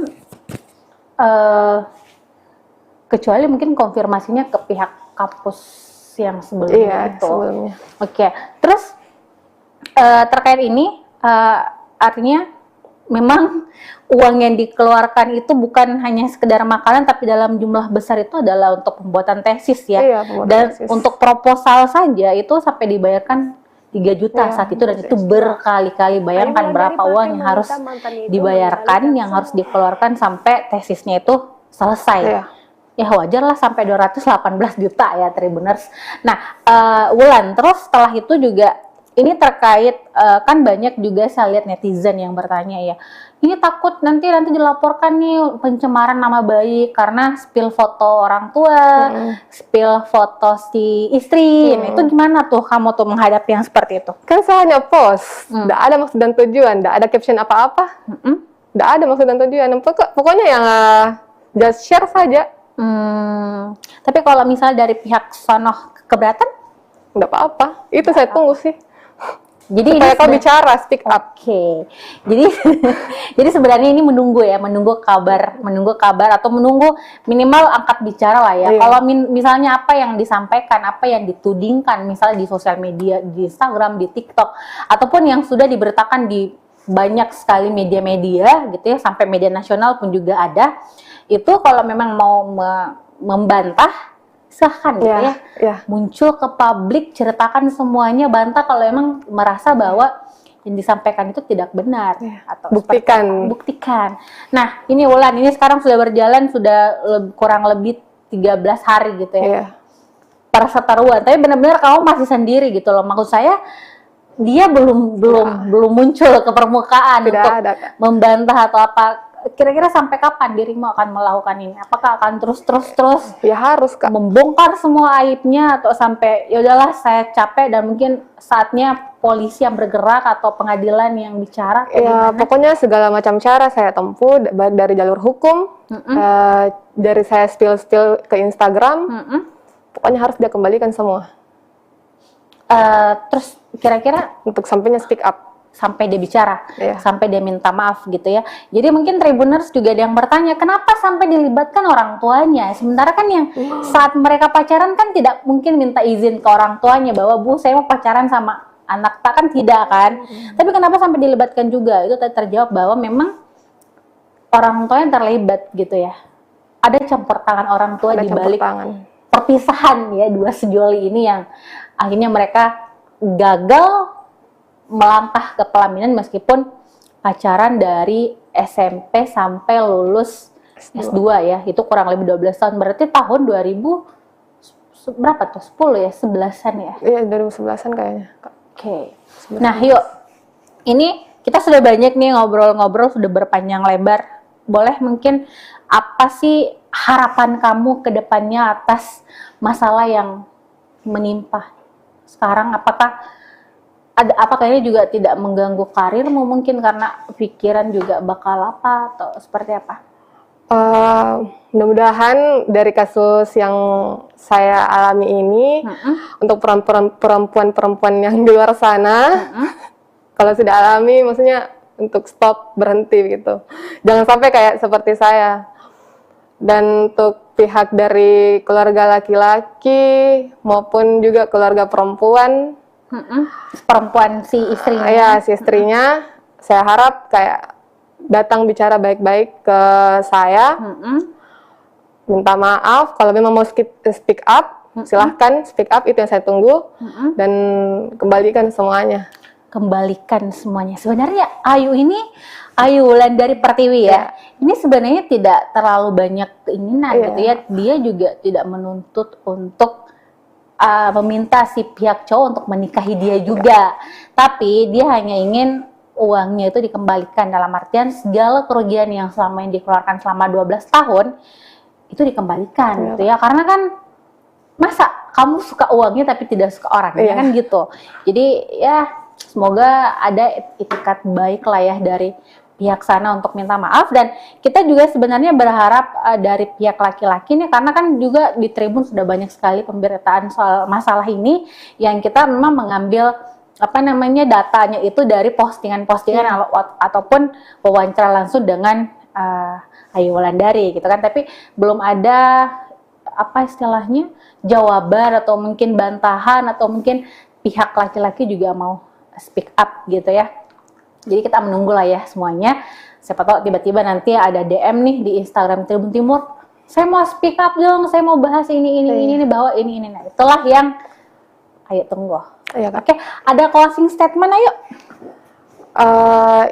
C: kecuali mungkin konfirmasinya ke pihak kampus yang sebelumnya itu.
B: Sebelumnya.
C: Oke. Terus terkait ini artinya memang uang yang dikeluarkan itu bukan hanya sekedar makanan tapi dalam jumlah besar itu adalah untuk pembuatan tesis ya.
B: Iya, pembuatan
C: Dan
B: tesis.
C: untuk proposal saja itu sampai dibayarkan 3 juta saat itu, dan itu berkali-kali. Bayangkan berapa uang yang harus dibayarkan, yang harus dikeluarkan sampai tesisnya itu selesai. Ya wajar lah sampai 218 juta ya Tribuners. Nah, Wulan, terus setelah itu juga ini terkait kan banyak juga saya lihat netizen yang bertanya ya, ini takut nanti dilaporkan nih pencemaran nama baik karena spill foto orang tua, spill foto si istri. Nah, itu gimana tuh kamu tuh menghadapi yang seperti itu?
B: Kan saya hanya post, tidak ada maksud dan tujuan, tidak ada caption apa-apa, tidak ada maksud dan tujuan. Pokoknya yang just share saja.
C: Tapi kalau misalnya dari pihak sono keberatan?
B: Tidak apa-apa, itu saya tunggu sih.
C: Jadi
B: supaya kau bicara, speak up.
C: Oke. Jadi jadi sebenarnya ini menunggu kabar atau menunggu minimal angkat bicara lah ya.
B: Iya.
C: Kalau misalnya apa yang disampaikan, apa yang ditudingkan misalnya di sosial media, di Instagram, di TikTok ataupun yang sudah diberitakan di banyak sekali media-media gitu ya, sampai media nasional pun juga ada. Itu kalau memang mau membantah silahkan gitu ya. Muncul ke publik, ceritakan semuanya, bantah kalau emang merasa bahwa yang disampaikan itu tidak benar atau buktikan. Nah, ini Wulan, ini sekarang sudah berjalan sudah kurang lebih 13 hari gitu ya. Perseteruan, tapi benar-benar kamu masih sendiri gitu loh. Maksud saya dia belum muncul ke permukaan
B: tidak
C: untuk
B: ada,
C: membantah atau apa. Kira-kira sampai kapan dirimu akan melakukan ini? Apakah akan terus?
B: Ya harus Kak.
C: Membongkar semua aibnya atau sampai ya udahlah saya capek dan mungkin saatnya polisi yang bergerak atau pengadilan yang bicara?
B: Ya pokoknya segala macam cara saya tempuh dari jalur hukum, dari saya spill ke Instagram, pokoknya harus dia kembalikan semua.
C: Terus kira-kira
B: untuk sampainya speak up.
C: Sampai dia bicara, sampai dia minta maaf gitu ya. Jadi mungkin Tribuners juga ada yang bertanya, kenapa sampai dilibatkan orang tuanya? Sementara kan yang saat mereka pacaran kan tidak mungkin minta izin ke orang tuanya bahwa Bu saya mau pacaran sama anak tak, kan tidak kan. Tapi kenapa sampai dilibatkan juga? Itu terjawab bahwa memang orang tuanya terlibat gitu ya. Ada campur tangan orang tua di balik perpisahan ya dua sejoli ini yang akhirnya mereka gagal melangkah ke pelaminan meskipun pacaran dari SMP sampai lulus S2 ya, itu kurang lebih 12 tahun, berarti tahun 2000 berapa tuh, 10 ya, 11-an ya?
B: Iya, 2011-an kayaknya.
C: Oke. Nah yuk, ini kita sudah banyak nih ngobrol-ngobrol, sudah berpanjang lebar, boleh mungkin apa sih harapan kamu ke depannya atas masalah yang menimpa sekarang? Apakah ada apa kayaknya juga tidak mengganggu karirmu mungkin karena pikiran juga bakal apa atau seperti apa?
B: Mudah-mudahan dari kasus yang saya alami ini, untuk perempuan-perempuan yang di luar sana, kalau sudah alami, maksudnya untuk stop, berhenti gitu. Jangan sampai kayak seperti saya. Dan untuk pihak dari keluarga laki-laki maupun juga keluarga perempuan,
C: Perempuan si istrinya.
B: ya si istrinya, saya harap kayak datang bicara baik-baik ke saya, minta maaf. Kalau memang mau speak up, silahkan speak up, itu yang saya tunggu, dan kembalikan semuanya.
C: Kembalikan semuanya. Sebenarnya Ayu Wulandari Pertiwi ya. Ini sebenarnya tidak terlalu banyak keinginan gitu ya. Dia juga tidak menuntut untuk meminta si pihak cowok untuk menikahi dia juga. Tapi dia hanya ingin uangnya itu dikembalikan, dalam artian segala kerugian yang selama ini dikeluarkan selama 12 tahun itu dikembalikan gitu ya. Karena kan masa kamu suka uangnya tapi tidak suka orangnya kan gitu. Jadi ya semoga ada itikat baik lah ya dari pihak sana untuk minta maaf, dan kita juga sebenarnya berharap dari pihak laki-laki nih, karena kan juga di Tribun sudah banyak sekali pemberitaan soal masalah ini yang kita memang mengambil datanya itu dari postingan-postingan ataupun wawancara langsung dengan Ayu Wulandari gitu kan, tapi belum ada istilahnya jawaban atau mungkin bantahan atau mungkin pihak laki-laki juga mau speak up gitu ya. Jadi kita menunggu lah ya semuanya. Siapa tahu tiba-tiba nanti ada DM nih di Instagram Tribun Timur, saya mau speak up dong, saya mau bahas ini bahwa ini. Nah, itulah yang ayo tunggu. Oke, ada closing statement ayo.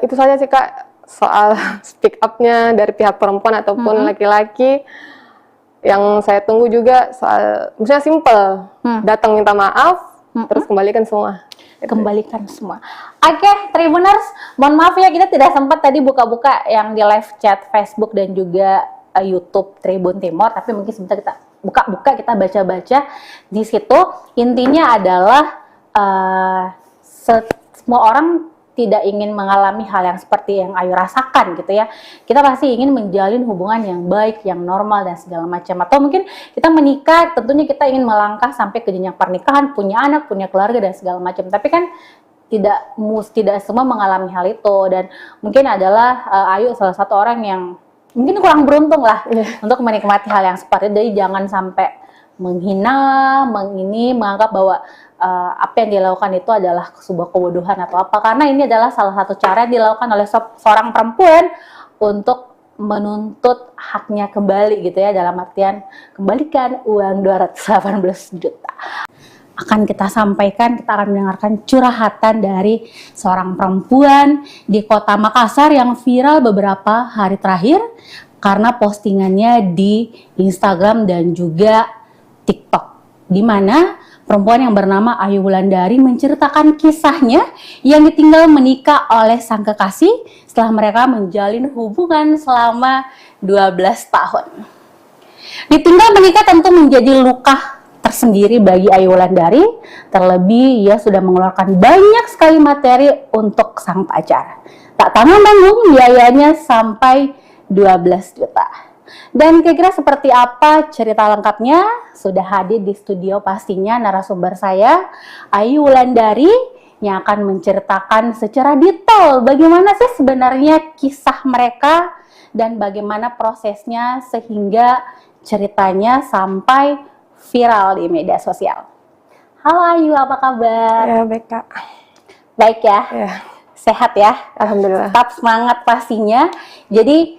B: Itu saja sih Kak, soal speak up-nya dari pihak perempuan ataupun laki-laki. Yang saya tunggu juga soal, misalnya simple, datang minta maaf, terus kembalikan semua.
C: Kembalikan semua. Oke, Tribuners, mohon maaf ya kita tidak sempat tadi buka-buka yang di live chat Facebook dan juga YouTube Tribun Timur, tapi mungkin sebentar kita buka-buka, kita baca-baca di situ. Intinya adalah semua orang tidak ingin mengalami hal yang seperti yang Ayu rasakan gitu ya. Kita pasti ingin menjalin hubungan yang baik, yang normal dan segala macam. Atau mungkin kita menikah, tentunya kita ingin melangkah sampai ke jenjang pernikahan, punya anak, punya keluarga dan segala macam. Tapi kan tidak semua mengalami hal itu, dan mungkin adalah Ayu salah satu orang yang mungkin kurang beruntung lah untuk menikmati hal yang seperti itu. Jadi jangan sampai menghina, menganggap bahwa apa yang dilakukan itu adalah sebuah kebodohan atau apa, karena ini adalah salah satu cara yang dilakukan oleh seorang perempuan untuk menuntut haknya kembali gitu ya, dalam artian kembalikan uang 218 juta. Akan kita sampaikan, kita akan mendengarkan curhatan dari seorang perempuan di Kota Makassar yang viral beberapa hari terakhir karena postingannya di Instagram dan juga TikTok, di mana perempuan yang bernama Ayu Wulandari menceritakan kisahnya yang ditinggal menikah oleh sang kekasih setelah mereka menjalin hubungan selama 12 tahun. Ditinggal menikah tentu menjadi luka tersendiri bagi Ayu Wulandari, terlebih ia sudah mengeluarkan banyak sekali materi untuk sang pacar. Tak tanggung-tanggung biayanya sampai 12 juta. Dan kira-kira seperti apa cerita lengkapnya? Sudah hadir di studio pastinya narasumber saya, Ayu Wulandari, yang akan menceritakan secara detail bagaimana sih sebenarnya kisah mereka dan bagaimana prosesnya sehingga ceritanya sampai viral di media sosial. Halo Ayu, apa kabar?
B: Ya, baik Kak.
C: Baik ya?
B: Ya.
C: Sehat ya?
B: Alhamdulillah.
C: Tetap semangat pastinya. Jadi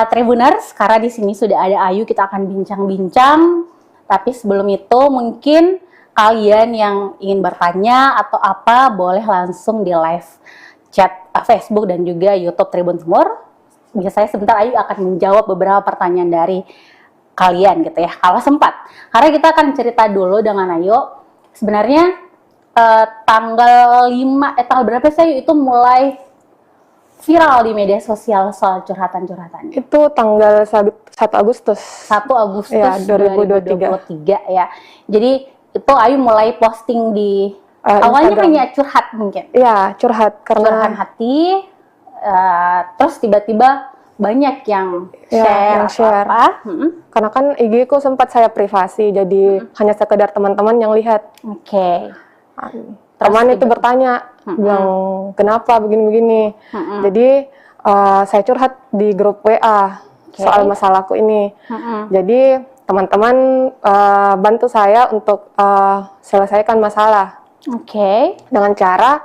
C: Tribuners, karena di sini sudah ada Ayu, kita akan bincang-bincang. Tapi sebelum itu mungkin kalian yang ingin bertanya atau apa boleh langsung di live chat Facebook dan juga YouTube Tribun Timur. Biasanya sebentar Ayu akan menjawab beberapa pertanyaan dari kalian gitu ya, kalau sempat. Karena kita akan cerita dulu dengan Ayu. Sebenarnya tanggal berapa sih itu mulai viral di media sosial soal curhatan-curhatan?
B: Itu tanggal 1 Agustus.
C: 1 Agustus
B: ya, 2023
C: ya. Jadi itu Ayu mulai posting di Awalnya
B: Instagram.
C: hanya curhat mungkin.
B: Iya, curhat karena
C: Curahan hati, terus tiba-tiba banyak yang
B: Ya,
C: share,
B: yang share.
C: apa.
B: karena kan IG ku sempat saya privasi, jadi hanya sekedar teman-teman yang lihat.
C: Oke.
B: Teman itu bertanya, bilang kenapa begini-begini. Jadi saya curhat di grup WA soal masalahku ini. Jadi teman-teman bantu saya untuk selesaikan masalah
C: Oke.
B: dengan cara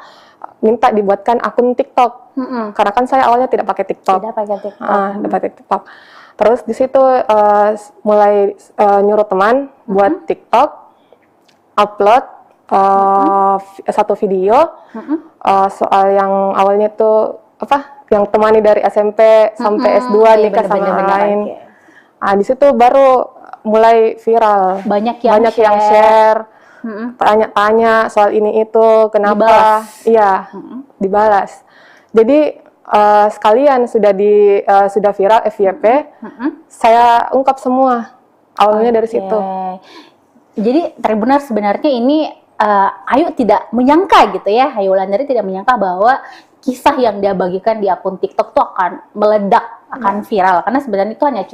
B: minta dibuatkan akun TikTok. Karena kan saya awalnya tidak pakai TikTok.
C: Tidak pakai TikTok.
B: Tidak pakai TikTok. Terus di situ mulai nyuruh teman buat TikTok, upload satu video soal yang awalnya itu yang temani dari SMP sampai S2 nikah sama orang lain. Di situ baru mulai viral.
C: Banyak yang
B: yang share, tanya-tanya soal ini itu, kenapa? Iya, dibalas. Jadi sekalian sudah viral FYP, saya ungkap semua awalnya dari situ.
C: Jadi Tribuners sebenarnya ini Ayu tidak menyangka gitu ya, Ayu Wulandari tidak menyangka bahwa kisah yang dia bagikan di akun TikTok tuh akan meledak, akan viral, karena sebenarnya itu hanya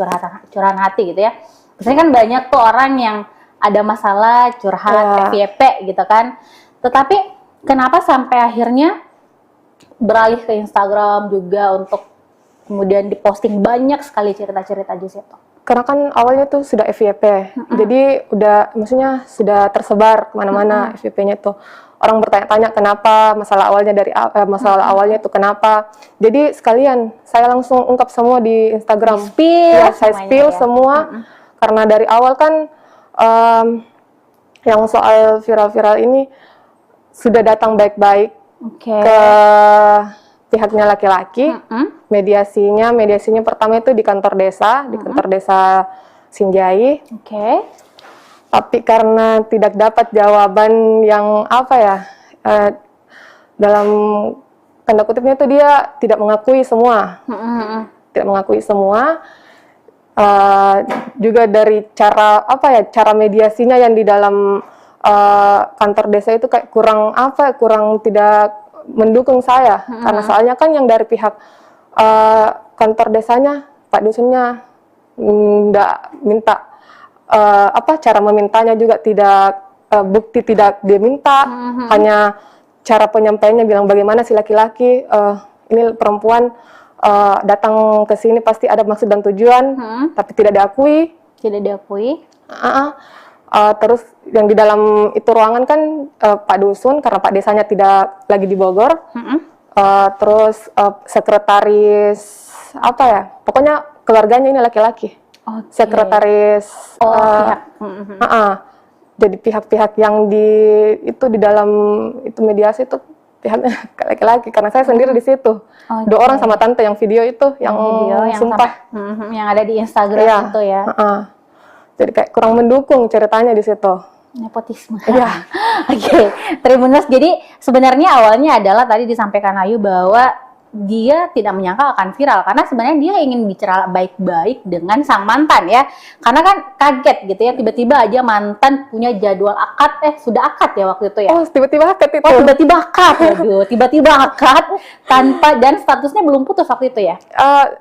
C: curahan hati gitu ya. Biasanya kan banyak tuh orang yang ada masalah curhat FYP gitu kan. Tetapi kenapa sampai akhirnya beralih ke Instagram juga untuk kemudian diposting banyak sekali cerita-cerita di situ?
B: Karena kan awalnya tuh sudah FYP, jadi maksudnya sudah tersebar kemana-mana FYP-nya tuh. Orang bertanya-tanya kenapa, masalah awalnya itu kenapa. Jadi sekalian saya langsung ungkap semua di Instagram. Saya spill semua. Karena dari awal kan yang soal viral-viral ini sudah datang baik-baik ke pihaknya laki-laki. Mediasinya pertama itu di kantor desa, di kantor desa Sinjai. Tapi karena tidak dapat jawaban yang dalam tanda kutipnya itu dia tidak mengakui semua. Tidak mengakui semua. Juga dari cara mediasinya yang di dalam kantor desa itu kayak kurang tidak mendukung saya. Karena soalnya kan yang dari pihak kantor desanya, Pak Dusunnya nggak minta cara memintanya juga tidak bukti tidak dia minta, hanya cara penyampaiannya bilang bagaimana si laki-laki ini perempuan datang ke sini pasti ada maksud dan tujuan, tapi tidak diakui. Terus yang di dalam itu ruangan kan Pak Dusun, karena Pak Desanya tidak lagi di Bogor. Terus sekretaris pokoknya keluarganya ini laki-laki. Sekretaris jadi pihak-pihak yang di dalam itu mediasi itu pihaknya laki-laki, karena saya sendiri di situ. 2 orang sama tante yang video itu yang sumpah
C: yang ada di Instagram itu ya.
B: Jadi kayak kurang mendukung ceritanya di situ.
C: Nepotisme. Tribuners. Jadi sebenarnya awalnya adalah tadi disampaikan Ayu bahwa dia tidak menyangka akan viral, karena sebenarnya dia ingin bicara baik-baik dengan sang mantan ya. Karena kan kaget gitu ya, tiba-tiba aja mantan punya jadwal akad, sudah akad ya waktu itu ya.
B: Tiba-tiba akad itu.
C: Tiba-tiba akad. Tiba-tiba akad tanpa, dan statusnya belum putus waktu itu ya?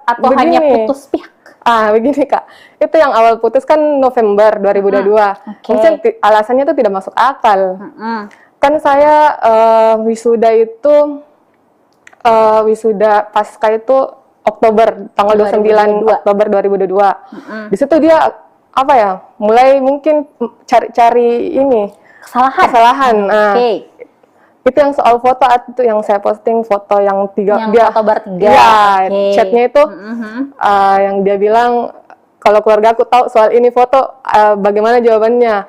C: Atau hanya putus pihak?
B: Begini Kak, itu yang awal putus kan November 2022. Mungkin alasannya itu tidak masuk akal. Kan saya wisuda pasca itu Oktober, tanggal 29 Oktober 2022. Di situ dia mulai mungkin cari ini kesalahan. Itu yang soal foto itu yang saya posting, foto yang
C: foto bertiga.
B: Chatnya itu yang dia bilang kalau keluarga aku tahu soal ini foto, bagaimana jawabannya?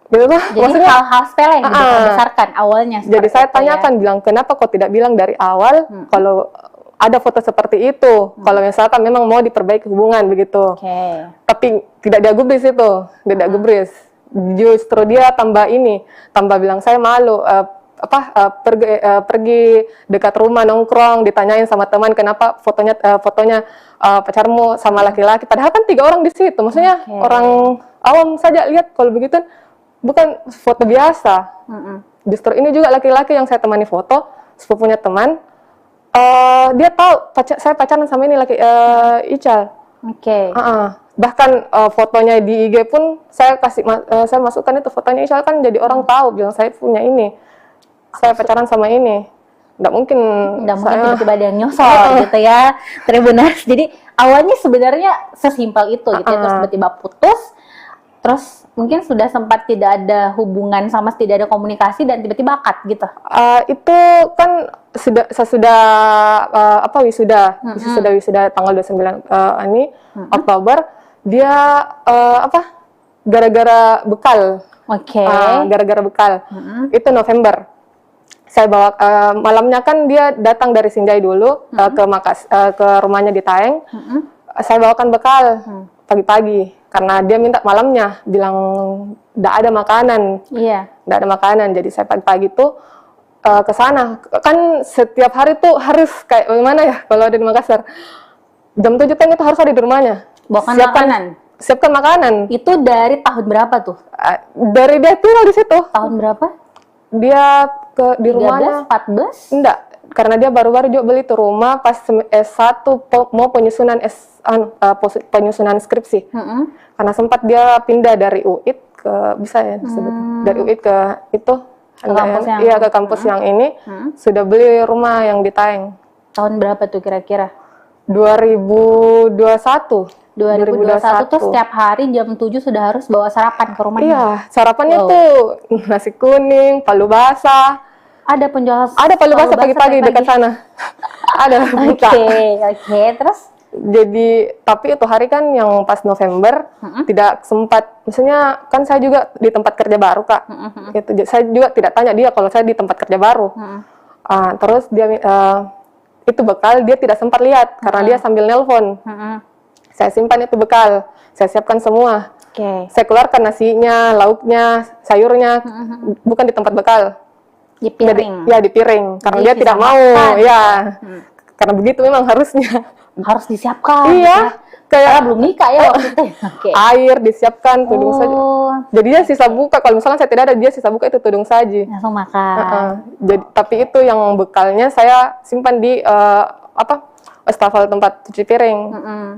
B: Gitu tuh.
C: Jadi maksudnya hal-hal sepele yang dibesarkan awalnya.
B: Jadi saya tanyakan, bilang kenapa kok tidak bilang dari awal kalau ada foto seperti itu, kalau misalkan memang mau diperbaiki hubungan begitu. Tapi tidak dia gubris itu, tidak gubris. Justru dia tambah bilang saya malu. Pergi dekat rumah nongkrong, ditanyain sama teman kenapa fotonya pacarmu sama laki-laki, padahal kan 3 orang di situ. Maksudnya orang awam saja lihat kalau begitu bukan foto biasa. Justru ini juga laki-laki yang saya temani foto, sepupunya teman, dia tahu saya pacaran sama ini laki Ical.
C: Oke.
B: Bahkan fotonya di IG pun saya saya masukkan itu fotonya Ical, kan jadi orang tahu bilang saya punya ini, saya pacaran sama ini. Nggak mungkin
C: tiba-tiba ada yang nyosor gitu ya, Tribuners. Jadi awalnya sebenarnya sesimpel itu gitu ya, terus tiba-tiba putus, terus mungkin sudah sempat tidak ada hubungan sama, tidak ada komunikasi, dan tiba-tiba akad gitu.
B: Itu kan sesudah wisuda tanggal 29 ini Oktober, dia gara-gara bekal.
C: Oke.
B: Gara-gara bekal. Itu November. Saya bawa malamnya kan dia datang dari Sinjai dulu ke rumahnya di Taeng. Saya bawakan bekal pagi-pagi karena dia minta malamnya, bilang tidak ada makanan.
C: Iya.
B: Tidak ada makanan, jadi saya pagi-pagi tuh ke sana. Kan setiap hari tuh harus kayak bagaimana ya kalau ada di Makassar. Jam 7 kan itu harus ada di rumahnya.
C: Bawakan makanan.
B: Siapkan makanan.
C: Itu dari tahun berapa tuh?
B: Dari dia tinggal di situ.
C: Tahun berapa?
B: Dia di rumahnya
C: 14?
B: enggak, karena dia baru-baru juga beli tuh rumah pas S1 mau penyusunan penyusunan skripsi. Karena sempat dia pindah dari UIT ke disebut dari UIT ke itu ke kampus yang ini, sudah beli rumah yang di Taeng.
C: Tahun berapa tuh kira-kira?
B: 2021
C: tuh setiap hari jam 7 sudah harus bawa sarapan ke rumahnya.
B: Iya, sarapannya tuh nasi kuning, palu basah.
C: Ada penjual
B: palu basah pagi-pagi dekat sana. Ada buka.
C: Oke, terus?
B: Jadi, tapi itu hari kan yang pas November tidak sempat, misalnya kan saya juga di tempat kerja baru, Kak. Saya juga tidak tanya dia kalau saya di tempat kerja baru. Terus dia itu bekal dia tidak sempat lihat karena dia sambil nelpon. Saya simpan itu bekal, saya siapkan semua. Saya keluarkan nasinya, lauknya, sayurnya, bukan di tempat bekal.
C: Di piring.
B: Di piring, karena dia tidak mau. Karena begitu memang harusnya.
C: Harus disiapkan.
B: Iya,
C: kayak belum nikah ya waktu itu.
B: Air disiapkan, tudung saji. Jadi dia sisa buka. Kalau misalnya saya tidak ada, dia sisa buka itu tudung saji.
C: Langsung makan.
B: Jadi, tapi itu yang bekalnya saya simpan di wastafel tempat cuci piring.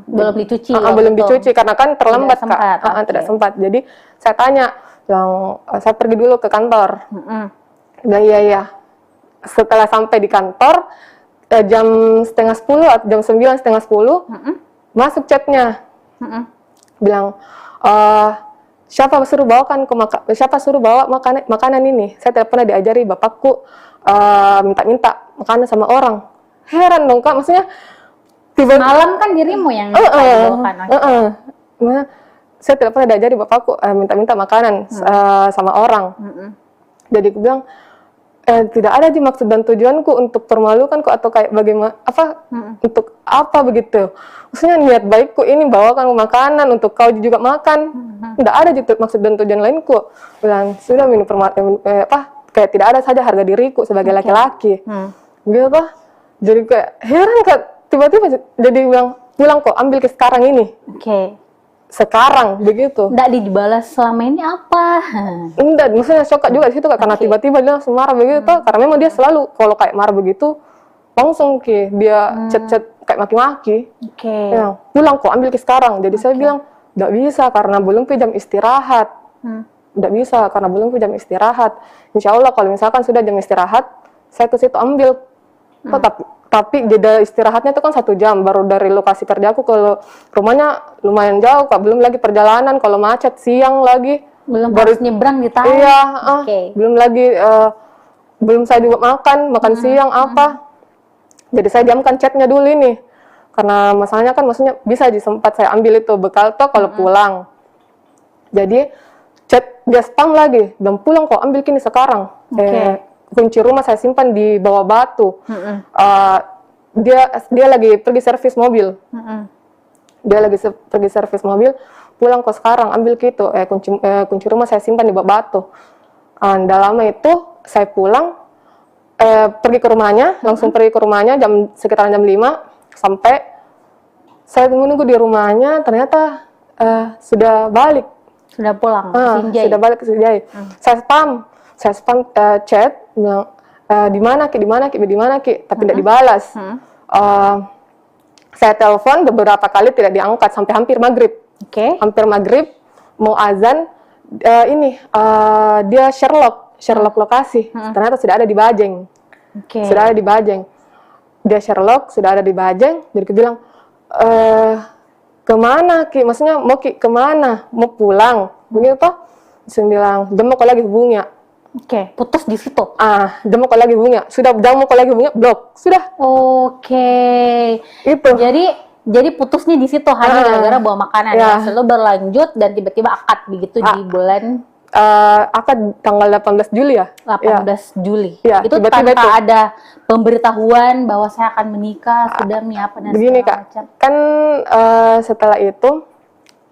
C: Belum dicuci.
B: Belum dicuci karena kan terlambat, Kak. Tidak sempat. Jadi saya tanya, saya pergi dulu ke kantor. Bilang iya. Setelah sampai di kantor, jam 9:30 atau jam 9, 9:30, masuk chatnya. Bilang, siapa suruh bawa makanan ini? Saya tidak pernah diajari bapakku minta-minta makanan sama orang. Heran dong, Kak, maksudnya
C: malam kan dirimu yang bawakan.
B: Saya tidak pernah diajari bapakku minta-minta makanan sama orang. Jadi aku bilang, tidak ada di maksud dan tujuanku untuk permalukan kok atau kayak bagaimana untuk apa begitu. Maksudnya niat baikku ini bawakan makanan untuk kau juga makan. Tidak ada maksud dan tujuan lainku. Bilang sudah kayak tidak ada saja harga diriku sebagai laki-laki. Gitu. Jadi kayak heran, Kak, tiba-tiba jadi bilang pulang kok, ambil ke sekarang ini. Sekarang begitu.
C: Nggak dibalas selama ini apa?
B: Enggak, maksudnya shock juga di situ, Kak, karena tiba-tiba dia langsung marah begitu. Karena memang dia selalu kalau kayak marah begitu langsung dia chat-chat kayak maki-maki. Ya, pulang kok, ambil ke sekarang. Jadi saya bilang enggak bisa karena belum ke jam istirahat. Enggak bisa karena belum ke jam istirahat. Insya Allah kalau misalkan sudah jam istirahat, saya ke situ ambil. Tapi jeda istirahatnya itu kan 1 jam, baru dari lokasi kerjaku ke rumahnya lumayan jauh, Kak. Belum lagi perjalanan, kalau macet siang lagi.
C: Belum harus nyebrang di Taeng.
B: Iya, belum lagi, belum saya juga makan siang apa. Jadi saya diamkan chatnya dulu ini. Karena masalahnya kan maksudnya bisa sempat saya ambil itu bekal toh kalau pulang. Jadi chat dia spam lagi, dan pulang kok, ambil kini sekarang. Kunci rumah saya simpan di bawah batu. Dia lagi pergi servis mobil. Dia lagi pergi servis mobil, pulang kok sekarang, ambil gitu. Kunci rumah saya simpan di bawah batu. Nggak lama itu saya pulang, pergi ke rumahnya, langsung pergi ke rumahnya sekitar jam 5, sampai saya menunggu di rumahnya, ternyata sudah balik.
C: Sudah pulang ke Sinjai.
B: Sudah balik ke Sinjai. saya spam chat bilang di mana Ki, tapi tidak dibalas. Saya telepon beberapa kali tidak diangkat sampai hampir maghrib. Hampir maghrib mau azan, dia Sherlock lokasi. Ternyata sudah ada di Bajeng. Sudah ada di Bajeng. Dia Sherlock sudah ada di Bajeng. Jadi dia bilang, kemana Ki? Maksudnya mau Ki kemana? Mau pulang? Begitu toh? Saya bilang, jangan mau kau lagi hubungnya.
C: Putus di situ.
B: Jangan mau kau lagi hubungnya. Sudah, jangan mau kau lagi hubungnya, blok. Sudah.
C: Itu. Jadi putusnya di situ hanya gara-gara bawa makanan ya. Lalu berlanjut dan tiba-tiba akad begitu di bulan
B: akad tanggal 18 Juli ya.
C: 18 Juli.
B: Ya,
C: itu
B: tiba-tiba
C: tanpa
B: itu
C: ada pemberitahuan bahwa saya akan menikah, sudah apa dan
B: begini
C: segala
B: Kak,
C: macam.
B: kan setelah itu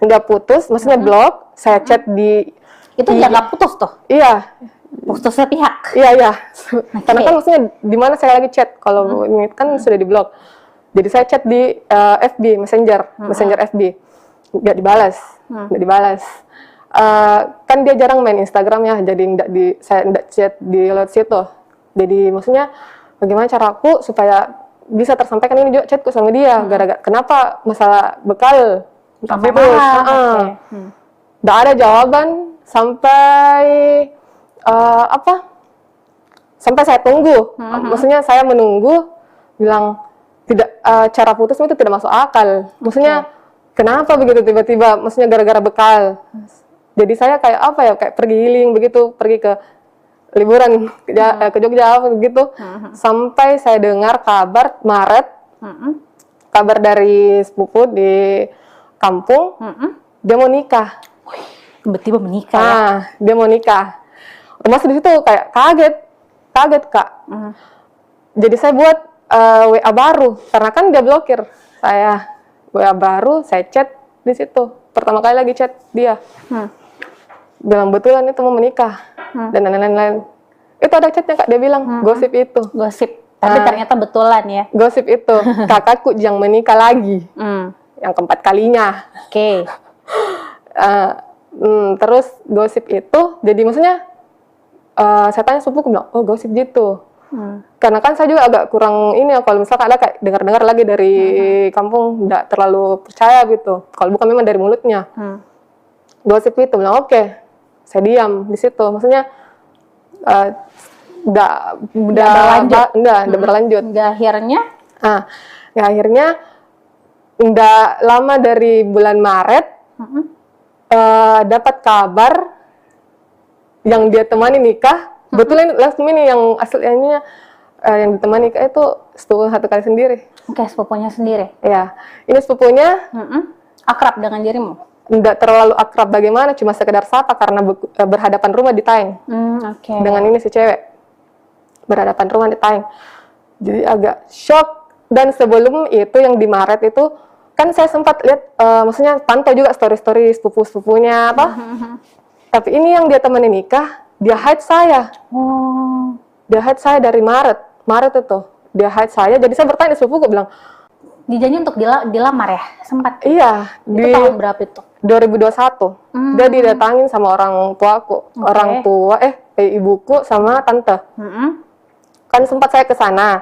B: nggak putus, maksudnya blok, saya chat di
C: Itu nggak putus tuh?
B: Iya.
C: Putus sepihak?
B: Iya. Karena kan maksudnya di mana saya lagi chat, kalau ini kan sudah di blok. Jadi saya chat di FB, Messenger FB. Nggak dibalas. Kan dia jarang main Instagram ya, jadi saya nggak chat di lewat situ. Jadi maksudnya bagaimana caraku supaya bisa tersampaikan ini juga chatku sama dia. Gara-gara kenapa masalah bekal
C: Sampai
B: itu.
C: marah.
B: Nggak ada jawaban sampai sampai saya tunggu. Maksudnya saya menunggu, bilang tidak, cara putus itu tidak masuk akal. Maksudnya kenapa begitu tiba-tiba? Maksudnya gara-gara bekal. Jadi saya kayak pergi healing begitu, pergi ke liburan ke Jogja begitu. Sampai saya dengar kabar Maret, kabar dari sepupu di kampung, dia mau nikah.
C: Tiba-tiba menikah ya?
B: Dia mau nikah. Termasuk di situ kayak kaget Kak. Jadi saya buat WA baru, karena kan dia blokir saya. WA baru, saya chat di situ. Pertama kali lagi chat dia. Bilang betulan itu mau menikah dan lain-lain. Itu ada chatnya Kak, dia bilang gosip itu.
C: Tapi ternyata betulan ya?
B: Gosip itu, kakakku yang menikah lagi, yang keempat kalinya. Terus gosip itu, jadi maksudnya saya tanya sepupu, bilang, oh gosip gitu. Karena kan saya juga agak kurang ini ya, kalau misalkan ada kayak dengar-dengar lagi dari kampung, nggak terlalu percaya gitu. Kalau bukan memang dari mulutnya. Gosip itu, bilang oke. Saya diam di situ. Maksudnya udah berlanjut. Akhirnya udah lama dari bulan Maret dapat kabar yang dia temani nikah. Betul ini yang aslinya yang ditemani nikah itu sepupu satu kali sendiri.
C: Sepupunya sendiri.
B: Ya, ini sepupunya
C: akrab dengan dirimu?
B: Nggak terlalu akrab bagaimana, cuma sekedar sapa karena berhadapan rumah di Taeng. Dengan ini si cewek berhadapan rumah di Taeng. Jadi agak shock. Dan sebelum itu yang di Maret itu kan saya sempat lihat, maksudnya pantau juga story-story sepupu-sepupunya apa. Tapi ini yang dia temani nikah, dia hide saya. Dia hide saya dari Maret itu. Dia hide saya, jadi saya bertanya sepupuku, bilang,
C: dijanji untuk dilamar ya? Sempat?
B: Iya.
C: Itu tahun berapa itu?
B: 2021. Dia didatangin sama orang tuaku. Orang tua, ibuku sama tante. Kan sempat saya ke sana.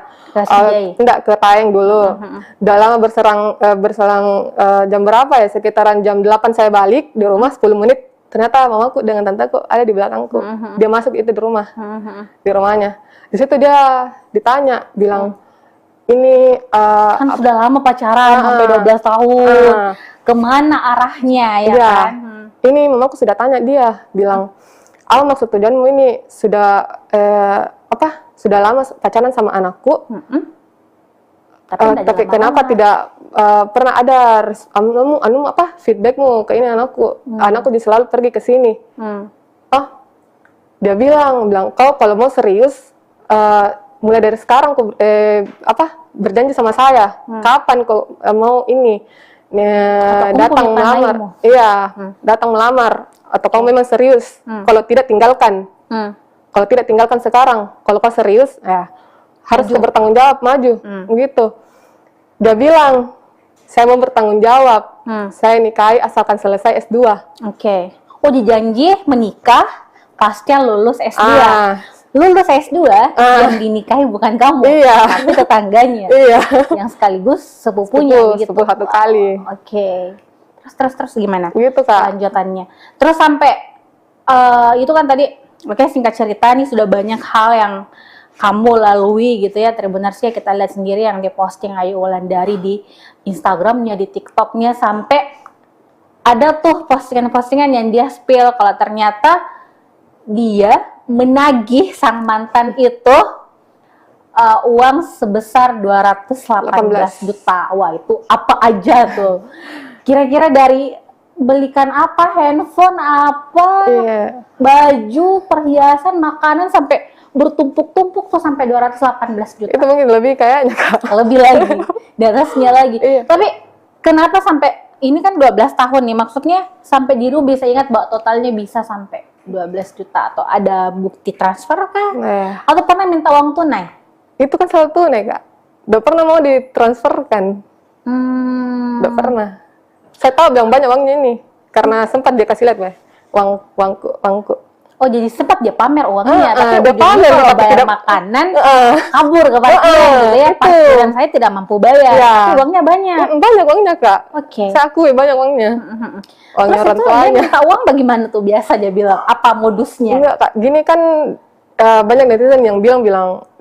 B: Enggak, ke Taeng dulu. Udah lama berselang jam berapa ya? Sekitaran jam 8 saya balik di rumah, 10 menit. Ternyata mamaku dengan tanteku ada di belakangku. Dia masuk itu di rumah. Di rumahnya. Di situ dia ditanya, bilang, ini
C: kan sudah lama pacaran sampai 12 tahun. Kemana arahnya ya kan?
B: Ini mamaku sudah tanya dia, bilang, apa maksud tujuanmu ini? Sudah sudah lama pacaran sama anakku. Tapi kenapa tidak pernah ada feedbackmu ke ini anakku? Anakku selalu pergi ke sini. Dia bilang kau kalau mau serius, mulai dari sekarang kau berjanji sama saya. Kapan kau mau ini datang melamar? Iya, datang melamar. Atau kau memang serius? Kalau tidak tinggalkan. Kalau tidak tinggalkan sekarang. Kalau kau serius, ya harus kau bertanggung jawab, maju, begitu. Dia bilang, saya mau bertanggung jawab. Saya nikahi asalkan selesai S2.
C: Oh, dijanji menikah, pasca lulus S2.
B: Ah,
C: Lulus S2 yang dinikahi bukan kamu,
B: Iya.
C: tapi tetangganya.
B: iya.
C: Yang sekaligus sepupunya begitu.
B: Sepupu satu kali.
C: Oke. Terus gimana?
B: Gitu Kak.
C: Lanjutannya. Terus sampai itu kan tadi, makanya singkat cerita nih sudah banyak hal yang kamu lalui gitu ya. Tribuners ya, kita lihat sendiri yang diposting Ayu Wulandari di Instagramnya, di TikToknya, sampai ada tuh postingan-postingan yang dia spill kalau ternyata dia menagih sang mantan itu uang sebesar 218 juta. Wah, itu apa aja tuh? Kira-kira dari belikan apa, handphone apa,
B: Iya.
C: baju, perhiasan, makanan, sampai bertumpuk-tumpuk tuh sampai 218 juta.
B: Itu mungkin lebih kayaknya Kak.
C: Lebih lagi, di atasnya lagi.
B: Iya.
C: Tapi kenapa sampai, ini kan 12 tahun nih, maksudnya sampai dirimu bisa ingat bahwa totalnya bisa sampai 12 juta, atau ada bukti transfer kah?
B: Nah,
C: Atau pernah minta uang tunai?
B: itu kan selalu tunai Kak. Udah pernah mau ditransferkan? Udah pernah. Saya tahu bilang banyak uangnya ini. Karena sempat dia kasih lihat, uangku.
C: Oh, jadi sempat dia pamer uangnya, tapi
B: dia
C: ujungnya
B: pamer,
C: kalau
B: tapi
C: bayar
B: tidak-
C: makanan, kabur ke parkiran gitu ya.
B: itu.
C: Parkiran saya tidak mampu bayar,
B: Iya.
C: tapi uangnya banyak.
B: Banyak uangnya Kak.
C: Oke.
B: Saya akui banyak uangnya. Uangnya
C: Terus
B: orang
C: itu dia
B: tuanya.
C: minta uang bagaimana tuh, biasa dia bilang? Apa modusnya?
B: Enggak Kak, gini kan banyak netizen yang bilang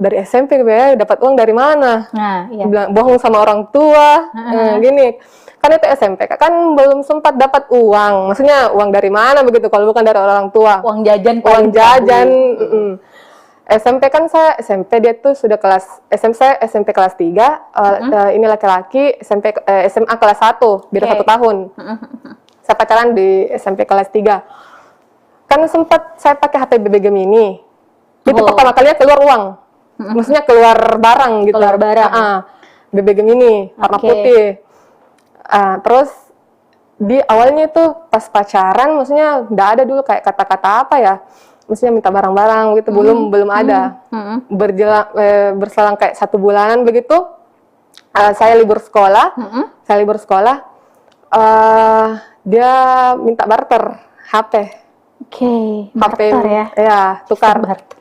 B: dari SMP ya dapat uang dari mana?
C: Nah, iya.
B: Bilang bohong sama orang tua, gini. Kan itu SMP Kak, kan belum sempat dapat uang. Maksudnya uang dari mana begitu kalau bukan dari orang tua?
C: Uang jajan,
B: Uang
C: paling
B: jajan.
C: tabu.
B: SMP kan saya SMP dia tuh sudah saya SMP kelas 3, ini laki-laki SMA kelas 1, beda
C: Oke.
B: 1 tahun. Saya pacaran di SMP kelas 3. Kan sempat saya pakai HP BB Gemini. Itu
C: Oh.
B: pertama kalinya keluar uang. Maksudnya keluar barang gitu.
C: Keluar barang.
B: BB Gemini warna
C: Oke.
B: putih. Terus di awalnya itu pas pacaran, maksudnya nggak ada dulu kayak kata-kata apa ya, maksudnya minta barang-barang gitu, belum ada. Berselang kayak 1 bulanan begitu, saya libur sekolah, dia minta barter HP,
C: Oke,
B: HP
C: barter ya.
B: tukar,
C: Barter.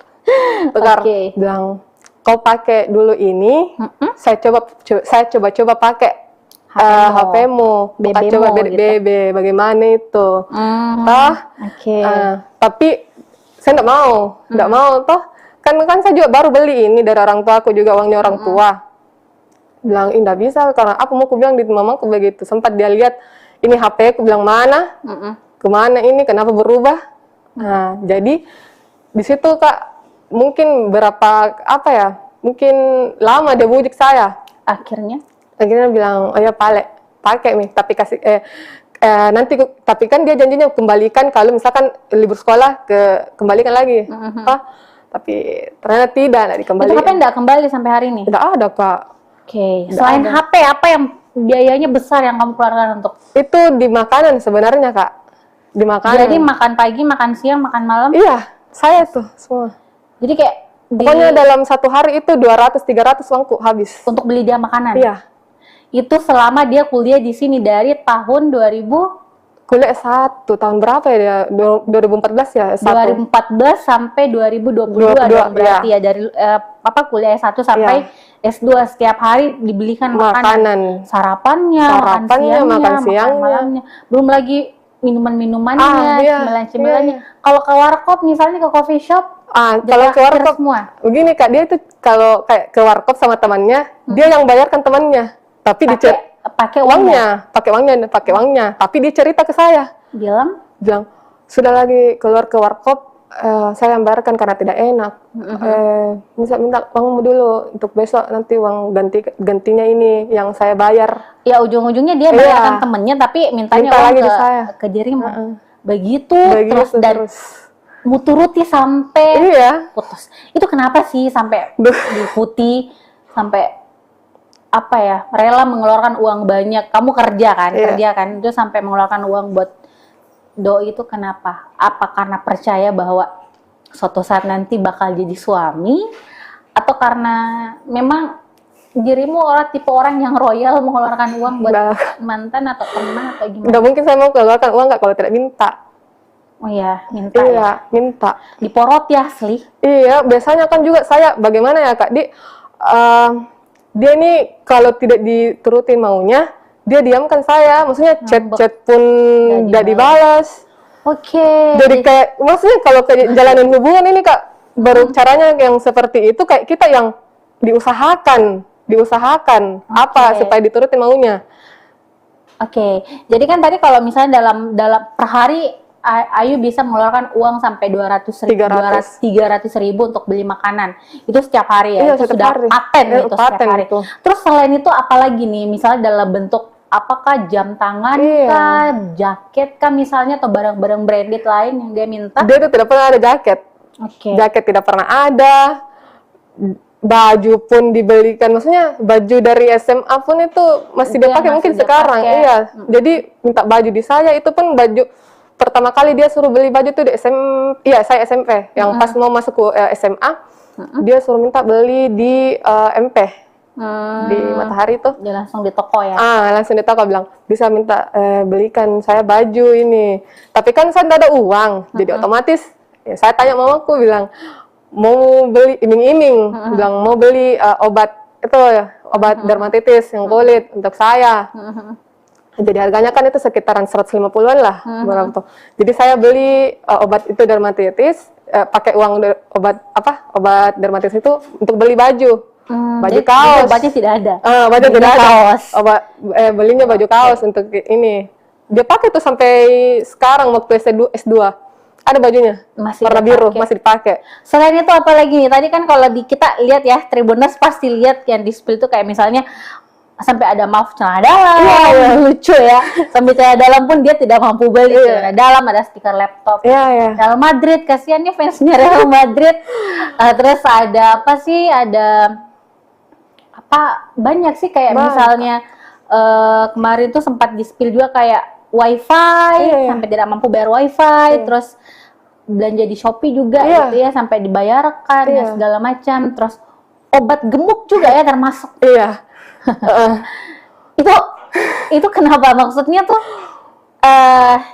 C: Oke.
B: bilang kau pakai dulu ini, saya coba pakai HP-mu, bukan
C: BB-mu
B: coba
C: gitu.
B: BB, bagaimana itu?
C: Oke.
B: Tapi saya nggak mau toh, kan saya juga baru beli ini dari orang tua aku juga, uangnya orang tua. Bilang nggak bisa, karena apa mau aku bilang di mamaku begitu. Sempat dia lihat ini HP, aku bilang mana, kemana ini, kenapa berubah? Nah, jadi di situ Kak mungkin mungkin lama dia bujuk saya.
C: Akhirnya?
B: Akhirnya bilang, oh ya pakai nih, tapi kasih nanti tapi kan dia janjinya kembalikan kalau misalkan libur sekolah kembalikan lagi. Tapi ternyata tidak
C: Itu
B: dikembalikan.
C: HP nggak kembali sampai hari ini?
B: Tidak ada Kak.
C: Oke. Selain HP, apa yang biayanya besar yang kamu keluarkan untuk?
B: Itu di makanan sebenarnya Kak. Di makanan.
C: Jadi makan pagi, makan siang, makan malam?
B: Iya, saya tuh semua.
C: Jadi kayak
B: Pokoknya dalam 1 hari itu 200-300 uangku habis.
C: untuk beli dia makanan?
B: Iya.
C: Itu selama dia kuliah di sini dari tahun 2000?
B: Kuliah S1, tahun berapa ya dia? 2014 ya S1.
C: 2014 sampai 2022 dong berarti ya, dari kuliah S1 sampai S2 setiap hari dibelikan makanan. Sarapannya,
B: makan siangnya.
C: makan malamnya. Belum lagi minuman-minumannya,
B: Iya,
C: cemilan-cemilannya.
B: iya.
C: Kalau ke warkop misalnya, ke coffee shop,
B: Kalau ke
C: traktir
B: warkop
C: semua.
B: begini Kak, dia itu kalau kayak ke warkop sama temannya, dia yang bayarkan temannya. Tapi
C: Pakai uangnya.
B: pakai uangnya, tapi dia cerita ke saya.
C: Bilang,
B: Sudah lagi keluar ke warkop, saya yang bayarkan karena tidak enak. Minta uangmu dulu untuk besok, nanti uang gantinya ini yang saya bayar.
C: ya ujung-ujungnya dia
B: Iya.
C: bayarkan temennya, tapi mintanya
B: Minta
C: uang
B: lagi ke saya.
C: ke dirimu. Begitu
B: Begitu
C: dan muturuti sampai
B: Iya.
C: putus. Itu kenapa sih sampai diikuti, sampai rela mengeluarkan uang banyak? Kamu kerja kan, itu sampai mengeluarkan uang buat doi itu kenapa? Apa karena percaya bahwa suatu saat nanti bakal jadi suami, atau karena memang dirimu tipe orang yang royal mengeluarkan uang buat mantan atau teman atau gimana?
B: Nggak mungkin saya mau keluarkan uang Kak kalau tidak minta.
C: Oh iya, minta ya.
B: Iya, minta.
C: Diporot ya asli.
B: Iya, biasanya kan juga saya bagaimana ya Kak, dia nih kalau tidak diturutin maunya, dia diamkan saya. Maksudnya chat-chat pun
C: Nggak
B: tidak dibalas.
C: Oke.
B: Jadi kayak, maksudnya kalau ke jalanin hubungan ini Kak, baru caranya yang seperti itu kayak kita yang diusahakan apa supaya diturutin maunya.
C: Oke. Jadi kan tadi kalau misalnya dalam per hari Ayu bisa mengeluarkan uang sampai 300.000 untuk beli makanan. Itu setiap hari ya.
B: Iya,
C: Itu
B: setiap
C: sudah
B: hari.
C: paten
B: Iya,
C: itu
B: paten
C: setiap hari.
B: itu.
C: Terus selain itu apalagi nih? Misalnya dalam bentuk apakah jam tangan
B: Iya.
C: kah, jaket kah misalnya atau barang-barang branded lain yang dia minta?
B: Dia tuh tidak pernah ada jaket.
C: Oke.
B: Jaket tidak pernah ada. Baju pun dibelikan, maksudnya baju dari SMA pun itu masih dia
C: Dia
B: pakai
C: masih
B: mungkin
C: dia
B: sekarang.
C: pakai.
B: Iya. Jadi minta baju di saya itu pun baju pertama kali dia suruh beli baju tuh di saya SMP. Yang pas mau masuk ke SMA, dia suruh minta beli di MP. Di Matahari tuh.
C: Dia langsung di toko ya.
B: Langsung di toko bilang, bisa minta belikan saya baju ini. Tapi kan saya tidak ada uang, jadi otomatis ya, saya tanya mamaku bilang, mau beli iming-iming, bilang mau beli obat obat dermatitis yang kulit untuk saya. Jadi harganya kan itu sekitaran 150-an lah, berapa tuh. Jadi saya beli obat itu dermatitis, pakai uang obat dermatitis itu untuk beli baju. Baju
C: Jadi
B: kaos.
C: obatnya tidak ada.
B: Baju tidak ada.
C: Kaos.
B: Belinya baju kaos untuk ini. Dia pakai tuh sampai sekarang waktu S2. Ada bajunya.
C: Masih
B: warna biru,
C: dipakai.
B: masih dipakai.
C: Selain itu apa lagi nih? Tadi kan kalau kita lihat ya, Tribuners pasti lihat yang di-spill itu kayak misalnya sampai ada maaf celana dalam, lucu ya. Sampai celana dalam pun dia tidak mampu beli celana dalam, ada stiker laptop.
B: Iya.
C: Real Madrid, kasihannya fansnya Real Madrid. Terus ada apa sih? Ada apa? Banyak sih kayak misalnya kemarin tuh sempat di-spill juga kayak wifi, sampai tidak mampu bayar wifi, terus belanja di Shopee juga gitu ya, sampai dibayarkan dan segala macam. Terus obat gemuk juga ya termasuk.
B: Iya.
C: Itu kenapa? Maksudnya tuh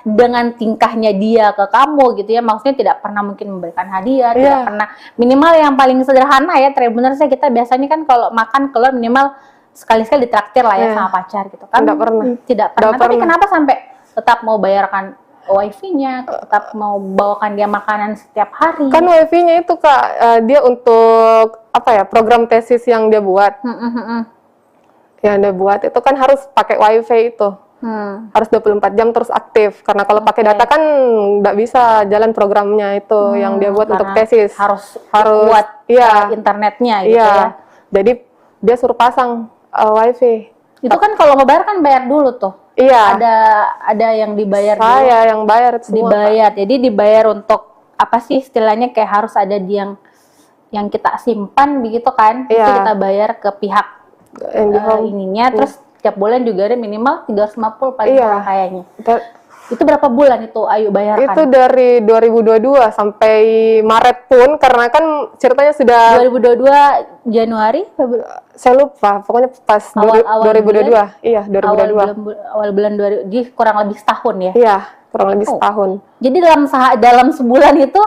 C: dengan tingkahnya dia ke kamu gitu ya, maksudnya tidak pernah mungkin memberikan hadiah, tidak pernah, minimal yang paling sederhana ya, Tribuners kita biasanya kan kalau makan keluar minimal sekali-sekali ditraktir lah ya sama pacar gitu kan. Tidak pernah. Tapi kenapa sampai tetap mau bayarkan wifi-nya, tetap mau bawakan dia makanan setiap hari?
B: Kan wifi-nya itu Kak, dia untuk program tesis yang dia buat. Yang dia buat itu kan harus pakai wifi itu. Harus 24 jam terus aktif. Karena kalau pakai data kan nggak bisa jalan programnya itu yang dia buat untuk tesis.
C: Harus buat internetnya gitu ya.
B: Jadi dia suruh pasang wifi.
C: Itu kan kalau ngebayar kan bayar dulu tuh.
B: Iya.
C: Ada yang dibayar dulu.
B: Saya yang bayar semua.
C: Dibayar. Jadi dibayar untuk apa sih istilahnya, kayak harus ada yang kita simpan begitu kan. Itu kita bayar ke pihak ininya, terus tiap bulan juga ada minimal 350 paling murah kayaknya. Itu berapa bulan itu Ayu bayarkan?
B: Itu dari 2022 sampai Maret pun, karena kan ceritanya sudah
C: 2022 Januari,
B: saya lupa, pokoknya pas
C: awal
B: 2022. Iya, 2022.
C: Awal bulan 2000, jadi kurang lebih setahun ya.
B: Iya, kurang lebih setahun.
C: Jadi dalam sebulan itu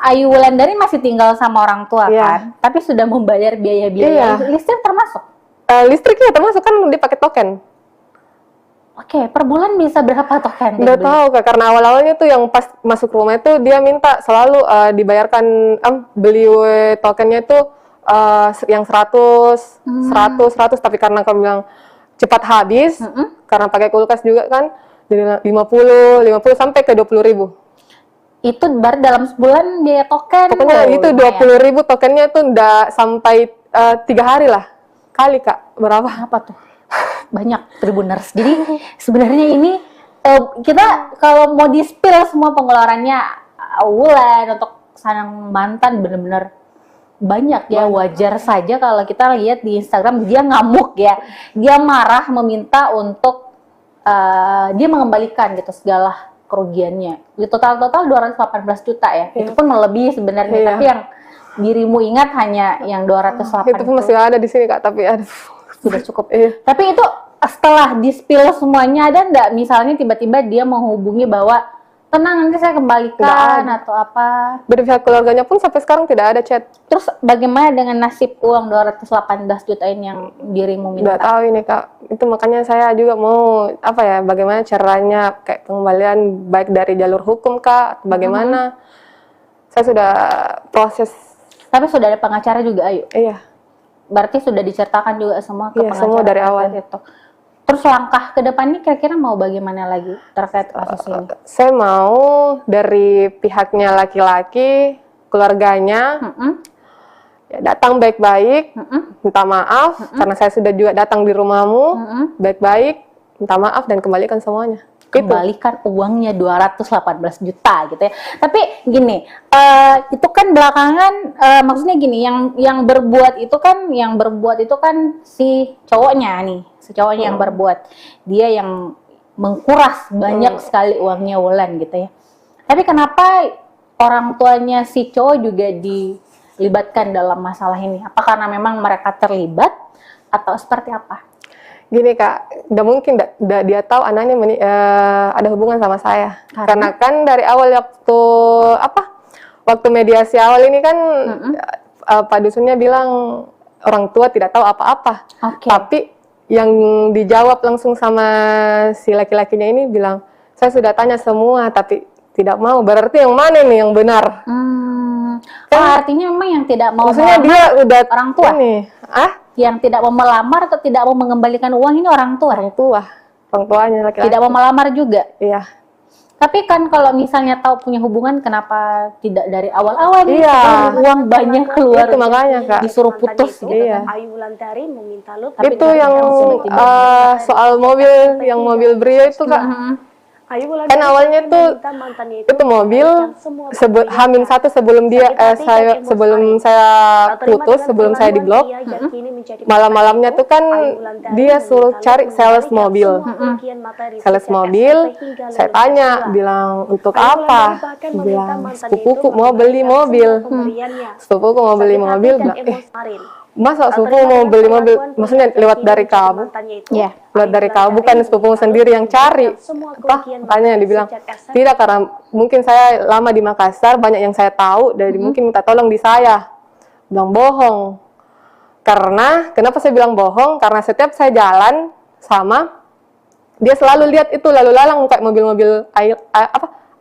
C: Ayu Wulandari masih tinggal sama orang tua kan, tapi sudah membayar biaya-biaya listrik termasuk.
B: Listriknya termasuk kan dia pakai token.
C: Oke, per bulan bisa berapa token?
B: Nggak tahu Kak, karena awal-awalnya tuh yang pas masuk rumah itu dia minta selalu dibayarkan beli tokennya itu yang 100, 100, tapi karena kamu bilang cepat habis, karena pakai kulkas juga kan, jadi 50 sampai ke 20.000.
C: Itu baru dalam sebulan biaya token.
B: Pokoknya itu 20.000 tokennya tuh nggak sampai 3 hari lah. Kali Kak, berapa?
C: Apa tuh? Banyak Tribuners. Jadi sebenarnya ini kita kalau mau di-spill semua pengeluarannya Wulan untuk sang mantan benar-benar banyak ya. Wajar saja kalau kita lihat di Instagram dia ngamuk ya. Dia marah meminta untuk dia mengembalikan gitu segala kerugiannya. Di total 218 juta ya. Itu pun melebihi sebenarnya, tapi yang dirimu ingat hanya yang 208
B: itu pun masih ada di sini Kak, tapi aduh,
C: sudah cukup. Tapi itu setelah di-spill semuanya, ada nggak misalnya tiba-tiba dia menghubungi bahwa tenang nanti saya kembalikan atau apa.
B: Dari pihak keluarganya pun sampai sekarang tidak ada chat.
C: Terus bagaimana dengan nasib uang 218 juta ini yang dirimu minta?
B: Nggak tahu ini Kak, itu makanya saya juga mau apa ya, bagaimana caranya kayak pengembalian baik dari jalur hukum Kak, atau bagaimana. Saya sudah proses.
C: Tapi sudah ada pengacara juga, Ayu?
B: Iya.
C: Berarti sudah diceritakan juga semua ke
B: Iya,
C: pengacara
B: semua dari awal.
C: itu. Terus langkah ke depannya kira-kira mau bagaimana lagi terkait kasus ini?
B: Saya mau dari pihaknya laki-laki, keluarganya, ya, datang baik-baik, minta maaf, karena saya sudah juga datang di rumahmu, baik-baik, minta maaf dan kembalikan semuanya.
C: Kembalikan uangnya 218 juta gitu ya. Tapi gini, itu kan belakangan maksudnya gini, yang berbuat itu kan si cowoknya nih, yang berbuat. Dia yang mengkuras banyak sekali uangnya Wulan gitu ya. Tapi kenapa orang tuanya si cowok juga dilibatkan dalam masalah ini? Apa karena memang mereka terlibat atau seperti apa?
B: Gini Kak, udah mungkin dia tahu anaknya ada hubungan sama saya. Karena kan dari awal waktu mediasi awal ini kan Pak Dusunnya bilang orang tua tidak tahu apa-apa. Tapi yang dijawab langsung sama si laki-lakinya ini bilang, saya sudah tanya semua tapi tidak mau. Berarti yang mana nih yang benar?
C: Artinya memang yang tidak mau
B: maksudnya dia udah
C: orang tua
B: ini,
C: yang tidak mau melamar atau tidak mau mengembalikan uang ini orang
B: tuanya laki-laki.
C: Tidak mau melamar juga.
B: Iya.
C: Tapi kan kalau misalnya tahu punya hubungan, kenapa tidak dari awal-awal nih?
B: Iya.
C: Uang banyak keluar,
B: Itu makanya Kak.
C: disuruh putus gitu.
B: Iya.
D: Ayu Wulandari meminta Lut.
B: Itu yang soal mobil Brio itu Kak.
D: Ayu Wulandari
B: Kan awalnya tuh
D: meminta mantannya
B: itu mobil Hamin satu sebelum saya putus, sebelum saya diblok. Malam-malamnya tuh kan dia suruh cari sales mobil. Saya tanya, bilang untuk apa? Bilang sepupuku mau beli mobil. Sepupuku mau beli mobil, bilang masa sepupu mau beli mobil, maksudnya lewat dari kamu?
C: Iya.
B: Lewat dari kamu, bukan sepupu sendiri yang cari. Apa? Makanya dibilang, tidak, karena mungkin saya lama di Makassar, banyak yang saya tahu, dari mungkin minta tolong di saya. Bilang bohong. Kenapa saya bilang bohong? Karena setiap saya jalan sama, dia selalu lihat itu lalu lalang kayak mobil-mobil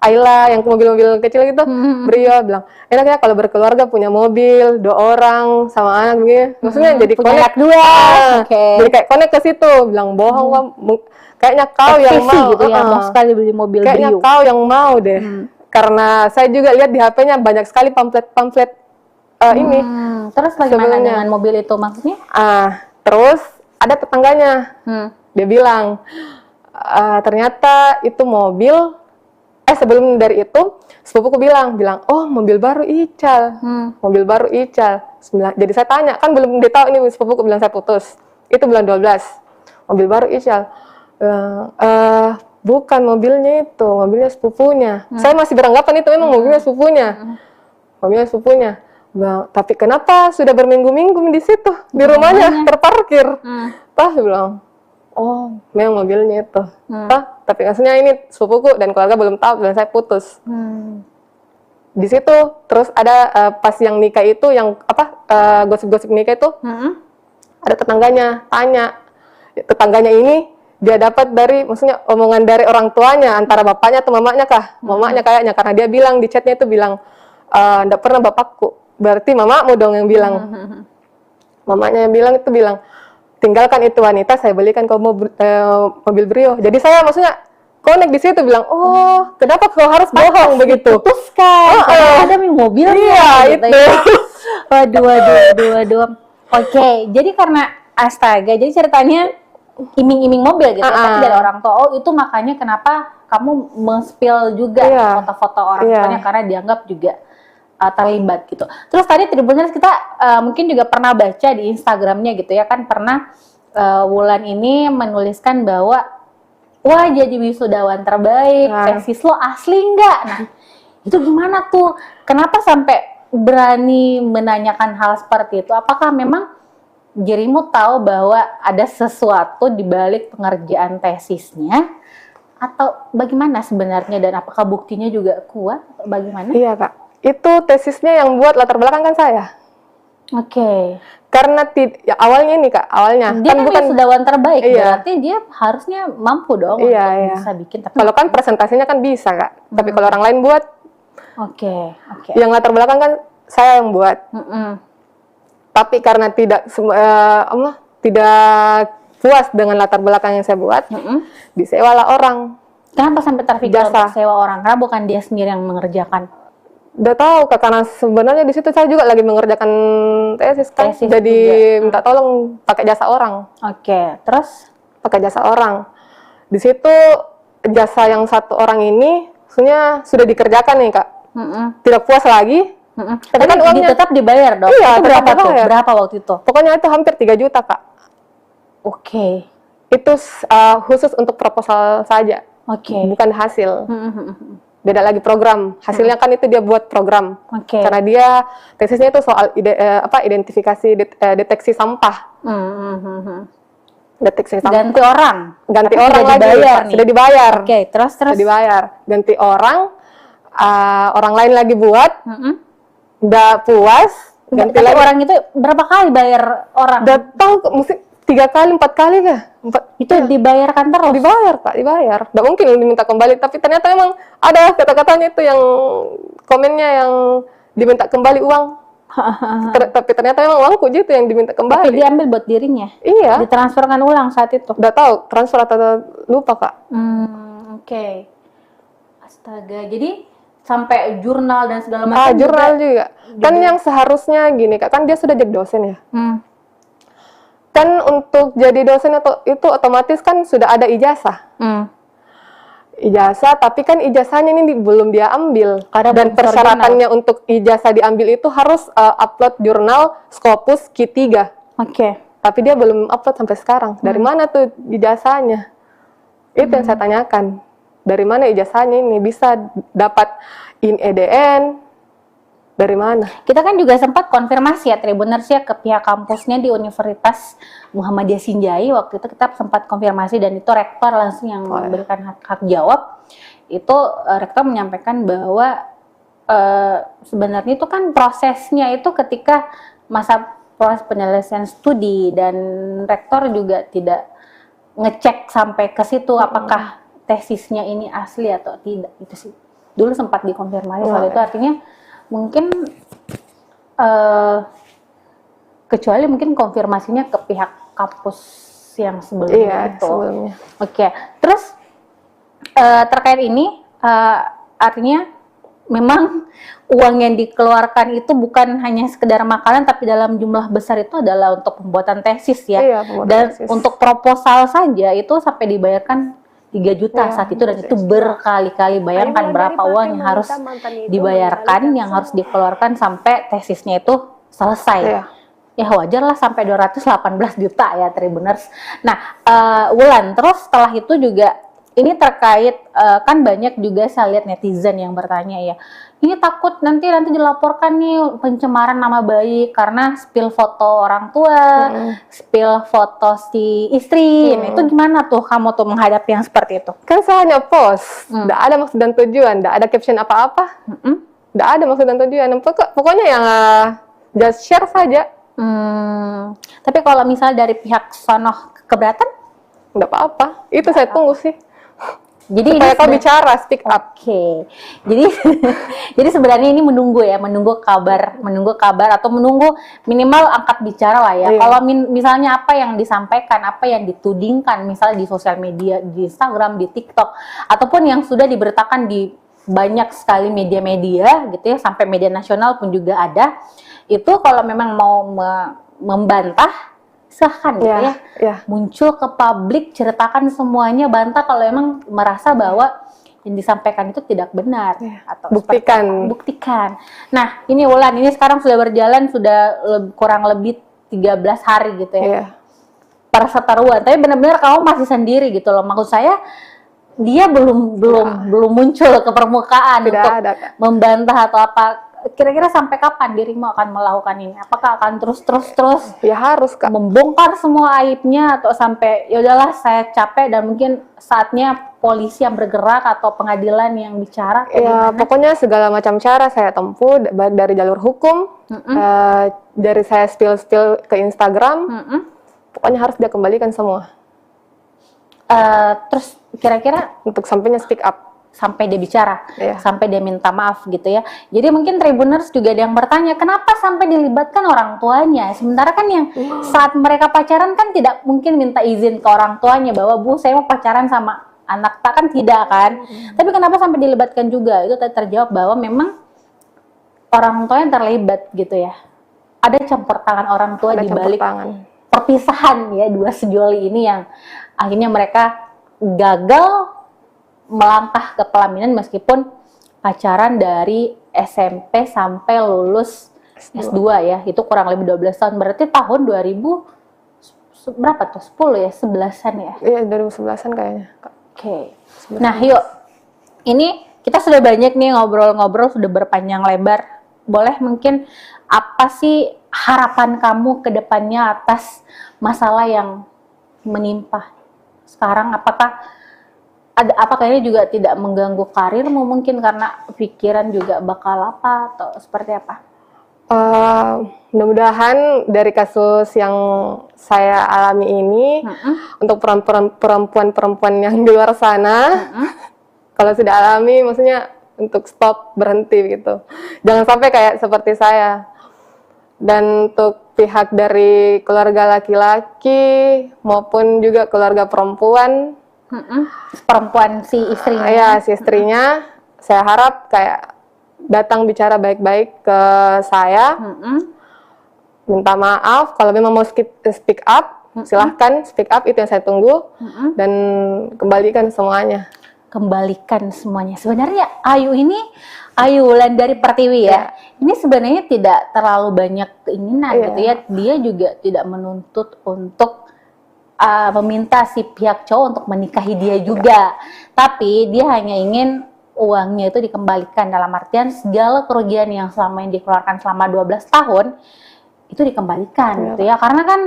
B: Ayla yang mobil-mobil kecil gitu. Brio bilang, enak ya kalau berkeluarga punya mobil 2 orang sama anak gitu. Maksudnya jadi connect jadi kayak connect ke situ. Bilang bohong, kayaknya kau yang mau
C: gitu ya, mau sekali beli mobil
B: kayaknya
C: Brio.
B: Kau yang mau deh. Karena saya juga lihat di HP-nya banyak sekali pamflet ini.
C: Terus bagaimana dengan mobil itu maksudnya?
B: Terus ada tetangganya. Dia bilang, ternyata itu mobil. Sebelum dari itu, sepupuku bilang, oh mobil baru Ical, mobil baru Ical. Jadi saya tanya, kan belum dia tahu ini sepupuku bilang saya putus. Itu bulan 12, mobil baru Ical. Bukan mobilnya itu, mobilnya sepupunya. Saya masih beranggapan itu memang mobilnya sepupunya. Mobilnya sepupunya. Bilang, tapi kenapa sudah berminggu-minggu di situ, di rumahnya terparkir? Dia bilang, oh, memang mobilnya itu. Tapi maksudnya ini sepupuku dan keluarga belum tahu dan saya putus. Di situ terus ada pas yang nikah itu yang gosip-gosip nikah itu ada tetangganya tanya. Tetangganya ini dia dapat dari maksudnya omongan dari orang tuanya antara bapaknya atau mamanya kah? Mamanya kayaknya karena dia bilang di chatnya itu bilang enggak pernah bapakku. Berarti mamamu dong yang bilang. Mamanya yang bilang itu bilang tinggalkan itu wanita, saya belikan kau mobil Brio. Jadi saya maksudnya connect di situ bilang, oh kenapa kau harus bohong begitu?
C: Putuskan, ada mobilnya.
B: Iya
C: gitu,
B: itu.
C: Waduh. Oke, jadi karena astaga, jadi ceritanya iming-iming mobil gitu, tapi dari orang tua. Oh itu makanya kenapa kamu men-spill juga foto-foto orang tuanya karena dianggap juga terlibat gitu. Terus tadi Tribuners kita mungkin juga pernah baca di Instagramnya gitu ya kan, pernah Wulan ini menuliskan bahwa wah jadi wisudawan terbaik, tesis lo asli nggak? Nah itu gimana tuh? Kenapa sampai berani menanyakan hal seperti itu? Apakah memang dirimu tahu bahwa ada sesuatu di balik pengerjaan tesisnya? atau bagaimana sebenarnya, dan apakah buktinya juga kuat? Bagaimana?
B: Iya Kak, itu tesisnya yang buat latar belakang kan saya.
C: Oke.
B: Karena ya, awalnya ini Kak, awalnya
C: Dia kan
B: bukan
C: wisudawan terbaik,
B: Iya.
C: berarti dia harusnya mampu dong
B: Iya,
C: untuk
B: iya.
C: bisa bikin. Tapi
B: kalau kan presentasinya kan bisa Kak, tapi kalau orang lain buat,
C: oke.
B: yang latar belakang kan saya yang buat. Tapi karena tidak tidak puas dengan latar belakang yang saya buat, disewalah orang.
C: Kenapa sampai terpikir
B: Jasa.
C: untuk sewa orang? Karena bukan dia sendiri yang mengerjakan.
B: Udah tahu Kak, karena sebenarnya di situ saya juga lagi mengerjakan tesis kan,
C: Tesis
B: jadi
C: juga.
B: minta tolong pakai jasa orang,
C: Oke, terus?
B: pakai jasa orang. Di situ jasa yang satu orang ini, maksudnya sudah dikerjakan nih Kak, tidak puas lagi.
C: Tapi
B: kan uangnya-
C: tetap dibayar dong?
B: Iya,
C: Itu
B: tetap
C: berapa tuh?
B: dibayar.
C: Berapa waktu itu?
B: Pokoknya itu hampir 3 juta Kak.
C: Oke.
B: Itu khusus untuk proposal saja,
C: Oke.
B: bukan hasil. Beda lagi program. Hasilnya kan itu dia buat program.
C: Oke.
B: Karena dia tesisnya itu soal identifikasi deteksi sampah. Deteksi sampah.
C: Ganti orang.
B: Ganti
C: Tapi
B: orang
C: sudah
B: lagi.
C: dibayar
B: Pak.
C: nih.
B: Sudah dibayar.
C: Oke, terus?
B: Sudah dibayar. Ganti orang. Orang lain lagi buat. Udah puas. Ganti
C: Tapi
B: lagi.
C: orang itu berapa kali bayar orang?
B: Udah tahu mesti 3 kali, 4 kali kah?
C: Itu dibayarkan terus?
B: Dibayar Pak, dibayar. Nggak mungkin diminta kembali, tapi ternyata memang ada kata-katanya itu yang komennya yang diminta kembali uang. Tapi ternyata memang uangku gitu yang diminta
C: Tapi
B: kembali.
C: diambil buat dirinya?
B: Iya,
C: Ditransferkan ulang saat itu?
B: udah tahu transfer atau lupa Kak.
C: Oke. Astaga, jadi sampai jurnal dan segala macam
B: Jurnal juga. Kan yang seharusnya gini Kak, kan dia sudah jadi dosen ya. Kan untuk jadi dosen itu otomatis kan sudah ada ijazah. Ijazah, tapi kan ijazahnya ini belum dia ambil.
C: Karena
B: Dan
C: belum
B: persyaratannya untuk ijazah diambil itu harus upload jurnal Scopus Q3.
C: Oke.
B: Tapi dia belum upload sampai sekarang. Dari mana tuh ijazahnya? Itu yang saya tanyakan. Dari mana ijazahnya ini bisa dapat in EDN? Dari mana?
C: Kita kan juga sempat konfirmasi ya Tribuners ya ke pihak kampusnya di Universitas Muhammadiyah Sinjai. Waktu itu kita sempat konfirmasi dan itu rektor langsung yang memberikan hak jawab. Itu rektor menyampaikan bahwa sebenarnya itu kan prosesnya itu ketika masa proses penyelesaian studi, dan rektor juga tidak ngecek sampai ke situ apakah tesisnya ini asli atau tidak, itu sih. Dulu sempat dikonfirmasi soal itu, artinya mungkin kecuali mungkin konfirmasinya ke pihak kampus yang sebelumnya itu.
B: Sebelumnya.
C: Oke, terus terkait ini artinya memang uang yang dikeluarkan itu bukan hanya sekedar makanan, tapi dalam jumlah besar itu adalah untuk pembuatan tesis ya.
B: Iya, pembuatan
C: Dan
B: tesis.
C: untuk proposal saja itu sampai dibayarkan 3 juta
B: Iya,
C: saat itu, dan itu berkali-kali. Bayangkan berapa uang yang harus dibayarkan, yang harus dikeluarkan sampai tesisnya itu selesai.
B: Iya.
C: Ya wajar lah sampai 218 juta ya Tribuners. Nah, Wulan, terus setelah itu juga ini terkait kan banyak juga saya lihat netizen yang bertanya ya, ini takut nanti dilaporkan nih pencemaran nama baik karena spill foto orang tua, spill foto si istri. Nah, itu gimana tuh kamu tuh menghadapi yang seperti itu?
B: Kan saya hanya post, tidak ada maksud dan tujuan, tidak ada caption apa-apa, tidak ada maksud dan tujuan. Pokoknya yang just share saja.
C: Tapi kalau misal dari pihak sono keberatan?
B: Tidak apa-apa, itu saya tunggu sih.
C: Jadi
B: Supaya kau bicara, speak up.
C: Oke. Jadi jadi sebenarnya ini menunggu kabar atau menunggu minimal angkat bicara lah ya.
B: Iya.
C: Kalau misalnya apa yang disampaikan, apa yang ditudingkan misalnya di sosial media, di Instagram, di TikTok, ataupun yang sudah diberitakan di banyak sekali media-media gitu ya, sampai media nasional pun juga ada. Itu kalau memang mau membantah, silahkan gitu ya. Muncul ke publik, ceritakan semuanya, bantah kalau emang merasa bahwa yang disampaikan itu tidak benar. Atau buktikan. Nah, ini Wulan, ini sekarang sudah berjalan kurang lebih 13 hari gitu ya. Perseteruan, tapi benar-benar kamu masih sendiri gitu loh. Maksud saya dia belum muncul ke permukaan
B: Tidak
C: untuk
B: ada.
C: membantah atau apa. Kira-kira sampai kapan dirimu akan melakukan ini? Apakah akan terus
B: Ya harus Kak.
C: membongkar semua aibnya, atau sampai ya udahlah saya capek dan mungkin saatnya polisi yang bergerak atau pengadilan yang bicara? Atau
B: Ya,
C: gimana?
B: pokoknya segala macam cara saya tempuh, baik dari jalur hukum, dari saya spill ke Instagram,
C: Mm-mm.
B: pokoknya harus dia kembalikan semua
C: Terus kira-kira
B: untuk sampainya speak up.
C: sampai dia bicara,
B: Iya.
C: sampai dia minta maaf gitu ya. Jadi mungkin Tribuners juga ada yang bertanya, kenapa sampai dilibatkan orang tuanya? Sementara kan yang saat mereka pacaran kan tidak mungkin minta izin ke orang tuanya bahwa Bu saya mau pacaran sama anak tak, kan tidak kan. Tapi kenapa sampai dilibatkan juga? Itu terjawab bahwa memang orang tuanya terlibat gitu ya. Ada campur tangan orang tua
B: Ada
C: di
B: campur
C: balik
B: tangan.
C: perpisahan ya dua sejoli ini yang akhirnya mereka gagal melangkah ke pelaminan meskipun pacaran dari SMP sampai lulus S2 ya, itu kurang lebih 12 tahun, berarti tahun 2000 berapa tuh, 10 ya, 11-an ya.
B: Iya, 2011-an kayaknya, Kak.
C: Oke. Nah, yuk. Ini kita sudah banyak nih ngobrol-ngobrol, sudah berpanjang lebar. Boleh mungkin apa sih harapan kamu ke depannya atas masalah yang menimpa sekarang? Apakah ini juga tidak mengganggu karirmu mungkin karena pikiran juga bakal apa atau seperti apa?
B: Mudah-mudahan dari kasus yang saya alami ini, untuk perempuan-perempuan yang di luar sana, kalau sudah alami, maksudnya untuk stop, berhenti gitu. Jangan sampai kayak seperti saya. Dan untuk pihak dari keluarga laki-laki maupun juga keluarga perempuan,
C: Perempuan si istrinya.
B: ya si istrinya, saya harap kayak datang bicara baik-baik ke saya, minta maaf kalau memang mau speak up, silahkan speak up, itu yang saya tunggu, dan kembalikan semuanya.
C: Kembalikan semuanya. Sebenarnya Ayu Wulandari Pertiwi ya. Ini sebenarnya tidak terlalu banyak keinginan gitu ya. Dia juga tidak menuntut untuk meminta si pihak cowok untuk menikahi dia juga. Tapi dia hanya ingin uangnya itu dikembalikan, dalam artian segala kerugian yang selama ini dikeluarkan selama 12 tahun itu dikembalikan gitu ya. Karena kan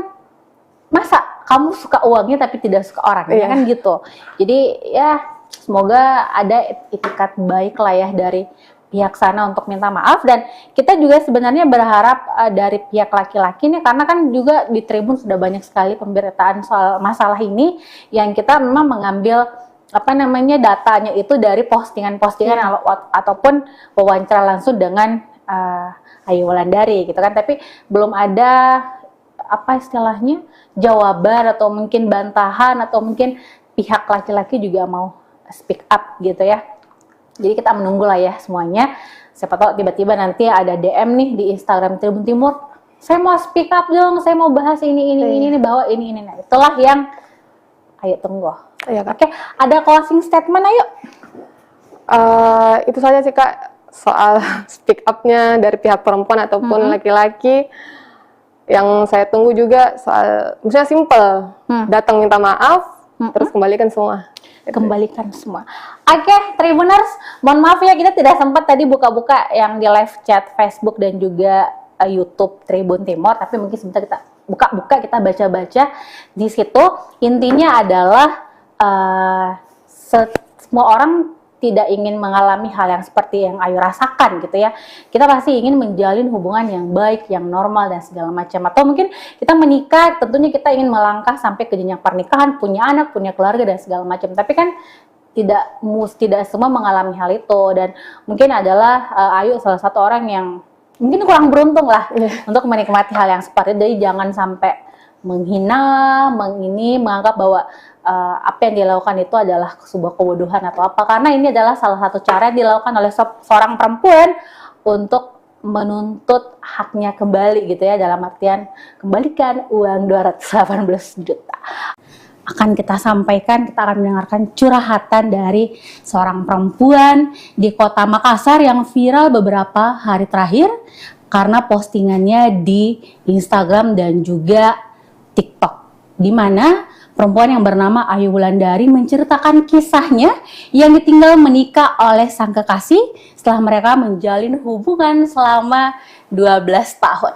C: masa kamu suka uangnya tapi tidak suka orangnya kan gitu. Jadi ya semoga ada itikat baik lah ya dari pihak sana untuk minta maaf, dan kita juga sebenarnya berharap dari pihak laki-laki nih, karena kan juga di Tribun sudah banyak sekali pemberitaan soal masalah ini yang kita memang mengambil datanya itu dari postingan-postingan ataupun wawancara langsung dengan Ayu Wulandari gitu kan, tapi belum ada istilahnya jawaban atau mungkin bantahan atau mungkin pihak laki-laki juga mau speak up gitu ya. Jadi kita menunggu lah ya semuanya. Siapa tahu tiba-tiba nanti ada DM nih di Instagram Tribun Timur, saya mau speak up dong, saya mau bahas ini bahwa ini. Nah, itulah yang ayo tunggu.
B: Iya, Kak.
C: Oke, ada closing statement ayo.
B: Itu saja sih, Kak, soal speak up-nya dari pihak perempuan ataupun laki-laki. Yang saya tunggu juga soal, misalnya simple, datang minta maaf, terus kembalikan semua.
C: Kembalikan semua. Oke, Tribuners, mohon maaf ya kita tidak sempat tadi buka-buka yang di live chat Facebook dan juga YouTube Tribun Timur, tapi mungkin sebentar kita buka-buka, kita baca-baca di situ. Intinya adalah semua orang tidak ingin mengalami hal yang seperti yang Ayu rasakan gitu ya. Kita pasti ingin menjalin hubungan yang baik, yang normal dan segala macam. Atau mungkin kita menikah, tentunya kita ingin melangkah sampai ke jenjang pernikahan, punya anak, punya keluarga dan segala macam. Tapi kan tidak semua mengalami hal itu, dan mungkin adalah Ayu salah satu orang yang mungkin kurang beruntung lah untuk menikmati hal yang seperti itu. Jadi jangan sampai menghina, menganggap bahwa apa yang dilakukan itu adalah sebuah kebodohan atau apa, karena ini adalah salah satu cara yang dilakukan oleh seorang perempuan untuk menuntut haknya kembali gitu ya, dalam artian kembalikan uang 218 juta. Akan kita sampaikan, kita akan mendengarkan curhatan dari seorang perempuan di kota Makassar yang viral beberapa hari terakhir karena postingannya di Instagram dan juga TikTok, di mana perempuan yang bernama Ayu Wulandari menceritakan kisahnya yang ditinggal menikah oleh sang kekasih setelah mereka menjalin hubungan selama 12 tahun.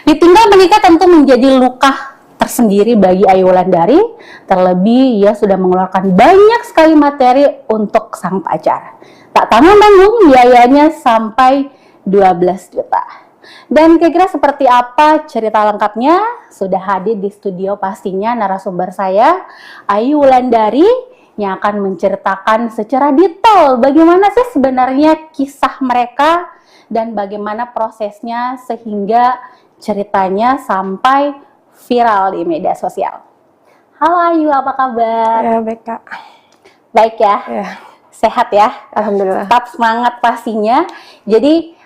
C: Ditinggal menikah tentu menjadi luka
A: tersendiri bagi Ayu Wulandari, terlebih ia sudah mengeluarkan banyak sekali materi untuk sang pacar. Tak tanggung-tanggung biayanya sampai 12 juta. Dan kira-kira seperti apa cerita lengkapnya? Sudah hadir di studio pastinya narasumber saya, Ayu Wulandari, yang akan menceritakan secara detail bagaimana sih sebenarnya kisah mereka dan bagaimana prosesnya sehingga ceritanya sampai viral di media sosial. Halo Ayu, apa kabar?
B: Ya, baik Kak.
A: Baik ya?
B: Ya,
A: Sehat ya?
B: alhamdulillah.
A: Tetap semangat pastinya. Jadi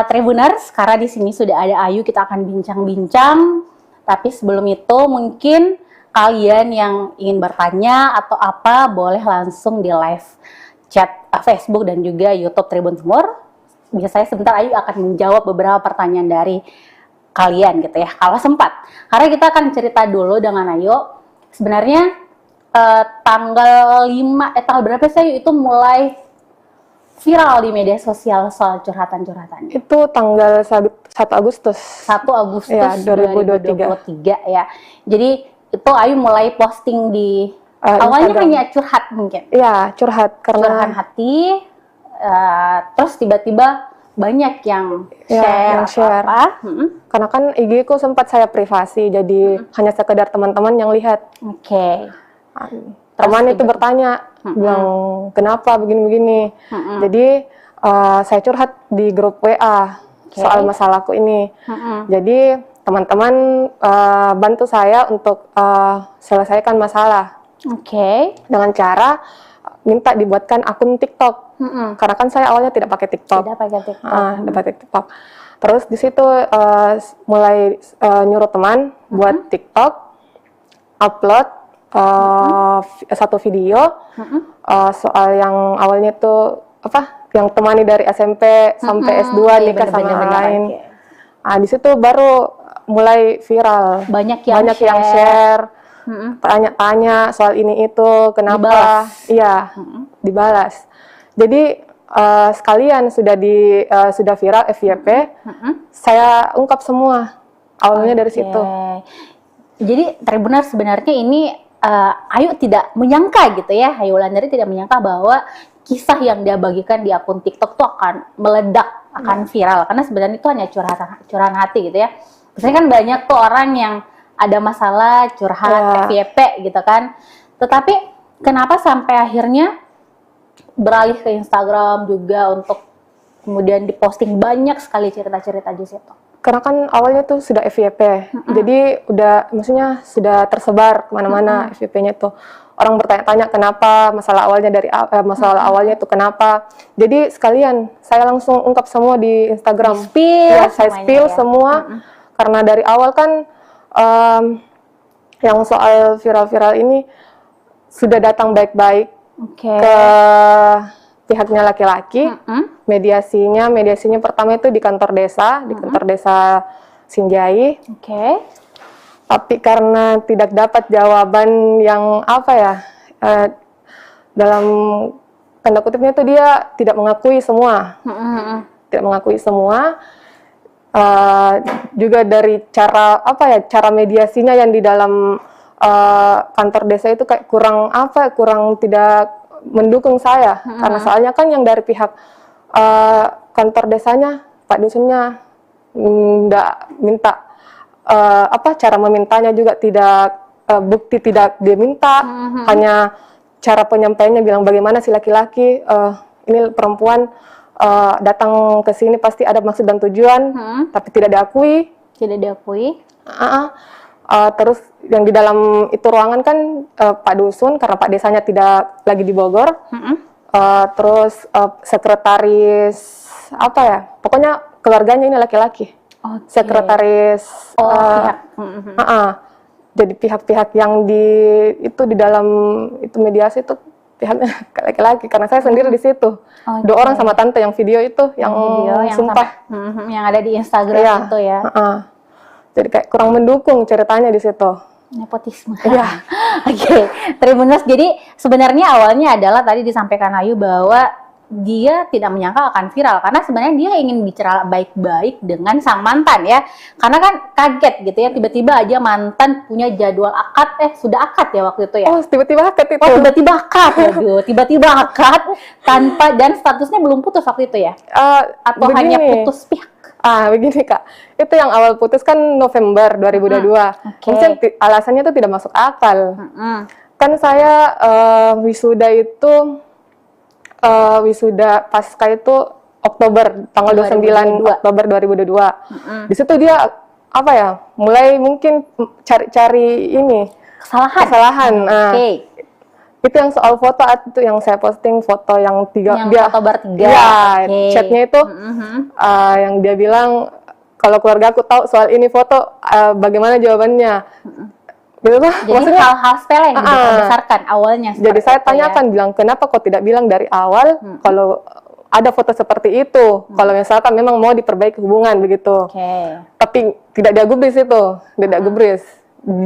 A: Tribuners, karena di sini sudah ada Ayu, kita akan bincang-bincang. Tapi sebelum itu mungkin kalian yang ingin bertanya atau apa boleh langsung di live chat Facebook dan juga YouTube Tribun Timur. Biasanya sebentar Ayu akan menjawab beberapa pertanyaan dari kalian gitu ya, kalau sempat. Karena kita akan cerita dulu dengan Ayu. Sebenarnya tanggal 5, tanggal berapa sih Ayu itu mulai viral di media sosial soal curhatan-curhatan?
B: Itu tanggal 1 Agustus.
A: 1 Agustus
B: Ya,
A: 2023 ya. Jadi itu Ayu mulai posting di awalnya
B: Instagram.
A: hanya curhat mungkin.
B: Ya, curhat
A: Curahan
B: karena
A: hati, terus tiba-tiba banyak yang
B: Ya,
A: share,
B: yang share.
A: apa.
B: karena kan IG ku sempat saya privasi, jadi hanya sekedar teman-teman yang lihat.
A: Oke.
B: Teman itu
A: tiba-tiba.
B: bertanya, bilang kenapa begini-begini. Jadi saya curhat di grup WA soal masalahku ini. Jadi teman-teman bantu saya untuk selesaikan masalah
A: Oke.
B: dengan cara minta dibuatkan akun TikTok. Karena kan saya awalnya tidak pakai TikTok.
A: Tidak pakai TikTok.
B: Tidak pakai TikTok. Terus di situ mulai nyuruh teman buat TikTok, upload satu video soal yang awalnya tuh apa? Yang temani dari SMP sampai S2
A: Iya,
B: nikah sama
A: bener-bener,
B: orang lain.
A: oke.
B: Di situ baru mulai viral.
A: Banyak yang
B: yang share, tanya-tanya soal ini itu, kenapa?
A: Dibalas.
B: Iya, dibalas. Jadi sekalian sudah viral FYP, saya ungkap semua awalnya dari situ.
A: Jadi benar sebenarnya ini Ayu tidak menyangka gitu ya, Ayu Wulandari tidak menyangka bahwa kisah yang dia bagikan di akun TikTok itu akan meledak, akan viral, karena sebenarnya itu hanya curahan hati gitu ya. Biasanya kan banyak tuh orang yang ada masalah curhat FYP gitu kan. Tetapi kenapa sampai akhirnya beralih ke Instagram juga untuk kemudian diposting banyak sekali cerita-cerita di situ?
B: Karena kan awalnya tuh sudah FYP, jadi maksudnya sudah tersebar kemana-mana FYP-nya tuh. Orang bertanya-tanya kenapa, masalah awalnya itu kenapa. Jadi sekalian saya langsung ungkap semua di Instagram.
A: Spill
B: Saya
A: semuanya
B: spill
A: ya.
B: semua, karena dari awal kan yang soal viral-viral ini sudah datang baik-baik
A: Oke.
B: ke pihaknya laki-laki. Mediasinya pertama itu di kantor desa, di kantor desa Sinjai.
A: Oke.
B: Tapi karena tidak dapat jawaban yang dalam tanda kutipnya itu dia tidak mengakui semua. Tidak mengakui semua. Juga dari cara mediasinya yang di dalam kantor desa itu kayak kurang tidak mendukung saya. Karena soalnya kan yang dari pihak kantor desanya, Pak Dusunnya nggak minta cara memintanya juga tidak bukti tidak dia minta, hanya cara penyampaiannya bilang bagaimana si laki-laki ini perempuan datang ke sini pasti ada maksud dan tujuan, tapi tidak diakui.
A: Tidak diakui.
B: Terus yang di dalam itu ruangan kan Pak Dusun, karena Pak Desanya tidak lagi di Bogor. Terus sekretaris pokoknya keluarganya ini laki-laki. Sekretaris
A: pihak.
B: Jadi pihak-pihak yang di dalam itu mediasi itu pihaknya laki-laki, karena saya sendiri di situ. Dua orang sama tante yang video itu yang sumpah
A: yang ada di Instagram itu ya.
B: Jadi kayak kurang mendukung ceritanya di situ.
A: Nepotisme.
B: Iya.
A: Oke, Tribuners. Jadi sebenarnya awalnya adalah tadi disampaikan Ayu bahwa
C: dia tidak menyangka akan viral karena sebenarnya dia ingin bicara baik-baik dengan sang mantan ya. Karena kan kaget gitu ya, tiba-tiba aja mantan punya jadwal akad, sudah akad ya waktu itu ya.
B: Oh, tiba-tiba akad itu.
C: Oh, tiba-tiba akad. Waduh, tiba-tiba akad tanpa dan statusnya belum putus waktu itu ya. Atau
B: begini.
C: hanya putus pihak.
B: Begini Kak, itu yang awal putus kan November 2022.
C: Oke.
B: Maksudnya alasannya itu tidak masuk akal. Kan saya wisuda itu wisuda pasca itu Oktober, tanggal 29 Oktober 2022. Di situ dia apa ya, mulai mungkin cari-cari ini kesalahan.
C: Oke.
B: Itu yang soal foto itu yang saya posting, foto yang
C: Foto bertiga.
B: Ya, chatnya itu yang dia bilang kalau keluarga aku tahu soal ini foto, bagaimana jawabannya? Gitu lah.
C: Jadi
B: Maksudnya
C: hal-hal sepele yang dibesarkan awalnya.
B: jadi saya tanyakan, bilang kenapa kok tidak bilang dari awal kalau ada foto seperti itu, kalau misalkan memang mau diperbaiki hubungan begitu. Tapi tidak dia gubris itu, tidak gubris.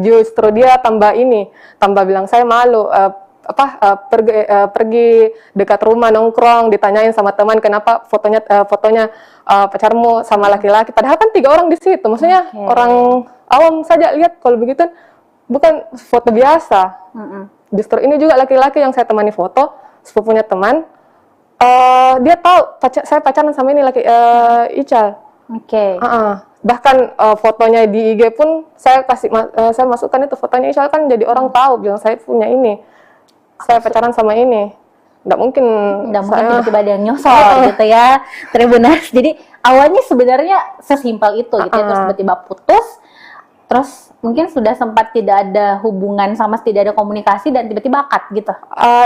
B: Justru dia tambah bilang saya malu. Pergi dekat rumah nongkrong, ditanyain sama teman kenapa fotonya pacarmu sama laki-laki, padahal kan 3 orang di situ. Maksudnya orang awam saja lihat kalau begitu bukan foto biasa. Justru ini juga laki-laki yang saya temani foto, sepupunya teman, dia tahu saya pacaran sama ini Ical. Bahkan fotonya di IG pun saya masukkan itu fotonya Ical, kan jadi orang tahu bilang saya punya ini, saya pacaran sama ini. Nggak mungkin
C: tiba-tiba ada yang nyosor gitu ya, Tribuners. Jadi awalnya sebenarnya sesimpel itu gitu ya, terus tiba-tiba putus, terus mungkin sudah sempat tidak ada hubungan sama, tidak ada komunikasi dan tiba-tiba akad gitu.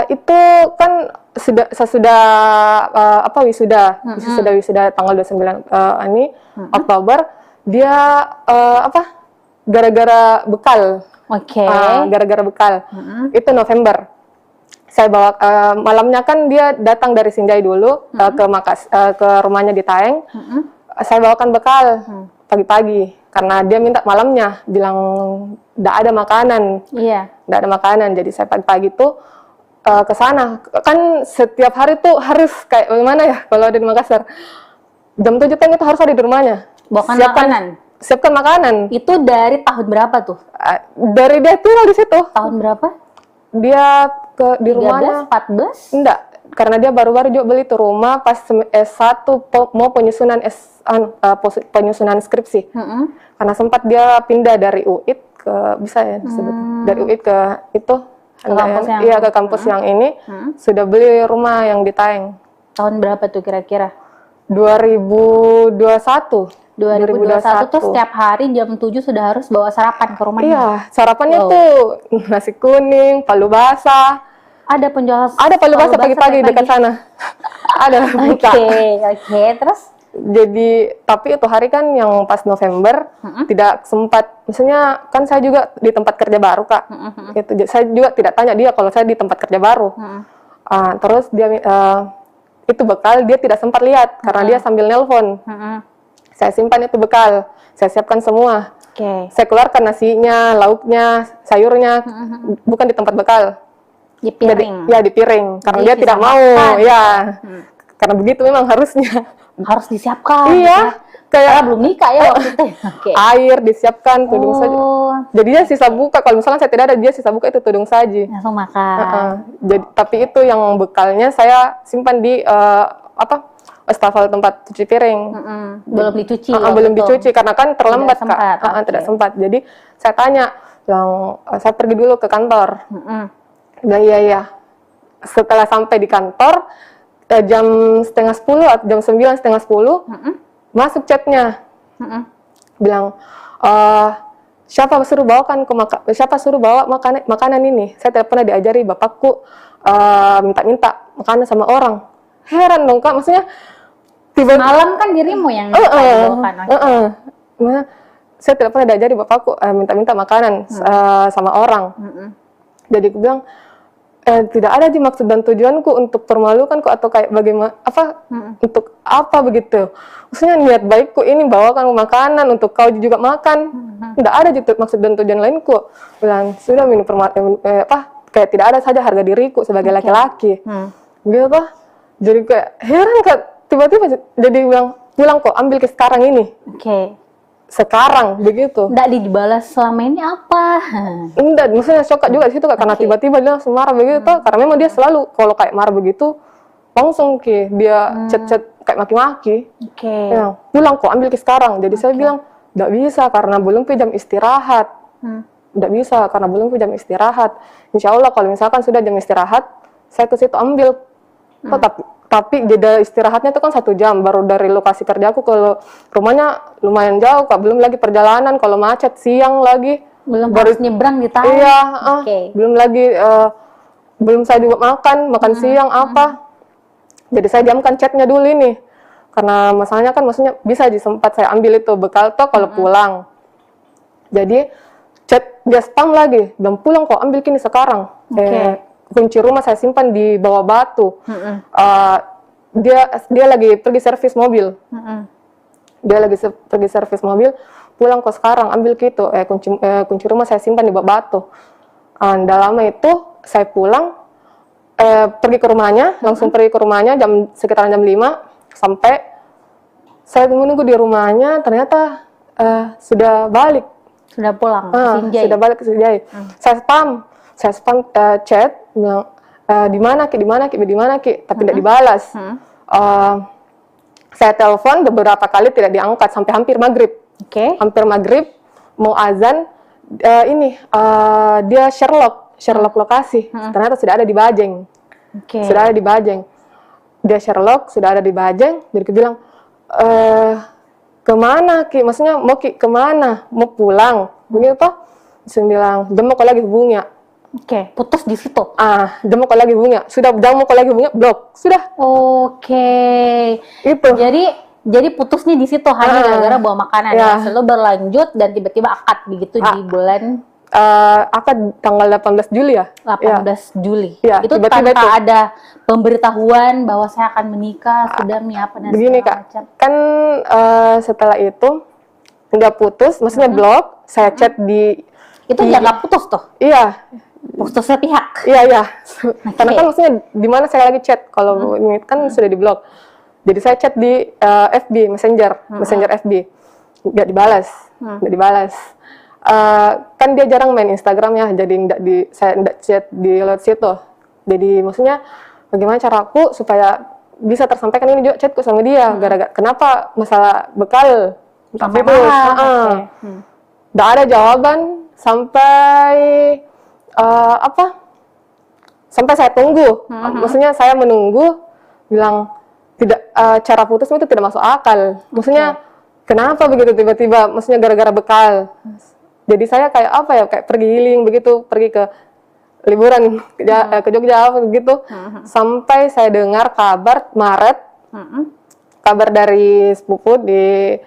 B: Itu kan sesudah wisuda tanggal 29 Oktober, dia gara-gara bekal. Gara-gara bekal. Itu November. Saya bawa malamnya kan dia datang dari Sinjai dulu ke rumahnya di Taeng. Saya bawakan bekal pagi-pagi karena dia minta malamnya, bilang tidak ada makanan. Tidak ada makanan. Jadi saya pagi-pagi tuh ke sana. Kan setiap hari tuh harus kayak bagaimana ya kalau ada di Makassar. Jam 7 itu harus ada di rumahnya.
C: Bawakan makanan.
B: Siapkan makanan.
C: Itu dari tahun berapa tuh?
B: Dari dia tinggal di situ.
C: Tahun berapa?
B: Dia di rumahnya
C: 14?
B: Enggak, karena dia baru-baru juga beli tuh rumah pas S1 mau penyusunan skripsi. Karena sempat dia pindah dari UIT ke disebut dari UIT ke itu ke kampus yang ini, sudah beli rumah yang di Taeng.
C: Tahun berapa tuh kira-kira?
B: 2021
C: tuh setiap hari jam 7 sudah harus bawa sarapan ke rumahnya.
B: Iya, sarapannya tuh nasi kuning, palu basah.
C: Ada penjual
B: palu basah pagi-pagi dekat sana. Ada buka.
C: Oke, terus?
B: Jadi, tapi itu hari kan yang pas November tidak sempat, misalnya kan saya juga di tempat kerja baru Kak. Saya juga tidak tanya dia kalau saya di tempat kerja baru. Terus dia itu bekal dia tidak sempat lihat karena dia sambil nelpon. Saya simpan itu bekal, saya siapkan semua. Saya keluarkan nasinya, lauknya, sayurnya, bukan di tempat bekal.
C: Di piring.
B: Di piring. Karena dia tidak mau, karena begitu memang harusnya.
C: Harus disiapkan.
B: Iya. Kayak
C: belum nikah ya waktu itu.
B: Air disiapkan, tudung saji. Jadi dia sisa buka. Kalau misalnya saya tidak ada, dia sisa buka itu tudung saji.
C: Langsung makan.
B: Jadi, tapi itu yang bekalnya saya simpan di wastafel tempat cuci piring.
C: Belum dicuci.
B: Belum dicuci karena kan terlambat Kak. Tidak sempat. Jadi saya tanya, saya pergi dulu ke kantor. Iya. Setelah sampai di kantor jam 9:30 atau jam 9, 9:30 masuk chatnya. Bilang siapa suruh bawa makanan ini? Saya tidak pernah diajari, bapakku minta-minta makanan sama orang. Heran dong Kak, maksudnya
C: malam kan dirimu yang dibawakan.
B: Saya tidak pernah diajari bapakku minta-minta makanan sama orang. Jadi aku bilang tidak ada di maksud dan tujuanku untuk permalukan kok atau kayak bagaimana untuk apa begitu. Maksudnya niat baikku ini bawakan makanan untuk kau juga makan. Tidak ada maksud dan tujuan lainku. Bilang sudah kayak tidak ada saja harga diriku sebagai laki-laki. Gitu. Jadi kayak heran Kak, tiba-tiba jadi bilang, pulang kok, ambil ke sekarang ini.
C: Oke.
B: Sekarang, begitu.
C: Nggak dibalas selama ini apa?
B: Enggak, maksudnya shock Kak juga di situ Kak, karena
C: Oke.
B: tiba-tiba dia langsung marah begitu, karena memang dia selalu kalau kayak marah begitu, langsung dia chat-chat kayak maki-maki.
C: Oke.
B: Ya, pulang kok, ambil ke sekarang. Jadi saya bilang, enggak bisa karena belum ke jam istirahat. Enggak bisa karena belum ke jam istirahat. Insya Allah kalau misalkan sudah jam istirahat, saya ke situ ambil. Oh, tapi jeda istirahatnya itu kan 1 jam, baru dari lokasi kerjaku ke rumahnya lumayan jauh Kak, belum lagi perjalanan, kalau macet siang lagi.
C: Belum
B: Baru-
C: harus nyebrang di tahun.
B: Iya,
C: Oke.
B: belum lagi belum saya juga makan siang apa. Jadi saya diamkan chatnya dulu ini, karena masalahnya kan maksudnya bisa sempat saya ambil itu bekal toh kalau pulang. Jadi chat dia spam lagi, belum pulang kok, ambil kini sekarang.
C: Oke.
B: Kunci rumah saya simpan di bawah batu. Dia lagi pergi servis mobil. Dia lagi pergi servis mobil, pulang kok sekarang, ambil gitu. Kunci rumah saya simpan di bawah batu. Nggak lama itu saya pulang, pergi ke rumahnya, langsung pergi ke rumahnya sekitaran jam 5, sampai saya menunggu di rumahnya, ternyata sudah balik.
C: Sudah pulang ke Sinjai.
B: Sudah balik ke Sinjai. Saya spam chat, bilang, di mana Ki, tapi tidak dibalas. Saya telepon beberapa kali tidak diangkat sampai hampir maghrib.
C: Oke.
B: Hampir maghrib mau azan, dia Sherlock lokasi. Ternyata sudah ada di Bajeng.
C: Oke.
B: Sudah ada di Bajeng. Dia Sherlock sudah ada di Bajeng. Jadi aku bilang, kemana Ki? Maksudnya mau Ki kemana? Mau pulang? Begitu toh? Saya bilang, dia mau kau lagi hubungnya.
C: Oke. Putus di situ.
B: Dia mau kau lagi hubungnya. Sudah, jangan mau kau lagi hubungnya, blok. Sudah.
C: Oke.
B: Itu.
C: Jadi putusnya di situ hanya gara-gara bawa makanan
B: Ya.
C: ya. Lalu berlanjut dan tiba-tiba akad begitu di bulan
B: Akad tanggal 18 Juli ya?
C: 18 Juli.
B: Ya,
C: Itu
B: tiba-tiba
C: tanpa
B: itu.
C: ada pemberitahuan bahwa saya akan menikah, sudah apa dan
B: Begini
C: segala
B: Kak,
C: macam.
B: kan setelah itu nggak putus, maksudnya blok, saya chat di
C: Itu jangan putus tuh.
B: iya,
C: Putus sepihak.
B: iya. Karena kan maksudnya di mana saya lagi chat, kalau ini kan sudah di blok. Jadi saya chat di FB, Messenger FB, nggak dibalas. Kan dia jarang main Instagram ya, jadi saya nggak chat di lewat situ. Jadi maksudnya bagaimana caraku supaya bisa tersampaikan ini juga chatku sama dia, gara-gara kenapa masalah bekal
C: Sampai
B: putus.
C: marah.
B: Nggak ada jawaban sampai sampai saya tunggu. Maksudnya saya menunggu, bilang tidak, cara putus itu tidak masuk akal. Maksudnya kenapa begitu tiba-tiba? Maksudnya gara-gara bekal. Jadi saya kayak pergi healing begitu, pergi ke liburan ke Jogja begitu. Sampai saya dengar kabar Maret, kabar dari sepupu di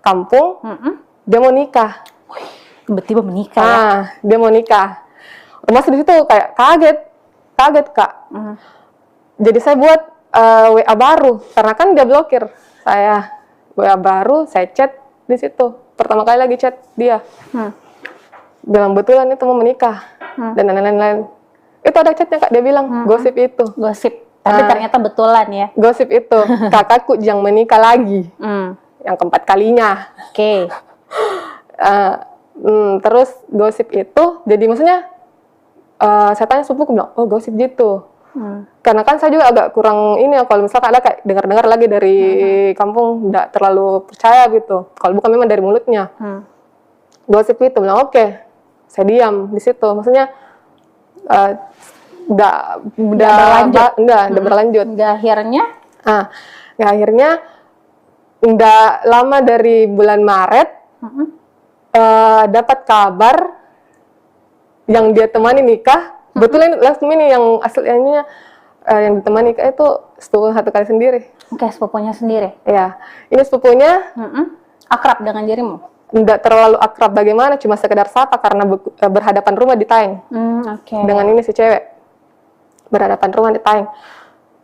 B: kampung, dia mau nikah.
C: Tiba-tiba menikah ya.
B: Dia mau nikah. Masih di situ kayak kaget Kak. Jadi saya buat WA baru, karena kan dia blokir saya. WA baru, saya chat di situ. Pertama kali lagi chat dia. Bilang betulan itu mau menikah dan lain-lain. Itu ada chatnya Kak, dia bilang gosip itu.
C: Gosip. Tapi ternyata betulan ya.
B: Gosip itu, kakakku yang menikah lagi, yang keempat kalinya.
C: Oke.
B: Terus gosip itu, jadi maksudnya saya tanya sepupuku, bilang, oh gosip gitu. Karena kan saya juga agak kurang ini ya, kalau misalkan ada kayak dengar-dengar lagi dari kampung, nggak terlalu percaya gitu. Kalau bukan memang dari mulutnya. Gosip itu, bilang oke. Saya diam di situ. Maksudnya udah berlanjut.
C: Hingga akhirnya
B: Akhirnya nggak lama dari bulan Maret dapat kabar yang dia temani nikah. Betulan langsung ini yang aslinya yang ditemani nikah itu sepupu satu kali sendiri.
C: Oke, sepupunya sendiri.
B: Ya, ini sepupunya
C: Akrab dengan dirimu?
B: nggak terlalu akrab bagaimana, cuma sekedar sapa karena berhadapan rumah di Taeng.
C: Oke.
B: Dengan ini si cewek berhadapan rumah di Taeng.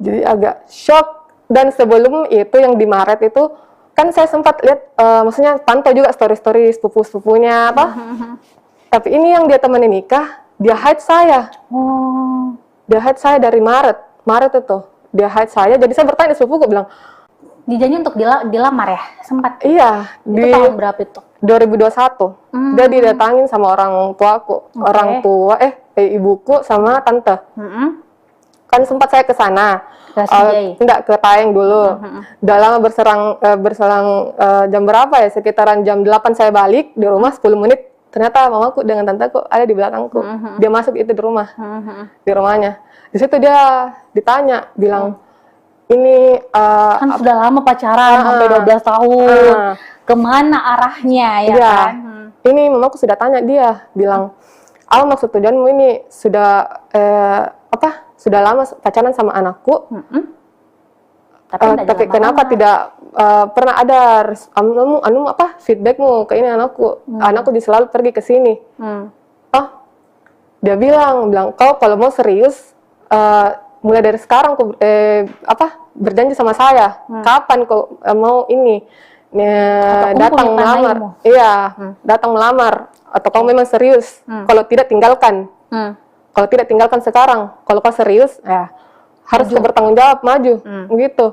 B: Jadi agak shock. Dan sebelum itu yang di Maret itu kan saya sempat lihat, maksudnya pantau juga story-story sepupu-sepupunya apa. Tapi ini yang dia temani nikah, dia hide saya.
C: Oh.
B: Dia hide saya dari Maret itu. dia hide saya. Jadi saya bertanya sepupuku bilang,
C: Dijanji untuk dilamar ya? Sempat?
B: iya,
C: Itu
B: di
C: tahun berapa itu?
B: 2021. Dia didatangin sama orang tuaku, orang tua, ibuku sama tante. Kan sempat saya ke sana.
C: Ke CJ?
B: Enggak, ke Taeng dulu. Udah lama berselang jam berapa ya? Sekitaran jam 8 saya balik di rumah 10 menit. Ternyata mamaku dengan tanteku ada di belakangku. Dia masuk itu di rumah, di rumahnya. Di situ dia ditanya, bilang, ini
C: Kan sudah lama pacaran, sampai 12 tahun. Kemana arahnya ya
B: iya,
C: kan?
B: ini mamaku sudah tanya dia, bilang, apa maksud tujuanmu ini? Sudah sudah lama pacaran sama anakku, tapi kenapa tidak pernah ada feedbackmu ke ini anakku? Anakku selalu pergi ke sini. Dia bilang kau kalau mau serius, mulai dari sekarang kau berjanji sama saya. Kapan kau mau ini datang melamar? Iya, datang melamar. Atau kau memang serius? Kalau tidak tinggalkan. Kalau tidak tinggalkan sekarang. Kalau kau serius, ya harus bertanggung jawab, maju, begitu.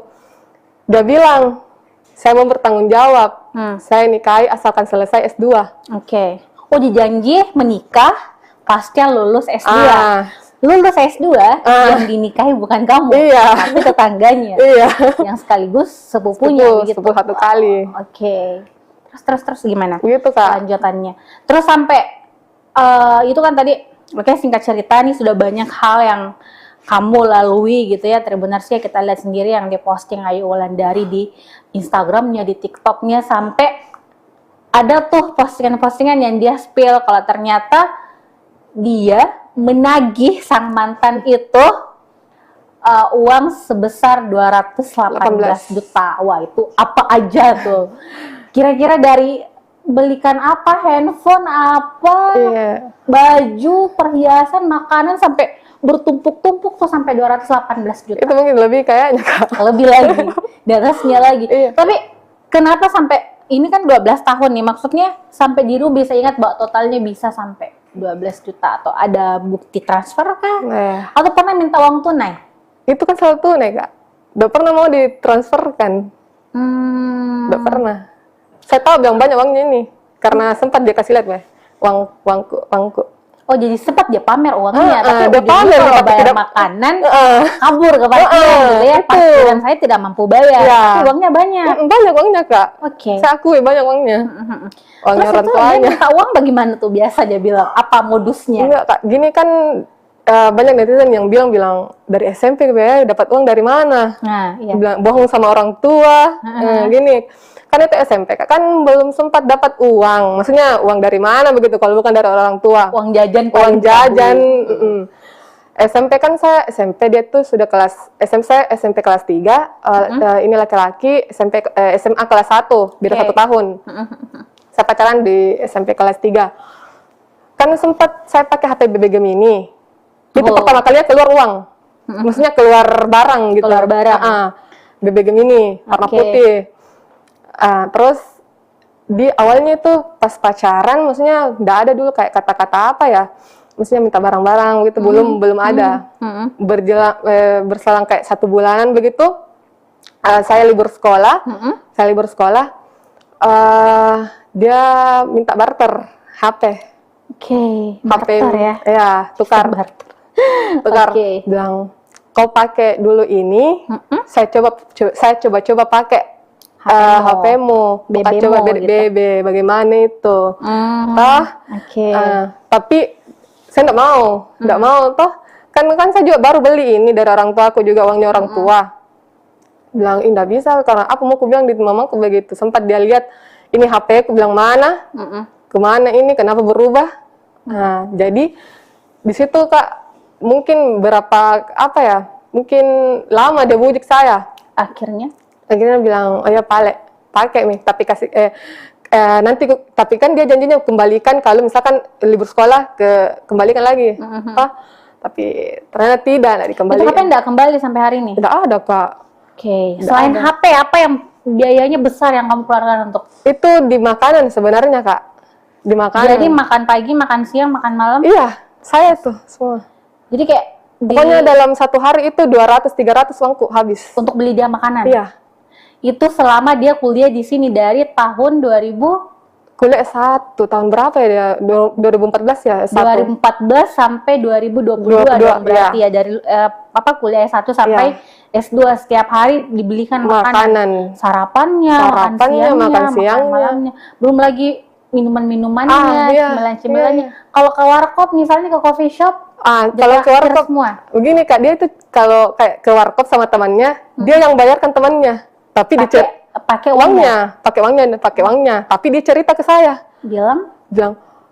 B: Dia bilang, saya mau bertanggung jawab. Saya nikahi asalkan selesai S2.
C: Oke. Oh, dijanji menikah pasca lulus S2. Lulus S2 yang dinikahi bukan kamu, tapi tetangganya. Yang sekaligus sepupunya gitu.
B: Sepupu satu kali.
C: Oke. Terus gimana?
B: Gitu, Kak.
C: Lanjutannya. Terus sampai itu kan tadi, oke, singkat cerita nih sudah banyak hal yang kamu lalui gitu ya. Tribuners ya, kita lihat sendiri yang diposting Ayu Wulandari di Instagramnya, di TikToknya, sampai ada tuh postingan-postingan yang dia spill kalau ternyata dia menagih sang mantan itu uang sebesar 218 juta. Wah, itu apa aja tuh? Kira-kira dari belikan apa, handphone apa, baju, perhiasan, makanan, sampai bertumpuk-tumpuk tuh sampai 218 juta.
B: Itu mungkin lebih kayaknya, Kak.
C: Lebih lagi, di atasnya lagi. Tapi kenapa sampai, ini kan 12 tahun nih, maksudnya sampai Diru bisa ingat bahwa totalnya bisa sampai 12 juta, atau ada bukti transfer kah? Atau pernah minta uang tunai?
B: Itu kan selalu tunai, Kak. Udah pernah mau ditransferkan. Udah pernah. Saya tahu bilang banyak uangnya ini, karena sempat dia kasih lihat, uangku.
C: Oh, jadi sempat dia pamer uangnya, tapi
B: dia pamer,
C: kalau bayar makanan, kabur ke parkiran gitu ya. Parkiran saya tidak mampu bayar, tapi uangnya banyak.
B: Banyak uangnya, Kak.
C: Oke.
B: Saya akui banyak uangnya. Uangnya orang tuanya.
C: Dia minta uang bagaimana tuh biasa dia bilang? Apa modusnya?
B: Enggak, Kak. Gini kan banyak netizen yang bilang dari SMP ya dapat uang dari mana?
C: Nah, iya.
B: Bilang bohong sama orang tua. Gini. Kan itu SMP, Kak. Kan belum sempat dapat uang. Maksudnya uang dari mana begitu kalau bukan dari orang tua?
C: Uang jajan.
B: SMP kan saya SMP dia tuh sudah kelas SMP kelas 3, ini laki-laki SMA kelas 1, beda 1 tahun. Saya pacaran di SMP kelas 3. Kan sempat saya pakai HP BB Gemini. Itu pertama kalinya keluar uang. Maksudnya keluar barang gitu.
C: Keluar barang.
B: BB Gemini warna putih. Terus di awalnya itu pas pacaran, maksudnya nggak ada dulu kayak kata-kata apa ya, maksudnya minta barang-barang gitu, belum ada. Berselang kayak 1 bulanan begitu, saya libur sekolah, dia minta barter HP.
C: Barter ya?
B: Ya, tukar. Bilang, kau pakai dulu ini, saya coba pakai HP-mu, coba BB, bagaimana itu? Tapi saya nggak mau, toh kan saya juga baru beli ini dari orang tua aku juga, uangnya orang tua. Bilang, nggak bisa, karena aku mau bilang di mamaku begitu. Sempat dia lihat ini HP, aku bilang mana, kemana ini, kenapa berubah? Nah, jadi di situ, Kak, mungkin mungkin lama dia bujuk saya. Akhirnya bilang, oh ya pakai nih, tapi kasih nanti, tapi kan dia janjinya kembalikan kalau misalkan libur sekolah kembalikan lagi. Tapi ternyata tidak dikembalikan.
C: Itu HP nggak kembali sampai hari ini?
B: Tidak ada, Kak.
C: Selain HP, apa yang biayanya besar yang kamu keluarkan untuk?
B: Itu di makanan sebenarnya, Kak. Di makanan.
C: Jadi makan pagi, makan siang, makan malam?
B: Iya, saya tuh semua.
C: Jadi kayak
B: Pokoknya dalam satu hari itu 200-300 uangku habis.
C: untuk beli dia makanan.
B: Iya.
C: Itu selama dia kuliah di sini dari tahun 2000
B: Kuliah S1 tahun berapa ya dia? 2014 ya S1.
C: 2014 sampai 2022
B: 22,
C: dong berarti ya dari kuliah S1 sampai S2 setiap hari dibelikan makanan. Sarapannya,
B: makan siangnya,
C: malamnya. Belum lagi minuman-minumannya,
B: iya.
C: cemilan-cemilannya.
B: Iya.
C: Kalau ke warkop misalnya ke coffee shop,
B: Kalau ke warkop
C: semua.
B: begini Kak, dia itu kalau kayak ke warkop sama temannya, dia yang bayarkan temannya. Tapi
C: Pakai
B: pakai uangnya, tapi dia cerita ke saya.
C: bilang,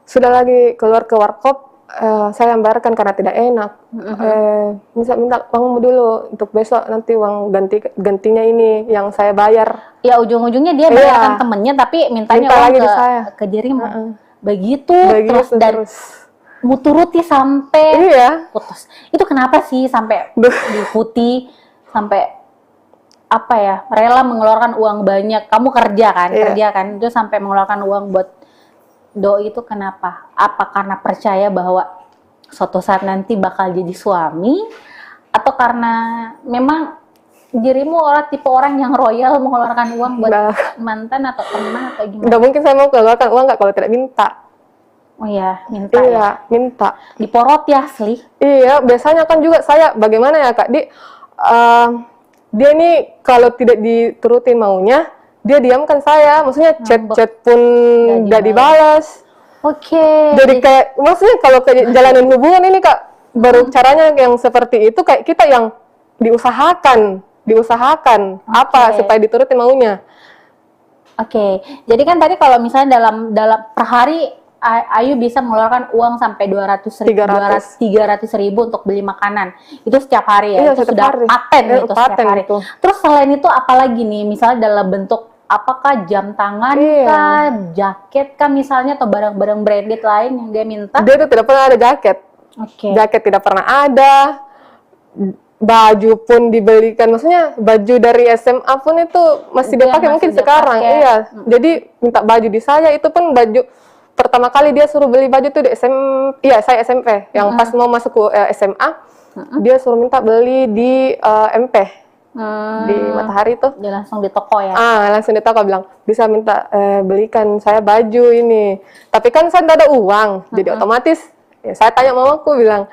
B: Sudah lagi keluar ke warkop, saya yang bayarkan karena tidak enak. Minta uangmu dulu untuk besok, nanti uang gantinya ini yang saya bayar.
C: ya ujung-ujungnya dia bayarkan temennya tapi mintanya
B: Minta
C: uang
B: lagi
C: ke,
B: di saya.
C: ke dirimu. Begitu dan
B: terus.
C: mu turuti sampai
B: Iya.
C: putus. Itu kenapa sih sampai diikuti, sampai rela mengeluarkan uang banyak. Kamu kerja kan, itu sampai mengeluarkan uang buat doi itu kenapa? Apa karena percaya bahwa suatu saat nanti bakal jadi suami, atau karena memang dirimu tipe orang yang royal mengeluarkan uang buat mantan atau teman atau gimana?
B: Nggak mungkin saya mau keluarkan uang kalau tidak minta.
C: Oh iya, minta
B: Iya,
C: ya.
B: minta.
C: Diporot ya asli.
B: Iya, biasanya kan juga saya bagaimana ya Kak, dia nih kalau tidak diturutin maunya, dia diamkan saya. Maksudnya chat-chat pun nggak dibalas.
C: Oke.
B: Jadi kayak, maksudnya kalau kayak jalanin hubungan ini Kak, baru caranya yang seperti itu kayak kita yang diusahakan supaya diturutin maunya.
C: Oke. Jadi kan tadi kalau misalnya dalam per hari Ayu bisa mengeluarkan uang sampai 300 ribu untuk beli makanan. Itu setiap hari ya?
B: Iya,
C: itu sudah
B: hari.
C: paten itu setiap hari.
B: Itu.
C: Terus selain itu apalagi nih? Misalnya dalam bentuk apakah jam tangan kah, jaket kah misalnya, atau barang-barang branded lain yang dia minta?
B: Dia itu tidak pernah ada jaket.
C: Oke.
B: Jaket tidak pernah ada. Baju pun dibelikan, maksudnya baju dari SMA pun itu masih
C: Itu
B: dia pakai
C: yang
B: mungkin
C: masih dia
B: sekarang.
C: pakai.
B: Iya. Jadi minta baju di saya, itu pun baju pertama kali dia suruh beli baju tuh di saya SMP. Yang pas mau masuk ke SMA, dia suruh minta beli di MP. Di Matahari tuh.
C: Dia langsung di toko ya?
B: Langsung di toko bilang, bisa minta belikan saya baju ini. Tapi kan saya tidak ada uang, jadi otomatis ya, saya tanya mamaku bilang,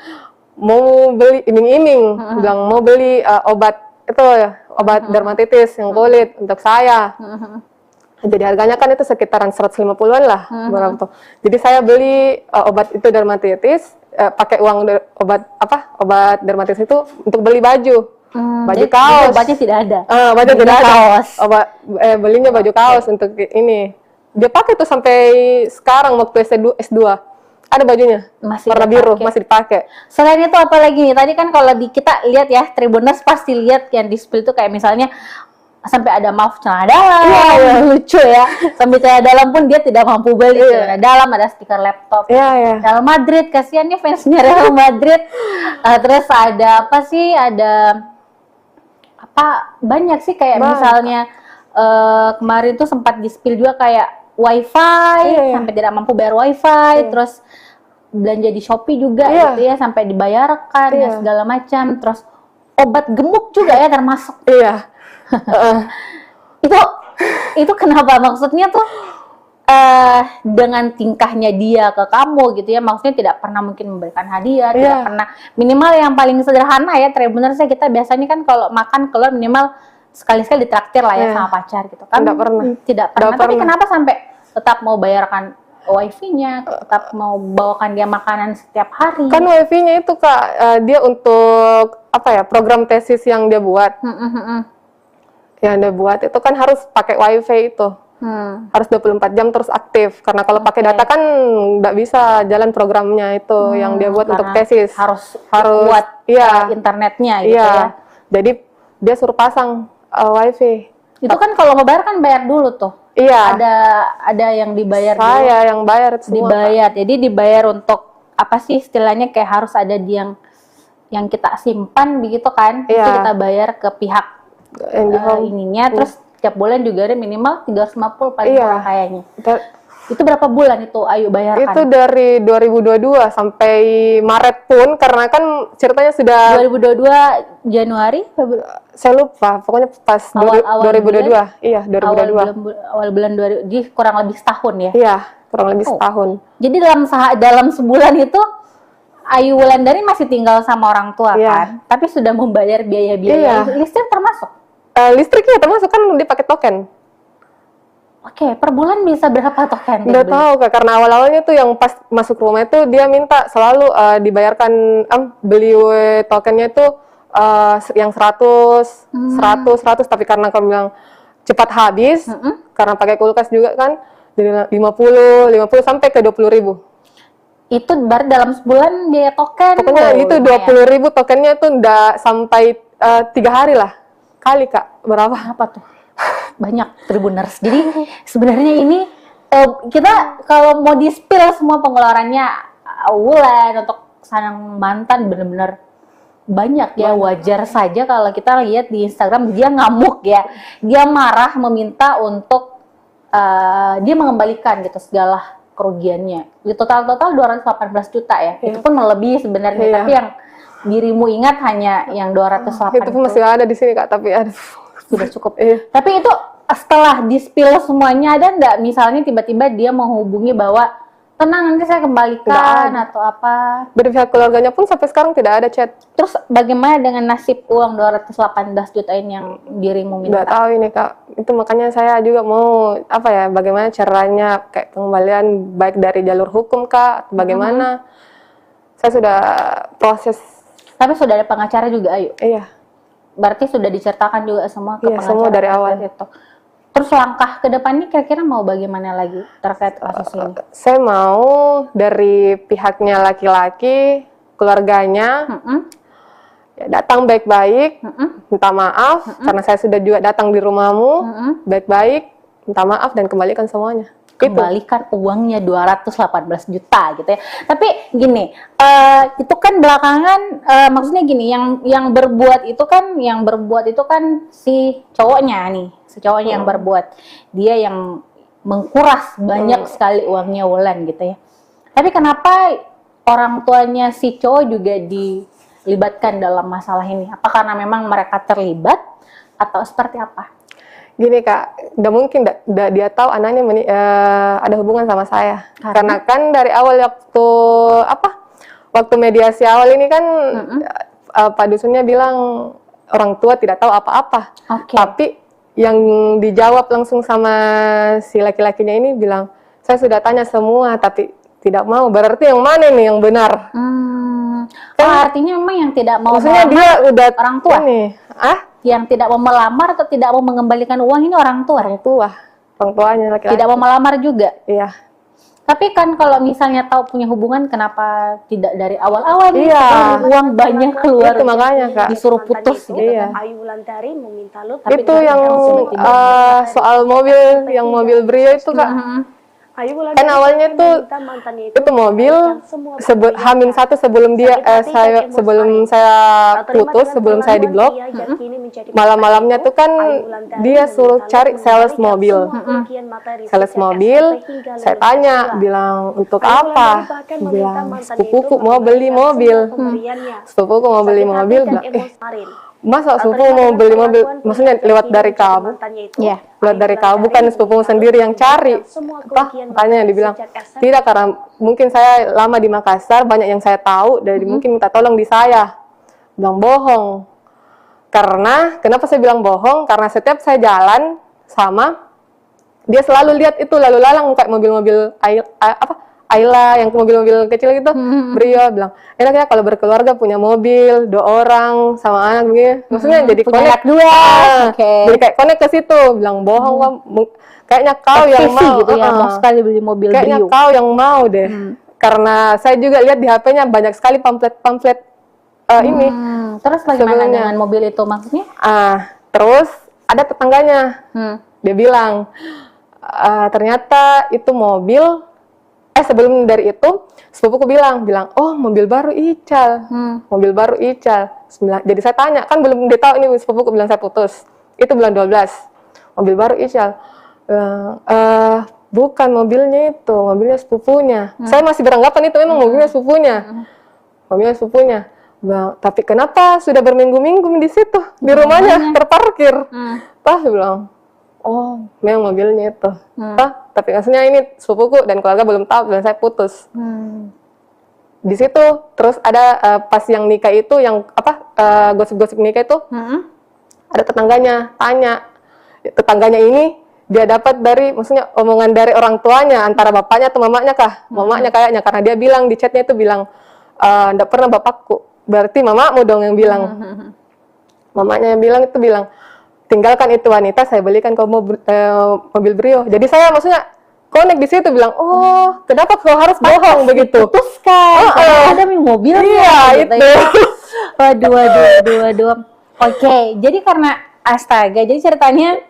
B: mau beli iming-iming, bilang mau beli obat obat dermatitis yang kulit untuk saya. Jadi harganya kan itu sekitaran 150-an lah, berapa tuh. Jadi saya beli obat itu dermatitis, pakai uang obat dermatitis itu untuk beli baju. Baju kaos.
C: Obatnya tidak ada.
B: Baju tidak ada.
C: Kaos.
B: Belinya baju kaos untuk ini. Dia pakai tuh sampai sekarang waktu S2. Ada bajunya.
C: Masih
B: warna biru, masih dipakai.
C: Selain itu apa lagi nih? Tadi kan kalau kita lihat ya, Tribuners pasti lihat yang di spill itu kayak misalnya sampai ada maaf celana dalam, lucu ya. Sampai celana dalam pun dia tidak mampu beli celana dalam, ada stiker laptop. Real Madrid, kasihan nih fansnya Real Madrid. Terus ada apa sih? Ada banyak sih kayak misalnya kemarin tuh sempat di spill juga kayak wifi, sampai tidak mampu bayar wifi, terus belanja di Shopee juga gitu ya, sampai dibayarkan ya segala macam. Terus obat gemuk juga ya termasuk. Itu kenapa? Maksudnya tuh dengan tingkahnya dia ke kamu gitu ya, maksudnya tidak pernah mungkin memberikan hadiah, tidak pernah, minimal yang paling sederhana ya, Tribuners kita biasanya kan kalau makan keluar minimal sekali-sekali ditraktir lah ya sama pacar gitu kan. Tidak pernah. Tapi kenapa sampai tetap mau bayarkan wifi-nya, tetap mau bawakan dia makanan setiap hari?
B: Kan wifi-nya itu Kak, dia untuk program tesis yang dia buat. Yang dia buat itu kan harus pakai wifi itu. Harus 24 jam terus aktif, karena kalau pakai data kan nggak bisa jalan programnya itu yang dia buat untuk tesis.
C: Harus buat internetnya gitu ya.
B: Jadi dia suruh pasang wifi.
C: Itu kan kalau mau bayar kan bayar dulu tuh. Ada yang dibayar dulu.
B: Saya yang bayar semua.
C: Dibayar. Jadi dibayar untuk apa sih istilahnya, kayak harus ada yang kita simpan begitu kan? Itu kita bayar ke pihak ininya, terus tiap bulan juga ada minimal 350 paling murah kayaknya. Itu berapa bulan itu Ayu bayarkan?
B: Itu dari 2022 sampai Maret pun, karena kan ceritanya sudah
C: 2022 Januari, Februari,
B: saya lupa, pokoknya pas
C: Awal
B: 2022. Iya, 2022.
C: awal bulan 2000, jadi kurang lebih setahun ya.
B: Iya, kurang lebih
C: Oh.
B: setahun.
C: Jadi dalam sebulan itu Ayu Wulandari masih tinggal sama orang tua
B: Iya.
C: kan, tapi sudah membayar biaya-biaya
B: Iya.
C: listrik termasuk.
B: Listriknya termasuk kan dipakai token.
C: Oke, per bulan bisa berapa token? tuh
B: Nggak
C: beli?
B: tahu Kak, karena awal-awalnya tuh yang pas masuk rumah itu dia minta selalu dibayarkan beli tokennya itu yang 100, 100, tapi karena kau bilang cepat habis, karena pakai kulkas juga kan, jadi 50 sampai ke 20.000.
C: Itu baru dalam sebulan biaya token.
B: Pokoknya
C: Oh,
B: itu
C: lumayan.
B: 20.000 tokennya tuh nggak sampai 3 hari lah. Kali Kak, berapa?
C: Apa tuh? Banyak Tribuners. Jadi sebenarnya ini kita kalau mau di-spill semua pengeluarannya Wulan untuk sang mantan benar-benar banyak ya. Wajar saja kalau kita lihat di Instagram dia ngamuk ya. Dia marah meminta untuk dia mengembalikan gitu segala kerugiannya. Di total 218 juta ya. Itu pun melebihi sebenarnya,
B: Iya.
C: tapi yang dirimu ingat hanya yang 208
B: Itu pun masih ada di sini Kak, tapi aduh.
C: sudah cukup.
B: Iya.
C: Tapi itu setelah di-spill semuanya, ada nggak misalnya tiba-tiba dia menghubungi bahwa tenang nanti saya kembalikan
B: Nggak
C: atau apa?
B: Dari pihak keluarganya pun sampai sekarang tidak ada chat.
C: Terus bagaimana dengan nasib uang 218 juta ini yang dirimu minta?
B: Nggak tahu ini Kak. Itu makanya saya juga mau apa ya, bagaimana caranya kayak pengembalian baik dari jalur hukum Kak, atau bagaimana. Saya sudah proses.
C: Tapi sudah ada pengacara juga, Ayu.
B: Iya.
C: Berarti sudah diceritakan juga semua ke
B: Iya,
C: pengacara
B: semua dari
C: terkait
B: awal.
C: itu. Terus langkah ke depannya kira-kira mau bagaimana lagi terkait kasus ini?
B: Saya mau dari pihaknya laki-laki, keluarganya, ya, datang baik-baik, minta maaf karena saya sudah juga datang di rumahmu, baik-baik, minta maaf dan kembalikan semuanya.
C: Kembalikan uangnya 218 juta gitu ya. Tapi gini, itu kan belakangan maksudnya gini, yang berbuat itu kan si cowoknya nih, si cowoknya yang berbuat. Dia yang mengkuras banyak sekali uangnya Wulan gitu ya. Tapi kenapa orang tuanya si cowok juga dilibatkan dalam masalah ini? Apa karena memang mereka terlibat atau seperti apa?
B: Gini Kak, udah mungkin dia tahu anaknya ada hubungan sama saya. Karena kan dari awal waktu mediasi awal ini kan Pak Dusunnya bilang orang tua tidak tahu apa-apa.
C: Oke.
B: Tapi yang dijawab langsung sama si laki-lakinya ini bilang, saya sudah tanya semua tapi tidak mau. Berarti yang mana nih yang benar?
C: Artinya memang yang tidak mau
B: Maksudnya dia
C: melamar
B: udah
C: orang tua.
B: Ini,
C: Yang tidak mau melamar atau tidak mau mengembalikan uang ini orang tua.
B: orang tuanya laki-laki.
C: Tidak mau melamar juga.
B: Iya.
C: Tapi kan kalau misalnya tahu punya hubungan, kenapa tidak dari awal-awal nih?
B: Iya.
C: Setelah uang banyak keluar,
B: Itu makanya Kak.
C: disuruh putus gitu.
B: Iya.
D: Ayu Wulandari meminta Lutfi.
C: Tapi
B: Itu yang soal mobil, yang mobil Brio itu Kak.
D: Ayu Wulandari
B: Kan awalnya tuh
D: meminta mantannya
B: itu mobil H-1 sebelum sebelum saya putus, sebelum saya diblok, malam-malamnya tuh kan dia suruh cari sales mobil. Sales mobil, saya tanya, bilang untuk apa? Bilang sepupuku mau beli mobil. Sepupuku mau beli mobil, bilang, masa sepupu mau beli mobil? Maksudnya lewat dari kamu?
C: Iya.
B: Lewat dari kamu, bukan sepupu sendiri yang cari. Apa? Makanya dibilang, tidak, karena mungkin saya lama di Makassar, banyak yang saya tahu, dari mungkin minta tolong di saya. Bilang bohong. Karena, kenapa saya bilang bohong? Karena setiap saya jalan sama, dia selalu lihat itu lalu lalang kayak mobil-mobil Ayla yang mobil-mobil kecil gitu. Brio bilang, enaknya kalau berkeluarga punya mobil, 2 orang sama anak begini. Maksudnya jadi
C: punya
B: connect
C: anak 2. Oke.
B: Jadi kayak connect ke situ. Bilang bohong kayaknya kau yang
C: Aktivis
B: mau.
C: gitu ya, mau sekali beli mobil
B: Kayaknya
C: Brio.
B: kau yang mau deh. Karena saya juga lihat di HP-nya banyak sekali pamflet ini.
C: Terus bagaimana
B: Sebelumnya.
C: dengan mobil itu maksudnya?
B: Terus ada tetangganya. Dia bilang, ternyata itu mobil. Sebelum dari itu, sepupuku bilang, oh mobil baru Ical, mobil baru Ical. Jadi saya tanya, kan belum dia tahu ini sepupuku bilang saya putus. Itu bulan 12, mobil baru Ical. Bukan mobilnya itu, mobilnya sepupunya. Saya masih beranggapan itu memang mobilnya sepupunya. Mobilnya sepupunya. Bilang, tapi kenapa sudah berminggu-minggu di situ, di rumahnya terparkir? Tah, saya bilang, oh, memang mobilnya itu. Tah, tapi maksudnya ini sepupuku dan keluarga belum tahu dan saya putus. Di situ terus ada pas yang nikah itu, yang gosip-gosip nikah itu, ada tetangganya tanya, tetangganya ini dia dapat dari, maksudnya omongan dari orang tuanya, antara bapaknya atau mamanya kah? Mamanya kayaknya, karena dia bilang di chatnya itu bilang, enggak pernah bapakku, berarti mamamu dong yang bilang. Mamanya yang bilang itu bilang, tinggalkan itu wanita, saya belikan kau mobil Brio. Jadi saya maksudnya connect di situ bilang, oh, kenapa kau harus bohong begitu?
C: Putuskan, ada mobilnya.
B: Iya,
C: gitu
B: itu.
C: Ya. Waduh. Oke, jadi karena astaga, jadi ceritanya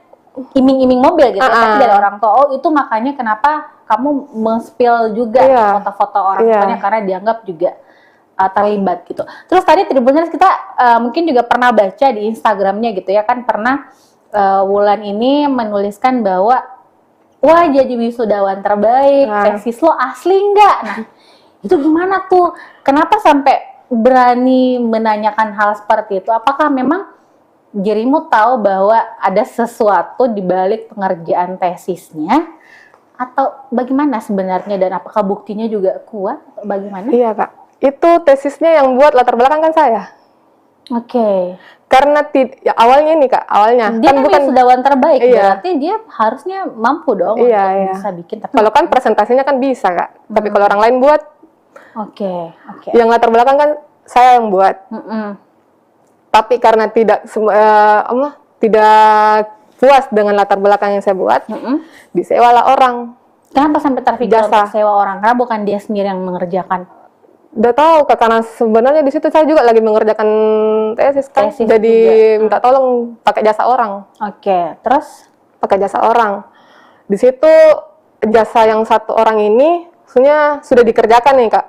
C: iming-iming mobil gitu, tapi dari orang tua. Oh, itu makanya kenapa kamu men-spill juga foto-foto orang tuanya, karena dianggap juga terlibat gitu. Terus tadi Tribuners kita mungkin juga pernah baca di Instagramnya gitu ya, kan pernah Wulan ini menuliskan bahwa wah, jadi wisudawan terbaik, tesis lo asli nggak? Nah, itu gimana tuh? Kenapa sampai berani menanyakan hal seperti itu? Apakah memang dirimu tahu bahwa ada sesuatu di balik pengerjaan tesisnya, atau bagaimana sebenarnya, dan apakah buktinya juga kuat atau bagaimana?
B: Iya, Kak. Itu tesisnya yang buat latar belakang kan saya.
C: Oke.
B: Karena ya, awalnya nih, Kak, awalnya
C: Dia
B: kan bukan
C: wisudawan terbaik,
B: Iya.
C: berarti dia harusnya mampu dong
B: Iya,
C: untuk
B: iya.
C: bisa bikin. Tapi
B: kalau kan presentasinya kan bisa, Kak. Tapi kalau orang lain buat,
C: Oke.
B: yang latar belakang kan saya yang buat. Tapi karena tidak puas dengan latar belakang yang saya buat, disewalah orang.
C: Kenapa sampai terpikir
B: Jasa.
C: untuk sewa orang? Karena bukan dia sendiri yang mengerjakan.
B: Udah tahu, Kak, karena sebenarnya di situ saya juga lagi mengerjakan tesis kan,
C: Tesis
B: jadi
C: juga.
B: minta tolong pakai jasa orang,
C: Oke, terus?
B: pakai jasa orang. Di situ jasa yang satu orang ini, maksudnya sudah dikerjakan nih, Kak,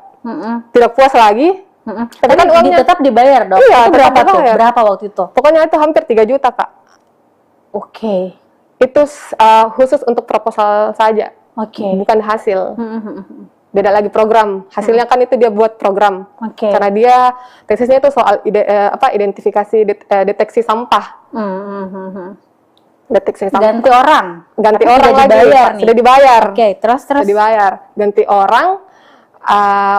B: tidak puas lagi.
C: Tapi
B: kan uangnya
C: tetap dibayar dong.
B: Iya,
C: Itu berapa
B: tetap
C: tuh?
B: dibayar.
C: Berapa waktu itu?
B: Pokoknya itu hampir 3 juta, Kak.
C: Oke.
B: Itu khusus untuk proposal saja,
C: Oke.
B: bukan hasil. Beda lagi program. Hasilnya kan itu dia buat program.
C: Oke.
B: Karena dia tesisnya itu soal identifikasi deteksi sampah. Deteksi sampah.
C: Ganti orang.
B: Ganti
C: Tapi
B: orang
C: sudah
B: lagi.
C: dibayar
B: Pak.
C: nih.
B: Sudah dibayar.
C: Oke, terus.
B: Sudah dibayar. Ganti orang.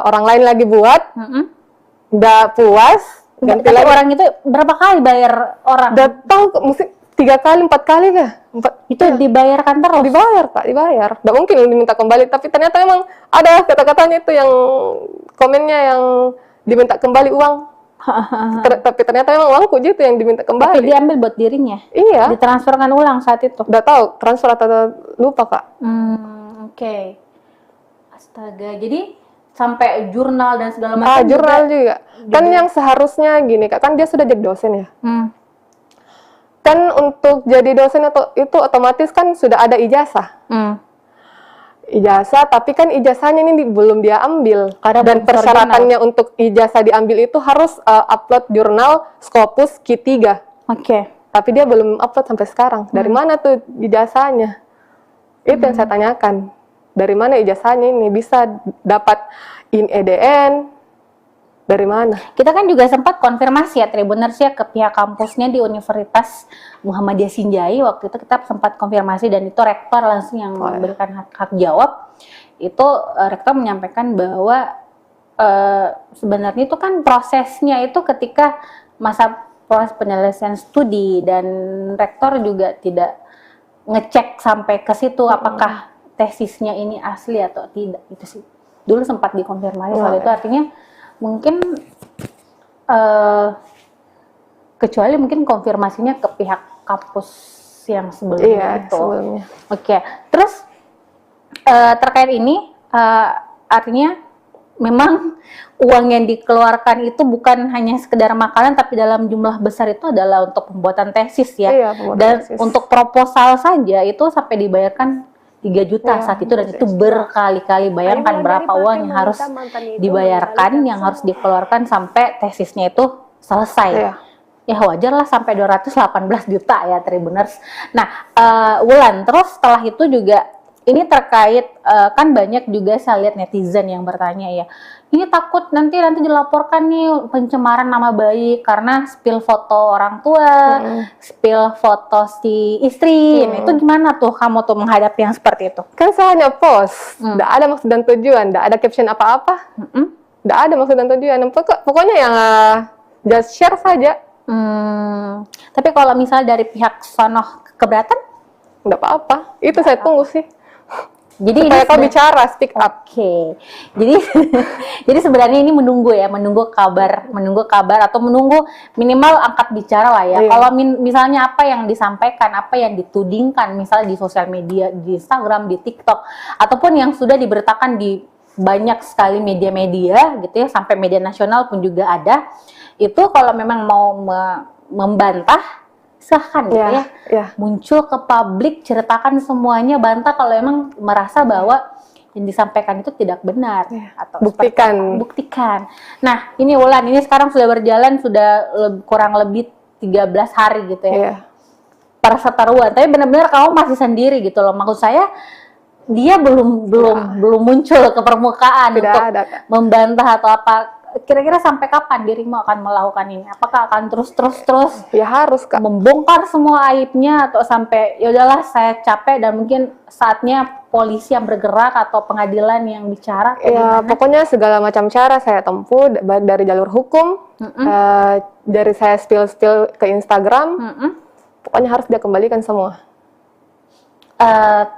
B: Orang lain lagi buat. Udah puas. Ganti
C: Tapi
B: lagi.
C: orang itu berapa kali bayar orang?
B: Udah tahu mesti 3 kali, 4 kali kah?
C: Itu dibayarkan terus?
B: Dibayar, Kak, dibayar. Nggak mungkin diminta kembali, tapi ternyata memang ada kata-katanya itu yang komennya yang diminta kembali uang. Tapi ternyata memang uangku gitu yang diminta
C: Tapi
B: kembali.
C: diambil buat dirinya?
B: Iya.
C: Ditransferkan ulang saat itu?
B: Udah tahu transfer atau lupa, Kak.
C: Oke. Astaga, jadi sampai jurnal dan segala macam
B: Jurnal juga. Kan yang seharusnya gini, Kak, kan dia sudah jadi dosen ya. Kan untuk jadi dosen itu otomatis kan sudah ada ijazah. Ijazah, tapi kan ijazahnya ini belum dia ambil. Dan persyaratannya untuk ijazah diambil itu harus upload jurnal Scopus Q3.
C: Oke.
B: Tapi dia belum upload sampai sekarang. Dari mana tuh ijazahnya? Itu yang saya tanyakan. Dari mana ijazahnya ini bisa dapat INEDN? Dari mana?
C: Kita kan juga sempat konfirmasi ya Tribuners ya ke pihak kampusnya di Universitas Muhammadiyah Sinjai. Waktu itu kita sempat konfirmasi dan itu rektor langsung yang memberikan hak jawab. Itu rektor menyampaikan bahwa sebenarnya itu kan prosesnya itu ketika masa proses penyelesaian studi, dan rektor juga tidak ngecek sampai ke situ apakah tesisnya ini asli atau tidak, itu sih. Dulu sempat dikonfirmasi soal itu, artinya mungkin kecuali mungkin konfirmasinya ke pihak kampus yang sebelumnya itu.
B: Sebelumnya.
C: Oke, terus terkait ini artinya memang uang yang dikeluarkan itu bukan hanya sekedar makanan, tapi dalam jumlah besar itu adalah untuk pembuatan tesis ya.
B: Iya, pembuatan
C: dan
B: tesis.
C: untuk proposal saja itu sampai dibayarkan 3 juta saat itu, dan itu berkali-kali. Bayangkan berapa uang yang harus dibayarkan, yang harus dikeluarkan sampai tesisnya itu selesai. Ya wajar lah sampai 218 juta ya Tribuners. Nah, Wulan, terus setelah itu juga ini terkait kan banyak juga saya lihat netizen yang bertanya ya, ini takut nanti dilaporkan nih pencemaran nama baik karena spill foto orang tua, spill foto si istri. Nah, itu gimana tuh kamu tuh menghadapi yang seperti itu?
B: Kan saya hanya post, tidak ada maksud dan tujuan, tidak ada caption apa-apa, tidak ada maksud dan tujuan. Pokoknya yang just share saja.
C: Tapi kalau misalnya dari pihak sono keberatan?
B: Tidak apa-apa, itu saya tunggu sih.
C: Jadi
B: supaya kau bicara, speak up.
C: Oke. Jadi sebenarnya ini menunggu kabar atau menunggu minimal angkat bicara lah ya.
B: Iya.
C: Kalau misalnya apa yang disampaikan, apa yang ditudingkan misalnya di sosial media, di Instagram, di TikTok ataupun yang sudah diberitakan di banyak sekali media-media gitu ya, sampai media nasional pun juga ada. Itu kalau memang mau membantah silahkan gitu ya. Muncul ke publik, ceritakan semuanya, bantah kalau emang merasa bahwa yang disampaikan itu tidak benar atau buktikan. Nah, ini Wulan, ini sekarang sudah berjalan kurang lebih 13 hari gitu ya. Perseteruan, tapi benar-benar kamu masih sendiri gitu loh. Maksud saya dia belum muncul ke permukaan untuk membantah atau apa. Kira-kira sampai kapan dirimu akan melakukan ini? Apakah akan terus?
B: Ya harus, Kak.
C: Membongkar semua aibnya atau sampai ya udahlah saya capek dan mungkin saatnya polisi yang bergerak atau pengadilan yang bicara?
B: Ya pokoknya segala macam cara saya tempuh dari jalur hukum, dari saya spill ke Instagram, pokoknya harus dia kembalikan semua.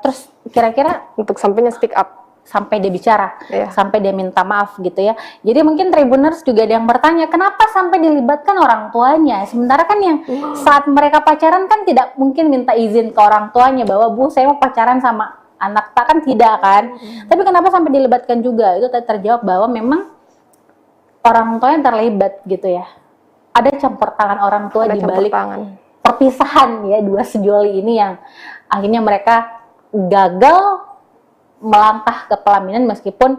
C: Terus kira-kira
B: untuk sampainya speak up.
C: Sampai dia bicara, sampai dia minta maaf gitu ya. Jadi mungkin Tribuners juga ada yang bertanya, kenapa sampai dilibatkan orang tuanya? Sementara kan yang saat mereka pacaran kan tidak mungkin minta izin ke orang tuanya bahwa Bu saya mau pacaran sama anak tak, kan tidak kan? Tapi kenapa sampai dilibatkan juga? Itu terjawab bahwa memang orang tuanya terlibat gitu ya. Ada campur tangan orang tua di balik perpisahan ya dua sejoli ini yang akhirnya mereka gagal melangkah ke pelaminan meskipun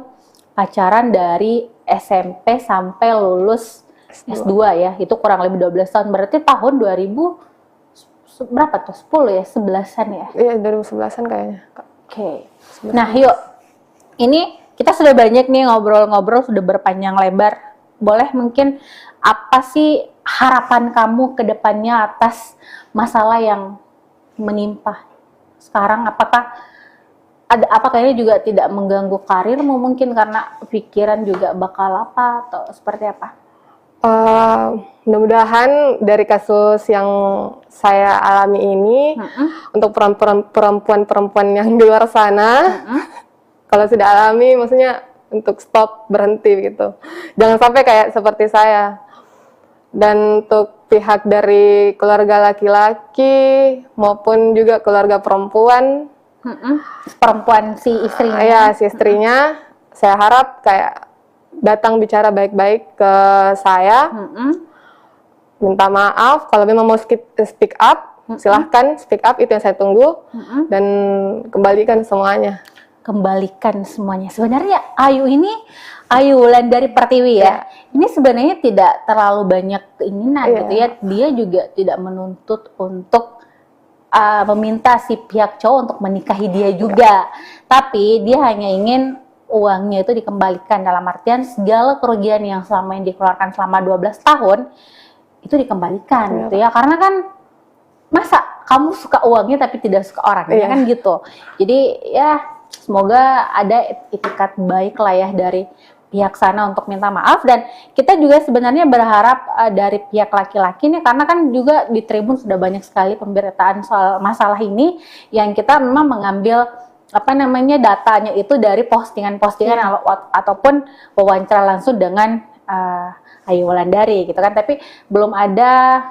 C: pacaran dari SMP sampai lulus S2 ya, itu kurang lebih 12 tahun, berarti tahun 2000 berapa tuh, 10 ya, 11-an ya?
B: Iya, 2011-an kayaknya.
C: Oke. Nah yuk, ini kita sudah banyak nih ngobrol-ngobrol, sudah berpanjang lebar, boleh mungkin apa sih harapan kamu ke depannya atas masalah yang menimpa sekarang? Apakah ini juga tidak mengganggu karirmu mungkin karena pikiran juga bakal apa atau seperti apa?
B: Mudah-mudahan dari kasus yang saya alami ini untuk perempuan-perempuan yang di luar sana, kalau sudah alami maksudnya untuk stop, berhenti gitu. Jangan sampai kayak seperti saya. Dan untuk pihak dari keluarga laki-laki maupun juga keluarga perempuan,
C: perempuan si istrinya.
B: Ya, si istrinya, saya harap kayak datang bicara baik-baik ke saya, minta maaf. Kalau memang mau speak up, silahkan speak up, itu yang saya tunggu, dan kembalikan semuanya.
C: Kembalikan semuanya. Sebenarnya Ayu Wulan dari Pertiwi ya, ini sebenarnya tidak terlalu banyak keinginan gitu ya. Dia juga tidak menuntut untuk meminta si pihak cowok untuk menikahi dia juga, tapi dia hanya ingin uangnya itu dikembalikan, dalam artian segala kerugian yang selama ini dikeluarkan selama 12 tahun itu dikembalikan gitu ya, karena kan masa kamu suka uangnya tapi tidak suka orangnya kan gitu. Jadi ya semoga ada itikat baik lah ya dari pihak sana untuk minta maaf, dan kita juga sebenarnya berharap dari pihak laki-laki nih, karena kan juga di Tribun sudah banyak sekali pemberitaan soal masalah ini yang kita memang mengambil datanya itu dari postingan-postingan ataupun wawancara langsung dengan Ayu Wulandari gitu kan, tapi belum ada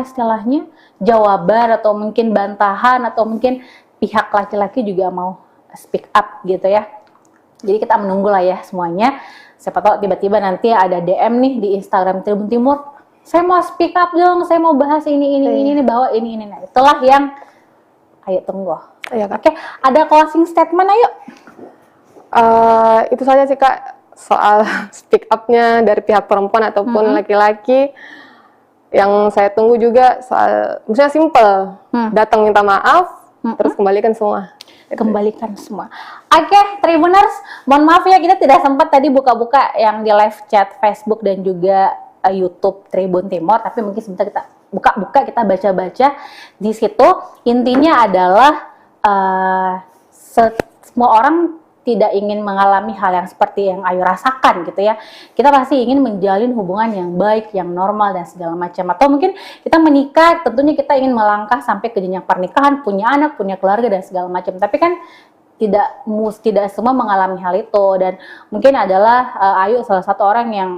C: istilahnya jawaban atau mungkin bantahan atau mungkin pihak laki-laki juga mau speak up gitu ya. Jadi kita menunggu lah ya semuanya. Siapa tahu tiba-tiba nanti ada DM nih di Instagram Tribun Timur, saya mau speak up dong, saya mau bahas ini bahwa ini. Nah, itulah yang ayo tunggu. Oke, ada closing statement ayo.
B: Itu saja sih Kak, soal speak up-nya dari pihak perempuan ataupun laki-laki. Yang saya tunggu juga soal, maksudnya simple, datang minta maaf, terus kembalikan semua.
C: Kembalikan semua. Oke, Tribuners, mohon maaf ya kita tidak sempat tadi buka-buka yang di live chat Facebook dan juga YouTube Tribun Timor, tapi mungkin sebentar kita buka-buka, kita baca-baca di situ. Intinya adalah semua orang tidak ingin mengalami hal yang seperti yang Ayu rasakan gitu ya. Kita pasti ingin menjalin hubungan yang baik, yang normal dan segala macam. Atau mungkin kita menikah, tentunya kita ingin melangkah sampai ke jenjang pernikahan, punya anak, punya keluarga dan segala macam. Tapi kan tidak semua mengalami hal itu, dan mungkin adalah Ayu salah satu orang yang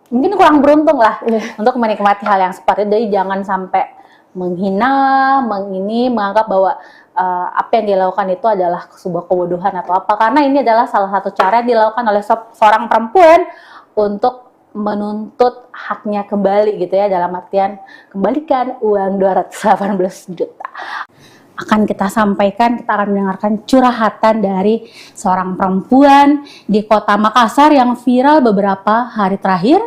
C: mungkin kurang beruntung lah untuk menikmati hal yang seperti itu. Jadi jangan sampai menghina, menganggap bahwa apa yang dilakukan itu adalah sebuah kebodohan atau apa, karena ini adalah salah satu cara yang dilakukan oleh seorang perempuan untuk menuntut haknya kembali gitu ya, dalam artian kembalikan uang 218 juta. Akan kita sampaikan, kita akan mendengarkan curhatan dari seorang perempuan di Kota Makassar yang viral beberapa hari terakhir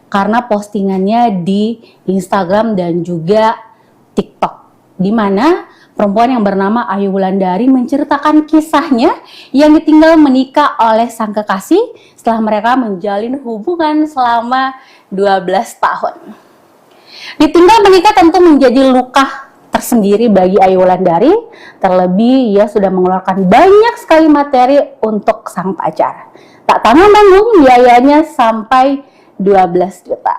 C: karena postingannya di Instagram dan juga TikTok, di mana perempuan yang bernama Ayu Wulandari menceritakan kisahnya yang ditinggal menikah oleh sang kekasih setelah mereka menjalin hubungan selama 12 tahun. Ditinggal menikah tentu menjadi luka tersendiri bagi Ayu Wulandari, terlebih ia sudah mengeluarkan banyak sekali materi untuk sang pacar. Tak tanggung-tanggung biayanya sampai 12 juta.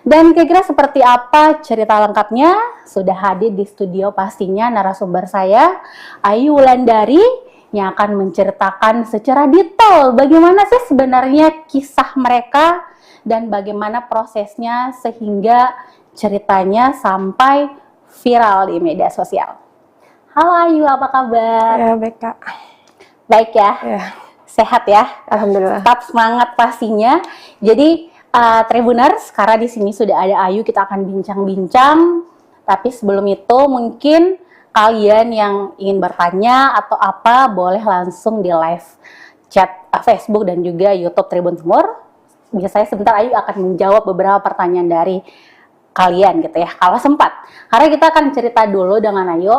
C: Dan kira-kira seperti apa cerita lengkapnya? Sudah hadir di studio pastinya narasumber saya, Ayu Wulandari, yang akan menceritakan secara detail bagaimana sih sebenarnya kisah mereka dan bagaimana prosesnya sehingga ceritanya sampai viral di media sosial. Halo Ayu, apa kabar?
B: Ya, baik Kak.
C: Baik ya?
B: Ya,
C: Sehat ya?
B: alhamdulillah.
C: Tetap semangat pastinya. Jadi Tribuners, karena di sini sudah ada Ayu, kita akan bincang-bincang. Tapi sebelum itu mungkin kalian yang ingin bertanya atau apa boleh langsung di live chat Facebook dan juga YouTube Tribun Timur. Biasanya sebentar Ayu akan menjawab beberapa pertanyaan dari kalian gitu ya, kalau sempat. Karena kita akan cerita dulu dengan Ayu.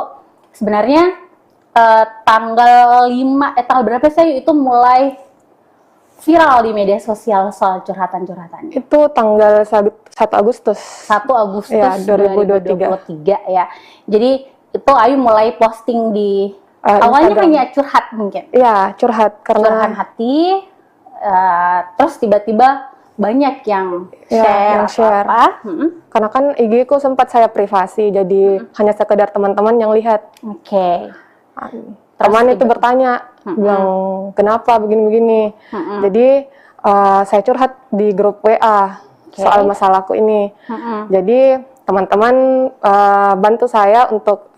C: Sebenarnya tanggal berapa sih Ayu itu mulai viral di media sosial soal curhatan-curhatan?
B: Itu tanggal 1 Agustus.
C: 1 Agustus
B: Ya,
C: 2023 ya. Jadi itu Ayu mulai posting di awalnya
B: Instagram.
C: hanya curhat mungkin.
B: Iya, curhat
C: Curahan
B: karena
C: hati, terus tiba-tiba banyak yang
B: Ya,
C: share,
B: yang share.
C: apa.
B: karena kan IG ku sempat saya privasi, jadi hanya sekedar teman-teman yang lihat.
C: Oke.
B: Teman itu bertanya, bilang kenapa begini-begini. Jadi saya curhat di grup WA soal masalahku ini. Jadi teman-teman bantu saya untuk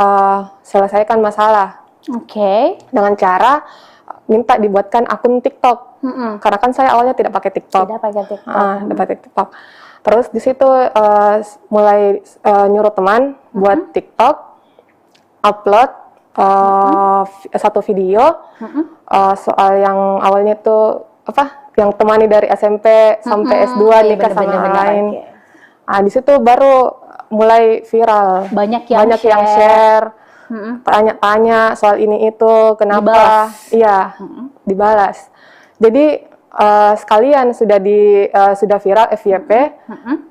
B: selesaikan masalah
C: Oke.
B: dengan cara minta dibuatkan akun TikTok. Karena kan saya awalnya tidak pakai TikTok.
C: Tidak pakai TikTok.
B: Tidak pakai TikTok. Terus di situ mulai nyuruh teman buat TikTok, upload satu video soal yang awalnya itu apa? Yang temani dari SMP sampai S2 nikah sama orang lain. Di situ baru mulai viral.
C: Banyak yang
B: share. Tanya-tanya soal ini itu, kenapa? Iya, dibalas. Jadi sekalian sudah viral FYP,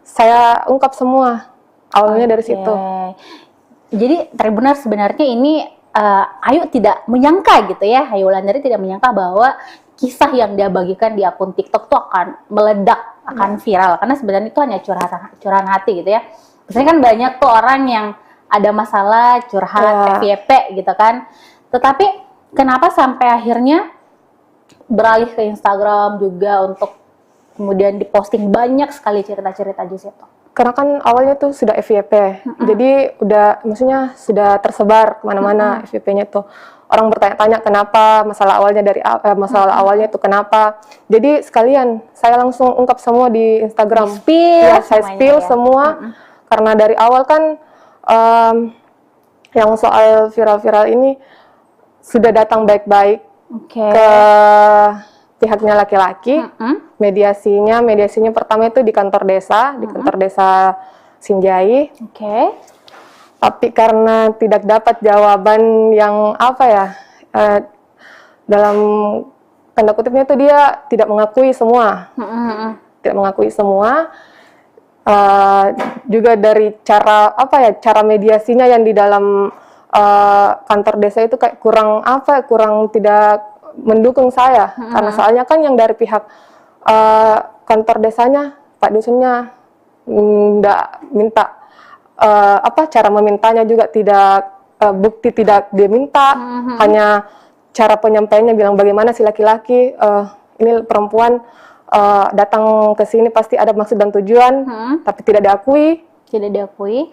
B: saya ungkap semua awalnya dari situ.
C: Jadi Tribuners, sebenarnya ini Ayu tidak menyangka gitu ya, Ayu Wulandari tidak menyangka bahwa kisah yang dia bagikan di akun TikTok tuh akan meledak, akan viral, karena sebenarnya itu hanya curahan hati gitu ya. Biasanya kan banyak tuh orang yang ada masalah curhat FYP gitu kan. Tetapi kenapa sampai akhirnya beralih ke Instagram juga untuk kemudian diposting banyak sekali cerita-cerita di situ? Karena
B: kan awalnya tuh sudah FYP, jadi maksudnya sudah tersebar kemana-mana FYP-nya tuh. Orang bertanya-tanya kenapa, masalah awalnya itu kenapa. Jadi sekalian saya langsung ungkap semua di Instagram. Saya spill semua. Karena dari awal kan yang soal viral-viral ini sudah datang baik-baik ke pihaknya laki-laki. Mediasinya pertama itu di kantor desa, di kantor desa Sinjai. Tapi karena tidak dapat jawaban yang dalam tanda kutipnya itu dia tidak mengakui semua. Tidak mengakui semua. Juga dari cara cara mediasinya yang di dalam kantor desa itu kayak kurang tidak mendukung saya. Karena soalnya kan yang dari pihak kantor desanya, Pak Dusunnya nggak minta cara memintanya juga tidak bukti tidak dia minta, hanya cara penyampaiannya bilang bagaimana si laki-laki ini perempuan datang ke sini pasti ada maksud dan tujuan, tapi tidak diakui.
C: Tidak diakui.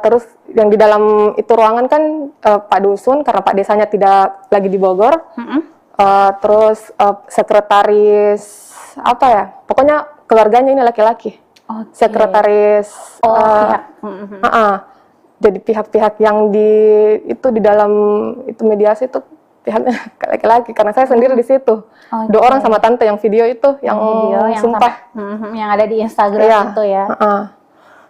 B: Terus yang di dalam itu ruangan kan Pak Dusun, karena Pak Desanya tidak lagi di Bogor. Terus sekretaris pokoknya keluarganya ini laki-laki. Sekretaris
C: Pihak.
B: jadi pihak-pihak yang di dalam itu mediasi itu pihaknya laki-laki, karena saya sendiri di situ. Dua orang sama tante yang video itu yang sumpah
C: yang ada di Instagram itu ya.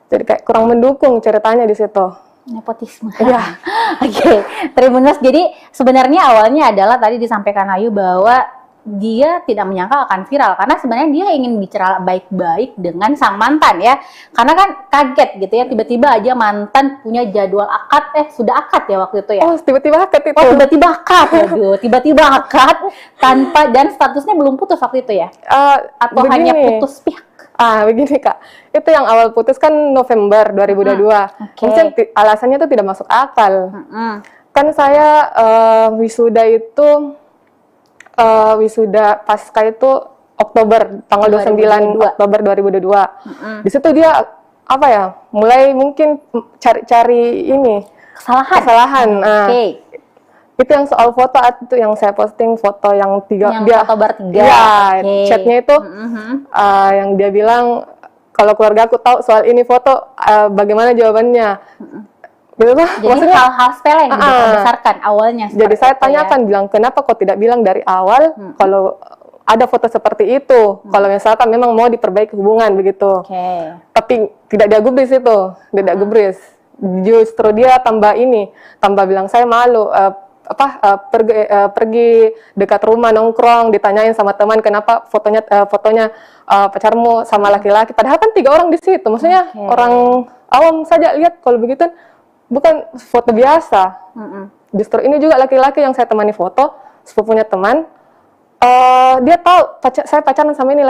B: Jadi kayak kurang mendukung ceritanya di situ.
C: Nepotisme.
B: Iya.
C: Oke, Tribuners. Jadi sebenarnya awalnya adalah tadi disampaikan Ayu bahwa dia tidak menyangka akan viral karena sebenarnya dia ingin bicara baik-baik dengan sang mantan ya. Karena kan kaget gitu ya, tiba-tiba aja mantan punya jadwal akad, sudah akad ya waktu itu ya.
B: Tiba-tiba akad itu.
C: Tiba-tiba akad. Aduh, tiba-tiba akad tanpa dan statusnya belum putus waktu itu ya. Atau hanya putus pihak.
B: Begini Kak, itu yang awal putus kan November 2022. Mungkin alasannya itu tidak masuk akal. Kan saya wisuda itu wisuda pasca itu Oktober, tanggal 29 Oktober 2022. Di situ dia mulai mungkin cari-cari ini kesalahan. Itu yang soal foto itu yang saya posting foto yang
C: foto bertiga.
B: Ya, chatnya itu yang dia bilang kalau keluarga aku tahu soal ini foto bagaimana jawabannya. Gitu,
C: jadi
B: maksudnya
C: hal-hal sepele yang dibesarkan awalnya.
B: Jadi saya tanyakan bilang kenapa kok tidak bilang dari awal kalau ada foto seperti itu. Kalau misalkan memang mau diperbaiki hubungan begitu. Tapi tidak dia gubris itu, tidak gubris. Justru dia tambah bilang saya malu. Pergi dekat rumah nongkrong, ditanyain sama teman kenapa fotonya pacarmu sama laki-laki, padahal kan 3 orang di situ, maksudnya orang awam saja lihat kalau begitu bukan foto biasa. Justru ini juga laki-laki yang saya temani foto, sepupunya teman, dia tahu saya pacaran sama ini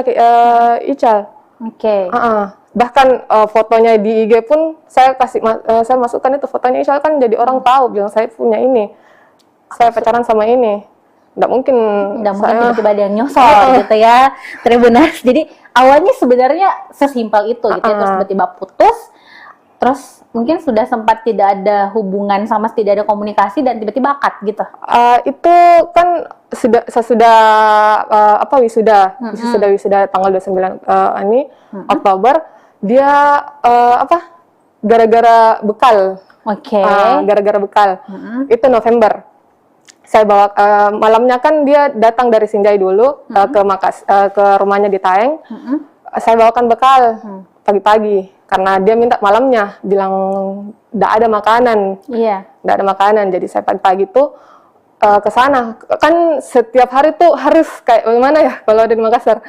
B: Ical. Bahkan fotonya di IG pun saya saya masukkan itu fotonya Ical, kan jadi orang tahu bilang saya punya ini. Saya pacaran sama ini. Nggak mungkin
C: tiba-tiba ada yang nyosor gitu ya, Tribuners. Jadi awalnya sebenarnya sesimpel itu gitu ya, terus tiba-tiba putus, terus mungkin sudah sempat tidak ada hubungan tidak ada komunikasi dan tiba-tiba akad gitu.
B: Itu kan sesudah wisuda tanggal 29 Oktober, dia gara-gara bekal. Gara-gara bekal. Itu November. Saya bawa malamnya kan dia datang dari Sinjai dulu ke rumahnya di Taeng. Saya bawakan bekal pagi-pagi karena dia minta malamnya, bilang tidak ada makanan. Tidak ada makanan, jadi saya pagi-pagi tuh ke sana. Kan setiap hari tuh harus kayak bagaimana ya kalau ada di Makassar.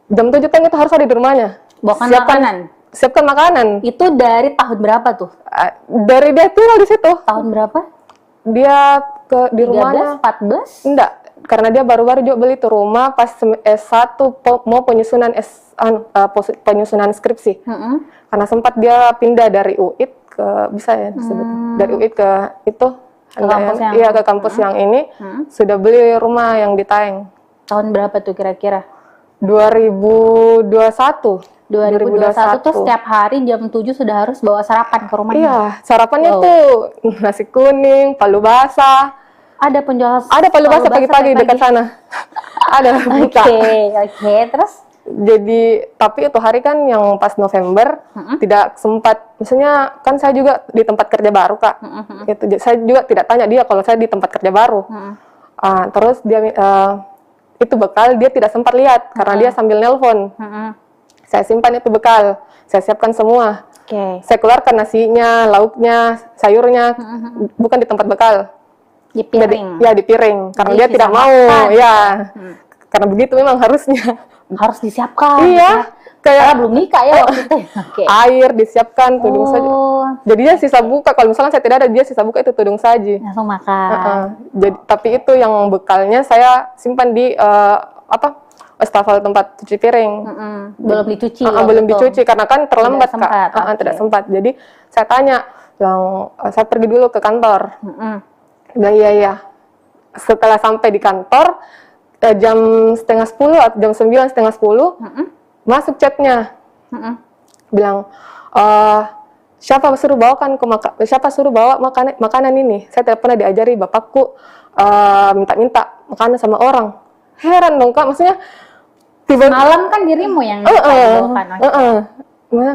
B: Jam 7 kan itu harus ada di rumahnya. Siapkan makanan.
C: Itu dari tahun berapa tuh?
B: Dari dia tinggal di situ.
C: Tahun berapa?
B: Dia di rumahnya
C: 14?
B: Enggak, karena dia baru-baru juga beli tuh rumah pas S1 mau penyusunan skripsi. Karena sempat dia pindah dari UIT ke dari UIT ke itu ke kampus yang ini. Sudah beli rumah yang di Taeng.
C: Tahun berapa tuh kira-kira?
B: 2021
C: tuh setiap hari jam 7 sudah harus bawa sarapan ke rumahnya.
B: Iya, sarapannya tuh nasi kuning, palu basah.
C: Ada penjual
B: palu basah pagi-pagi dekat sana. Ada buka.
C: Oke, terus
B: jadi tapi itu hari kan yang pas November tidak sempat, misalnya kan saya juga di tempat kerja baru Kak. Gitu, saya juga tidak tanya dia kalau saya di tempat kerja baru. Terus dia itu bekal dia tidak sempat lihat karena dia sambil nelpon. Saya simpan itu bekal, saya siapkan semua. Saya keluarkan nasinya, lauknya, sayurnya, bukan di tempat bekal.
C: Di piring.
B: Ya di piring, karena
C: Jadi
B: dia tidak
C: sisa
B: mau,
C: makan.
B: ya. Karena begitu memang harusnya.
C: Harus disiapkan.
B: Iya,
C: gitu ya. Karena
B: kayak
C: belum nikah ya waktu itu. Oke.
B: air disiapkan, tudung saji.
C: Oh,
B: Jadinya sisa buka, kalau misalnya saya tidak ada, dia sisa buka itu tudung saji.
C: langsung makan.
B: Jadi, tapi itu yang bekalnya saya simpan di wastafel tempat cuci piring.
C: Belum dicuci.
B: Belum dicuci karena kan terlambat
C: Tidak sempat,
B: Kak.
C: oke.
B: Tidak sempat. Jadi saya tanya, saya pergi dulu ke kantor. Bilang iya. Setelah sampai di kantor jam 9:30 atau jam 9, 9:30 masuk chatnya. Bilang siapa suruh bawa makanan ini? Saya tidak pernah diajari bapakku minta makanan sama orang. Heran dong Kak, maksudnya
C: Malam kan dirimu yang bawakan.
B: Maksudnya,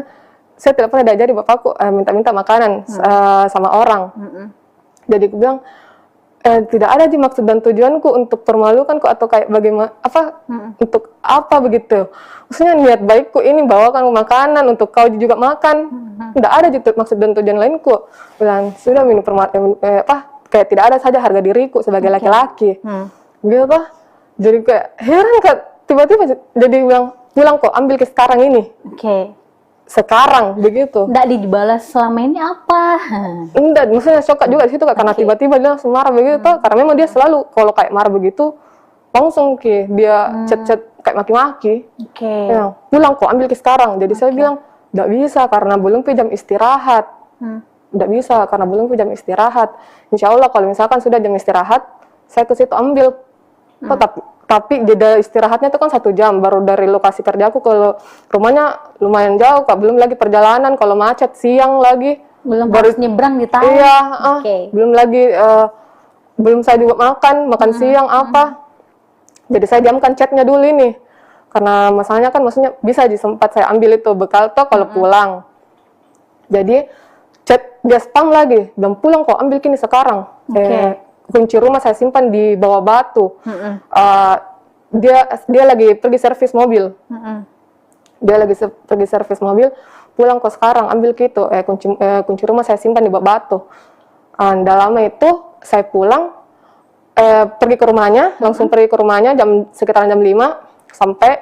B: saya tidak pernah diajari bapakku minta makanan sama orang. Jadi aku bilang tidak ada di maksud dan tujuanku untuk permalukanku atau kayak bagaimana untuk apa begitu. Maksudnya niat baikku ini bawakan makanan untuk kau juga makan. Tidak ada gitu maksud dan tujuan lainku. Bilang sudah minum kayak tidak ada saja harga diriku sebagai laki-laki. Gitu toh. Jadi kayak heran Kak, tiba-tiba jadi bilang pulang kok, ambil ke sekarang ini.
C: Oke.
B: Sekarang begitu.
C: Nggak dibalas selama ini apa?
B: Enggak, maksudnya shock juga di situ Kak, karena tiba-tiba dia langsung marah begitu, karena memang dia selalu kalau kayak marah begitu langsung dia chat-chat kayak maki-maki.
C: Oke.
B: Ya, pulang kok, ambil ke sekarang. Jadi saya bilang enggak bisa karena belum ke jam istirahat. Enggak bisa karena belum ke jam istirahat. Insya Allah kalau misalkan sudah jam istirahat, saya ke situ ambil. Tapi jeda istirahatnya itu kan 1 jam, baru dari lokasi kerjaku ke rumahnya lumayan jauh Kak, belum lagi perjalanan, kalau macet siang lagi.
C: Belum harus nyebrang di tahun.
B: Iya,
C: Belum
B: belum lagi, belum saya juga makan siang apa. Jadi saya jamkan chatnya dulu ini, karena masalahnya kan maksudnya bisa sempat saya ambil itu bekal toh kalau pulang. Jadi chat dia spam lagi, belum pulang kok, ambil kini sekarang. Kunci rumah saya simpan di bawah batu. Dia lagi pergi servis mobil. Dia lagi pergi servis mobil, pulang kok sekarang, ambil gitu. Kunci rumah saya simpan di bawah batu. Nggak lama itu saya pulang, pergi ke rumahnya, langsung pergi ke rumahnya sekitaran jam 5, sampai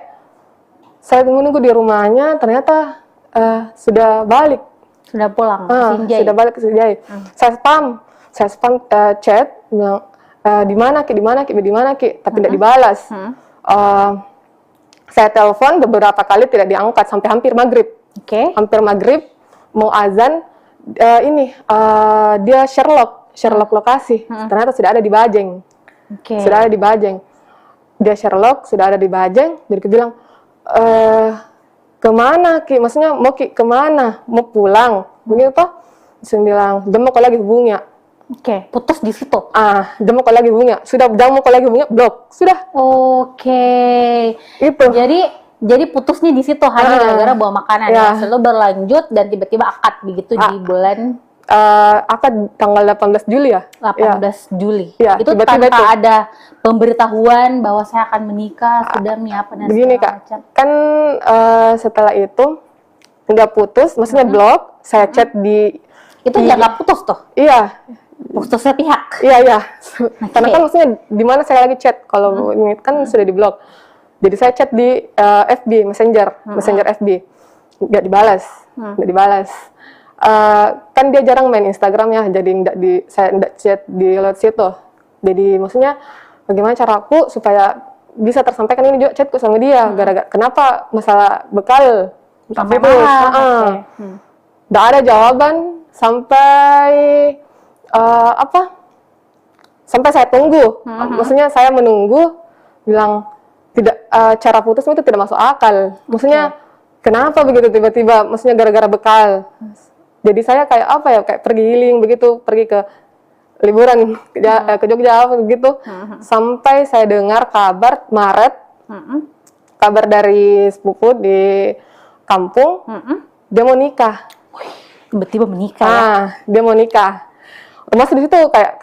B: saya menunggu di rumahnya, ternyata sudah balik.
C: Sudah pulang ke Sinjai.
B: Sudah balik ke Sinjai. Saya spam chat, bilang di mana ki, tapi tidak dibalas. Saya telepon beberapa kali tidak diangkat sampai hampir maghrib. Hampir maghrib mau azan, dia Sherlock lokasi. Ternyata sudah ada di Bajeng. Sudah ada di Bajeng. Dia Sherlock sudah ada di Bajeng. Jadi dia bilang kemana ki? Maksudnya mau ki kemana? Mau pulang? Begitu toh? Saya bilang dia mau lagi hubungnya.
C: Putus di situ.
B: Dia mau lagi hubungnya. Sudah dia mau lagi hubungnya, blok. Sudah. Itu.
C: Jadi putusnya di situ hanya gara-gara bawa makanan. Lalu berlanjut dan tiba-tiba akad begitu di bulan
B: akad tanggal 18 Juli ya.
C: 18 Juli. Itu
B: tiba-tiba
C: tanpa ada pemberitahuan bahwa saya akan menikah, sudah apa dan
B: begini
C: segala
B: Kak,
C: macam.
B: kan setelah itu nggak putus, maksudnya blok. Saya chat di
C: Itu nggak putus tuh.
B: Iya.
C: Putusnya pihak.
B: Iya. Karena kan maksudnya di mana saya lagi chat, kalau ini kan sudah diblok. Jadi saya chat di FB Messenger FB, nggak dibalas. Kan dia jarang main Instagram ya, jadi saya nggak chat di lewat situ. Jadi maksudnya bagaimana caraku supaya bisa tersampaikan ini juga chatku sama dia. Gara-gara kenapa masalah bekal
C: Sampai
B: putus.
C: marah.
B: Nggak ada jawaban sampai sampai saya tunggu. Maksudnya saya menunggu, bilang tidak, cara putus itu tidak masuk akal. Maksudnya kenapa begitu tiba-tiba? Maksudnya gara-gara bekal. Jadi saya kayak pergi healing begitu, pergi ke liburan ke Jogja begitu. Sampai saya dengar kabar Maret, kabar dari sepupu di kampung, dia mau nikah.
C: Tiba-tiba menikah ya?
B: Dia mau nikah. Masih di situ kayak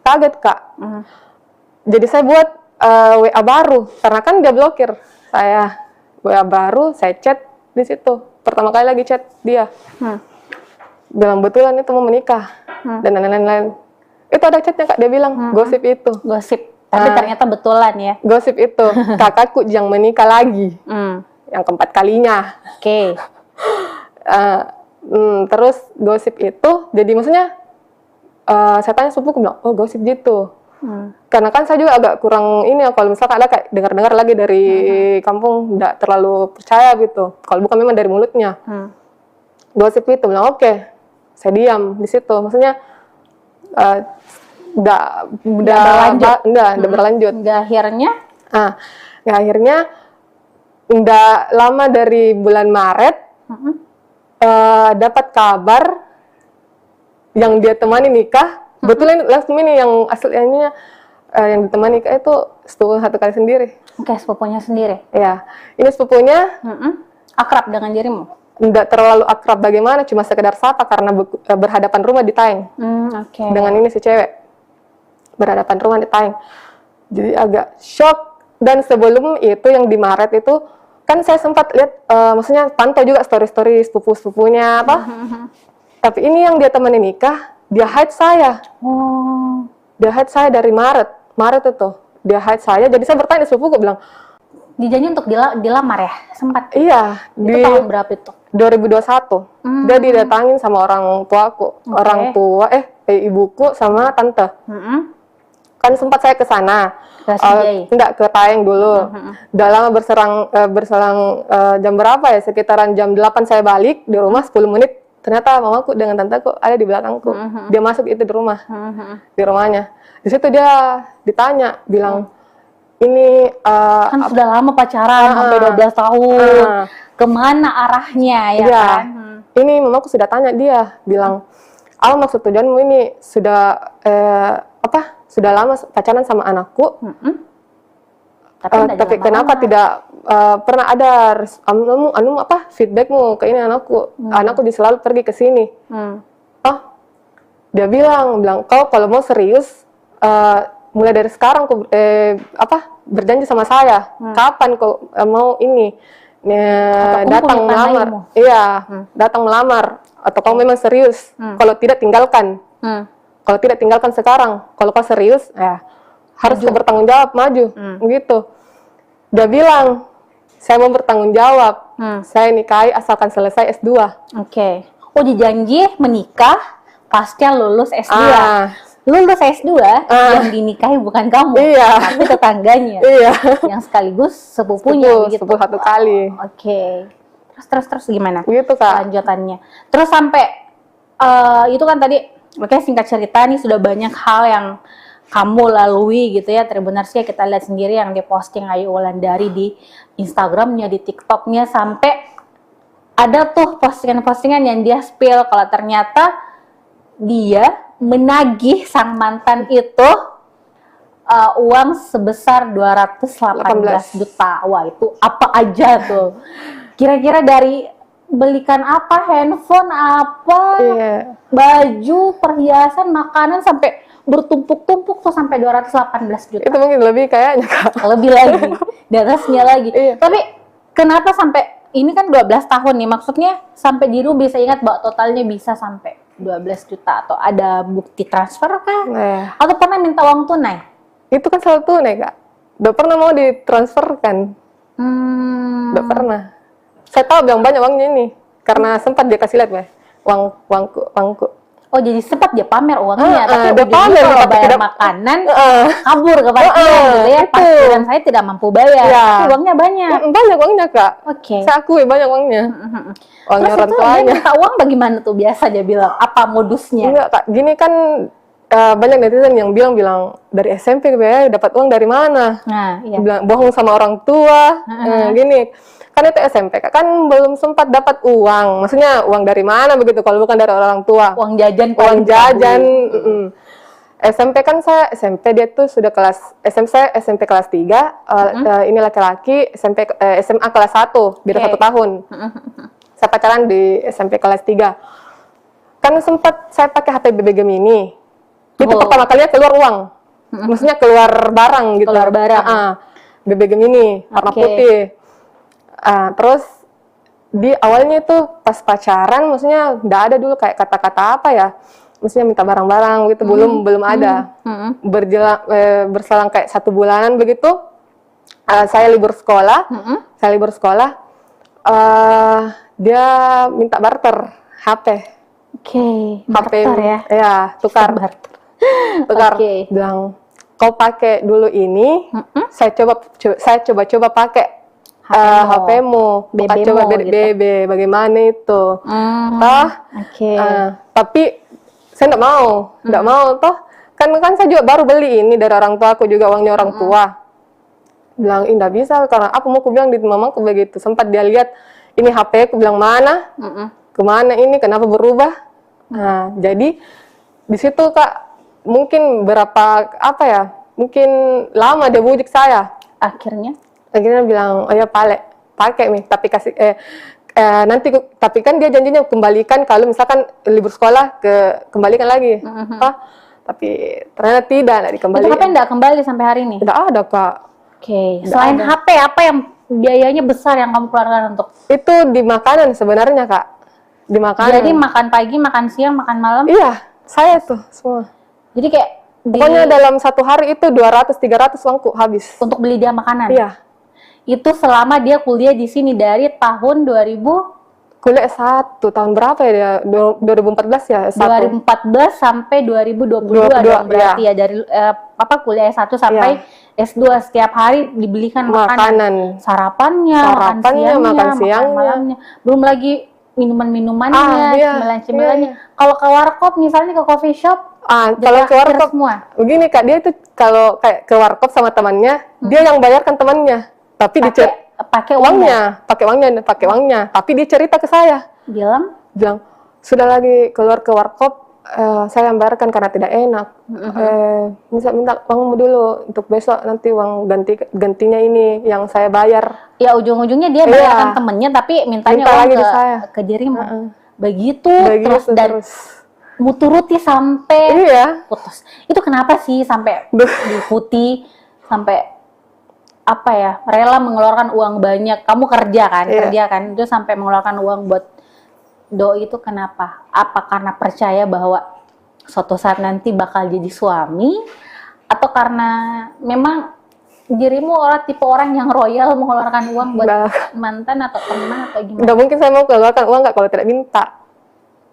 B: kaget Kak. Jadi saya buat WA baru, karena kan dia blokir saya. WA baru, saya chat di situ. Pertama kali lagi chat dia. Bilang betulan itu mau menikah dan lain-lain. Itu ada chatnya Kak, dia bilang gosip itu.
C: Gosip. Tapi ternyata betulan ya.
B: Gosip itu, kakakku yang menikah lagi. Yang keempat kalinya.
C: Oke.
B: Terus gosip itu, jadi maksudnya saya tanya sepupuku bilang, oh gosip gitu. Karena kan saya juga agak kurang ini ya, kalau misalkan ada kayak dengar-dengar lagi dari kampung, tidak terlalu percaya gitu. Kalau bukan memang dari mulutnya. Gosip itu, bilang oke. Saya diam di situ. Maksudnya udah berlanjut.
C: Hingga akhirnya
B: Akhirnya nggak lama dari bulan Maret dapat kabar yang dia temani nikah. Betulan langsung ini yang aslinya yang ditemani nikah itu sepupu satu kali sendiri.
C: Oke, sepupunya sendiri.
B: Ya, ini sepupunya
C: Akrab dengan dirimu?
B: nggak terlalu akrab bagaimana, cuma sekedar sapa karena berhadapan rumah di Taeng.
C: Oke.
B: Dengan ini si cewek berhadapan rumah di Taeng. Jadi agak shock. Dan sebelum itu yang di Maret itu kan saya sempat lihat, maksudnya pantau juga story-story sepupu-sepupunya apa. Tapi ini yang dia temani nikah, dia hide saya.
C: Oh.
B: Dia hide saya dari Maret itu. Dia hide saya. Jadi saya bertanya sepupuku bilang,
C: Dijanji untuk dilamar ya? Sempat?
B: iya.
C: Itu tahun berapa itu?
B: 2021. Dia didatangin sama orang tuaku. Orang tua, ibuku sama tante. Kan sempat saya ke sana. Enggak, ke Taeng dulu. Udah lama berselang jam berapa ya? Sekitaran jam 8 saya balik di rumah 10 menit. Ternyata mamaku dengan tanteku ada di belakangku. Dia masuk itu di rumah. Di rumahnya. Di situ dia ditanya, bilang, ini
C: Kan sudah lama pacaran, sampai 12 tahun. Kemana arahnya ya kan?
B: Ini mamaku sudah tanya dia, bilang, apa maksud tujuanmu ini? Sudah sudah lama pacaran sama anakku, tapi kenapa tidak pernah ada feedbackmu ke ini anakku? Anakku selalu pergi ke sini. Oh, dia bilang kau kalau mau serius, mulai dari sekarang kau berjanji sama saya. Kapan kau mau ini datang melamar? Iya, datang melamar. Atau kau memang serius? Kalau tidak tinggalkan. Kalau tidak tinggalkan sekarang, kalau kau serius, ya harus kau bertanggung jawab, maju, begitu. Dia bilang, saya mau bertanggung jawab, saya nikahi asalkan selesai S2.
C: Oke. Oh, dijanji menikah pasca lulus S2. Lulus S2 yang dinikahi bukan kamu, tapi tetangganya. Yang sekaligus sepupunya, begitu.
B: Sepupu satu kali.
C: Oke. Terus gimana?
B: Gitu, Kak.
C: Lanjutannya. Terus sampai itu kan tadi. Oke, singkat cerita nih sudah banyak hal yang kamu lalui gitu ya. Tribuners ya, kita lihat sendiri yang diposting Ayu Wulandari di Instagramnya, di TikToknya, sampai ada tuh postingan-postingan yang dia spill kalau ternyata dia menagih sang mantan itu uang sebesar 218 juta. Wah, itu apa aja tuh? Kira-kira dari belikan apa, handphone apa, baju, perhiasan, makanan, sampai bertumpuk-tumpuk tuh sampai 218 juta.
B: Itu mungkin lebih kayaknya, Kak.
C: Lebih lagi, di atasnya lagi. Tapi kenapa sampai, ini kan 12 tahun nih, maksudnya sampai Diru bisa ingat bahwa totalnya bisa sampai 12 juta, atau ada bukti transfer kah? Atau pernah minta uang tunai?
B: Itu kan selalu tunai, Kak. Udah pernah mau ditransferkan? Udah pernah. Saya tahu yang banyak uangnya ini, karena sempat dia kasih lihat, uangku. Oh,
C: jadi sempat dia pamer uangnya, tapi
B: dia pamer,
C: kalau bayar makanan, kabur ke parkiran gitu ya. Parkiran saya tidak mampu bayar, tapi uangnya banyak.
B: Banyak uangnya, Kak.
C: Oke.
B: Saya akui banyak uangnya. Uangnya orang tuanya.
C: Terus itu dia minta uang bagaimana tuh biasa dia bilang? Apa modusnya?
B: Enggak, Kak. Gini kan, banyak netizen yang bilang dari SMP dapat uang dari mana?
C: Nah, iya.
B: Bilang bohong sama orang tua, gini. Kan itu SMP, kan belum sempat dapat uang. Maksudnya uang dari mana begitu kalau bukan dari orang tua?
C: Uang jajan.
B: SMP kan saya SMP, dia tuh sudah kelas SMP kelas 3, ini laki-laki SMA kelas 1, beda 1 tahun. Saya pacaran di SMP kelas 3. Kan sempat saya pakai HP BB Gemini. Itu pertama kalinya keluar uang. Maksudnya keluar barang gitu.
C: Keluar barang.
B: BB Gemini warna putih. Terus di awalnya itu pas pacaran, maksudnya nggak ada dulu kayak kata-kata apa ya, maksudnya minta barang-barang gitu, belum ada. Berselang kayak 1 bulanan begitu, saya libur sekolah. Dia minta barter HP.
C: Oke,
B: HP
C: barter ya.
B: Ya, tukar.
C: Barter.
B: Tukar.
C: Oke.
B: Bilang, kau pakai dulu ini, saya coba pakai HP-mu. Bukan
C: BB-mu
B: coba
C: gitu.
B: BB, bagaimana itu.
C: Oke.
B: Tapi saya enggak mau toh. Kan saya juga baru beli ini dari orang tua aku juga, uangnya orang tua. Bilang, enggak bisa, karena apa mau aku bilang di mamaku begitu. Sempat dia lihat, ini HP aku bilang mana? Kemana ini? Kenapa berubah? Nah, jadi di situ Kak, mungkin mungkin lama dia bujuk saya.
C: Akhirnya
B: Bilang, oh ya pakai nih, tapi kasih nanti tapi kan dia janjinya kembalikan kalau misalkan libur sekolah kembalikan lagi. Tapi ternyata tidak dikembalikan.
C: itu HP enggak kembali sampai hari ini?
B: Tidak ada Kak.
C: Oke. Selain HP, apa yang biayanya besar yang kamu keluarkan untuk?
B: Itu di makanan sebenarnya Kak. Di makanan.
C: Jadi makan pagi, makan siang, makan malam?
B: Iya, saya tuh semua.
C: Jadi kayak
B: Pokoknya dalam 1 hari itu 200-300 uangku habis.
C: untuk beli dia makanan?
B: Iya.
C: Itu selama dia kuliah di sini dari tahun 2000?
B: Kuliah 1 tahun berapa ya dia? 2014 ya?
C: 2014 sampai 2022 dong berarti ya, dari kuliah S1 sampai S2 setiap hari dibelikan makanan. Sarapannya, makan siangnya, makan malamnya. Belum lagi minuman-minumannya, cemilan-cemilannya. Kalau ke warkop misalnya, ke coffee shop,
B: kalau ke warkop
C: semua.
B: Begini Kak, dia itu kalau kayak ke warkop sama temannya, dia yang bayarkan temannya. Tapi pakai uangnya, tapi dia cerita ke saya. Bilang, sudah lagi keluar ke warkop, saya yang bayarkan karena tidak enak. Minta uangmu dulu untuk besok, nanti uang gantinya ini yang saya bayar.
C: Ya ujung-ujungnya dia bayarkan temennya, tapi mintanya uang lagi ke dirimu. Begitu terus muturuti sampai putus. Itu kenapa sih sampai diikuti, sampai rela mengeluarkan uang banyak? Kamu kerja kan, itu sampai mengeluarkan uang buat doi itu kenapa? Apa karena percaya bahwa suatu saat nanti bakal jadi suami, atau karena memang dirimu tipe orang yang royal mengeluarkan uang buat mantan atau teman atau gimana?
B: Nggak mungkin saya mau keluarkan uang kalau tidak minta.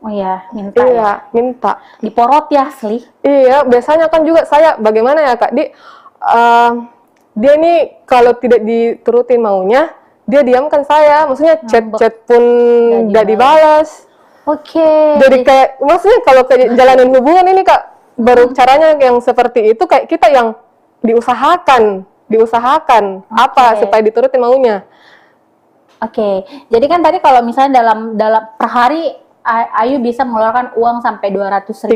C: Oh iya, minta.
B: Iya, minta.
C: Diporot ya asli?
B: Iya, biasanya kan juga saya bagaimana ya Kak, dia nih kalau tidak diturutin maunya, dia diamkan saya. Maksudnya chat pun nggak dibalas.
C: Oke.
B: Jadi kayak, maksudnya kalau jalanin hubungan ini Kak, baru caranya yang seperti itu kayak kita yang diusahakan supaya diturutin maunya.
C: Oke. Jadi kan tadi kalau misalnya dalam per hari Ayu bisa mengeluarkan uang sampai 300.000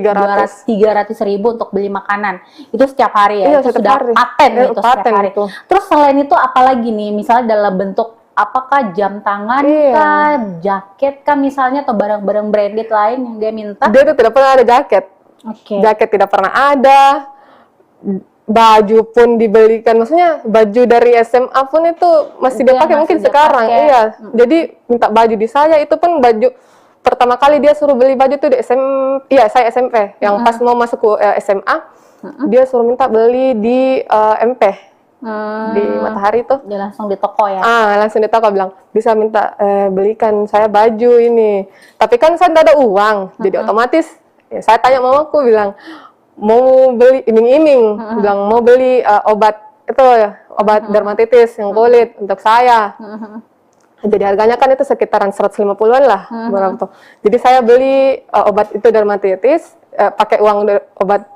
C: untuk beli makanan. Itu setiap hari ya?
B: Iya,
C: itu sudah
B: hari.
C: paten itu setiap hari.
B: Itu.
C: Terus selain itu apalagi nih? Misalnya dalam bentuk apakah jam tangan kah, jaket kah misalnya, atau barang-barang branded lain yang dia minta?
B: Dia itu tidak pernah ada jaket. Jaket tidak pernah ada. Baju pun dibelikan, maksudnya baju dari SMA pun itu masih dia pakai mungkin sekarang. Iya. Jadi minta baju di saya, itu pun baju pertama kali dia suruh beli baju tuh di saya SMP. Yang pas mau masuk ke SMA, dia suruh minta beli di MP. Di Matahari tuh.
C: Dia langsung di toko ya?
B: Langsung di toko, bilang, bisa minta belikan saya baju ini. Tapi kan saya tidak ada uang, jadi otomatis saya tanya mamaku, bilang, mau beli iming-iming, bilang mau beli obat dermatitis yang kulit untuk saya. Jadi harganya kan itu sekitaran 150-an lah, berapa. Jadi saya beli obat itu dermatitis, pakai uang obat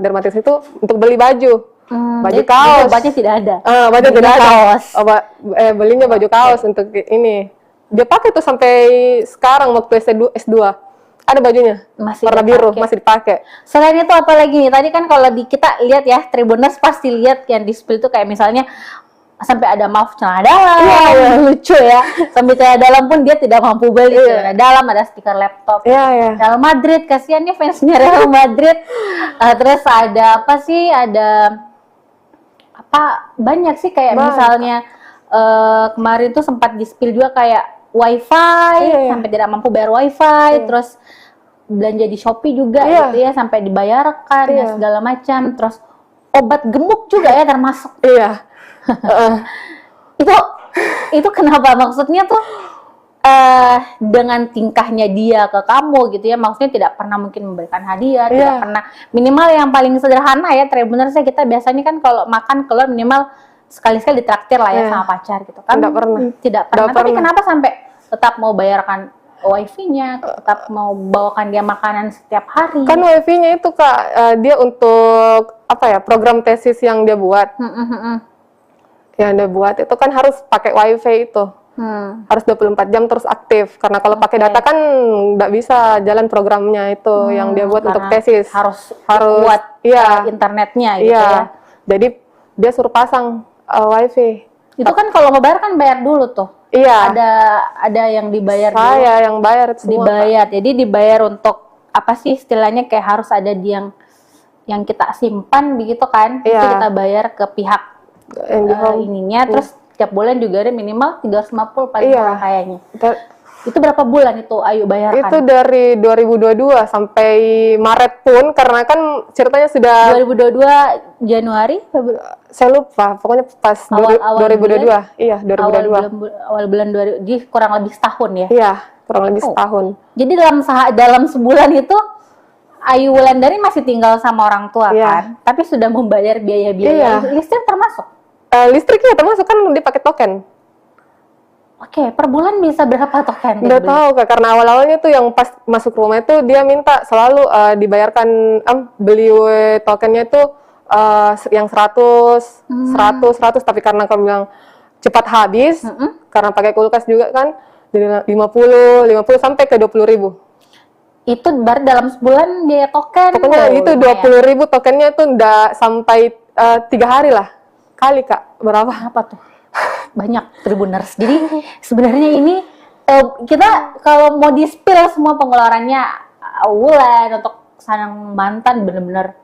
B: dermatitis itu untuk beli baju. Baju kaos.
C: Obatnya tidak ada.
B: Baju tidak ada.
C: Kaos.
B: Belinya baju kaos untuk ini. Dia pakai tuh sampai sekarang waktu S2. Ada bajunya.
C: Masih
B: warna biru, masih dipakai.
C: Selain itu apa lagi nih? Tadi kan kalau kita lihat ya, Tribuners pasti lihat yang di spill itu kayak misalnya sampai ada maaf celana dalam, lucu ya. Sampai celana dalam pun dia tidak mampu beli celana dalam, ada stiker laptop. Real Madrid, kasihan nih fansnya Real Madrid. Terus ada apa sih? Ada banyak sih kayak misalnya kemarin tuh sempat di spill juga kayak wifi, sampai tidak mampu bayar wifi. Terus belanja di Shopee juga
B: Iya.
C: gitu ya, sampai dibayarkan
B: Iya.
C: dan segala macam. Terus obat gemuk juga ya termasuk.
B: Iya.
C: Itu kenapa, maksudnya tuh dengan tingkahnya dia ke kamu gitu ya, maksudnya tidak pernah mungkin memberikan hadiah, tidak
B: Iya.
C: pernah, minimal yang paling sederhana ya, bener saya kita biasanya kan kalau makan keluar minimal sekali-sekali ditraktir lah ya
B: Iya.
C: sama pacar gitu kan.
B: Tidak pernah.
C: Tidak pernah.
B: Tidak
C: Tapi
B: pernah.
C: kenapa sampai tetap mau bayarkan wifi-nya, tetap mau bawakan dia makanan setiap hari?
B: Kan wifi-nya itu Kak, dia untuk apa ya, program tesis yang dia buat. Yang dia buat itu kan harus pakai wifi itu. Harus 24 jam terus aktif. Karena kalau pakai data kan nggak bisa jalan programnya itu yang dia buat untuk
C: Karena
B: tesis.
C: harus
B: Harus,
C: kuat
B: iya.
C: internetnya gitu
B: Iya.
C: ya.
B: Jadi dia suruh pasang wifi.
C: Itu kan kalau mau bayar kan bayar dulu tuh.
B: Iya.
C: Ada yang dibayar dulu.
B: Saya yang bayar semua. Kak.
C: Dibayar. Jadi dibayar untuk apa sih istilahnya, kayak harus ada yang kita simpan begitu kan? Itu
B: Iya.
C: kita bayar ke pihak
B: Yang di home.
C: ininya, terus tiap bulan juga ada minimal 350 paling
B: Iya.
C: murah kayaknya.
B: Ter-
C: Itu berapa bulan itu Ayu bayarkan?
B: Itu dari 2022 sampai Maret pun, karena kan ceritanya sudah
C: 2022 Januari, Februari,
B: saya lupa, pokoknya pas
C: Awal-awal
B: 2022. Iya, 2022.
C: awal bulan 2000, jadi kurang lebih setahun ya.
B: Iya, kurang lebih
C: Oh.
B: setahun.
C: Jadi dalam sebulan itu Ayu Wulandari masih tinggal sama orang tua
B: Iya.
C: kan, tapi sudah membayar biaya-biaya.
B: Iya.
C: Listrik termasuk.
B: Listriknya termasuk kan dipakai token.
C: Oke, per bulan bisa berapa token?
B: Nggak tahu Kak, karena awal-awalnya tuh yang pas masuk rumah itu dia minta selalu dibayarkan beli tokennya itu yang 100, 100, tapi karena kamu bilang cepat habis, karena pakai kulkas juga kan, jadi 50 sampai ke 20.000.
C: Itu baru dalam sebulan biaya token.
B: Pokoknya
C: Wow,
B: itu
C: lumayan.
B: 20.000 tokennya tuh udah sampai 3 hari lah. Kali Kak, berapa?
C: Apa tuh? Banyak Tribuners. Jadi sebenarnya ini kita kalau mau di-spill semua pengeluarannya Wulan untuk sang mantan benar-benar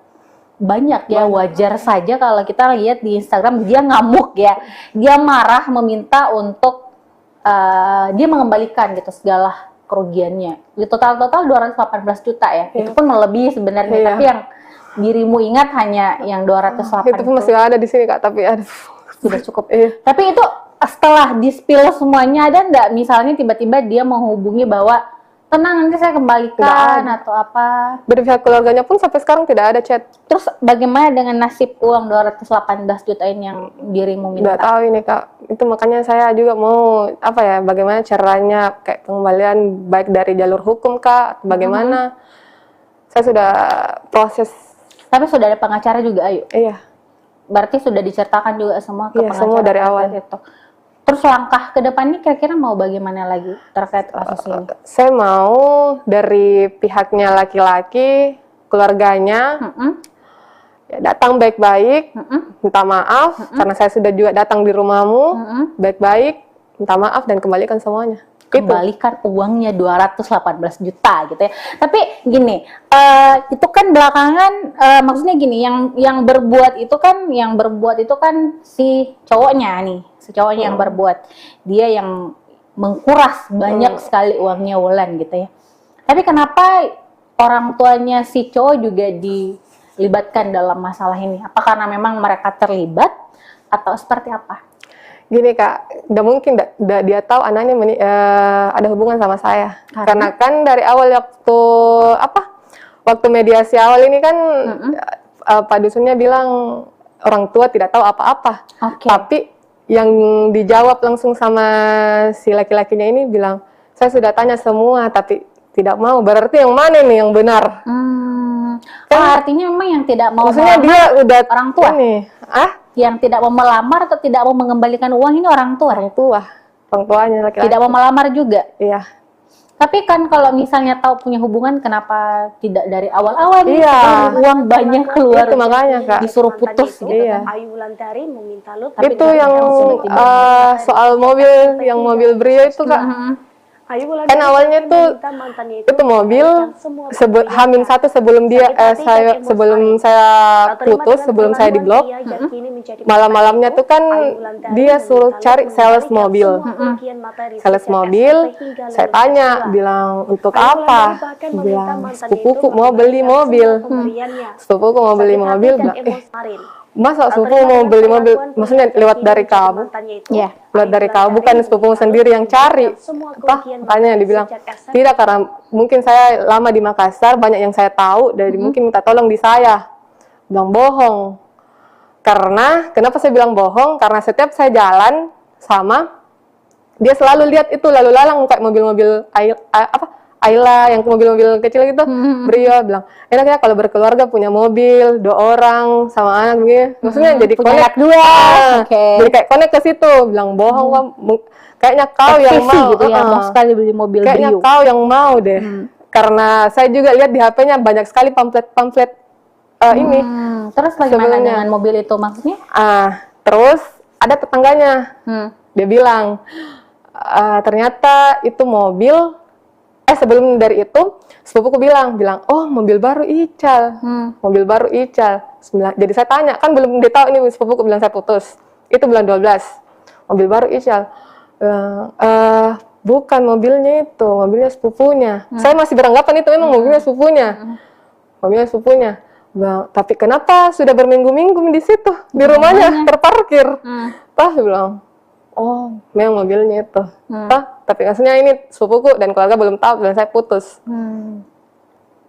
C: banyak ya. Wajar saja kalau kita lihat di Instagram dia ngamuk ya. Dia marah meminta untuk dia mengembalikan gitu segala kerugiannya. Di total 218 juta ya. Itu pun melebihi sebenarnya,
B: Iya.
C: tapi yang dirimu ingat hanya yang 208
B: Itu pun masih ada di sini Kak, tapi aduh.
C: sudah cukup.
B: Iya.
C: Tapi itu setelah di-spill semuanya, ada nggak misalnya tiba-tiba dia menghubungi bahwa tenang nanti saya kembalikan
B: Nggak
C: atau apa?
B: Dari pihak keluarganya pun sampai sekarang tidak ada chat.
C: Terus bagaimana dengan nasib uang 218 juta ini yang dirimu
B: Nggak
C: minta?
B: tahu ini Kak. Itu makanya saya juga mau apa ya, bagaimana caranya kayak pengembalian baik dari jalur hukum Kak, atau bagaimana. Saya sudah proses.
C: Tapi sudah ada pengacara juga, Ayu.
B: Iya.
C: Berarti sudah diceritakan juga semua ke
B: Iya,
C: pengacara
B: semua dari awal.
C: terkait itu. Terus langkah ke depannya kira-kira mau bagaimana lagi terkait kasus ini?
B: Saya mau dari pihaknya laki-laki, keluarganya, ya, datang baik-baik, minta maaf, karena saya sudah juga datang di rumahmu, baik-baik, minta maaf dan kembalikan semuanya.
C: Kembalikan uangnya 218 juta gitu ya. Tapi gini, itu kan belakangan maksudnya gini, yang berbuat itu kan si cowoknya nih, si cowoknya yang berbuat. Dia yang mengkuras banyak sekali uangnya Wulan gitu ya. Tapi kenapa orang tuanya si cowok juga dilibatkan dalam masalah ini? Apa karena memang mereka terlibat atau seperti apa?
B: Gini Kak, udah mungkin dia tahu anaknya ada hubungan sama saya. Karena kan dari awal waktu mediasi awal ini kan Pak Dusunnya bilang orang tua tidak tahu apa-apa.
C: Oke.
B: Tapi yang dijawab langsung sama si laki-lakinya ini bilang, saya sudah tanya semua tapi tidak mau. Berarti yang mana nih yang benar?
C: Artinya memang yang tidak mau
B: Maksudnya dia udah
C: orang tua?
B: Ini,
C: Yang tidak mau melamar atau tidak mau mengembalikan uang ini orang tua?
B: orang tuanya laki-laki.
C: Tidak mau melamar juga?
B: Iya.
C: Tapi kan kalau misalnya tahu punya hubungan, kenapa tidak dari awal-awal nih?
B: Iya.
C: Setelah uang banyak keluar,
B: Itu makanya Kak.
C: disuruh putus gitu.
B: Iya.
D: Ayu Wulandari meminta lu
C: Tapi
B: Itu yang
C: tiba-tiba
B: soal mobil Brio itu Kak.
D: Ayu Wulandari
B: Kan awalnya
D: bahkan
B: tuh
D: meminta mantannya
B: itu mobil
D: mengembalikan semua pemberiannya.
B: H-1 sebelum dia
D: Sakit hati dan emosi
B: sebelum
D: Ayu.
B: saya
D: Tak terima
B: putus,
D: dengan
B: sebelum saya di
D: perlakuan
B: blok,
D: pria yang kini menjadi
B: malam-malamnya
D: mantan
B: tuh kan
D: itu, Ayu Wulandari
B: dia suruh
D: meminta
B: cari
D: Lut
B: sales
D: mengembalikan
B: mobil.
D: semua kerugian materi
B: Sales
D: sejak
B: mobil,
D: SMP hingga
B: saya
D: lulus
B: tanya,
D: S2.
B: bilang untuk
D: Ayu Wulandari
B: apa?
D: bahkan meminta
B: Bilang
D: mantannya
B: sepupuku
D: itu
B: mau beli
D: mengembalikan
B: mobil.
D: semua pemberiannya.
B: Sepupuku mau beli
D: Sakit hati
B: mobil,
D: dan
B: bilang,
D: emosi kemarin.
B: masa
D: Tak
B: sepupu
D: terima
B: mau
D: dengan
B: beli mobil?
D: perlakuan
B: Maksudnya
D: pria yang
B: lewat
D: kini
B: dari
D: menjadi
B: kamu?
D: mantannya itu,
C: Iya.
B: Lewat
D: Ayu
B: dari kamu,
D: Wulandari
B: bukan sepupu
D: meminta
B: sendiri
D: Lut
B: yang cari.
D: mengembalikan semua
B: Apa?
D: kerugian
B: Makanya
D: materi
B: dibilang,
D: sejak SMP.
B: tidak, karena mungkin saya lama di Makassar, banyak yang saya tahu, dari mungkin minta tolong di saya. Bilang bohong. Karena, kenapa saya bilang bohong? Karena setiap saya jalan sama, dia selalu lihat itu lalu lalang kayak mobil-mobil Ayla yang mobil-mobil kecil gitu. Beliau bilang, enak ya kalau berkeluarga punya mobil 2 orang sama anak gitu. Maksudnya jadi
C: punya
B: connect
C: anak 2. Oke.
B: Jadi kayak connect ke situ. Bilang bohong Wak. Kayaknya kau yang
C: Obsesi
B: mau.
C: gitu ya, mau sekali beli mobil
B: Kayaknya
C: Brio.
B: kau yang mau deh. Karena saya juga lihat di HP-nya banyak sekali pamflet-pamflet ini.
C: Terus bagaimana
B: Sebelumnya.
C: dengan mobil itu maksudnya?
B: Terus ada tetangganya. Dia bilang, ternyata itu mobil, sebelum dari itu, sepupuku bilang, oh mobil baru Ical. Mobil baru Ical. Jadi saya tanya, kan belum dia tahu ini sepupuku bilang saya putus. Itu bulan 12. Mobil baru Ical. Bukan mobilnya itu, mobilnya sepupunya. Saya masih beranggapan itu memang mobilnya sepupunya. Mobilnya sepupunya. Bilang, tapi kenapa sudah berminggu-minggu di situ, di rumahnya terparkir? Saya bilang, oh, memang mobilnya itu. Tapi maksudnya ini sepupuku dan keluarga belum tahu dan saya putus.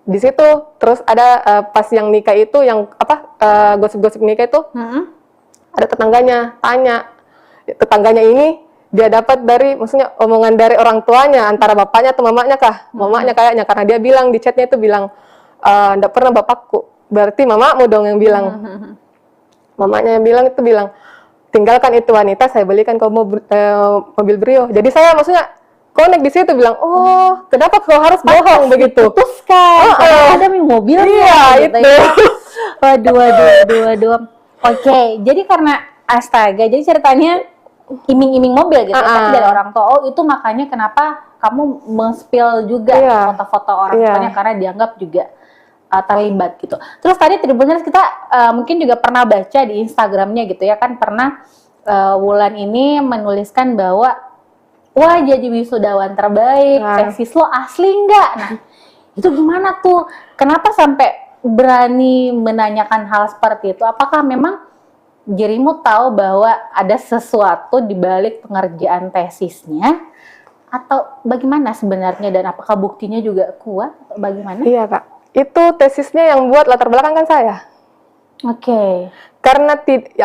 B: Di situ terus ada pas yang nikah itu yang gosip-gosip nikah itu ada tetangganya tanya. Tetangganya ini dia dapat dari maksudnya omongan dari orang tuanya antara bapaknya atau mamanya kah? Mamanya kayaknya karena dia bilang di chatnya itu bilang enggak pernah bapakku. Berarti mamamu dong yang bilang. Mamanya yang bilang itu bilang tinggalkan itu wanita, saya belikan kau mobil Brio. Jadi saya maksudnya connect di situ bilang, oh, kenapa kau harus bohong begitu?
C: Putuskan, karena ada mobilnya.
B: Iya,
C: gitu
B: itu.
C: Ya. Waduh. Oke, jadi karena astaga, jadi ceritanya iming-iming mobil gitu, tapi dari orang tua. Oh, itu makanya kenapa kamu men-spill juga foto-foto orang tuanya karena dianggap juga terlibat gitu. Terus tadi Tribuners kita mungkin juga pernah baca di Instagramnya gitu ya kan, pernah Wulan ini menuliskan bahwa wah jadi wisudawan terbaik, tesis lo asli nggak? Nah itu gimana tuh? Kenapa sampai berani menanyakan hal seperti itu? Apakah memang dirimu tahu bahwa ada sesuatu di balik pengerjaan tesisnya? Atau bagaimana sebenarnya, dan apakah buktinya juga kuat atau bagaimana?
B: Iya Kak. Itu tesisnya yang buat latar belakang kan saya.
C: Oke.
B: Karena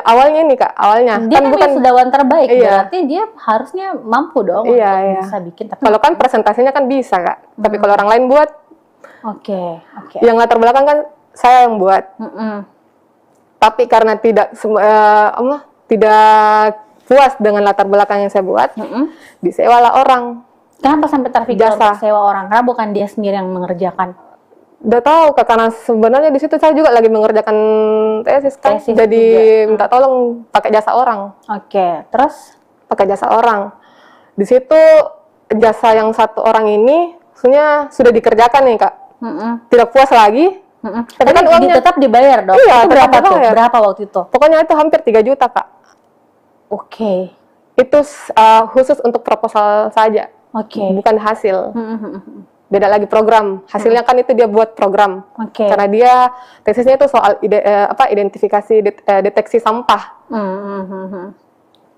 B: awalnya nih Kak, awalnya
C: Dia kan
B: bukan
C: wisudawan terbaik,
B: Iya.
C: berarti dia harusnya mampu dong
B: Iya,
C: untuk
B: iya.
C: bisa bikin. Tapi
B: kalau kan presentasinya kan bisa Kak. Tapi kalau orang lain buat,
C: oke.
B: yang latar belakang kan saya yang buat. Tapi karena tidak puas dengan latar belakang yang saya buat, disewalah orang.
C: Kenapa sampai terpikir
B: Jasa.
C: untuk sewa orang? Karena bukan dia sendiri yang mengerjakan.
B: Udah tahu Kak, karena sebenarnya di situ saya juga lagi mengerjakan tesis kan.
C: Tesis
B: Jadi
C: juga.
B: minta tolong pakai jasa orang.
C: Oke, terus?
B: Pakai jasa orang. Di situ jasa yang satu orang ini maksudnya sudah dikerjakan nih Kak. Tidak puas lagi.
C: Tapi
B: kan uangnya
C: tetap dibayar dong.
B: Iya,
C: Itu
B: tetap
C: berapa tuh?
B: dibayar.
C: Berapa waktu itu?
B: Pokoknya itu hampir 3 juta Kak.
C: Oke.
B: Itu khusus untuk proposal saja.
C: Oke.
B: Bukan hasil. Beda lagi program. Hasilnya kan itu dia buat program.
C: Oke.
B: Karena dia tesisnya itu soal identifikasi deteksi sampah.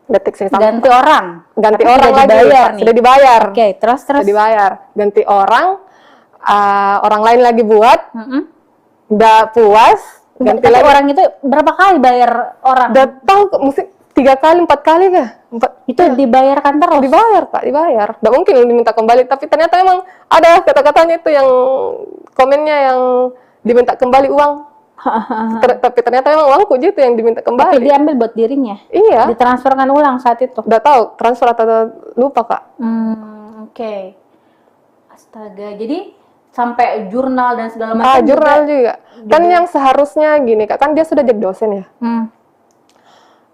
B: Deteksi sampah.
C: Ganti orang.
B: Ganti
C: Tapi
B: orang
C: sudah
B: lagi.
C: dibayar nih.
B: Sudah dibayar.
C: Oke, terus?
B: Sudah dibayar. Ganti orang. Orang lain lagi buat. Udah puas. Ganti
C: Tapi
B: lagi.
C: orang itu berapa kali bayar orang?
B: Udah tahu mesti 3 kali, 4 kali kah?
C: Itu dibayarkan terus?
B: Dibayar Kak, dibayar. Nggak mungkin diminta kembali, tapi ternyata memang ada kata-katanya itu yang komennya yang diminta kembali uang. Tapi ternyata memang uangku gitu yang diminta
C: Tapi
B: kembali.
C: diambil buat dirinya?
B: Iya.
C: Ditransferkan ulang saat itu?
B: Udah tahu transfer atau lupa Kak.
C: Oke. Astaga, jadi sampai jurnal dan segala macam
B: Jurnal juga. Kan yang seharusnya gini Kak, kan dia sudah jadi dosen ya.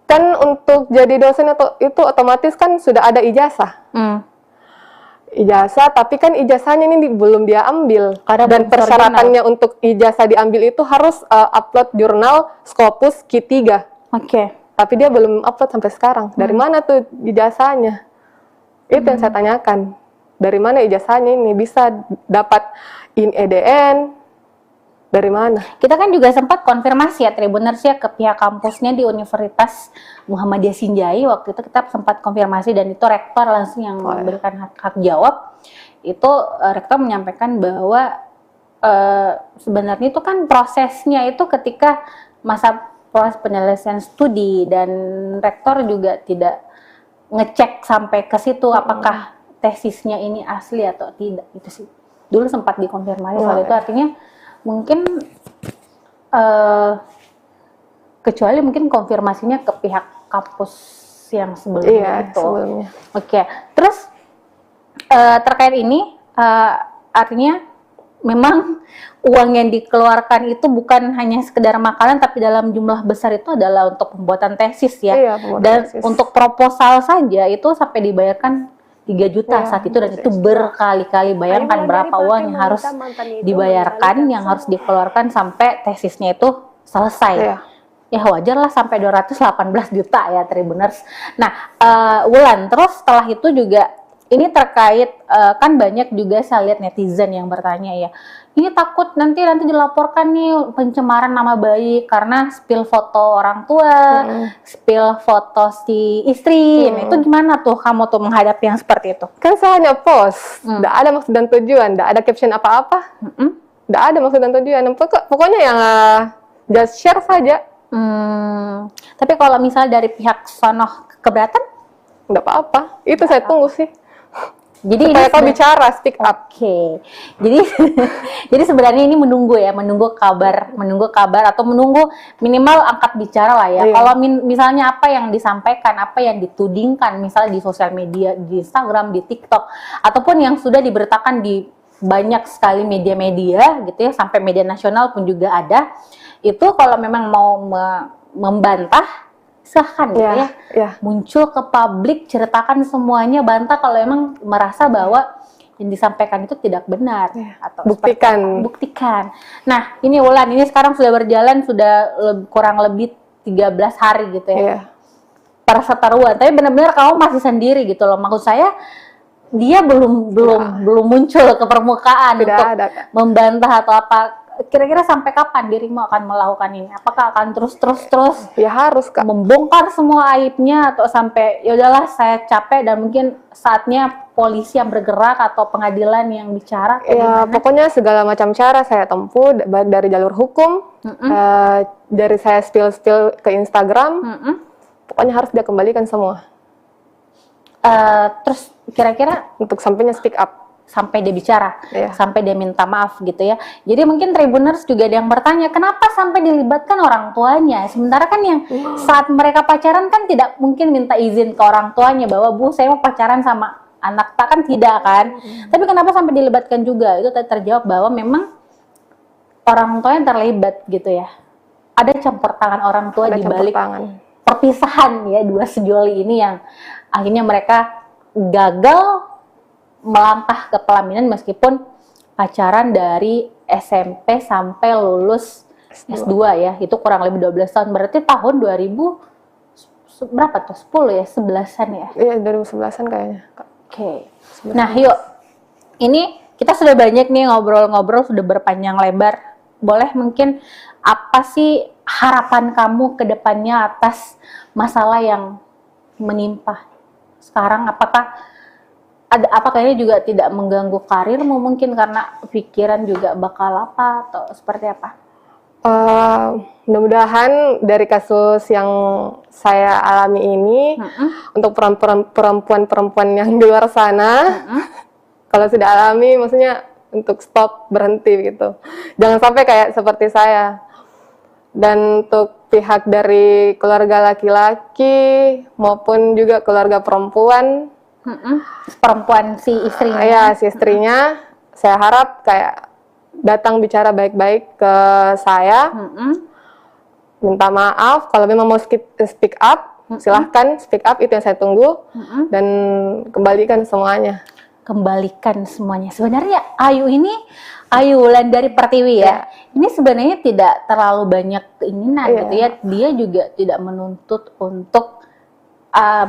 B: Kan untuk jadi dosen itu otomatis kan sudah ada ijazah. ijazah, tapi kan ijazahnya ini belum dia ambil.
C: Karena
B: Dan
C: belum
B: persyaratannya untuk ijazah diambil itu harus upload jurnal Scopus Q3.
C: Oke.
B: Tapi dia belum upload sampai sekarang. Dari mana tuh ijazahnya? Itu yang saya tanyakan. Dari mana ijazahnya ini bisa dapat in EDN? Dari mana?
C: Kita kan juga sempat konfirmasi ya Tribuners ya ke pihak kampusnya di Universitas Muhammadiyah Sinjai. Waktu itu kita sempat konfirmasi dan itu rektor langsung yang memberikan hak jawab. Itu rektor menyampaikan bahwa sebenarnya itu kan prosesnya itu ketika masa proses penyelesaian studi dan rektor juga tidak ngecek sampai ke situ apakah tesisnya ini asli atau tidak gitu sih. Dulu sempat dikonfirmasi soal itu, artinya mungkin kecuali mungkin konfirmasinya ke pihak kampus yang sebelumnya itu.
B: Sebelumnya.
C: Oke, terus terkait ini artinya memang uang yang dikeluarkan itu bukan hanya sekedar makanan tapi dalam jumlah besar itu adalah untuk pembuatan tesis ya.
B: Iya, pembuatan
C: Dan
B: tesis.
C: untuk proposal saja itu sampai dibayarkan 3 juta
B: Iya,
C: saat itu dan itu berkali-kali. Bayangkan berapa uang yang harus dibayarkan, yang harus dikeluarkan sampai tesisnya itu selesai.
B: Iya.
C: Ya wajar lah sampai 218 juta ya Tribuners. Nah, Wulan, terus setelah itu juga ini terkait kan banyak juga saya lihat netizen yang bertanya ya, ini takut nanti dilaporkan nih pencemaran nama baik karena spill foto orang tua, spill foto si istri. Nah, itu gimana tuh kamu tuh menghadapi yang seperti itu?
B: Kan saya hanya post, tidak ada maksud dan tujuan, tidak ada caption apa-apa, tidak ada maksud dan tujuan. Pokoknya yang just share saja.
C: Tapi kalau misalnya dari pihak sono keberatan?
B: Tidak apa-apa, itu saya tunggu sih.
C: Jadi
B: supaya kau bicara, speak up.
C: Oke. Jadi jadi sebenarnya ini menunggu kabar atau menunggu minimal angkat bicara lah ya.
B: Iya.
C: Kalau misalnya apa yang disampaikan, apa yang ditudingkan misalnya di sosial media, di Instagram, di TikTok ataupun yang sudah diberitakan di banyak sekali media-media gitu ya, sampai media nasional pun juga ada. Itu kalau memang mau membantah silahkan gitu ya. Muncul ke publik, ceritakan semuanya, bantah kalau emang merasa bahwa yang disampaikan itu tidak benar atau buktikan. Nah, ini Wulan, ini sekarang sudah berjalan kurang lebih 13 hari gitu ya. Perseteruan, tapi benar-benar kamu masih sendiri gitu loh. Maksud saya dia belum muncul ke permukaan untuk membantah atau apa. Kira-kira sampai kapan dirimu akan melakukan ini? Apakah akan terus?
B: Ya harus Kak.
C: Membongkar semua aibnya atau sampai ya udahlah saya capek dan mungkin saatnya polisi yang bergerak atau pengadilan yang bicara?
B: Ya pokoknya segala macam cara saya tempuh dari jalur hukum, dari saya spill ke Instagram, pokoknya harus dia kembalikan semua.
C: Terus kira-kira
B: untuk sampainya speak up.
C: Sampai dia bicara, sampai dia minta maaf gitu ya. Jadi mungkin Tribuners juga ada yang bertanya, kenapa sampai dilibatkan orang tuanya? Sementara kan yang saat mereka pacaran kan tidak mungkin minta izin ke orang tuanya bahwa Bu saya mau pacaran sama anak tak, kan tidak kan? Tapi kenapa sampai dilibatkan juga? Itu terjawab bahwa memang orang tua yang terlibat gitu ya. Ada campur tangan orang tua di balik perpisahan ya dua sejoli ini yang akhirnya mereka gagal melangkah ke pelaminan meskipun pacaran dari SMP sampai lulus S2 ya, itu kurang lebih 12 tahun, berarti tahun 2000 berapa tuh, 10 ya, 11-an ya?
B: Iya, 2011-an kayaknya.
C: Oke. Nah yuk, ini kita sudah banyak nih ngobrol-ngobrol, sudah berpanjang lebar, boleh mungkin apa sih harapan kamu ke depannya atas masalah yang menimpa sekarang? Apa kayaknya juga tidak mengganggu karirmu mungkin karena pikiran juga bakal apa atau seperti apa?
B: Mudah-mudahan dari kasus yang saya alami ini untuk perempuan-perempuan yang di luar sana, kalau sudah alami maksudnya untuk stop, berhenti gitu. Jangan sampai kayak seperti saya. Dan untuk pihak dari keluarga laki-laki maupun juga keluarga perempuan,
C: perempuan si istrinya.
B: Ya, si istrinya, saya harap kayak datang bicara baik-baik ke saya, minta maaf, kalau memang mau speak up, silahkan speak up, itu yang saya tunggu, dan kembalikan semuanya.
C: kembalikan semuanya. Sebenarnya Ayu Wulandari Pertiwi ya. Ini sebenarnya tidak terlalu banyak keinginan gitu ya. Dia juga tidak menuntut untuk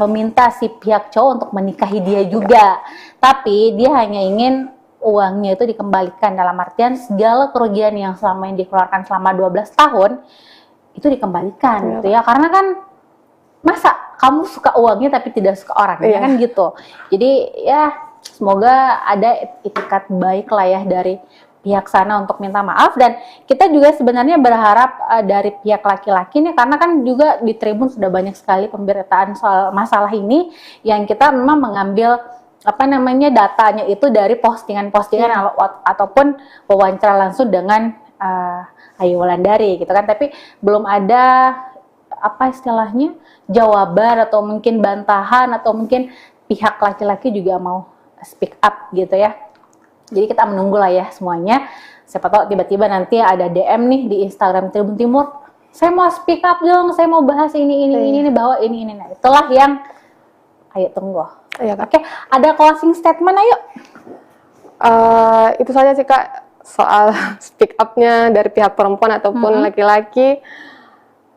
C: meminta si pihak cowok untuk menikahi dia juga. Tapi dia hanya ingin uangnya itu dikembalikan, dalam artian segala kerugian yang selama ini dikeluarkan selama 12 tahun itu dikembalikan gitu ya. Karena kan masa kamu suka uangnya tapi tidak suka orangnya kan gitu. Jadi ya semoga ada itikat baik lah ya dari pihak sana untuk minta maaf, dan kita juga sebenarnya berharap dari pihak laki-laki nih, karena kan juga di Tribun sudah banyak sekali pemberitaan soal masalah ini yang kita memang mengambil datanya itu dari postingan-postingan ataupun wawancara langsung dengan Ayu Wulandari gitu kan, tapi belum ada istilahnya jawaban atau mungkin bantahan atau mungkin pihak laki-laki juga mau speak up gitu ya. Jadi kita menunggu lah ya semuanya. Siapa tahu tiba-tiba nanti ada DM nih di Instagram Tribun Timur, saya mau speak up dong, saya mau bahas ini bahwa ini. Nah, itulah yang ayo tunggu. Oke, ada closing statement ayo.
B: Itu saja sih Kak, soal speak up-nya dari pihak perempuan ataupun laki-laki.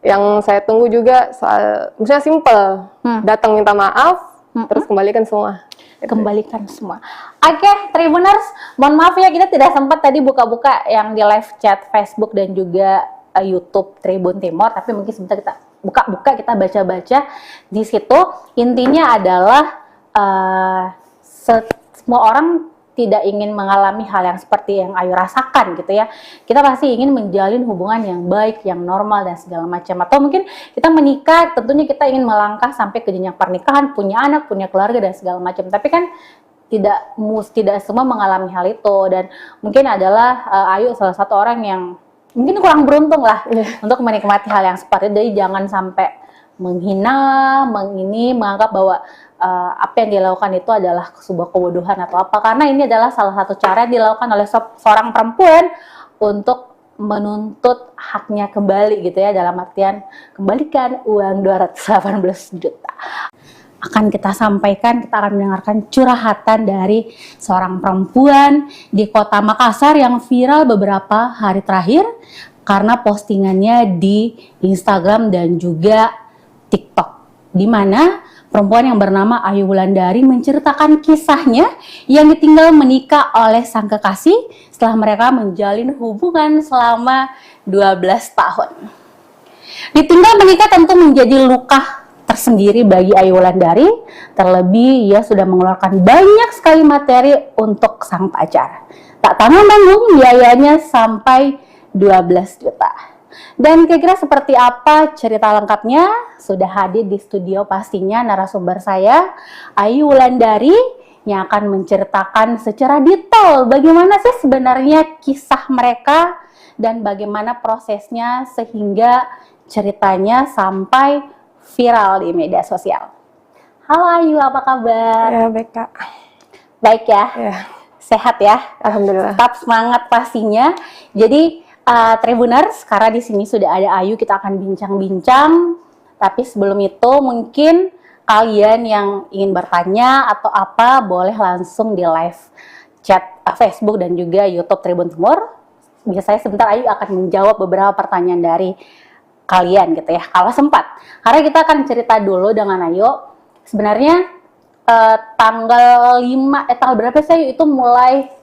B: Yang saya tunggu juga soal, misalnya simple, datang minta maaf, terus kembalikan semua.
C: Kembalikan semua. Oke, Tribuners, mohon maaf ya kita tidak sempat tadi buka-buka yang di live chat Facebook dan juga YouTube Tribun Timur, tapi mungkin sebentar kita buka-buka, kita baca-baca di situ. Intinya adalah semua orang tidak ingin mengalami hal yang seperti yang Ayu rasakan gitu ya. Kita pasti ingin menjalin hubungan yang baik, yang normal dan segala macam. Atau mungkin kita menikah, tentunya kita ingin melangkah sampai ke jenjang pernikahan, punya anak, punya keluarga dan segala macam. Tapi kan tidak semua mengalami hal itu, dan mungkin adalah Ayu salah satu orang yang mungkin kurang beruntung lah untuk menikmati hal yang seperti itu. Jadi jangan sampai menghina, menganggap bahwa apa yang dilakukan itu adalah sebuah kebodohan atau apa, karena ini adalah salah satu cara yang dilakukan oleh seorang perempuan untuk menuntut haknya kembali gitu ya, dalam artian kembalikan uang 218 juta. Akan kita sampaikan, kita akan mendengarkan curhatan dari seorang perempuan di Kota Makassar yang viral beberapa hari terakhir karena postingannya di Instagram dan juga TikTok, di mana perempuan yang bernama Ayu Wulandari menceritakan kisahnya yang ditinggal menikah oleh sang kekasih setelah mereka menjalin hubungan selama 12 tahun. Ditinggal menikah tentu menjadi luka tersendiri bagi Ayu Wulandari, terlebih ia sudah mengeluarkan banyak sekali materi untuk sang pacar. Tak tanggung-tanggung biayanya sampai 12 juta. Dan kira-kira seperti apa cerita lengkapnya? Sudah hadir di studio pastinya narasumber saya, Ayu Wulandari, yang akan menceritakan secara detail bagaimana sih sebenarnya kisah mereka dan bagaimana prosesnya sehingga ceritanya sampai viral di media sosial. Halo Ayu, apa kabar?
B: Ya, baik Kak.
C: Baik ya?
B: Ya.
C: Sehat ya?
B: Alhamdulillah.
C: Tetap semangat pastinya. Jadi Tribuners, karena di sini sudah ada Ayu, kita akan bincang-bincang. Tapi sebelum itu mungkin kalian yang ingin bertanya atau apa boleh langsung di live chat Facebook dan juga YouTube Tribun Timur. Biasanya sebentar Ayu akan menjawab beberapa pertanyaan dari kalian gitu ya, kalau sempat. Karena kita akan cerita dulu dengan Ayu. Sebenarnya tanggal berapa sih Ayu itu mulai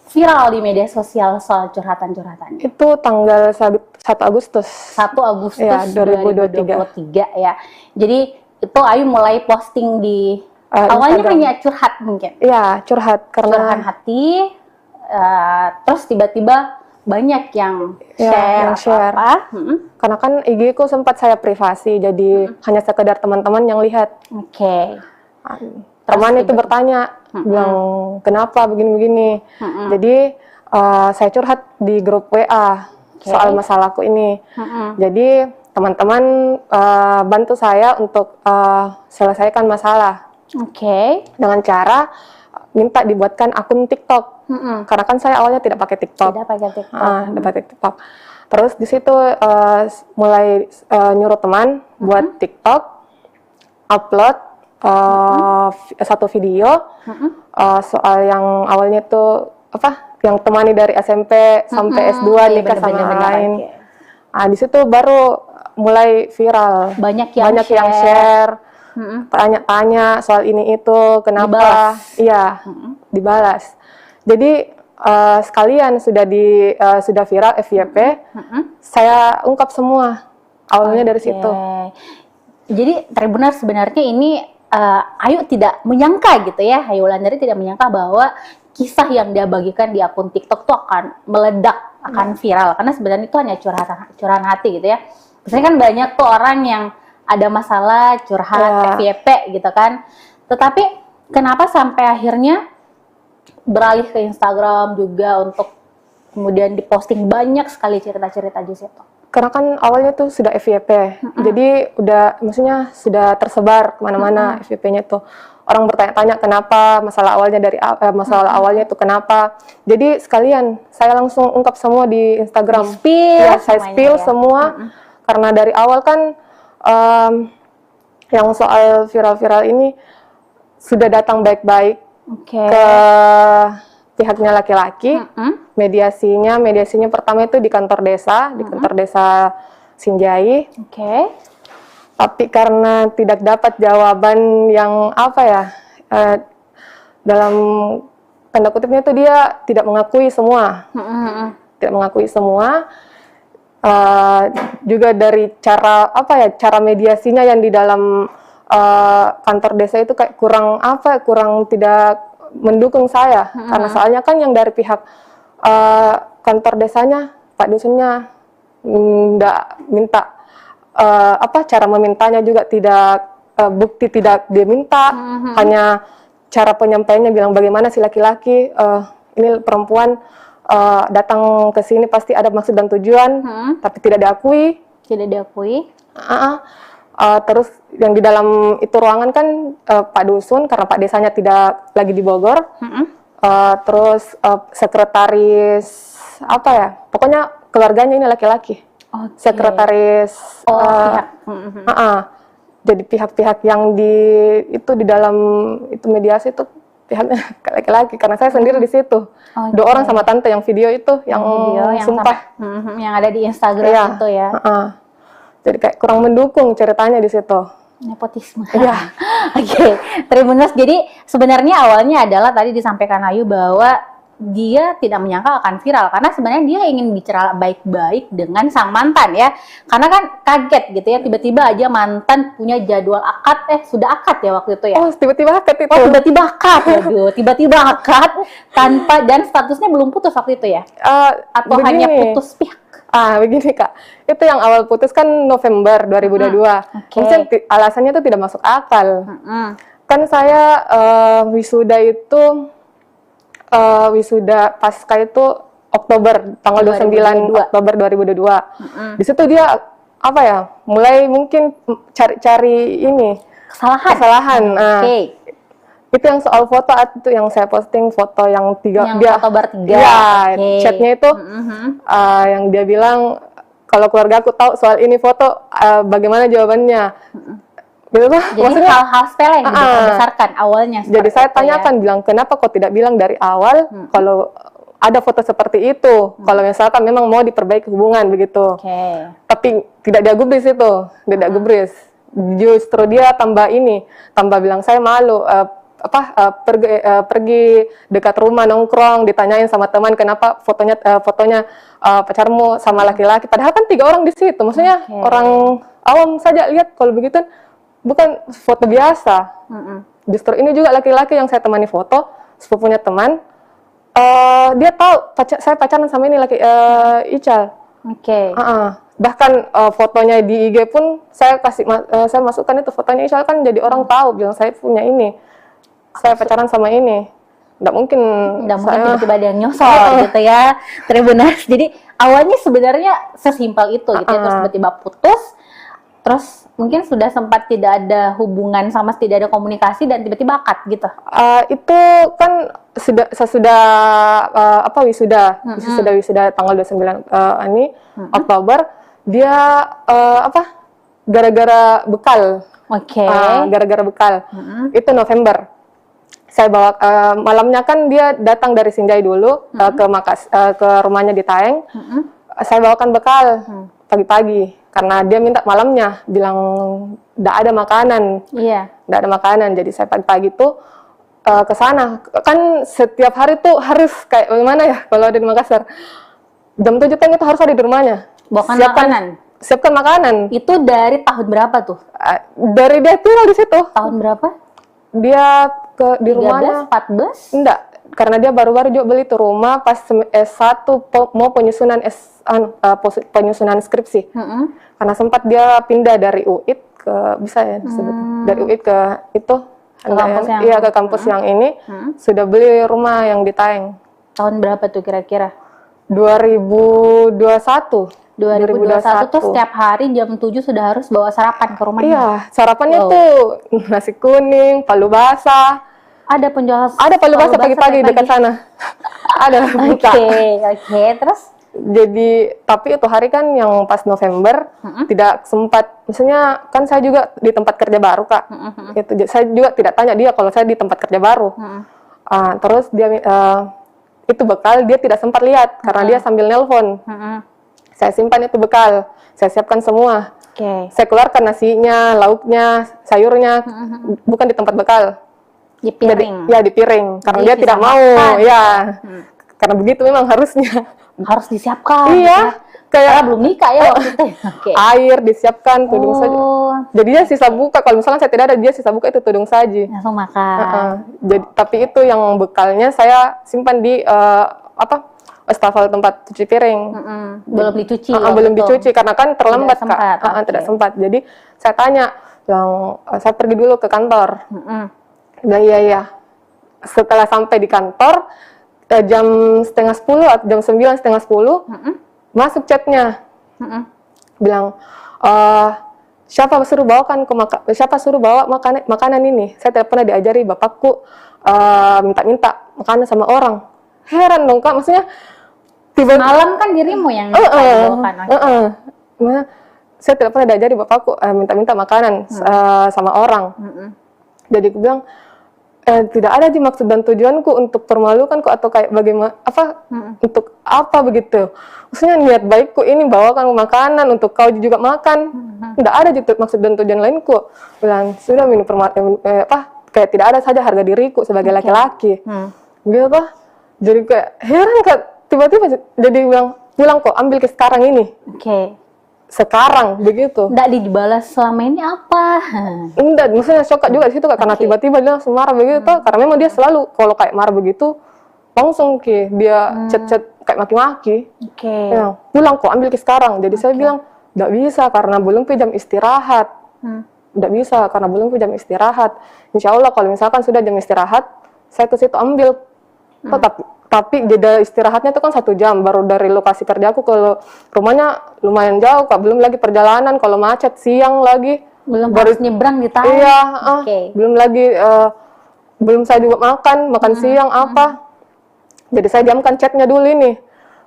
C: viral di media sosial soal curhatan-curhatan?
B: Itu tanggal 1 Agustus.
C: 1 Agustus
B: ya, 2023
C: ya. Jadi itu Ayu mulai posting di awalnya Instagram. Hanya curhat mungkin.
B: Iya, curhat karena
C: curahan hati. Terus tiba-tiba banyak yang share.
B: Karena kan IG ku sempat saya privasi, jadi hanya sekedar teman-teman yang lihat.
C: Oke.
B: Teman itu bertanya, bilang kenapa begini-begini. Jadi saya curhat di grup WA soal masalahku ini. Jadi teman-teman bantu saya untuk selesaikan masalah. Dengan cara minta dibuatkan akun TikTok. Karena kan saya awalnya tidak pakai TikTok.
C: Tidak pakai TikTok.
B: Terus di situ mulai nyuruh teman buat TikTok, upload, satu video soal yang awalnya tuh yang temani dari SMP sampai S2
C: Iya,
B: nikah sama
C: bener-bener,
B: orang lain.
C: oke.
B: Di situ baru mulai viral.
C: Banyak yang
B: yang share, tanya-tanya soal ini itu, kenapa?
C: Dibalas.
B: Iya, dibalas. Jadi sekalian sudah viral FYP, saya ungkap semua awalnya dari situ.
C: Jadi benar sebenarnya ini Ayu tidak menyangka gitu ya, Ayu Wulandari tidak menyangka bahwa kisah yang dia bagikan di akun TikTok itu akan meledak, akan viral, karena sebenarnya itu hanya curahan hati gitu ya. Biasanya kan banyak tuh orang yang ada masalah curhat FYP gitu kan. Tetapi kenapa sampai akhirnya beralih ke Instagram juga untuk kemudian diposting banyak sekali cerita-cerita di situ?
B: Karena kan awalnya tuh sudah FYP, jadi maksudnya sudah tersebar kemana-mana FYP-nya tuh. Orang bertanya-tanya kenapa, masalah awalnya itu kenapa. Jadi sekalian saya langsung ungkap semua di Instagram. Saya spill semua. Karena dari awal kan yang soal viral-viral ini sudah datang baik-baik ke pihaknya laki-laki. Mediasinya pertama itu di kantor desa, di kantor desa Sinjai. Tapi karena tidak dapat jawaban yang dalam tanda kutipnya itu dia tidak mengakui semua. Tidak mengakui semua. Juga dari cara mediasinya yang di dalam kantor desa itu kayak kurang tidak mendukung saya. Karena soalnya kan yang dari pihak kantor desanya, Pak Dusunnya nggak minta cara memintanya juga tidak bukti tidak dia minta, hanya cara penyampaiannya bilang bagaimana si laki-laki ini perempuan datang ke sini pasti ada maksud dan tujuan, tapi tidak diakui. Terus yang di dalam itu ruangan kan Pak Dusun, karena Pak Desanya tidak lagi di Bogor. Terus sekretaris pokoknya keluarganya ini laki-laki. Sekretaris
C: pihak.
B: Jadi pihak-pihak yang di dalam itu mediasi itu pihaknya laki-laki, karena saya sendiri di situ. 2 orang sama tante yang video itu yang sumpah
C: yang ada di Instagram itu ya.
B: Jadi kayak kurang mendukung ceritanya di situ.
C: Nepotisme. Tribuners. Jadi sebenarnya awalnya adalah tadi disampaikan Ayu bahwa dia tidak menyangka akan viral, karena sebenarnya dia ingin bicara baik-baik dengan sang mantan ya, karena kan kaget gitu ya, tiba-tiba aja mantan punya jadwal akad, sudah akad ya waktu itu ya.
B: Tiba-tiba akad itu.
C: Tiba-tiba akad, tiba-tiba akad tanpa, dan statusnya belum putus waktu itu ya, atau hanya putus pihak.
B: Begini Kak, itu yang awal putus kan November 2022. Mungkin alasannya itu tidak masuk akal. Kan saya wisuda itu wisuda pasca itu Oktober, tanggal 29 Oktober 2022. Di situ dia mulai mungkin cari ini kesalahan. Itu yang soal foto itu yang saya posting, foto yang
C: foto bertiga.
B: Chatnya itu yang dia bilang kalau keluarga aku tahu soal ini foto, bagaimana jawabannya. Gitu tuh.
C: Jadi maksudnya hal-hal sepele yang dibesarkan awalnya.
B: Jadi saya tanyakan, bilang kenapa kok tidak bilang dari awal kalau ada foto seperti itu, kalau misalkan memang mau diperbaiki hubungan begitu. Tapi tidak dia gubris itu, tidak gubris. Justru dia tambah bilang saya malu. Pergi dekat rumah nongkrong, ditanyain sama teman kenapa fotonya pacarmu sama laki-laki, padahal kan 3 orang di situ. Maksudnya orang awam saja lihat kalau begitu bukan foto biasa. Justru ini juga laki-laki yang saya temani foto, sepupunya teman, dia tahu saya pacaran sama ini Ical. Bahkan fotonya di IG pun saya masukkan itu fotonya Ical, kan jadi orang tahu bilang saya punya ini, saya pacaran sama ini. Nggak mungkin
C: tiba-tiba ada yang nyosor gitu ya, Tribuners. Jadi awalnya sebenarnya sesimpel itu gitu ya, terus tiba-tiba putus, terus mungkin sudah sempat tidak ada hubungan sama, tidak ada komunikasi, dan tiba-tiba akad gitu.
B: Itu kan sesudah wisuda tanggal 29 Oktober, dia gara-gara bekal
C: Oke.
B: gara-gara bekal. Itu November. Saya bawa malamnya kan dia datang dari Sinjai dulu ke rumahnya di Taeng. Saya bawakan bekal pagi-pagi karena dia minta malamnya, bilang nggak ada makanan.
C: Iya.
B: Nggak ada makanan, jadi saya pagi-pagi tuh ke sana. Kan setiap hari tuh harus kayak bagaimana ya kalau ada di Makassar. Jam 7 teng itu harus ada di rumahnya.
C: Bawakan
B: Siapkan-
C: makanan.
B: Siapkan makanan.
C: Itu dari tahun berapa tuh?
B: Dari dia tinggal di situ.
C: Tahun berapa?
B: Dia di
C: 13,
B: rumahnya
C: 14?
B: enggak, karena dia baru-baru juga beli tuh rumah pas S1 mau penyusunan penyusunan skripsi. Karena sempat dia pindah dari UIT ke bisa ya disebut. Dari UIT ke itu
C: kampus yang-
B: iya ke kampus yang ini sudah beli rumah yang di Taeng.
C: Tahun berapa tuh kira-kira?
B: 2021.
C: 2021 tuh setiap hari jam 7 sudah harus bawa sarapan ke rumahnya.
B: Iya, sarapannya
C: Wow.
B: tuh nasi kuning, palu basah.
C: Ada penjual
B: Ada palu basah pagi-pagi dekat sana. Ada buka.
C: Oke, terus
B: Jadi, tapi itu hari kan yang pas November tidak sempat, maksudnya kan saya juga di tempat kerja baru, Kak. Saya juga tidak tanya dia kalau saya di tempat kerja baru. Terus dia itu bekal dia tidak sempat lihat karena dia sambil nelpon. Saya simpan itu bekal, saya siapkan semua.
C: oke,
B: Saya keluarkan nasinya, lauknya, sayurnya, bukan di tempat bekal.
C: di piring.
B: Ya di piring, karena
C: Jadi
B: dia
C: bisa
B: tidak mau,
C: makan.
B: ya. Karena begitu memang harusnya.
C: Harus disiapkan.
B: Iya,
C: Karena
B: kayak
C: belum nikah ya waktu itu. Oke.
B: air disiapkan, tudung saji.
C: Oh,
B: Jadi dia sisa buka, kalau misalnya saya tidak ada, dia sisa buka itu tudung saji.
C: langsung makan.
B: Jadi, tapi itu yang bekalnya saya simpan di wastafel tempat cuci piring.
C: Belum dicuci.
B: Belum
C: waktu itu.
B: dicuci karena kan terlambat,
C: Tidak sempat,
B: Kak.
C: oke.
B: Tidak sempat. Jadi saya tanya, saya pergi dulu ke kantor. Bilang iya. Setelah sampai di kantor, jam 9:30 atau jam 9, 9:30, masuk chatnya. Bilang, siapa suruh bawa makanan ini? Saya tidak pernah diajari bapakku minta-minta makanan sama orang. Heran dong, Kak. Maksudnya tiba-tiba
C: Malam kan dirimu yang bawakan.
B: Gimana? Saya tidak pernah diajari bapakku minta-minta makanan sama orang. Jadi aku bilang tidak ada di maksud dan tujuanku untuk permalukanku atau kayak bagaimana untuk apa begitu. Maksudnya niat baikku ini bawakan makanan untuk kau juga makan. Tidak ada gitu maksud dan tujuan lainku. Bilang sudah minum kayak tidak ada saja harga diriku sebagai laki-laki. Gitu apa? Jadi kayak heran, Kak, tiba-tiba jadi bilang pulang kok, ambil ke sekarang ini.
C: Oke.
B: Sekarang begitu.
C: Nggak dibalas selama ini apa?
B: Enggak, maksudnya shock juga di situ, Kak, karena tiba-tiba dia langsung marah begitu, karena memang dia selalu kalau kayak marah begitu langsung dia chat-chat kayak maki-maki.
C: Oke.
B: Ya, pulang kok, ambil ke sekarang. Jadi saya bilang enggak bisa karena belum ke jam istirahat. Enggak bisa karena belum ke jam istirahat. Insya Allah kalau misalkan sudah jam istirahat, saya ke situ ambil. Tapi jeda istirahatnya itu kan 1 jam, baru dari lokasi kerjaku ke rumahnya lumayan jauh, Kak. Belum lagi perjalanan, kalau macet siang lagi.
C: Belum harus nyebrang di Taeng.
B: Iya,
C: Oke.
B: belum lagi, belum saya juga makan siang apa. Jadi saya diamkan chatnya dulu ini.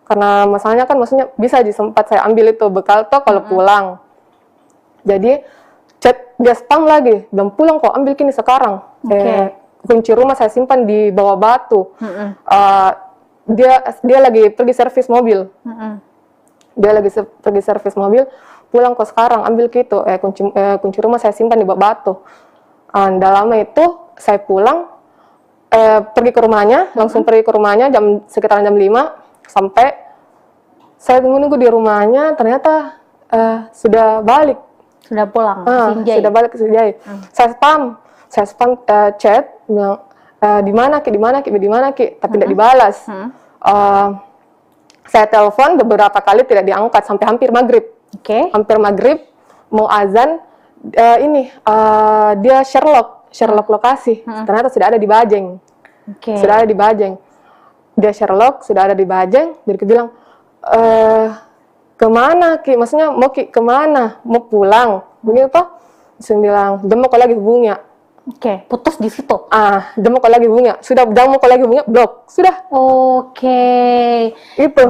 B: Karena masalahnya kan maksudnya bisa sempat saya ambil itu bekal toh kalau pulang. Jadi chat dia spam lagi, belum pulang kok, ambil kini sekarang. Kunci rumah saya simpan di bawah batu. Dia lagi pergi servis mobil. Dia lagi pergi servis mobil, pulang kok sekarang, ambil gitu. Kunci rumah saya simpan di bawah batu. Nggak lama itu saya pulang, pergi ke rumahnya, langsung pergi ke rumahnya sekitaran jam 5, sampai saya menunggu di rumahnya, ternyata sudah balik.
C: Sudah pulang ke Sinjai.
B: Sudah balik ke Sinjai. Saya spam chat, bilang di mana ki, tapi tidak dibalas. Saya telepon beberapa kali tidak diangkat sampai hampir maghrib. Hampir maghrib mau azan, dia Sherlock lokasi. Ternyata sudah ada di Bajeng. Sudah ada di Bajeng. Dia Sherlock sudah ada di Bajeng. Jadi dia bilang, kemana ki? Maksudnya mau ki kemana? Mau pulang? Begitu toh? Saya bilang, mau kau lagi hubungnya.
C: Putus di situ.
B: Mau kau lagi hubungnya. Sudah, mau kau lagi hubungnya, blok. Sudah. Itu.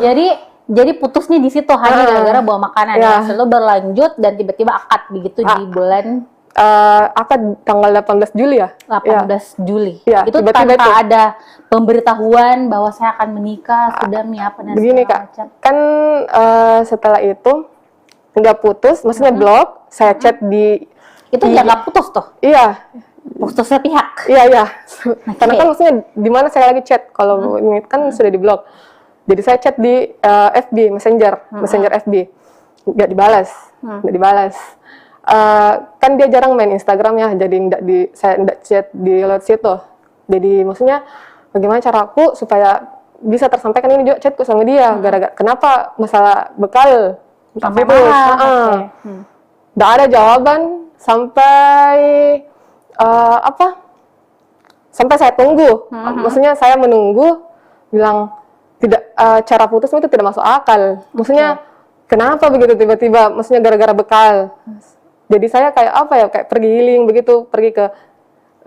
C: Jadi putusnya di situ hanya gara-gara bawa makanan. Lalu berlanjut dan tiba-tiba akad begitu di bulan
B: akad tanggal 18 Juli ya.
C: 18 Juli.
B: Iya,
C: Itu
B: tiba-tiba
C: tanpa
B: itu.
C: ada pemberitahuan bahwa saya akan menikah, sudah apa dan
B: Begini
C: segala
B: Kak,
C: macam.
B: kan setelah itu nggak putus, maksudnya blok, saya chat di
C: Itu nggak putus tuh,
B: iya,
C: putus sepihak.
B: iya. Karena kan maksudnya di mana saya lagi chat, kalau ini kan sudah diblok. Jadi saya chat di FB Messenger FB, nggak dibalas, nggak dibalas. Kan dia jarang main Instagram ya, jadi saya nggak chat di lewat situ. Jadi maksudnya bagaimana caraku supaya bisa tersampaikan ini juga chatku sama dia. Gara-gara kenapa masalah bekal
C: Sampai
B: itu,
C: marah. Oke.
B: nggak ada jawaban sampai sampai saya tunggu. Maksudnya saya menunggu, bilang tidak, cara putus itu tidak masuk akal. Maksudnya kenapa begitu tiba-tiba? Maksudnya gara-gara bekal. Jadi saya kayak kayak pergi healing begitu, pergi ke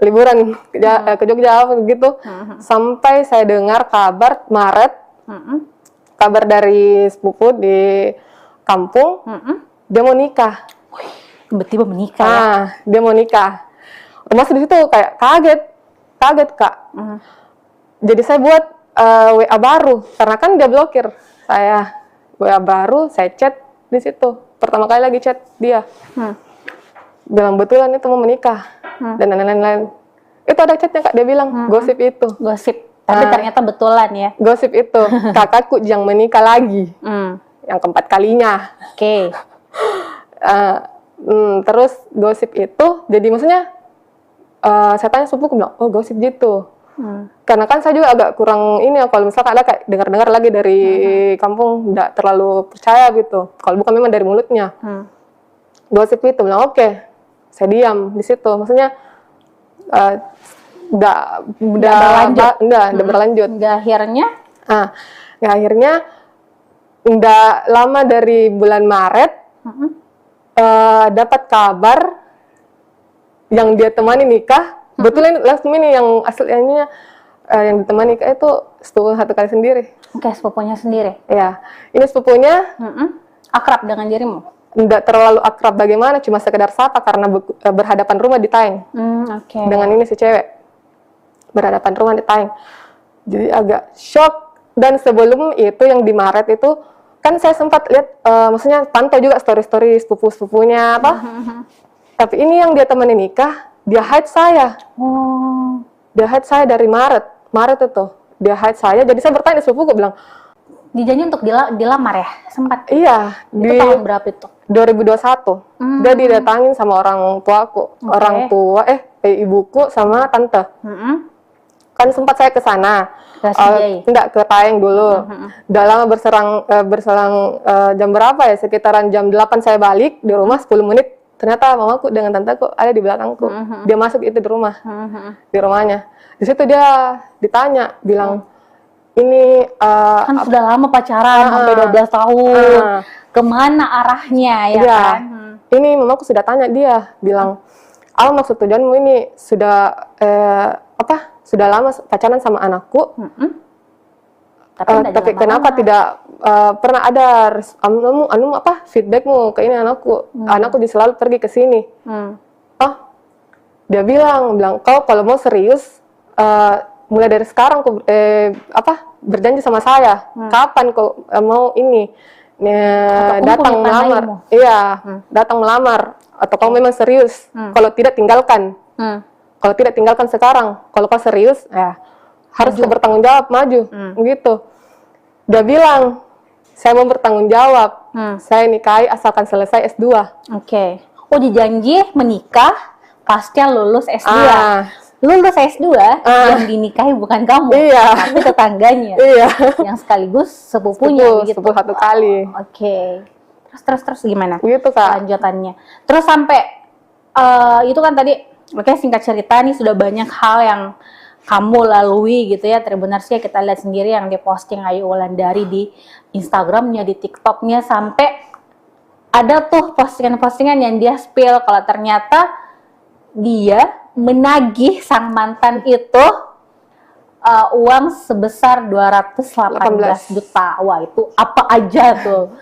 B: liburan ke Jogja begitu. Sampai saya dengar kabar Maret, kabar dari sepupu di kampung, dia mau nikah.
C: Tiba-tiba menikah ya.
B: Nah, dia mau nikah. Masih di situ kayak kaget Kak. Jadi saya buat WA baru, karena kan dia blokir saya. WA baru, saya chat di situ. Pertama kali lagi chat dia. Bilang betulan itu mau menikah dan lain-lain. Itu ada chatnya Kak, dia bilang gosip itu.
C: Gosip. Tapi ternyata betulan ya.
B: Gosip itu, kakakku yang menikah lagi, yang keempat kalinya.
C: Oke.
B: Terus gosip itu, jadi maksudnya saya tanya sepupu, bilang, oh gosip gitu. Karena kan saya juga agak kurang ini ya, kalau misalkan ada kayak dengar-dengar lagi dari kampung, nggak terlalu percaya gitu. Kalau bukan memang dari mulutnya. Gosip itu, bilang oke. Saya diam di situ. Maksudnya udah berlanjut.
C: Nggak akhirnya?
B: Akhirnya udah lama dari bulan Maret dapat kabar yang dia temani nikah. Betul langsung ini yang aslinya yang ditemani nikah itu sepupu satu kali sendiri.
C: Oke, sepupunya sendiri.
B: Ya, ini sepupunya
C: akrab dengan dirimu?
B: Nggak terlalu akrab bagaimana, cuma sekedar sapa karena berhadapan rumah di Taeng.
C: Oke.
B: Dengan ini si cewek berhadapan rumah di Taeng. Jadi agak shock. Dan sebelum itu yang di Maret itu kan saya sempat lihat, maksudnya pantau juga story-story sepupu-sepupunya apa. Tapi ini yang dia temani nikah, dia hide saya. Dia hide saya dari Maret itu. Dia hide saya, jadi saya bertanya sepupuku, bilang,
C: dijanji untuk dilamar ya? Sempat?
B: iya.
C: Itu tahun berapa itu?
B: 2021. Dia didatangin sama orang tuaku. Orang tua, ibuku sama tante. Kan sempat saya ke sana. Enggak, ke Taeng dulu. Udah lama berselang jam berapa ya? Sekitaran jam 8 saya balik di rumah, 10 menit. Ternyata mamaku dengan tanteku ada di belakangku. Dia masuk itu di rumah. Di rumahnya. Di situ dia ditanya, bilang, ini
C: kan sudah lama pacaran, sampai 12 tahun. Kemana arahnya ya kan?
B: Ini mamaku sudah tanya dia, bilang, maksud tujuanmu ini sudah sudah lama pacaran sama anakku, tapi kenapa tidak pernah ada feedbackmu ke ini anakku? Anakku selalu pergi ke sini. Dia bilang kau kalau mau serius, mulai dari sekarang kau berjanji sama saya. Kapan kau mau ini datang melamar? Iya, datang melamar. Atau kau memang serius? Kalau tidak tinggalkan. Kalau tidak tinggalkan sekarang. Kalau kau serius, harus kau bertanggung jawab, maju. Begitu. Dia bilang, saya mau bertanggung jawab. Saya nikahi asalkan selesai S2.
C: Oke. Oh, dijanji menikah pasca lulus S2. Lulus S2 yang dinikahi bukan kamu, tapi tetangganya. Yang sekaligus sepupunya begitu.
B: Sepupu satu kali.
C: Oke. Terus gimana?
B: Begitu Kak.
C: Lanjutannya. Terus sampai itu kan tadi, singkat cerita nih sudah banyak hal yang kamu lalui gitu ya. Terbenar sih kita lihat sendiri yang diposting Ayu Wulandari di Instagramnya, di TikToknya, sampai ada tuh postingan-postingan yang dia spill kalau ternyata dia menagih sang mantan itu uang sebesar 218 juta. Wah, itu apa aja tuh?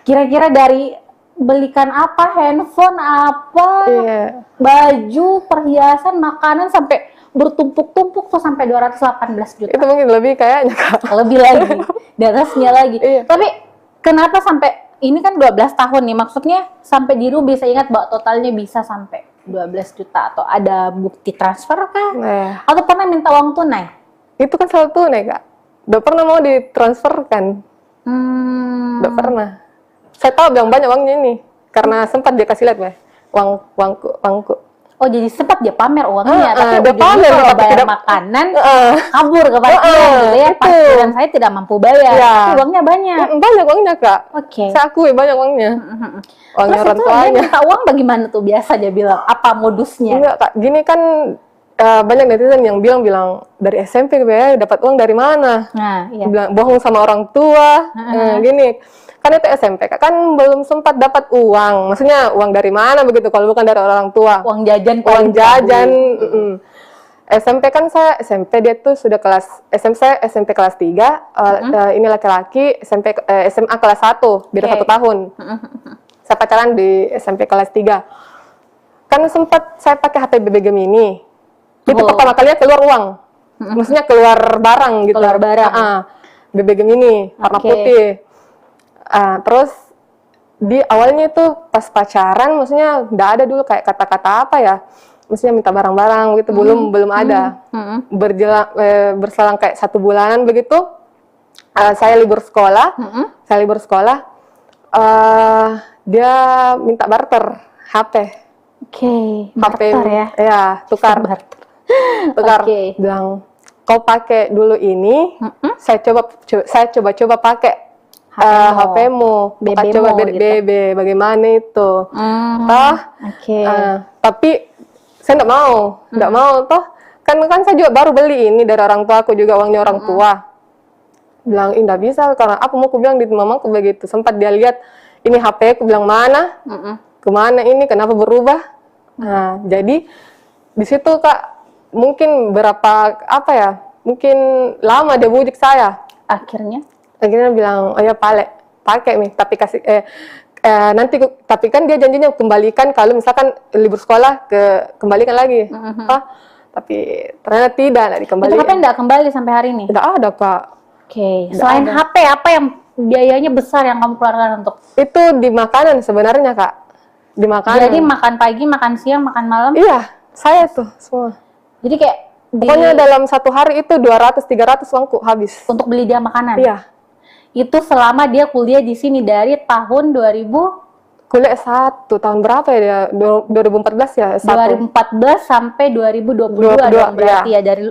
C: Kira-kira dari belikan apa, handphone apa,
B: Iya.
C: baju, perhiasan, makanan sampai bertumpuk-tumpuk tuh sampai 218 juta.
B: Itu mungkin lebih kayaknya Kak.
C: Lebih lagi, di atasnya lagi.
B: Iya.
C: Tapi kenapa sampai ini kan 12 tahun nih, maksudnya sampai Diru bisa ingat bahwa totalnya bisa sampai 12 juta atau ada bukti transfer kah?
B: Nah,
C: Atau pernah minta uang tunai?
B: itu kan selalu tunai Kak. Udah pernah mau ditransferkan? Udah pernah. Saya tahu bilang banyak uangnya ini karena sempat dia kasih lihat uangku.
C: Oh, jadi sempat dia pamer uangnya, tapi
B: dia
C: ujungnya
B: pamer,
C: kalau
B: tapi
C: bayar
B: tidak-
C: makanan kabur ke parkiran gitu ya.
B: itu.
C: Parkiran saya tidak mampu bayar,
B: Iya.
C: tapi uangnya banyak.
B: Banyak uangnya Kak.
C: Oke.
B: Saya akui banyak uangnya. Uangnya
C: Terus
B: orang
C: itu dia
B: tuanya.
C: minta uang bagaimana tuh biasa dia bilang? Apa modusnya?
B: Enggak Kak, gini kan banyak netizen yang bilang dari SMP ya dapat uang dari mana?
C: Nah, iya.
B: Bilang bohong sama orang tua. Gini. Kan itu SMP Kak, kan belum sempat dapat uang. Maksudnya uang dari mana begitu kalau bukan dari orang tua?
C: Uang jajan
B: Uang
C: paling
B: jajan.
C: tabu.
B: SMP kan saya SMP dia tuh sudah saya SMP kelas 3, ini laki-laki SMA kelas 1, beda
C: Oke.
B: 1 tahun. Saya pacaran di SMP kelas 3. Kan sempat saya pakai HP BB Gemini. Itu
C: Oh.
B: pertama kalinya keluar uang. Maksudnya keluar barang gitu.
C: Keluar barang.
B: BB Gemini warna
C: Oke.
B: putih. Terus di awalnya itu pas pacaran, maksudnya nggak ada dulu kayak kata-kata apa ya, maksudnya minta barang-barang gitu, belum ada. Berselang kayak 1 bulanan begitu, saya libur sekolah, dia minta barter HP,
C: Oke,
B: HP
C: barter ya.
B: ya tukar,
C: Barter. Oke.
B: bilang kau pakai dulu ini, saya coba pakai HP-mu, bukan
C: BB-mu
B: coba
C: gitu.
B: BB, bagaimana itu?
C: Oke.
B: Tapi saya nggak mau toh, kan saya juga baru beli ini dari orang tua aku juga, uangnya orang tua. Bilang nggak bisa karena apa mau aku bilang di mamaku begitu. Sempat dia lihat ini HP aku, bilang mana, kemana ini, kenapa berubah? Nah jadi di situ Kak mungkin mungkin lama dia bujuk saya.
C: Akhirnya
B: Akhirnya bilang, oh ya pakai nih, tapi kasih nanti tapi kan dia janjinya kembalikan kalau misalkan libur sekolah kembalikan lagi. Tapi ternyata tidak
C: itu
B: dikembalikan.
C: HP nggak kembali sampai hari ini?
B: Tidak ada Kak.
C: Oke. Selain HP, apa yang biayanya besar yang kamu keluarkan untuk?
B: Itu di makanan sebenarnya Kak. Di makanan.
C: Jadi makan pagi, makan siang, makan malam.
B: Iya, saya tuh semua.
C: Jadi kayak
B: Pokoknya dalam 1 hari itu 200-300 uangku habis.
C: untuk beli dia makanan.
B: Iya.
C: Itu selama dia kuliah di sini dari tahun 2000
B: Kuliah 1 tahun berapa ya dia? 2014 ya? 1.
C: 2014 sampai 2022 dong berarti ya, dari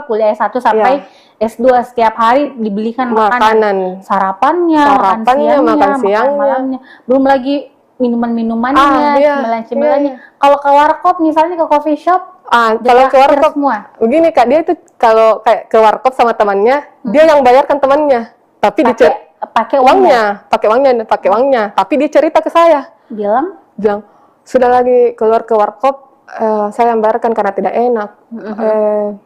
C: kuliah S1 sampai S2 setiap hari dibelikan makanan. Sarapannya,
B: makan siangnya.
C: makan malamnya. Belum lagi minuman-minumannya,
B: Iya,
C: cemilan-cemilannya.
B: iya.
C: Kalau ke warkop misalnya ke coffee shop,
B: Kalau ke
C: traktir
B: warkop
C: semua.
B: begini Kak, dia itu kalau kayak ke warkop sama temannya, dia yang bayarkan temannya. Tapi
C: Pakai uangnya.
B: pakai uangnya, tapi dia cerita ke saya.
C: Bilang,
B: Sudah lagi keluar ke warkop, saya yang bayarkan karena tidak enak.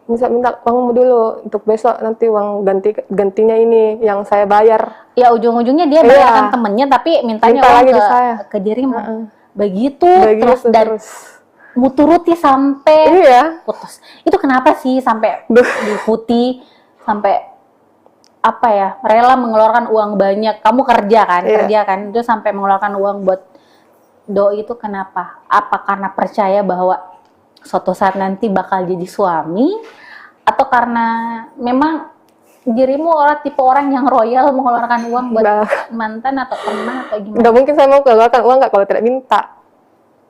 B: Minta uangmu dulu untuk besok, nanti uang gantinya ini yang saya bayar.
C: ya ujung-ujungnya dia
B: Iya.
C: bayarkan temennya tapi mintanya
B: Minta
C: uang
B: lagi
C: ke,
B: di saya.
C: ke dirimu. Begitu
B: Begitu
C: dan
B: terus.
C: muturuti sampai
B: Iya.
C: putus. Itu kenapa sih sampai diputi, sampai apa ya, rela mengeluarkan uang banyak? Kamu kerja kan, itu sampai mengeluarkan uang buat doi itu kenapa? Apa karena percaya bahwa suatu saat nanti bakal jadi suami, atau karena memang dirimu tipe orang yang royal mengeluarkan uang buat mantan atau teman atau gimana?
B: Nggak mungkin saya mau keluarkan uang Kak kalau tidak minta.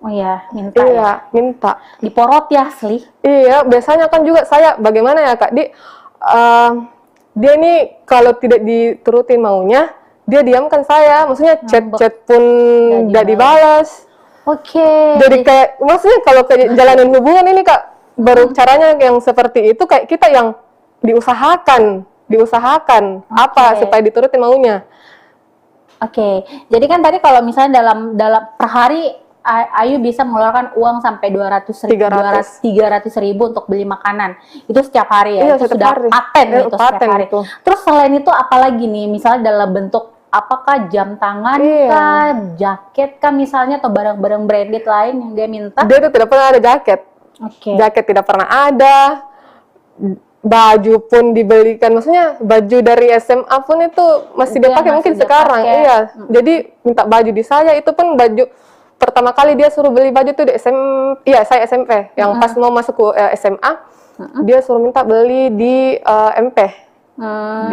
C: Oh iya, minta ya.
B: Iya, minta.
C: Diporot ya asli.
B: Iya, biasanya kan juga saya bagaimana ya Kak, dia ini kalau tidak dituruti maunya, dia diamkan saya. Maksudnya chat-chat pun nggak dibalas.
C: Oke.
B: Jadi kayak, maksudnya kalau jalanin hubungan ini Kak, baru caranya yang seperti itu kayak kita yang diusahakan apa supaya dituruti maunya.
C: Oke. Jadi kan tadi kalau misalnya dalam per hari Ayu bisa mengeluarkan uang sampai 300.000 untuk beli makanan. Itu setiap hari ya.
B: Iya,
C: itu
B: setiap
C: sudah
B: hari.
C: paten itu setiap
B: Paten
C: hari.
B: itu.
C: Terus selain itu apalagi nih, misalnya dalam bentuk apakah jam tangan
B: Iya.
C: kah, jaket kah misalnya, atau barang-barang branded lain yang dia minta?
B: Dia itu tidak pernah ada jaket.
C: Oke.
B: Jaket tidak pernah ada. Baju pun dibelikan, maksudnya baju dari SMA pun itu masih
C: Itu
B: dia
C: yang
B: pakai
C: masih
B: mungkin
C: dia
B: sekarang.
C: pakai.
B: Iya. Jadi minta baju di saya itu pun baju pertama kali dia suruh beli baju tuh di saya SMP. Yang pas mau masuk ke SMA, dia suruh minta beli di MP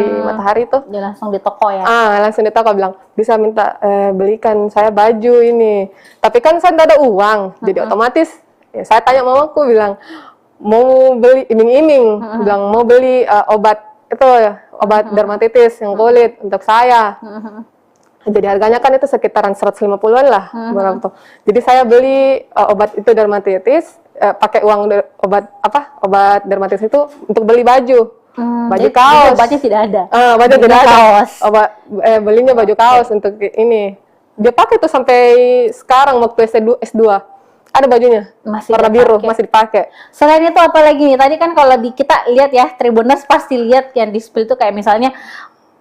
B: di Matahari tuh.
C: Dia langsung di toko ya?
B: Langsung di toko bilang, bisa minta belikan saya baju ini. Tapi kan saya tidak ada uang, jadi otomatis ya, saya tanya mamaku bilang, mau beli iming-iming, bilang mau beli obat itu ya, obat dermatitis yang kulit untuk saya. Jadi harganya kan itu sekitaran 150-an lah, berapa tuh. Jadi saya beli obat itu dermatitis, pakai uang obat dermatitis itu untuk beli baju. Baju
C: Jadi
B: kaos.
C: obatnya tidak ada.
B: Baju
C: Belinya
B: tidak ada.
C: kaos.
B: Belinya baju kaos untuk ini. Dia pakai tuh sampai sekarang waktu S2. Ada bajunya.
C: Masih
B: warna
C: dipakai.
B: biru, masih dipakai.
C: Selain itu apa lagi nih? Tadi kan kalau kita lihat ya, Tribuners pasti lihat yang di spill itu kayak misalnya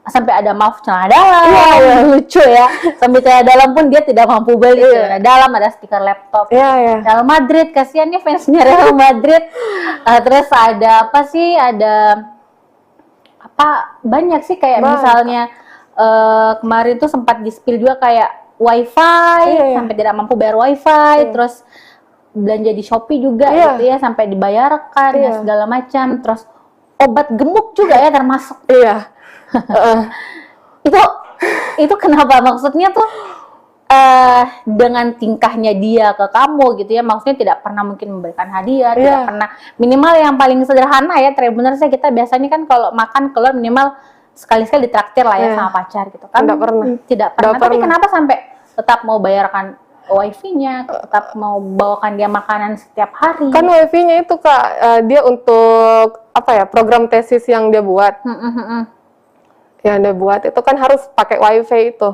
C: sampai ada maaf celana dalam, lucu ya. Sampai celana dalam pun dia tidak mampu beli celana dalam, ada stiker laptop.
B: Iya.
C: Real Madrid, kasihannya fansnya Real Madrid. Terus ada apa sih? Ada apa? Banyak sih kayak misalnya kemarin tuh sempat di spill juga kayak wifi, sampai tidak mampu bayar wifi, terus belanja di Shopee juga gitu ya, sampai dibayarkan ya segala macam, terus obat gemuk juga ya termasuk.
B: Iya.
C: Itu kenapa, maksudnya tuh dengan tingkahnya dia ke kamu gitu ya, maksudnya tidak pernah mungkin memberikan hadiah, tidak pernah, minimal yang paling sederhana ya, Tribuners, kita biasanya kan kalau makan keluar minimal sekali-sekali ditraktir lah ya sama pacar gitu kan. Tidak pernah. Tapi kenapa sampai tetap mau bayarkan wifi-nya, tetap mau bawakan dia makanan setiap hari?
B: Kan wifi-nya itu Kak, dia untuk program tesis yang dia buat. Yang dia buat itu kan harus pakai wifi itu.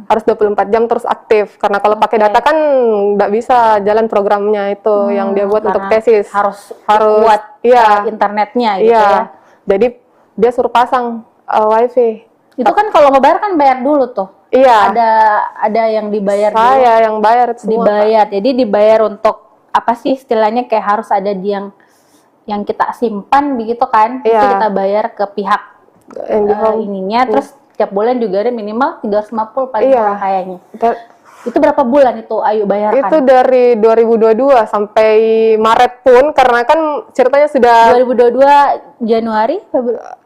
B: Harus 24 jam terus aktif. Karena kalau pakai data kan nggak bisa jalan programnya itu yang dia buat untuk tesis.
C: Harus kuat internetnya gitu ya.
B: Jadi dia suruh pasang wifi.
C: Itu kan kalau ngebayar kan bayar dulu tuh.
B: Iya.
C: Ada yang dibayar dulu.
B: Saya yang bayar semua.
C: Dibayar. Jadi dibayar untuk apa sih istilahnya, kayak harus ada yang kita simpan begitu kan. Itu kita bayar ke pihak ininya, terus tiap bulan juga ada minimal 350 paling murah kayaknya. Itu berapa bulan itu Ayu bayarkan?
B: Itu dari 2022 sampai Maret pun, karena kan ceritanya sudah
C: 2022 Januari,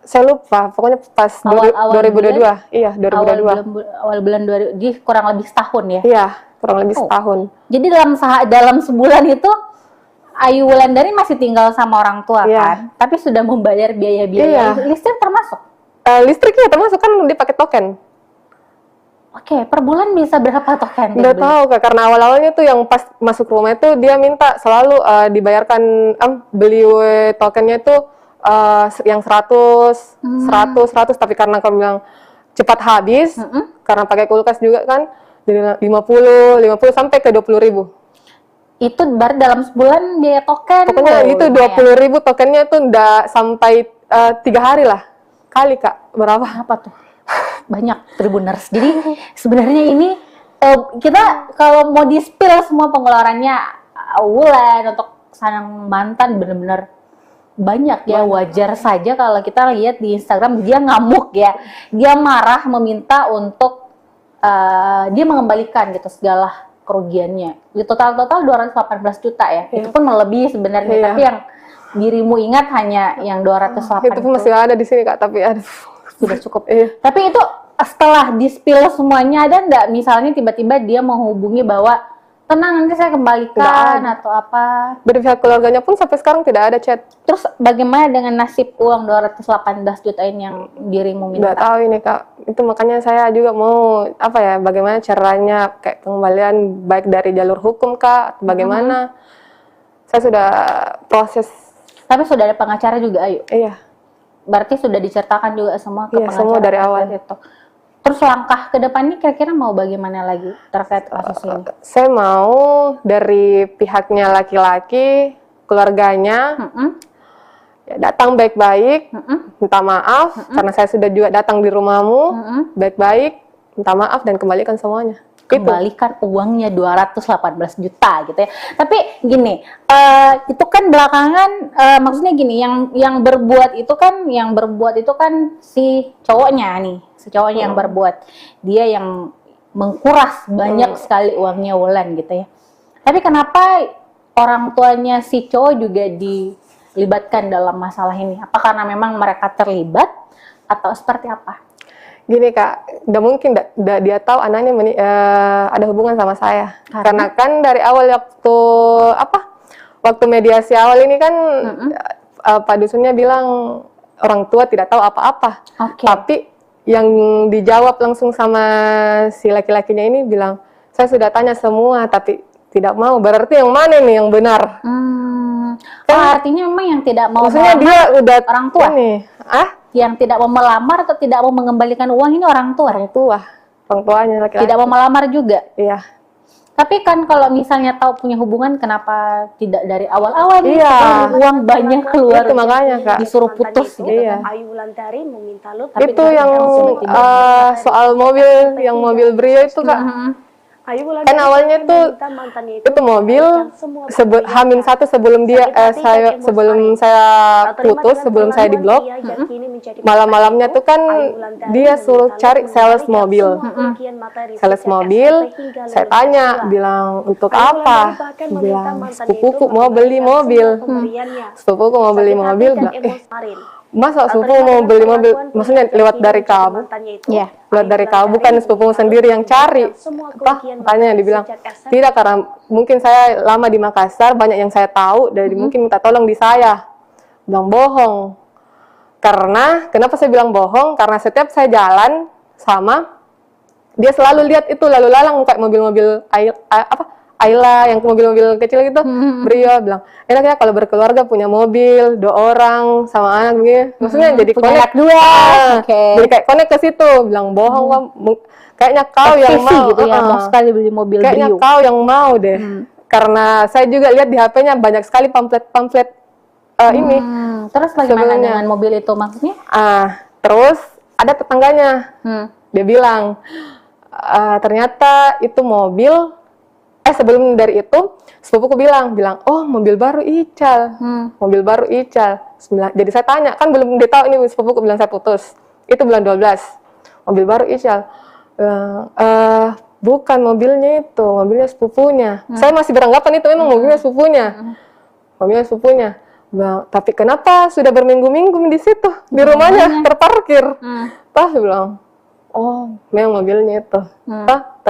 B: saya lupa, pokoknya pas
C: awal
B: 2022. Iya, 2022.
C: Awal bulan 2000, jadi kurang lebih setahun ya.
B: Iya, kurang lebih setahun.
C: Jadi dalam sebulan itu Ayu Wulandari masih tinggal sama orang tua kan, tapi sudah membayar biaya-biaya listrik termasuk.
B: Listriknya termasuk, kan dia pakai token.
C: Oke, per bulan bisa berapa token?
B: Nggak tahu Kak, karena awal-awalnya tuh yang pas masuk rumah itu dia minta selalu dibayarkan beli tokennya itu yang 100, 100, tapi karena kamu bilang cepat habis, karena pakai kulkas juga kan, jadi 50 sampai ke 20.000.
C: Itu baru dalam sebulan biaya token.
B: Pokoknya itu 20.000 tokennya tuh nggak sampai 3 hari lah. Kali Kak, berapa?
C: Apa tuh? Banyak Tribuners. Jadi sebenarnya ini kita kalau mau di-spill semua pengeluarannya Wulan untuk sang mantan benar-benar banyak ya. Wajar saja kalau kita lihat di Instagram dia ngamuk ya. Dia marah meminta untuk dia mengembalikan gitu segala kerugiannya. Di total 218 juta ya. Itu pun melebihi sebenarnya, tapi yang dirimu ingat hanya yang 208
B: itu pun masih ada di sini Kak, tapi aduh,
C: sudah cukup. Tapi itu setelah di-spill semuanya, ada nggak misalnya tiba-tiba dia menghubungi bahwa tenang nanti saya kembalikan atau apa?
B: Dari pihak keluarganya pun sampai sekarang tidak ada chat.
C: Terus bagaimana dengan nasib uang 218 juta ini yang dirimu minta?
B: Nggak tahu ini Kak, itu makanya saya juga mau bagaimana caranya kayak pengembalian, baik dari jalur hukum Kak, atau bagaimana. Saya sudah proses.
C: Tapi sudah ada pengacara juga Ayu?
B: Iya.
C: Berarti sudah diceritakan juga semua ke pengacara?
B: Semua dari awal.
C: Itu. Terus langkah ke depannya kira-kira mau bagaimana lagi terkait kasus ini?
B: Saya mau dari pihaknya laki-laki, keluarganya, datang baik-baik, minta maaf, karena saya sudah juga datang di rumahmu, baik-baik, minta maaf dan kembalikan semuanya. Itu.
C: Kembalikan uangnya 218 juta gitu ya. Tapi gini, itu kan belakangan maksudnya gini, yang berbuat itu kan si cowoknya nih, yang berbuat. Dia yang mengkuras banyak sekali uangnya Wulan gitu ya. Tapi kenapa orang tuanya si cowok juga dilibatkan dalam masalah ini? Apa karena memang mereka terlibat atau seperti apa?
B: Gini Kak, udah mungkin dia tahu anaknya ada hubungan sama saya. Karena kan dari awal waktu mediasi awal ini kan Pak Dusunnya bilang orang tua tidak tahu apa-apa. Tapi yang dijawab langsung sama si laki-lakinya ini bilang, saya sudah tanya semua tapi tidak mau. Berarti yang mana nih yang benar?
C: Artinya memang yang tidak mau
B: maksudnya dia udah
C: orang tua
B: ini,
C: yang tidak mau melamar atau tidak mau mengembalikan uang ini orang
B: orang tuanya laki-laki.
C: Tidak mau melamar juga.
B: Iya.
C: Tapi kan kalau misalnya tahu punya hubungan, kenapa tidak dari awal-awal?
B: Iya.
C: Uang banyak keluar.
B: Itu makanya Kak.
C: Disuruh putus gitu.
B: Iya.
D: Ayu Wulandari meminta Lut.
B: Itu yang soal mobil Brio itu Kak.
D: Ayu Wulandari
B: Kan awalnya tuh
D: meminta mantannya
B: itu mobil Hamin 1 sebelum saya putus, sebelum saya diblok. Malam-malamnya tuh kan dia suruh cari sales mobil. Saya tanya, bilang untuk apa? Bilang sepupuku mau beli mobil. Sepupuku mau beli mobil, bilang, masa sepupu mau beli mobil? Maksudnya lewat dari kamu?
C: Ya.
B: Lewat dari kamu, bukan sepupu sendiri yang cari. Apa? Tanya, dibilang, tidak, karena mungkin saya lama di Makassar, banyak yang saya tahu, dari mungkin minta tolong di saya. Bilang bohong. Kenapa saya bilang bohong? Karena setiap saya jalan sama, dia selalu lihat itu lalu lalang kayak mobil-mobil Ayla yang mobil-mobil kecil gitu. Brio bilang, enak ya kalau berkeluarga punya mobil 2 orang sama anak gitu. Maksudnya jadi
C: punya anak 2.
B: Jadi kayak connect ke situ. Bilang bohong, kayaknya kau yang mau
C: gitu ya, mau sekali beli mobil
B: kayaknya
C: Brio.
B: Kau yang mau deh. Karena saya juga lihat di HP-nya banyak sekali pamflet ini.
C: Terus bagaimana dengan mobil itu maksudnya?
B: Terus ada tetangganya. Dia bilang, ternyata itu mobil. Sebelum dari itu, sepupuku bilang, oh mobil baru Ical, mobil baru Ical. Jadi saya tanya, kan belum dia tahu ini sepupuku bilang saya putus. Itu bulan 12, mobil baru Ical. Bukan mobilnya itu, mobilnya sepupunya. Saya masih beranggapan itu memang mobilnya sepupunya. Mobilnya sepupunya. Tapi kenapa sudah berminggu-minggu di situ, di rumahnya terparkir? Bilang, oh, memang mobilnya itu.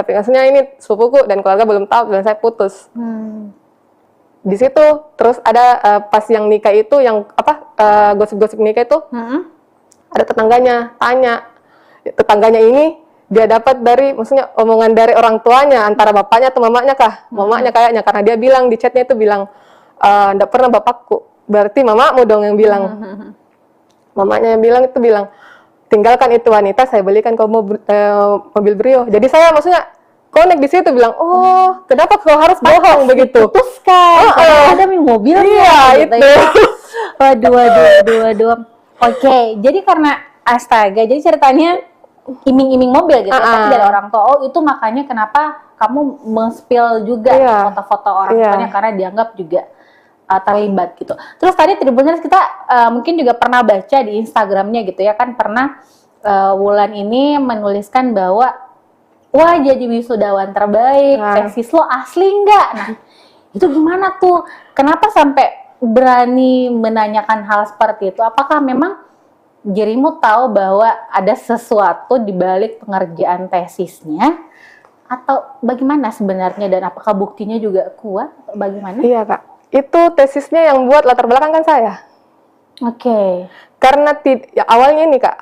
B: Tapi maksudnya ini sepupuku dan keluarga belum tahu dan saya putus. Di situ terus ada pas yang nikah itu yang gosip-gosip nikah itu ada tetangganya tanya. Tetangganya ini dia dapat dari maksudnya omongan dari orang tuanya antara bapaknya atau mamanya kah? Mamanya kayaknya karena dia bilang di chatnya itu bilang enggak pernah bapakku. Berarti mamamu dong yang bilang. Mamanya yang bilang itu bilang tinggalkan itu wanita, saya belikan kau mobil Brio. Jadi saya maksudnya connect di situ bilang, oh, kenapa kau harus bohong begitu?
C: Putuskan, ada mobilnya.
B: Iya,
C: gitu,
B: itu.
C: Waduh. Oke, jadi karena astaga, jadi ceritanya iming-iming mobil gitu, tapi dari orang tua. Oh, itu makanya kenapa kamu men-spill juga foto-foto orang tuanya karena dianggap juga terlibat gitu. Terus tadi Tribuners kita mungkin juga pernah baca di Instagramnya gitu ya kan, pernah Wulan ini menuliskan bahwa wah jadi wisudawan terbaik, tesis lo asli nggak? Nah itu gimana tuh? Kenapa sampai berani menanyakan hal seperti itu? Apakah memang dirimu tahu bahwa ada sesuatu di balik pengerjaan tesisnya? Atau bagaimana sebenarnya, dan apakah buktinya juga kuat? Bagaimana?
B: Iya Kak. Itu tesisnya yang buat latar belakang kan saya.
C: Oke.
B: Karena awalnya ini Kak,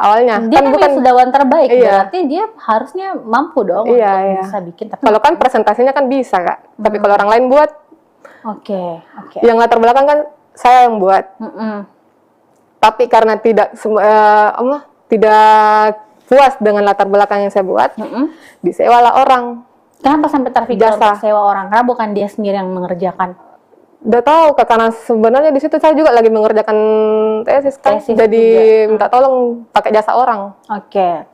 C: dia kan
B: bukan
C: wisudawan terbaik, berarti dia harusnya mampu dong untuk bisa bikin. Tapi
B: kalau kan presentasinya kan bisa Kak, tapi kalau orang lain buat, yang latar belakang kan saya yang buat. Tapi karena tidak puas dengan latar belakang yang saya buat, disewalah orang.
C: Kenapa sampai terpikir untuk sewa orang? Karena bukan dia sendiri yang mengerjakan.
B: Udah tahu Kak, karena sebenarnya di situ saya juga lagi mengerjakan tesis kan, jadi minta tolong pakai jasa orang.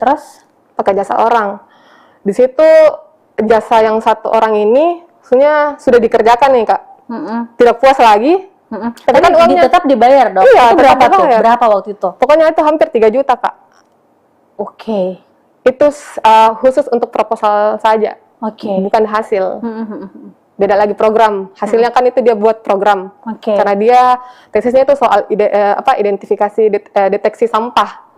C: Terus
B: pakai jasa orang. Di situ jasa yang satu orang ini maksudnya sudah dikerjakan nih Kak. Tidak puas lagi.
C: Tapi
B: kan uangnya
C: tetap dibayar dong.
B: Iya,
C: Itu berapa
B: tetap
C: tuh?
B: dibayar.
C: Berapa waktu itu?
B: Pokoknya itu hampir 3 juta Kak.
C: Oke.
B: Itu khusus untuk proposal saja.
C: Oke.
B: Bukan hasil. Beda lagi program. Hasilnya kan itu dia buat program.
C: Oke.
B: Karena dia tesisnya itu soal identifikasi deteksi sampah.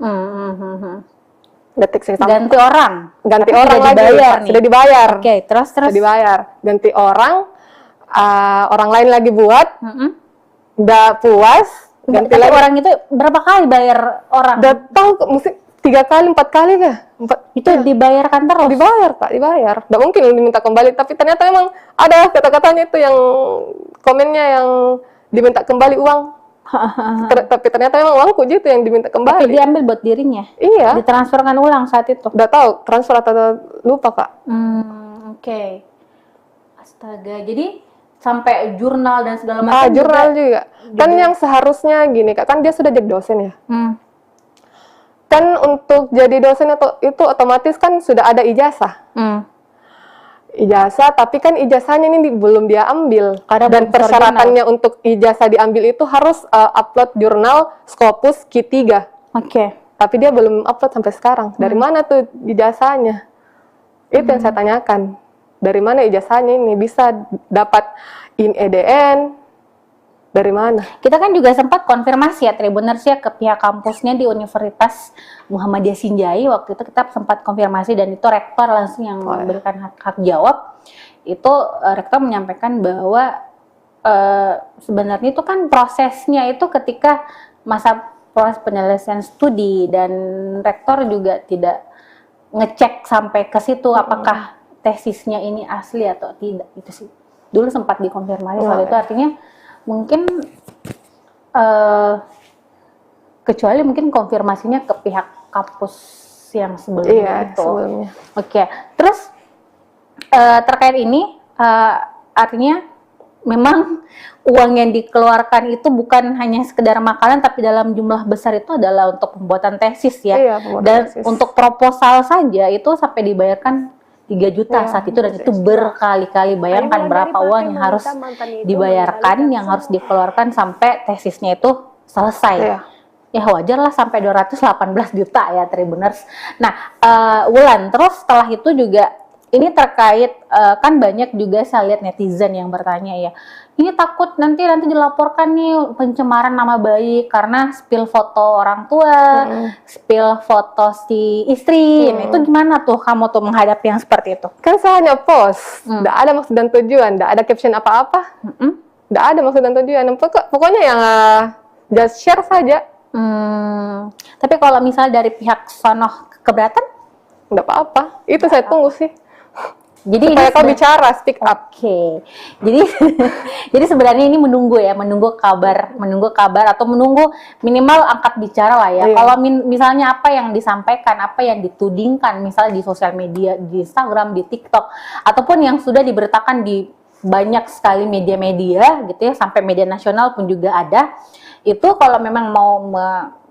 B: Deteksi sampah.
C: Ganti orang.
B: Ganti
C: Tapi
B: orang
C: sudah
B: lagi.
C: dibayar
B: Pak.
C: nih.
B: Sudah dibayar.
C: Oke, terus
B: Sudah dibayar. Ganti orang lain lagi buat. Udah puas. Ganti
C: Tapi
B: lagi.
C: orang itu berapa kali bayar orang?
B: Udah tahu mesti 3 kali, 4 kali kah?
C: Itu dibayarkan terus?
B: Dibayar Pak, dibayar. Nggak mungkin diminta kembali, tapi ternyata memang ada kata-katanya itu yang komennya yang diminta kembali uang. Tapi ternyata memang uangku gitu yang diminta
C: Tapi
B: kembali.
C: diambil buat dirinya?
B: Iya,
C: Ditransferkan ulang saat itu?
B: udah tahu transfer atau lupa Kak.
C: Oke. Astaga, jadi sampai jurnal dan segala macam
B: Jurnal juga. Kan yang seharusnya gini Kak, kan dia sudah jadi dosen ya. Kan untuk jadi dosen itu otomatis kan sudah ada ijazah. Ijazah, tapi kan ijazahnya ini belum dia ambil.
C: Karena
B: Dan
C: belum
B: persyaratannya untuk ijazah diambil itu harus upload jurnal Scopus Q3.
C: Oke.
B: Tapi dia belum upload sampai sekarang. Dari mana tuh ijazahnya? Itu yang saya tanyakan. Dari mana ijazahnya ini bisa dapat INEDN? Dari mana?
C: Kita kan juga sempat konfirmasi ya Tribuners ya ke pihak kampusnya di Universitas Muhammadiyah Sinjai. Waktu itu kita sempat konfirmasi dan itu rektor langsung yang memberikan hak jawab. Itu rektor menyampaikan bahwa sebenarnya itu kan prosesnya itu ketika masa proses penyelesaian studi dan rektor juga tidak ngecek sampai ke situ apakah tesisnya ini asli atau tidak. Itu sih. Dulu sempat dikonfirmasi soal itu, artinya mungkin kecuali mungkin konfirmasinya ke pihak kampus yang sebelumnya itu.
B: Sebelumnya.
C: Oke, terus terkait ini artinya memang uang yang dikeluarkan itu bukan hanya sekedar makanan tapi dalam jumlah besar itu adalah untuk pembuatan tesis ya.
B: Iya, pembuatan
C: Dan
B: tesis.
C: untuk proposal saja itu sampai dibayarkan 3 juta saat itu dan itu berkali-kali. Bayangkan berapa uang yang harus dibayarkan, yang harus dikeluarkan sampai tesisnya itu selesai. Ya wajar lah sampai 218 juta ya Tribuners. Nah, Wulan, terus setelah itu juga ini terkait kan banyak juga saya lihat netizen yang bertanya ya, ini takut nanti dilaporkan nih pencemaran nama baik karena spill foto orang tua, spill foto si istri. Nah, itu gimana tuh kamu tuh menghadapi yang seperti itu?
B: Kan saya hanya post, tidak ada maksud dan tujuan, tidak ada caption apa-apa, tidak ada maksud dan tujuan. Pokoknya yang just share saja.
C: Tapi kalau misalnya dari pihak sono keberatan?
B: Tidak apa-apa, itu saya tunggu sih.
C: Jadi
B: supaya kau bicara, speak up.
C: Oke. Jadi jadi sebenarnya ini menunggu kabar atau menunggu minimal angkat bicara lah ya.
B: Iya.
C: Kalau misalnya apa yang disampaikan, apa yang ditudingkan misalnya di sosial media, di Instagram, di TikTok ataupun yang sudah diberitakan di banyak sekali media-media gitu ya, sampai media nasional pun juga ada. Itu kalau memang mau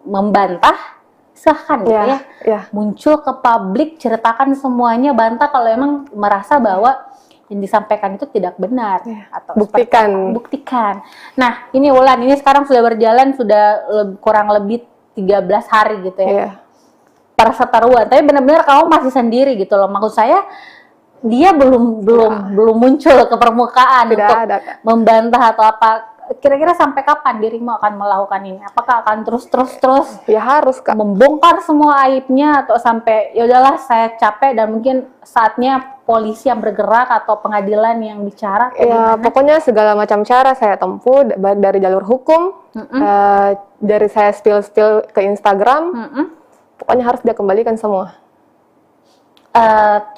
C: membantah silahkan gitu ya. Muncul ke publik, ceritakan semuanya, bantah kalau emang merasa bahwa yang disampaikan itu tidak benar atau buktikan. Nah, ini Wulan, ini sekarang sudah berjalan sudah kurang lebih 13 hari gitu ya. Perseteruan, tapi benar-benar kamu masih sendiri gitu loh. Maksud saya dia belum muncul ke permukaan
B: tidak
C: untuk
B: ada,
C: membantah atau apa. Kira-kira sampai kapan dirimu akan melakukan ini? Apakah akan terus
B: ya harus Kak
C: membongkar semua aibnya atau sampai ya udahlah saya capek dan mungkin saatnya polisi yang bergerak atau pengadilan yang bicara?
B: Ya pokoknya segala macam cara saya tempuh dari jalur hukum, dari saya spill ke Instagram, pokoknya harus dia kembalikan semua.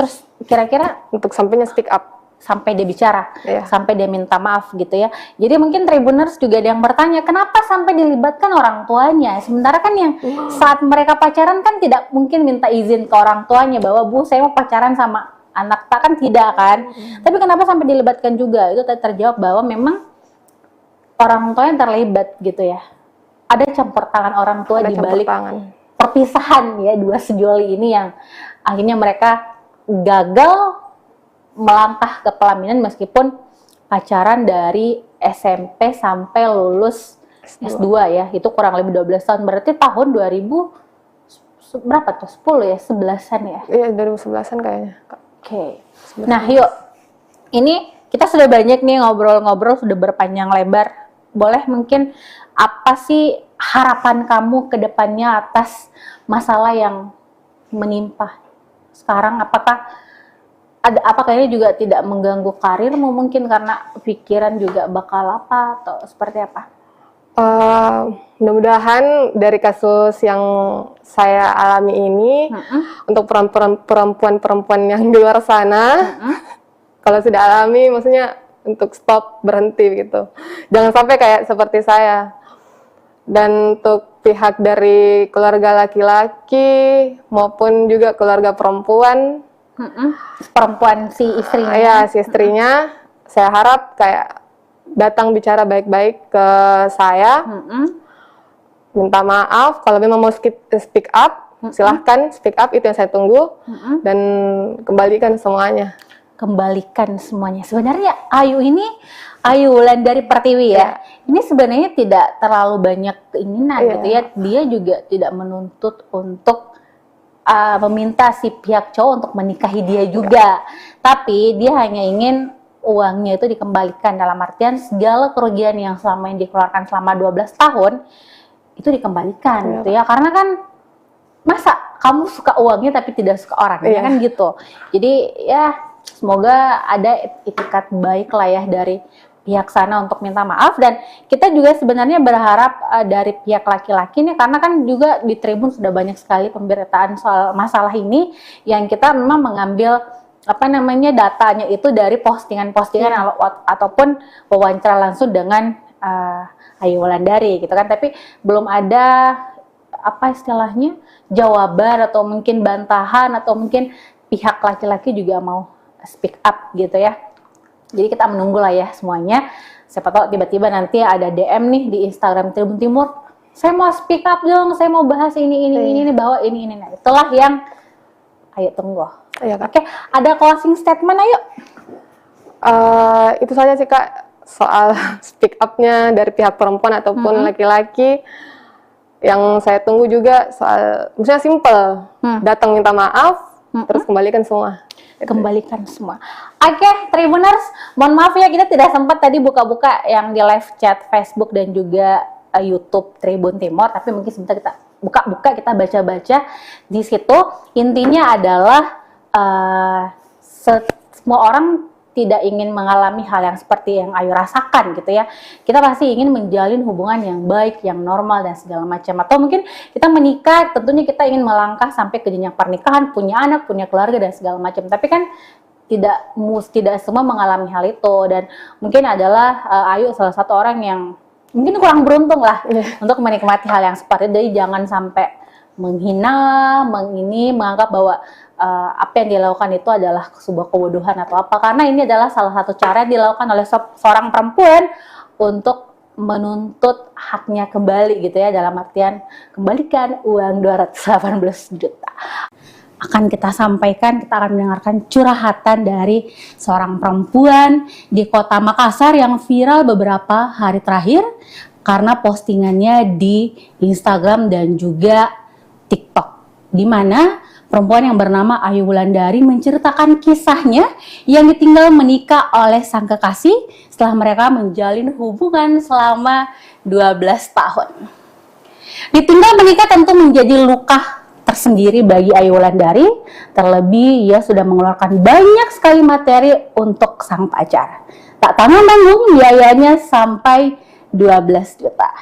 C: Terus kira-kira
B: untuk sampainya speak up.
C: Sampai dia bicara, sampai dia minta maaf gitu ya. Jadi mungkin Tribuners juga ada yang bertanya, kenapa sampai dilibatkan orang tuanya? Sementara kan yang saat mereka pacaran kan tidak mungkin minta izin ke orang tuanya bahwa Bu saya mau pacaran sama anak tak, kan tidak kan. Tapi kenapa sampai dilibatkan juga? Itu terjawab bahwa memang orang tuanya terlibat gitu ya. Ada campur tangan orang tua di balik perpisahan ya dua sejoli ini yang akhirnya mereka gagal melangkah ke pelaminan meskipun pacaran dari SMP sampai lulus S2 ya, itu kurang lebih 12 tahun. Berarti tahun 2000 berapa tuh? 10 ya, 11-an ya?
B: Iya, 2011-an kayaknya, Kak.
C: Oke. Nah, yuk. Ini kita sudah banyak nih ngobrol-ngobrol, sudah berpanjang lebar. Boleh mungkin apa sih harapan kamu ke depannya atas masalah yang menimpa sekarang? Apakah ini juga tidak mengganggu karirmu mungkin karena pikiran juga bakal apa atau seperti apa?
B: Mudah-mudahan dari kasus yang saya alami ini, untuk perempuan-perempuan yang di luar sana, kalau sudah alami, maksudnya untuk stop, berhenti gitu. Jangan sampai kayak seperti saya. Dan untuk pihak dari keluarga laki-laki maupun juga keluarga perempuan,
C: Perempuan si istrinya.
B: ya si istrinya, saya harap kayak datang bicara baik-baik ke saya, minta maaf kalau memang mau speak up, silahkan speak up, itu yang saya tunggu, dan kembalikan semuanya.
C: Kembalikan semuanya. Sebenarnya Ayu Wulandari Pertiwi ya. Ini sebenarnya tidak terlalu banyak keinginan gitu ya. Dia juga tidak menuntut untuk meminta si pihak cowok untuk menikahi dia juga. Tapi dia hanya ingin uangnya itu dikembalikan, dalam artian segala kerugian yang selama ini dikeluarkan selama 12 tahun itu dikembalikan gitu ya. Karena kan masa kamu suka uangnya tapi tidak suka orangnya kan gitu. Jadi ya semoga ada itikat baik lah ya dari pihak sana untuk minta maaf, dan kita juga sebenarnya berharap dari pihak laki-laki nih, karena kan juga di Tribun sudah banyak sekali pemberitaan soal masalah ini yang kita memang mengambil datanya itu dari postingan-postingan ataupun wawancara langsung dengan Ayu Wulandari gitu kan, tapi belum ada istilahnya jawaban atau mungkin bantahan atau mungkin pihak laki-laki juga mau speak up gitu ya. Jadi kita menunggu lah ya semuanya. Siapa tahu tiba-tiba nanti ada DM nih di Instagram Tribun Timur, saya mau speak up dong, saya mau bahas ini bahwa ini. Nah, itulah yang ayo tunggu. Oke, ada closing statement ayo.
B: Itu saja sih Kak, soal speak up-nya dari pihak perempuan ataupun laki-laki. Yang saya tunggu juga soal, misalnya simple, datang minta maaf, terus kembalikan semua.
C: Kembalikan semua. Oke, Tribuners, mohon maaf ya kita tidak sempat tadi buka-buka yang di live chat Facebook dan juga YouTube Tribun Timur, tapi mungkin sebentar kita buka-buka, kita baca-baca di situ. Intinya adalah semua orang tidak ingin mengalami hal yang seperti yang Ayu rasakan gitu ya. Kita pasti ingin menjalin hubungan yang baik, yang normal dan segala macam. Atau mungkin kita menikah, tentunya kita ingin melangkah sampai ke jenjang pernikahan, punya anak, punya keluarga dan segala macam. Tapi kan tidak semua mengalami hal itu, dan mungkin adalah Ayu salah satu orang yang mungkin kurang beruntung lah untuk menikmati hal yang seperti itu. Jadi jangan sampai menghina, menganggap bahwa apa yang dilakukan itu adalah sebuah kebodohan atau apa, karena ini adalah salah satu cara yang dilakukan oleh seorang perempuan untuk menuntut haknya kembali gitu ya, dalam artian kembalikan uang 218 juta. Akan kita sampaikan, kita akan mendengarkan curhatan dari seorang perempuan di Kota Makassar yang viral beberapa hari terakhir karena postingannya di Instagram dan juga TikTok, di mana perempuan yang bernama Ayu Wulandari menceritakan kisahnya yang ditinggal menikah oleh sang kekasih setelah mereka menjalin hubungan selama 12 tahun. Ditinggal menikah tentu menjadi luka tersendiri bagi Ayu Wulandari, terlebih ia sudah mengeluarkan banyak sekali materi untuk sang pacar. Tak tanggung-tanggung biayanya sampai 12 juta.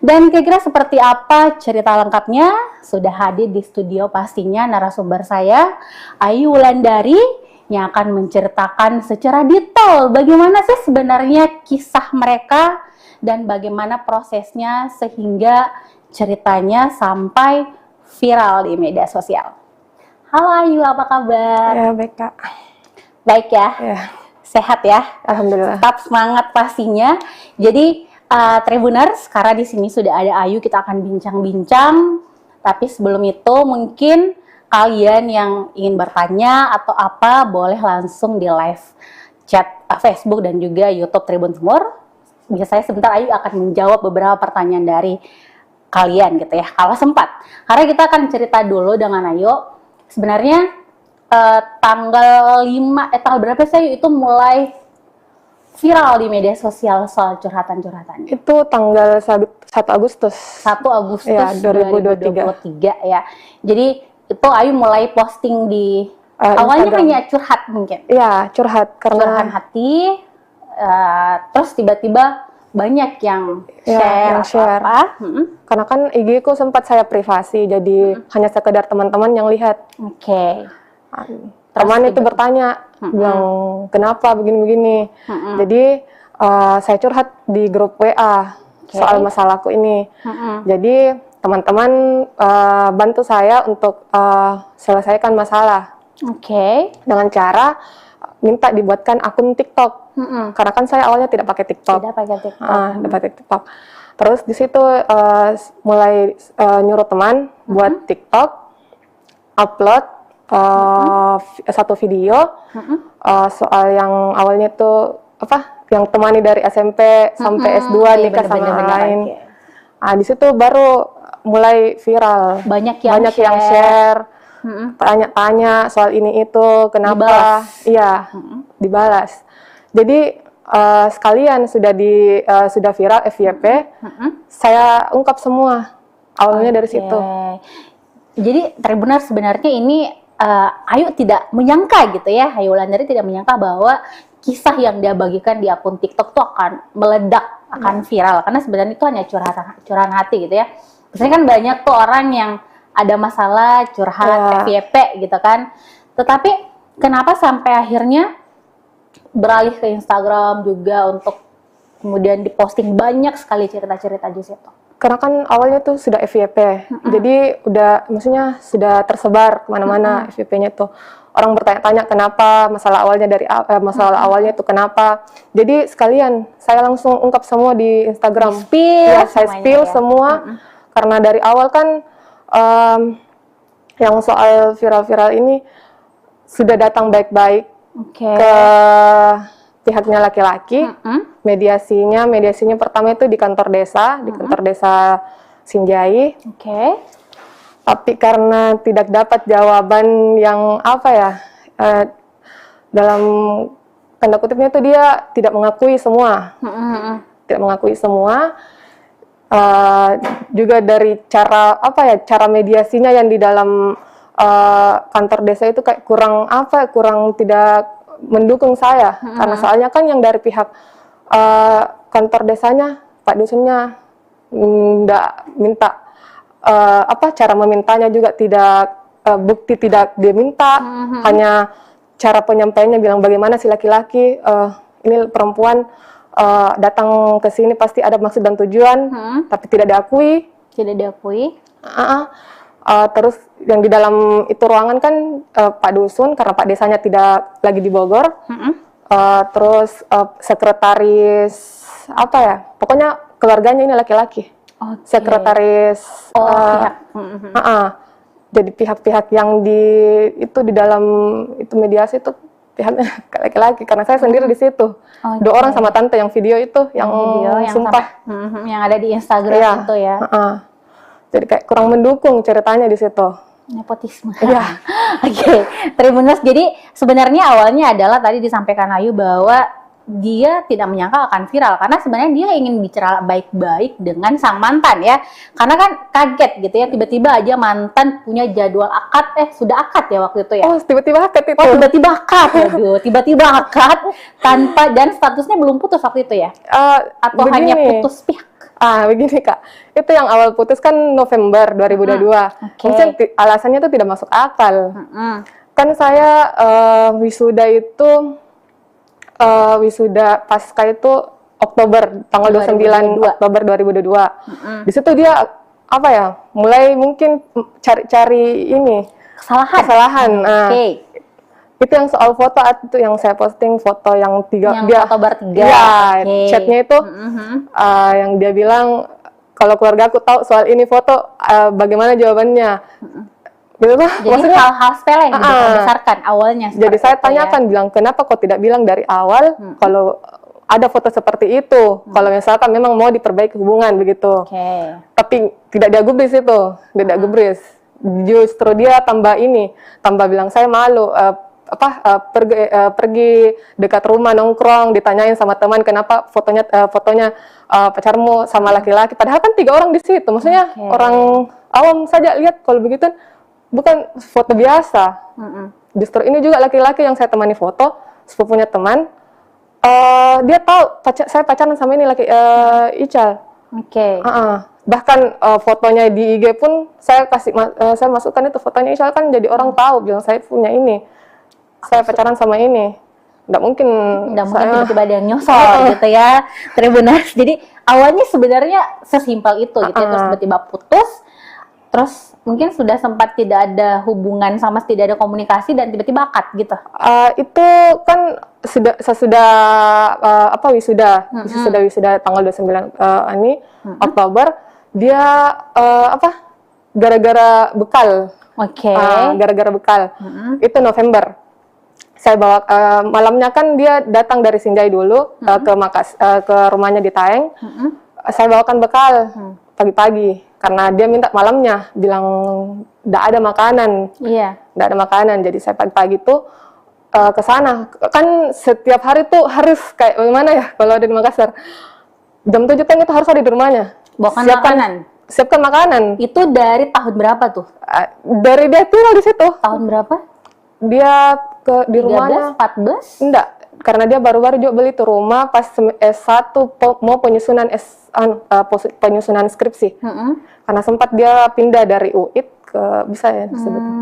C: Dan kira-kira seperti apa cerita lengkapnya? Sudah hadir di studio pastinya narasumber saya, Ayu Wulandari, yang akan menceritakan secara detail bagaimana sih sebenarnya kisah mereka dan bagaimana prosesnya sehingga ceritanya sampai viral di media sosial. Halo Ayu, apa kabar?
B: Ya, baik Kak.
C: Baik ya?
B: Ya.
C: Sehat ya?
B: Alhamdulillah.
C: Tetap semangat pastinya. Jadi Tribuners, karena di sini sudah ada Ayu, kita akan bincang-bincang. Tapi sebelum itu mungkin
A: kalian yang ingin bertanya atau apa, boleh langsung di live chat Facebook dan juga YouTube Tribun Timur. Biasanya sebentar Ayu akan menjawab beberapa pertanyaan dari kalian gitu ya, kalau sempat. Karena kita akan cerita dulu dengan Ayu. Sebenarnya tanggal berapa sih Ayu itu mulai viral di media sosial soal curhatan-curhatan?
B: Itu tanggal 1 Agustus.
A: 1 Agustus
B: Ya,
A: 2023 ya. Jadi itu Ayu mulai posting di awalnya
B: Instagram.
A: hanya curhat mungkin.
B: Iya, curhat
A: Curahan
B: karena
A: hati, terus tiba-tiba banyak yang
B: Ya,
A: share
B: yang
A: atau
B: share.
A: apa.
B: karena kan IG ku sempat saya privasi, jadi hanya sekedar teman-teman yang lihat.
A: Oke.
B: Teman itu
A: tiba-tiba.
B: bertanya, bilang kenapa begini-begini. Jadi saya curhat di grup WA soal masalahku ini. Jadi teman-teman bantu saya untuk selesaikan masalah
A: Oke.
B: dengan cara minta dibuatkan akun TikTok. Karena kan saya awalnya tidak pakai TikTok.
A: Tidak pakai TikTok.
B: Tidak pakai TikTok. Terus di situ mulai nyuruh teman buat TikTok, upload satu video soal yang awalnya itu yang temani dari SMP sampai S2
A: Iya,
B: nikah sama orang
A: bener-bener,
B: lain.
A: oke.
B: Di situ baru mulai viral.
A: Banyak yang
B: yang share, tanya-tanya soal ini itu, kenapa?
A: Dibalas.
B: Iya, dibalas. Jadi sekalian sudah viral FYP, saya ungkap semua awalnya dari situ.
A: Jadi Tribuner sebenarnya ini Ayu tidak menyangka gitu ya, Ayu Wulandari tidak menyangka bahwa kisah yang dia bagikan di akun TikTok tuh akan meledak, akan viral, karena sebenarnya itu hanya curahan hati gitu ya. Biasanya kan banyak tuh orang yang ada masalah curhat FYP gitu kan. Tetapi kenapa sampai akhirnya beralih ke Instagram juga untuk kemudian diposting banyak sekali cerita-cerita di situ?
B: Karena kan awalnya tuh sudah FYP, jadi maksudnya sudah tersebar kemana-mana FYP-nya tuh. Orang bertanya-tanya kenapa, masalah awalnya itu kenapa. Jadi sekalian saya langsung ungkap semua di Instagram.
A: Spill
B: Saya
A: semuanya
B: spill
A: ya.
B: semua, karena dari awal kan yang soal viral-viral ini sudah datang baik-baik
A: Oke.
B: ke pihaknya laki-laki. Mediasinya pertama itu di kantor desa, di kantor desa Sinjai.
A: Oke.
B: Tapi karena tidak dapat jawaban yang dalam tanda kutipnya itu dia tidak mengakui semua. Tidak mengakui semua. Juga dari cara mediasinya yang di dalam kantor desa itu kayak kurang tidak mendukung saya. Karena soalnya kan yang dari pihak kantor desanya, Pak Dusunnya nggak minta cara memintanya juga tidak bukti tidak dia minta, hanya cara penyampaiannya bilang bagaimana si laki-laki ini perempuan datang ke sini pasti ada maksud dan tujuan, tapi tidak diakui.
A: Tidak diakui.
B: Terus yang di dalam itu ruangan kan Pak Dusun, karena Pak Desanya tidak lagi di Bogor. Terus sekretaris pokoknya keluarganya ini laki-laki. Sekretaris
A: pihak.
B: Jadi pihak-pihak yang di dalam itu mediasi itu pihaknya laki-laki, karena saya sendiri di situ. 2 orang sama tante yang video itu yang sumpah
A: yang ada di Instagram itu ya.
B: Jadi kayak kurang mendukung ceritanya di situ.
A: Nepotisme.
B: Iya.
A: Oke, Tribuners. Jadi sebenarnya awalnya adalah tadi disampaikan Ayu bahwa dia tidak menyangka akan viral karena sebenarnya dia ingin bicara baik-baik dengan sang mantan ya. Karena kan kaget gitu ya, tiba-tiba aja mantan punya jadwal akad, sudah akad ya waktu itu ya.
B: Oh, tiba-tiba akad itu.
A: Tiba-tiba akad. Waduh, tiba-tiba akad dan statusnya belum putus waktu itu ya. Atau
B: begini.
A: hanya putus pihak.
B: Begini Kak, itu yang awal putus kan November 2022. Mungkin alasannya itu tidak masuk akal. Kan saya wisuda pasca itu Oktober, tanggal 29 Oktober 2022. Di situ dia mulai mungkin cari ini kesalahan. Itu yang soal foto itu yang saya posting, foto yang
A: foto bertiga.
B: Iya, chatnya itu yang dia bilang kalau keluarga aku tahu soal ini foto, bagaimana jawabannya? gitu tuh.
C: Jadi
B: Maksudnya,
C: hal-hal sepele yang dibesarkan awalnya.
B: jadi
C: seperti
B: saya
C: itu
B: tanyakan, bilang kenapa kok tidak bilang dari awal kalau ada foto seperti itu, kalau misalkan memang mau diperbaiki hubungan begitu.
C: Oke.
B: Tapi tidak dia gubris itu, tidak gubris. Justru dia tambah bilang saya malu, pergi dekat rumah nongkrong, ditanyain sama teman kenapa fotonya pacarmu sama laki-laki, padahal kan 3 orang di situ, maksudnya orang awam saja lihat kalau begitu bukan foto biasa. Justru ini juga laki-laki yang saya temani foto, sepupunya teman, dia tahu saya pacaran sama ini Ical.
C: Oke.
B: Bahkan fotonya di IG pun saya masukkan itu fotonya Ical, kan jadi orang tahu bilang saya punya ini, saya pacaran sama ini. Nggak mungkin
C: tiba-tiba ada yang nyosor gitu ya, Tribuners. Jadi awalnya sebenarnya sesimpel itu gitu ya, terus tiba-tiba putus, terus mungkin sudah sempat tidak ada hubungan tidak ada komunikasi dan tiba-tiba akad gitu.
B: Itu kan sesudah wisuda tanggal 29 Oktober, dia gara-gara bekal.
C: Oke.
B: Gara-gara bekal. Itu November. Saya bawa malamnya kan dia datang dari Sinjai dulu ke rumahnya di Taeng. Saya bawakan bekal pagi-pagi karena dia minta malamnya, bilang tidak ada makanan.
C: Iya.
B: Tidak ada makanan, jadi saya pagi-pagi tuh ke sana. Kan setiap hari tuh harus kayak bagaimana ya kalau ada di Makassar. Jam 7 itu harus ada di rumahnya.
C: Bawakan makanan.
B: Siapkan makanan.
C: Itu dari tahun berapa tuh?
B: Dari dia tinggal di situ.
C: Tahun berapa?
B: Dia di
C: 13,
B: rumahnya
C: 14?
B: enggak, karena dia baru-baru juga beli tuh rumah pas S1 mau penyusunan skripsi. Karena sempat dia pindah dari UIT ke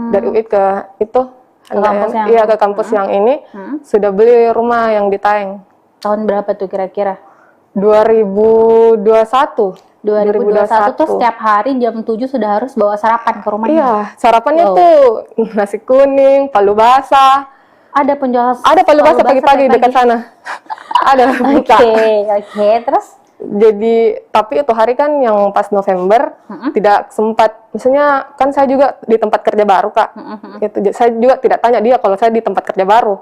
B: dari UIT ke itu ke kampus yang ini, sudah beli rumah yang di Taeng.
C: Tahun berapa tuh kira-kira?
B: 2021
C: tuh setiap hari jam 7 sudah harus bawa sarapan ke rumahnya.
B: Iya, sarapannya tuh nasi kuning, palu basah.
C: Ada penjual
B: Palu basah pagi-pagi dekat sana. Ada buka.
C: Oke, terus?
B: Jadi, tapi itu hari kan yang pas November tidak sempat, misalnya kan saya juga di tempat kerja baru, Kak. Saya juga tidak tanya dia kalau saya di tempat kerja baru.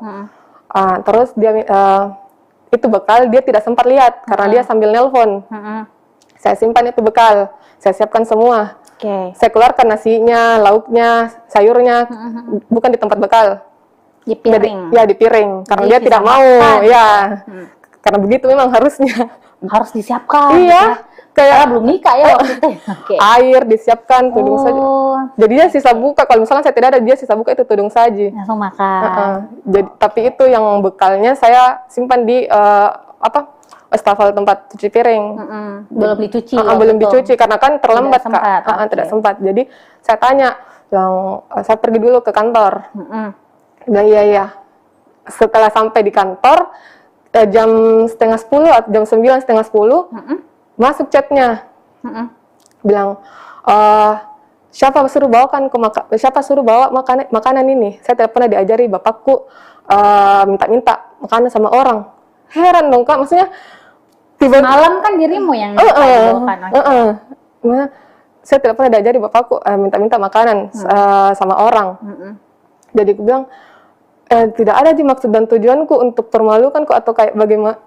B: Terus dia itu bekal dia tidak sempat lihat karena dia sambil nelpon. Saya simpan itu bekal, saya siapkan semua. Saya keluarkan nasinya, lauknya, sayurnya, bukan di tempat bekal.
C: Di piring.
B: Di piring, karena
C: Jadi
B: dia tidak mau, karena begitu memang harusnya.
C: Harus disiapkan.
B: Iya, kayak
C: belum nikah ya waktu itu.
B: Air disiapkan, tudung saji. Jadi dia sisa buka, kalau misalnya saya tidak ada, dia sisa buka itu tudung saji.
C: Langsung makan.
B: Jadi, tapi itu yang bekalnya saya simpan di wastafel tempat cuci piring.
C: Belum dicuci.
B: Belum dicuci karena kan terlambat,
C: tidak
B: Kak. Tidak sempat. Jadi saya tanya, saya pergi dulu ke kantor. Iya. Setelah sampai di kantor jam 9:30 atau jam 9, 9:30 masuk chatnya. Bilang siapa suruh bawa makanan ini? Saya tidak pernah diajari bapakku minta-minta makanan sama orang. Heran dong, Kak, maksudnya
C: malam kan dirimu yang bawakan.
B: Saya tidak pernah diajari bapakku minta-minta makanan sama orang. Jadi aku bilang tidak ada di maksud dan tujuanku untuk permalukan kok atau kayak bagaimana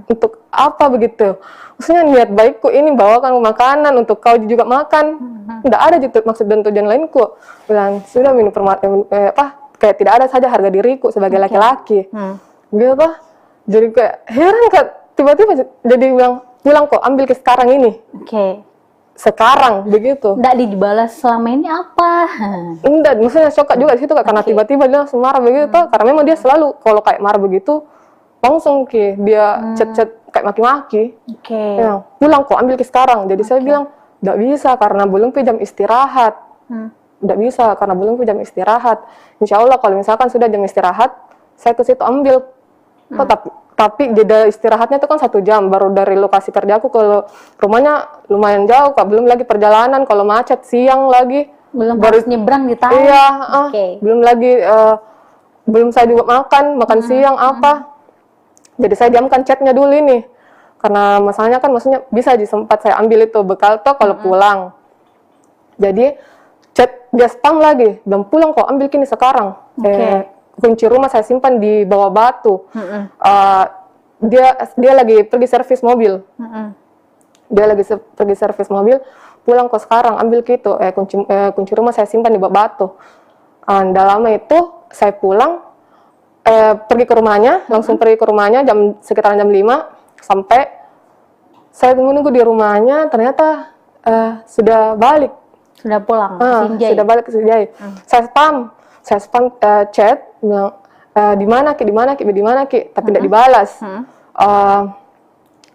B: untuk apa begitu. Maksudnya niat baikku ini bawakan makanan untuk kau juga makan. Tidak ada gitu maksud dan tujuan lainku. Bilang sudah minum kayak tidak ada saja harga diriku sebagai laki-laki. Gitu. Jadi kayak heran, Kak, tiba-tiba jadi bilang pulang kok, ambil ke sekarang ini. Sekarang begitu.
C: Nggak dibalas selama ini apa?
B: Enggak, maksudnya shock juga di situ, Kak, karena tiba-tiba dia langsung marah begitu. Karena memang dia selalu kalau kayak marah begitu langsung dia chat-chat kayak maki-maki. Ya, pulang kok, ambil ke sekarang. Jadi saya bilang enggak bisa karena belum ke jam istirahat. Enggak bisa karena belum ke jam istirahat. Insya Allah kalau misalkan sudah jam istirahat, saya ke situ ambil. Tapi jeda istirahatnya itu kan 1 jam, baru dari lokasi kerjaku ke rumahnya lumayan jauh, Kak. Belum lagi perjalanan, kalau macet siang lagi.
C: Belum harus nyebrang di Taeng.
B: Iya, belum lagi, belum saya juga makan siang apa. Jadi saya diamkan chatnya dulu ini. Karena maksudnya bisa sempat saya ambil itu bekal toh kalau pulang. Jadi chat dia spam lagi, belum pulang kok, ambil kini sekarang.
C: Oke.
B: Kunci rumah saya simpan di bawah batu.
C: Mm-mm.
B: Dia lagi pergi servis mobil.
C: Mm-mm.
B: Dia lagi pergi servis mobil, pulang kok sekarang, ambil gitu. Kunci rumah saya simpan di bawah batu. Nggak lama itu saya pulang, pergi ke rumahnya, langsung pergi ke rumahnya sekitaran jam 5, sampai saya menunggu di rumahnya, ternyata sudah balik.
C: Sudah pulang ke Sinjai.
B: Sudah balik ke Sinjai. Saya spam chat, bilang, di mana ki, tapi tidak dibalas.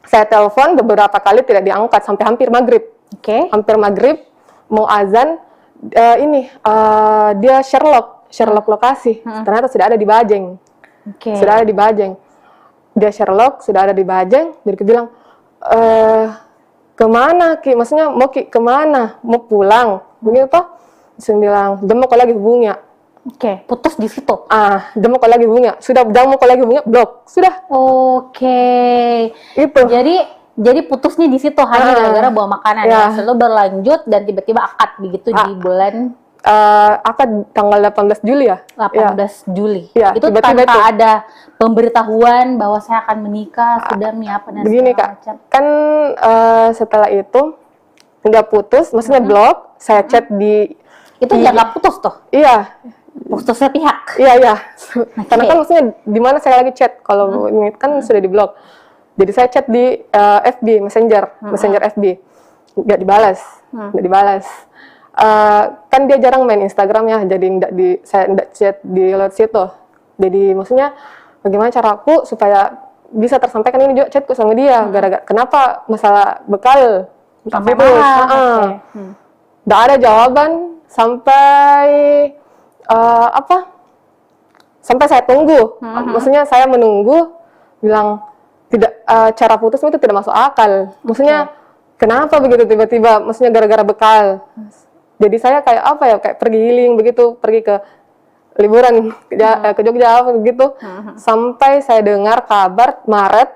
B: Saya telepon beberapa kali tidak diangkat sampai hampir maghrib.
C: Oke.
B: Hampir maghrib mau azan, dia Sherlock lokasi. Ternyata sudah ada di Bajeng.
C: Oke.
B: Sudah ada di Bajeng. Dia Sherlock sudah ada di Bajeng. Jadi aku bilang, kemana ki? Maksudnya mau ki kemana? Mau pulang? Begitu toh? Saya bilang, dia mau lagi hubungnya.
C: Oke, putus di situ.
B: Dia mau lagi hubungnya. Sudah jam mau lagi hubungnya, blok. Sudah.
C: Oke.
B: Itu.
C: Jadi putusnya di situ hanya gara-gara bawa makanan
B: Ya.
C: ya. Lalu berlanjut dan tiba-tiba akad begitu di bulan
B: Akad tanggal 18 Juli ya?
C: 18 Juli.
B: Ya,
C: Itu
B: tiba-tiba
C: tanpa
B: itu.
C: ada pemberitahuan bahwa saya akan menikah, sudah apa dan
B: Begini
C: segala
B: Kak,
C: macam.
B: kan setelah itu nggak putus, maksudnya blok, saya chat di...
C: Itu nggak putus tuh.
B: Iya,
C: Putusnya pihak.
B: iya. Karena kan maksudnya di mana saya lagi chat, kalau ini kan sudah di blok. Jadi saya chat di FB, Messenger FB. Nggak dibalas. Kan dia jarang main Instagram ya, jadi saya nggak chat di lewat situ. Jadi maksudnya bagaimana caraku supaya bisa tersampaikan ini juga chatku sama dia. Gara-gara kenapa masalah bekal
C: Sampai
B: putus.
C: marah. Oke.
B: Nggak ada jawaban sampai sampai saya tunggu. Maksudnya saya menunggu, bilang tidak, cara putus itu tidak masuk akal. Maksudnya kenapa begitu tiba-tiba? Maksudnya gara-gara bekal. Jadi saya kayak pergi healing begitu, pergi ke liburan ke Jogja begitu. Sampai saya dengar kabar Maret,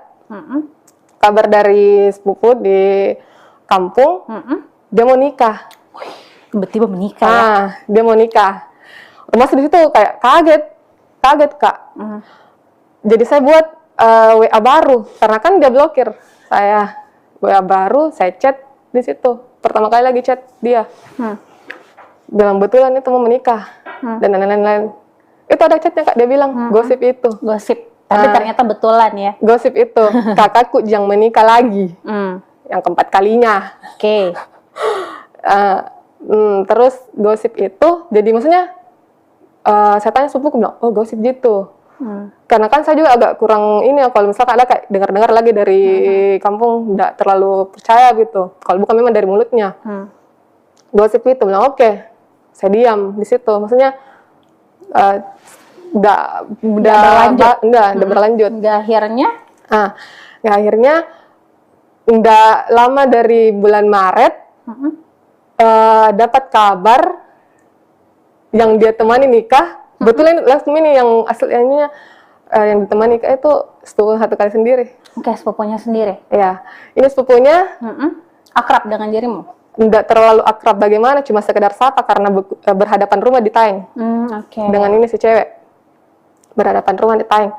B: kabar dari sepupu di kampung, dia mau nikah.
C: Tiba-tiba menikah ya.
B: Dia mau nikah. Masih di situ kayak kaget Kak. Jadi saya buat WA baru, karena kan dia blokir saya. WA baru, saya chat di situ. Pertama kali lagi chat dia. Bilang betulan itu mau menikah dan lain-lain. Itu ada chatnya Kak, dia bilang gosip itu.
C: Gosip. Tapi ternyata betulan ya.
B: Gosip itu, kakakku yang menikah lagi, yang keempat kalinya.
C: Oke.
B: Terus gosip itu, jadi maksudnya saya tanya sepupuku, bilang, oh gosip gitu. Karena kan saya juga agak kurang ini ya, kalau misalkan ada kayak dengar-dengar lagi dari kampung, nggak terlalu percaya gitu. Kalau bukan memang dari mulutnya. Gosip itu, bilang oke. Saya diam di situ. Maksudnya udah berlanjut.
C: Hingga akhirnya
B: Akhirnya nggak lama dari bulan Maret dapat kabar yang dia temani nikah. Betul langsung ini yang aslinya yang ditemani nikah itu sepupu satu kali sendiri.
C: Oke, sepupunya sendiri.
B: Ya, ini sepupunya
C: Akrab dengan dirimu?
B: nggak terlalu akrab bagaimana, cuma sekedar sapa karena berhadapan rumah di Taeng.
C: Oke.
B: Dengan ini si cewek berhadapan rumah di Taeng.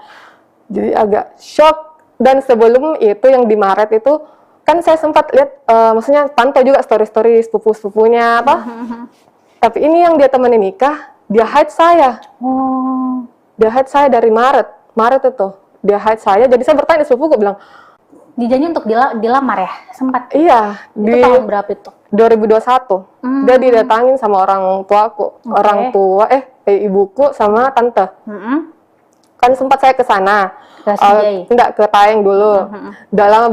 B: Jadi agak shock. Dan sebelum itu yang di Maret itu kan saya sempat lihat, maksudnya pantau juga story-story sepupu-sepupunya apa. Tapi ini yang dia temani nikah, dia hide saya.
C: Oh.
B: Dia hide saya dari Maret itu. Dia hide saya. Jadi saya bertanya sepupuku, bilang,
C: Dijanji untuk dilamar ya? Sempat?
B: iya,
C: Itu
B: di
C: tahun berapa itu?
B: 2021. Dia didatangin sama orang tuaku. Orang tua, ibuku sama tante. Kan sempat saya ke sana.
C: Ke Sinjai?
B: Enggak, ke Taeng dulu. Udah lama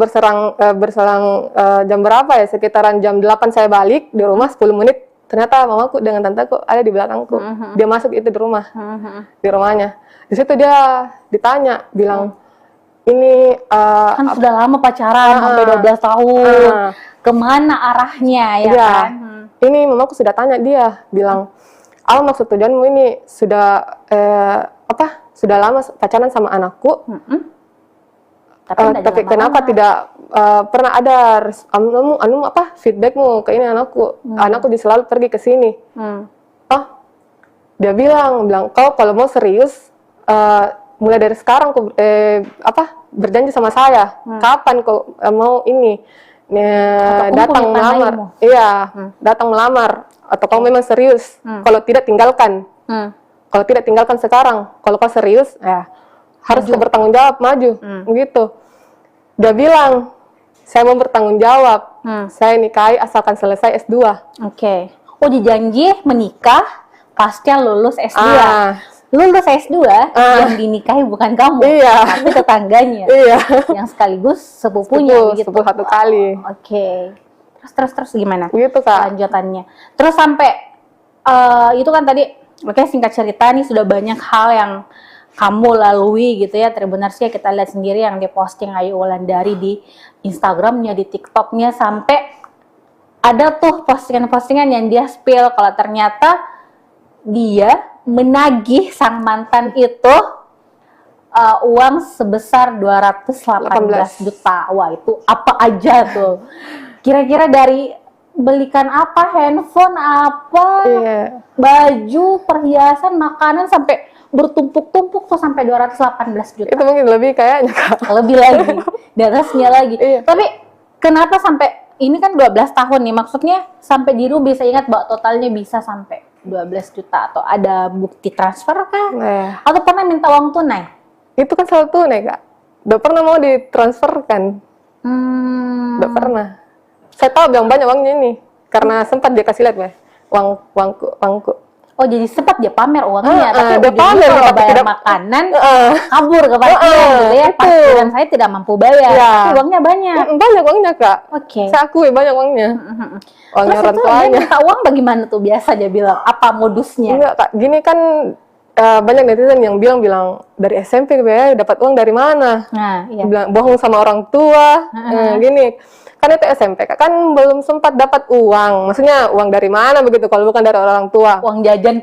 B: berselang jam berapa ya? Sekitaran jam 8 saya balik di rumah, 10 menit. Ternyata mamaku dengan tanteku ada di belakangku. Dia masuk itu di rumah. Di rumahnya. Di situ dia ditanya, bilang, ini
C: Kan sudah lama pacaran, sampai 12 tahun. Kemana arahnya ya
B: iya,
C: kan?
B: ini mamaku sudah tanya dia, bilang, apa maksud tujuanmu ini? Sudah sudah lama pacaran sama anakku,
C: Tapi, nggak
B: tapi
C: jalan
B: kenapa
C: lama.
B: tidak pernah ada feedbackmu ke ini anakku selalu pergi ke sini. Oh, dia bilang kau kalau mau serius mulai dari sekarang kau berjanji sama saya. Kapan kau mau ini datang melamar? Iya, datang melamar. Atau kau memang serius? Kalau tidak tinggalkan. Kalau tidak tinggalkan sekarang. Kalau kau serius, ya harus kau bertanggung jawab, maju. Begitu. Dia bilang, saya mau bertanggung jawab. Saya nikahi asalkan selesai S2.
C: Oke. Oh, dijanji menikah pasca lulus S2. Lulus S2 yang dinikahi bukan kamu, tapi tetangganya. Yang sekaligus sepupunya gitu.
B: Sepupu satu kali.
C: Oke. Terus gimana?
B: Gitu, Kak.
C: Lanjutannya. Terus sampai itu kan tadi, oke, singkat cerita nih sudah banyak hal yang kamu lalui gitu ya. Tribuners ya, kita lihat sendiri yang diposting Ayu Wulandari di Instagramnya, di TikToknya, sampai ada tuh postingan-postingan yang dia spill kalau ternyata dia menagih sang mantan itu uang sebesar 218 juta. Wah, itu apa aja tuh? Kira-kira dari belikan apa, handphone apa, baju, perhiasan, makanan, sampai bertumpuk-tumpuk tuh sampai 218 juta.
B: Itu mungkin lebih kayaknya, Kak.
C: Lebih lagi, di atasnya lagi. Tapi kenapa sampai, ini kan 12 tahun nih, maksudnya sampai Diru bisa ingat bahwa totalnya bisa sampai 12 juta, atau ada bukti transfer kah? Atau pernah minta uang tunai?
B: Itu kan selalu tunai, Kak. Udah pernah mau ditransferkan? Udah pernah. Saya tahu bilang banyak uangnya ini, karena sempat dia kasih lihat, uangku. Oh,
C: jadi sempat dia pamer uangnya, tapi
B: dia pamer
C: kalau bayar makanan, kabur ke parkiran gitu ya. Parkiran saya tidak mampu bayar, tapi uangnya banyak.
B: Banyak uangnya, Kak.
C: Oke.
B: Saya akui banyak uangnya. Uangnya orang tuanya.
C: Dia minta uang bagaimana tuh biasa dia bilang? Apa modusnya?
B: Enggak, Kak. Gini kan banyak netizen yang bilang dari SMP ya dapat uang dari mana? Bilang bohong sama orang tua. Gini. Kan itu SMP, Kak, kan belum sempat dapat uang. Maksudnya uang dari mana begitu kalau bukan dari orang tua?
C: Uang jajan.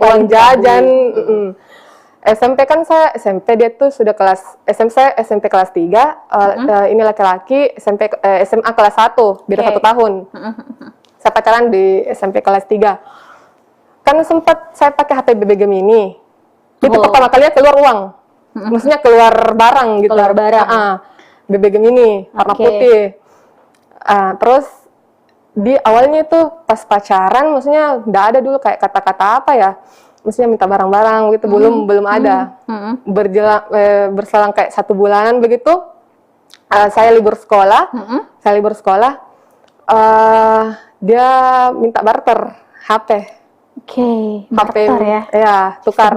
B: SMP kan saya SMP dia tuh sudah kelas SMP kelas 3, ini laki-laki SMA kelas 1, beda 1 tahun. Saya pacaran di SMP kelas 3. Kan sempat saya pakai HP BB Gemini. Itu pertama kalinya keluar uang. Maksudnya keluar barang gitu.
C: Keluar barang.
B: BB Gemini warna putih. Terus di awalnya itu pas pacaran, maksudnya nggak ada dulu kayak kata-kata apa ya, maksudnya minta barang-barang gitu, belum ada. Berselang kayak 1 bulanan begitu, saya libur sekolah, dia minta barter HP.
C: Barter ya?
B: Iya, tukar.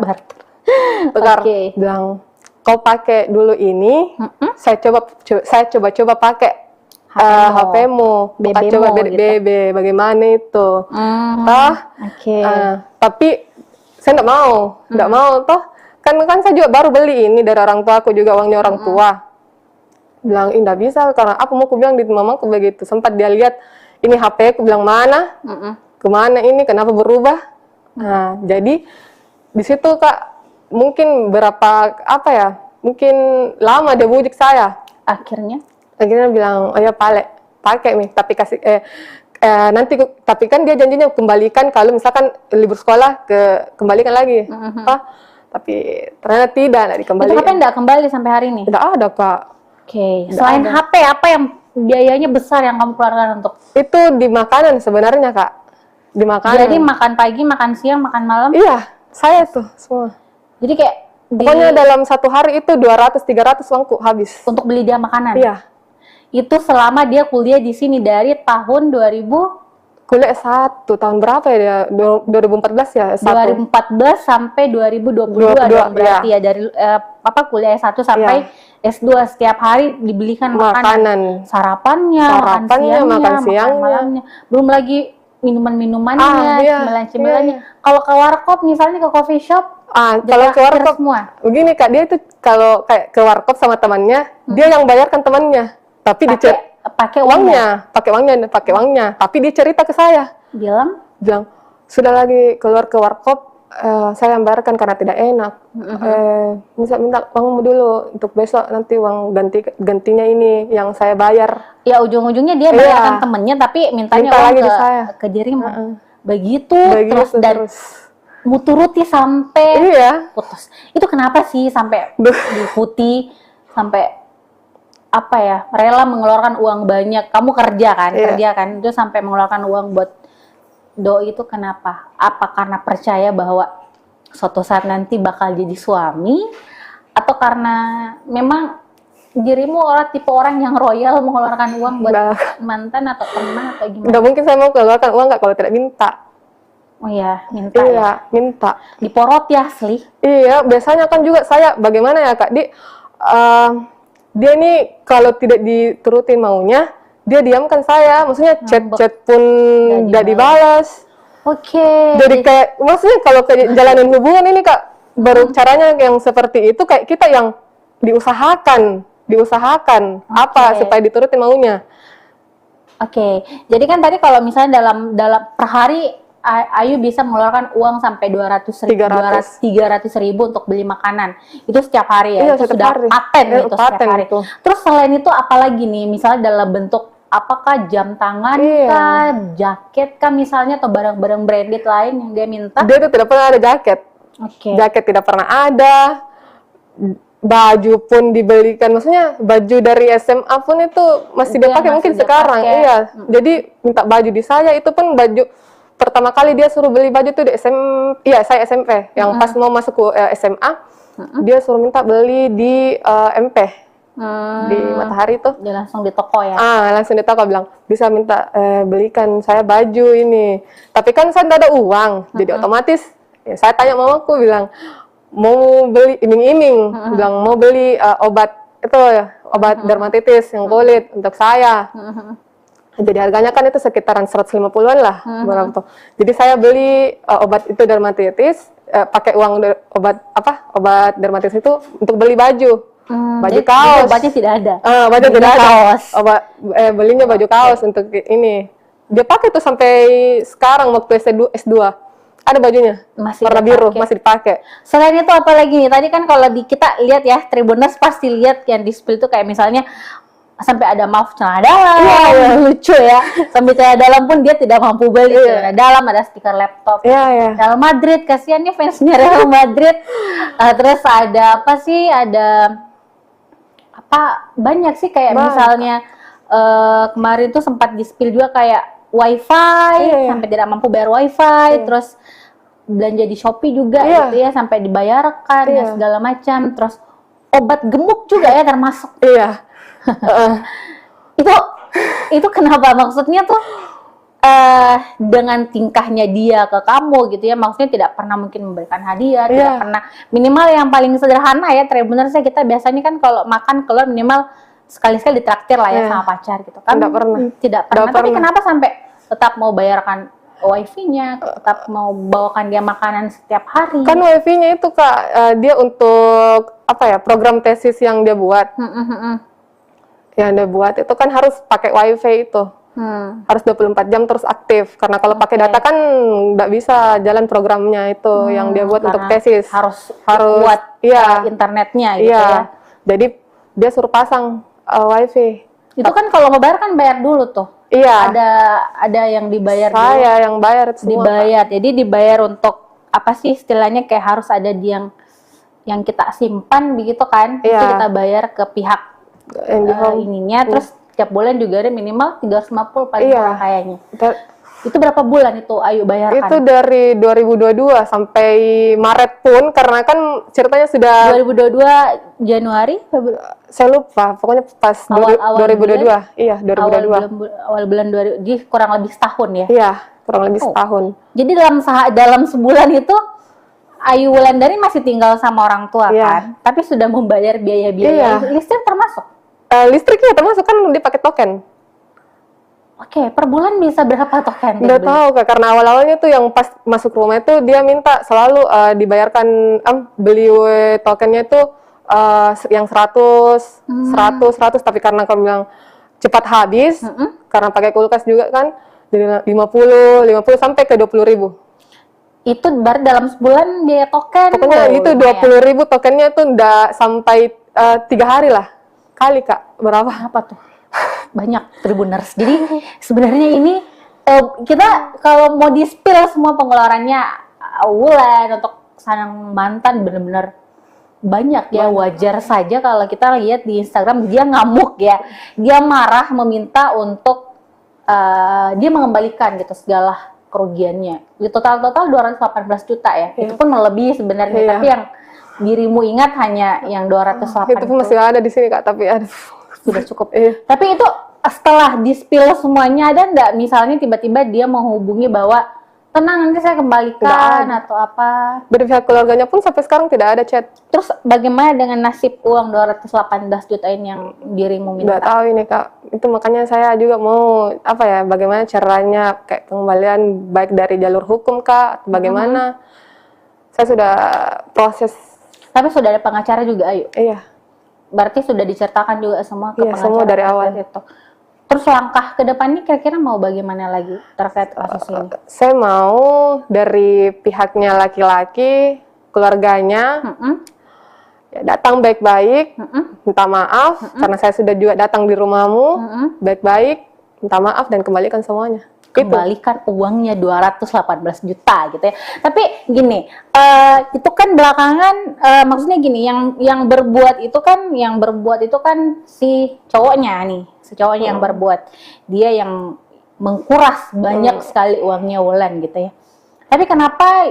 B: Bilang, kau pakai dulu ini, saya coba pakai HP-mu, coba BB, bagaimana itu? Tapi saya nggak mau, toh kan saya juga baru beli ini dari orang tua aku juga, uangnya orang tua. Bilang, nggak bisa, karena aku mau bilang di mamaku begitu. Sempat dia lihat ini HP, aku bilang mana, kemana ini, kenapa berubah? Nah, jadi di situ, Kak, mungkin mungkin lama dia bujuk saya. Akhirnya bilang, oh ya pakai nih, tapi kasih nanti, tapi kan dia janjinya kembalikan kalau misalkan libur sekolah kembalikan lagi. Tapi ternyata tidak dikembalikan.
C: Itu HP nggak kembali sampai hari ini?
B: Tidak ada, Kak.
C: Selain HP, apa yang biayanya besar yang kamu keluarkan untuk?
B: Itu di makanan sebenarnya, Kak. Di makanan.
C: Jadi makan pagi, makan siang, makan malam?
B: Iya, saya tuh semua.
C: Jadi kayak
B: pokoknya dalam 1 hari itu 200-300 uangku habis.
C: Untuk beli dia makanan?
B: Iya.
C: Itu selama dia kuliah di sini dari tahun 2000?
B: Kuliah S1, tahun berapa ya dia? 2014 ya S1.
C: 2014 sampai 2022 dong berarti ya. Dari kuliah S1 sampai S2 setiap hari dibelikan makanan. Sarapannya, makan siangnya, malamnya. Belum lagi minuman-minumannya, cemilan-cemilannya. Kalau ke warkop misalnya, ke coffee shop,
B: kalau ke warkop
C: semua.
B: Begini, Kak, dia itu kalau kayak ke warkop sama temannya, dia yang bayarkan temannya. Tapi pakai uangnya, tapi dia cerita ke saya.
C: Bilang,
B: sudah lagi keluar ke warkop, saya yang bayarkan karena tidak enak. Minta uangmu dulu untuk besok, nanti uang gantinya ini yang saya bayar.
C: Ya ujung-ujungnya dia
B: Iya.
C: bayarkan temennya tapi mintanya
B: Minta
C: uang
B: lagi
C: ke,
B: di saya.
C: ke dirimu. Begitu
B: Begitu
C: dan mu turuti sampai
B: Iya.
C: putus. Itu kenapa sih sampai diikuti, sampai apa ya, rela mengeluarkan uang banyak. Kamu kerja kan,
B: Iya.
C: kerja kan, itu sampai mengeluarkan uang buat doi itu kenapa? Apa karena percaya bahwa suatu saat nanti bakal jadi suami, atau karena memang dirimu tipe orang yang royal mengeluarkan uang buat
B: Nah.
C: mantan atau teman atau gimana?
B: Nggak mungkin saya mau keluarkan uang nggak kalau tidak minta.
C: Oh iya, minta ya.
B: Iya, minta.
C: Diporot ya asli.
B: Iya, biasanya kan juga saya bagaimana ya Kak, dia ini kalau tidak diturutin maunya, dia diamkan saya. Maksudnya chat-chat pun nggak dibalas.
C: Oke.
B: Jadi kayak, maksudnya kalau kayak jalanin hubungan ini Kak, baru caranya yang seperti itu kayak kita yang diusahakan apa supaya diturutin maunya.
C: Oke. Jadi kan tadi kalau misalnya dalam per hari Ayu bisa mengeluarkan uang sampai 300.000 untuk beli makanan. Itu setiap hari ya.
B: Iya,
C: Itu
B: setiap
C: sudah
B: hari.
C: paten
B: Iya,
C: itu setiap
B: paten
C: hari.
B: itu.
C: Terus selain itu apalagi nih? Misalnya dalam bentuk apakah jam tangan
B: Iya.
C: kah, jaket kah misalnya, atau barang-barang branded lain yang dia minta?
B: Dia tuh tidak pernah ada jaket.
C: Oke.
B: Jaket tidak pernah ada. Baju pun dibelikan, maksudnya baju dari SMA pun itu masih
C: Itu
B: dia
C: yang
B: pakai
C: masih
B: mungkin
C: dia
B: sekarang.
C: pakai.
B: Iya. Jadi minta baju di saya, itu pun baju pertama kali dia suruh beli baju tuh di iya saya SMP. Yang pas mau masuk ke SMA, dia suruh minta beli di MP. Di Matahari tuh.
C: Dia langsung di toko ya.
B: Langsung di toko bilang, bisa minta belikan saya baju ini. Tapi kan saya tidak ada uang, jadi otomatis ya, saya tanya mamaku bilang, mau beli iming-iming, bilang mau beli obat itu ya, obat dermatitis yang kulit untuk saya. Jadi harganya kan itu sekitaran 150-an lah, berapa tuh. Jadi saya beli obat itu dermatitis, pakai uang obat dermatitis itu untuk beli baju. Baju
C: Jadi
B: kaos.
C: obatnya tidak ada.
B: Baju
C: Belinya
B: tidak ada.
C: kaos.
B: Belinya baju kaos untuk ini. Dia pakai tuh sampai sekarang waktu S2. Ada bajunya.
C: Masih
B: warna biru,
C: dipakai.
B: masih dipakai.
C: Selain itu apa lagi nih? Tadi kan kalau kita lihat ya, Tribuners pasti lihat yang di spill itu kayak misalnya sampai ada maaf celana dalam, lucu ya. Sampai celana dalam pun dia tidak mampu beli celana dalam, ada stiker laptop.
B: Iya.
C: Real Madrid, kasihan nih fansnya Real Madrid. Terus ada apa sih? Ada apa? Banyak sih kayak misalnya kemarin tuh sempat di spill juga kayak wifi, sampai tidak mampu bayar wifi, terus belanja di Shopee juga gitu ya, sampai dibayarkan dan segala macam. Terus obat gemuk juga ya termasuk.
B: Iya.
C: Itu kenapa? Maksudnya tuh dengan tingkahnya dia ke kamu gitu ya, maksudnya tidak pernah mungkin memberikan hadiah, tidak pernah, minimal yang paling sederhana ya, Tribuners kita biasanya kan kalau makan keluar minimal sekali-sekali ditraktir lah ya sama pacar gitu kan. Tidak pernah. Tapi kenapa sampai tetap mau bayarkan wifi-nya, tetap mau bawakan dia makanan setiap hari?
B: Kan wifi-nya itu Kak, dia untuk apa ya, program tesis yang dia buat. Yang dia buat itu kan harus pakai wifi itu. Harus 24 jam terus aktif. Karena kalau pakai data kan nggak bisa jalan programnya itu yang dia buat untuk tesis.
C: Harus kuat internetnya gitu ya.
B: Jadi dia suruh pasang wifi.
C: Itu kan kalau mau bayar kan bayar dulu tuh.
B: Iya.
C: Ada yang dibayar dulu.
B: Saya yang bayar itu semua.
C: Dibayar. Jadi dibayar untuk apa sih istilahnya, kayak harus ada yang kita simpan begitu kan. Itu kita bayar ke pihak ininya, terus tiap bulan juga ada minimal 350 paling murah kayaknya. Itu berapa bulan itu Ayu bayarkan?
B: Itu dari 2022 sampai Maret pun, karena kan ceritanya sudah
C: 2022 Januari,
B: saya lupa, pokoknya pas
C: awal
B: 2022.
C: bulan?
B: Iya, 2022.
C: Awal bulan 2000, jadi kurang lebih setahun ya?
B: Iya, kurang lebih setahun.
C: Jadi dalam sebulan itu Ayu Wulandari masih tinggal sama orang tua kan? Tapi sudah membayar biaya-biaya. Listrik termasuk?
B: Listriknya termasuk, kan dia pakai token.
C: Oke, per bulan bisa berapa token?
B: Nggak tahu Kak, karena awal-awalnya tuh yang pas masuk rumah itu dia minta selalu dibayarkan, beli tokennya itu yang 100, 100, tapi karena kamu bilang cepat habis, karena pakai kulkas juga kan, jadi 50 sampai ke 20.000.
C: Itu baru dalam sebulan biaya token.
B: Pokoknya itu
C: lumayan.
B: 20.000 tokennya tuh udah sampai 3 hari lah. Kali Kak, berapa?
C: Apa tuh? Banyak Tribuners. Jadi sebenarnya ini kita kalau mau di-spill semua pengeluarannya Wulan untuk sang mantan bener-bener banyak ya. Wajar saja kalau kita lihat di Instagram dia ngamuk ya. Dia marah meminta untuk dia mengembalikan gitu segala kerugiannya. Di total 218 juta ya. Itu pun melebihi sebenarnya,
B: Iya.
C: tapi yang dirimu ingat hanya yang 208
B: Itu pun masih ada di sini Kak, tapi aduh.
C: sudah cukup.
B: Iya.
C: Tapi itu setelah di-spill semuanya, ada nggak misalnya tiba-tiba dia menghubungi bahwa tenang nanti saya kembalikan
B: Nggak
C: atau apa?
B: Dari pihak keluarganya pun sampai sekarang tidak ada chat.
C: Terus bagaimana dengan nasib uang 218 juta ini yang dirimu
B: Nggak
C: minta?
B: tahu ini Kak. Itu makanya saya juga mau apa ya, bagaimana caranya kayak pengembalian baik dari jalur hukum Kak, atau bagaimana. Saya sudah proses.
C: Tapi sudah ada pengacara juga, Ayu.
B: Iya.
C: Berarti sudah diceritakan juga semua ke
B: Iya,
C: pengacara
B: semua dari
C: terkait
B: awal.
C: itu. Terus langkah ke depannya kira-kira mau bagaimana lagi terkait kasus ini?
B: Saya mau dari pihaknya laki-laki, keluarganya
C: Mm-mm,
B: ya, datang baik-baik,
C: mm-mm,
B: minta maaf karena saya sudah juga datang di rumahmu,
C: mm-mm.
B: baik-baik, minta maaf dan kembalikan semuanya. Itu.
C: Kembalikan uangnya 218 juta gitu ya. Tapi gini, itu kan belakangan maksudnya gini, yang berbuat itu kan si cowoknya nih, si cowoknya yang berbuat. Dia yang mengkuras banyak sekali uangnya Wulan gitu ya. Tapi kenapa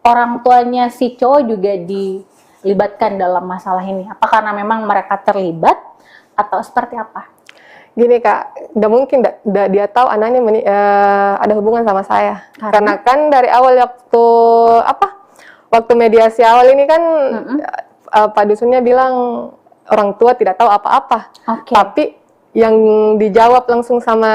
C: orang tuanya si cowok juga dilibatkan dalam masalah ini? Apa karena memang mereka terlibat atau seperti apa?
B: Gini Kak, udah mungkin dia tahu anaknya ada hubungan sama saya. Karena kan dari awal waktu mediasi awal ini kan Pak Dusunnya bilang orang tua tidak tahu apa-apa.
C: Oke.
B: Tapi yang dijawab langsung sama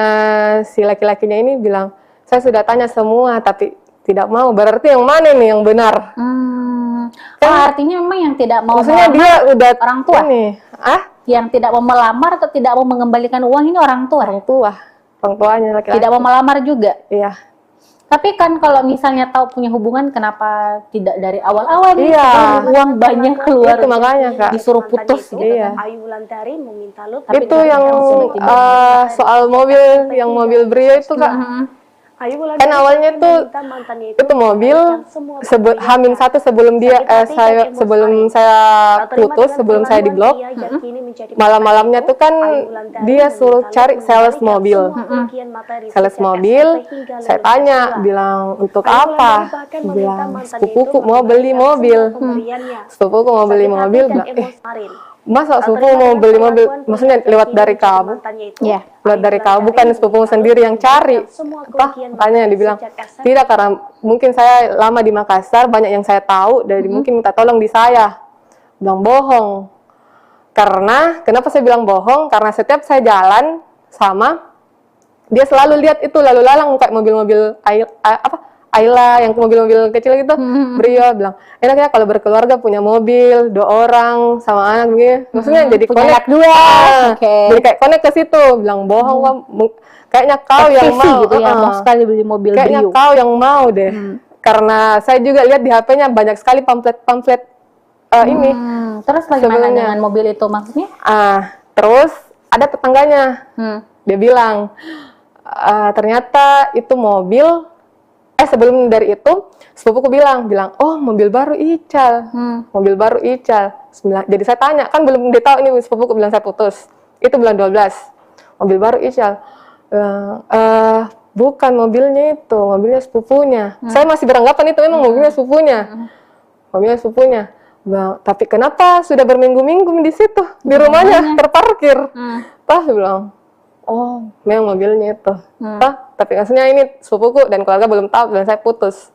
B: si laki-lakinya ini bilang, saya sudah tanya semua tapi tidak mau. Berarti yang mana nih yang benar?
C: Artinya memang yang tidak mau
B: Maksudnya dia
C: melamar
B: udah
C: orang tua?
B: Ini,
C: yang tidak mau melamar atau tidak mau mengembalikan uang ini orang tua?
B: orang tuanya laki-laki.
C: Tidak mau melamar juga.
B: Iya.
C: Tapi kan kalau misalnya tahu punya hubungan, kenapa tidak dari awal-awal nih?
B: Iya.
C: Setelah uang banyak keluar,
B: Itu makanya Kak.
C: disuruh putus gitu.
B: Iya.
D: Ayu Wulandari meminta Lutfi.
C: Tapi
B: Itu yang soal mobil, yang mobil Brio itu Kak.
D: Ayu Wulandari
B: Kan awalnya tuh
D: meminta mantannya
B: itu mobil H-1 sebelum sebelum saya putus, sebelum saya diblok, malam-malamnya tuh kan dia suruh cari sales mobil. Sales mobil, saya tanya, bilang untuk apa? Bilang sepupuku mau beli mobil. Sepupuku mau beli mobil, bilang, masa sepupu mau beli mobil? Maksudnya lewat dari kamu?
C: Iya.
B: Lewat dari kamu, bukan sepupu sendiri yang cari. Makanya dibilang, tidak, karena mungkin saya lama di Makassar, banyak yang saya tahu, dari mungkin minta tolong di saya. Bilang bohong. Karena, kenapa saya bilang bohong? Karena setiap saya jalan sama, dia selalu lihat itu lalu lalang kayak mobil-mobil Ayla yang mobil-mobil kecil gitu. Brio bilang, enaknya kalau berkeluarga punya mobil 2 orang sama anak gitu. Maksudnya jadi
C: punya
B: connect
C: anak 2. Oke.
B: Jadi kayak connect ke situ. Bilang bohong kamu. Kayaknya kau yang
C: Visi
B: mau.
C: gitu ya, mau sekali beli mobil
B: Kayaknya
C: Brio.
B: kau yang mau deh. Karena saya juga lihat di HP-nya banyak sekali pamflet ini.
C: Terus bagaimana
B: Sebelumnya.
C: dengan mobil itu maksudnya?
B: Terus ada tetangganya. Dia bilang, ternyata itu mobil. Sebelum dari itu, sepupuku bilang, oh mobil baru Ical, mobil baru Ical. Jadi saya tanya, kan belum dia tahu ini sepupuku bilang saya putus. Itu bulan 12, mobil baru Ical. Bukan mobilnya itu, mobilnya sepupunya. Saya masih beranggapan itu memang mobilnya sepupunya. Mobilnya sepupunya. Bilang, tapi kenapa sudah berminggu-minggu di situ, di rumahnya, terparkir? Bilang, oh, memang mobilnya itu. Tapi maksudnya ini sepupuku dan keluarga belum tahu dan saya putus.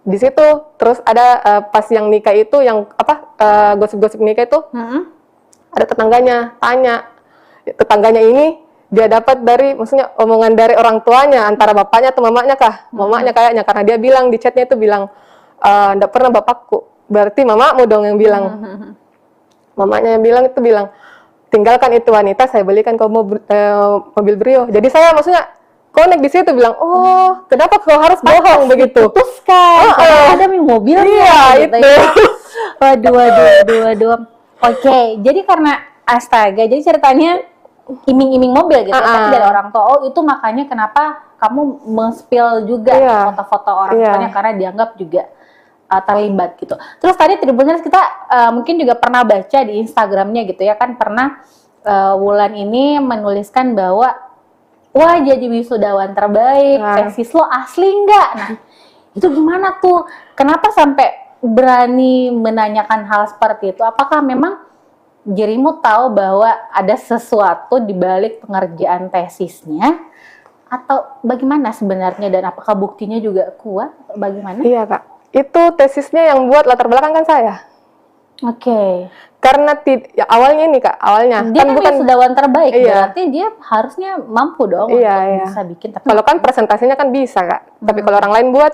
B: Di situ terus ada pas yang nikah itu yang gosip-gosip nikah itu ada tetangganya tanya. Tetangganya ini dia dapat dari maksudnya omongan dari orang tuanya antara bapaknya atau mamanya kah? Mamanya kayaknya karena dia bilang di chatnya itu bilang enggak pernah bapakku. Berarti mamamu dong yang bilang. Mamanya yang bilang tinggalkan itu wanita, saya belikan kau mobil Brio. Jadi saya maksudnya connect di situ bilang, oh kenapa kau harus bohong begitu?
C: Putuskan, ada di mobilnya.
B: Iya,
C: gitu
B: itu.
C: ya. Waduh. Oke, jadi karena astaga, jadi ceritanya iming-iming mobil gitu, tapi dari orang tua. Oh, itu makanya kenapa kamu men-spill juga foto-foto orang tuanya karena dianggap juga terlibat gitu. Terus tadi Tribuners kita mungkin juga pernah baca di Instagramnya gitu ya kan, pernah Wulan ini menuliskan bahwa wah jadi wisudawan terbaik, tesis lo asli nggak? Nah itu gimana tuh? Kenapa sampai berani menanyakan hal seperti itu? Apakah memang dirimu tahu bahwa ada sesuatu di balik pengerjaan tesisnya? Atau bagaimana sebenarnya? Dan apakah buktinya juga kuat? Bagaimana?
B: Iya kak, itu tesisnya yang buat latar belakang kan saya.
C: Oke.
B: Karena ya, awalnya ini kak, awalnya
C: Dia
B: kan bukan
C: wisudawan terbaik,
B: Iya.
C: berarti dia harusnya mampu dong
B: Iya,
C: untuk
B: iya.
C: bisa bikin. Tapi
B: kalau kan presentasinya kan bisa kak, tapi kalau orang lain buat,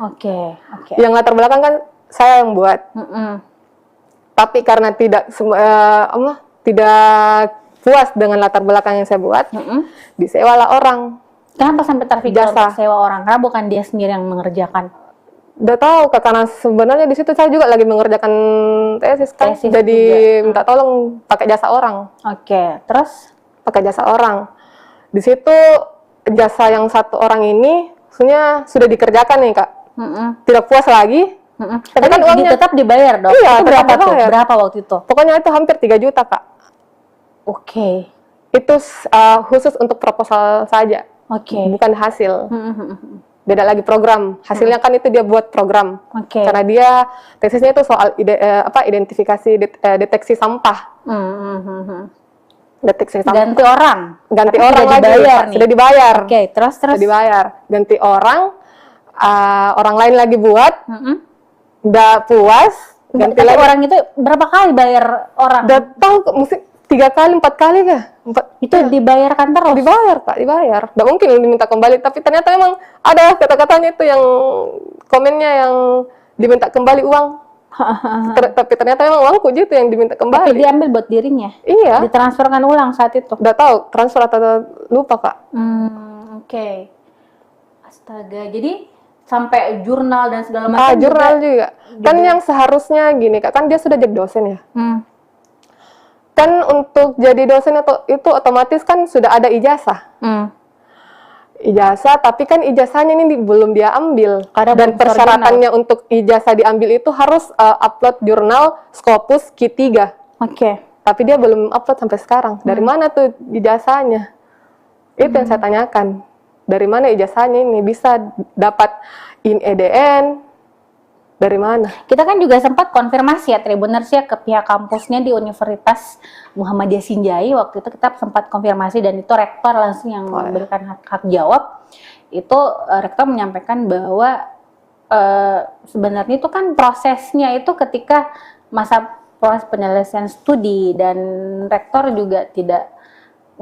C: Oke.
B: yang latar belakang kan saya yang buat. Tapi karena tidak puas dengan latar belakang yang saya buat, disewalah orang.
C: Kenapa sampai terpikir
B: Jasa.
C: untuk sewa orang? Karena bukan dia sendiri yang mengerjakan.
B: Udah tahu kak, karena sebenarnya di situ saya juga lagi mengerjakan tesis kan,
C: Tesis
B: jadi
C: juga.
B: minta tolong pakai jasa orang,
C: Oke, terus?
B: pakai jasa orang. Di situ jasa yang satu orang ini, sebenarnya sudah dikerjakan nih kak, tidak puas lagi.
C: Tapi
B: kan uangnya
C: tetap dibayar dong?
B: Iya,
C: Itu
B: tetap
C: berapa tuh?
B: dibayar.
C: Berapa waktu itu?
B: Pokoknya itu hampir 3 juta kak.
C: Oke.
B: Itu khusus untuk proposal saja,
C: Oke.
B: bukan hasil. Beda lagi program. Hasilnya kan itu dia buat program.
C: Oke.
B: Karena dia tesisnya itu soal identifikasi deteksi sampah. Deteksi sampah.
C: Ganti orang?
B: Ganti
C: Tapi
B: orang
C: sudah
B: lagi.
C: dibayar
B: Pak.
C: nih?
B: Sudah dibayar.
C: Oke, terus?
B: Sudah dibayar. Ganti orang. Orang lain lagi buat. Udah puas. Ganti
C: Tapi
B: lagi.
C: orang itu berapa kali bayar orang?
B: Udah tahu mesti 3 kali, 4 kali kah?
C: Itu dibayarkan terus?
B: Dibayar kak, dibayar. Nggak mungkin diminta kembali, tapi ternyata memang ada kata-katanya itu yang komennya yang diminta kembali uang. Tapi ternyata memang uangku gitu yang diminta
C: Tapi
B: kembali.
C: diambil buat dirinya?
B: Iya,
C: Ditransferkan ulang saat itu?
B: udah tahu transfer atau lupa kak.
C: Oke. Astaga, jadi sampai jurnal dan segala macam
B: Jurnal juga. Kan yang seharusnya gini kak, kan dia sudah jadi dosen ya. Kan untuk jadi dosen itu otomatis kan sudah ada ijazah. Ijazah, tapi kan ijazahnya ini belum dia ambil.
C: Karena
B: Dan
C: belum
B: persyaratannya untuk ijazah diambil itu harus upload jurnal Scopus Q3.
C: Oke.
B: Tapi dia belum upload sampai sekarang. Dari mana tuh ijazahnya? Itu yang saya tanyakan. Dari mana ijazahnya ini bisa dapat INEDN? Dari mana?
C: Kita kan juga sempat konfirmasi ya Tribuners ya ke pihak kampusnya di Universitas Muhammadiyah Sinjai. Waktu itu kita sempat konfirmasi dan itu rektor langsung yang memberikan hak jawab. Itu rektor menyampaikan bahwa sebenarnya itu kan prosesnya itu ketika masa proses penyelesaian studi dan rektor juga tidak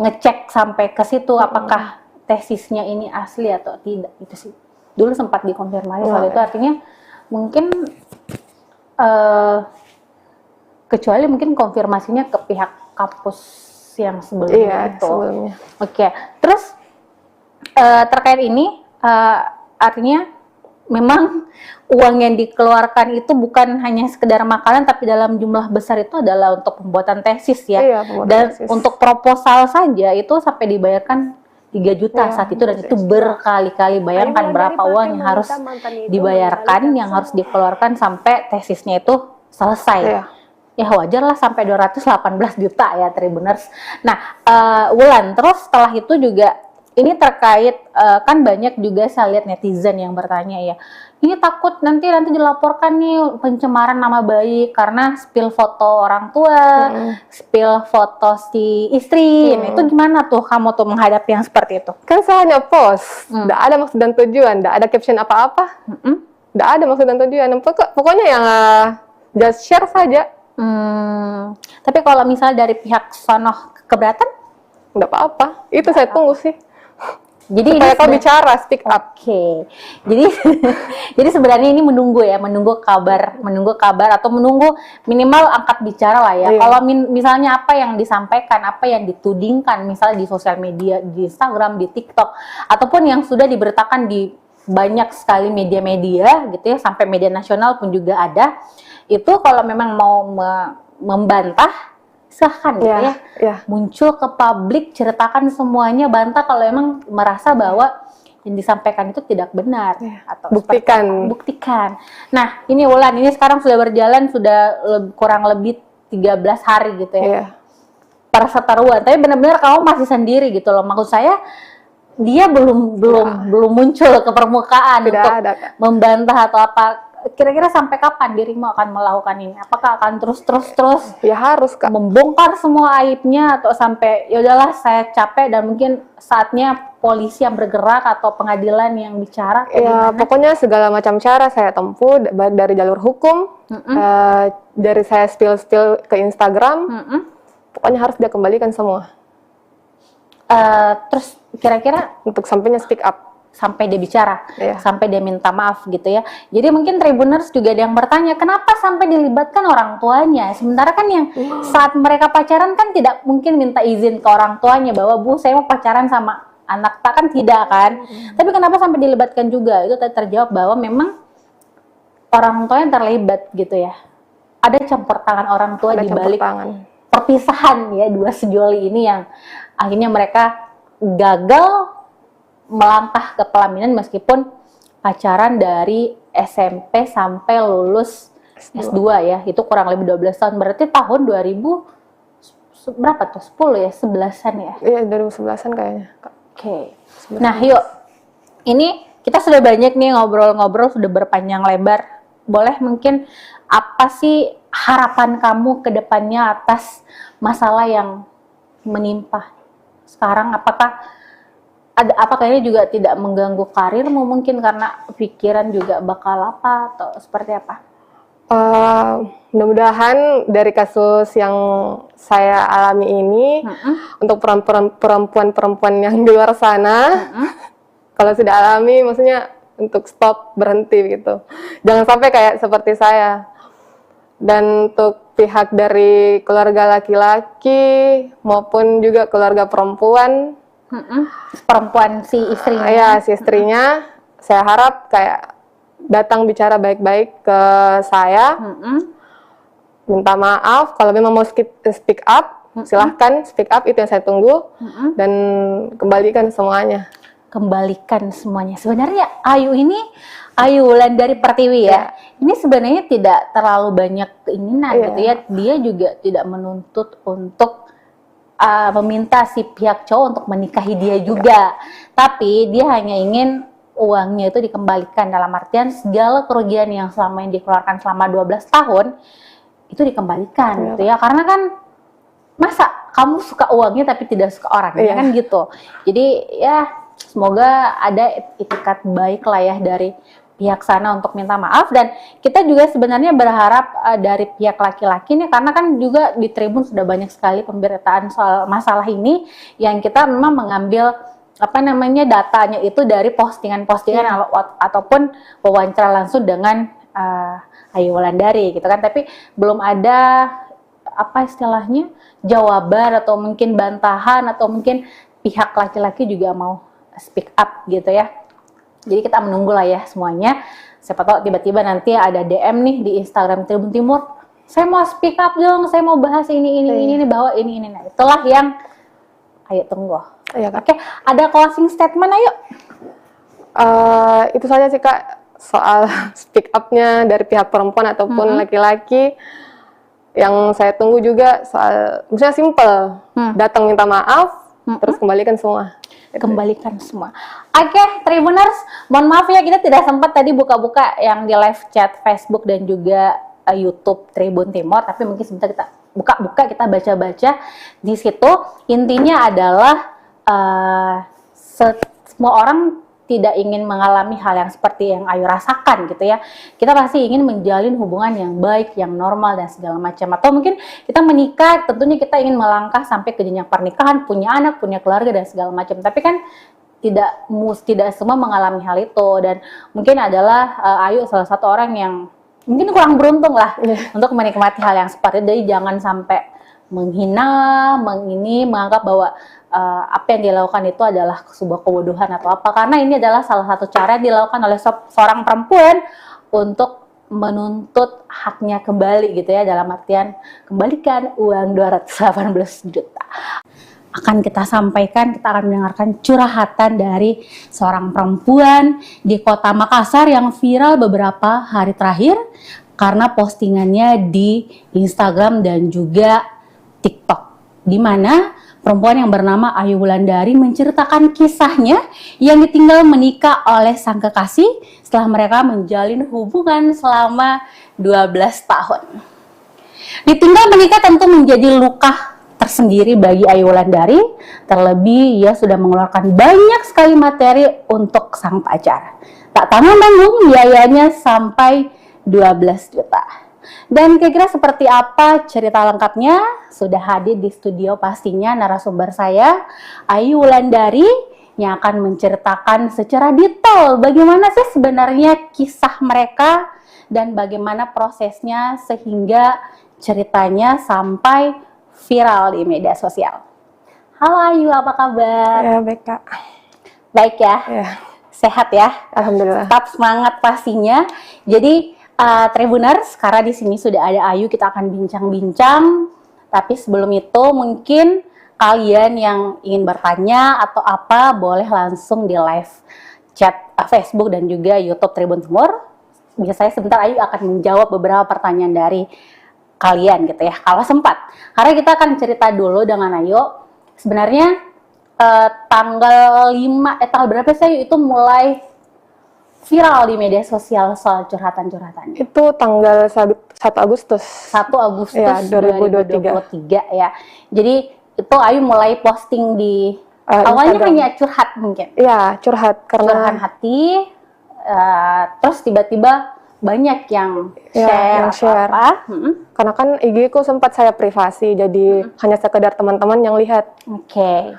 C: ngecek sampai ke situ apakah tesisnya ini asli atau tidak itu sih. Dulu sempat dikonfirmasi soal itu, artinya mungkin kecuali mungkin konfirmasinya ke pihak kampus yang sebelumnya itu.
B: Sebelumnya.
C: Oke, terus terkait ini artinya memang uang yang dikeluarkan itu bukan hanya sekedar makanan, tapi dalam jumlah besar itu adalah untuk pembuatan tesis ya.
B: Iya, pembuatan
C: Dan
B: tesis.
C: untuk proposal saja itu sampai dibayarkan 3 juta saat itu, dan itu berkali-kali. Bayangkan berapa uang yang harus dibayarkan, yang harus dikeluarkan sampai tesisnya itu selesai.
B: Iya.
C: Ya wajar lah sampai 218 juta ya Tribuners. Nah, Wulan, terus setelah itu juga ini terkait kan banyak juga saya lihat netizen yang bertanya ya, ini takut nanti dilaporkan nih pencemaran nama baik karena spill foto orang tua, spill foto si istri. Nah, itu gimana tuh kamu tuh menghadapi yang seperti itu?
B: Kan saya hanya post, tidak ada maksud dan tujuan, tidak ada caption apa-apa, tidak ada maksud dan tujuan. Pokoknya yang just share saja.
C: Tapi kalau misalnya dari pihak sono keberatan?
B: Nggak apa-apa, itu saya tunggu sih.
C: Jadi
B: supaya
C: ini
B: kau bicara, speak up.
C: Oke. Jadi jadi sebenarnya ini menunggu kabar atau menunggu minimal angkat bicara lah ya.
B: Iya.
C: Kalau misalnya apa yang disampaikan, apa yang ditudingkan misalnya di sosial media, di Instagram, di TikTok ataupun yang sudah diberitakan di banyak sekali media-media gitu ya, sampai media nasional pun juga ada. Itu kalau memang mau membantah silahkan gitu ya. Muncul ke publik, ceritakan semuanya, bantah kalau emang merasa bahwa yang disampaikan itu tidak benar atau buktikan. Nah, ini Wulan, ini sekarang sudah berjalan kurang lebih 13 hari gitu ya. Perseteruan, tapi benar-benar kamu masih sendiri gitu loh. Maksud saya dia belum muncul ke permukaan untuk membantah atau apa. Kira-kira sampai kapan dirimu akan melakukan ini? Apakah akan terus?
B: Ya harus, Kak.
C: Membongkar semua aibnya atau sampai ya udahlah saya capek dan mungkin saatnya polisi yang bergerak atau pengadilan yang bicara?
B: Ya pokoknya segala macam cara saya tempuh dari jalur hukum, dari saya spill ke Instagram, pokoknya harus dia kembalikan semua.
C: Terus kira-kira
B: untuk sampainya speak up.
C: Sampai dia bicara, sampai dia minta maaf gitu ya. Jadi mungkin Tribuners juga ada yang bertanya, kenapa sampai dilibatkan orang tuanya? Sementara kan yang saat mereka pacaran kan tidak mungkin minta izin ke orang tuanya bahwa Bu saya mau pacaran sama anak tak, kan tidak kan? Tapi kenapa sampai dilibatkan juga? Itu terjawab bahwa memang orang tuanya terlibat gitu ya. Ada campur tangan orang tua di balik perpisahan ya dua sejoli ini yang akhirnya mereka gagal melangkah ke pelaminan meskipun pacaran dari SMP sampai lulus S2 ya, itu kurang lebih 12 tahun, berarti tahun 2000 berapa tuh, 10 ya, 11-an ya?
B: Iya, 2011-an kayaknya.
C: Oke. Nah yuk, ini kita sudah banyak nih ngobrol-ngobrol, sudah berpanjang lebar, boleh mungkin apa sih harapan kamu ke depannya atas masalah yang menimpa sekarang? Apakah ini juga tidak mengganggu karirmu mungkin karena pikiran juga bakal apa atau seperti apa?
B: Mudah-mudahan dari kasus yang saya alami ini untuk perempuan-perempuan yang di luar sana, kalau sudah alami maksudnya untuk stop, berhenti gitu. Jangan sampai kayak seperti saya. Dan untuk pihak dari keluarga laki-laki maupun juga keluarga perempuan,
C: perempuan si istrinya.
B: Ya, si istrinya, saya harap kayak datang bicara baik-baik ke saya, minta maaf. Kalau memang mau speak up, silahkan speak up, itu yang saya tunggu, dan kembalikan semuanya.
C: Kembalikan semuanya. Sebenarnya Ayu Wulan dari Pertiwi ya, ini sebenarnya tidak terlalu banyak keinginan gitu ya. Dia juga tidak menuntut untuk meminta si pihak cowok untuk menikahi dia juga, tapi dia hanya ingin uangnya itu dikembalikan, dalam artian segala kerugian yang selama ini dikeluarkan selama 12 tahun itu dikembalikan gitu ya, karena kan masa kamu suka uangnya tapi tidak suka orangnya kan gitu. Jadi ya semoga ada itikat baik lah ya dari pihak sana untuk minta maaf, dan kita juga sebenarnya berharap dari pihak laki-laki nih, karena kan juga di Tribun sudah banyak sekali pemberitaan soal masalah ini yang kita memang mengambil datanya itu dari postingan-postingan ataupun wawancara langsung dengan Ayu Wulandari gitu kan, tapi belum ada istilahnya jawaban atau mungkin bantahan atau mungkin pihak laki-laki juga mau speak up gitu ya. Jadi kita menunggu lah ya semuanya. Siapa tahu tiba-tiba nanti ada DM nih di Instagram Tribun Timur, saya mau speak up dong, saya mau bahas ini bahwa ini. Nah, itulah yang ayo tunggu. Oke, ada closing statement ayo.
B: Itu saja sih Kak, soal speak up-nya dari pihak perempuan ataupun laki-laki. Yang saya tunggu juga soal, misalnya simple, datang minta maaf, terus kembalikan semua.
C: Kembalikan semua. Oke, Tribuners, mohon maaf ya kita tidak sempat tadi buka-buka yang di live chat Facebook dan juga YouTube Tribun Timur, tapi mungkin sebentar kita buka-buka, kita baca-baca di situ. Intinya adalah semua orang tidak ingin mengalami hal yang seperti yang Ayu rasakan gitu ya. Kita pasti ingin menjalin hubungan yang baik, yang normal dan segala macam. Atau mungkin kita menikah, tentunya kita ingin melangkah sampai ke jenjang pernikahan, punya anak, punya keluarga dan segala macam. Tapi kan tidak semua mengalami hal itu, dan mungkin adalah Ayu salah satu orang yang mungkin kurang beruntung lah untuk menikmati hal yang seperti itu. Jadi jangan sampai menghina, menganggap bahwa apa yang dilakukan itu adalah sebuah kebodohan atau apa, karena ini adalah salah satu cara yang dilakukan oleh seorang perempuan untuk menuntut haknya kembali gitu ya, dalam artian kembalikan uang 218 juta. Akan kita sampaikan, kita akan mendengarkan curhatan dari seorang perempuan di Kota Makassar yang viral beberapa hari terakhir karena postingannya di Instagram dan juga TikTok, di mana perempuan yang bernama Ayu Wulandari menceritakan kisahnya yang ditinggal menikah oleh sang kekasih setelah mereka menjalin hubungan selama 12 tahun. Ditinggal menikah tentu menjadi luka tersendiri bagi Ayu Wulandari, terlebih ia sudah mengeluarkan banyak sekali materi untuk sang pacar. Tak tanggung-tanggung biayanya sampai 12 juta. Dan kira-kira seperti apa cerita lengkapnya? Sudah hadir di studio pastinya narasumber saya, Ayu Wulandari, yang akan menceritakan secara detail bagaimana sih sebenarnya kisah mereka dan bagaimana prosesnya sehingga ceritanya sampai viral di media sosial. Halo Ayu, apa kabar?
B: Ya, baik Kak.
C: Baik ya?
B: Ya,
C: Sehat ya?
B: alhamdulillah.
C: Tetap semangat pastinya. Jadi Tribuners, karena di sini sudah ada Ayu, kita akan bincang-bincang. Tapi sebelum itu mungkin kalian yang ingin bertanya atau apa boleh langsung di live chat Facebook dan juga YouTube Tribun Timur. Biasanya sebentar Ayu akan menjawab beberapa pertanyaan dari kalian gitu ya, kalau sempat. Karena kita akan cerita dulu dengan Ayu. Sebenarnya tanggal berapa sih Ayu itu mulai viral di media sosial soal curhatan-curhatan?
B: Itu tanggal 1 Agustus.
C: 1 Agustus
B: Ya, 2023.
C: 2023 ya. Jadi itu Ayu mulai posting di awalnya
B: Instagram.
C: hanya curhat mungkin.
B: Iya, curhat
C: Curahan
B: karena
C: hati, terus tiba-tiba banyak yang
B: Ya,
C: share,
B: yang share.
C: apa.
B: karena kan IG ku sempat saya privasi, jadi hanya sekedar teman-teman yang lihat.
C: Oke.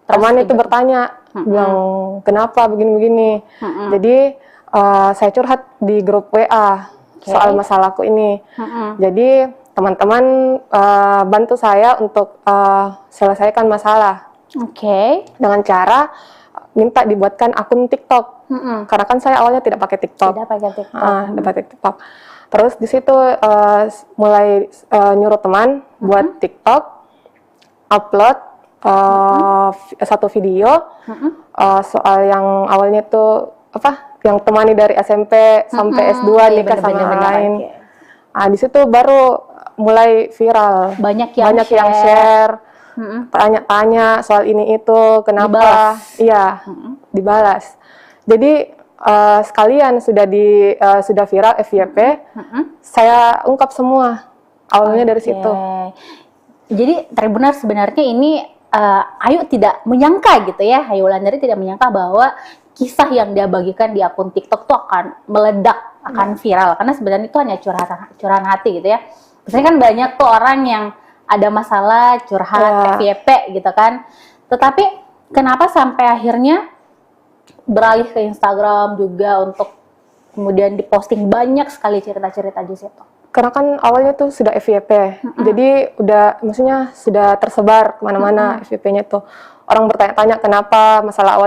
B: Teman itu
C: tiba-tiba.
B: bertanya, bilang kenapa begini-begini. Jadi saya curhat di grup WA soal masalahku ini. Jadi teman-teman bantu saya untuk selesaikan masalah
C: Oke.
B: dengan cara minta dibuatkan akun TikTok. Karena kan saya awalnya tidak pakai TikTok.
C: Tidak pakai TikTok.
B: Tidak pakai TikTok. Terus di situ mulai nyuruh teman buat TikTok, upload satu video soal yang awalnya itu apa? Yang temani dari SMP sampai S2
C: Iya,
B: nikah sama
C: bener-bener,
B: orang lain.
C: oke.
B: Di situ baru mulai viral.
C: Banyak yang
B: yang share. Tanya-tanya soal ini itu, kenapa?
C: Dibalas.
B: Iya, dibalas. Jadi sekalian sudah viral FYP, saya ungkap semua awalnya dari situ.
C: Jadi Tribuners, sebenarnya ini Ayu tidak menyangka gitu ya, Ayu Wulandari tidak menyangka bahwa kisah yang dia bagikan di akun TikTok itu akan meledak, akan viral, karena sebenarnya itu hanya curahan hati gitu ya. Biasanya kan banyak tuh orang yang ada masalah curhat FYP gitu kan. Tetapi kenapa sampai akhirnya beralih ke Instagram juga untuk kemudian diposting banyak sekali cerita-cerita di situ?
B: Karena kan awalnya tuh sudah FYP, jadi maksudnya sudah tersebar kemana-mana FYP-nya tuh. Orang bertanya-tanya kenapa, masalah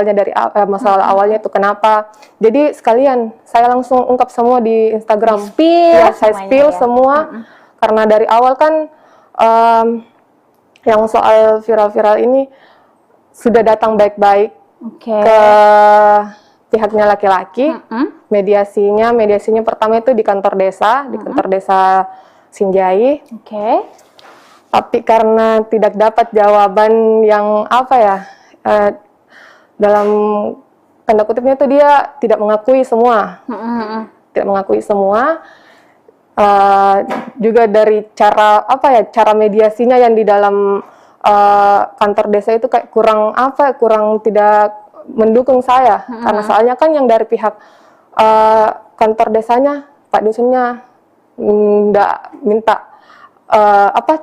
B: awalnya tuh kenapa. Jadi sekalian saya langsung ungkap semua di Instagram.
C: Spill
B: Saya
C: semuanya
B: spill
C: ya.
B: semua, karena dari awal kan yang soal viral-viral ini sudah datang baik-baik
C: Oke.
B: ke pihaknya laki-laki. Mediasinya pertama itu di kantor desa, Sinjai.
C: Oke.
B: Tapi karena tidak dapat jawaban yang dalam tanda kutipnya itu dia tidak mengakui semua. Tidak mengakui semua. Juga dari cara mediasinya yang di dalam kantor desa itu kayak kurang tidak mendukung saya. Karena soalnya kan yang dari pihak kantor desanya, Pak Dusunnya nggak minta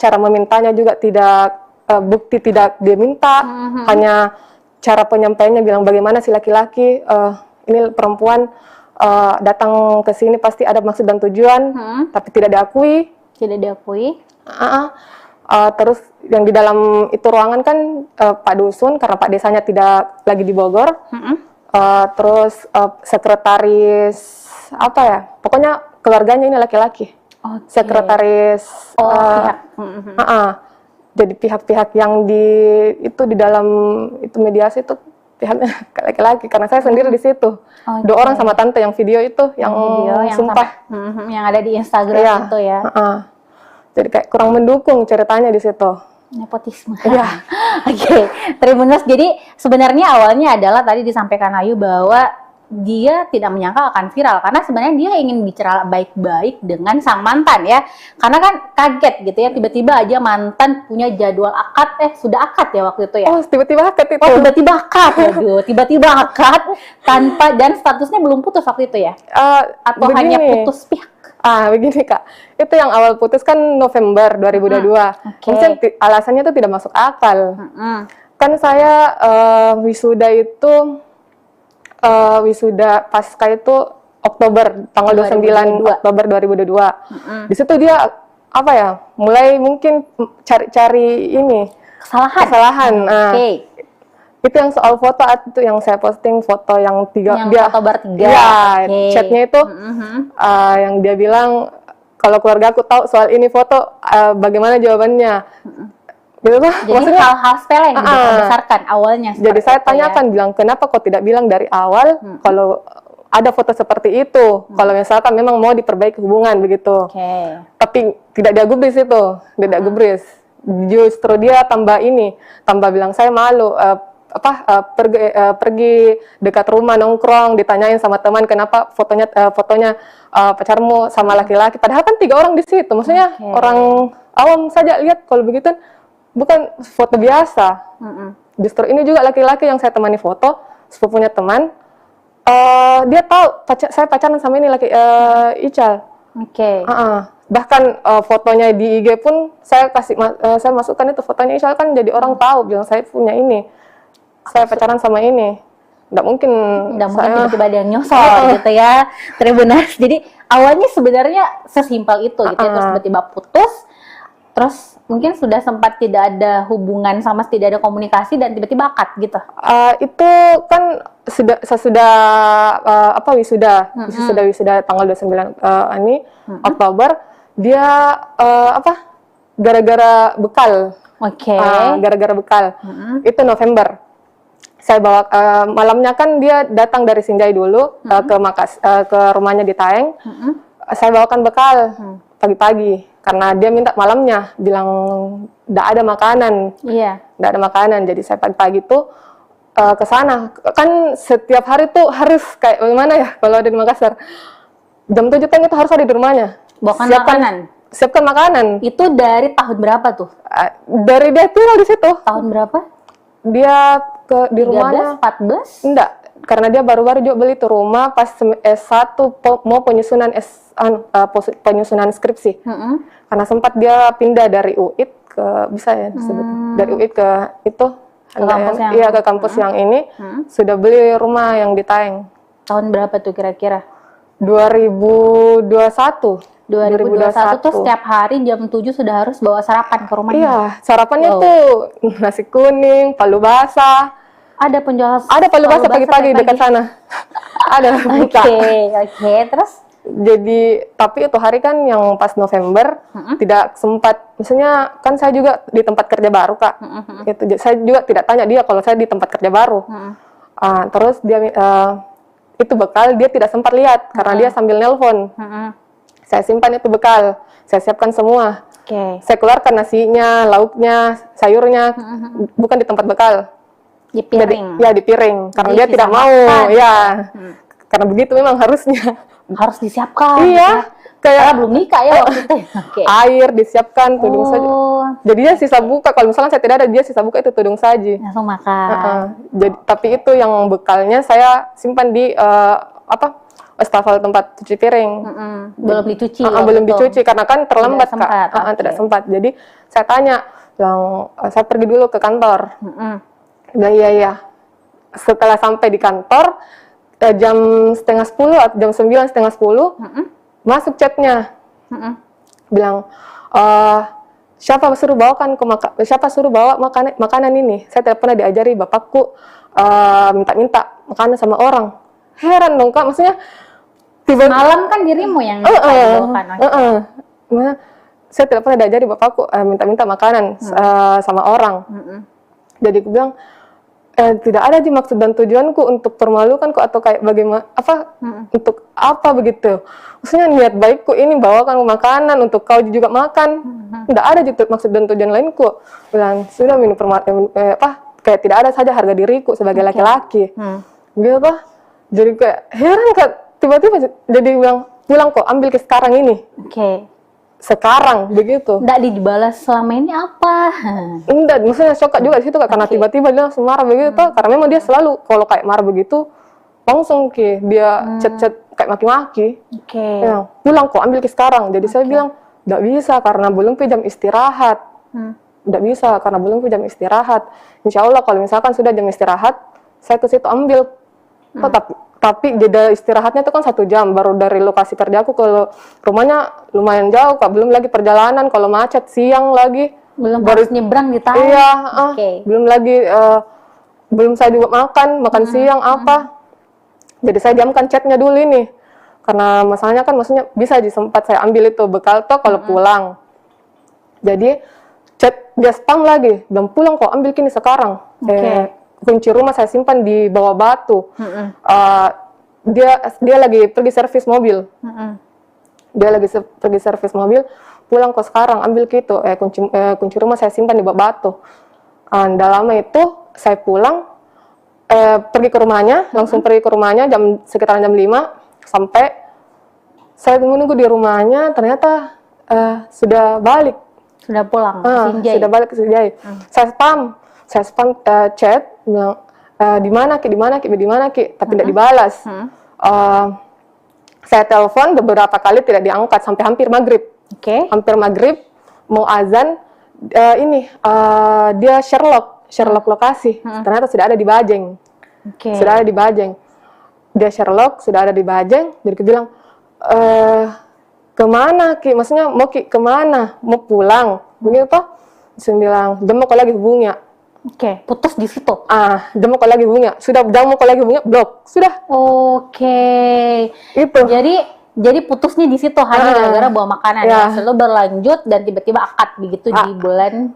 B: cara memintanya juga tidak bukti tidak dia minta, hanya cara penyampaiannya bilang bagaimana si laki-laki ini perempuan datang ke sini pasti ada maksud dan tujuan, tapi tidak diakui.
C: Tidak diakui.
B: Terus yang di dalam itu ruangan kan Pak Dusun, karena Pak Desanya tidak lagi di Bogor. Terus sekretaris apa ya, pokoknya keluarganya ini laki-laki. Sekretaris
C: pihak.
B: jadi pihak-pihak yang di dalam itu mediasi itu pihaknya laki-laki, karena saya sendiri di situ. Dua orang sama tante yang video itu yang sumpah
C: yang ada di Instagram itu ya.
B: Jadi kayak kurang mendukung ceritanya di situ.
C: Nepotisme.
B: Iya.
C: Oke, Tribuners. Jadi sebenarnya awalnya adalah tadi disampaikan Ayu bahwa dia tidak menyangka akan viral karena sebenarnya dia ingin bicara baik-baik dengan sang mantan ya. Karena kan kaget gitu ya, tiba-tiba aja mantan punya jadwal akad, sudah akad ya waktu itu ya.
B: Tiba-tiba akad itu.
C: Tiba-tiba akad. Aduh, tiba-tiba akad tanpa, dan statusnya belum putus waktu itu ya? Atau
B: begini.
C: hanya putus pihak?
B: Begini Kak, itu yang awal putus kan November 2022. Mungkin alasannya itu tidak masuk akal. Kan saya wisuda itu wisuda pasca itu Oktober, tanggal 29 Oktober 2022. Di situ dia apa ya, mulai mungkin cari-cari ini kesalahan. Itu yang soal foto itu yang saya posting, foto yang
C: foto bertiga.
B: Ya, chatnya itu yang dia bilang kalau keluarga aku tahu soal ini foto, bagaimana jawabannya? Gitu tuh.
C: Jadi
B: maksudnya
C: hal-hal sepele yang dibesarkan awalnya.
B: Jadi saya tanyakan, bilang kenapa kok tidak bilang dari awal kalau ada foto seperti itu, kalau misalkan memang mau diperbaiki hubungan begitu. Tapi tidak dia gubris itu, tidak gubris. Justru dia tambah bilang saya malu. Pergi dekat rumah nongkrong, ditanyain sama teman kenapa fotonya pacarmu sama laki-laki, padahal kan 3 orang di situ, maksudnya orang awam saja lihat kalau begitu bukan foto biasa. Justru ini juga laki-laki yang saya temani foto, sepupunya teman, dia tahu saya pacaran sama ini Ical. Bahkan fotonya di IG pun saya saya masukkan itu fotonya Ical, kan jadi orang tahu bilang saya punya ini. Saya pacaran sama ini. Nggak mungkin
C: tiba-tiba ada yang nyosor gitu ya, Tribuners. Jadi awalnya sebenarnya sesimpel itu gitu ya, terus tiba-tiba putus, terus mungkin sudah sempat tidak ada hubungan sama, tidak ada komunikasi, dan tiba-tiba akad gitu.
B: Itu kan sesudah wisuda tanggal 29 Oktober, dia gara-gara bekal. Gara-gara bekal. Itu November. Saya bawa malamnya kan dia datang dari Sinjai dulu ke rumahnya di Taeng. Saya bawakan bekal pagi-pagi karena dia minta malamnya, bilang tidak ada makanan. Tidak ada makanan, jadi saya pagi-pagi tuh ke sana. Kan setiap hari tuh harus kayak bagaimana ya kalau ada di Makassar. Jam 7 kan itu harus ada di rumahnya. Siapkan makanan.
C: Itu dari tahun berapa tuh?
B: Dari dia tinggal di situ.
C: Tahun berapa?
B: Dia di rumahnya
C: 14?
B: Enggak, karena dia baru-baru juga beli tuh rumah pas S1 mau penyusunan skripsi. Karena sempat dia pindah dari UIT ke dari UIT ke itu ke kampus yang ini, sudah beli rumah yang di Taeng.
C: Tahun berapa tuh kira-kira?
B: 2021
C: tuh setiap hari jam 7 sudah harus bawa sarapan ke rumahnya.
B: Iya, sarapannya tuh nasi kuning, palu basah.
C: Ada penjual
B: palu basah pagi-pagi dekat sana. Ada buka.
C: Oke, terus?
B: Jadi, tapi itu hari kan yang pas November tidak sempat, misalnya kan saya juga di tempat kerja baru Kak. Saya juga tidak tanya dia kalau saya di tempat kerja baru. Terus dia itu bekal dia tidak sempat lihat karena dia sambil nelpon. Saya simpan itu bekal, saya siapkan semua. Saya keluarkan nasinya, lauknya, sayurnya, bukan di tempat bekal.
C: Di piring?
B: Jadi, di piring, karena dia tidak mau. Karena begitu memang harusnya.
C: Harus disiapkan.
B: Kayak
C: belum nikah ya waktu itu.
B: Air disiapkan, tudung saji. Jadi dia sisa buka, kalau misalnya saya tidak ada, dia sisa buka itu tudung saji.
C: Langsung makan.
B: Jadi, tapi itu yang bekalnya saya simpan di wastafel tempat cuci piring.
C: Belum dicuci.
B: Belum dicuci karena kan terlambat Kak. Tidak sempat. Jadi saya tanya, saya pergi dulu ke kantor. Bilang iya. setelah sampai di kantor jam setengah 10 atau jam 9 setengah 10 masuk chatnya, bilang siapa suruh bawa makanan ini, saya tidak pernah diajari bapakku minta-minta makanan sama orang. Heran dong Kak, maksudnya
C: Malam kan dirimu yang bawakan.
B: Gimana? Saya tidak pernah diajari bapakku minta-minta makanan sama orang. Jadi aku bilang tidak ada di maksud dan tujuanku untuk permalukan kok atau kayak bagaimana untuk apa begitu. Maksudnya niat baikku ini bawakan makanan untuk kau juga makan. Tidak ada gitu maksud dan tujuan lainku. Bilang sudah minum kayak tidak ada saja harga diriku sebagai laki-laki. Gitu apa? Jadi kayak heran Kak, tiba-tiba jadi bilang pulang kok, ambil ke sekarang ini. Sekarang begitu.
C: Nggak dibalas selama ini apa?
B: Enggak, maksudnya shock juga di situ Kak, karena tiba-tiba dia langsung marah begitu, karena memang dia selalu kalau kayak marah begitu langsung dia chat-chat kayak maki-maki. Ya, pulang kok, ambil ke sekarang. Jadi saya bilang enggak bisa karena belum ke jam istirahat. Enggak bisa karena belum ke jam istirahat. Insya Allah kalau misalkan sudah jam istirahat, saya ke situ ambil. Tapi jeda istirahatnya itu kan 1 jam, baru dari lokasi kerjaku ke rumahnya lumayan jauh Kak, belum lagi perjalanan, kalau macet siang lagi.
C: Belum harus nyebrang di tahun.
B: Iya, belum lagi, belum saya juga makan siang apa. Jadi saya diamkan chatnya dulu ini, karena masalahnya kan maksudnya bisa sempat saya ambil itu bekal toh kalau pulang. Jadi chat dia spam lagi, belum pulang kok, ambil kini sekarang. Kunci rumah saya simpan di bawah batu. Dia lagi pergi servis mobil. Dia lagi pergi servis mobil, pulang kok sekarang, ambil gitu. Kunci rumah saya simpan di bawah batu. Nggak lama itu saya pulang, pergi ke rumahnya, langsung pergi ke rumahnya sekitar jam 5, sampai saya menunggu di rumahnya, ternyata sudah balik.
C: Sudah pulang ke
B: Sudah balik ke Sinjai. Saya spam chat, bilang di mana ki, tapi tidak dibalas. Saya telepon beberapa kali tidak diangkat sampai hampir maghrib. Hampir maghrib mau azan, dia Sherlock lokasi. Ternyata sudah ada di Bajeng. Sudah ada di Bajeng. Dia Sherlock sudah ada di Bajeng. Jadi dia bilang kemana ki? Maksudnya mau ki kemana? Mau pulang? Begitu toh? Saya bilang jam mau lagi hubungnya.
C: Putus di situ.
B: Jam mau lagi hubungnya. Sudah jam mau lagi hubungnya, blok. Sudah. Itu.
C: Jadi putusnya di situ hanya gara-gara bawa makanan. Lalu berlanjut dan tiba-tiba akad begitu di bulan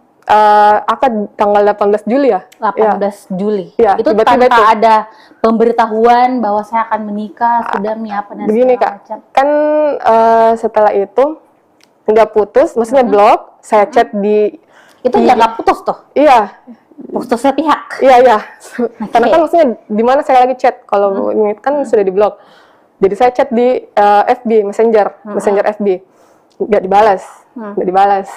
B: akad tanggal 18 Juli ya.
C: 18 Juli. Itu
B: tiba-tiba
C: tanpa ada pemberitahuan bahwa saya akan menikah, sudah apa dan
B: begini Kak, kan setelah itu nggak putus, maksudnya blok. Saya chat di
C: itu nggak putus tuh.
B: Iya.
C: Putusnya pihak.
B: Iya. Karena kan maksudnya di mana saya lagi chat, kalau ini kan sudah diblok. Jadi saya chat di FB Messenger FB, nggak dibalas.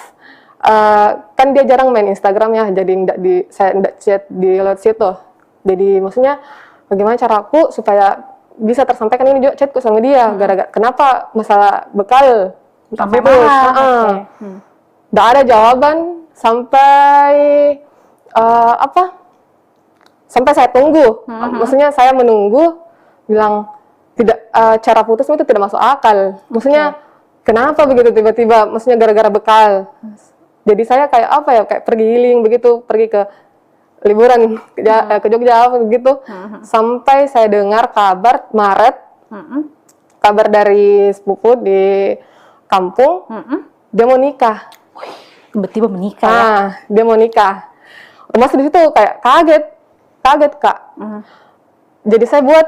B: Kan dia jarang main Instagram ya, jadi saya nggak chat di lewat situ. Jadi maksudnya bagaimana caraku supaya bisa tersampaikan ini juga chatku sama dia. Gara-gara kenapa masalah bekal?
C: Sampai marah.
B: Nggak ada jawaban sampai sampai saya tunggu. Maksudnya saya menunggu, bilang tidak, cara putus itu tidak masuk akal. Maksudnya kenapa begitu tiba-tiba? Maksudnya gara-gara bekal. Jadi saya kayak pergi healing begitu, pergi ke liburan ke Jogja begitu. Sampai saya dengar kabar Maret, kabar dari sepupu di kampung, dia mau nikah.
C: Tiba-tiba menikah.
B: Dia mau nikah. Masih di situ kayak kaget Kak. Jadi saya buat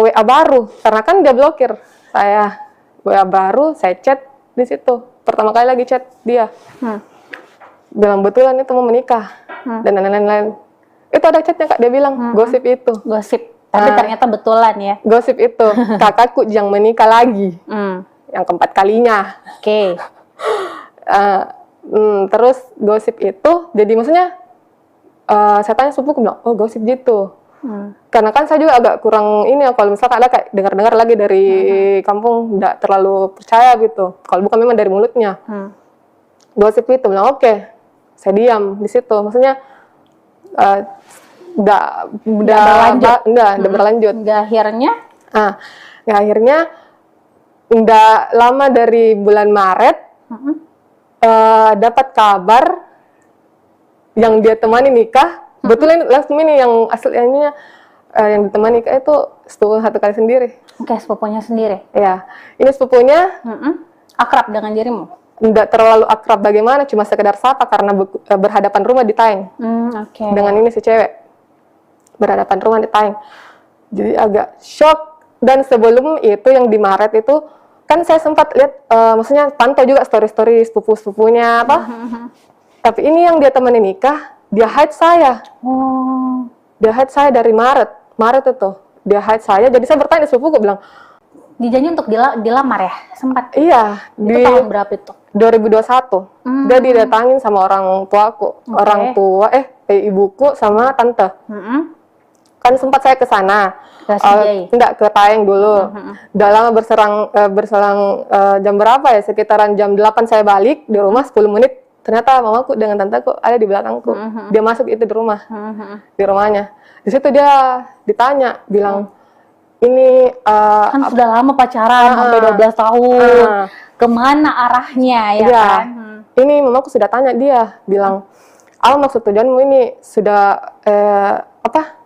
B: WA baru, karena kan dia blokir saya. WA baru, saya chat di situ. Pertama kali lagi chat dia. Bilang betulan itu mau menikah dan lain-lain. Itu ada chatnya Kak, dia bilang gosip itu.
C: Tapi ternyata betulan ya.
B: Gosip itu kakakku yang menikah lagi, yang keempat kalinya. Terus gosip itu, jadi maksudnya saya tanya sepupu, bilang, oh gosip gitu. Karena kan saya juga agak kurang ini ya, kalau misalkan ada kayak dengar-dengar lagi dari kampung, nggak terlalu percaya gitu. Kalau bukan memang dari mulutnya. Gosip itu, bilang oke. Saya diam di situ. Maksudnya udah
C: berlanjut.
B: udah berlanjut.
C: Hingga akhirnya
B: Nah, ya akhirnya nggak lama dari bulan Maret dapat kabar yang dia temani nikah. Betulan langsung ini yang aslinya yang ditemani nikah itu sepupu satu kali sendiri.
C: oke, sepupunya sendiri.
B: Ya, ini sepupunya
C: Akrab dengan dirimu?
B: nggak terlalu akrab bagaimana, cuma sekedar sapa karena berhadapan rumah di Taeng.
C: Oke.
B: Dengan ini si cewek berhadapan rumah di Taeng. Jadi agak shock. Dan sebelum itu yang di Maret itu kan saya sempat lihat, maksudnya pantau juga story-story sepupu-sepupunya apa. Tapi ini yang dia temani nikah, dia hide saya.
C: Oh.
B: Dia hide saya dari Maret itu. Dia hide saya. Jadi saya bertanya sepupuku bilang,
C: Dijanji untuk dilamar ya? Sempat?
B: iya
C: Itu
B: di
C: tahun berapa itu?
B: 2021. Dia didatangin sama orang tuaku, orang tua ibuku sama tante. Kan sempat saya ke sana.
C: Ke Sinjai?
B: Enggak, ke Taeng dulu. Udah lama berselang jam berapa ya? Sekitaran jam 8 saya balik di rumah 10 menit. Ternyata mamaku dengan tanteku ada di belakangku. Dia masuk itu di rumah. Di rumahnya. Di situ dia ditanya, bilang, ini
C: Kan sudah lama pacaran, sampai 12 tahun. Kemana arahnya ya
B: iya,
C: kan?
B: ini mamaku sudah tanya dia, bilang, apa maksud tujuanmu ini? Sudah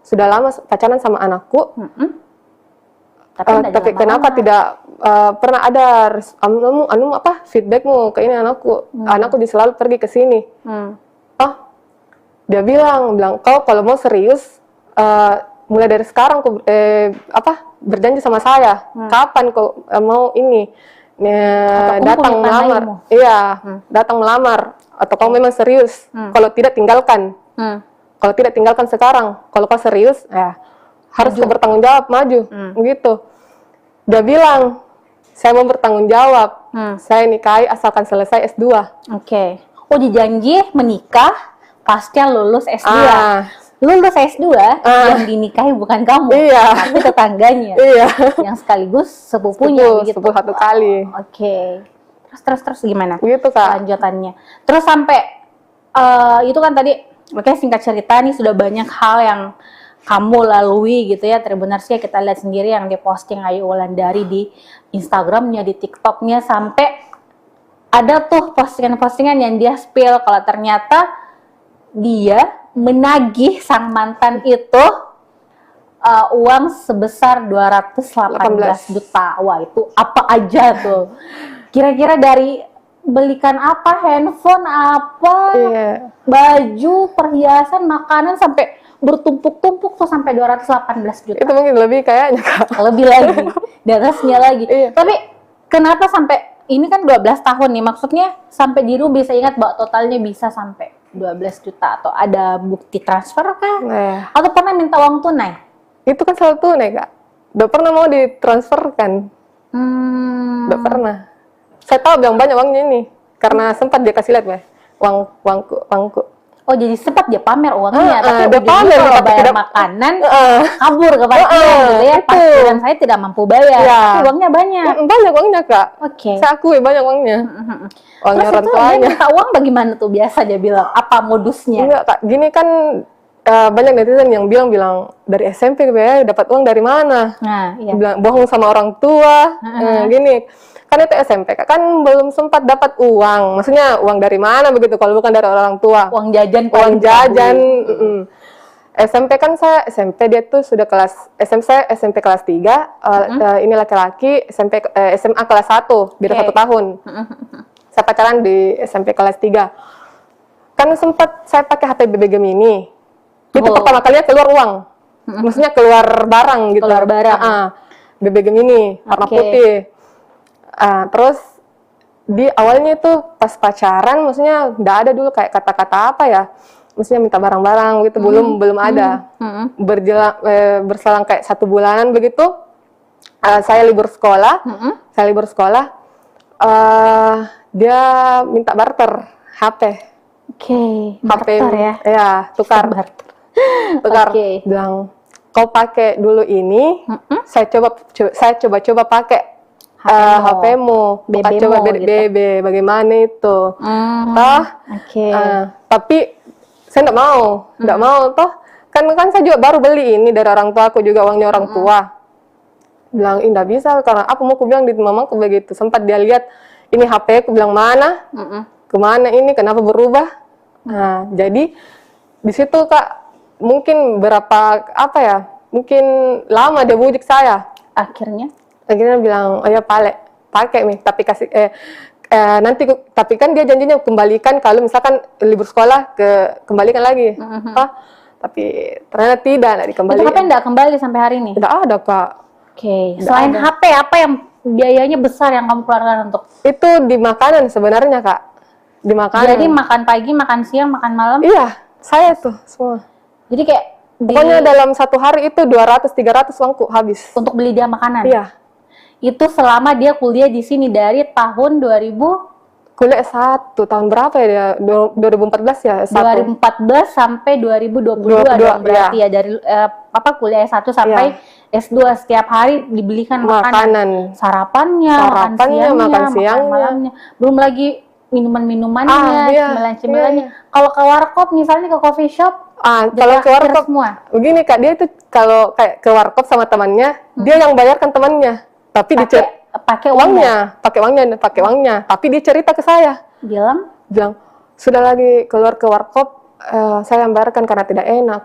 B: sudah lama pacaran sama anakku, tapi kenapa tidak pernah ada feedbackmu ke ini anakku? Anakku selalu pergi ke sini. Oh, dia bilang kau kalau mau serius, mulai dari sekarang kau berjanji sama saya. Kapan kau mau ini datang melamar? Iya, datang melamar. Atau kau memang serius? Kalau tidak tinggalkan. Kalau tidak tinggalkan sekarang. Kalau kau serius, ya harus kau bertanggung jawab, maju. Begitu. Dia bilang, saya mau bertanggung jawab. Saya nikahi asalkan selesai S2.
C: Oke. Oh, dijanji menikah pasca lulus S2. Lulus S2 yang dinikahi bukan kamu, tapi tetangganya. Yang sekaligus sepupunya begitu.
B: Sepupu satu kali.
C: Oke. Terus gimana?
B: Begitu, Kak.
C: Lanjutannya. Terus sampai itu kan tadi, makanya singkat cerita nih sudah banyak hal yang kamu lalui gitu ya. Benar sih kita lihat sendiri yang diposting Ayu Wulandari di Instagramnya, di TikToknya, sampai ada tuh postingan-postingan yang dia spill kalau ternyata dia menagih sang mantan itu uang sebesar 218 juta. Wah, itu apa aja tuh? Kira-kira dari belikan apa, handphone apa, baju, perhiasan, makanan, sampai bertumpuk-tumpuk tuh sampai 218 juta.
B: Itu mungkin lebih kayaknya, Kak.
C: Lebih lagi, di atasnya lagi. Tapi kenapa sampai, ini kan 12 tahun nih, maksudnya sampai dirimu bisa ingat bahwa totalnya bisa sampai 12 juta, atau ada bukti transfer kah? Atau pernah minta uang tunai?
B: Itu kan selalu tunai, Kak. Udah pernah mau ditransferkan. Udah pernah. Saya tahu bilang banyak uangnya ini, karena sempat dia kasih lihat, uangku.
C: Oh, jadi sempat dia pamer uangnya, tapi
B: dia pamer,
C: kalau
B: tapi
C: bayar
B: tidak
C: makanan, kabur ke parkiran gitu ya. Parkiran saya tidak mampu bayar, tapi uangnya banyak.
B: Banyak uangnya, Kak.
C: Oke.
B: Saya akui banyak uangnya. Uangnya orang tuanya.
C: Terus dia minta uang bagaimana tuh biasa dia bilang? Apa modusnya?
B: Enggak, Kak. Gini kan banyak netizen yang bilang dari SMP ya dapat uang dari mana?
C: Nah, iya.
B: Bilang bohong sama orang tua. Gini. Kan itu SMP, kan belum sempat dapat uang. Maksudnya uang dari mana begitu kalau bukan dari orang tua?
C: Uang jajan.
B: SMP kan SMP dia tuh sudah SMP kelas 3, ini laki-laki, SMA kelas 1, beda 1 tahun. Saya pacaran di SMP kelas 3. Kan sempat saya pakai HP BB Gemini. Itu pertama kalinya keluar uang. Maksudnya keluar barang gitu.
C: Keluar barang.
B: BB Gemini, warna putih. Terus di awalnya itu pas pacaran, maksudnya nggak ada dulu kayak kata-kata apa ya, maksudnya minta barang-barang gitu, belum ada. Berselang kayak 1 bulanan begitu, saya libur sekolah, dia minta barter HP.
C: Barter ya?
B: Ya, tukar. Bilang, kau pakai dulu ini, saya coba pakai HP-mu, coba BB, bagaimana itu? Tapi saya nggak mau toh, kan saya juga baru beli ini dari orang tua aku juga, uangnya orang tua. Bilang, indah bisa, karena apa mau aku bilang di mamaku begitu. Sempat dia lihat, ini HP aku bilang mana, kemana ini, kenapa berubah. Nah, jadi di situ Kak, mungkin berapa, apa ya, mungkin lama dia bujuk saya.
C: Akhirnya
B: Bilang, oh ya pakai nih, tapi kasih, nanti, tapi kan dia janjinya kembalikan kalau misalkan libur sekolah, kembalikan lagi. Tapi ternyata tidak
C: itu
B: dikembalikan.
C: HP nggak kembali sampai hari ini?
B: Tidak ada Kak.
C: Oke, selain HP apa yang biayanya besar yang kamu keluarkan untuk?
B: Itu di makanan sebenarnya Kak. Di makanan.
C: Jadi makan pagi, makan siang, makan malam?
B: Iya, saya tuh semua.
C: Jadi kayak
B: Pokoknya dalam satu hari itu 200-300 uangku habis.
C: untuk beli dia makanan?
B: Iya.
C: Itu selama dia kuliah di sini dari tahun 2000?
B: Kuliah tahun berapa ya dia? 2014 ya?
C: 2014 sampai 2022 dong berarti ya, dari kuliah S1 sampai S2 setiap hari dibelikan makanan. Sarapannya, makan siangnya, makan malamnya. Belum lagi minuman-minumannya, cemilan-cemilannya. Kalau ke warkop misalnya, ke coffee shop,
B: kalau ke warkop
C: semua.
B: Begini Kak, dia itu kalau kayak ke warkop sama temannya, dia yang bayarkan temannya. Tapi
C: pakai uangnya,
B: pakai uangnya. Tapi dia cerita ke saya.
C: Bilang,
B: sudah lagi keluar ke warkop, saya yang bayarkan karena tidak enak.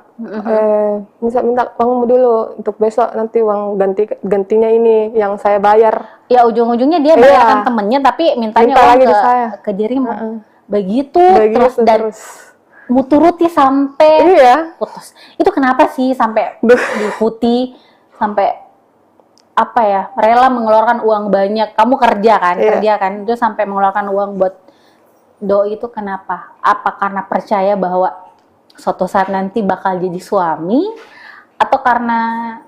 B: Minta uangmu dulu untuk besok, nanti uang gantinya ini yang saya bayar.
C: Ya ujung-ujungnya dia bayarkan temennya, tapi mintanya uang
B: lagi
C: ke dirimu. Begitu terus muturuti sampai putus. Itu kenapa sih sampai diikuti, sampai apa ya, rela mengeluarkan uang banyak? Kamu kerja kan, itu sampai mengeluarkan uang buat doi itu kenapa? Apa karena percaya bahwa suatu saat nanti bakal jadi suami, atau karena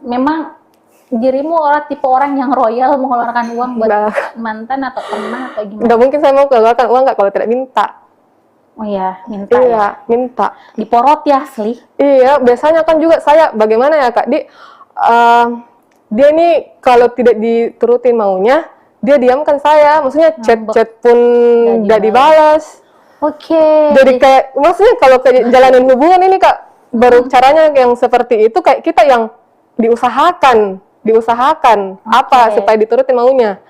C: memang dirimu tipe orang yang royal mengeluarkan uang buat mantan atau teman atau gimana?
B: Nggak mungkin saya mau keluarkan uang kalau tidak minta.
C: Oh iya, minta.
B: Iya, minta.
C: Diporot ya asli.
B: Iya, biasanya kan juga saya bagaimana ya Kak, dia nih kalau tidak diturutin maunya, dia diamkan saya. Maksudnya chat pun nggak dibalas.
C: Oke.
B: Jadi kayak, maksudnya kalau jalanin hubungan ini Kak, baru caranya yang seperti itu kayak kita yang diusahakan apa supaya diturutin maunya.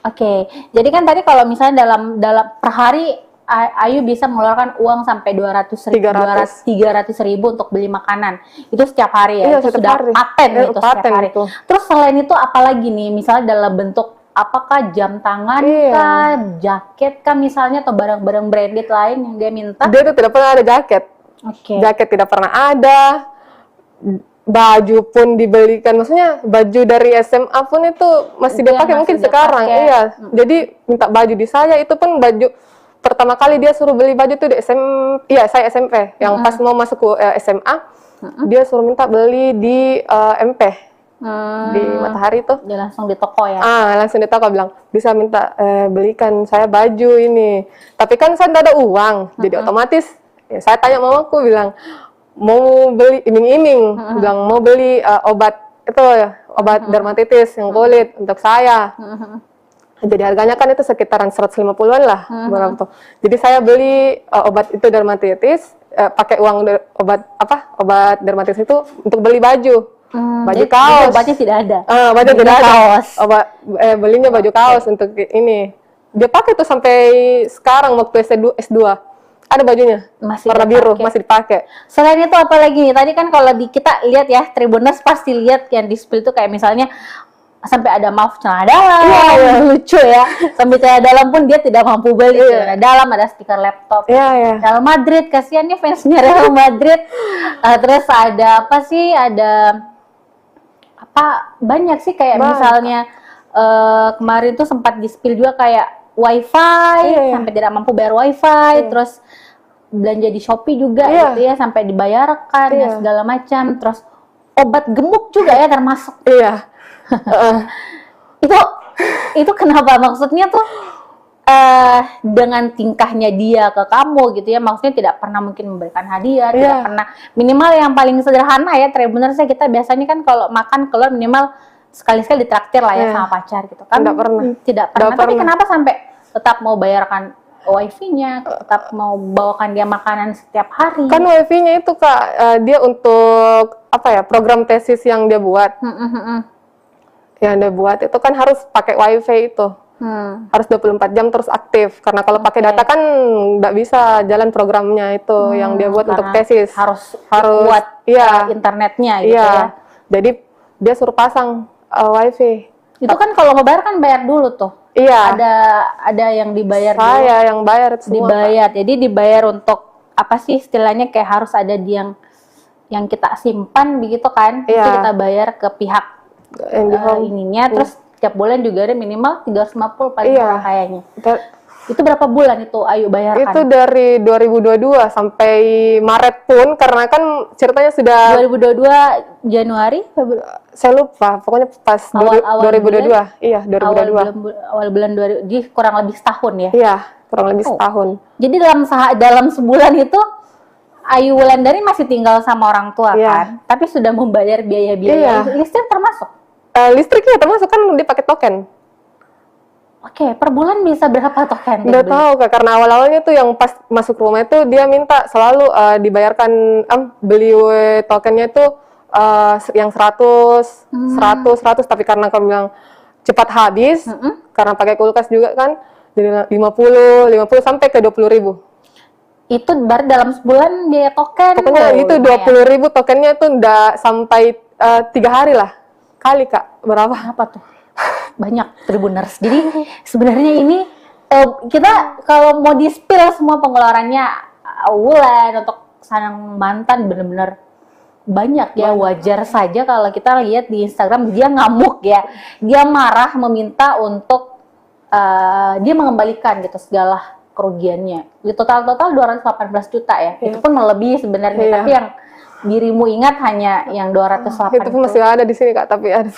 C: Oke. Jadi kan tadi kalau misalnya dalam per hari Ayu bisa mengeluarkan uang sampai 300.000 untuk beli makanan. Itu setiap hari ya?
B: Iya,
C: itu
B: setiap
C: sudah
B: hari.
C: paten itu setiap hari.
B: Itu.
C: Terus selain itu apalagi nih? Misalnya dalam bentuk apakah jam tangan kah, jaket kah misalnya, atau barang-barang branded lain yang dia minta?
B: Dia tuh tidak pernah ada jaket. Jaket tidak pernah ada. Baju pun dibelikan, maksudnya baju dari SMA pun itu masih dia pakai mungkin sekarang. Iya. Jadi minta baju di saya, itu pun baju pertama kali dia suruh beli baju tuh di saya SMP. Yang pas mau masuk ke SMA, dia suruh minta beli di MP. Di Matahari tuh.
C: Dia langsung di toko ya?
B: Langsung di toko, bilang, bisa minta belikan saya baju ini. Tapi kan saya tidak ada uang, jadi otomatis saya tanya mamaku, bilang, mau beli iming-iming, bilang mau beli obat dermatitis yang kulit untuk saya. Jadi harganya kan itu sekitaran 150-an lah. Jadi saya beli obat itu dermatitis, pakai uang obat dermatitis itu untuk beli baju. Baju kaos.
C: Obatnya tidak ada.
B: Baju tidak ada.
C: Kaos.
B: Belinya baju kaos untuk ini. Dia pakai tuh sampai sekarang waktu S2. Ada bajunya.
C: Masih
B: warna biru, masih dipakai.
C: Selain itu apa lagi nih? Tadi kan kalau kita lihat ya, Tribuners pasti lihat yang di-spill itu kayak misalnya sampai ada maaf celana dalam, lucu ya. Sampai celana dalam pun dia tidak mampu beli. Celana dalam, ada stiker laptop. Real Madrid, kasihan nih fansnya Real Madrid. Terus ada apa sih? Ada banyak sih kayak misalnya kemarin tuh sempat di-spill juga kayak wifi, sampai tidak mampu bayar wifi, terus belanja di Shopee juga gitu ya, sampai dibayarkan ya segala macam. Terus obat gemuk juga ya termasuk. Itu kenapa? Maksudnya tuh dengan tingkahnya dia ke kamu gitu ya, maksudnya tidak pernah mungkin memberikan hadiah, tidak pernah, minimal yang paling sederhana ya, Tribuners, kita biasanya kan kalau makan keluar minimal sekali-sekali ditraktir lah ya sama pacar gitu kan. Tidak pernah. Tapi kenapa sampai tetap mau bayarkan wifi-nya, tetap mau bawakan dia makanan setiap hari.
B: Kan wifi-nya itu Kak, dia untuk program tesis yang dia buat. Yang dia buat itu kan harus pakai wifi itu. Harus 24 jam terus aktif. Karena kalau pakai data kan nggak bisa jalan programnya itu yang dia buat untuk
C: Karena
B: tesis.
C: harus kuat
B: iya.
C: internetnya gitu
B: Iya.
C: ya.
B: Jadi dia suruh pasang wifi.
C: Itu kan kalau ngebayar kan bayar dulu tuh.
B: Iya.
C: Ada yang dibayar dulu.
B: Saya yang bayar semua.
C: Dibayar. Jadi dibayar untuk apa sih istilahnya, kayak harus ada yang kita simpan begitu kan? Itu
B: Iya.
C: kita bayar ke pihak
B: Yang di home.
C: ininya, terus tiap bulan juga ada minimal 350 paling
B: Iya.
C: murah kayaknya.
B: Kita-
C: Itu berapa bulan itu Ayu bayarkan?
B: Itu dari 2022 sampai Maret pun, karena kan ceritanya sudah
C: 2022 Januari, Februari,
B: saya lupa, pokoknya pas
C: Awal-awal
B: 2022. Iya, 2022.
C: awal bulan 2000, jadi kurang lebih setahun ya.
B: Iya, kurang lebih
C: Oh.
B: setahun.
C: Jadi dalam sebulan itu Ayu Wulandari masih tinggal sama orang tua
B: Iya.
C: kan, tapi sudah membayar biaya-biaya
B: Iya.
C: listrik termasuk.
B: Listriknya termasuk kan dia pakai token.
C: Oke, per bulan bisa berapa token?
B: Nggak tahu Kak, karena awal-awalnya tuh yang pas masuk rumah itu dia minta selalu dibayarkan beli tokennya itu yang 100, 100, tapi karena kamu bilang cepat habis, karena pakai kulkas juga kan, jadi 50 sampai ke 20.000.
C: Itu baru dalam sebulan biaya token.
B: Pokoknya itu 20.000 tokennya itu udah sampai 3 hari lah. Kali Kak, berapa?
C: Apa tuh? Banyak Tribuners. Jadi sebenarnya ini kita kalau mau di-spill semua pengeluarannya Wulan untuk sang mantan benar-benar banyak ya. Wajar saja kalau kita lihat di Instagram dia ngamuk ya. Dia marah meminta untuk dia mengembalikan gitu segala kerugiannya. Di total 218 juta ya. Itu pun melebihi sebenarnya,
B: Iya.
C: tapi yang dirimu ingat hanya yang 208
B: Itu pun masih ada di sini Kak, tapi aduh.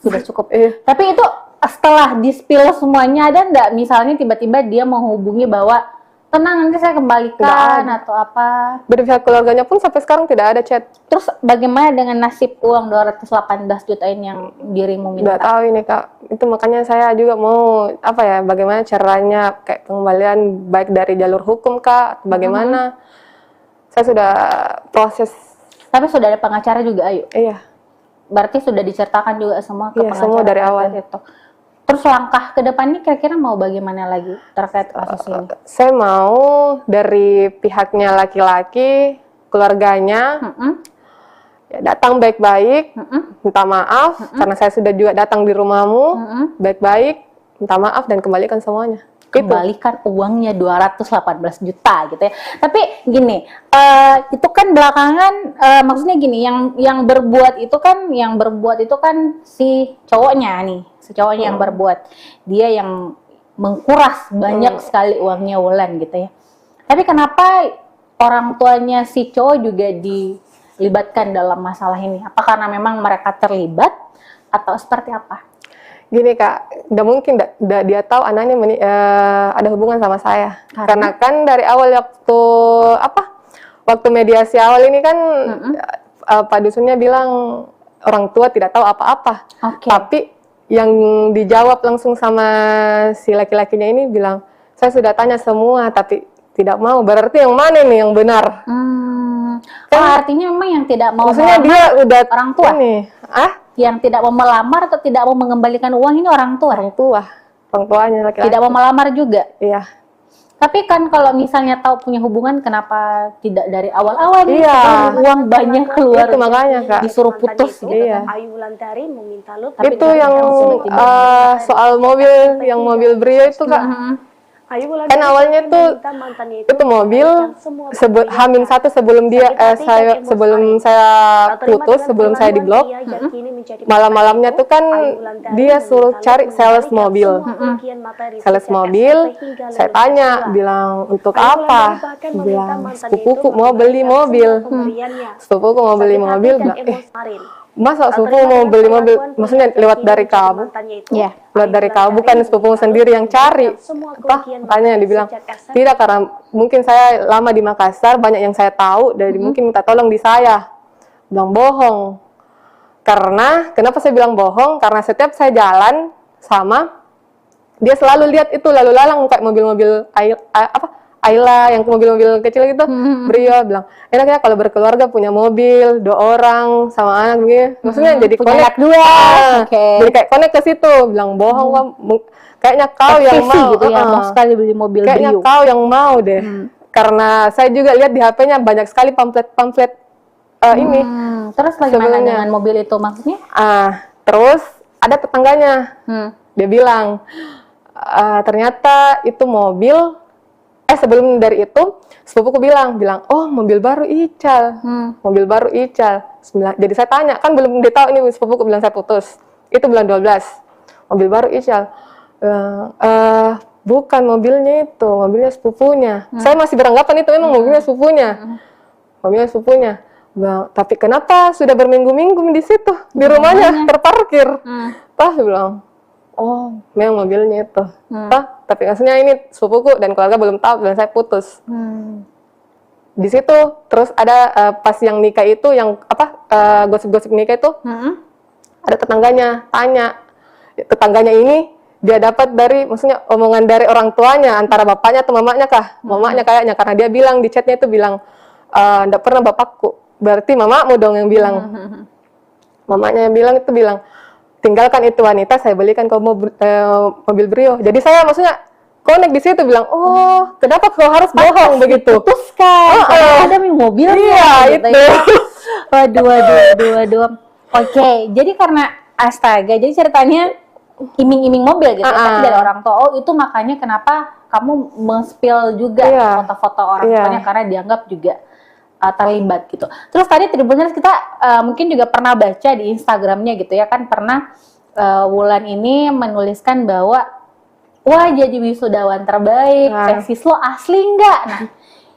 C: sudah cukup.
B: Iya.
C: Tapi itu setelah di-spill semuanya, ada nggak misalnya tiba-tiba dia menghubungi bahwa tenang nanti saya kembalikan
B: Nggak
C: atau apa?
B: Dari pihak keluarganya pun sampai sekarang tidak ada chat.
C: Terus bagaimana dengan nasib uang 218 juta ini yang dirimu
B: Nggak
C: minta?
B: tahu ini Kak. Itu makanya saya juga mau bagaimana caranya kayak pengembalian baik dari jalur hukum Kak, atau bagaimana. Saya sudah proses.
C: Tapi sudah ada pengacara juga, Ayu.
B: Iya.
C: Berarti sudah diceritakan juga semua ke
B: Iya,
C: pengacara
B: semua dari awal.
C: terkait itu. Terus langkah ke depannya kira-kira mau bagaimana lagi terkait kasus ini?
B: Saya mau dari pihaknya laki-laki, keluarganya, ya, datang baik-baik, minta maaf, karena saya sudah juga datang di rumahmu, baik-baik, minta maaf dan kembalikan semuanya.
C: Kembalikan uangnya 218 juta gitu ya. Tapi gini, itu kan belakangan maksudnya gini, yang berbuat itu kan si cowoknya nih, yang berbuat. Dia yang mengkuras banyak sekali uangnya Wulan gitu ya. Tapi kenapa orang tuanya si cowok juga dilibatkan dalam masalah ini? Apa karena memang mereka terlibat atau seperti apa?
B: Gini Kak, udah mungkin dia tahu anaknya ada hubungan sama saya. Karena kan dari awal waktu mediasi awal ini kan Pak Dusunnya bilang orang tua tidak tahu apa-apa.
C: Oke.
B: Tapi yang dijawab langsung sama si laki-lakinya ini bilang, saya sudah tanya semua tapi tidak mau. Berarti yang mana nih yang benar?
C: Artinya memang yang tidak mau
B: Maksudnya dia
C: melamar
B: udah
C: orang tua?
B: Yang
C: tidak mau melamar atau tidak mau mengembalikan uang ini orang tua?
B: orang tuanya laki-laki.
C: Tidak mau melamar juga?
B: Iya.
C: Tapi kan kalau misalnya tahu punya hubungan, kenapa tidak dari awal-awal nih?
B: Iya.
C: Setelah uang banyak keluar,
B: Itu makanya Kak.
C: disuruh putus gitu.
B: Iya.
D: Ayu Wulandari meminta Lutfi.
C: Tapi
B: Itu
C: dari
B: yang
C: tiba-tiba
B: soal mobil Brio itu Kak.
D: Ayu Wulandari
B: Kan awalnya tuh
D: meminta mantannya
B: itu mobil Hamin 1 sebelum saya putus, sebelum saya diblok. Malam-malamnya tuh kan dia suruh cari sales mobil. Sales mobil, saya tanya, bilang untuk apa? Bilang sepupuku mau beli mobil. Sepupuku mau beli mobil, bilang masa sepupu mau beli mobil? Maksudnya lewat dari kamu?
C: Iya.
B: Lewat dari kamu, bukan sepupu sendiri yang cari. Apa? Makanya dibilang tidak, karena mungkin saya lama di Makassar, banyak yang saya tahu, dari mungkin minta tolong di saya. Bilang bohong. Karena kenapa saya bilang bohong? Karena setiap saya jalan sama dia selalu lihat itu lalu lalang kayak mobil-mobil Ayla yang mobil-mobil kecil gitu. Beliau bilang, enak ya kalau berkeluarga punya mobil 2 orang sama anak gitu. Maksudnya jadi
C: punya
B: connect
C: anak 2. Oke.
B: Jadi kayak connect ke situ. Bilang bohong Wak. Kayaknya kau yang
C: Obsesi
B: mau
C: gitu ya, mau sekali beli mobil
B: kayaknya
C: Brio.
B: kau yang mau deh. Karena saya juga lihat di HP-nya banyak sekali pamflet ini.
C: Terus bagaimana
B: Sebelumnya.
C: dengan mobil itu maksudnya?
B: Terus ada tetangganya. Dia bilang, ternyata itu mobil. Sebelum dari itu, sepupuku bilang, oh mobil baru Ical. Mobil baru Ical. Jadi saya tanya, kan belum dia tahu ini sepupuku bilang saya putus. Itu bulan 12. Mobil baru Ical. Bukan mobilnya itu, mobilnya sepupunya. Saya masih beranggapan itu memang mobilnya sepupunya. Mobilnya sepupunya. Bilang, tapi kenapa sudah berminggu-minggu di situ, di rumahnya terparkir? Saya bilang, oh, memang mobilnya itu. Tapi maksudnya ini sepupuku dan keluarga belum tahu dan saya putus. Di situ terus ada pas yang nikah itu yang gosip-gosip nikah itu ada tetangganya tanya. Tetangganya ini dia dapat dari maksudnya omongan dari orang tuanya antara bapaknya atau mamanya kah? Mamanya kayaknya karena dia bilang di chatnya itu bilang enggak pernah bapakku. Berarti mamamu dong yang bilang. Mamanya yang bilang itu bilang tinggalkan itu wanita, saya belikan kau mobil Brio. Jadi saya maksudnya connect di situ bilang, oh, kenapa kau harus bohong begitu?
C: Putuskan, ada mobilnya.
B: Iya,
C: gitu
B: itu.
C: Ya. Waduh. Oke, jadi karena astaga, jadi ceritanya iming-iming mobil gitu, tapi dari orang tua. Oh, itu makanya kenapa kamu men-spill juga foto-foto orang tuanya karena dianggap juga terlibat gitu. Terus tadi Tribuners kita mungkin juga pernah baca di Instagramnya gitu ya kan, pernah Wulan ini menuliskan bahwa wah jadi wisudawan terbaik, tesis lo asli nggak? Nah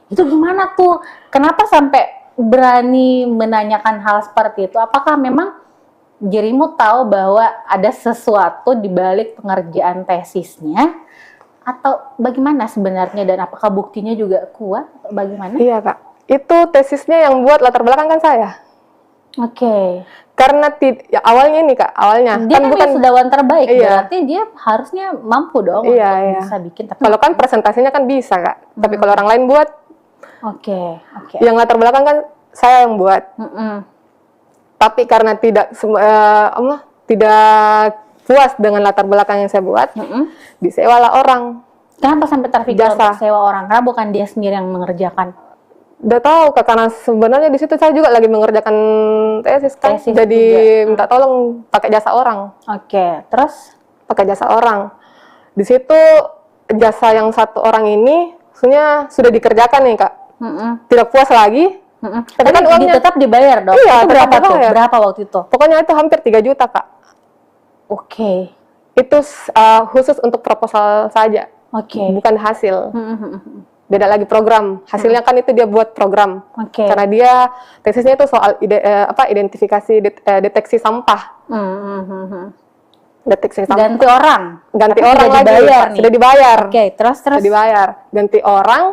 C: itu gimana tuh? Kenapa sampai berani menanyakan hal seperti itu? Apakah memang dirimu tahu bahwa ada sesuatu di balik pengerjaan tesisnya? Atau bagaimana sebenarnya, dan apakah buktinya juga kuat? Bagaimana?
B: Iya kak. Itu tesisnya yang buat latar belakang kan saya.
C: Oke.
B: Karena awalnya nih kak, awalnya
C: dia kan
B: bukan
C: wisudawan terbaik, berarti dia harusnya mampu dong untuk bisa bikin. Tapi
B: kalau kan presentasinya kan bisa kak, tapi kalau orang lain buat,
C: oke.
B: yang latar belakang kan saya yang buat. Tapi karena tidak puas dengan latar belakang yang saya buat, disewalah orang.
C: Kenapa sampai terpikir untuk sewa orang? Karena bukan dia sendiri yang mengerjakan.
B: Udah tahu kak, karena sebenarnya di situ saya juga lagi mengerjakan tesis kan, jadi minta tolong pakai jasa orang.
C: Oke, terus
B: pakai jasa orang. Di situ jasa yang 1 orang ini, maksudnya sudah dikerjakan nih kak, tidak puas lagi.
C: Tapi kan uangnya tetap dibayar dong.
B: Iya,
C: itu berapa tuh? Berapa waktu itu?
B: Pokoknya itu hampir 3 juta kak.
C: Oke.
B: Itu khusus untuk proposal saja.
C: Oke.
B: Bukan hasil. Beda lagi program. Hasilnya kan itu dia buat program. Karena dia tesisnya itu soal identifikasi deteksi sampah. Deteksi sampah.
C: Ganti orang.
B: Ganti orang lagi. Sudah dibayar.
C: Oke, terus
B: sudah dibayar. Ganti orang.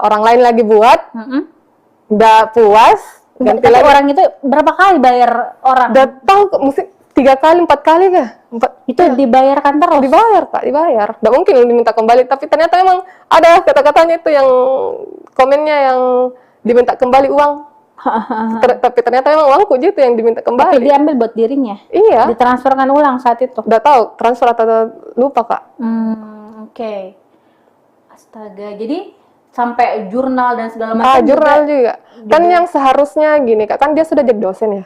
B: Orang lain lagi buat. Udah puas.
C: Ganti lagi. Orang itu berapa kali bayar orang?
B: Udah tahu mesti 3 kali, 4 kali kah?
C: Itu dibayarkan terus?
B: Dibayar kak, dibayar. Nggak mungkin diminta kembali, tapi ternyata memang ada kata-katanya itu yang komennya yang diminta kembali uang. Tapi ternyata memang uangku gitu yang diminta kembali.
C: Tapi diambil buat dirinya?
B: Iya.
C: Ditransferkan ulang saat itu?
B: Udah tahu, transfer atau lupa kak.
C: Oke. Astaga, jadi sampai jurnal dan segala macam
B: jurnal juga. Kan yang seharusnya gini kak, kan dia sudah jadi dosen ya.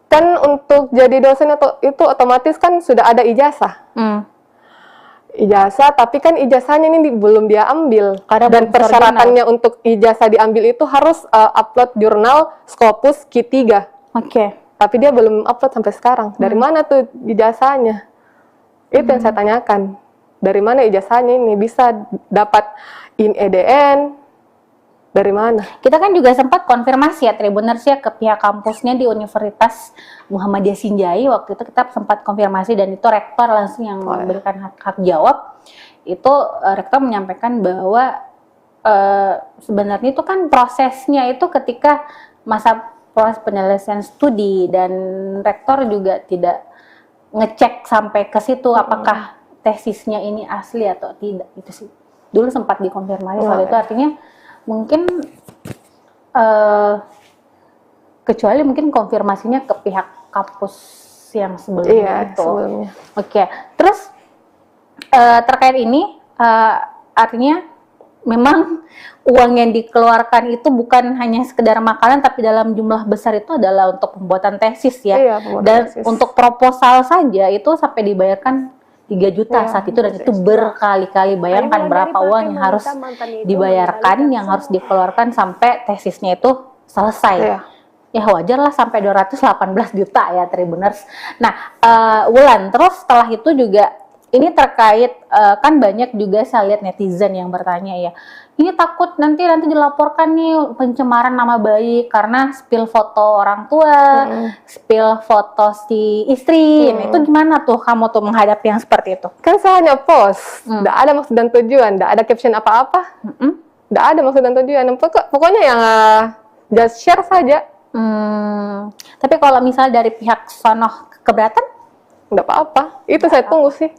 B: Kan untuk jadi dosen itu otomatis kan sudah ada ijazah. Ijazah, tapi kan ijazahnya ini belum dia ambil. Dan persyaratannya untuk ijazah diambil itu harus upload jurnal Scopus Q3.
C: Oke.
B: Tapi dia belum upload sampai sekarang. Dari mana tuh ijazahnya? Itu yang saya tanyakan. Dari mana ijazahnya ini bisa dapat in EDN? Dari mana?
C: Kita kan juga sempat konfirmasi ya Tribuners ya ke pihak kampusnya di Universitas Muhammadiyah Sinjai. Waktu itu kita sempat konfirmasi dan itu rektor langsung yang memberikan hak jawab. Itu rektor menyampaikan bahwa sebenarnya itu kan prosesnya itu ketika masa proses penyelesaian studi, dan rektor juga tidak ngecek sampai ke situ apakah tesisnya ini asli atau tidak gitu sih. Dulu sempat dikonfirmasi soal itu, artinya mungkin kecuali mungkin konfirmasinya ke pihak kampus yang sebelumnya itu.
B: Sebelumnya.
C: Oke, terus terkait ini artinya memang uang yang dikeluarkan itu bukan hanya sekedar makanan, tapi dalam jumlah besar itu adalah untuk pembuatan tesis ya.
B: Iya, pembuatan
C: Dan
B: tesis.
C: untuk proposal saja itu sampai dibayarkan 3 juta
B: Iya,
C: saat itu, dan itu berkali-kali. Bayangkan berapa uang yang harus dibayarkan, yang harus dikeluarkan sampai tesisnya itu selesai.
B: Iya.
C: Ya wajar lah sampai 218 juta ya Tribuners. Nah, Wulan, terus setelah itu juga ini terkait kan banyak juga saya lihat netizen yang bertanya ya, ini takut nanti dilaporkan nih pencemaran nama baik karena spill foto orang tua, spill foto si istri. Nah, itu gimana tuh kamu tuh menghadapi yang seperti itu?
B: Kan saya hanya post, tidak ada maksud dan tujuan, tidak ada caption apa-apa, tidak ada maksud dan tujuan. Pokoknya yang just share saja.
C: Tapi kalau misalnya dari pihak sono keberatan?
B: Tidak apa-apa, itu saya tunggu sih.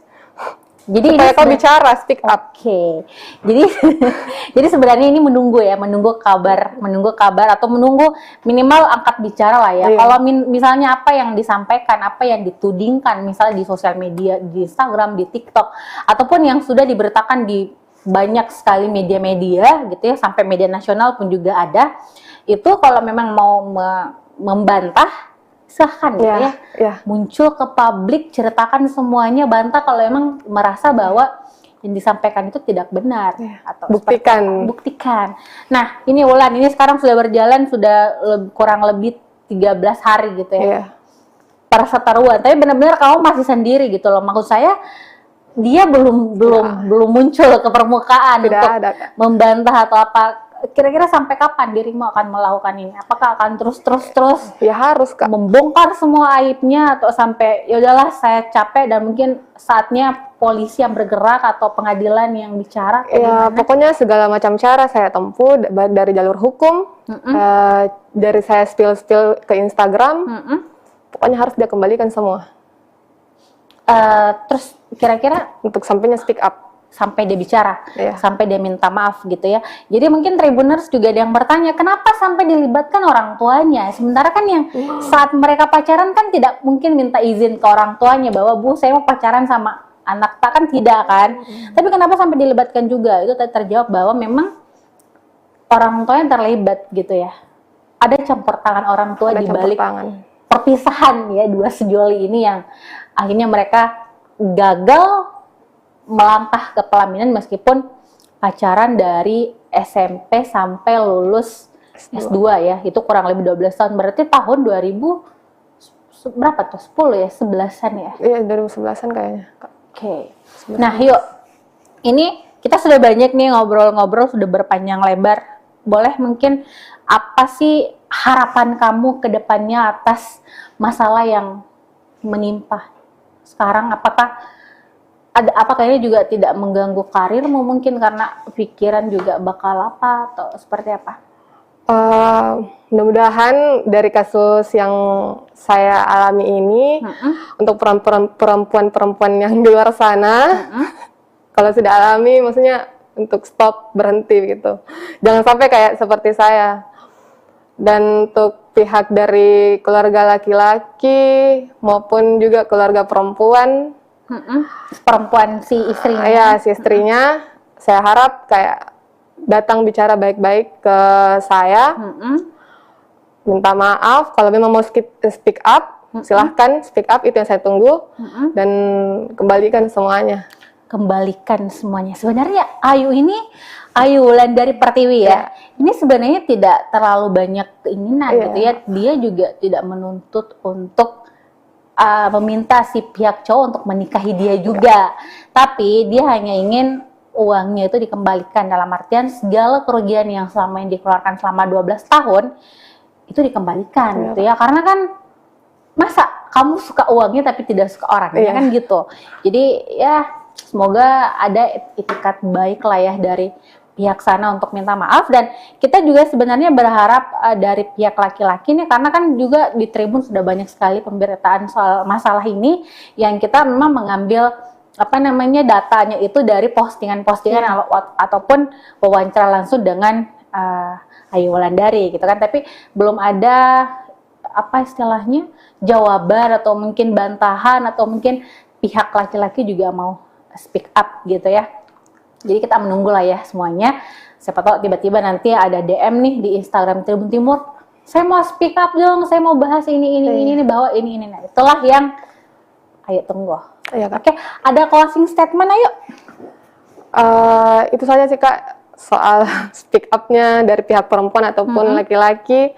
C: Jadi
B: supaya kau bicara, speak up.
C: Oke. Jadi jadi sebenarnya ini menunggu kabar atau menunggu minimal angkat bicara lah ya.
B: Iya.
C: Kalau misalnya apa yang disampaikan, apa yang ditudingkan misalnya di sosial media, di Instagram, di TikTok, ataupun yang sudah diberitakan di banyak sekali media-media gitu ya, sampai media nasional pun juga ada. Itu kalau memang mau membantah, silahkan gitu ya. Muncul ke publik, ceritakan semuanya, bantah kalau emang merasa bahwa yang disampaikan itu tidak benar. Atau buktikan. Nah, ini Wulan, ini sekarang sudah berjalan kurang lebih 13 hari gitu ya. Perseteruan, tapi benar-benar kamu masih sendiri gitu loh. Maksud saya dia belum muncul ke permukaan
B: Tidak
C: untuk
B: ada.
C: membantah atau apa. Kira-kira sampai kapan dirimu akan melakukan ini? Apakah akan terus
B: Ya harus, Kak.
C: membongkar semua aibnya, atau sampai ya udahlah saya capek dan mungkin saatnya polisi yang bergerak atau pengadilan yang bicara?
B: Ya pokoknya segala macam cara saya tempuh, dari jalur hukum, dari saya spill ke Instagram, pokoknya harus dia kembalikan semua.
C: Terus kira-kira
B: Untuk sampainya speak up.
C: sampai dia bicara,
B: Iya.
C: sampai dia minta maaf gitu ya. Jadi mungkin Tribuners juga ada yang bertanya, kenapa sampai dilibatkan orang tuanya? Sementara kan yang saat mereka pacaran kan tidak mungkin minta izin ke orang tuanya bahwa Bu saya mau pacaran sama anak tak, kan tidak kan. Tapi kenapa sampai dilibatkan juga? Itu terjawab bahwa memang orang tuanya terlibat gitu ya. Ada campur tangan orang tua di balik perpisahan ya dua sejoli ini yang akhirnya mereka gagal melangkah ke pelaminan meskipun pacaran dari SMP sampai lulus S2 ya, itu kurang lebih 12 tahun, berarti tahun 2000 berapa tuh, 10 ya, 11-an ya?
B: Iya, 2011-an kayaknya.
C: Oke. Nah yuk, ini kita sudah banyak nih ngobrol-ngobrol, sudah berpanjang lebar. Boleh mungkin apa sih harapan kamu ke depannya atas masalah yang menimpa sekarang? Apa kayaknya juga tidak mengganggu karirmu mungkin karena pikiran juga bakal apa atau seperti apa?
B: Mudah-mudahan dari kasus yang saya alami ini, untuk perempuan-perempuan yang di luar sana, kalau sudah alami, maksudnya untuk stop, berhenti gitu. Jangan sampai kayak seperti saya. Dan untuk pihak dari keluarga laki-laki maupun juga keluarga perempuan,
C: perempuan si istrinya.
B: Ya, si istrinya, saya harap kayak datang bicara baik-baik ke saya, minta maaf, kalau memang mau speak up, silahkan speak up, itu yang saya tunggu, dan kembalikan semuanya.
C: Kembalikan semuanya. Sebenarnya Ayu Wulan dari Pertiwi ya, ini sebenarnya tidak terlalu banyak keinginan gitu ya, dia juga tidak menuntut untuk meminta si pihak cowok untuk menikahi dia juga, tapi dia hanya ingin uangnya itu dikembalikan, dalam artian segala kerugian yang selama ini dikeluarkan selama 12 tahun itu dikembalikan gitu ya, karena kan masa kamu suka uangnya tapi tidak suka orangnya kan gitu. Jadi ya semoga ada itikat baik lah ya dari pihak sana untuk minta maaf, dan kita juga sebenarnya berharap dari pihak laki-laki nih, karena kan juga di Tribun sudah banyak sekali pemberitaan soal masalah ini yang kita memang mengambil datanya itu dari postingan-postingan ataupun wawancara langsung dengan Ayu Wulandari gitu kan, tapi belum ada jawaban atau mungkin bantahan atau mungkin pihak laki-laki juga mau speak up gitu ya. Jadi kita menunggu lah ya semuanya. Siapa tahu tiba-tiba nanti ada DM nih di Instagram Tribun Timur, saya mau speak up dong, saya mau bahas ini bahwa ini. Nah, itulah yang ayo tunggu.
B: Iya, Kak.
C: Oke, ada closing statement ayo.
B: Itu saja sih, Kak, soal speak up-nya dari pihak perempuan ataupun laki-laki.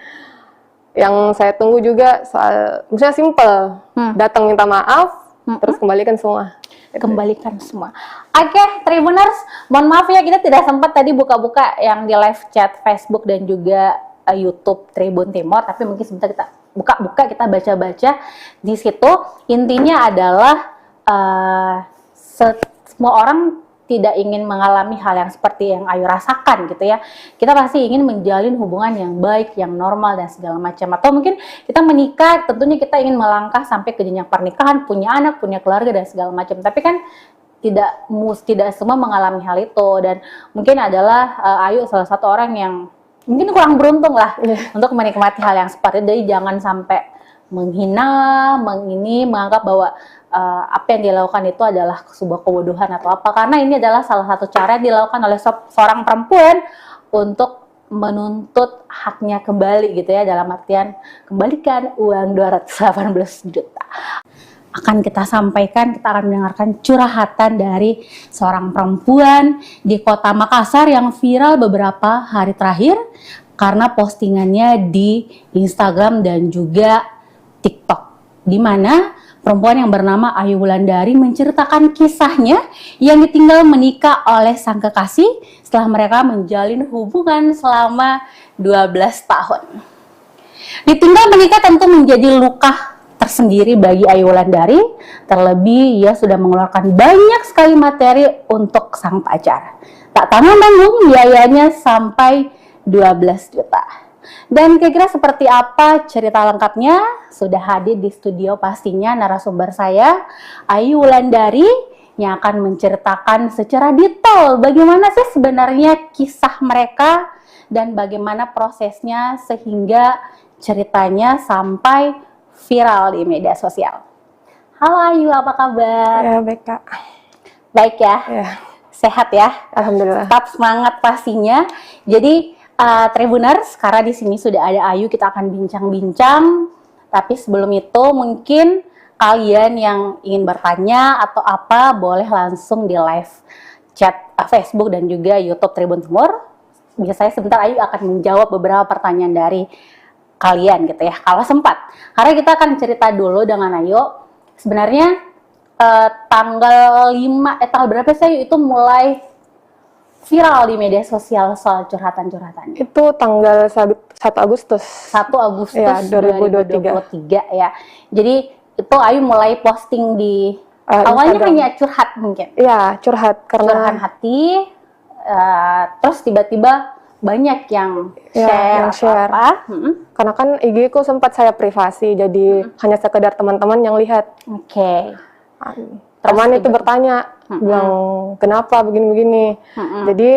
B: Yang saya tunggu juga soal, misalnya simple, datang minta maaf, terus kembalikan semua.
C: Kembalikan semua. Oke, Tribuners, mohon maaf ya kita tidak sempat tadi buka-buka yang di live chat Facebook dan juga YouTube Tribun Timur, tapi mungkin sebentar kita buka-buka, kita baca-baca di situ. Intinya adalah semua orang tidak ingin mengalami hal yang seperti yang Ayu rasakan gitu ya. Kita pasti ingin menjalin hubungan yang baik, yang normal dan segala macam. Atau mungkin kita menikah, tentunya kita ingin melangkah sampai ke jenjang pernikahan, punya anak, punya keluarga dan segala macam. Tapi kan tidak semua mengalami hal itu, dan mungkin adalah Ayu salah satu orang yang mungkin kurang beruntung lah untuk menikmati hal yang seperti itu. Jadi jangan sampai menghina, menganggap bahwa apa yang dilakukan itu adalah sebuah kebodohan atau apa, karena ini adalah salah satu cara yang dilakukan oleh seorang perempuan untuk menuntut haknya kembali gitu ya, dalam artian kembalikan uang 218 juta. Akan kita sampaikan, kita akan mendengarkan curhatan dari seorang perempuan di Kota Makassar yang viral beberapa hari terakhir karena postingannya di Instagram dan juga TikTok, di mana perempuan yang bernama Ayu Wulandari menceritakan kisahnya yang ditinggal menikah oleh sang kekasih setelah mereka menjalin hubungan selama 12 tahun. Ditinggal menikah tentu menjadi luka tersendiri bagi Ayu Wulandari, terlebih ia sudah mengeluarkan banyak sekali materi untuk sang pacar. Tak tanggung-tanggung biayanya sampai 12 juta. Dan kira-kira seperti apa cerita lengkapnya? Sudah hadir di studio pastinya narasumber saya, Ayu Wulandari, yang akan menceritakan secara detail bagaimana sih sebenarnya kisah mereka dan bagaimana prosesnya sehingga ceritanya sampai viral di media sosial. Halo Ayu, apa kabar?
B: Ya, baik, Kak.
C: Baik ya?
B: Ya.
C: Sehat ya?
B: Alhamdulillah.
C: Tetap semangat pastinya. Jadi Tribuners, karena di sini sudah ada Ayu, kita akan bincang-bincang. Tapi sebelum itu mungkin kalian yang ingin bertanya atau apa boleh langsung di live chat Facebook dan juga YouTube Tribun Timur. Biasanya sebentar Ayu akan menjawab beberapa pertanyaan dari kalian gitu ya, kalau sempat. Karena kita akan cerita dulu dengan Ayu. Sebenarnya tanggal berapa sih Ayu itu mulai viral di media sosial soal curhatan-curhatan?
B: Itu tanggal 1 Agustus.
C: 1 Agustus
B: ya,
C: 2023 ya. Jadi itu Ayu mulai posting di awalnya
B: Instagram.
C: hanya curhat mungkin.
B: Iya, curhat karena
C: Curahan hati, terus tiba-tiba banyak yang share. Apa.
B: Karena kan IG ku sempat saya privasi, jadi hanya sekedar teman-teman yang lihat.
C: Oke.
B: Teman itu bertanya, bilang kenapa begini-begini. Jadi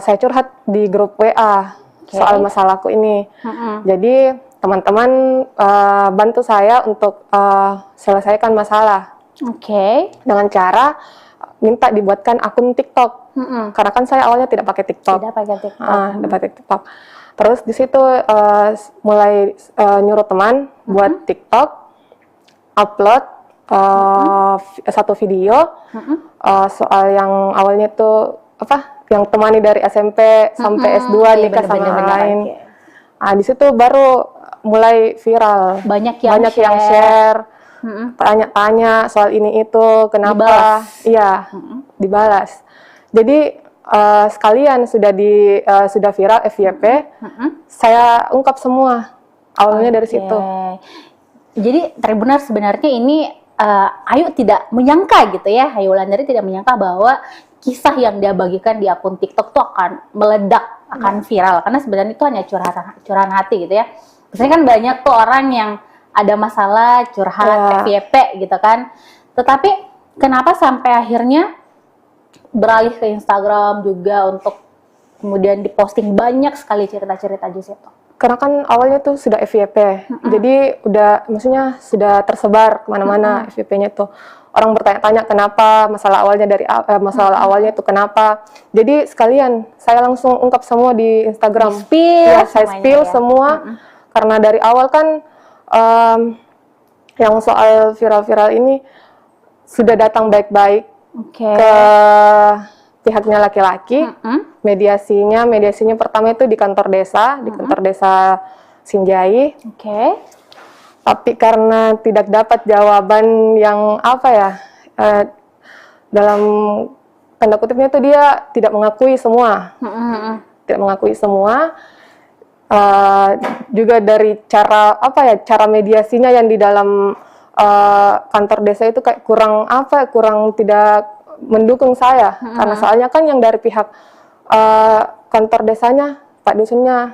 B: saya curhat di grup WA soal masalahku ini. Jadi teman-teman bantu saya untuk selesaikan masalah.
C: Oke.
B: Dengan cara minta dibuatkan akun TikTok. Karena kan saya awalnya tidak pakai TikTok.
C: Tidak pakai TikTok.
B: Tidak pakai TikTok. Terus di situ mulai nyuruh teman buat TikTok, upload satu video soal yang awalnya tuh yang temani dari SMP sampai S2 nikah sama orang lain. Di situ baru mulai viral.
C: Banyak yang
B: share. Tanya-tanya soal ini itu kenapa? Iya, dibalas. Jadi sekalian sudah viral FYP, saya ungkap semua awalnya dari situ.
C: Jadi Tribuners sebenarnya ini Ayu tidak menyangka gitu ya, Ayu Wulandari tidak menyangka bahwa kisah yang dia bagikan di akun TikTok tuh akan meledak, akan viral. Karena sebenarnya itu hanya curahan hati gitu ya. Biasanya kan banyak tuh orang yang ada masalah, curhat, FYP gitu kan. Tetapi kenapa sampai akhirnya beralih ke Instagram juga untuk kemudian diposting banyak sekali cerita-cerita di situ?
B: Karena kan awalnya tuh sudah FYP, jadi udah, maksudnya sudah tersebar kemana-mana FYP-nya tuh. Orang bertanya-tanya kenapa, masalah awalnya itu kenapa. Jadi sekalian saya langsung ungkap semua di Instagram.
C: Spill
B: Saya spill semua, karena dari awal kan yang soal viral-viral ini sudah datang baik-baik ke pihaknya laki-laki. Mediasinya pertama itu di kantor desa, di kantor desa Sinjai. Tapi karena tidak dapat jawaban yang dalam tanda kutipnya itu dia tidak mengakui semua, tidak mengakui semua. Juga dari cara mediasinya yang di dalam kantor desa itu kayak kurang tidak mendukung saya, karena soalnya kan yang dari pihak kantor desanya, Pak Dusunnya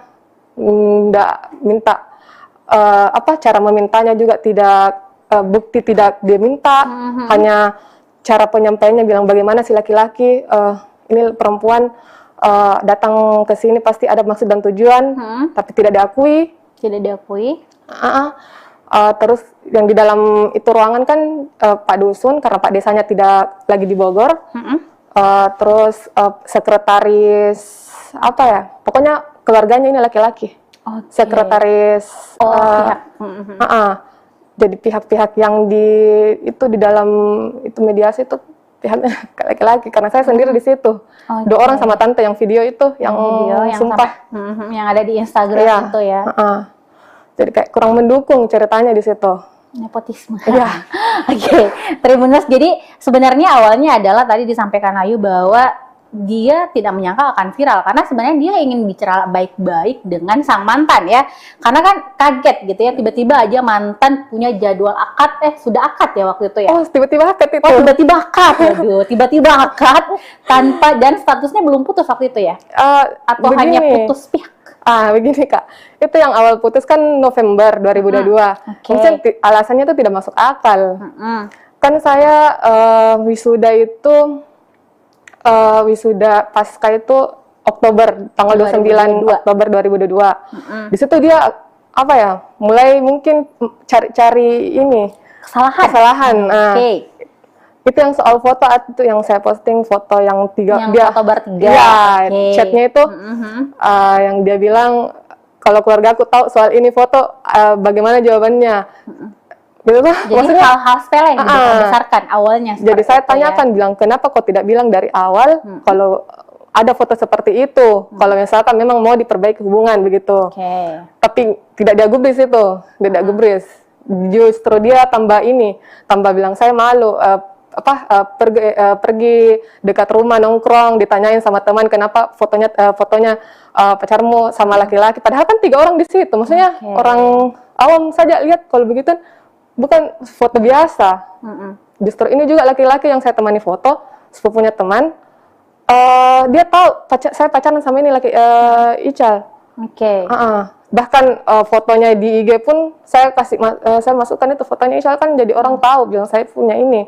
B: nggak minta cara memintanya juga tidak, bukti tidak dia minta, hanya cara penyampaiannya bilang bagaimana si laki-laki, ini perempuan datang ke sini pasti ada maksud dan tujuan, tapi tidak diakui. Terus yang di dalam itu ruangan kan Pak Dusun, karena Pak Desanya tidak lagi di Bogor. Terus sekretaris pokoknya keluarganya ini laki-laki. Sekretaris jadi pihak-pihak yang di dalam itu mediasi itu pihaknya laki-laki, karena saya sendiri di situ. 2 orang sama tante yang video itu yang sumpah
C: yang ada di Instagram itu ya.
B: Jadi kayak kurang mendukung ceritanya di situ.
C: Nepotisme. Oke, Tribuners. Jadi sebenarnya awalnya adalah tadi disampaikan Ayu bahwa dia tidak menyangka akan viral, karena sebenarnya dia ingin bicara baik-baik dengan sang mantan ya. Karena kan kaget gitu ya, tiba-tiba aja mantan punya jadwal akad, sudah akad ya waktu itu ya.
B: Tiba-tiba akad itu.
C: Tiba-tiba akad. Waduh, tiba-tiba akad tanpa, dan statusnya belum putus waktu itu ya? Atau
B: begini,
C: hanya putus pihak?
B: Begini Kak, itu yang awal putus kan November 2022. Mungkin alasannya itu tidak masuk akal. Kan saya wisuda itu wisuda pasca itu Oktober, tanggal 29 Oktober 2022. Di situ dia mulai mungkin cari-cari ini kesalahan. Itu yang soal foto itu yang saya posting, foto yang
C: foto bertiga.
B: Chatnya itu yang dia bilang kalau keluarga aku tahu soal ini foto, bagaimana jawabannya. Gitu tuh.
C: Jadi
B: maksudnya
C: hal-hal sepele yang dibesarkan awalnya.
B: Jadi saya tanyakan, bilang kenapa kok tidak bilang dari awal kalau ada foto seperti itu, kalau misalkan memang mau diperbaiki hubungan begitu. Tapi tidak dia gubris itu, tidak gubris. Justru dia tambah bilang saya malu. Pergi dekat rumah nongkrong, ditanyain sama teman kenapa fotonya pacarmu sama laki-laki, padahal kan 3 orang di situ. Maksudnya orang awam saja lihat kalau begitu bukan foto biasa. Justru ini juga laki-laki yang saya temani foto, sepupunya teman, dia tahu saya pacaran sama ini Ical. Bahkan fotonya di IG pun saya masukkan itu fotonya Ical, kan jadi orang tahu bilang saya punya ini.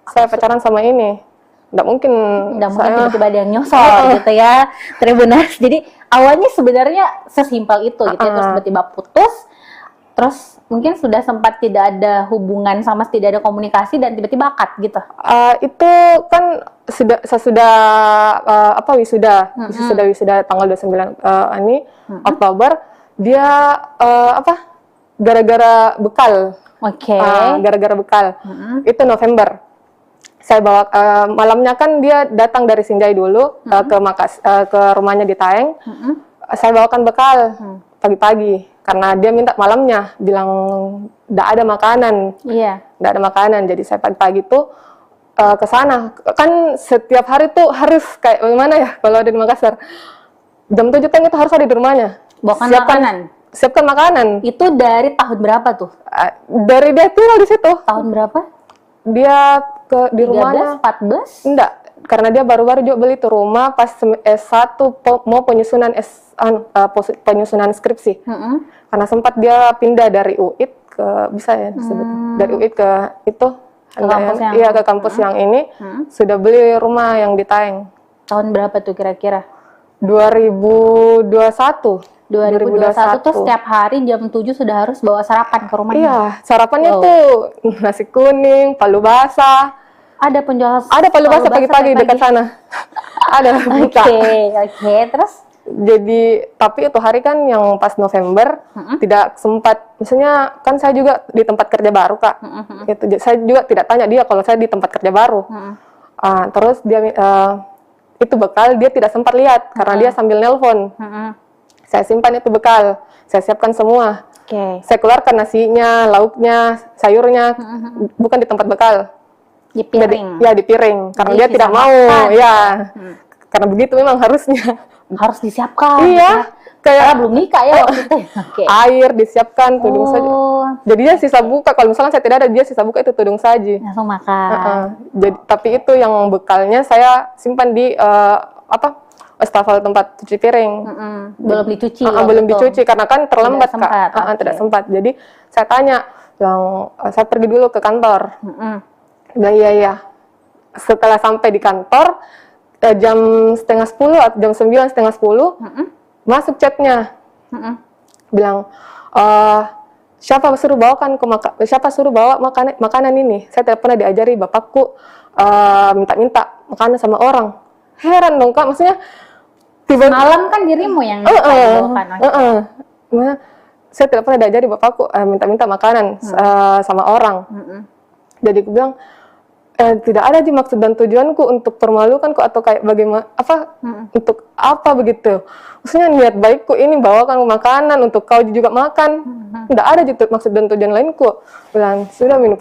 B: Saya pacaran sama ini. Nggak mungkin
C: tiba-tiba ada yang nyosor gitu ya, Tribuners. Jadi awalnya sebenarnya sesimpel itu gitu ya, terus tiba-tiba putus, terus mungkin sudah sempat tidak ada hubungan sama, tidak ada komunikasi, dan tiba-tiba akad gitu.
B: Itu kan sesudah wisuda tanggal 29 Oktober, dia gara-gara bekal. Gara-gara bekal. Itu November. Saya bawa malamnya kan dia datang dari Sinjai dulu ke rumahnya di Taeng. Saya bawakan bekal pagi-pagi karena dia minta malamnya, bilang tidak ada makanan. Tidak ada makanan. Jadi saya pagi-pagi tuh ke sana. Kan setiap hari tuh harus kayak bagaimana ya kalau ada di Makassar. Jam 7 itu harus ada di rumahnya.
C: Bawakan makanan.
B: siapkan makanan.
C: Itu dari tahun berapa tuh?
B: Dari dia tinggal di situ.
C: Tahun berapa?
B: Dia di
C: 13,
B: rumahnya
C: 14?
B: enggak, karena dia baru-baru juga beli tuh rumah pas S1 mau penyusunan penyusunan skripsi. Karena sempat dia pindah dari UIT ke bisa ya disebut dari UIT ke itu ke kampus yang ini sudah beli rumah yang di Taeng.
C: Tahun berapa tuh kira-kira?
B: 2021
C: tuh setiap hari jam 7 sudah harus bawa sarapan ke rumahnya.
B: Iya, sarapannya tuh nasi kuning, palu basah.
C: Ada penjual
B: Ada palu basah pagi-pagi dekat sana. Ada buka.
C: Oke, terus?
B: Jadi, tapi itu hari kan yang pas November tidak sempat, misalnya kan saya juga di tempat kerja baru, Kak. Gitu, saya juga tidak tanya dia kalau saya di tempat kerja baru. Terus dia itu bekal dia tidak sempat lihat karena dia sambil nelpon. Saya simpan itu bekal, saya siapkan semua. Saya keluarkan nasinya, lauknya, sayurnya, bukan di tempat bekal.
C: Di piring.
B: Di piring, karena
C: Jadi
B: dia tidak mau, karena begitu memang harusnya.
C: Harus disiapkan.
B: Iya,
C: Karena belum nikah ya waktu itu.
B: Air disiapkan, tudung saji. Jadi dia sisa buka, kalau misalnya saya tidak ada, dia sisa buka itu tudung saji.
C: Langsung makan.
B: Jadi, tapi itu yang bekalnya saya simpan di wastafel tempat cuci piring.
C: Belum dicuci.
B: Belum dicuci karena kan terlambat,
C: sempat,
B: Kak. Tidak sempat. Jadi saya tanya, saya pergi dulu ke kantor. Bilang iya. Setelah sampai di kantor jam 9:30 atau jam 9, 9:30 masuk chatnya. Bilang siapa suruh bawa makanan ini? Saya tidak pernah diajari bapakku minta-minta makanan sama orang. Heran dong, Kak, maksudnya
C: Malam kan dirimu yang dibawakan.
B: Saya tidak pernah diajari bapakku minta-minta makanan sama orang. Jadi aku bilang tidak ada di maksud dan tujuanku untuk permalukanku atau kayak bagaimana untuk apa begitu. Maksudnya niat baikku ini bawakan makanan untuk kau juga makan. Tidak ada gitu maksud dan tujuan lainku. Bilang sudah minum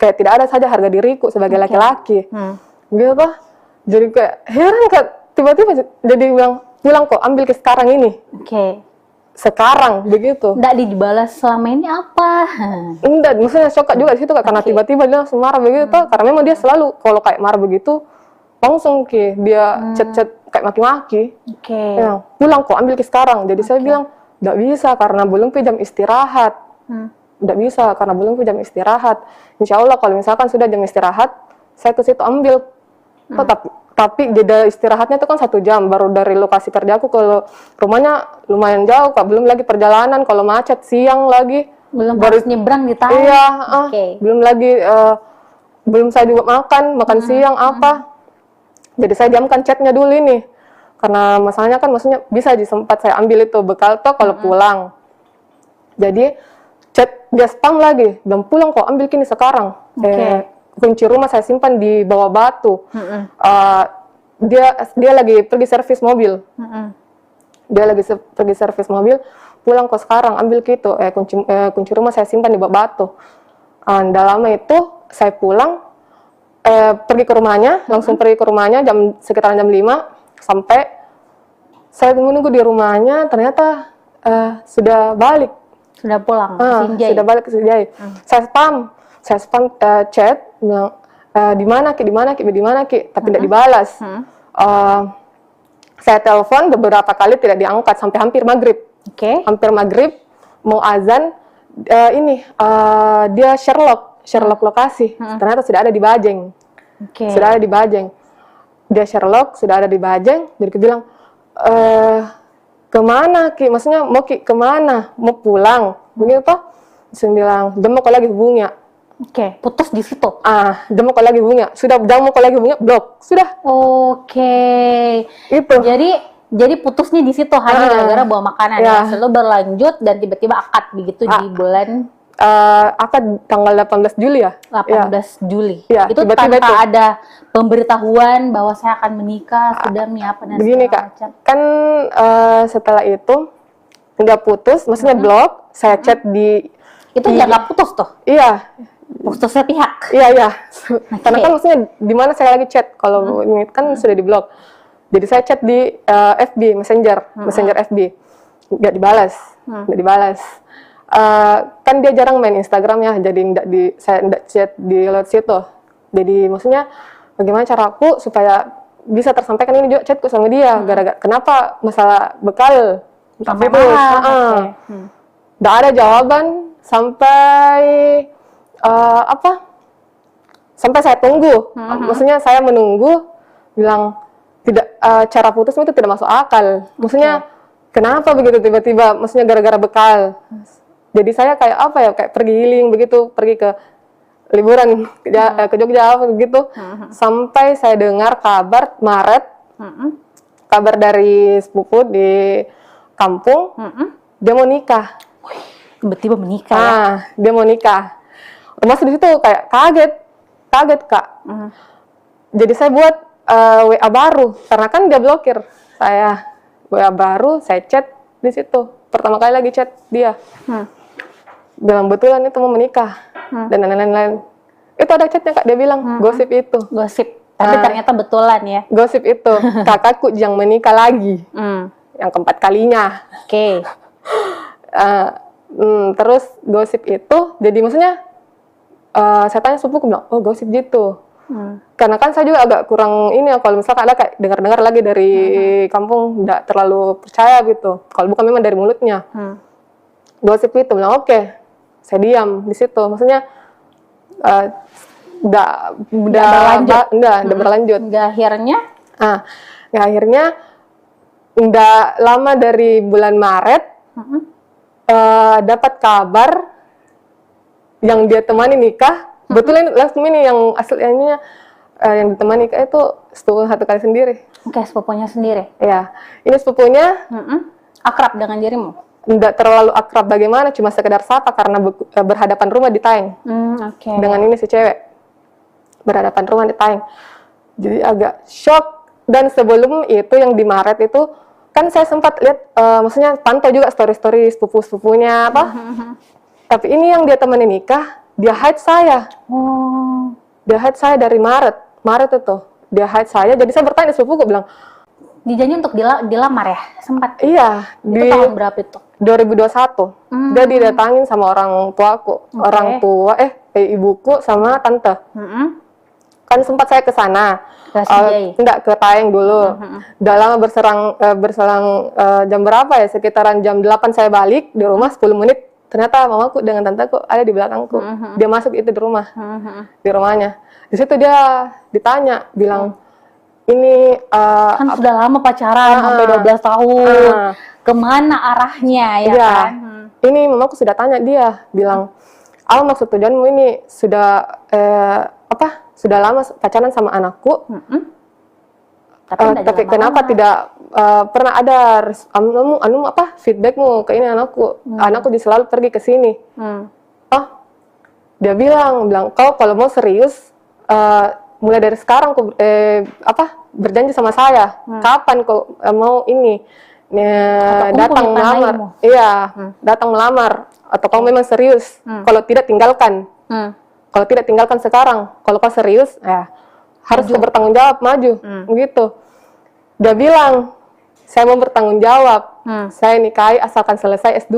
B: kayak tidak ada saja harga diriku sebagai laki-laki. Gitu apa? Jadi kayak heran, Kak. Tiba-tiba jadi bilang pulang kok, ambil ke sekarang ini. Sekarang begitu.
C: Nggak dibalas selama ini apa?
B: Enggak, maksudnya shock juga di situ, Kak, karena tiba-tiba dia langsung marah begitu, karena memang dia selalu kalau kayak marah begitu langsung dia chat-chat kayak maki-maki. Ya, pulang kok, ambil ke sekarang. Jadi saya bilang enggak bisa karena belum ke jam istirahat. Enggak bisa karena belum ke jam istirahat. Insya Allah kalau misalkan sudah jam istirahat, saya ke situ ambil. Tapi jeda istirahatnya itu kan 1 jam, baru dari lokasi kerjaku ke rumahnya lumayan jauh, Kak. Belum lagi perjalanan, kalau macet siang lagi.
C: Belum harus nyebrang di Taeng.
B: Iya, belum lagi, belum saya juga makan siang apa. Jadi saya diamkan chatnya dulu ini. Karena masalahnya kan maksudnya bisa sempat saya ambil itu bekal toh kalau pulang. Jadi chat dia spam lagi, belum pulang kok, ambil kini sekarang. Kunci rumah saya simpan di bawah batu. Dia lagi pergi servis mobil. Dia lagi pergi servis mobil, pulang kok sekarang, ambil gitu. Kunci rumah saya simpan di bawah batu. Nggak lama itu saya pulang, pergi ke rumahnya, langsung pergi ke rumahnya sekitaran jam 5, sampai saya menunggu di rumahnya, ternyata sudah balik.
C: Sudah pulang ke Sinjai.
B: Sudah balik ke Sinjai. Saya spam chat, bilang di mana ki, tapi tidak dibalas. Saya telepon beberapa kali tidak diangkat sampai hampir maghrib. Hampir maghrib mau azan, dia Sherlock lokasi. Ternyata sudah ada di Bajeng. Sudah ada di Bajeng. Dia Sherlock sudah ada di Bajeng. Jadi aku bilang kemana ki? Maksudnya mau ki kemana? Mau pulang? Begitu toh? Saya bilang mau kau lagi hubungnya.
C: Putus di situ.
B: Mau kau lagi hubungnya. Sudah mau kau lagi hubungnya, blok. Sudah. Itu.
C: Jadi putusnya di situ hanya gara-gara bawa makanan. Lalu berlanjut dan tiba-tiba akad begitu di bulan
B: akad tanggal 18 Juli ya.
C: 18 Juli. Itu
B: tiba-tiba
C: tanpa ada pemberitahuan bahwa saya akan menikah, sudah apa dan
B: begini,
C: segala
B: Kak.
C: macam.
B: Kan setelah itu nggak putus, maksudnya blok. Saya chat di
C: itu nggak putus tuh.
B: Iya.
C: Putus sepihak.
B: Iya. Karena kan maksudnya di mana saya lagi chat, kalau ini kan sudah di blok. Jadi saya chat di FB Messenger FB. nggak dibalas, nggak dibalas. Kan dia jarang main Instagram ya, jadi saya nggak chat di lewat situ. Jadi maksudnya bagaimana caraku supaya bisa tersampaikan ini juga chatku sama dia. Gara-gara kenapa masalah bekal
C: Sampai
B: putus.
C: marah. Oke.
B: Nggak ada jawaban sampai sampai saya tunggu. Maksudnya saya menunggu, bilang tidak, cara putus itu tidak masuk akal. Maksudnya kenapa begitu tiba-tiba? Maksudnya gara-gara bekal. Jadi saya kayak kayak pergi healing begitu, pergi ke liburan ke Jogja begitu. Sampai saya dengar kabar Maret, kabar dari sepupu di kampung, dia mau nikah.
C: Tiba-tiba menikah ya.
B: Dia mau nikah. Termasuk di situ kayak kaget Kak. Jadi saya buat WA baru, karena kan dia blokir saya. WA baru, saya chat di situ. Pertama kali lagi chat dia. Bilang betulan itu mau menikah dan lain-lain. Itu ada chatnya Kak, dia bilang gosip itu.
C: Gosip. Tapi ternyata betulan ya.
B: Gosip itu. Kakakku yang menikah lagi. Yang keempat kalinya.
C: Oke.
B: Terus gosip itu, jadi maksudnya saya tanya sepupuku, bilang, oh gosip gitu. Karena kan saya juga agak kurang ini ya, kalau misalkan ada kayak dengar-dengar lagi dari kampung, nggak terlalu percaya gitu. Kalau bukan memang dari mulutnya. Gosip itu, bilang oke. Saya diam di situ. Maksudnya udah berlanjut.
C: Akhirnya
B: Nggak lama dari bulan Maret dapat kabar yang dia temani nikah. Betulan langsung ini yang aslinya yang ditemani nikah itu sepupu satu kali sendiri.
C: Oke, sepupunya sendiri.
B: Ya, ini sepupunya
C: Akrab dengan dirimu?
B: nggak terlalu akrab bagaimana, cuma sekedar sapa karena berhadapan rumah di Taeng.
C: Oke.
B: Dengan ini si cewek berhadapan rumah di Taeng. Jadi agak shock. Dan sebelum itu yang di Maret itu kan saya sempat lihat, maksudnya pantau juga story-story sepupu-sepupunya apa. Tapi ini yang dia temani nikah, dia hide saya. Dia hide saya dari Maret itu. Dia hide saya, jadi saya bertanya sepupuku, bilang,
C: Dijanji untuk dilamar ya? Sempat?
B: iya.
C: Itu tahun berapa itu?
B: 2021. Dia didatangin sama orang tuaku. Orang tua, ibuku sama tante. Kan sempat saya ke sana. Enggak, ke Taeng dulu. Udah lama berselang jam berapa ya? Sekitaran jam 8 saya balik di rumah, 10 menit. Ternyata mamaku dengan tanteku ada di belakangku. Dia masuk itu di rumah. Di rumahnya. Di situ dia ditanya, bilang, ini
C: Kan sudah lama pacaran, sampai 12 tahun. Kemana arahnya ya kan?
B: Ini mamaku sudah tanya dia, bilang, maksud tujuanmu ini sudah sudah lama pacaran sama anakku, tapi kenapa tidak pernah ada feedbackmu ke ini anakku? Anakku selalu pergi ke sini. Dia bilang kau kalau mau serius, mulai dari sekarang kau berjanji sama saya, kapan kau mau ini datang melamar? Iya, datang melamar. Atau kau memang serius? Kalau tidak tinggalkan. Kalau tidak tinggalkan sekarang. Kalau kau serius, harus kau bertanggung jawab, maju, gitu. Dia bilang, saya mau bertanggung jawab. Saya nikahi asalkan selesai S2.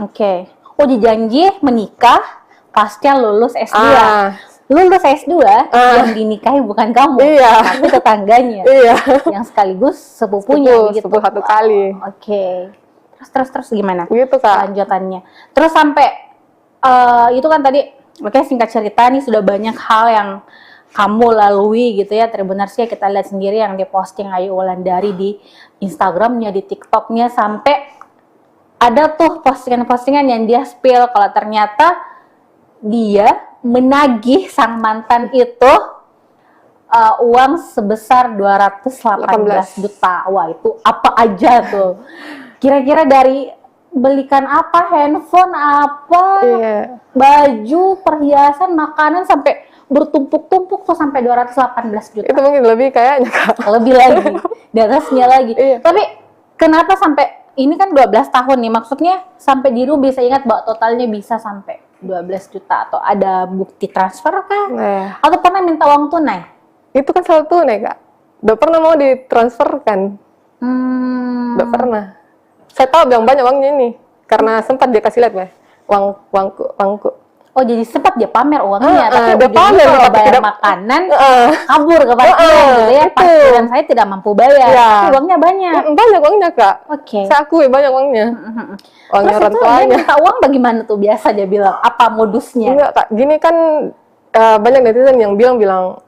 C: Oke. Oh, dijanji menikah pasca lulus S2. Lulus S2 yang dinikahi bukan kamu, tapi tetangganya. Yang sekaligus sepupunya gitu.
B: Sepupu satu kali.
C: Oke. Terus gimana?
B: Gitu, Kak.
C: Lanjutannya. Terus sampai itu kan tadi, oke, singkat cerita nih sudah banyak hal yang kamu lalui gitu ya. Tribuners, kita lihat sendiri yang diposting Ayu Wulandari di Instagramnya, di TikToknya, sampai ada tuh postingan-postingan yang dia spill kalau ternyata dia menagih sang mantan itu uang sebesar 218 juta. Wah, itu apa aja tuh? Kira-kira dari belikan apa, handphone apa, baju, perhiasan, makanan, sampai bertumpuk-tumpuk tuh sampai 218 juta.
B: Itu mungkin lebih kayaknya, Kak.
C: Lebih lagi, di atasnya lagi. Tapi kenapa sampai, ini kan 12 tahun nih, maksudnya sampai Diru bisa ingat bahwa totalnya bisa sampai 12 juta, atau ada bukti transfer kah? Atau pernah minta uang tunai?
B: Itu kan selalu tunai, Kak. Udah pernah mau ditransferkan. Udah pernah. Saya tahu bilang banyak uangnya ini karena sempat dia kasih lihat Mbak. Uangku.
C: Oh, jadi sempat dia pamer uangnya, tapi
B: dia
C: ujungnya
B: pamer,
C: kalau
B: tapi
C: bayar
B: tidak-
C: makanan kabur ke parkiran gitu ya.
B: itu.
C: Parkiran saya tidak mampu bayar,
B: Iya.
C: tapi uangnya banyak.
B: Banyak uangnya Kak.
C: Oke.
B: Saya akui banyak uangnya. Uangnya
C: Terus
B: orang
C: itu dia
B: tuanya.
C: minta uang bagaimana tuh biasa dia bilang? Apa modusnya?
B: Enggak Kak, gini kan banyak netizen yang bilang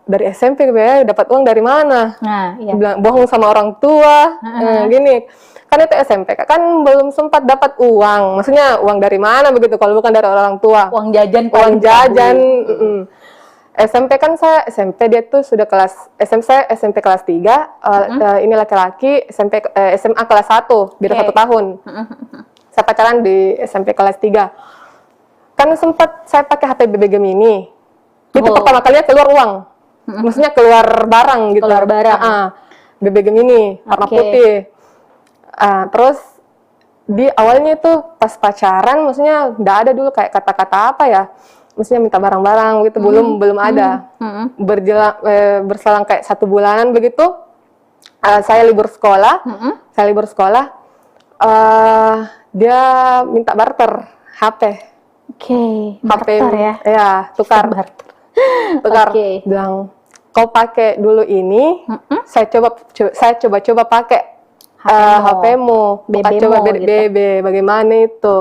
B: dari SMP ya dapat uang dari mana?
C: Nah, iya.
B: Bilang bohong sama orang tua. Gini. Kan itu SMP Kak, kan belum sempat dapat uang. Maksudnya uang dari mana begitu kalau bukan dari orang tua?
C: Uang jajan
B: Uang
C: paling
B: jajan.
C: dulu.
B: SMP kan saya SMP dia tuh sudah kelas SMP kelas 3, ini laki-laki SMA kelas 1, beda
C: Oke.
B: 1 tahun. Saya pacaran di SMP kelas 3. Kan sempat saya pakai HP BB Gemini. Itu
C: Oh.
B: pertama kalinya keluar uang. Maksudnya keluar barang gitu.
C: Keluar barang.
B: BB Gemini warna
C: Oke.
B: putih. Terus di awalnya itu pas pacaran maksudnya nggak ada dulu kayak kata-kata apa ya, maksudnya minta barang-barang gitu, belum ada. Berselang kayak 1 bulanan begitu, saya libur sekolah, dia minta barter HP.
C: Oke,
B: HP
C: barter ya.
B: ya, tukar
C: Barter. Oke.
B: bilang kau pakai dulu ini, saya coba pakai HP-mu, buka
C: BB-mu
B: coba
C: gitu.
B: BB, bagaimana itu.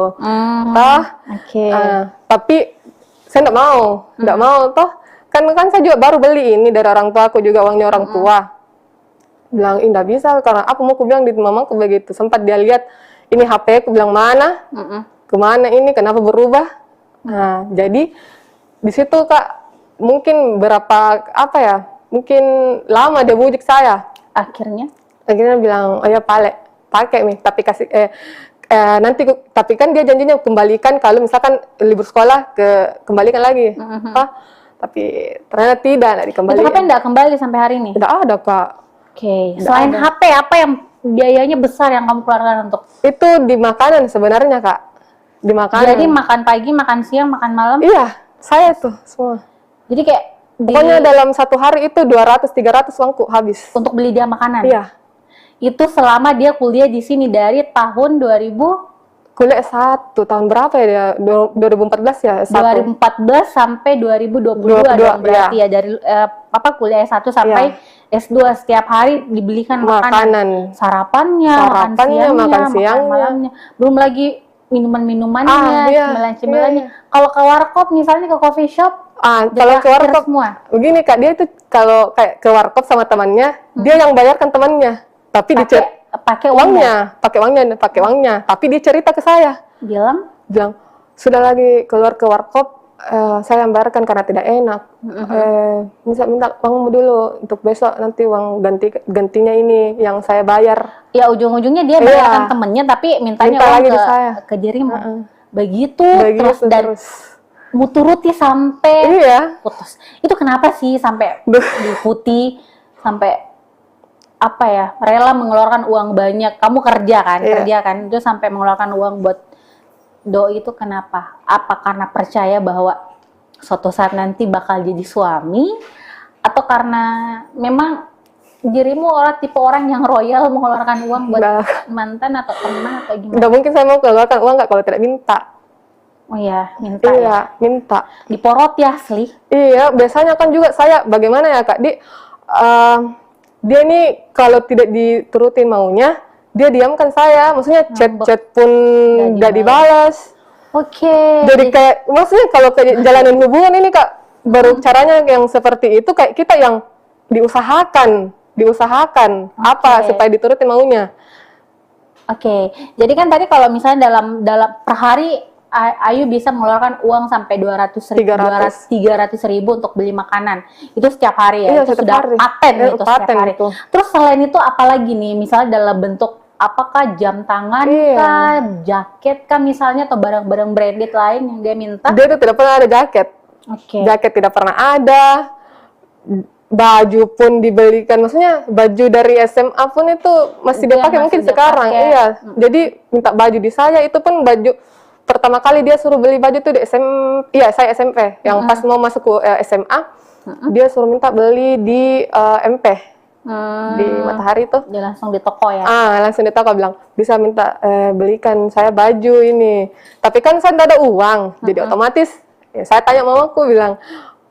C: Oke.
B: Tapi saya nggak mau toh, kan saya juga baru beli ini dari orang tua aku juga, uangnya orang tua. Bilang nggak bisa karena apa, mau aku bilang di mamaku begitu. Sempat dia lihat ini HP, aku bilang mana, kemana ini, kenapa berubah. Nah jadi di situ Kak mungkin mungkin lama dia bujuk saya.
C: Akhirnya
B: Bilang, oh ya pakai nih, tapi kasih nanti tapi kan dia janjinya kembalikan kalau misalkan libur sekolah kembalikan lagi. Tapi ternyata tidak
C: itu
B: dikembalikan.
C: HP enggak kembali sampai hari ini?
B: Tidak ada Kak.
C: Oke. Selain HP, apa yang biayanya besar yang kamu keluarkan untuk?
B: Itu di makanan sebenarnya Kak. Di makanan.
C: Jadi makan pagi, makan siang, makan malam.
B: Iya, saya tuh semua.
C: Jadi kayak
B: Pokoknya dalam 1 hari itu 200-300 uangku habis.
C: untuk beli dia makanan.
B: Iya.
C: Itu selama dia kuliah di sini dari tahun 2000
B: Kuliah S1 tahun berapa ya dia? 2014 ya S1.
C: 2014 sampai 2022 dong berarti ya, dari kuliah S1 sampai S2 setiap hari dibelikan makanan. Sarapannya, makan siangnya, malamnya. Belum lagi minuman-minumannya, cemilan-cemilannya. Kalau ke warkop misalnya, ke coffee shop,
B: kalau ke warkop
C: semua.
B: begini Kak, dia itu kalau kayak ke warkop sama temannya, dia yang bayarkan temannya. Tapi
C: pakai
B: uangnya, pakai uangnya. Tapi dia cerita ke saya.
C: Bilang,
B: sudah lagi keluar ke warkop, saya yang bayarkan karena tidak enak. Minta uangmu dulu untuk besok, nanti uang gantinya ini yang saya bayar.
C: ya ujung-ujungnya dia bayarkan temennya, tapi mintanya
B: Minta
C: uang
B: lagi ke saya.
C: ke dirimu. Begitu terus muturuti sampai putus. Itu kenapa sih sampai diikuti, sampai apa ya, rela mengeluarkan uang banyak? Kamu kerja kan, itu sampai mengeluarkan uang buat doi itu kenapa? Apa karena percaya bahwa suatu saat nanti bakal jadi suami, atau karena memang dirimu tipe orang yang royal mengeluarkan uang buat mantan atau teman atau gimana?
B: Nggak mungkin saya mau keluarkan uang kalau tidak minta.
C: Oh iya, minta
B: minta.
C: Diporot ya asli.
B: Iya, biasanya kan juga saya bagaimana ya Kak, dia nih kalau tidak diturutin maunya, dia diamkan saya. Maksudnya chat pun nggak dibalas.
C: Oke.
B: Jadi kayak, maksudnya kalau jalanin hubungan ini Kak, baru caranya yang seperti itu kayak kita yang diusahakan apa supaya diturutin maunya.
C: Oke. Jadi kan tadi kalau misalnya dalam per hari Ayu bisa mengeluarkan uang sampai 300.000 untuk beli makanan. Itu setiap hari ya.
B: Iya,
C: itu sudah
B: hari.
C: paten itu setiap hari.
B: Itu.
C: Terus selain itu apalagi nih? Misalnya dalam bentuk apakah jam tangan kah, jaket kah misalnya, atau barang-barang branded lain yang dia minta?
B: Dia itu tidak pernah ada jaket. Jaket tidak pernah ada. Baju pun dibelikan, maksudnya baju dari SMA pun itu masih dia pakai mungkin sekarang. Iya. Jadi minta baju di saya, itu pun baju pertama kali dia suruh beli baju tuh di saya SMP. Yang pas mau masuk ke SMA, dia suruh minta beli di MP. di Matahari tuh.
C: Dia langsung di toko ya.
B: Langsung di toko bilang, bisa minta belikan saya baju ini. Tapi kan saya tidak ada uang, jadi otomatis ya, saya tanya mamaku bilang,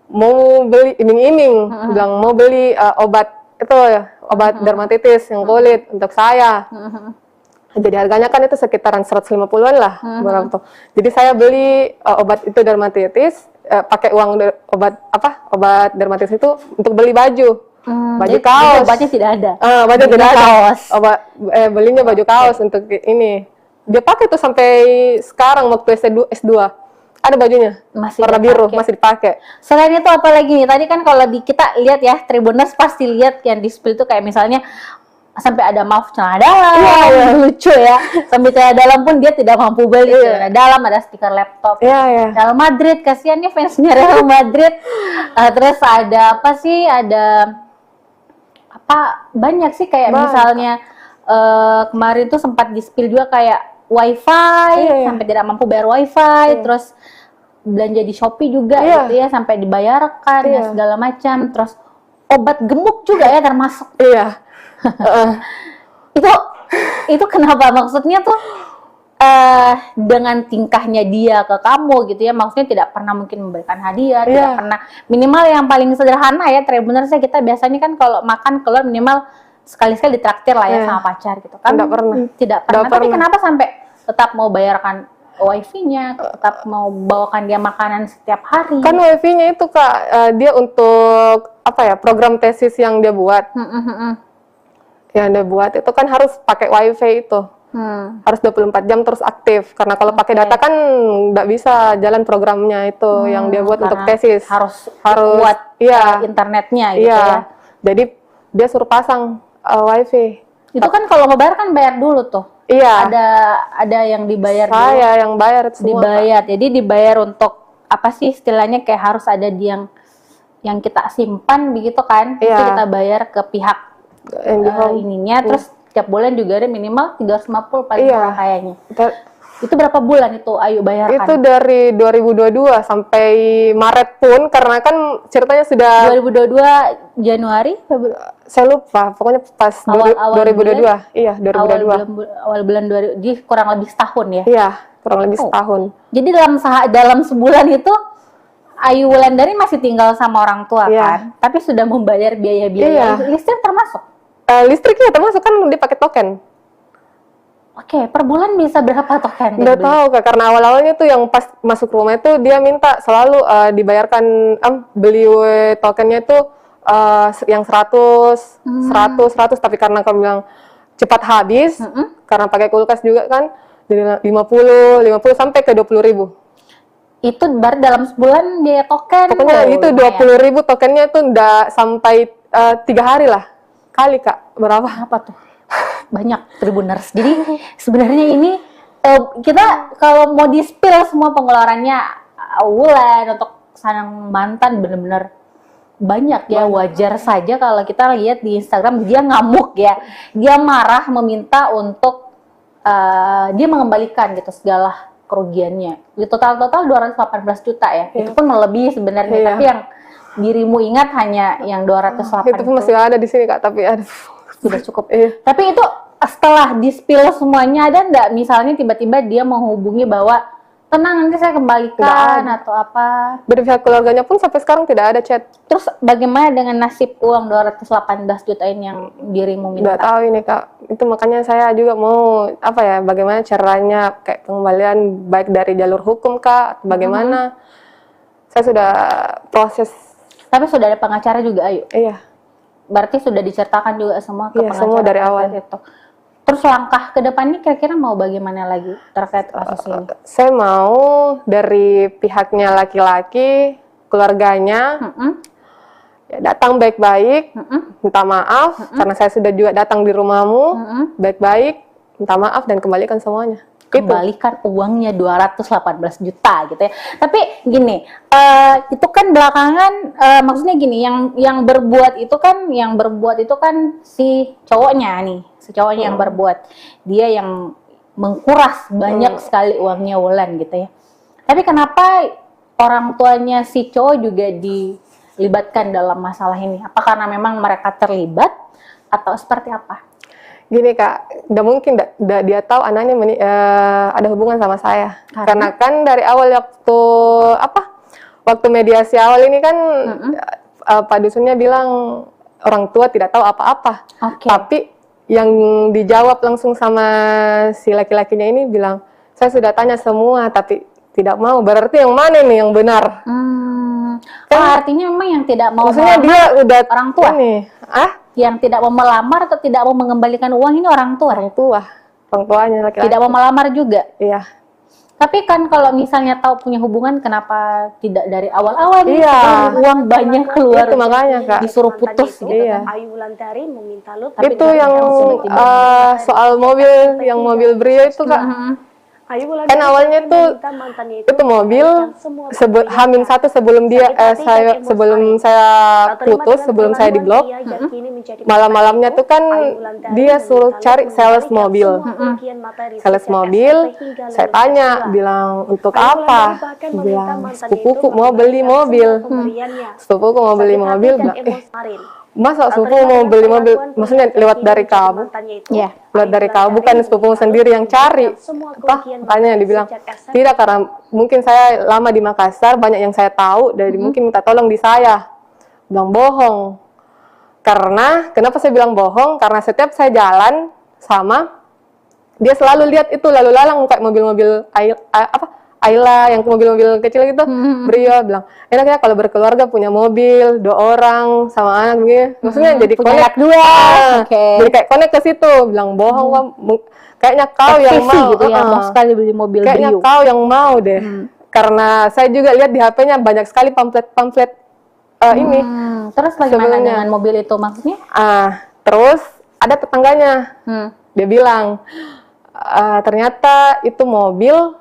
B: mau beli iming-iming, bilang mau beli obat itu ya, obat dermatitis yang kulit untuk saya. Jadi harganya kan itu sekitaran 150-an lah, berapa tuh. Jadi saya beli obat itu dermatitis, pakai uang obat dermatitis itu untuk beli baju. Baju
C: Jadi
B: kaos.
C: obatnya tidak ada.
B: Baju
C: Belinya
B: tidak ada.
C: kaos.
B: Belinya baju kaos untuk ini. Dia pakai tuh sampai sekarang waktu S2. Ada bajunya.
C: Masih
B: warna biru,
C: dipakai.
B: masih dipakai.
C: Selain itu apa lagi nih? Tadi kan kalau kita lihat ya, Tribuners pasti lihat yang di spill itu kayak misalnya sampai ada maaf celana dalam, lucu ya. Sampai celana dalam pun dia tidak mampu beli celana dalam, ada stiker laptop. Real Madrid, kasihan nih fansnya Real Madrid. Terus ada apa sih? Ada apa? Banyak sih kayak misalnya kemarin tuh sempat di spill juga kayak wifi, sampai tidak mampu bayar wifi, terus belanja di Shopee juga gitu ya, sampai dibayarkan ya segala macam. Terus obat gemuk juga ya termasuk. Itu kenapa maksudnya tuh dengan tingkahnya dia ke kamu gitu ya, maksudnya tidak pernah mungkin memberikan hadiah, tidak pernah, minimal yang paling sederhana ya, Tribuners kita biasanya kan kalau makan keluar minimal sekali-sekali ditraktir lah ya sama pacar gitu kan. Tidak pernah. Tapi kenapa sampai tetap mau bayarkan wifi-nya, tetap mau bawakan dia makanan setiap hari?
B: Kan wifi-nya itu Kak, dia untuk program tesis yang dia buat. Yang dia buat itu kan harus pakai wifi itu. Harus 24 jam terus aktif. Karena kalau pakai data kan nggak bisa jalan programnya itu yang dia buat untuk tesis.
C: Harus buat internetnya gitu ya.
B: Jadi dia suruh pasang wifi.
C: Itu kan kalau mau bayar kan bayar dulu tuh. Ada yang dibayar dulu.
B: Saya yang bayar semua.
C: Dibayar. Jadi dibayar untuk apa sih istilahnya, kayak harus ada yang kita simpan begitu kan. Itu kita bayar ke pihak ininya, terus tiap bulan juga ada minimal 350 paling murah kayaknya. Itu berapa bulan itu Ayu bayarkan?
B: Itu dari 2022 sampai Maret pun, karena kan ceritanya sudah
C: 2022 Januari,
B: saya lupa, pokoknya pas
C: awal
B: 2022.
C: Bulan,
B: iya, 2022.
C: Awal bulan 2000, jadi kurang lebih setahun ya?
B: Iya, kurang lebih setahun.
C: Jadi dalam sebulan itu Ayu Wulandari masih tinggal sama orang tua kan? Tapi sudah membayar biaya-biaya listrik termasuk?
B: Listriknya termasuk, kan dia pakai token.
C: Oke, per bulan bisa berapa token?
B: Nggak tahu Kak, karena awal-awalnya tuh yang pas masuk rumah itu dia minta selalu dibayarkan beli tokennya itu yang 100, 100, tapi karena kamu bilang cepat habis, karena pakai kulkas juga kan, jadi 50 sampai ke 20.000.
C: Itu baru dalam sebulan biaya token.
B: Pokoknya itu 20.000 tokennya tuh nggak sampai 3 hari lah. Kali Kak, berapa?
C: Apa tuh? Banyak Tribuners. Jadi sebenarnya ini kita kalau mau di-spill semua pengeluarannya Wulan untuk sang mantan benar-benar banyak ya. Wajar saja kalau kita lihat di Instagram dia ngamuk ya. Dia marah meminta untuk dia mengembalikan gitu segala kerugiannya. Di total 218 juta ya. Itu pun melebihi sebenarnya, tapi yang dirimu ingat hanya yang 208
B: itu masih ada di sini Kak, tapi
C: sudah cukup. Tapi itu setelah di-spill semuanya, ada nggak misalnya tiba-tiba dia menghubungi bahwa tenang nanti saya kembalikan atau apa?
B: Dari pihak keluarganya pun sampai sekarang tidak ada chat.
C: Terus bagaimana dengan nasib uang 218 juta ini yang dirimu minta?
B: Nggak tahu ini Kak, itu makanya saya juga mau bagaimana caranya kayak pengembalian, baik dari jalur hukum Kak, atau bagaimana. Saya sudah proses.
C: Tapi sudah ada pengacara juga Ayu?
B: Iya.
C: Berarti sudah diceritakan juga semua ke pengacara?
B: Semua dari awal.
C: Itu. Terus langkah ke depannya kira-kira mau bagaimana lagi terkait kasus ini?
B: Saya mau dari pihaknya laki-laki, keluarganya, datang baik-baik, minta maaf, karena saya sudah juga datang di rumahmu, baik-baik, minta maaf dan kembalikan semuanya.
C: Kembalikan uangnya 218 juta gitu ya. Tapi gini, itu kan belakangan maksudnya gini, yang berbuat itu kan si cowoknya nih, yang berbuat. Dia yang mengkuras banyak sekali uangnya Wulan gitu ya. Tapi kenapa orang tuanya si cowok juga dilibatkan dalam masalah ini? Apa karena memang mereka terlibat atau seperti apa?
B: Gini Kak, udah mungkin dia tahu anaknya ada hubungan sama saya. Karena kan dari awal waktu mediasi awal ini kan Pak Dusunnya bilang orang tua tidak tahu apa-apa. Tapi yang dijawab langsung sama si laki-lakinya ini bilang, saya sudah tanya semua tapi tidak mau. Berarti yang mana nih yang benar?
C: Artinya memang yang tidak mau
B: maksudnya dia udah
C: orang tua
B: ini,
C: yang tidak mau melamar atau tidak mau mengembalikan uang ini orang tua.
B: Orang tuanya laki-laki.
C: Tidak mau melamar juga.
B: Iya.
C: Tapi kan kalau misalnya tahu punya hubungan, kenapa tidak dari awal-awal nih?
B: Iya.
C: Uang banyak keluar.
B: Itu makanya Kak.
C: Disuruh putus.
B: Iya.
D: Ayu Wulandari meminta Lut.
B: Itu yang soal mobil, yang mobil Brio itu Kak.
D: Ayu Wulandari
B: Kan awalnya tuh
D: meminta mantannya
B: itu mobil H-1 sebelum sebelum saya putus, sebelum saya diblok. Malam-malamnya tuh kan dia suruh cari sales mobil. Saya tanya, bilang untuk apa? Bilang sepupuku mau beli mobil. Sepupuku mau beli mobil, bilang masa sepupu mau beli mobil? Maksudnya lewat dari kamu?
C: Ya.
B: Lewat dari kamu, bukan sepupu sendiri yang cari. Tanya, dibilang tidak, karena mungkin saya lama di Makassar, banyak yang saya tahu, dari mungkin minta tolong di saya. Bilang bohong. Karena kenapa saya bilang bohong? Karena setiap saya jalan sama dia selalu lihat itu lalu lalang kayak mobil-mobil Ayla yang mobil-mobil kecil gitu. Brio bilang enak ya kalau berkeluarga punya mobil 2 orang sama anak gitu. Maksudnya jadi connect jadi kayak connect ke situ. Bilang bohong kayaknya kau yang mau
C: gitu ya, mau sekali beli mobil
B: kayaknya
C: Brio.
B: kau yang mau deh. Karena saya juga lihat di HP-nya banyak sekali pamflet ini.
C: Terus bagaimana dengan mobil itu maksudnya?
B: Terus ada tetangganya. Dia bilang ternyata itu mobil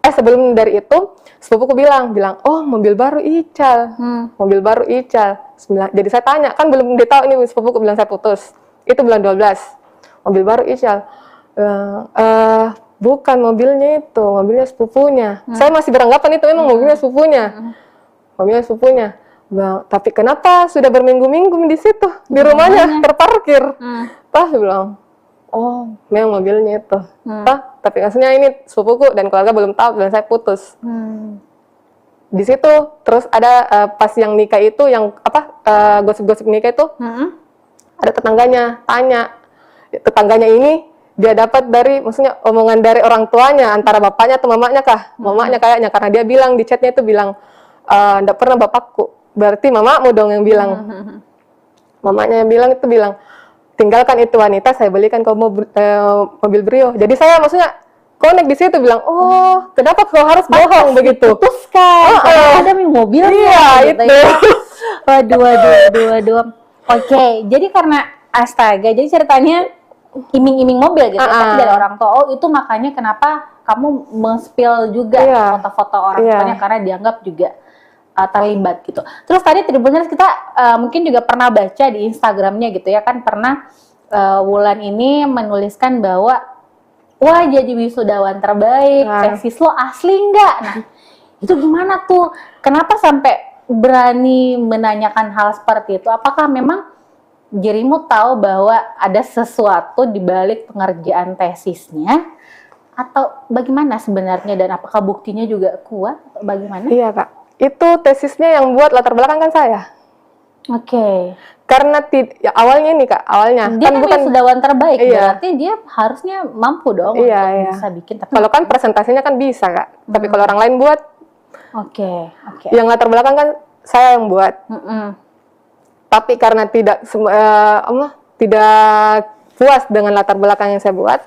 B: sebelum dari itu sepupuku bilang oh mobil baru Ical. Mobil baru Ical. Jadi saya tanya, kan belum dia tahu ini sepupuku bilang saya putus. Itu bulan 12. Mobil baru Ical. Bukan mobilnya itu, mobilnya sepupunya. Saya masih beranggapan itu memang mobilnya sepupunya. Mobilnya sepupunya. Bilang, tapi kenapa sudah berminggu-minggu di situ di rumahnya terparkir? Pas bilang, oh memang mobilnya itu. Tapi maksudnya ini sepupuku dan keluarga belum tahu dan saya putus. Di situ terus ada pas yang nikah itu yang gosip-gosip nikah itu ada tetangganya tanya, tetangganya ini dia dapat dari maksudnya omongan dari orang tuanya antara bapaknya atau mamanya kah? Mamanya kayaknya karena dia bilang di chatnya itu bilang enggak pernah bapakku, berarti mamamu dong yang bilang. Mamanya yang bilang tinggalkan itu wanita, saya belikan kau mobil Brio. Jadi saya maksudnya connect di situ bilang, oh kenapa kau harus bohong begitu?
C: Putuskan, ada mobilnya.
B: Iya
C: gitu
B: itu.
C: Ya. Waduh. Oke, jadi karena astaga, jadi ceritanya iming-iming mobil gitu, tapi dari orang tua. Oh itu makanya kenapa kamu men-spill juga foto-foto orang tuanya karena dianggap juga terlibat gitu. Terus tadi Tribuners kita mungkin juga pernah baca di Instagramnya gitu ya kan, pernah Wulan ini menuliskan bahwa wah jadi wisudawan terbaik, tesis lo asli nggak? Nah itu gimana tuh? Kenapa sampai berani menanyakan hal seperti itu? Apakah memang dirimu tahu bahwa ada sesuatu di balik pengerjaan tesisnya? Atau bagaimana sebenarnya, dan apakah buktinya juga kuat atau bagaimana?
B: Iya Kak, itu tesisnya yang buat latar belakang kan saya.
C: Oke.
B: Karena awalnya nih Kak,
C: dia kan bukan wisudawan terbaik, berarti dia harusnya mampu dong untuk bisa bikin. Tapi
B: kalau kan presentasinya kan bisa Kak, tapi kalau orang lain buat, yang latar belakang kan saya yang buat. Tapi karena tidak puas dengan latar belakang yang saya buat,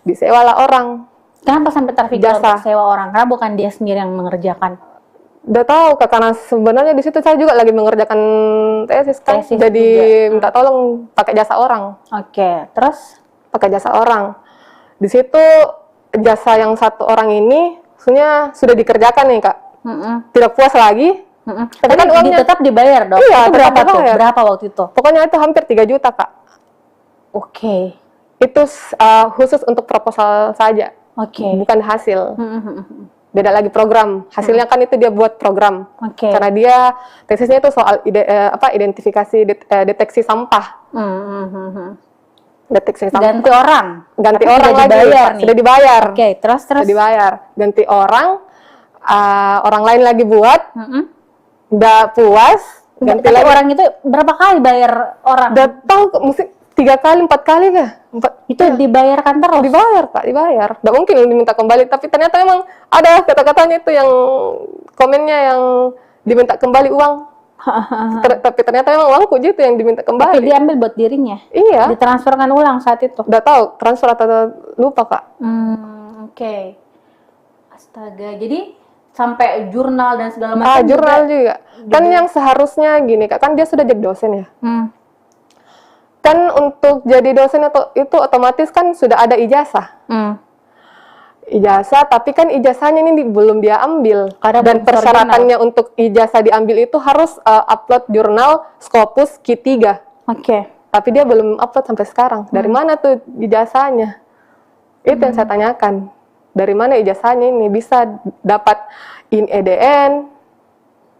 B: disewalah orang.
C: Kenapa sampai terpikir untuk sewa orang? Karena bukan dia sendiri yang mengerjakan.
B: Udah tahu Kak, karena sebenarnya di situ saya juga lagi mengerjakan tesis kan, jadi minta tolong pakai jasa orang.
C: Terus
B: pakai jasa orang. Di situ jasa yang 1 orang ini sebenarnya sudah dikerjakan nih Kak. Tidak puas lagi.
C: Tapi kan uangnya tetap dibayar dong.
B: Iya,
C: itu berapa tuh? Berapa waktu itu?
B: Pokoknya itu hampir 3 juta Kak. Itu khusus untuk proposal saja. Bukan hasil. beda lagi program. Hasilnya kan itu dia buat program.
C: Oke.
B: Karena dia tesisnya itu soal identifikasi deteksi sampah. Deteksi sampah.
C: Ganti orang.
B: Ganti
C: Tapi
B: orang
C: sudah
B: lagi.
C: dibayar nih.
B: Sudah dibayar.
C: Oke, terus
B: Sudah dibayar. Ganti orang lain lagi buat. Nggak puas. Ganti
C: Tapi
B: lagi.
C: orang itu berapa kali bayar orang?
B: Udah tahu mesti 3 kali 4 kali kah?
C: Itu dibayarkan terus.
B: Dibayar Kak, dibayar. Nggak mungkin diminta kembali, tapi ternyata memang ada kata-katanya itu yang komennya yang diminta kembali uang. Tapi ternyata memang uangku gitu yang diminta
C: Tapi
B: kembali.
C: diambil buat dirinya.
B: Iya,
C: Ditransferkan ulang saat itu.
B: udah tahu transfer atau lupa Kak.
C: Oke. Astaga. Jadi sampai jurnal dan segala macam.
B: Jurnal juga. Kan yang seharusnya gini Kak, kan dia sudah jadi dosen ya. Kan untuk jadi dosen itu otomatis kan sudah ada ijazah. Ijazah, tapi kan ijazahnya ini belum dia ambil.
C: Karena
B: Dan
C: belum
B: persyaratannya untuk ijazah diambil itu harus upload jurnal Scopus Q3.
C: Oke.
B: Tapi dia belum upload sampai sekarang. Dari mana tuh ijazahnya? Itu yang saya tanyakan. Dari mana ijazahnya ini bisa dapat in EDN?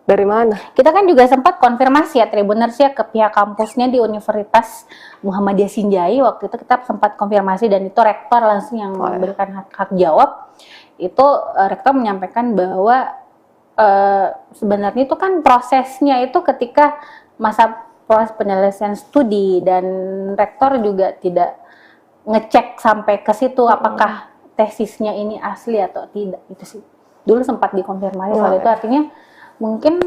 B: Dari mana?
C: Kita kan juga sempat konfirmasi ya Tribuners ya ke pihak kampusnya di Universitas Muhammadiyah Sinjai. Waktu itu kita sempat konfirmasi dan itu rektor langsung yang memberikan hak jawab. Itu rektor menyampaikan bahwa sebenarnya itu kan prosesnya itu ketika masa proses penyelesaian studi dan rektor juga tidak ngecek sampai ke situ apakah tesisnya ini asli atau tidak. Itu sih. Dulu sempat dikonfirmasi soal itu, artinya mungkin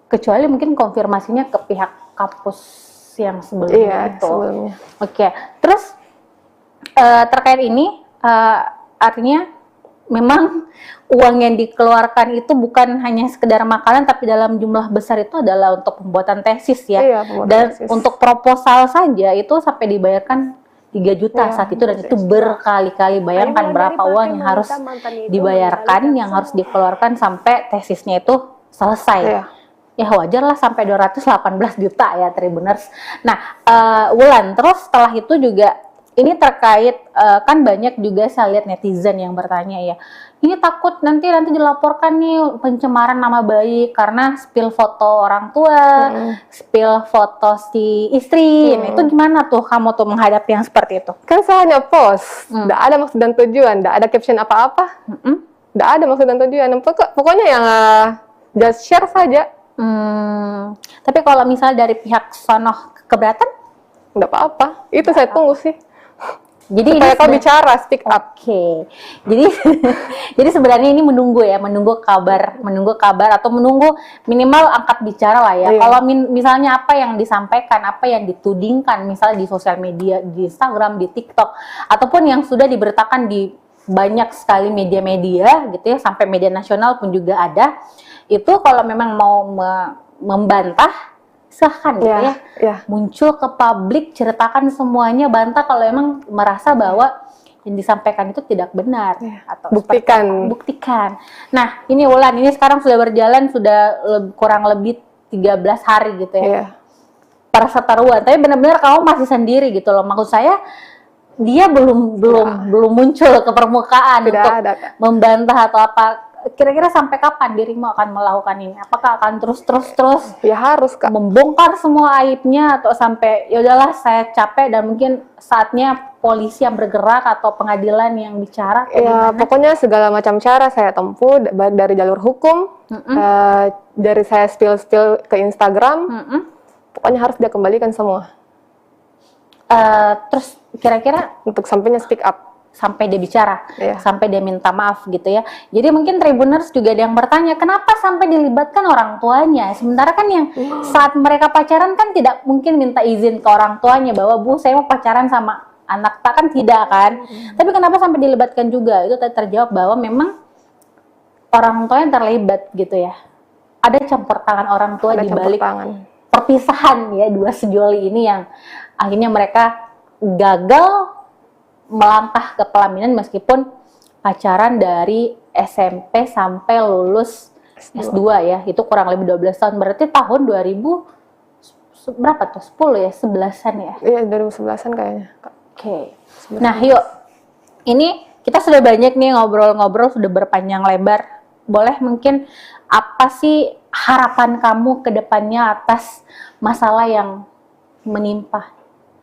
C: kecuali mungkin konfirmasinya ke pihak kampus yang sebelumnya itu.
B: Sebelumnya.
C: Oke, terus terkait ini artinya memang uang yang dikeluarkan itu bukan hanya sekedar makanan tapi dalam jumlah besar itu adalah untuk pembuatan tesis ya.
B: Iya, pembuatan
C: Dan
B: tesis.
C: untuk proposal saja itu sampai dibayarkan 3 juta saat itu dan itu berkali-kali. Bayangkan berapa uang yang harus dibayarkan, yang harus dikeluarkan sampai tesisnya itu selesai. Ya wajar lah sampai 218 juta ya Tribuners. Nah, Wulan, terus setelah itu juga ini terkait kan banyak juga saya lihat netizen yang bertanya ya. Ini takut nanti dilaporkan nih pencemaran nama baik karena spill foto orang tua, spill foto si istri. Nah, itu gimana tuh kamu tuh menghadapi yang seperti itu?
B: Kan saya hanya post, tidak ada maksud dan tujuan, tidak ada caption apa-apa, tidak ada maksud dan tujuan. Pokoknya yang just share saja.
C: Tapi kalau misalnya dari pihak sono keberatan?
B: Tidak apa-apa, itu saya tunggu sih.
C: Jadi
B: supaya kau bicara, speak up.
C: Oke. Jadi sebenarnya ini menunggu kabar atau menunggu minimal angkat bicara lah ya.
B: Iya.
C: Kalau misalnya apa yang disampaikan, apa yang ditudingkan misalnya di sosial media, di Instagram, di TikTok ataupun yang sudah diberitakan di banyak sekali media-media gitu ya, sampai media nasional pun juga ada. Itu kalau memang mau membantah silahkan gitu ya. Muncul ke publik, ceritakan semuanya, bantah kalau emang merasa bahwa yang disampaikan itu tidak benar atau buktikan. Nah, ini Wulan, ini sekarang sudah berjalan kurang lebih 13 hari gitu ya. Perseteruan, tapi benar-benar kamu masih sendiri gitu loh. Maksud saya dia belum muncul ke permukaan untuk membantah atau apa. Kira-kira sampai kapan dirimu akan melakukan ini? Apakah akan terus?
B: Ya harus Kak.
C: Membongkar semua aibnya atau sampai ya udahlah saya capek dan mungkin saatnya polisi yang bergerak atau pengadilan yang bicara?
B: Ya pokoknya segala macam cara saya tempuh dari jalur hukum, dari saya spill ke Instagram, pokoknya harus dia kembalikan semua.
C: Terus kira-kira
B: untuk sampainya speak up.
C: Sampai dia bicara, sampai dia minta maaf gitu ya. Jadi mungkin Tribuners juga ada yang bertanya, kenapa sampai dilibatkan orang tuanya? Sementara kan yang saat mereka pacaran kan tidak mungkin minta izin ke orang tuanya bahwa Bu saya mau pacaran sama anak tak, kan tidak kan? Tapi kenapa sampai dilibatkan juga? Itu terjawab bahwa memang orang tuanya terlibat gitu ya. Ada campur tangan orang tua di balik perpisahan ya dua sejoli ini yang akhirnya mereka gagal melangkah ke pelaminan meskipun pacaran dari SMP sampai lulus S2 ya, itu kurang lebih 12 tahun, berarti tahun 2000 berapa tuh, 10 ya, 11-an ya?
B: Iya, 2011-an kayaknya.
C: Oke. Nah yuk, ini kita sudah banyak nih ngobrol-ngobrol, sudah berpanjang lebar. Boleh mungkin apa sih harapan kamu ke depannya atas masalah yang menimpa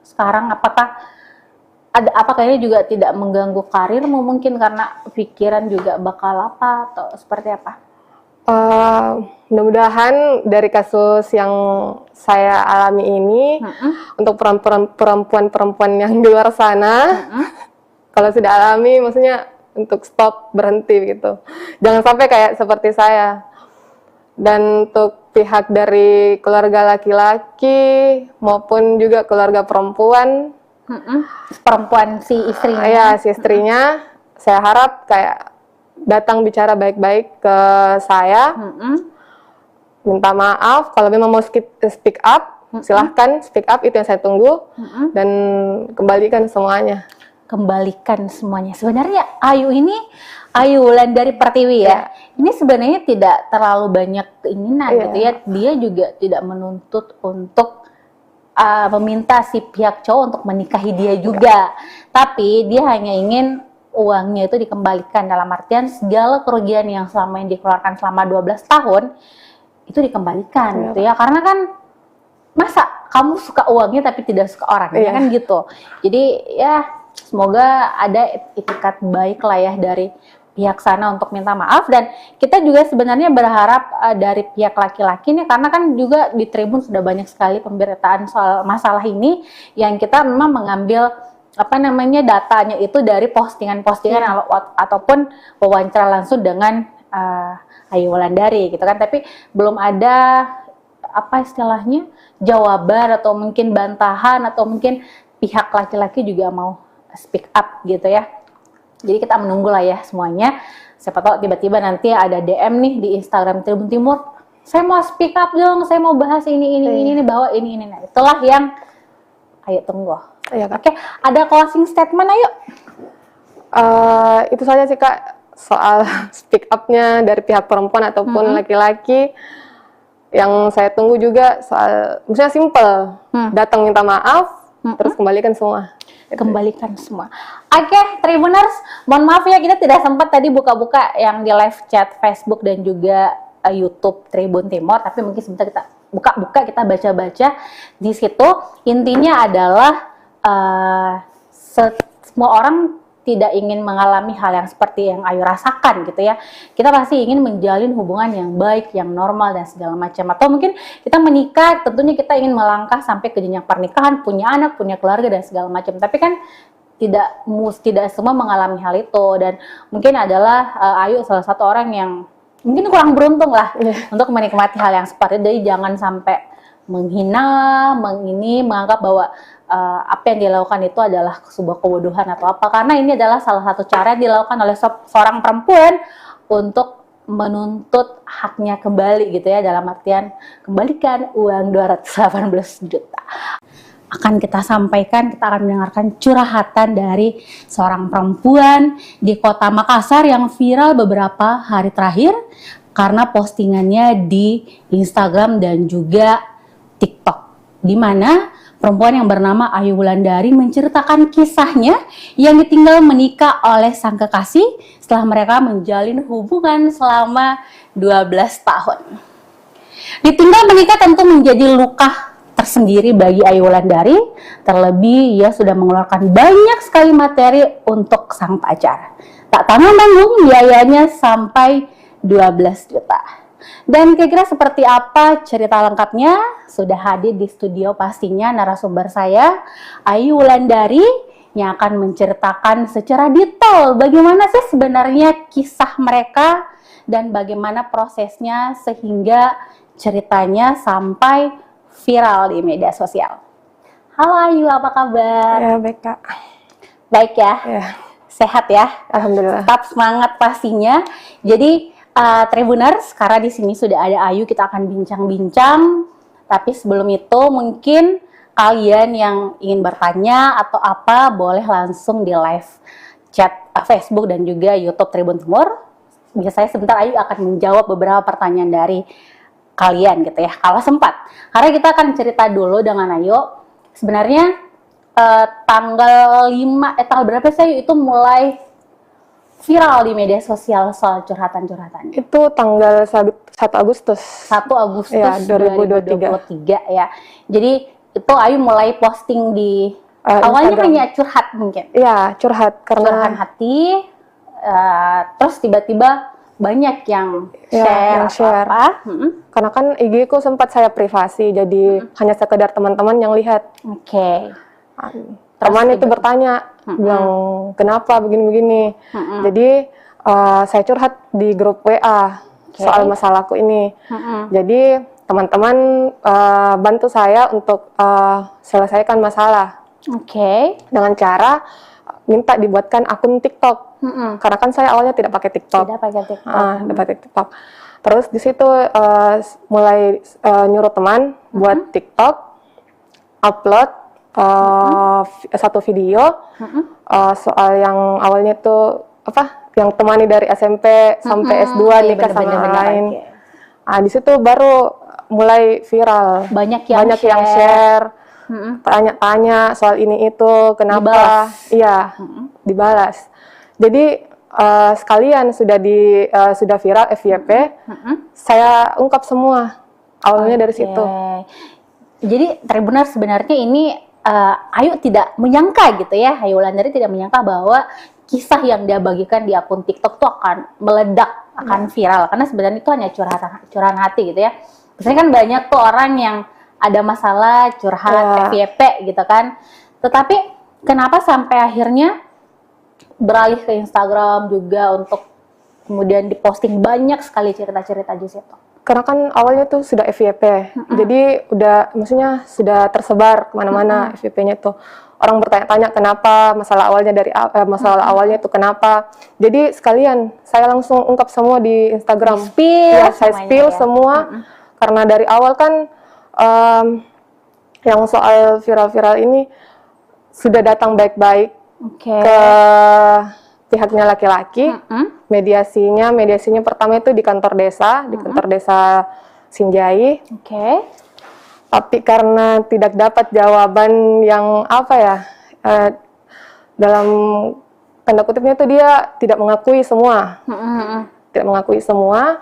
C: sekarang? Apakah ini juga tidak mengganggu karirmu mungkin karena pikiran juga bakal apa atau seperti apa?
B: Mudah-mudahan dari kasus yang saya alami ini, untuk perempuan-perempuan yang di luar sana, kalau sudah alami, maksudnya untuk stop, berhenti gitu. Jangan sampai kayak seperti saya. Dan untuk pihak dari keluarga laki-laki maupun juga keluarga perempuan,
C: Perempuan si istrinya.
B: ya si istrinya, saya harap kayak datang bicara baik-baik ke saya, minta maaf kalau memang mau speak up, silahkan speak up, itu yang saya tunggu, dan kembalikan semuanya.
C: Kembalikan semuanya. Sebenarnya Ayu Wulandari Pertiwi ya. Ini sebenarnya tidak terlalu banyak keinginan gitu ya. Dia juga tidak menuntut untuk meminta si pihak cowok untuk menikahi dia juga. Tapi dia hanya ingin uangnya itu dikembalikan, dalam artian segala kerugian yang selama yang dikeluarkan selama 12 tahun itu dikembalikan gitu ya. Karena kan masa kamu suka uangnya tapi tidak suka orangnya kan gitu. Jadi ya semoga ada itikat baik lah ya dari pihak sana untuk minta maaf, dan kita juga sebenarnya berharap dari pihak laki-laki nih, karena kan juga di Tribun sudah banyak sekali pemberitaan soal masalah ini yang kita memang mengambil datanya itu dari postingan-postingan ataupun wawancara langsung dengan Ayu Wulandari gitu kan, tapi belum ada istilahnya jawaban atau mungkin bantahan atau mungkin pihak laki-laki juga mau speak up gitu ya. Jadi kita menunggu lah ya semuanya. Siapa tahu tiba-tiba nanti ada DM nih di Instagram Tribun Timur, saya mau speak up dong, saya mau bahas ini bahwa ini. Nah, itulah yang ayo tunggu. Oke, ada closing statement ayo.
B: Itu saja sih Kak, soal speak up-nya dari pihak perempuan ataupun laki-laki. Yang saya tunggu juga soal, maksudnya simple, datang minta maaf, terus kembalikan semua.
C: Kembalikan semua. Oke, Tribuners, mohon maaf ya kita tidak sempat tadi buka-buka yang di live chat Facebook dan juga YouTube Tribun Timur, tapi mungkin sebentar kita buka-buka, kita baca-baca di situ. Intinya adalah semua orang tidak ingin mengalami hal yang seperti yang Ayu rasakan gitu ya. Kita pasti ingin menjalin hubungan yang baik, yang normal dan segala macam. Atau mungkin kita menikah, tentunya kita ingin melangkah sampai ke jenjang pernikahan, punya anak, punya keluarga dan segala macam. Tapi kan tidak semua mengalami hal itu, dan mungkin adalah Ayu salah satu orang yang mungkin kurang beruntung lah untuk menikmati hal yang seperti itu. Jadi jangan sampai menghina, menganggap bahwa apa yang dilakukan itu adalah sebuah kebodohan atau apa, karena ini adalah salah satu cara yang dilakukan oleh seorang perempuan untuk menuntut haknya kembali gitu ya, dalam artian kembalikan uang 218 juta. Akan kita sampaikan, kita akan mendengarkan curhatan dari seorang perempuan di Kota Makassar yang viral beberapa hari terakhir karena postingannya di Instagram dan juga TikTok, di mana perempuan yang bernama Ayu Wulandari menceritakan kisahnya yang ditinggal menikah oleh sang kekasih setelah mereka menjalin hubungan selama 12 tahun. Ditinggal menikah tentu menjadi luka tersendiri bagi Ayu Wulandari, terlebih ia sudah mengeluarkan banyak sekali materi untuk sang pacar. Tak tanggung-tanggung biayanya sampai 12 juta. Dan kira-kira seperti apa cerita lengkapnya? Sudah hadir di studio pastinya narasumber saya, Ayu Wulandari, yang akan menceritakan secara detail bagaimana sih sebenarnya kisah mereka dan bagaimana prosesnya sehingga ceritanya sampai viral di media sosial. Halo Ayu, apa kabar?
B: Ya, baik Kak.
C: Baik ya?
B: Ya.
C: Sehat ya?
B: Alhamdulillah.
C: Tetap semangat pastinya. Jadi Tribuners, karena di sini sudah ada Ayu, kita akan bincang-bincang. Tapi sebelum itu mungkin kalian yang ingin bertanya atau apa boleh langsung di live chat Facebook dan juga YouTube Tribun Timur. Biasanya sebentar Ayu akan menjawab beberapa pertanyaan dari kalian gitu ya, kalau sempat. Karena kita akan cerita dulu dengan Ayu. Sebenarnya tanggal berapa sih Ayu itu mulai viral di media sosial soal curhatan-curhatan?
B: Itu tanggal 1 Agustus.
C: 1 Agustus
B: Ya, 2023.
C: 2023 ya. Jadi itu Ayu mulai posting di awalnya
B: Instagram.
C: hanya curhat mungkin.
B: Iya, curhat
C: Curahan
B: karena
C: hati, terus tiba-tiba banyak yang
B: Ya,
C: share
B: yang share.
C: apa-apa.
B: karena kan IG ku sempat saya privasi, jadi hanya sekedar teman-teman yang lihat.
C: Oke.
B: Teman itu bertanya, bilang kenapa begini-begini. Jadi saya curhat di grup WA soal masalahku ini. Jadi teman-teman bantu saya untuk selesaikan masalah
C: Oke.
B: dengan cara minta dibuatkan akun TikTok. Karena kan saya awalnya tidak pakai TikTok.
C: Tidak pakai TikTok.
B: Tidak pakai TikTok. Terus di situ mulai nyuruh teman buat TikTok, upload satu video soal yang awalnya itu apa? Yang temani dari SMP sampai S2
C: Iya,
B: nikah sama
C: bener-bener,
B: orang lain.
C: oke.
B: Di situ baru mulai viral.
C: Banyak yang
B: yang share, tanya-tanya soal ini itu, kenapa?
C: Dibalas.
B: Iya, dibalas. Jadi sekalian sudah viral FYP, saya ungkap semua awalnya dari situ.
C: Jadi Tribuners sebenarnya ini Ayu tidak menyangka gitu ya, Ayu Wulandari tidak menyangka bahwa kisah yang dia bagikan di akun TikTok tuh akan meledak, akan viral, karena sebenarnya itu hanya curahan hati gitu ya. Biasanya kan banyak tuh orang yang ada masalah curhat FYP gitu kan. Tetapi kenapa sampai akhirnya beralih ke Instagram juga untuk kemudian diposting banyak sekali cerita-cerita di situ?
B: Karena kan awalnya tuh sudah FYP, jadi maksudnya sudah tersebar kemana-mana FYP-nya tuh. Orang bertanya-tanya kenapa, masalah awalnya itu kenapa. Jadi sekalian saya langsung ungkap semua di Instagram.
C: Spill
B: Saya
C: semuanya
B: spill
C: ya.
B: semua, karena dari awal kan yang soal viral-viral ini sudah datang baik-baik ke pihaknya laki-laki. Mediasinya pertama itu di kantor desa, di kantor desa Sinjai. Tapi karena tidak dapat jawaban yang dalam tanda kutipnya itu dia tidak mengakui semua. Tidak mengakui semua.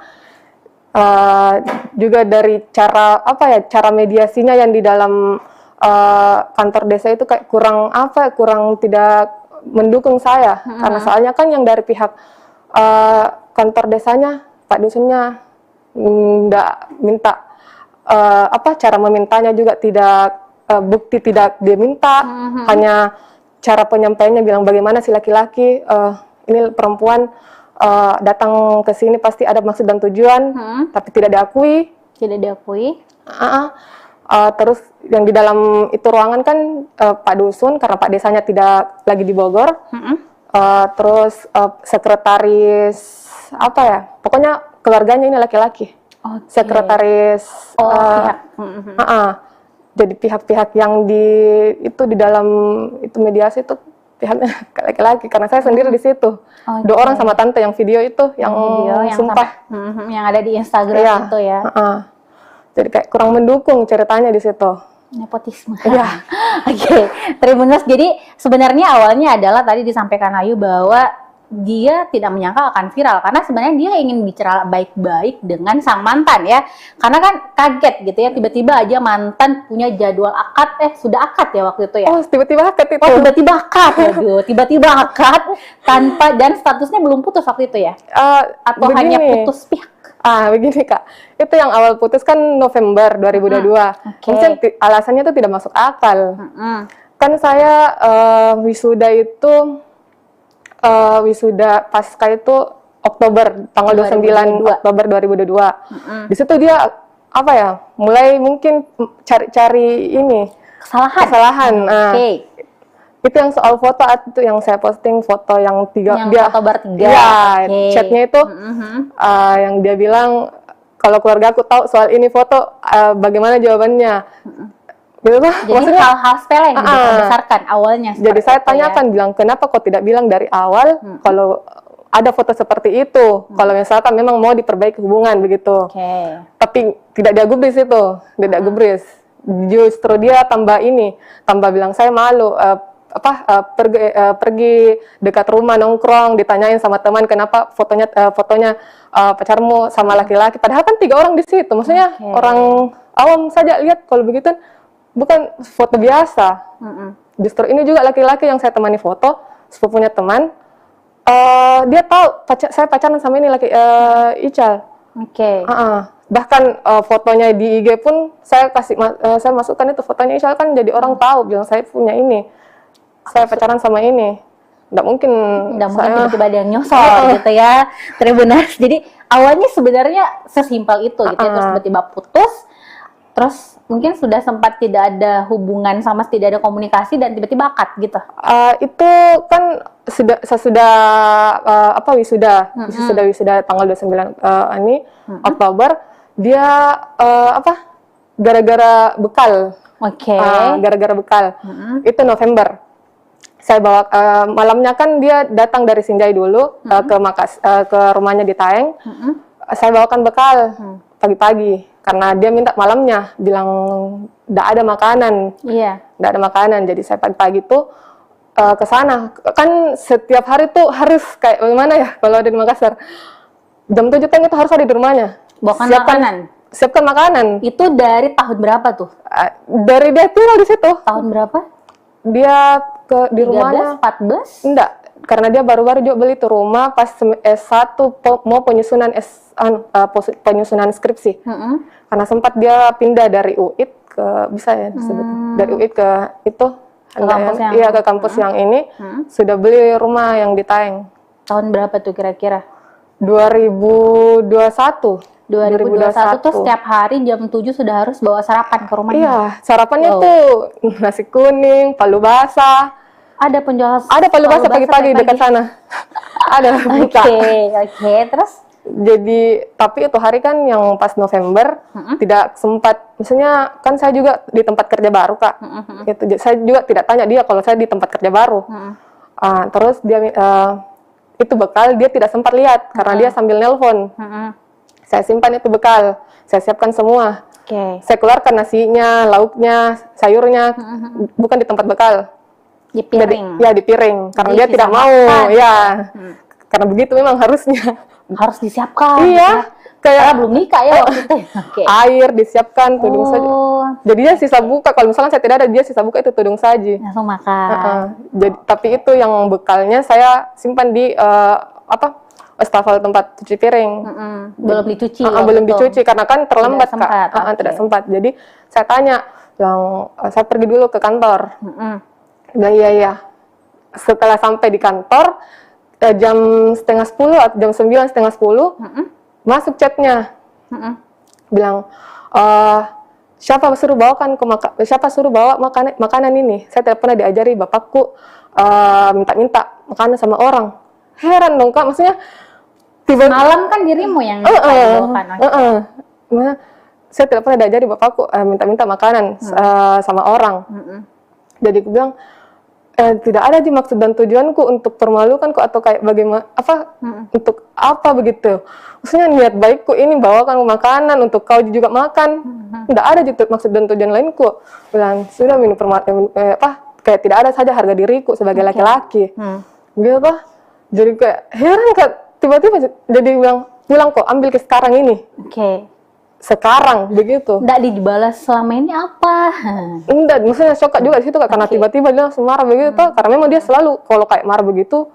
B: Juga dari cara mediasinya yang di dalam kantor desa itu kayak kurang tidak mendukung saya. Karena soalnya kan yang dari pihak kantor desanya, Pak Dusunnya nggak minta cara memintanya juga tidak bukti tidak dia minta, hanya cara penyampaiannya bilang bagaimana si laki-laki ini perempuan datang ke sini pasti ada maksud dan tujuan, tapi tidak diakui.
C: Tidak diakui.
B: Terus yang di dalam itu ruangan kan Pak Dusun, karena Pak Desanya tidak lagi di Bogor. Terus sekretaris pokoknya keluarganya ini laki-laki. Sekretaris jadi pihak-pihak yang di dalam itu mediasi itu pihaknya laki-laki, karena saya sendiri di situ. 2 orang sama tante yang video itu yang sumpah
C: yang ada di Instagram itu ya.
B: Jadi kayak kurang mendukung ceritanya di situ.
C: Nepotisme.
B: Iya.
C: Oke, Tribuners. Jadi sebenarnya awalnya adalah tadi disampaikan Ayu bahwa dia tidak menyangka akan viral karena sebenarnya dia ingin bicara baik-baik dengan sang mantan ya. Karena kan kaget gitu ya, tiba-tiba aja mantan punya jadwal akad, sudah akad ya waktu itu ya.
B: Oh, tiba-tiba akad itu.
C: Tiba-tiba akad. Waduh, tiba-tiba akad tanpa dan statusnya belum putus waktu itu ya. Atau hanya putus pihak.
B: Begini Kak, itu yang awal putus kan November 2022. Mungkin alasannya itu tidak masuk akal. Kan saya wisuda itu wisuda pasca itu Oktober, tanggal 29 Oktober 2022. Di situ dia mulai mungkin cari ini kesalahan. Itu yang soal foto itu yang saya posting, foto yang
C: foto bertiga.
B: Ya, chatnya itu yang dia bilang kalau keluarga aku tahu soal ini foto, bagaimana jawabannya? Gitu,
C: jadi
B: maksudnya
C: hal-hal sepele yang dibesarkan awalnya.
B: Jadi saya tanyakan, bilang kenapa kok tidak bilang dari awal kalau ada foto seperti itu, kalau misalkan memang mau diperbaiki hubungan begitu. Tapi tidak dia gubris itu, tidak gubris. Justru dia tambah bilang saya malu. pergi dekat rumah nongkrong, ditanyain sama teman kenapa fotonya pacarmu sama laki-laki, padahal kan 3 orang di situ, maksudnya orang awam saja lihat kalau begitu bukan foto biasa. Justru ini juga laki-laki yang saya temani foto, sepupunya teman, dia tahu saya pacaran sama ini Ical. Bahkan fotonya di IG pun saya masukkan itu fotonya Ical, kan jadi orang tahu bilang saya punya ini, saya pacaran sama ini. Nggak mungkin
C: tiba-tiba ada yang nyosor gitu ya, Tribuners. Jadi awalnya sebenarnya sesimpel itu gitu ya, terus tiba-tiba putus, terus mungkin sudah sempat tidak ada hubungan tidak ada komunikasi dan tiba-tiba akad gitu.
B: Itu kan sesudah wisuda tanggal 29 ini Oktober, dia gara-gara bekal. Gara-gara bekal. Itu November. Saya bawa malamnya kan dia datang dari Sinjai dulu ke rumahnya di Taeng. Saya bawakan bekal pagi-pagi karena dia minta malamnya, bilang nggak ada makanan. Nggak ada makanan, jadi saya pagi-pagi tuh ke sana. Kan setiap hari tuh harus kayak bagaimana ya kalau ada di Makassar. Jam 7 itu harus ada di rumahnya. Siapkan makanan.
C: Itu dari tahun berapa tuh?
B: Dari dia tinggal di situ.
C: Tahun berapa?
B: Dia di rumahnya
C: 14?
B: Enggak, karena dia baru-baru juga beli tuh rumah pas S1 mau penyusunan skripsi. Karena sempat dia pindah dari UIT ke dari UIT ke itu ke kampus yang ini, sudah beli rumah yang di Taeng.
C: Tahun berapa tuh kira-kira?
B: 2021
C: tuh setiap hari jam 7 sudah harus bawa sarapan ke rumahnya.
B: Iya, sarapannya tuh nasi kuning, palu basah.
C: Ada penjual
B: palu basah pagi-pagi dekat sana. Ada buka.
C: Oke, terus
B: jadi tapi itu hari kan yang pas November tidak sempat, maksudnya kan saya juga di tempat kerja baru, Kak. Gitu, saya juga tidak tanya dia kalau saya di tempat kerja baru. Terus dia itu bekal dia tidak sempat lihat karena dia sambil nelpon. Saya simpan itu bekal, saya siapkan semua. Saya keluarkan nasinya, lauknya, sayurnya, bukan di tempat bekal.
C: Di piring.
B: Di piring. Karena dia tidak mau, karena begitu memang harusnya.
C: Harus disiapkan.
B: Iya. Kayak
C: belum nikah ya waktu itu.
B: Air disiapkan, tudung saji. Jadinya sisa buka, kalau misalkan saya tidak ada, dia sisa buka itu tudung saji.
C: Langsung makan.
B: Jadi, tapi itu yang bekalnya saya simpan di wastafel tempat cuci piring.
C: Belum dicuci.
B: Belum dicuci karena kan terlambat, Kak. Tidak sempat. Jadi saya tanya, saya pergi dulu ke kantor. Bilang iya. Setelah sampai di kantor jam 9:30 atau jam 9:30 masuk chatnya. Bilang siapa suruh bawa makanan ini? Saya tidak pernah diajari bapakku minta makanan sama orang. Heran dong, Kak, maksudnya
C: malam kan dirimu yang bawakan.
B: Saya tidak pernah diajari bapakku minta makanan sama orang. Jadi aku bilang tidak ada di maksud dan tujuanku untuk permalukanku atau kayak bagaimana untuk apa begitu. Maksudnya niat baikku ini bawakan makanan untuk kau juga makan. Tidak ada maksud dan tujuan lainku. Bilang sudah minum kayak tidak ada saja harga diriku sebagai laki-laki. Gitu toh. Jadi kayak heran, Kak, tiba-tiba jadi bilang pulang kok, ambil ke sekarang ini. Sekarang begitu.
C: Nggak dibalas selama ini apa?
B: Enggak, maksudnya shock juga di situ, Kak, karena tiba-tiba dia langsung marah begitu, karena memang dia selalu kalau kayak marah begitu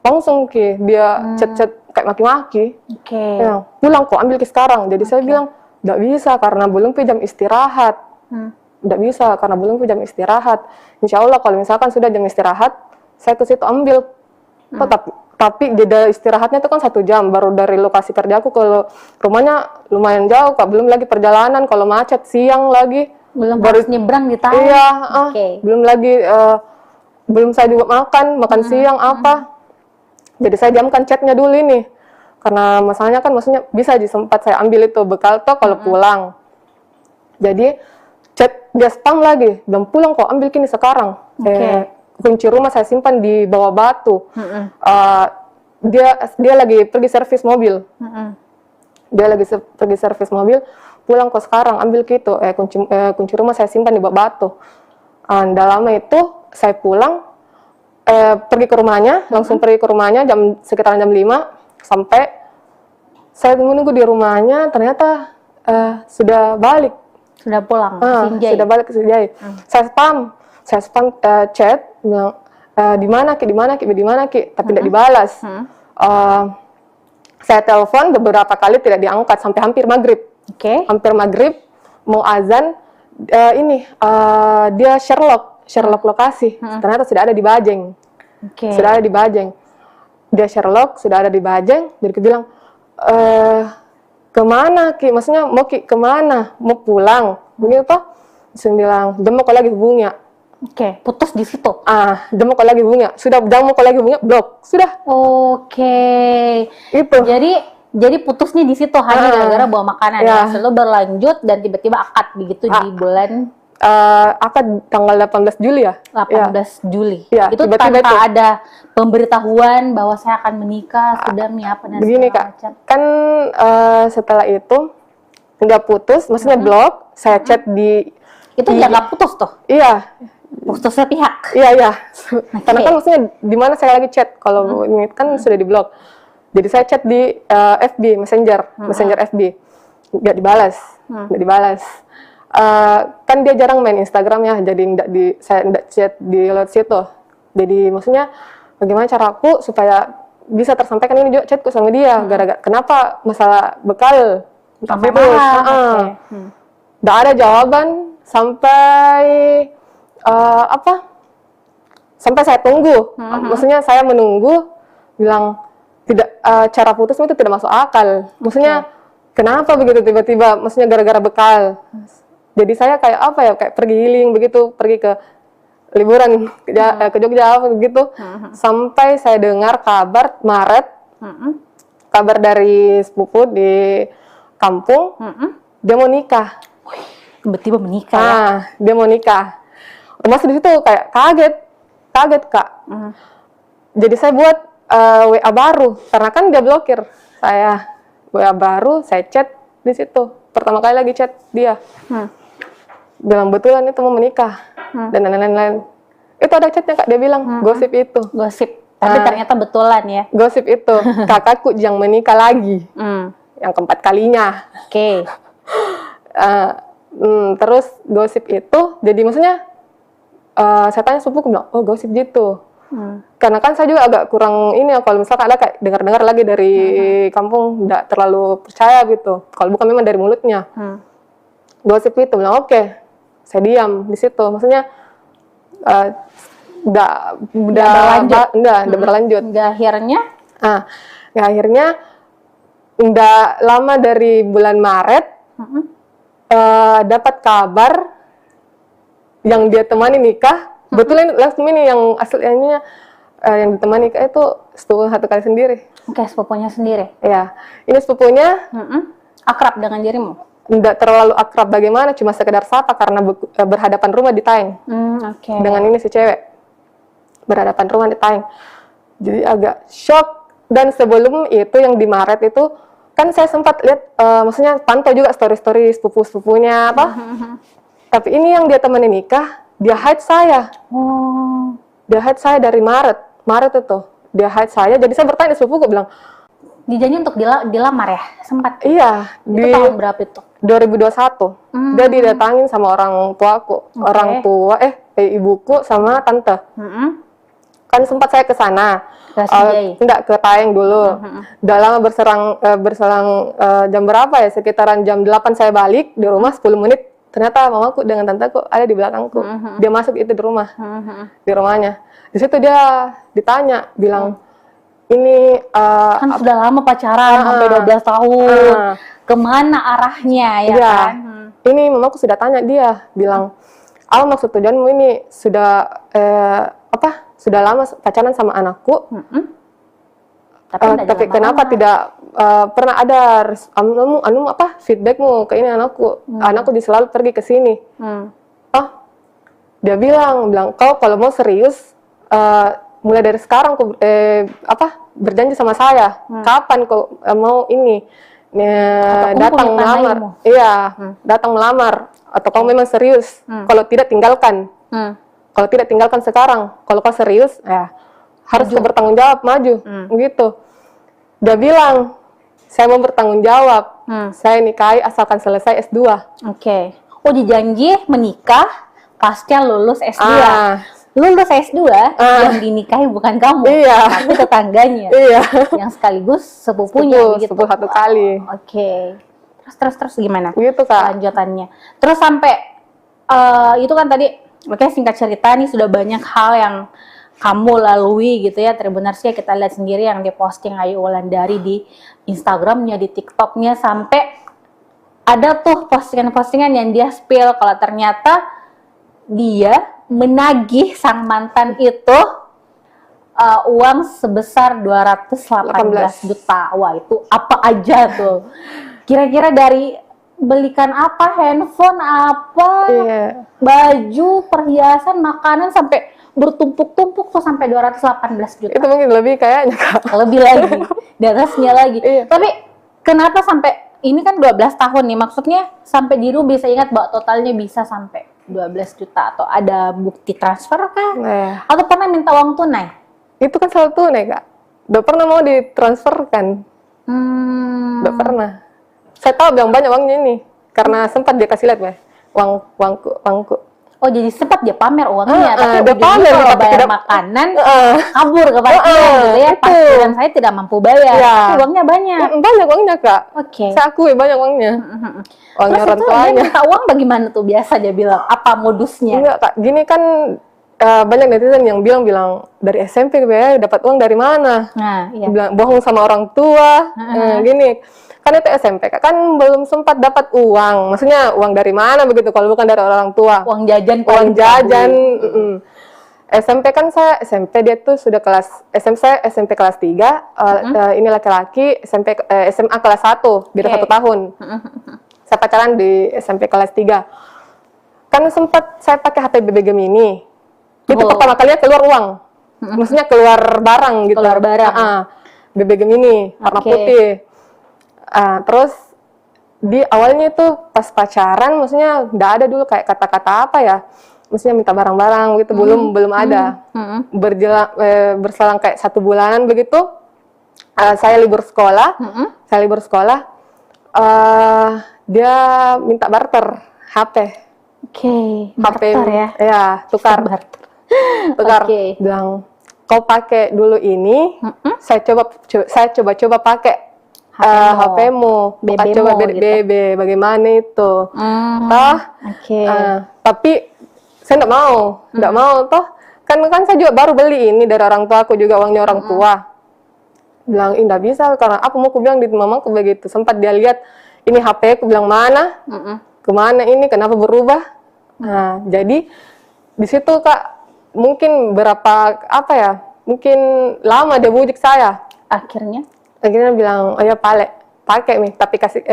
B: langsung dia chat kayak maki-maki. Ya, pulang kok, ambil ke sekarang. Jadi saya bilang nggak bisa karena belum jam istirahat. Nggak bisa karena belum jam istirahat. Insya Allah kalau misalkan sudah jam istirahat, saya ke situ ambil. Tapi jeda istirahatnya itu kan 1 jam, baru dari lokasi kerjaku ke rumahnya lumayan jauh, Kak. Belum lagi perjalanan, kalau macet siang lagi.
C: Harus nyebrang di Taeng.
B: Iya, belum lagi, belum saya juga makan siang apa. Jadi saya jamkan chatnya dulu ini. Karena masalahnya kan maksudnya bisa sempat saya ambil itu bekal toh kalau pulang. Jadi chat dia spam lagi, belum pulang kok, ambil kini sekarang. Kunci rumah saya simpan di bawah batu. Dia lagi pergi servis mobil. Dia lagi pergi servis mobil, pulang kok sekarang, ambil kunci rumah saya simpan di bawah batu. Dalam itu saya pulang, pergi ke rumahnya, langsung pergi ke rumahnya sekitaran jam 5, sampai saya menunggu di rumahnya, ternyata sudah balik.
C: Sudah pulang ke Sinjai.
B: Sudah balik ke Sinjai. Saya spam chat, bilang, di mana Ki, tapi tidak dibalas. Saya telepon beberapa kali tidak diangkat sampai hampir maghrib. Hampir maghrib mau azan, dia Sherlock lokasi. Ternyata sudah ada di Bajeng. Sudah ada di Bajeng. Dia Sherlock sudah ada di Bajeng. Jadi dia bilang, kemana Ki? Maksudnya mau Ki kemana? Mau pulang? Begitu toh? Saya bilang, dia mau lagi hubungnya.
C: Putus di situ.
B: Dia mau lagi hubungnya. Sudah dia mau lagi hubungnya, blok. Sudah. Itu.
C: Jadi putusnya di situ hanya gara-gara bawa makanan. Lalu berlanjut dan tiba-tiba akad begitu di bulan
B: akad tanggal 18 Juli ya?
C: 18 Juli. Itu
B: tiba-tiba
C: tanpa
B: itu
C: ada pemberitahuan bahwa saya akan menikah, sudah menyiapkan dan
B: begini
C: segala
B: Kak,
C: macam.
B: kan setelah itu nggak putus, maksudnya blok, saya chat di...
C: Itu nggak putus tuh?
B: Iya.
C: Putusnya pihak?
B: Iya. Karena kan maksudnya di mana saya lagi chat, kalau ini kan sudah di blok. Jadi saya chat di FB, Messenger FB. Nggak dibalas. Kan dia jarang main Instagram ya, jadi saya nggak chat di lewat situ. Jadi maksudnya bagaimana caraku supaya bisa tersampaikan ini juga chatku sama dia. Gara-gara kenapa masalah bekal
C: Sampai marah.
B: Nggak ada jawaban sampai sampai saya tunggu. Maksudnya saya menunggu, bilang tidak, cara putusmu itu tidak masuk akal. Maksudnya kenapa begitu tiba-tiba? Maksudnya gara-gara bekal. Jadi saya kayak pergi healing begitu, pergi ke liburan ke Jogja begitu. Sampai saya dengar kabar Maret, kabar dari sepupu di kampung, dia mau nikah.
C: Tiba-tiba menikah.
B: Dia mau nikah. Masih di situ kayak kaget Kak. Jadi saya buat WA baru, karena kan dia blokir saya. WA baru, saya chat di situ. Pertama kali lagi chat dia. Bilang betulan itu mau menikah dan lain-lain. Itu ada chatnya Kak, dia bilang gosip itu.
C: Tapi ternyata betulan ya.
B: Gosip itu kakakku yang menikah lagi, yang keempat kalinya. Terus gosip itu, jadi maksudnya saya tanya sepupu, bilang, oh gosip gitu. Karena kan saya juga agak kurang ini ya, kalau misalkan ada kayak dengar-dengar lagi dari kampung, nggak terlalu percaya gitu. Kalau bukan memang dari mulutnya. Gosip itu, bilang oke. Saya diam di situ. Maksudnya udah berlanjut. Akhirnya nggak lama dari bulan Maret dapat kabar yang dia temani nikah. Betulan langsung ini yang aslinya yang ditemani nikah itu sepupu satu kali sendiri.
C: Sepupunya sendiri.
B: Iya, ini sepupunya
C: akrab dengan dirimu?
B: Nggak terlalu akrab bagaimana, cuma sekedar sapa karena berhadapan rumah di Taeng. Dengan ini si cewek berhadapan rumah di Taeng. Jadi agak shock. Dan sebelum itu yang di Maret itu kan saya sempat lihat, maksudnya pantau juga story-story sepupu-sepupunya apa. Tapi ini yang dia temani nikah, dia hide saya. Dia hide saya dari Maret itu. Dia hide saya. Jadi saya bertanya sepupuku, bilang,
C: dijanji untuk dilamar ya? Sempat?
B: Iya.
C: Itu tahun berapa itu?
B: 2021. Dia didatangin sama orang tuaku. Orang tua, ibuku sama tante. Kan sempat saya ke sana. Enggak, ke Taeng dulu. Udah lama berselang jam berapa ya? Sekitaran jam 8 saya balik di rumah, 10 menit. Ternyata mamaku dengan tanteku ada di belakangku. Dia masuk itu di rumah. Di rumahnya. Di situ dia ditanya, bilang, ini
C: kan sudah lama pacaran sampai 12 tahun. Kemana arahnya ya kan?
B: Ini mamaku sudah tanya dia, bilang, maksud tujuanmu ini sudah sudah lama pacaran sama anakku. Tapi kenapa tidak pernah ada feedbackmu ke ini anakku? Anakku selalu pergi ke sini. Dia bilang kau kalau mau serius mulai dari sekarang kau berjanji sama saya. Kapan kau mau ini datang melamar? Iya, datang melamar. Atau kau memang serius? Kalau tidak tinggalkan. Kalau tidak tinggalkan sekarang. Kalau kau serius, ya harus kau bertanggung jawab, maju, begitu. Dia bilang, saya mau bertanggung jawab. Saya nikahi asalkan selesai S2.
C: Oke. Oh, dijanji menikah pasca lulus S2. Lulus S2 yang dinikahi bukan kamu, tapi tetangganya. Yang sekaligus sepupunya begitu.
B: Sepupu satu kali.
C: Oke. Terus gimana?
B: Gitu, Kak.
C: Lanjutannya. Terus sampai itu kan tadi, makanya singkat cerita nih sudah banyak hal yang kamu lalui gitu ya. Tribuners ya, kita lihat sendiri yang diposting Ayu Wulandari di Instagramnya, di TikToknya, sampai ada tuh postingan-postingan yang dia spill kalau ternyata dia menagih sang mantan itu uang sebesar 218 juta. Wah, itu apa aja tuh? Kira-kira dari belikan apa, handphone apa, baju, perhiasan, makanan, sampai bertumpuk-tumpuk tuh sampai 218 juta.
B: Itu mungkin lebih kayaknya, Kak.
C: Lebih lagi, di atasnya lagi. Tapi kenapa sampai, ini kan 12 tahun nih, maksudnya sampai Diru bisa ingat bahwa totalnya bisa sampai 12 juta, atau ada bukti transfer kah? Atau pernah minta uang tunai?
B: Itu kan selalu tunai, Kak. Udah pernah mau ditransferkan. Udah pernah. Saya tahu yang banyak uangnya ini, karena sempat dia kasih lihat ya, uangku. Oh, jadi sempat dia pamer uangnya, tapi
C: dia pamer, kalau bayar makanan, kabur ke parkiran gitu ya. Parkiran saya tidak mampu bayar, tapi uangnya banyak.
B: Banyak uangnya, Kak.
C: Oke.
B: Saya akui banyak uangnya. Uangnya orang tuanya.
C: Terus minta uang bagaimana tuh biasa dia bilang? Apa modusnya?
B: Enggak, Kak. Gini kan banyak netizen yang bilang dari SMP ya, dapat uang dari mana? Nah, bilang bohong sama orang tua. Gini. Kan itu SMP, kan belum sempat dapat uang. Maksudnya uang dari mana begitu kalau bukan dari orang tua? Uang jajan. SMP kan saya SMP, dia tuh sudah kelas SMP kelas 3, ini laki-laki SMA kelas 1, beda 1 tahun. Saya pacaran di SMP kelas 3. Kan sempat saya pakai HP BB Gemini. Itu pertama kalinya keluar uang. Maksudnya keluar barang gitu. Keluar barang. BB Gemini warna putih. Terus di awalnya itu pas pacaran, maksudnya nggak ada dulu kayak kata-kata apa ya, maksudnya minta barang-barang gitu, belum ada. Berselang kayak 1 bulanan begitu, saya libur sekolah, dia minta barter HP.
C: Barter ya?
B: Ya, tukar. Bilang, kau pakai dulu ini, saya coba pakai HP-mu, coba BB, bagaimana itu? Tapi saya nggak mau, toh kan saya juga baru beli ini dari orang tua aku juga, uangnya orang tua. Bilang, nggak bisa, karena apa mau aku bilang di mamaku begitu. Sempat dia lihat ini HP aku, bilang mana, kemana ini, kenapa berubah? Nah, jadi di situ, Kak, mungkin mungkin lama dia bujuk saya. Akhirnya bilang, oh ya pakai nih, tapi kasih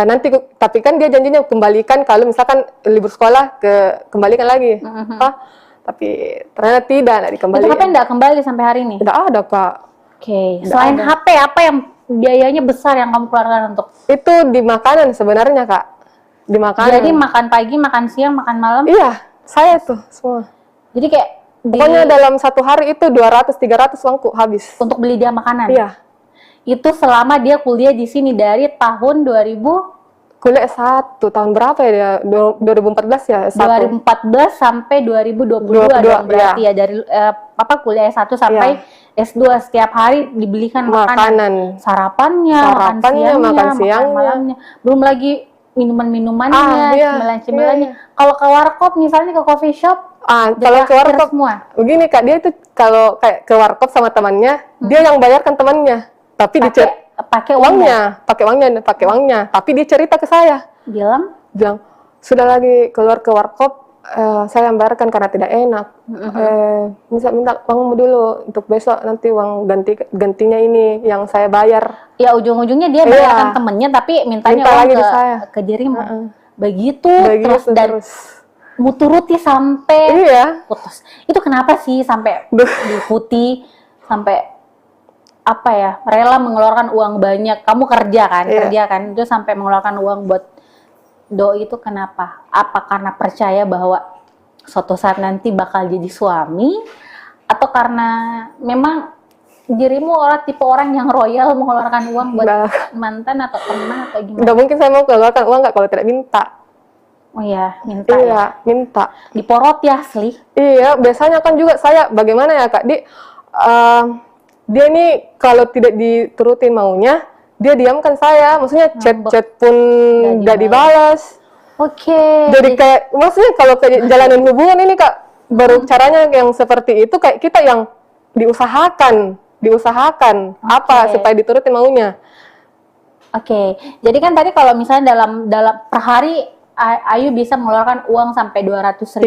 B: nanti, tapi kan dia janjinya kembalikan kalau misalkan libur sekolah, kembalikan lagi. Tapi ternyata tidak dikembalikan.
C: Itu HP enggak kembali sampai hari ini?
B: Tidak ada, Kak.
C: Selain ada. HP, apa yang biayanya besar yang kamu keluarkan untuk?
B: Itu di makanan sebenarnya, Kak. Di makanan.
C: Jadi makan pagi, makan siang, makan malam?
B: Iya, saya tuh semua.
C: Jadi kayak
B: pokoknya dalam 1 hari itu 200-300 uangku habis.
C: Untuk beli dia makanan?
B: Iya.
C: Itu selama dia kuliah di sini dari tahun 2000?
B: Kuliah tahun berapa ya dia? 2014 ya?
C: 2014 sampai 2022 dong berarti ya. Dari kuliah S1 sampai S2 setiap hari dibelikan makanan. Sarapannya, makan siangnya, malamnya. Belum lagi minuman-minumannya, cemilan-cemilannya. Kalau ke warkop misalnya, ke coffee shop,
B: kalau ke warkop
C: semua.
B: Begini, Kak, dia itu kalau kayak ke warkop sama temannya, dia yang bayarkan temannya. Tapi pakai uangnya, tapi dia cerita ke saya. Bilang, sudah lagi keluar ke warkop, saya yang bayarkan karena tidak enak. Minta uangmu dulu untuk besok, nanti uang gantinya ini yang saya bayar. Ya, ujung-ujungnya dia bayarkan temennya, tapi mintanya uang ke dirimu. Begitu terus. Mau turuti sampai putus. Itu kenapa sih sampai diikuti, sampai rela mengeluarkan uang banyak? Kamu kerja kan, itu sampai mengeluarkan uang buat doi itu kenapa? Apa karena percaya bahwa
C: suatu saat nanti bakal jadi suami, atau karena memang dirimu orang tipe orang yang royal mengeluarkan uang buat mantan atau teman atau gimana?
B: Nggak mungkin saya mau keluarkan uang nggak kalau tidak minta.
C: Oh iya, minta
B: Iya,
C: ya.
B: minta.
C: Diporot ya asli.
B: Iya, biasanya kan juga saya bagaimana ya Kak, dia nih kalau tidak diturutin maunya, dia diamkan saya. Maksudnya chat-chat pun nggak dibalas.
C: Oke.
B: Jadi kayak, maksudnya kalau kayak jalanin hubungan ini Kak, baru caranya yang seperti itu kayak kita yang diusahakan apa supaya diturutin maunya.
C: Oke. Jadi kan tadi kalau misalnya dalam per hari Ayu bisa mengeluarkan uang sampai 300.000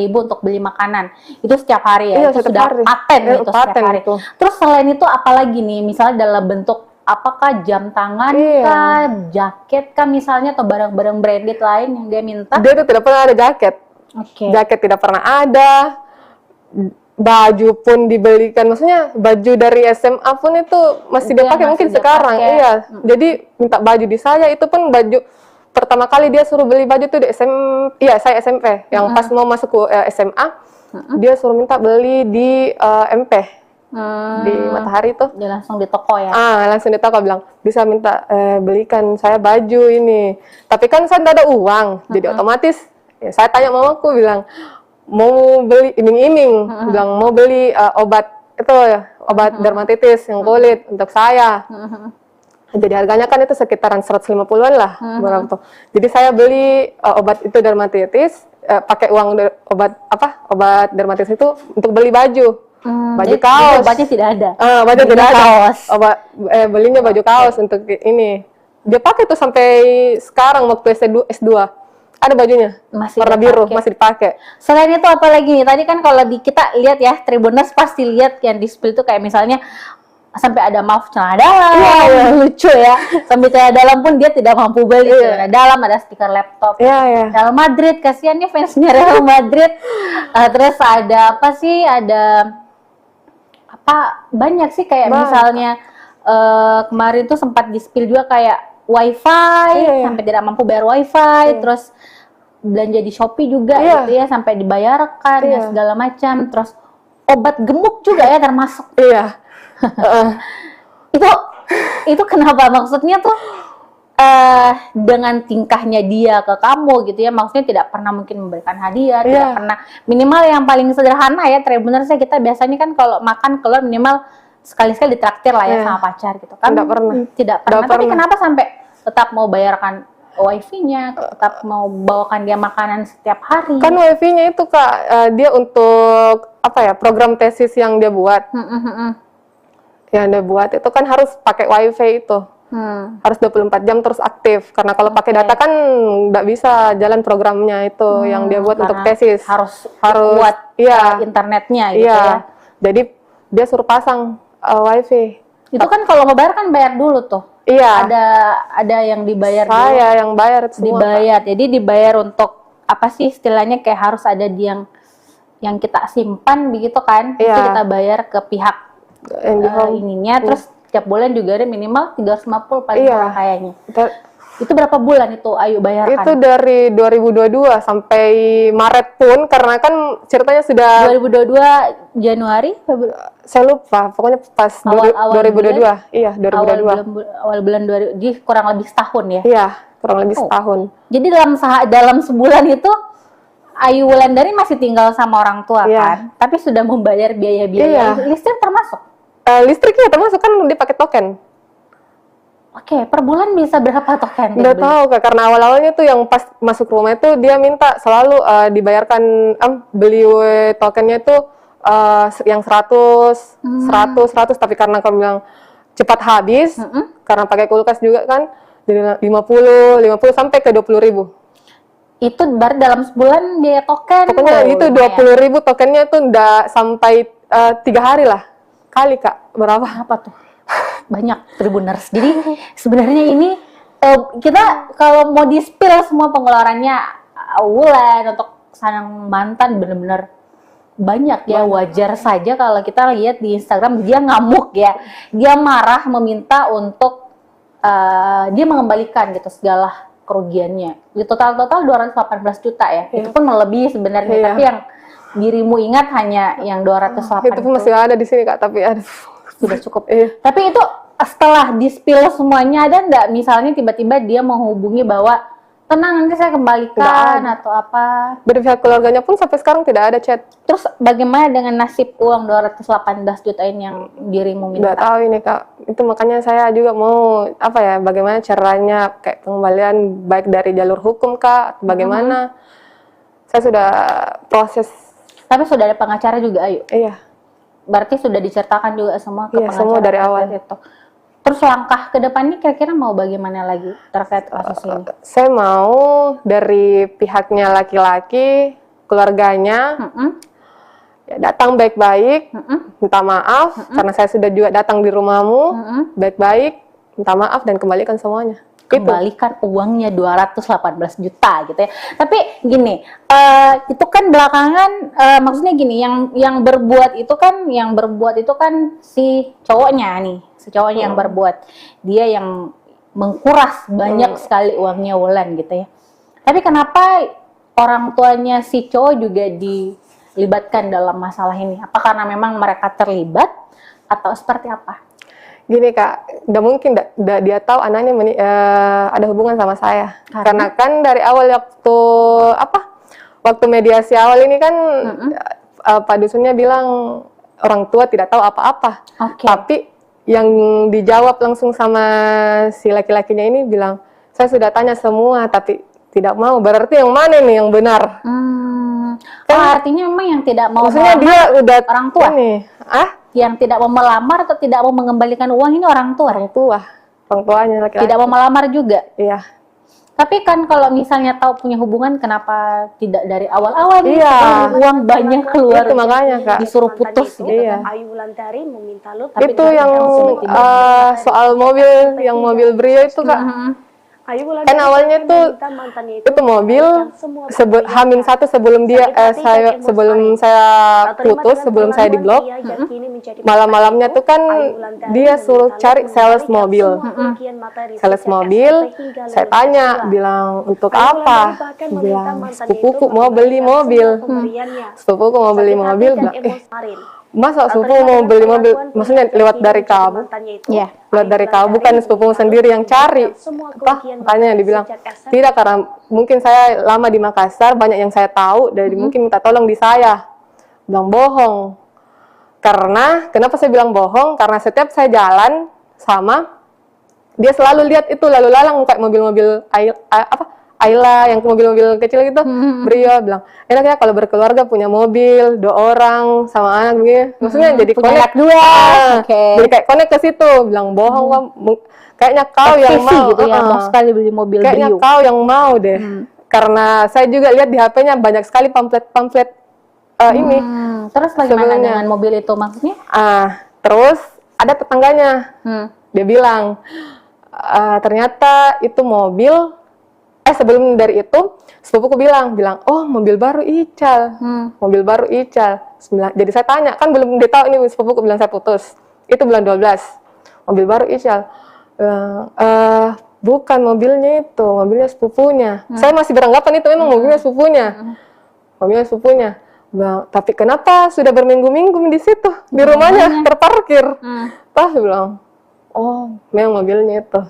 C: untuk beli makanan. Itu setiap hari ya.
B: Iya,
C: Itu
B: setiap
C: sudah
B: hari.
C: paten
B: Iya,
C: itu
B: paten
C: setiap hari.
B: itu.
C: Terus selain itu apalagi nih? Misalnya dalam bentuk apakah jam tangan kah, jaket kah misalnya, atau barang-barang branded lain yang dia minta?
B: Dia itu tidak pernah ada jaket.
C: Oke.
B: Jaket tidak pernah ada. Baju pun dibelikan, maksudnya baju dari SMA pun itu masih dia
C: Dia
B: pakai
C: masih
B: mungkin
C: dia
B: sekarang.
C: pakai.
B: Iya. Jadi minta baju di saya itu pun baju pertama kali dia suruh beli baju tuh di iya saya SMP. Yang pas mau masuk ke SMA, dia suruh minta beli di MP. Di Matahari tuh.
C: Dia langsung di toko ya.
B: Langsung di toko bilang, bisa minta belikan saya baju ini. Tapi kan saya tidak ada uang, jadi otomatis ya, saya tanya mamaku bilang, mau beli iming-iming, bilang mau beli obat itu ya, obat dermatitis yang kulit untuk saya. Jadi harganya kan itu sekitaran 150-an lah, berapa tuh. Jadi saya beli obat itu dermatitis, pakai uang obat dermatitis itu untuk beli baju. Baju kaos.
C: Obatnya tidak ada.
B: Baju tidak ada.
C: Kaos.
B: Belinya baju kaos untuk ini. Dia pakai tuh sampai sekarang waktu S2. Ada bajunya.
C: Masih
B: warna
C: dipakai.
B: biru, masih dipakai.
C: Selain itu apa lagi nih? Tadi kan kalau kita lihat ya, Tribuners pasti lihat yang di spill itu kayak misalnya sampai ada maaf celana dalam, lucu ya. Sampai celana dalam pun dia tidak mampu beli celana dalam, ada stiker laptop. Real Madrid, kasihan nih fansnya Real Madrid. Terus ada apa sih? Ada apa? Banyak sih kayak misalnya kemarin tuh sempat di spill juga kayak wifi, sampai tidak mampu bayar wifi, terus belanja di Shopee juga gitu ya, sampai dibayarkan ya segala macam. Terus obat gemuk juga ya termasuk. Itu kenapa, maksudnya tuh dengan tingkahnya dia ke kamu gitu ya, maksudnya tidak pernah mungkin memberikan hadiah, tidak pernah, minimal yang paling sederhana ya, sebenarnya kita biasanya kan kalau makan keluar minimal sekali-sekali ditraktir lah ya sama pacar gitu kan. Tidak pernah. Tapi kenapa sampai tetap mau bayarkan wifi-nya, tetap mau bawakan dia makanan setiap hari?
B: Kan wifi-nya itu Kak, dia untuk apa ya, program tesis yang dia buat. Yang dia buat itu kan harus pakai wifi itu. Harus 24 jam terus aktif. Karena kalau pakai data kan nggak bisa jalan programnya itu yang dia buat untuk tesis.
C: Harus kuat internetnya gitu ya.
B: Jadi dia suruh pasang wifi.
C: Itu kan kalau mau bayar kan bayar dulu tuh. Ada yang dibayar dulu.
B: Saya yang bayar semua.
C: Dibayar. Jadi dibayar untuk apa sih istilahnya, kayak harus ada yang kita simpan begitu kan. Itu kita bayar ke pihak ininya, terus tiap bulan juga ada minimal 350 paling kurang kayaknya. Itu berapa bulan itu Ayu bayarkan?
B: Itu dari 2022 sampai Maret pun, karena kan ceritanya sudah
C: 2022 Januari,
B: saya lupa, pokoknya pas
C: awal
B: 2022.
C: bulan,
B: Iya, 2022.
C: awal bulan 2000, jadi kurang lebih setahun ya.
B: Iya, kurang lebih setahun.
C: Jadi dalam sebulan itu Ayu Wulandari masih tinggal sama orang tua kan, tapi sudah membayar biaya-biaya. Listrik termasuk?
B: Listriknya termasuk, kan dipakai token.
C: Oke, per bulan bisa berapa token?
B: Nggak tahu Kak, karena awal-awalnya tuh yang pas masuk rumah itu dia minta selalu dibayarkan beli tokennya itu yang 100, 100, tapi karena kamu bilang cepat habis, karena pakai kulkas juga kan, jadi 50 sampai ke 20.000.
C: Itu baru dalam sebulan biaya token.
B: Pokoknya itu 20.000 tokennya tuh udah sampai 3 hari lah. Kali Kak, berapa?
C: Apa tuh? Banyak Tribuners. Jadi sebenarnya ini kita kalau mau di-spill semua pengeluarannya Wulan untuk sang mantan benar-benar banyak ya. Wajar saja kalau kita lihat di Instagram dia ngamuk ya. Dia marah meminta untuk dia mengembalikan gitu segala kerugiannya. Di total 218 juta ya.
B: Iya.
C: Itu pun melebihi sebenarnya,
B: Iya.
C: tapi yang dirimu ingat hanya yang 208
B: Itu pun masih ada di sini Kak, tapi aduh.
C: sudah cukup.
B: Iya.
C: Tapi itu setelah di-spill semuanya, ada nggak misalnya tiba-tiba dia menghubungi bahwa tenang nanti saya kembalikan
B: Nggak
C: atau apa?
B: Dari pihak keluarganya pun sampai sekarang tidak ada chat.
C: Terus bagaimana dengan nasib uang 218 juta ini yang dirimu
B: Nggak
C: minta?
B: tahu ini Kak. Itu makanya saya juga mau apa ya, bagaimana caranya kayak pengembalian baik dari jalur hukum Kak, atau bagaimana. Saya sudah proses.
C: Tapi sudah ada pengacara juga, Ayu.
B: Iya.
C: Berarti sudah diceritakan juga semua ke
B: Iya,
C: pengacara
B: semua dari awal.
C: terkait itu. Terus langkah ke depannya kira-kira mau bagaimana lagi terkait kasus ini?
B: Saya mau dari pihaknya laki-laki, keluarganya,
C: Mm-mm,
B: ya, datang baik-baik,
C: mm-mm,
B: minta maaf karena saya sudah juga datang di rumahmu,
C: mm-mm.
B: baik-baik, minta maaf dan kembalikan semuanya. Itu.
C: Kembalikan uangnya 218 juta gitu ya. Tapi gini, itu kan belakangan maksudnya gini, yang berbuat itu kan si cowoknya nih, si cowoknya yang berbuat. Dia yang mengkuras banyak sekali uangnya Wulan gitu ya. Tapi kenapa orang tuanya si cowok juga dilibatkan dalam masalah ini? Apa karena memang mereka terlibat atau seperti apa?
B: Gini Kak, udah mungkin dia tahu anaknya ada hubungan sama saya. Karena kan dari awal waktu mediasi awal ini kan Pak Dusunnya bilang orang tua tidak tahu apa-apa.
C: Oke.
B: Tapi yang dijawab langsung sama si laki-lakinya ini bilang, saya sudah tanya semua tapi tidak mau. Berarti yang mana nih yang benar?
C: Artinya memang yang tidak mau
B: Maksudnya dia udah
C: orang tua?
B: Ini,
C: Yang tidak mau melamar atau tidak mau mengembalikan uang ini orang tua?
B: orang tuanya laki-laki.
C: Tidak mau melamar juga.
B: Iya.
C: Tapi kan kalau misalnya tahu punya hubungan, kenapa tidak dari awal-awal nih?
B: Iya.
C: Setelah uang banyak keluar,
B: Itu makanya Kak.
C: disuruh putus gitu.
B: Iya.
D: Ayu Wulandari meminta Lut.
C: Tapi
B: Itu yang soal mobil, yang mobil Brio itu Kak.
D: Ayu Wulandari
B: Kan awalnya tuh
D: meminta mantannya
B: itu mobil Hamin satu sebelum saya putus, sebelum saya diblok, malam-malamnya tuh kan dia suruh cari sales mobil. Sales mobil, saya tanya, bilang untuk apa? Bilang sepupuku mau beli mobil. Sepupuku mau beli mobil, bilang masa sepupu mau beli mobil? Maksudnya lewat dari kamu?
C: Iya.
B: Lewat dari kamu, bukan sepupu sendiri yang cari. Apa? Makanya dibilang tidak, karena mungkin saya lama di Makassar, banyak yang saya tahu, dari mungkin minta tolong di saya. Bilang bohong. Karena kenapa saya bilang bohong? Karena setiap saya jalan sama dia selalu lihat itu lalu lalang kayak mobil-mobil Ayla yang mobil-mobil kecil gitu. Brio bilang, enak ya kalau berkeluarga punya mobil, 2 orang sama anak begini. Maksudnya jadi
C: punya
B: connect
C: anak 2. Oke.
B: Jadi kayak connect ke situ. Bilang bohong Wak. Kayaknya kau yang
C: Ekstasi
B: mau.
C: gitu ya, mau sekali beli mobil
B: Kayaknya
C: Brio.
B: kau yang mau deh. Karena saya juga lihat di HP-nya banyak sekali pamflet ini.
C: Terus bagaimana
B: Sebelumnya.
C: dengan mobil itu maksudnya?
B: Terus ada tetangganya. Dia bilang, ternyata itu mobil. Sebelum dari itu, sepupuku bilang, oh mobil baru Ical. Mobil baru Ical. Jadi saya tanya, kan belum dia tahu ini sepupuku bilang saya putus. Itu bulan 12. Mobil baru Ical. Bukan mobilnya itu, mobilnya sepupunya. Saya masih beranggapan itu memang mobilnya sepupunya. Mobilnya sepupunya. Bilang, tapi kenapa sudah berminggu-minggu di situ, di rumahnya terparkir? Bilang, oh memang mobilnya itu.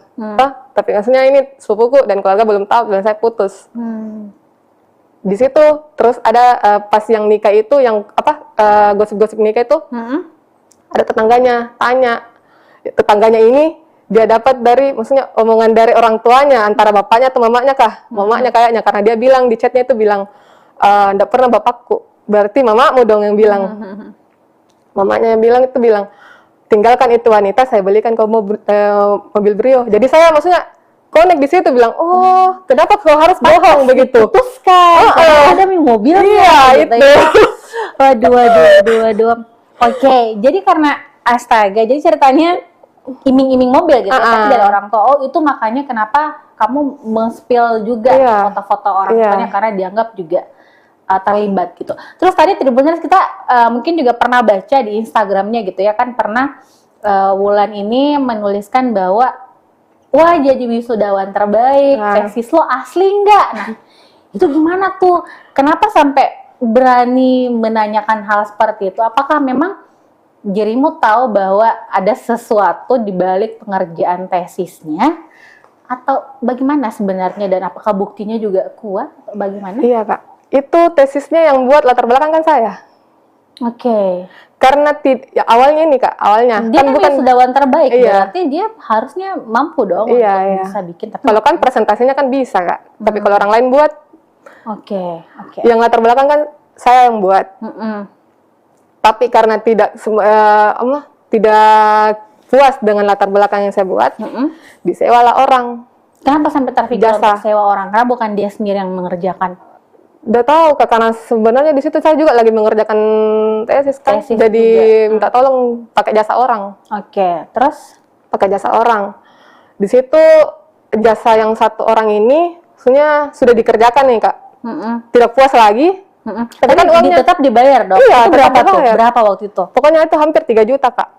B: Tapi maksudnya ini sepupuku dan keluarga belum tahu dan saya putus. Di situ terus ada pas yang nikah itu yang gosip-gosip nikah itu ada tetangganya tanya, tetangganya ini dia dapat dari maksudnya omongan dari orang tuanya, antara bapaknya atau mamanya kah? Mamanya kayaknya, karena dia bilang di chatnya itu bilang enggak pernah bapakku, berarti mamamu dong yang bilang. Mamanya bilang tinggalkan itu wanita, saya belikan kau mobil Brio. Jadi saya maksudnya connect di situ bilang, oh kenapa kau harus bohong begitu?
C: Putuskan, ada mobilnya.
B: Iya
C: gitu
B: itu.
C: Ya. Waduh. Oke, jadi karena astaga, jadi ceritanya iming-iming mobil gitu, tapi dari orang tua. Oh itu makanya kenapa kamu men-spill juga foto-foto orang tuanya karena dianggap juga terlibat gitu. Terus tadi Tribuners kita mungkin juga pernah baca di Instagramnya gitu ya kan, pernah Wulan ini menuliskan bahwa wah jadi wisudawan terbaik, tesis lo asli nggak? Nah, itu gimana tuh? Kenapa sampai berani menanyakan hal seperti itu? Apakah memang dirimu tahu bahwa ada sesuatu di balik pengerjaan tesisnya? Atau bagaimana sebenarnya? Dan apakah buktinya juga kuat? Atau bagaimana?
B: Iya Kak, itu tesisnya yang buat latar belakang kan saya.
C: Oke.
B: Karena ya, awalnya ini Kak, awalnya
C: Dia kan
B: bukan
C: wisudawan terbaik,
B: Iya.
C: berarti dia harusnya mampu dong
B: Iya,
C: untuk
B: iya.
C: bisa bikin. Tapi
B: kalau kan presentasinya kan bisa Kak, tapi kalau orang lain buat,
C: oke.
B: yang latar belakang kan saya yang buat. Tapi karena tidak tidak puas dengan latar belakang yang saya buat, disewalah orang.
C: Kenapa sampai terpikir
B: Jasa.
C: untuk sewa orang? Karena bukan dia sendiri yang mengerjakan.
B: Udah tahu Kak, karena sebenarnya di situ saya juga lagi mengerjakan tesis kan,
C: Tesis
B: jadi
C: juga.
B: minta tolong pakai jasa orang,
C: Oke, terus?
B: pakai jasa orang. Di situ jasa yang satu orang ini, maksudnya sudah dikerjakan nih Kak, tidak puas lagi.
C: Tapi
B: kan uangnya
C: tetap dibayar dong.
B: Iya,
C: Itu
B: tetap
C: berapa tuh?
B: dibayar.
C: Berapa waktu itu?
B: Pokoknya itu hampir 3 juta Kak.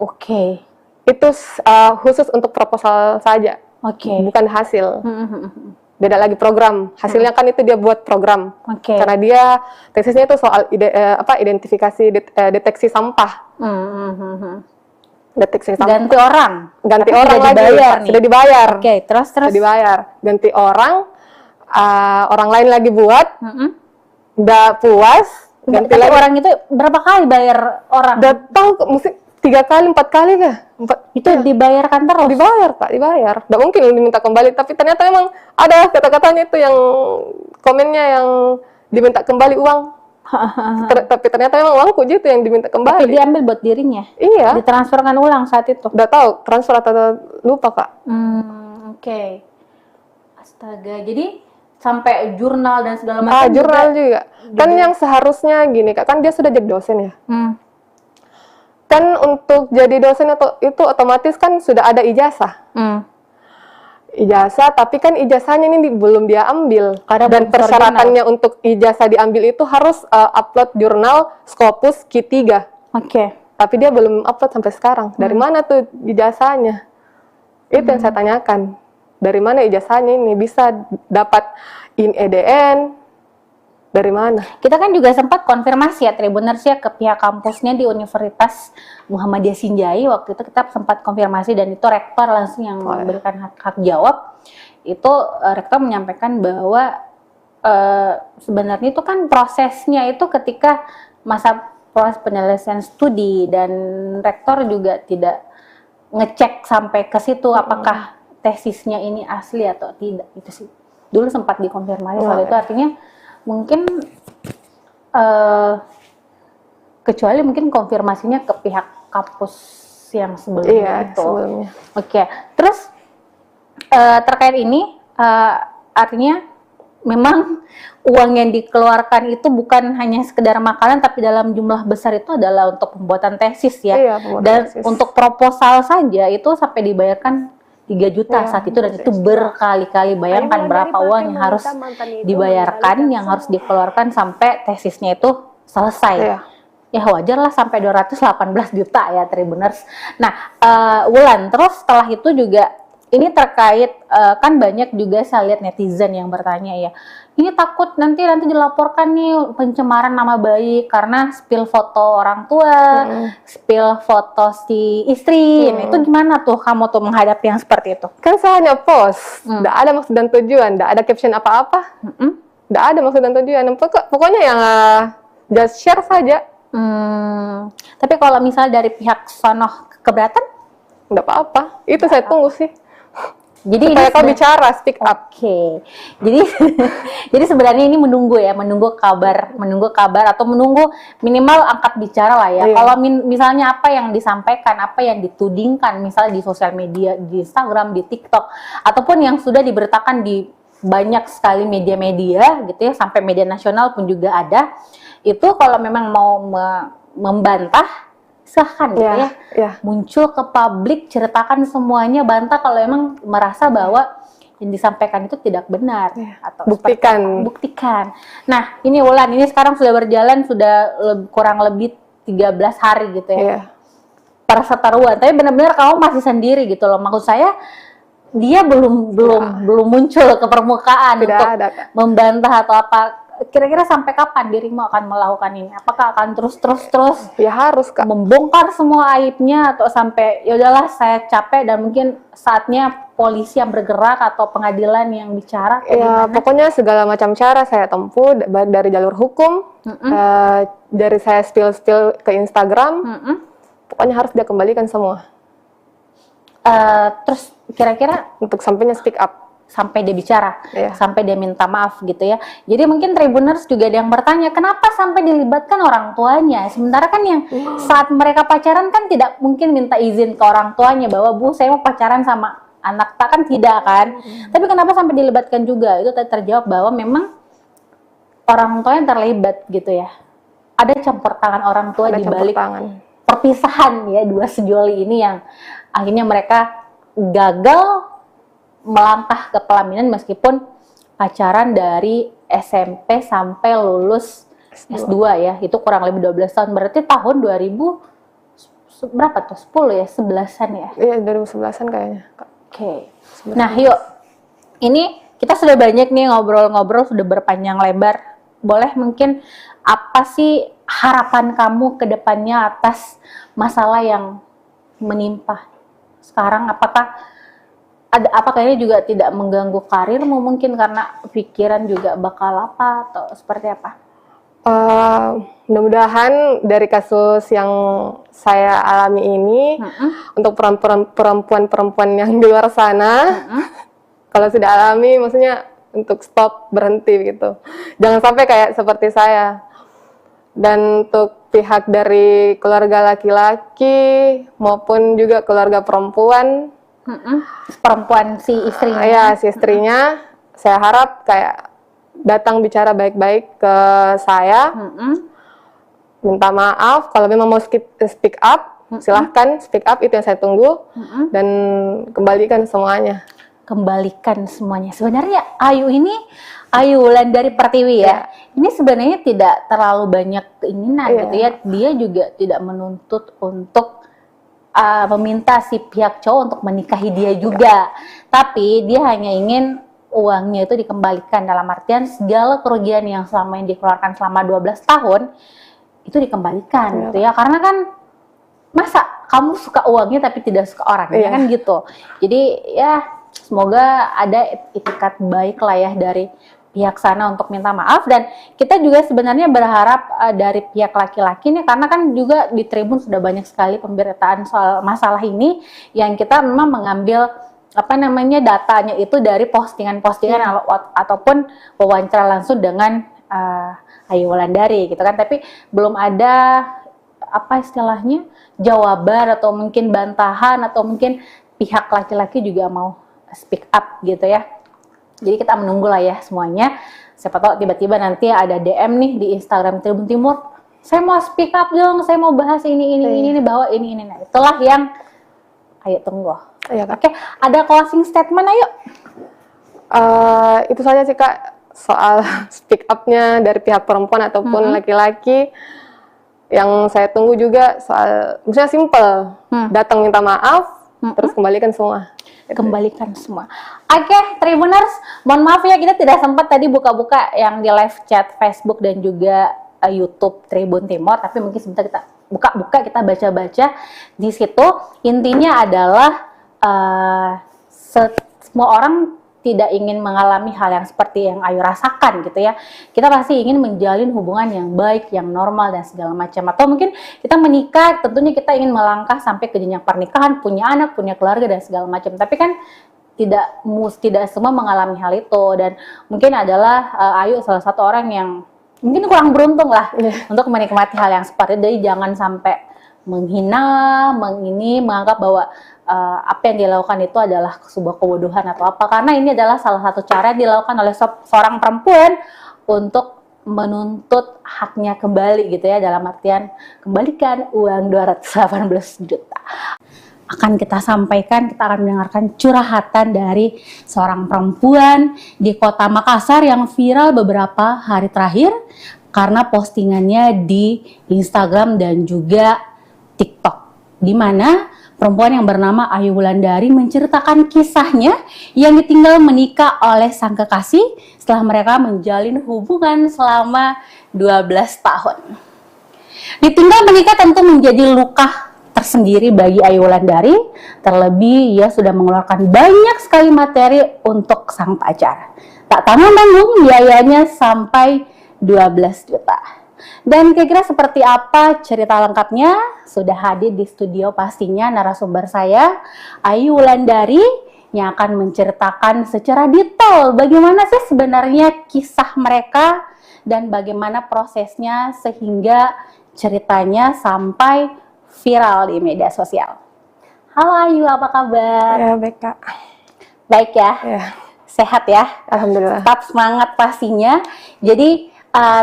C: Oke.
B: Itu khusus untuk proposal saja,
C: Oke.
B: bukan hasil. Beda lagi program. Hasilnya kan itu dia buat program.
C: Oke.
B: Karena dia tesisnya itu soal identifikasi deteksi sampah. Deteksi sampah.
C: Ganti orang.
B: Ganti
C: Tapi
B: orang
C: sudah
B: lagi.
C: dibayar nih.
B: Sudah dibayar.
C: Oke, terus
B: Sudah dibayar. Ganti orang. Orang lain lagi buat. Udah puas. Ganti
C: Tapi
B: lagi.
C: orang itu berapa kali bayar orang?
B: Udah tahu mesti 3 kali, 4 kali kah?
C: Itu dibayarkan terus?
B: Dibayar Kak, dibayar. Nggak mungkin diminta kembali, tapi ternyata memang ada kata-katanya itu yang komennya yang diminta kembali uang. Tapi ternyata memang uangku gitu yang diminta
C: Tapi
B: kembali.
C: diambil buat dirinya?
B: Iya,
C: Ditransferkan ulang saat itu?
B: udah tahu transfer atau lupa Kak.
C: Oke. Astaga, jadi sampai jurnal dan segala macam
B: Jurnal juga. Kan yang seharusnya gini Kak, kan dia sudah jadi dosen ya. Kan untuk jadi dosen itu otomatis kan sudah ada ijazah. Ijazah, tapi kan ijazahnya ini belum dia ambil.
C: Karena
B: Dan
C: belum
B: persyaratannya untuk ijazah diambil itu harus upload jurnal Scopus Q3.
C: Oke.
B: Tapi dia belum upload sampai sekarang. Dari mana tuh ijazahnya? Itu yang saya tanyakan. Dari mana ijazahnya ini bisa dapat in EDN? Dari mana?
C: Kita kan juga sempat konfirmasi ya Tribuners ya ke pihak kampusnya di Universitas Muhammadiyah Sinjai. Waktu itu kita sempat konfirmasi dan itu rektor langsung yang memberikan hak jawab. Itu rektor menyampaikan bahwa sebenarnya itu kan prosesnya itu ketika masa proses penyelesaian studi dan rektor juga tidak ngecek sampai ke situ apakah tesisnya ini asli atau tidak. Itu sih dulu sempat dikonfirmasi soal itu, artinya mungkin kecuali mungkin konfirmasinya ke pihak kampus yang sebelumnya itu.
B: Sebelumnya.
C: Oke, terus terkait ini artinya memang uang yang dikeluarkan itu bukan hanya sekedar makanan, tapi dalam jumlah besar itu adalah untuk pembuatan tesis ya.
B: Iya, pembuatan
C: Dan
B: tesis.
C: untuk proposal saja itu sampai dibayarkan 3 juta saat itu, dan itu berkali-kali. Bayangkan berapa uang yang harus dibayarkan, yang harus dikeluarkan sampai tesisnya itu selesai.
B: Iya.
C: Ya wajar lah sampai 218 juta ya Tribuners. Nah, Wulan, terus setelah itu juga ini terkait kan banyak juga saya lihat netizen yang bertanya ya, ini takut nanti dilaporkan nih pencemaran nama baik karena spill foto orang tua, spill foto si istri. Nah, itu gimana tuh kamu tuh menghadapi yang seperti itu?
B: Kan saya hanya post, tidak ada maksud dan tujuan, tidak ada caption apa-apa, tidak ada maksud dan tujuan. Pokoknya yang just share saja.
C: Tapi kalau misal dari pihak sono keberatan?
B: Tidak apa-apa, itu saya tunggu sih.
C: Jadi
B: Supaya
C: ini
B: kau bicara, speak up.
C: Oke. Jadi jadi sebenarnya ini menunggu kabar atau menunggu minimal angkat bicara lah ya.
B: Iya.
C: Kalau misalnya apa yang disampaikan, apa yang ditudingkan misalnya di sosial media, di Instagram, di TikTok, ataupun yang sudah diberitakan di banyak sekali media-media gitu ya, sampai media nasional pun juga ada. Itu kalau memang mau membantah, silahkan gitu ya. Muncul ke publik, ceritakan semuanya, bantah kalau emang merasa bahwa yang disampaikan itu tidak benar. Atau buktikan. Nah, ini Wulan, ini sekarang sudah berjalan sudah kurang lebih 13 hari gitu ya. Perseteruan, tapi benar-benar kamu masih sendiri gitu loh. Maksud saya dia belum muncul ke permukaan
B: Tidak
C: untuk
B: ada, Kak.
C: membantah atau apa. Kira-kira sampai kapan dirimu akan melakukan ini? Apakah akan terus
B: Ya harus, Kak.
C: membongkar semua aibnya, atau sampai ya udahlah saya capek dan mungkin saatnya polisi yang bergerak atau pengadilan yang bicara?
B: Ya, pokoknya segala macam cara saya tempuh dari jalur hukum, dari saya spill ke Instagram, pokoknya harus dia kembalikan semua.
C: Terus kira-kira
B: Untuk sampainya speak up.
C: sampai dia bicara,
B: Iya.
C: sampai dia minta maaf gitu ya. Jadi mungkin Tribuners juga ada yang bertanya, kenapa sampai dilibatkan orang tuanya? Sementara kan yang saat mereka pacaran kan tidak mungkin minta izin ke orang tuanya bahwa Bu saya mau pacaran sama anak tak, kan tidak kan. Tapi kenapa sampai dilibatkan juga? Itu terjawab bahwa memang orang tua yang terlibat gitu ya. Ada campur tangan orang tua
B: Ada
C: di
B: campur
C: balik
B: tangan.
C: perpisahan ya dua sejoli ini yang akhirnya mereka gagal melangkah ke pelaminan meskipun pacaran dari SMP sampai lulus S2 ya, itu kurang lebih 12 tahun, berarti tahun 2000 berapa tuh, 10 ya, 11-an ya?
B: Iya, 2011-an kayaknya, Kak.
C: Oke. Nah yuk, ini kita sudah banyak nih ngobrol-ngobrol, sudah berpanjang lebar. Boleh mungkin apa sih harapan kamu ke depannya atas masalah yang menimpa sekarang? Apakah ini juga tidak mengganggu karirmu mungkin karena pikiran juga bakal apa atau seperti apa?
B: Mudah-mudahan dari kasus yang saya alami ini, untuk perempuan-perempuan yang di luar sana, kalau sudah alami, maksudnya untuk stop, berhenti gitu. Jangan sampai kayak seperti saya. Dan untuk pihak dari keluarga laki-laki maupun juga keluarga perempuan,
C: Perempuan si istrinya.
B: ya si istrinya, saya harap kayak datang bicara baik-baik ke saya, minta maaf kalau memang mau speak up, silahkan speak up, itu yang saya tunggu, dan kembalikan semuanya.
C: Kembalikan semuanya. Sebenarnya Ayu Wulandari Pertiwi ya, ini sebenarnya tidak terlalu banyak keinginan gitu ya. Dia juga tidak menuntut untuk meminta si pihak cowok untuk menikahi dia juga, tapi dia hanya ingin uangnya itu dikembalikan, dalam artian segala kerugian yang selama ini dikeluarkan selama 12 tahun itu dikembalikan gitu ya, karena kan masa kamu suka uangnya tapi tidak suka orangnya kan gitu. Jadi ya semoga ada itikat baik lah ya dari pihak sana untuk minta maaf, dan kita juga sebenarnya berharap dari pihak laki-laki nih, karena kan juga di Tribun sudah banyak sekali pemberitaan soal masalah ini yang kita memang mengambil datanya itu dari postingan-postingan ataupun wawancara langsung dengan Ayu Wulandari gitu kan, tapi belum ada istilahnya jawaban atau mungkin bantahan atau mungkin pihak laki-laki juga mau speak up gitu ya. Jadi kita menunggu lah ya semuanya. Siapa tahu tiba-tiba nanti ada DM nih di Instagram Tribun Timur, saya mau speak up dong, saya mau bahas ini bahwa ini. Nah, itulah yang ayo tunggu. Oke, ada closing statement ayo.
B: Itu saja sih Kak, soal speak up-nya dari pihak perempuan ataupun laki-laki. Yang saya tunggu juga soal, misalnya simple, datang minta maaf, terus kembalikan semua.
C: Kembalikan semua. Oke, Tribuners, mohon maaf ya kita tidak sempat tadi buka-buka yang di live chat Facebook dan juga YouTube Tribun Timur, tapi mungkin sebentar kita buka-buka, kita baca-baca di situ. Intinya adalah semua orang tidak ingin mengalami hal yang seperti yang Ayu rasakan gitu ya. Kita pasti ingin menjalin hubungan yang baik, yang normal dan segala macam. Atau mungkin kita menikah, tentunya kita ingin melangkah sampai ke jenjang pernikahan, punya anak, punya keluarga dan segala macam. Tapi kan tidak semua mengalami hal itu, dan mungkin adalah Ayu salah satu orang yang mungkin kurang beruntung lah untuk menikmati hal yang seperti itu. Jadi jangan sampai menghina, menganggap bahwa apa yang dilakukan itu adalah sebuah kebodohan atau apa, karena ini adalah salah satu cara yang dilakukan oleh seorang perempuan untuk menuntut haknya kembali gitu ya, dalam artian kembalikan uang 218 juta.
A: Akan kita sampaikan, kita akan mendengarkan curhatan dari seorang perempuan di Kota Makassar yang viral beberapa hari terakhir karena postingannya di Instagram dan juga TikTok, di mana perempuan yang bernama Ayu Wulandari menceritakan kisahnya yang ditinggal menikah oleh sang kekasih setelah mereka menjalin hubungan selama 12 tahun. Ditinggal menikah tentu menjadi luka tersendiri bagi Ayu Wulandari, terlebih ia sudah mengeluarkan banyak sekali materi untuk sang pacar. Tak tanggung-tanggung biayanya sampai 12 juta. Dan kira-kira seperti apa cerita lengkapnya? Sudah hadir di studio pastinya narasumber saya, Ayu Wulandari, yang akan menceritakan secara detail bagaimana sih sebenarnya kisah mereka dan bagaimana prosesnya sehingga ceritanya sampai viral di media sosial. Halo Ayu, apa kabar?
B: Ya, baik Kak.
A: Baik ya?
B: Ya,
A: Sehat ya?
B: alhamdulillah.
A: Tetap semangat pastinya. Jadi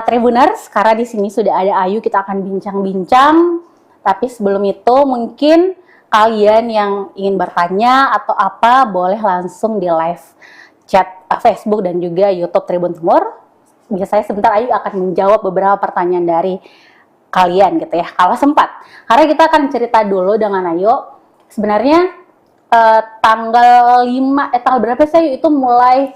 A: Tribuners, karena di sini sudah ada Ayu, kita akan bincang-bincang. Tapi sebelum itu mungkin kalian yang ingin bertanya atau apa boleh langsung di live chat Facebook dan juga YouTube Tribun Timur. Biasanya sebentar Ayu akan menjawab beberapa pertanyaan dari kalian gitu ya, kalau sempat. Karena kita akan cerita dulu dengan Ayu. Sebenarnya tanggal berapa sih itu mulai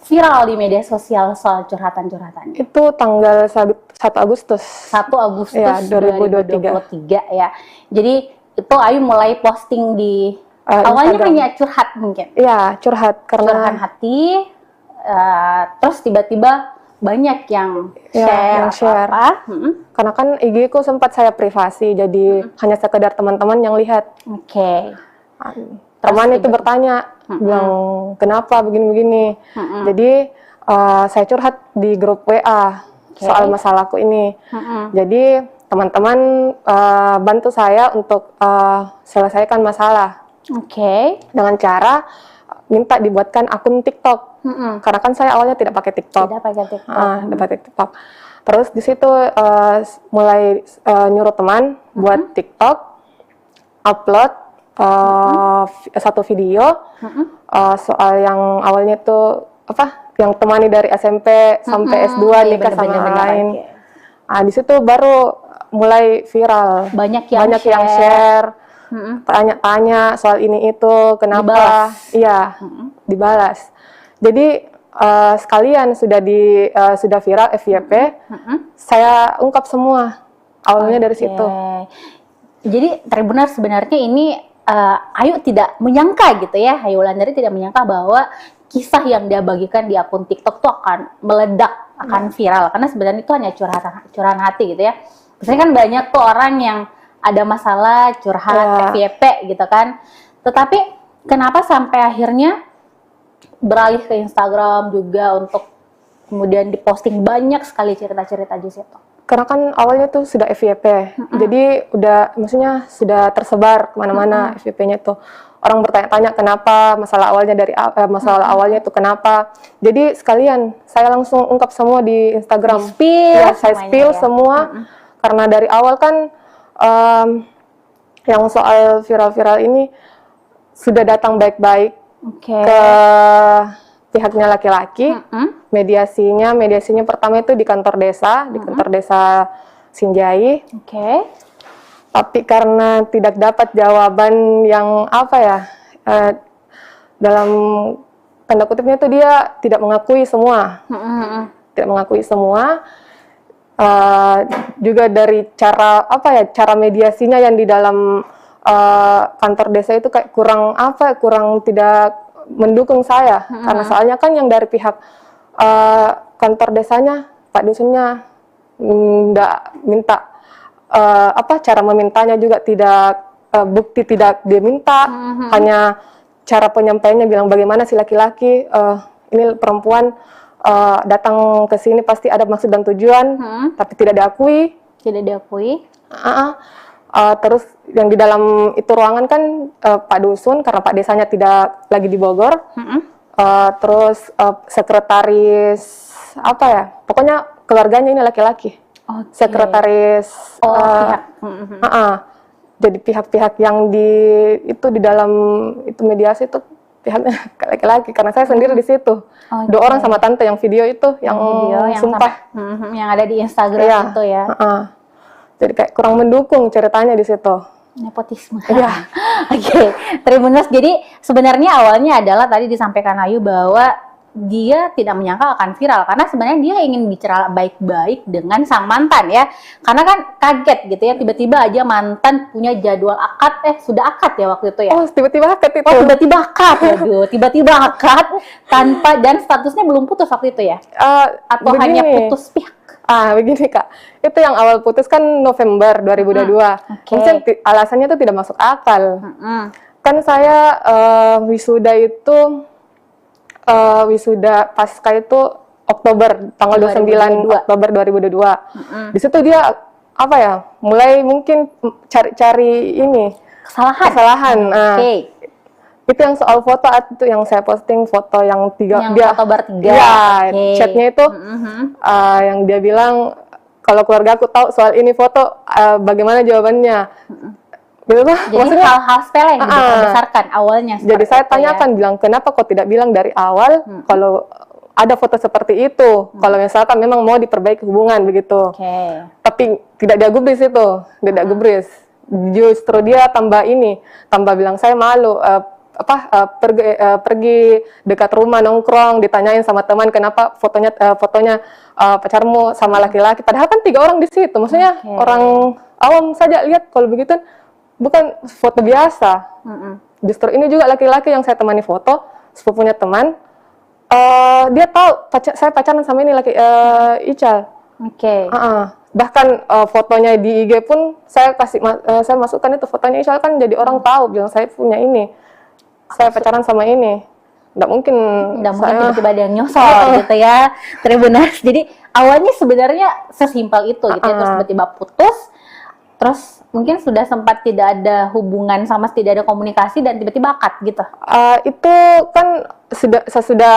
A: viral di media sosial soal curhatan-curhatan?
B: Itu tanggal 1 Agustus.
A: 1 Agustus
B: Ya, 2023.
A: 2023 ya. Jadi itu Ayu mulai posting di awalnya
B: Instagram.
A: hanya curhat mungkin.
B: Iya, curhat
A: Curhat
B: karena
A: hati, terus tiba-tiba banyak yang
B: Ya,
A: share,
B: yang share.
A: apa.
B: karena kan IG ku sempat saya privasi, jadi hanya sekedar teman-teman yang lihat.
A: Oke.
B: Teman itu bertanya, bilang kenapa begini-begini. Jadi saya curhat di grup WA soal masalahku ini. Jadi teman-teman bantu saya untuk selesaikan masalah
A: Oke.
B: dengan cara minta dibuatkan akun TikTok. Karena kan saya awalnya tidak pakai TikTok.
A: Tidak pakai TikTok.
B: Tidak pakai TikTok. Terus di situ mulai nyuruh teman buat TikTok, upload satu video soal yang awalnya tuh yang temani dari SMP sampai S2
A: Iya,
B: nikah sama
A: bener-bener,
B: orang lain.
A: oke.
B: Di situ baru mulai viral.
A: Banyak yang
B: yang share, tanya-tanya soal ini itu, kenapa?
A: Dibalas.
B: Iya, dibalas. Jadi sekalian sudah viral FYP, saya ungkap semua awalnya dari situ.
A: Jadi Tribuners sebenarnya ini Ayu tidak menyangka gitu ya, Ayu Wulandari tidak menyangka bahwa kisah yang dia bagikan di akun TikTok tuh akan meledak, akan viral. Karena sebenarnya itu hanya curahan hati gitu ya. Biasanya kan banyak tuh orang yang ada masalah curhat FYP gitu kan. Tetapi kenapa sampai akhirnya beralih ke Instagram juga untuk kemudian diposting banyak sekali cerita-cerita di situ?
B: Karena kan awalnya tuh sudah FYP, jadi maksudnya sudah tersebar kemana-mana FYP-nya tuh. Orang bertanya-tanya kenapa, masalah awalnya itu kenapa. Jadi sekalian saya langsung ungkap semua di Instagram. Saya spill semua. Karena dari awal kan yang soal viral-viral ini sudah datang baik-baik ke pihaknya laki-laki. Mediasinya pertama itu di kantor desa, di kantor desa Sinjai. Tapi karena tidak dapat jawaban yang dalam tanda kutipnya itu dia tidak mengakui semua. Tidak mengakui semua. Juga dari cara mediasinya yang di dalam kantor desa itu kayak kurang tidak mendukung saya. Karena soalnya kan yang dari pihak kantor desanya, Pak Dusunnya nggak minta cara memintanya juga tidak bukti tidak dia minta, hanya cara penyampaiannya bilang bagaimana si laki-laki ini perempuan datang ke sini pasti ada maksud dan tujuan, tapi tidak diakui. Terus yang di dalam itu ruangan kan Pak Dusun, karena Pak Desanya tidak lagi di Bogor. Terus sekretaris pokoknya keluarganya ini laki-laki. Sekretaris jadi pihak-pihak yang di dalam itu mediasi itu pihaknya laki-laki, karena saya sendiri di situ. 2 orang sama tante yang video itu yang sumpah
A: yang ada di Instagram itu ya.
B: Jadi kayak kurang mendukung ceritanya di situ.
C: Nepotisme.
B: Iya.
C: Oke, Tribuners. Jadi sebenarnya awalnya adalah tadi disampaikan Ayu bahwa dia tidak menyangka akan viral karena sebenarnya dia ingin bicara baik-baik dengan sang mantan ya. Karena kan kaget gitu ya, tiba-tiba aja mantan punya jadwal akad, sudah akad ya waktu itu ya.
B: Oh, tiba-tiba akad itu.
C: Oh, tiba-tiba akad. Waduh, tiba-tiba akad tanpa dan statusnya belum putus waktu itu ya. Atau hanya
B: Begini.
C: putus pihak.
B: Begini Kak, itu yang awal putus kan November 2022.
C: Oke.
B: Mungkin alasannya itu tidak masuk akal. Kan saya wisuda itu wisuda pasca itu Oktober, tanggal 29
C: 2022.
B: Oktober 2022. Di situ dia apa ya? Mulai mungkin cari-cari ini kesalahan.
C: Oke.
B: Itu yang soal foto itu yang saya posting foto yang
C: Yang
B: dia
C: foto bertiga.
B: Iya,
C: Oke.
B: chatnya itu yang dia bilang kalau keluarga aku tahu soal ini foto bagaimana jawabannya. Gitu lah.
C: Jadi
B: Maksudnya
C: hal-hal sepele yang dibesarkan awalnya.
B: jadi
C: seperti
B: saya
C: itu
B: tanyakan bilang kenapa kok tidak bilang dari awal kalau ada foto seperti itu. Kalau misalkan memang mau diperbaiki hubungan begitu.
C: Oke.
B: Tapi tidak dia gubris itu, tidak gubris. Justru dia tambah bilang saya malu pergi dekat rumah nongkrong ditanyain sama teman kenapa fotonya pacarmu sama laki-laki padahal kan 3 orang di situ. Maksudnya
C: Oke.
B: orang awam saja lihat kalau begitu bukan foto biasa. Justru ini juga laki-laki yang saya temani foto, sepupunya teman. Dia tahu saya pacaran sama ini Ical.
C: Oke.
B: Bahkan fotonya di IG pun saya saya masukkan itu fotonya Ical kan jadi orang tahu bilang saya punya ini. Saya pacaran sama ini. Nggak mungkin
C: Tiba-tiba ada yang nyosor gitu ya, Tribuners. Jadi awalnya sebenarnya sesimpel itu gitu ya, terus tiba-tiba putus. Terus mungkin sudah sempat tidak ada hubungan sama tidak ada komunikasi dan tiba-tiba akad gitu.
B: Itu kan sesudah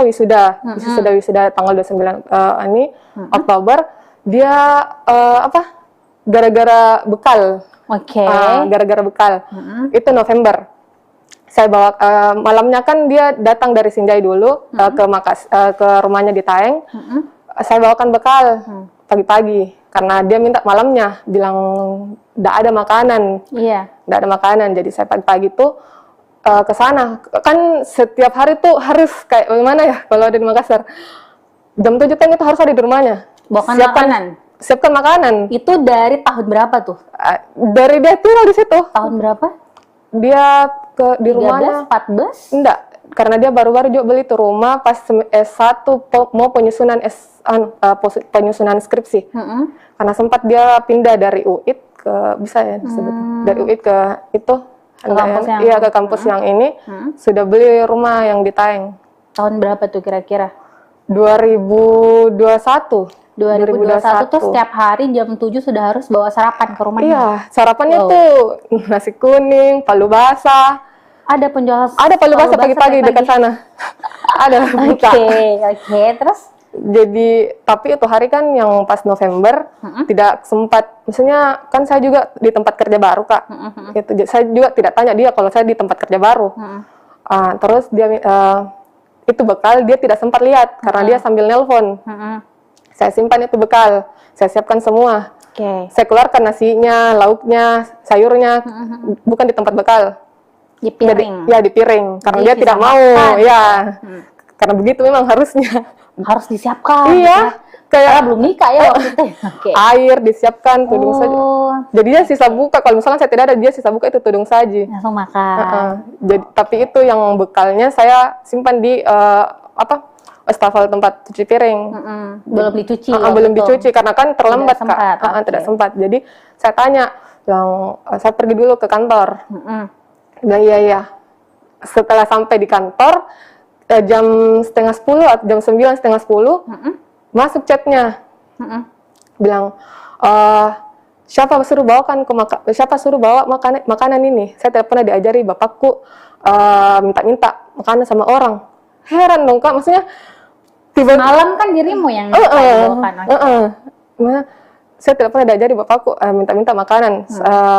B: wisuda tanggal 29 Oktober dia gara-gara bekal.
C: Oke.
B: Gara-gara bekal. Itu November. Saya bawa malamnya kan dia datang dari Sinjai dulu ke rumahnya di Taeng. Saya bawakan bekal pagi-pagi karena dia minta malamnya bilang tidak ada makanan.
C: Iya.
B: Tidak ada makanan. Jadi saya pagi-pagi tuh ke sana. Kan setiap hari tuh harus kayak bagaimana ya kalau ada di Makassar. Jam 7 itu harus ada di rumahnya.
C: Bawakan makanan.
B: Siapkan makanan.
C: Itu dari tahun berapa tuh?
B: Dari dia tinggal di situ.
C: Tahun berapa?
B: Dia di rumahnya
C: 13, 14?
B: enggak, karena dia baru-baru juga beli tuh rumah pas S1 mau penyusunan penyusunan skripsi. Karena sempat dia pindah dari UIT ke bisa ya disebut dari UIT ke itu ke kampus yang ini sudah beli rumah yang di Taeng.
C: Tahun berapa tuh kira-kira?
B: 2021
C: tuh setiap hari jam 7 sudah harus bawa sarapan ke rumahnya.
B: Iya, sarapannya tuh nasi kuning, palu basah.
C: Ada penjual
B: Ada palu basah pagi-pagi dekat sana. Ada buka.
C: Oke, terus?
B: Jadi, tapi itu hari kan yang pas November tidak sempat, misalnya kan saya juga di tempat kerja baru Kak. Gitu, saya juga tidak tanya dia kalau saya di tempat kerja baru. Terus dia itu bekal dia tidak sempat lihat karena dia sambil nelpon. Saya simpan itu bekal, saya siapkan semua. Saya keluarkan nasinya, lauknya, sayurnya, bukan di tempat bekal.
C: Di piring.
B: Di piring, karena dia tidak mau. Karena begitu memang harusnya.
C: Harus disiapkan.
B: Iya,
C: karena belum nikah ya waktu itu.
B: Air disiapkan, tudung saji. Jadi dia sisa buka. Kalau misalnya saya tidak ada, dia sisa buka itu tudung saji.
C: Langsung makan.
B: Jadi, tapi itu yang bekalnya saya simpan di wastafel tempat cuci piring.
C: Belum dicuci.
B: Belum dicuci karena kan terlambat Kak. Tidak sempat. Jadi saya tanya, saya pergi dulu ke kantor. Bilang iya. Setelah sampai di kantor jam 9:30 atau jam 9, 9:30 masuk chatnya. Bilang siapa suruh bawa makanan ini? Saya tidak pernah diajari bapakku minta-minta makanan sama orang. Heran dong Kak, maksudnya
C: malam kan dirimu yang bawakan.
B: Saya tidak pernah diajari bapakku minta-minta makanan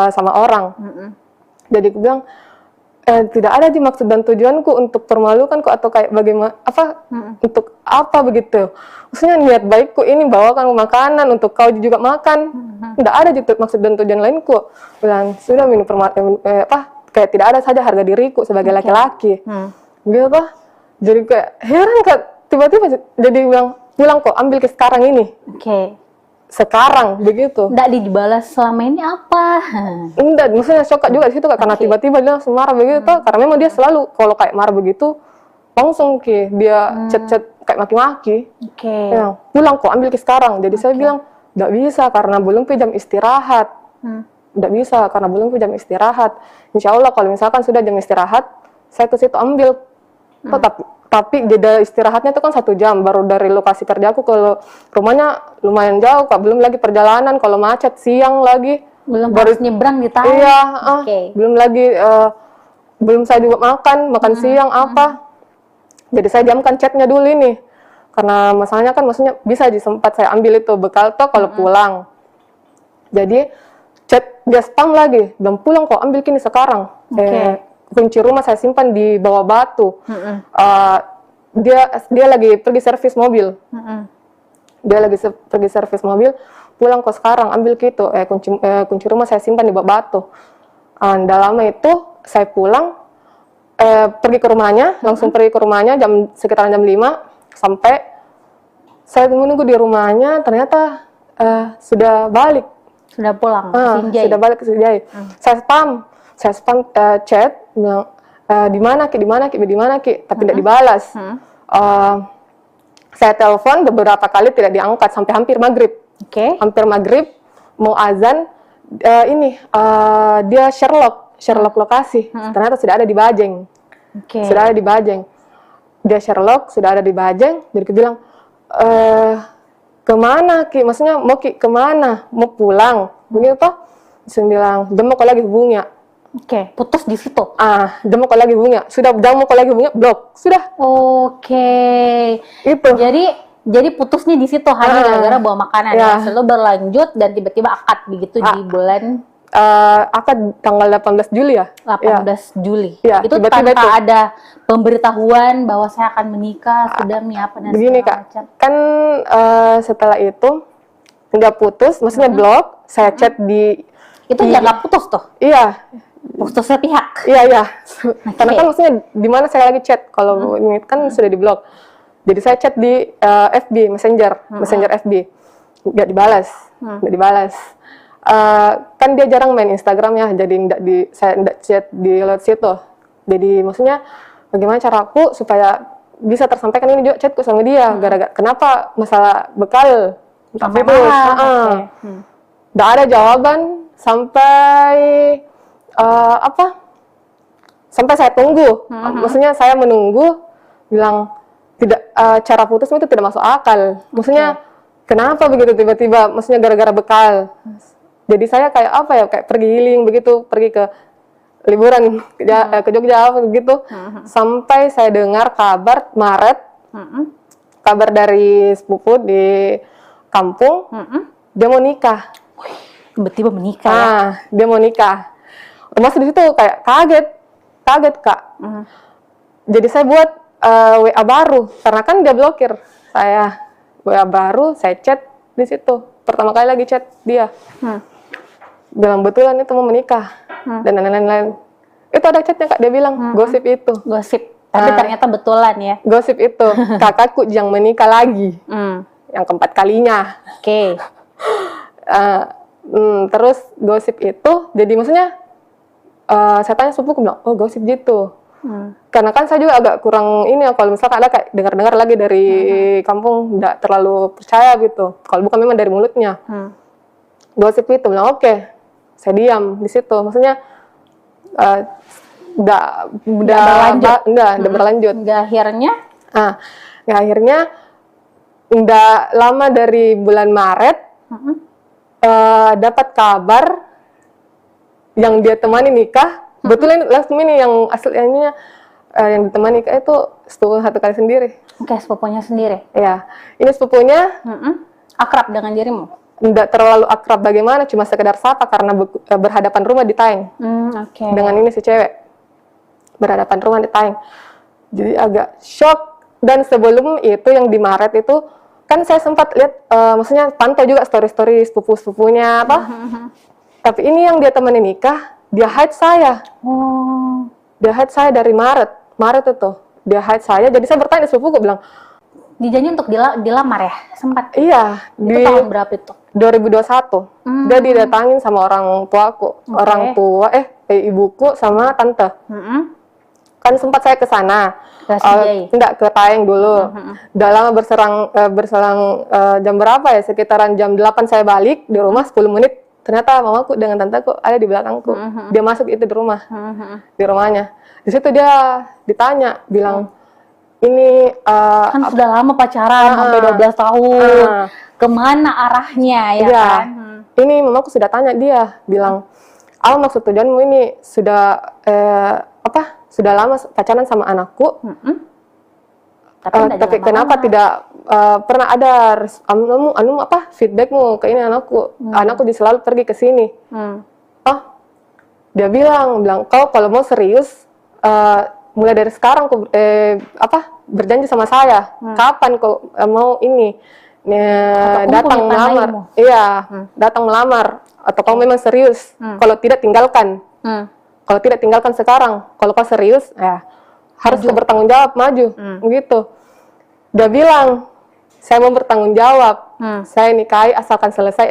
B: sama orang. Jadi aku bilang tidak ada di maksud dan tujuanku untuk permalukanku atau kayak bagaimana untuk apa begitu. Maksudnya niat baikku ini bawakan makanan untuk kau juga makan. Nggak ada gitu maksud dan tujuan lainku. Bilang sudah minum kayak tidak ada saja harga diriku sebagai laki-laki. Gitu toh. Jadi kayak heran Kak, tiba-tiba jadi bilang pulang kok, ambil ke sekarang ini. Sekarang begitu.
C: Nggak dibalas selama ini apa?
B: Enggak, maksudnya shock juga di situ Kak, karena tiba-tiba dia langsung marah begitu toh. Karena memang dia selalu kalau kayak marah begitu langsung dia chat-chat kayak maki-maki. Ya, pulang kok, ambil ke sekarang. Jadi saya bilang nggak bisa karena belum ke jam istirahat. Nggak bisa karena belum ke jam istirahat. Insya Allah kalau misalkan sudah jam istirahat, saya ke situ ambil. Tapi jeda istirahatnya itu kan 1 jam, baru dari lokasi kerjaku ke rumahnya lumayan jauh Kak, belum lagi perjalanan, kalau macet siang lagi.
C: Belum harus nyebrang di tahun.
B: Iya, belum lagi, belum saya juga makan siang apa. Jadi saya diamkan chatnya dulu ini, karena masalahnya kan maksudnya bisa sempat saya ambil itu bekal toh kalau pulang. Jadi chat dia spam lagi, belum pulang kok, ambil kini sekarang. Kunci rumah saya simpan di bawah batu. Dia lagi pergi servis mobil. Dia lagi pergi servis mobil, pulang kok sekarang, ambil gitu. Kunci rumah saya simpan di bawah batu. Nggak lama itu saya pulang, pergi ke rumahnya, langsung pergi ke rumahnya sekitaran jam 5, sampai saya menunggu di rumahnya, ternyata sudah balik.
C: Sudah pulang
B: Sudah balik ke Sinjai. Saya spam chat bilang di mana ki, tapi tidak dibalas. Saya telepon beberapa kali tidak diangkat sampai hampir maghrib. Hampir maghrib mau azan, dia Sherlock lokasi. Ternyata sudah ada di Bajeng. Sudah ada di Bajeng. Dia Sherlock sudah ada di Bajeng. Jadi dia bilang kemana ki? Maksudnya mau ki kemana? Mau pulang? Begitu toh? Saya bilang demo kau lagi hubungnya.
C: Putus di situ.
B: Demo kau lagi hubungnya. Sudah demo kau lagi hubungnya, blok. Sudah. Itu.
C: Jadi putusnya di situ hanya gara-gara bawa makanan. Lalu berlanjut dan tiba-tiba akad begitu di bulan
B: akad tanggal 18 Juli ya.
C: 18 Juli. Itu
B: tiba-tiba
C: tanpa ada pemberitahuan bahwa saya akan menikah, sudah apa dan
B: begini Kak,
C: macam.
B: kan setelah itu nggak putus, maksudnya blok. Saya chat di
C: itu nggak putus tuh.
B: Iya.
C: Putusnya pihak.
B: Iya. Karena kan maksudnya di mana saya lagi chat, kalau ini kan sudah diblok. Jadi saya chat di FB Messenger FB, nggak dibalas. Kan dia jarang main Instagram ya, jadi saya nggak chat di lewat situ. Jadi maksudnya bagaimana caraku supaya bisa tersampaikan ini juga chatku sama dia. Gara-gara kenapa masalah bekal
C: Sampai
B: nggak ada jawaban sampai sampai saya tunggu. Maksudnya saya menunggu, bilang tidak, cara putus itu tidak masuk akal. Maksudnya kenapa begitu tiba-tiba? Maksudnya gara-gara bekal. Jadi saya kayak pergi healing begitu, pergi ke liburan ke Jogja begitu. Sampai saya dengar kabar Maret, kabar dari sepupu di kampung, dia mau nikah.
C: Tiba-tiba menikah.
B: Dia mau nikah. Masih di situ kayak kaget Kak. Jadi saya buat WA baru, karena kan dia blokir saya. WA baru, saya chat di situ. Pertama kali lagi chat dia. Bilang betulan itu mau menikah dan lain-lain. Itu ada chatnya Kak, dia bilang gosip itu.
C: Tapi ternyata betulan ya.
B: Gosip itu, kakakku yang menikah lagi, yang keempat kalinya. Terus gosip itu, jadi maksudnya saya tanya sepupuku, bilang, oh gosip gitu. Karena kan saya juga agak kurang ini ya, kalau misalkan ada kayak dengar-dengar lagi dari kampung, nggak terlalu percaya gitu. Kalau bukan memang dari mulutnya. Gosip itu, bilang oke. Saya diam di situ. Maksudnya udah berlanjut. Akhirnya udah lama dari bulan Maret dapat kabar yang dia temani nikah. Betul langsung ini yang aslinya yang ditemani nikah itu sepupu satu kali sendiri.
C: Sepupunya sendiri.
B: Iya, ini sepupunya
C: akrab dengan dirimu?
B: Tidak terlalu akrab bagaimana, cuma sekedar sapa karena berhadapan rumah di Taeng. Dengan ini si cewek berhadapan rumah di Taeng. Jadi agak shock. Dan sebelum itu yang di Maret itu kan saya sempat lihat, maksudnya pantau juga story-story sepupu-sepupunya apa. Tapi ini yang dia temenin nikah, dia hide saya.
C: Oh.
B: Dia hide saya dari Maret itu. Dia hide saya, jadi saya bertanya sepupuku bilang,
C: Dijanji untuk dilamar ya? Sempat.
B: iya,
C: Itu
B: di
C: tahun berapa itu?
B: 2021. Dia didatangin sama orang tuaku, orang tua, ibuku sama tante. Kan sempat saya ke sana.
C: Ke Sijai?
B: Enggak, ke Taeng dulu. Udah lama berselang jam berapa ya? Sekitaran jam 8 saya balik di rumah 10 menit. Ternyata mamaku dengan tanteku ada di belakangku. Dia masuk itu di rumah. Di rumahnya. Di situ dia ditanya, bilang, ini
C: Kan sudah lama pacaran, sampai 12 tahun. Kemana arahnya ya
B: iya,
C: kan?
B: ini mamaku sudah tanya dia, bilang, apa maksud tujuanmu ini? Sudah sudah lama pacaran sama anakku, tapi kenapa tidak pernah ada feedbackmu ke ini anakku? Anakku selalu pergi ke sini. Oh, dia bilang kau kalau mau serius, mulai dari sekarang kau berjanji sama saya. Kapan kau mau ini datang melamar? Iya, datang melamar. Atau kau memang serius? Kalau tidak tinggalkan. Kalau tidak tinggalkan sekarang. Kalau kau serius, ya harus kau bertanggung jawab, maju. Gitu. Dia bilang, saya mau bertanggung jawab. Saya nikahi asalkan selesai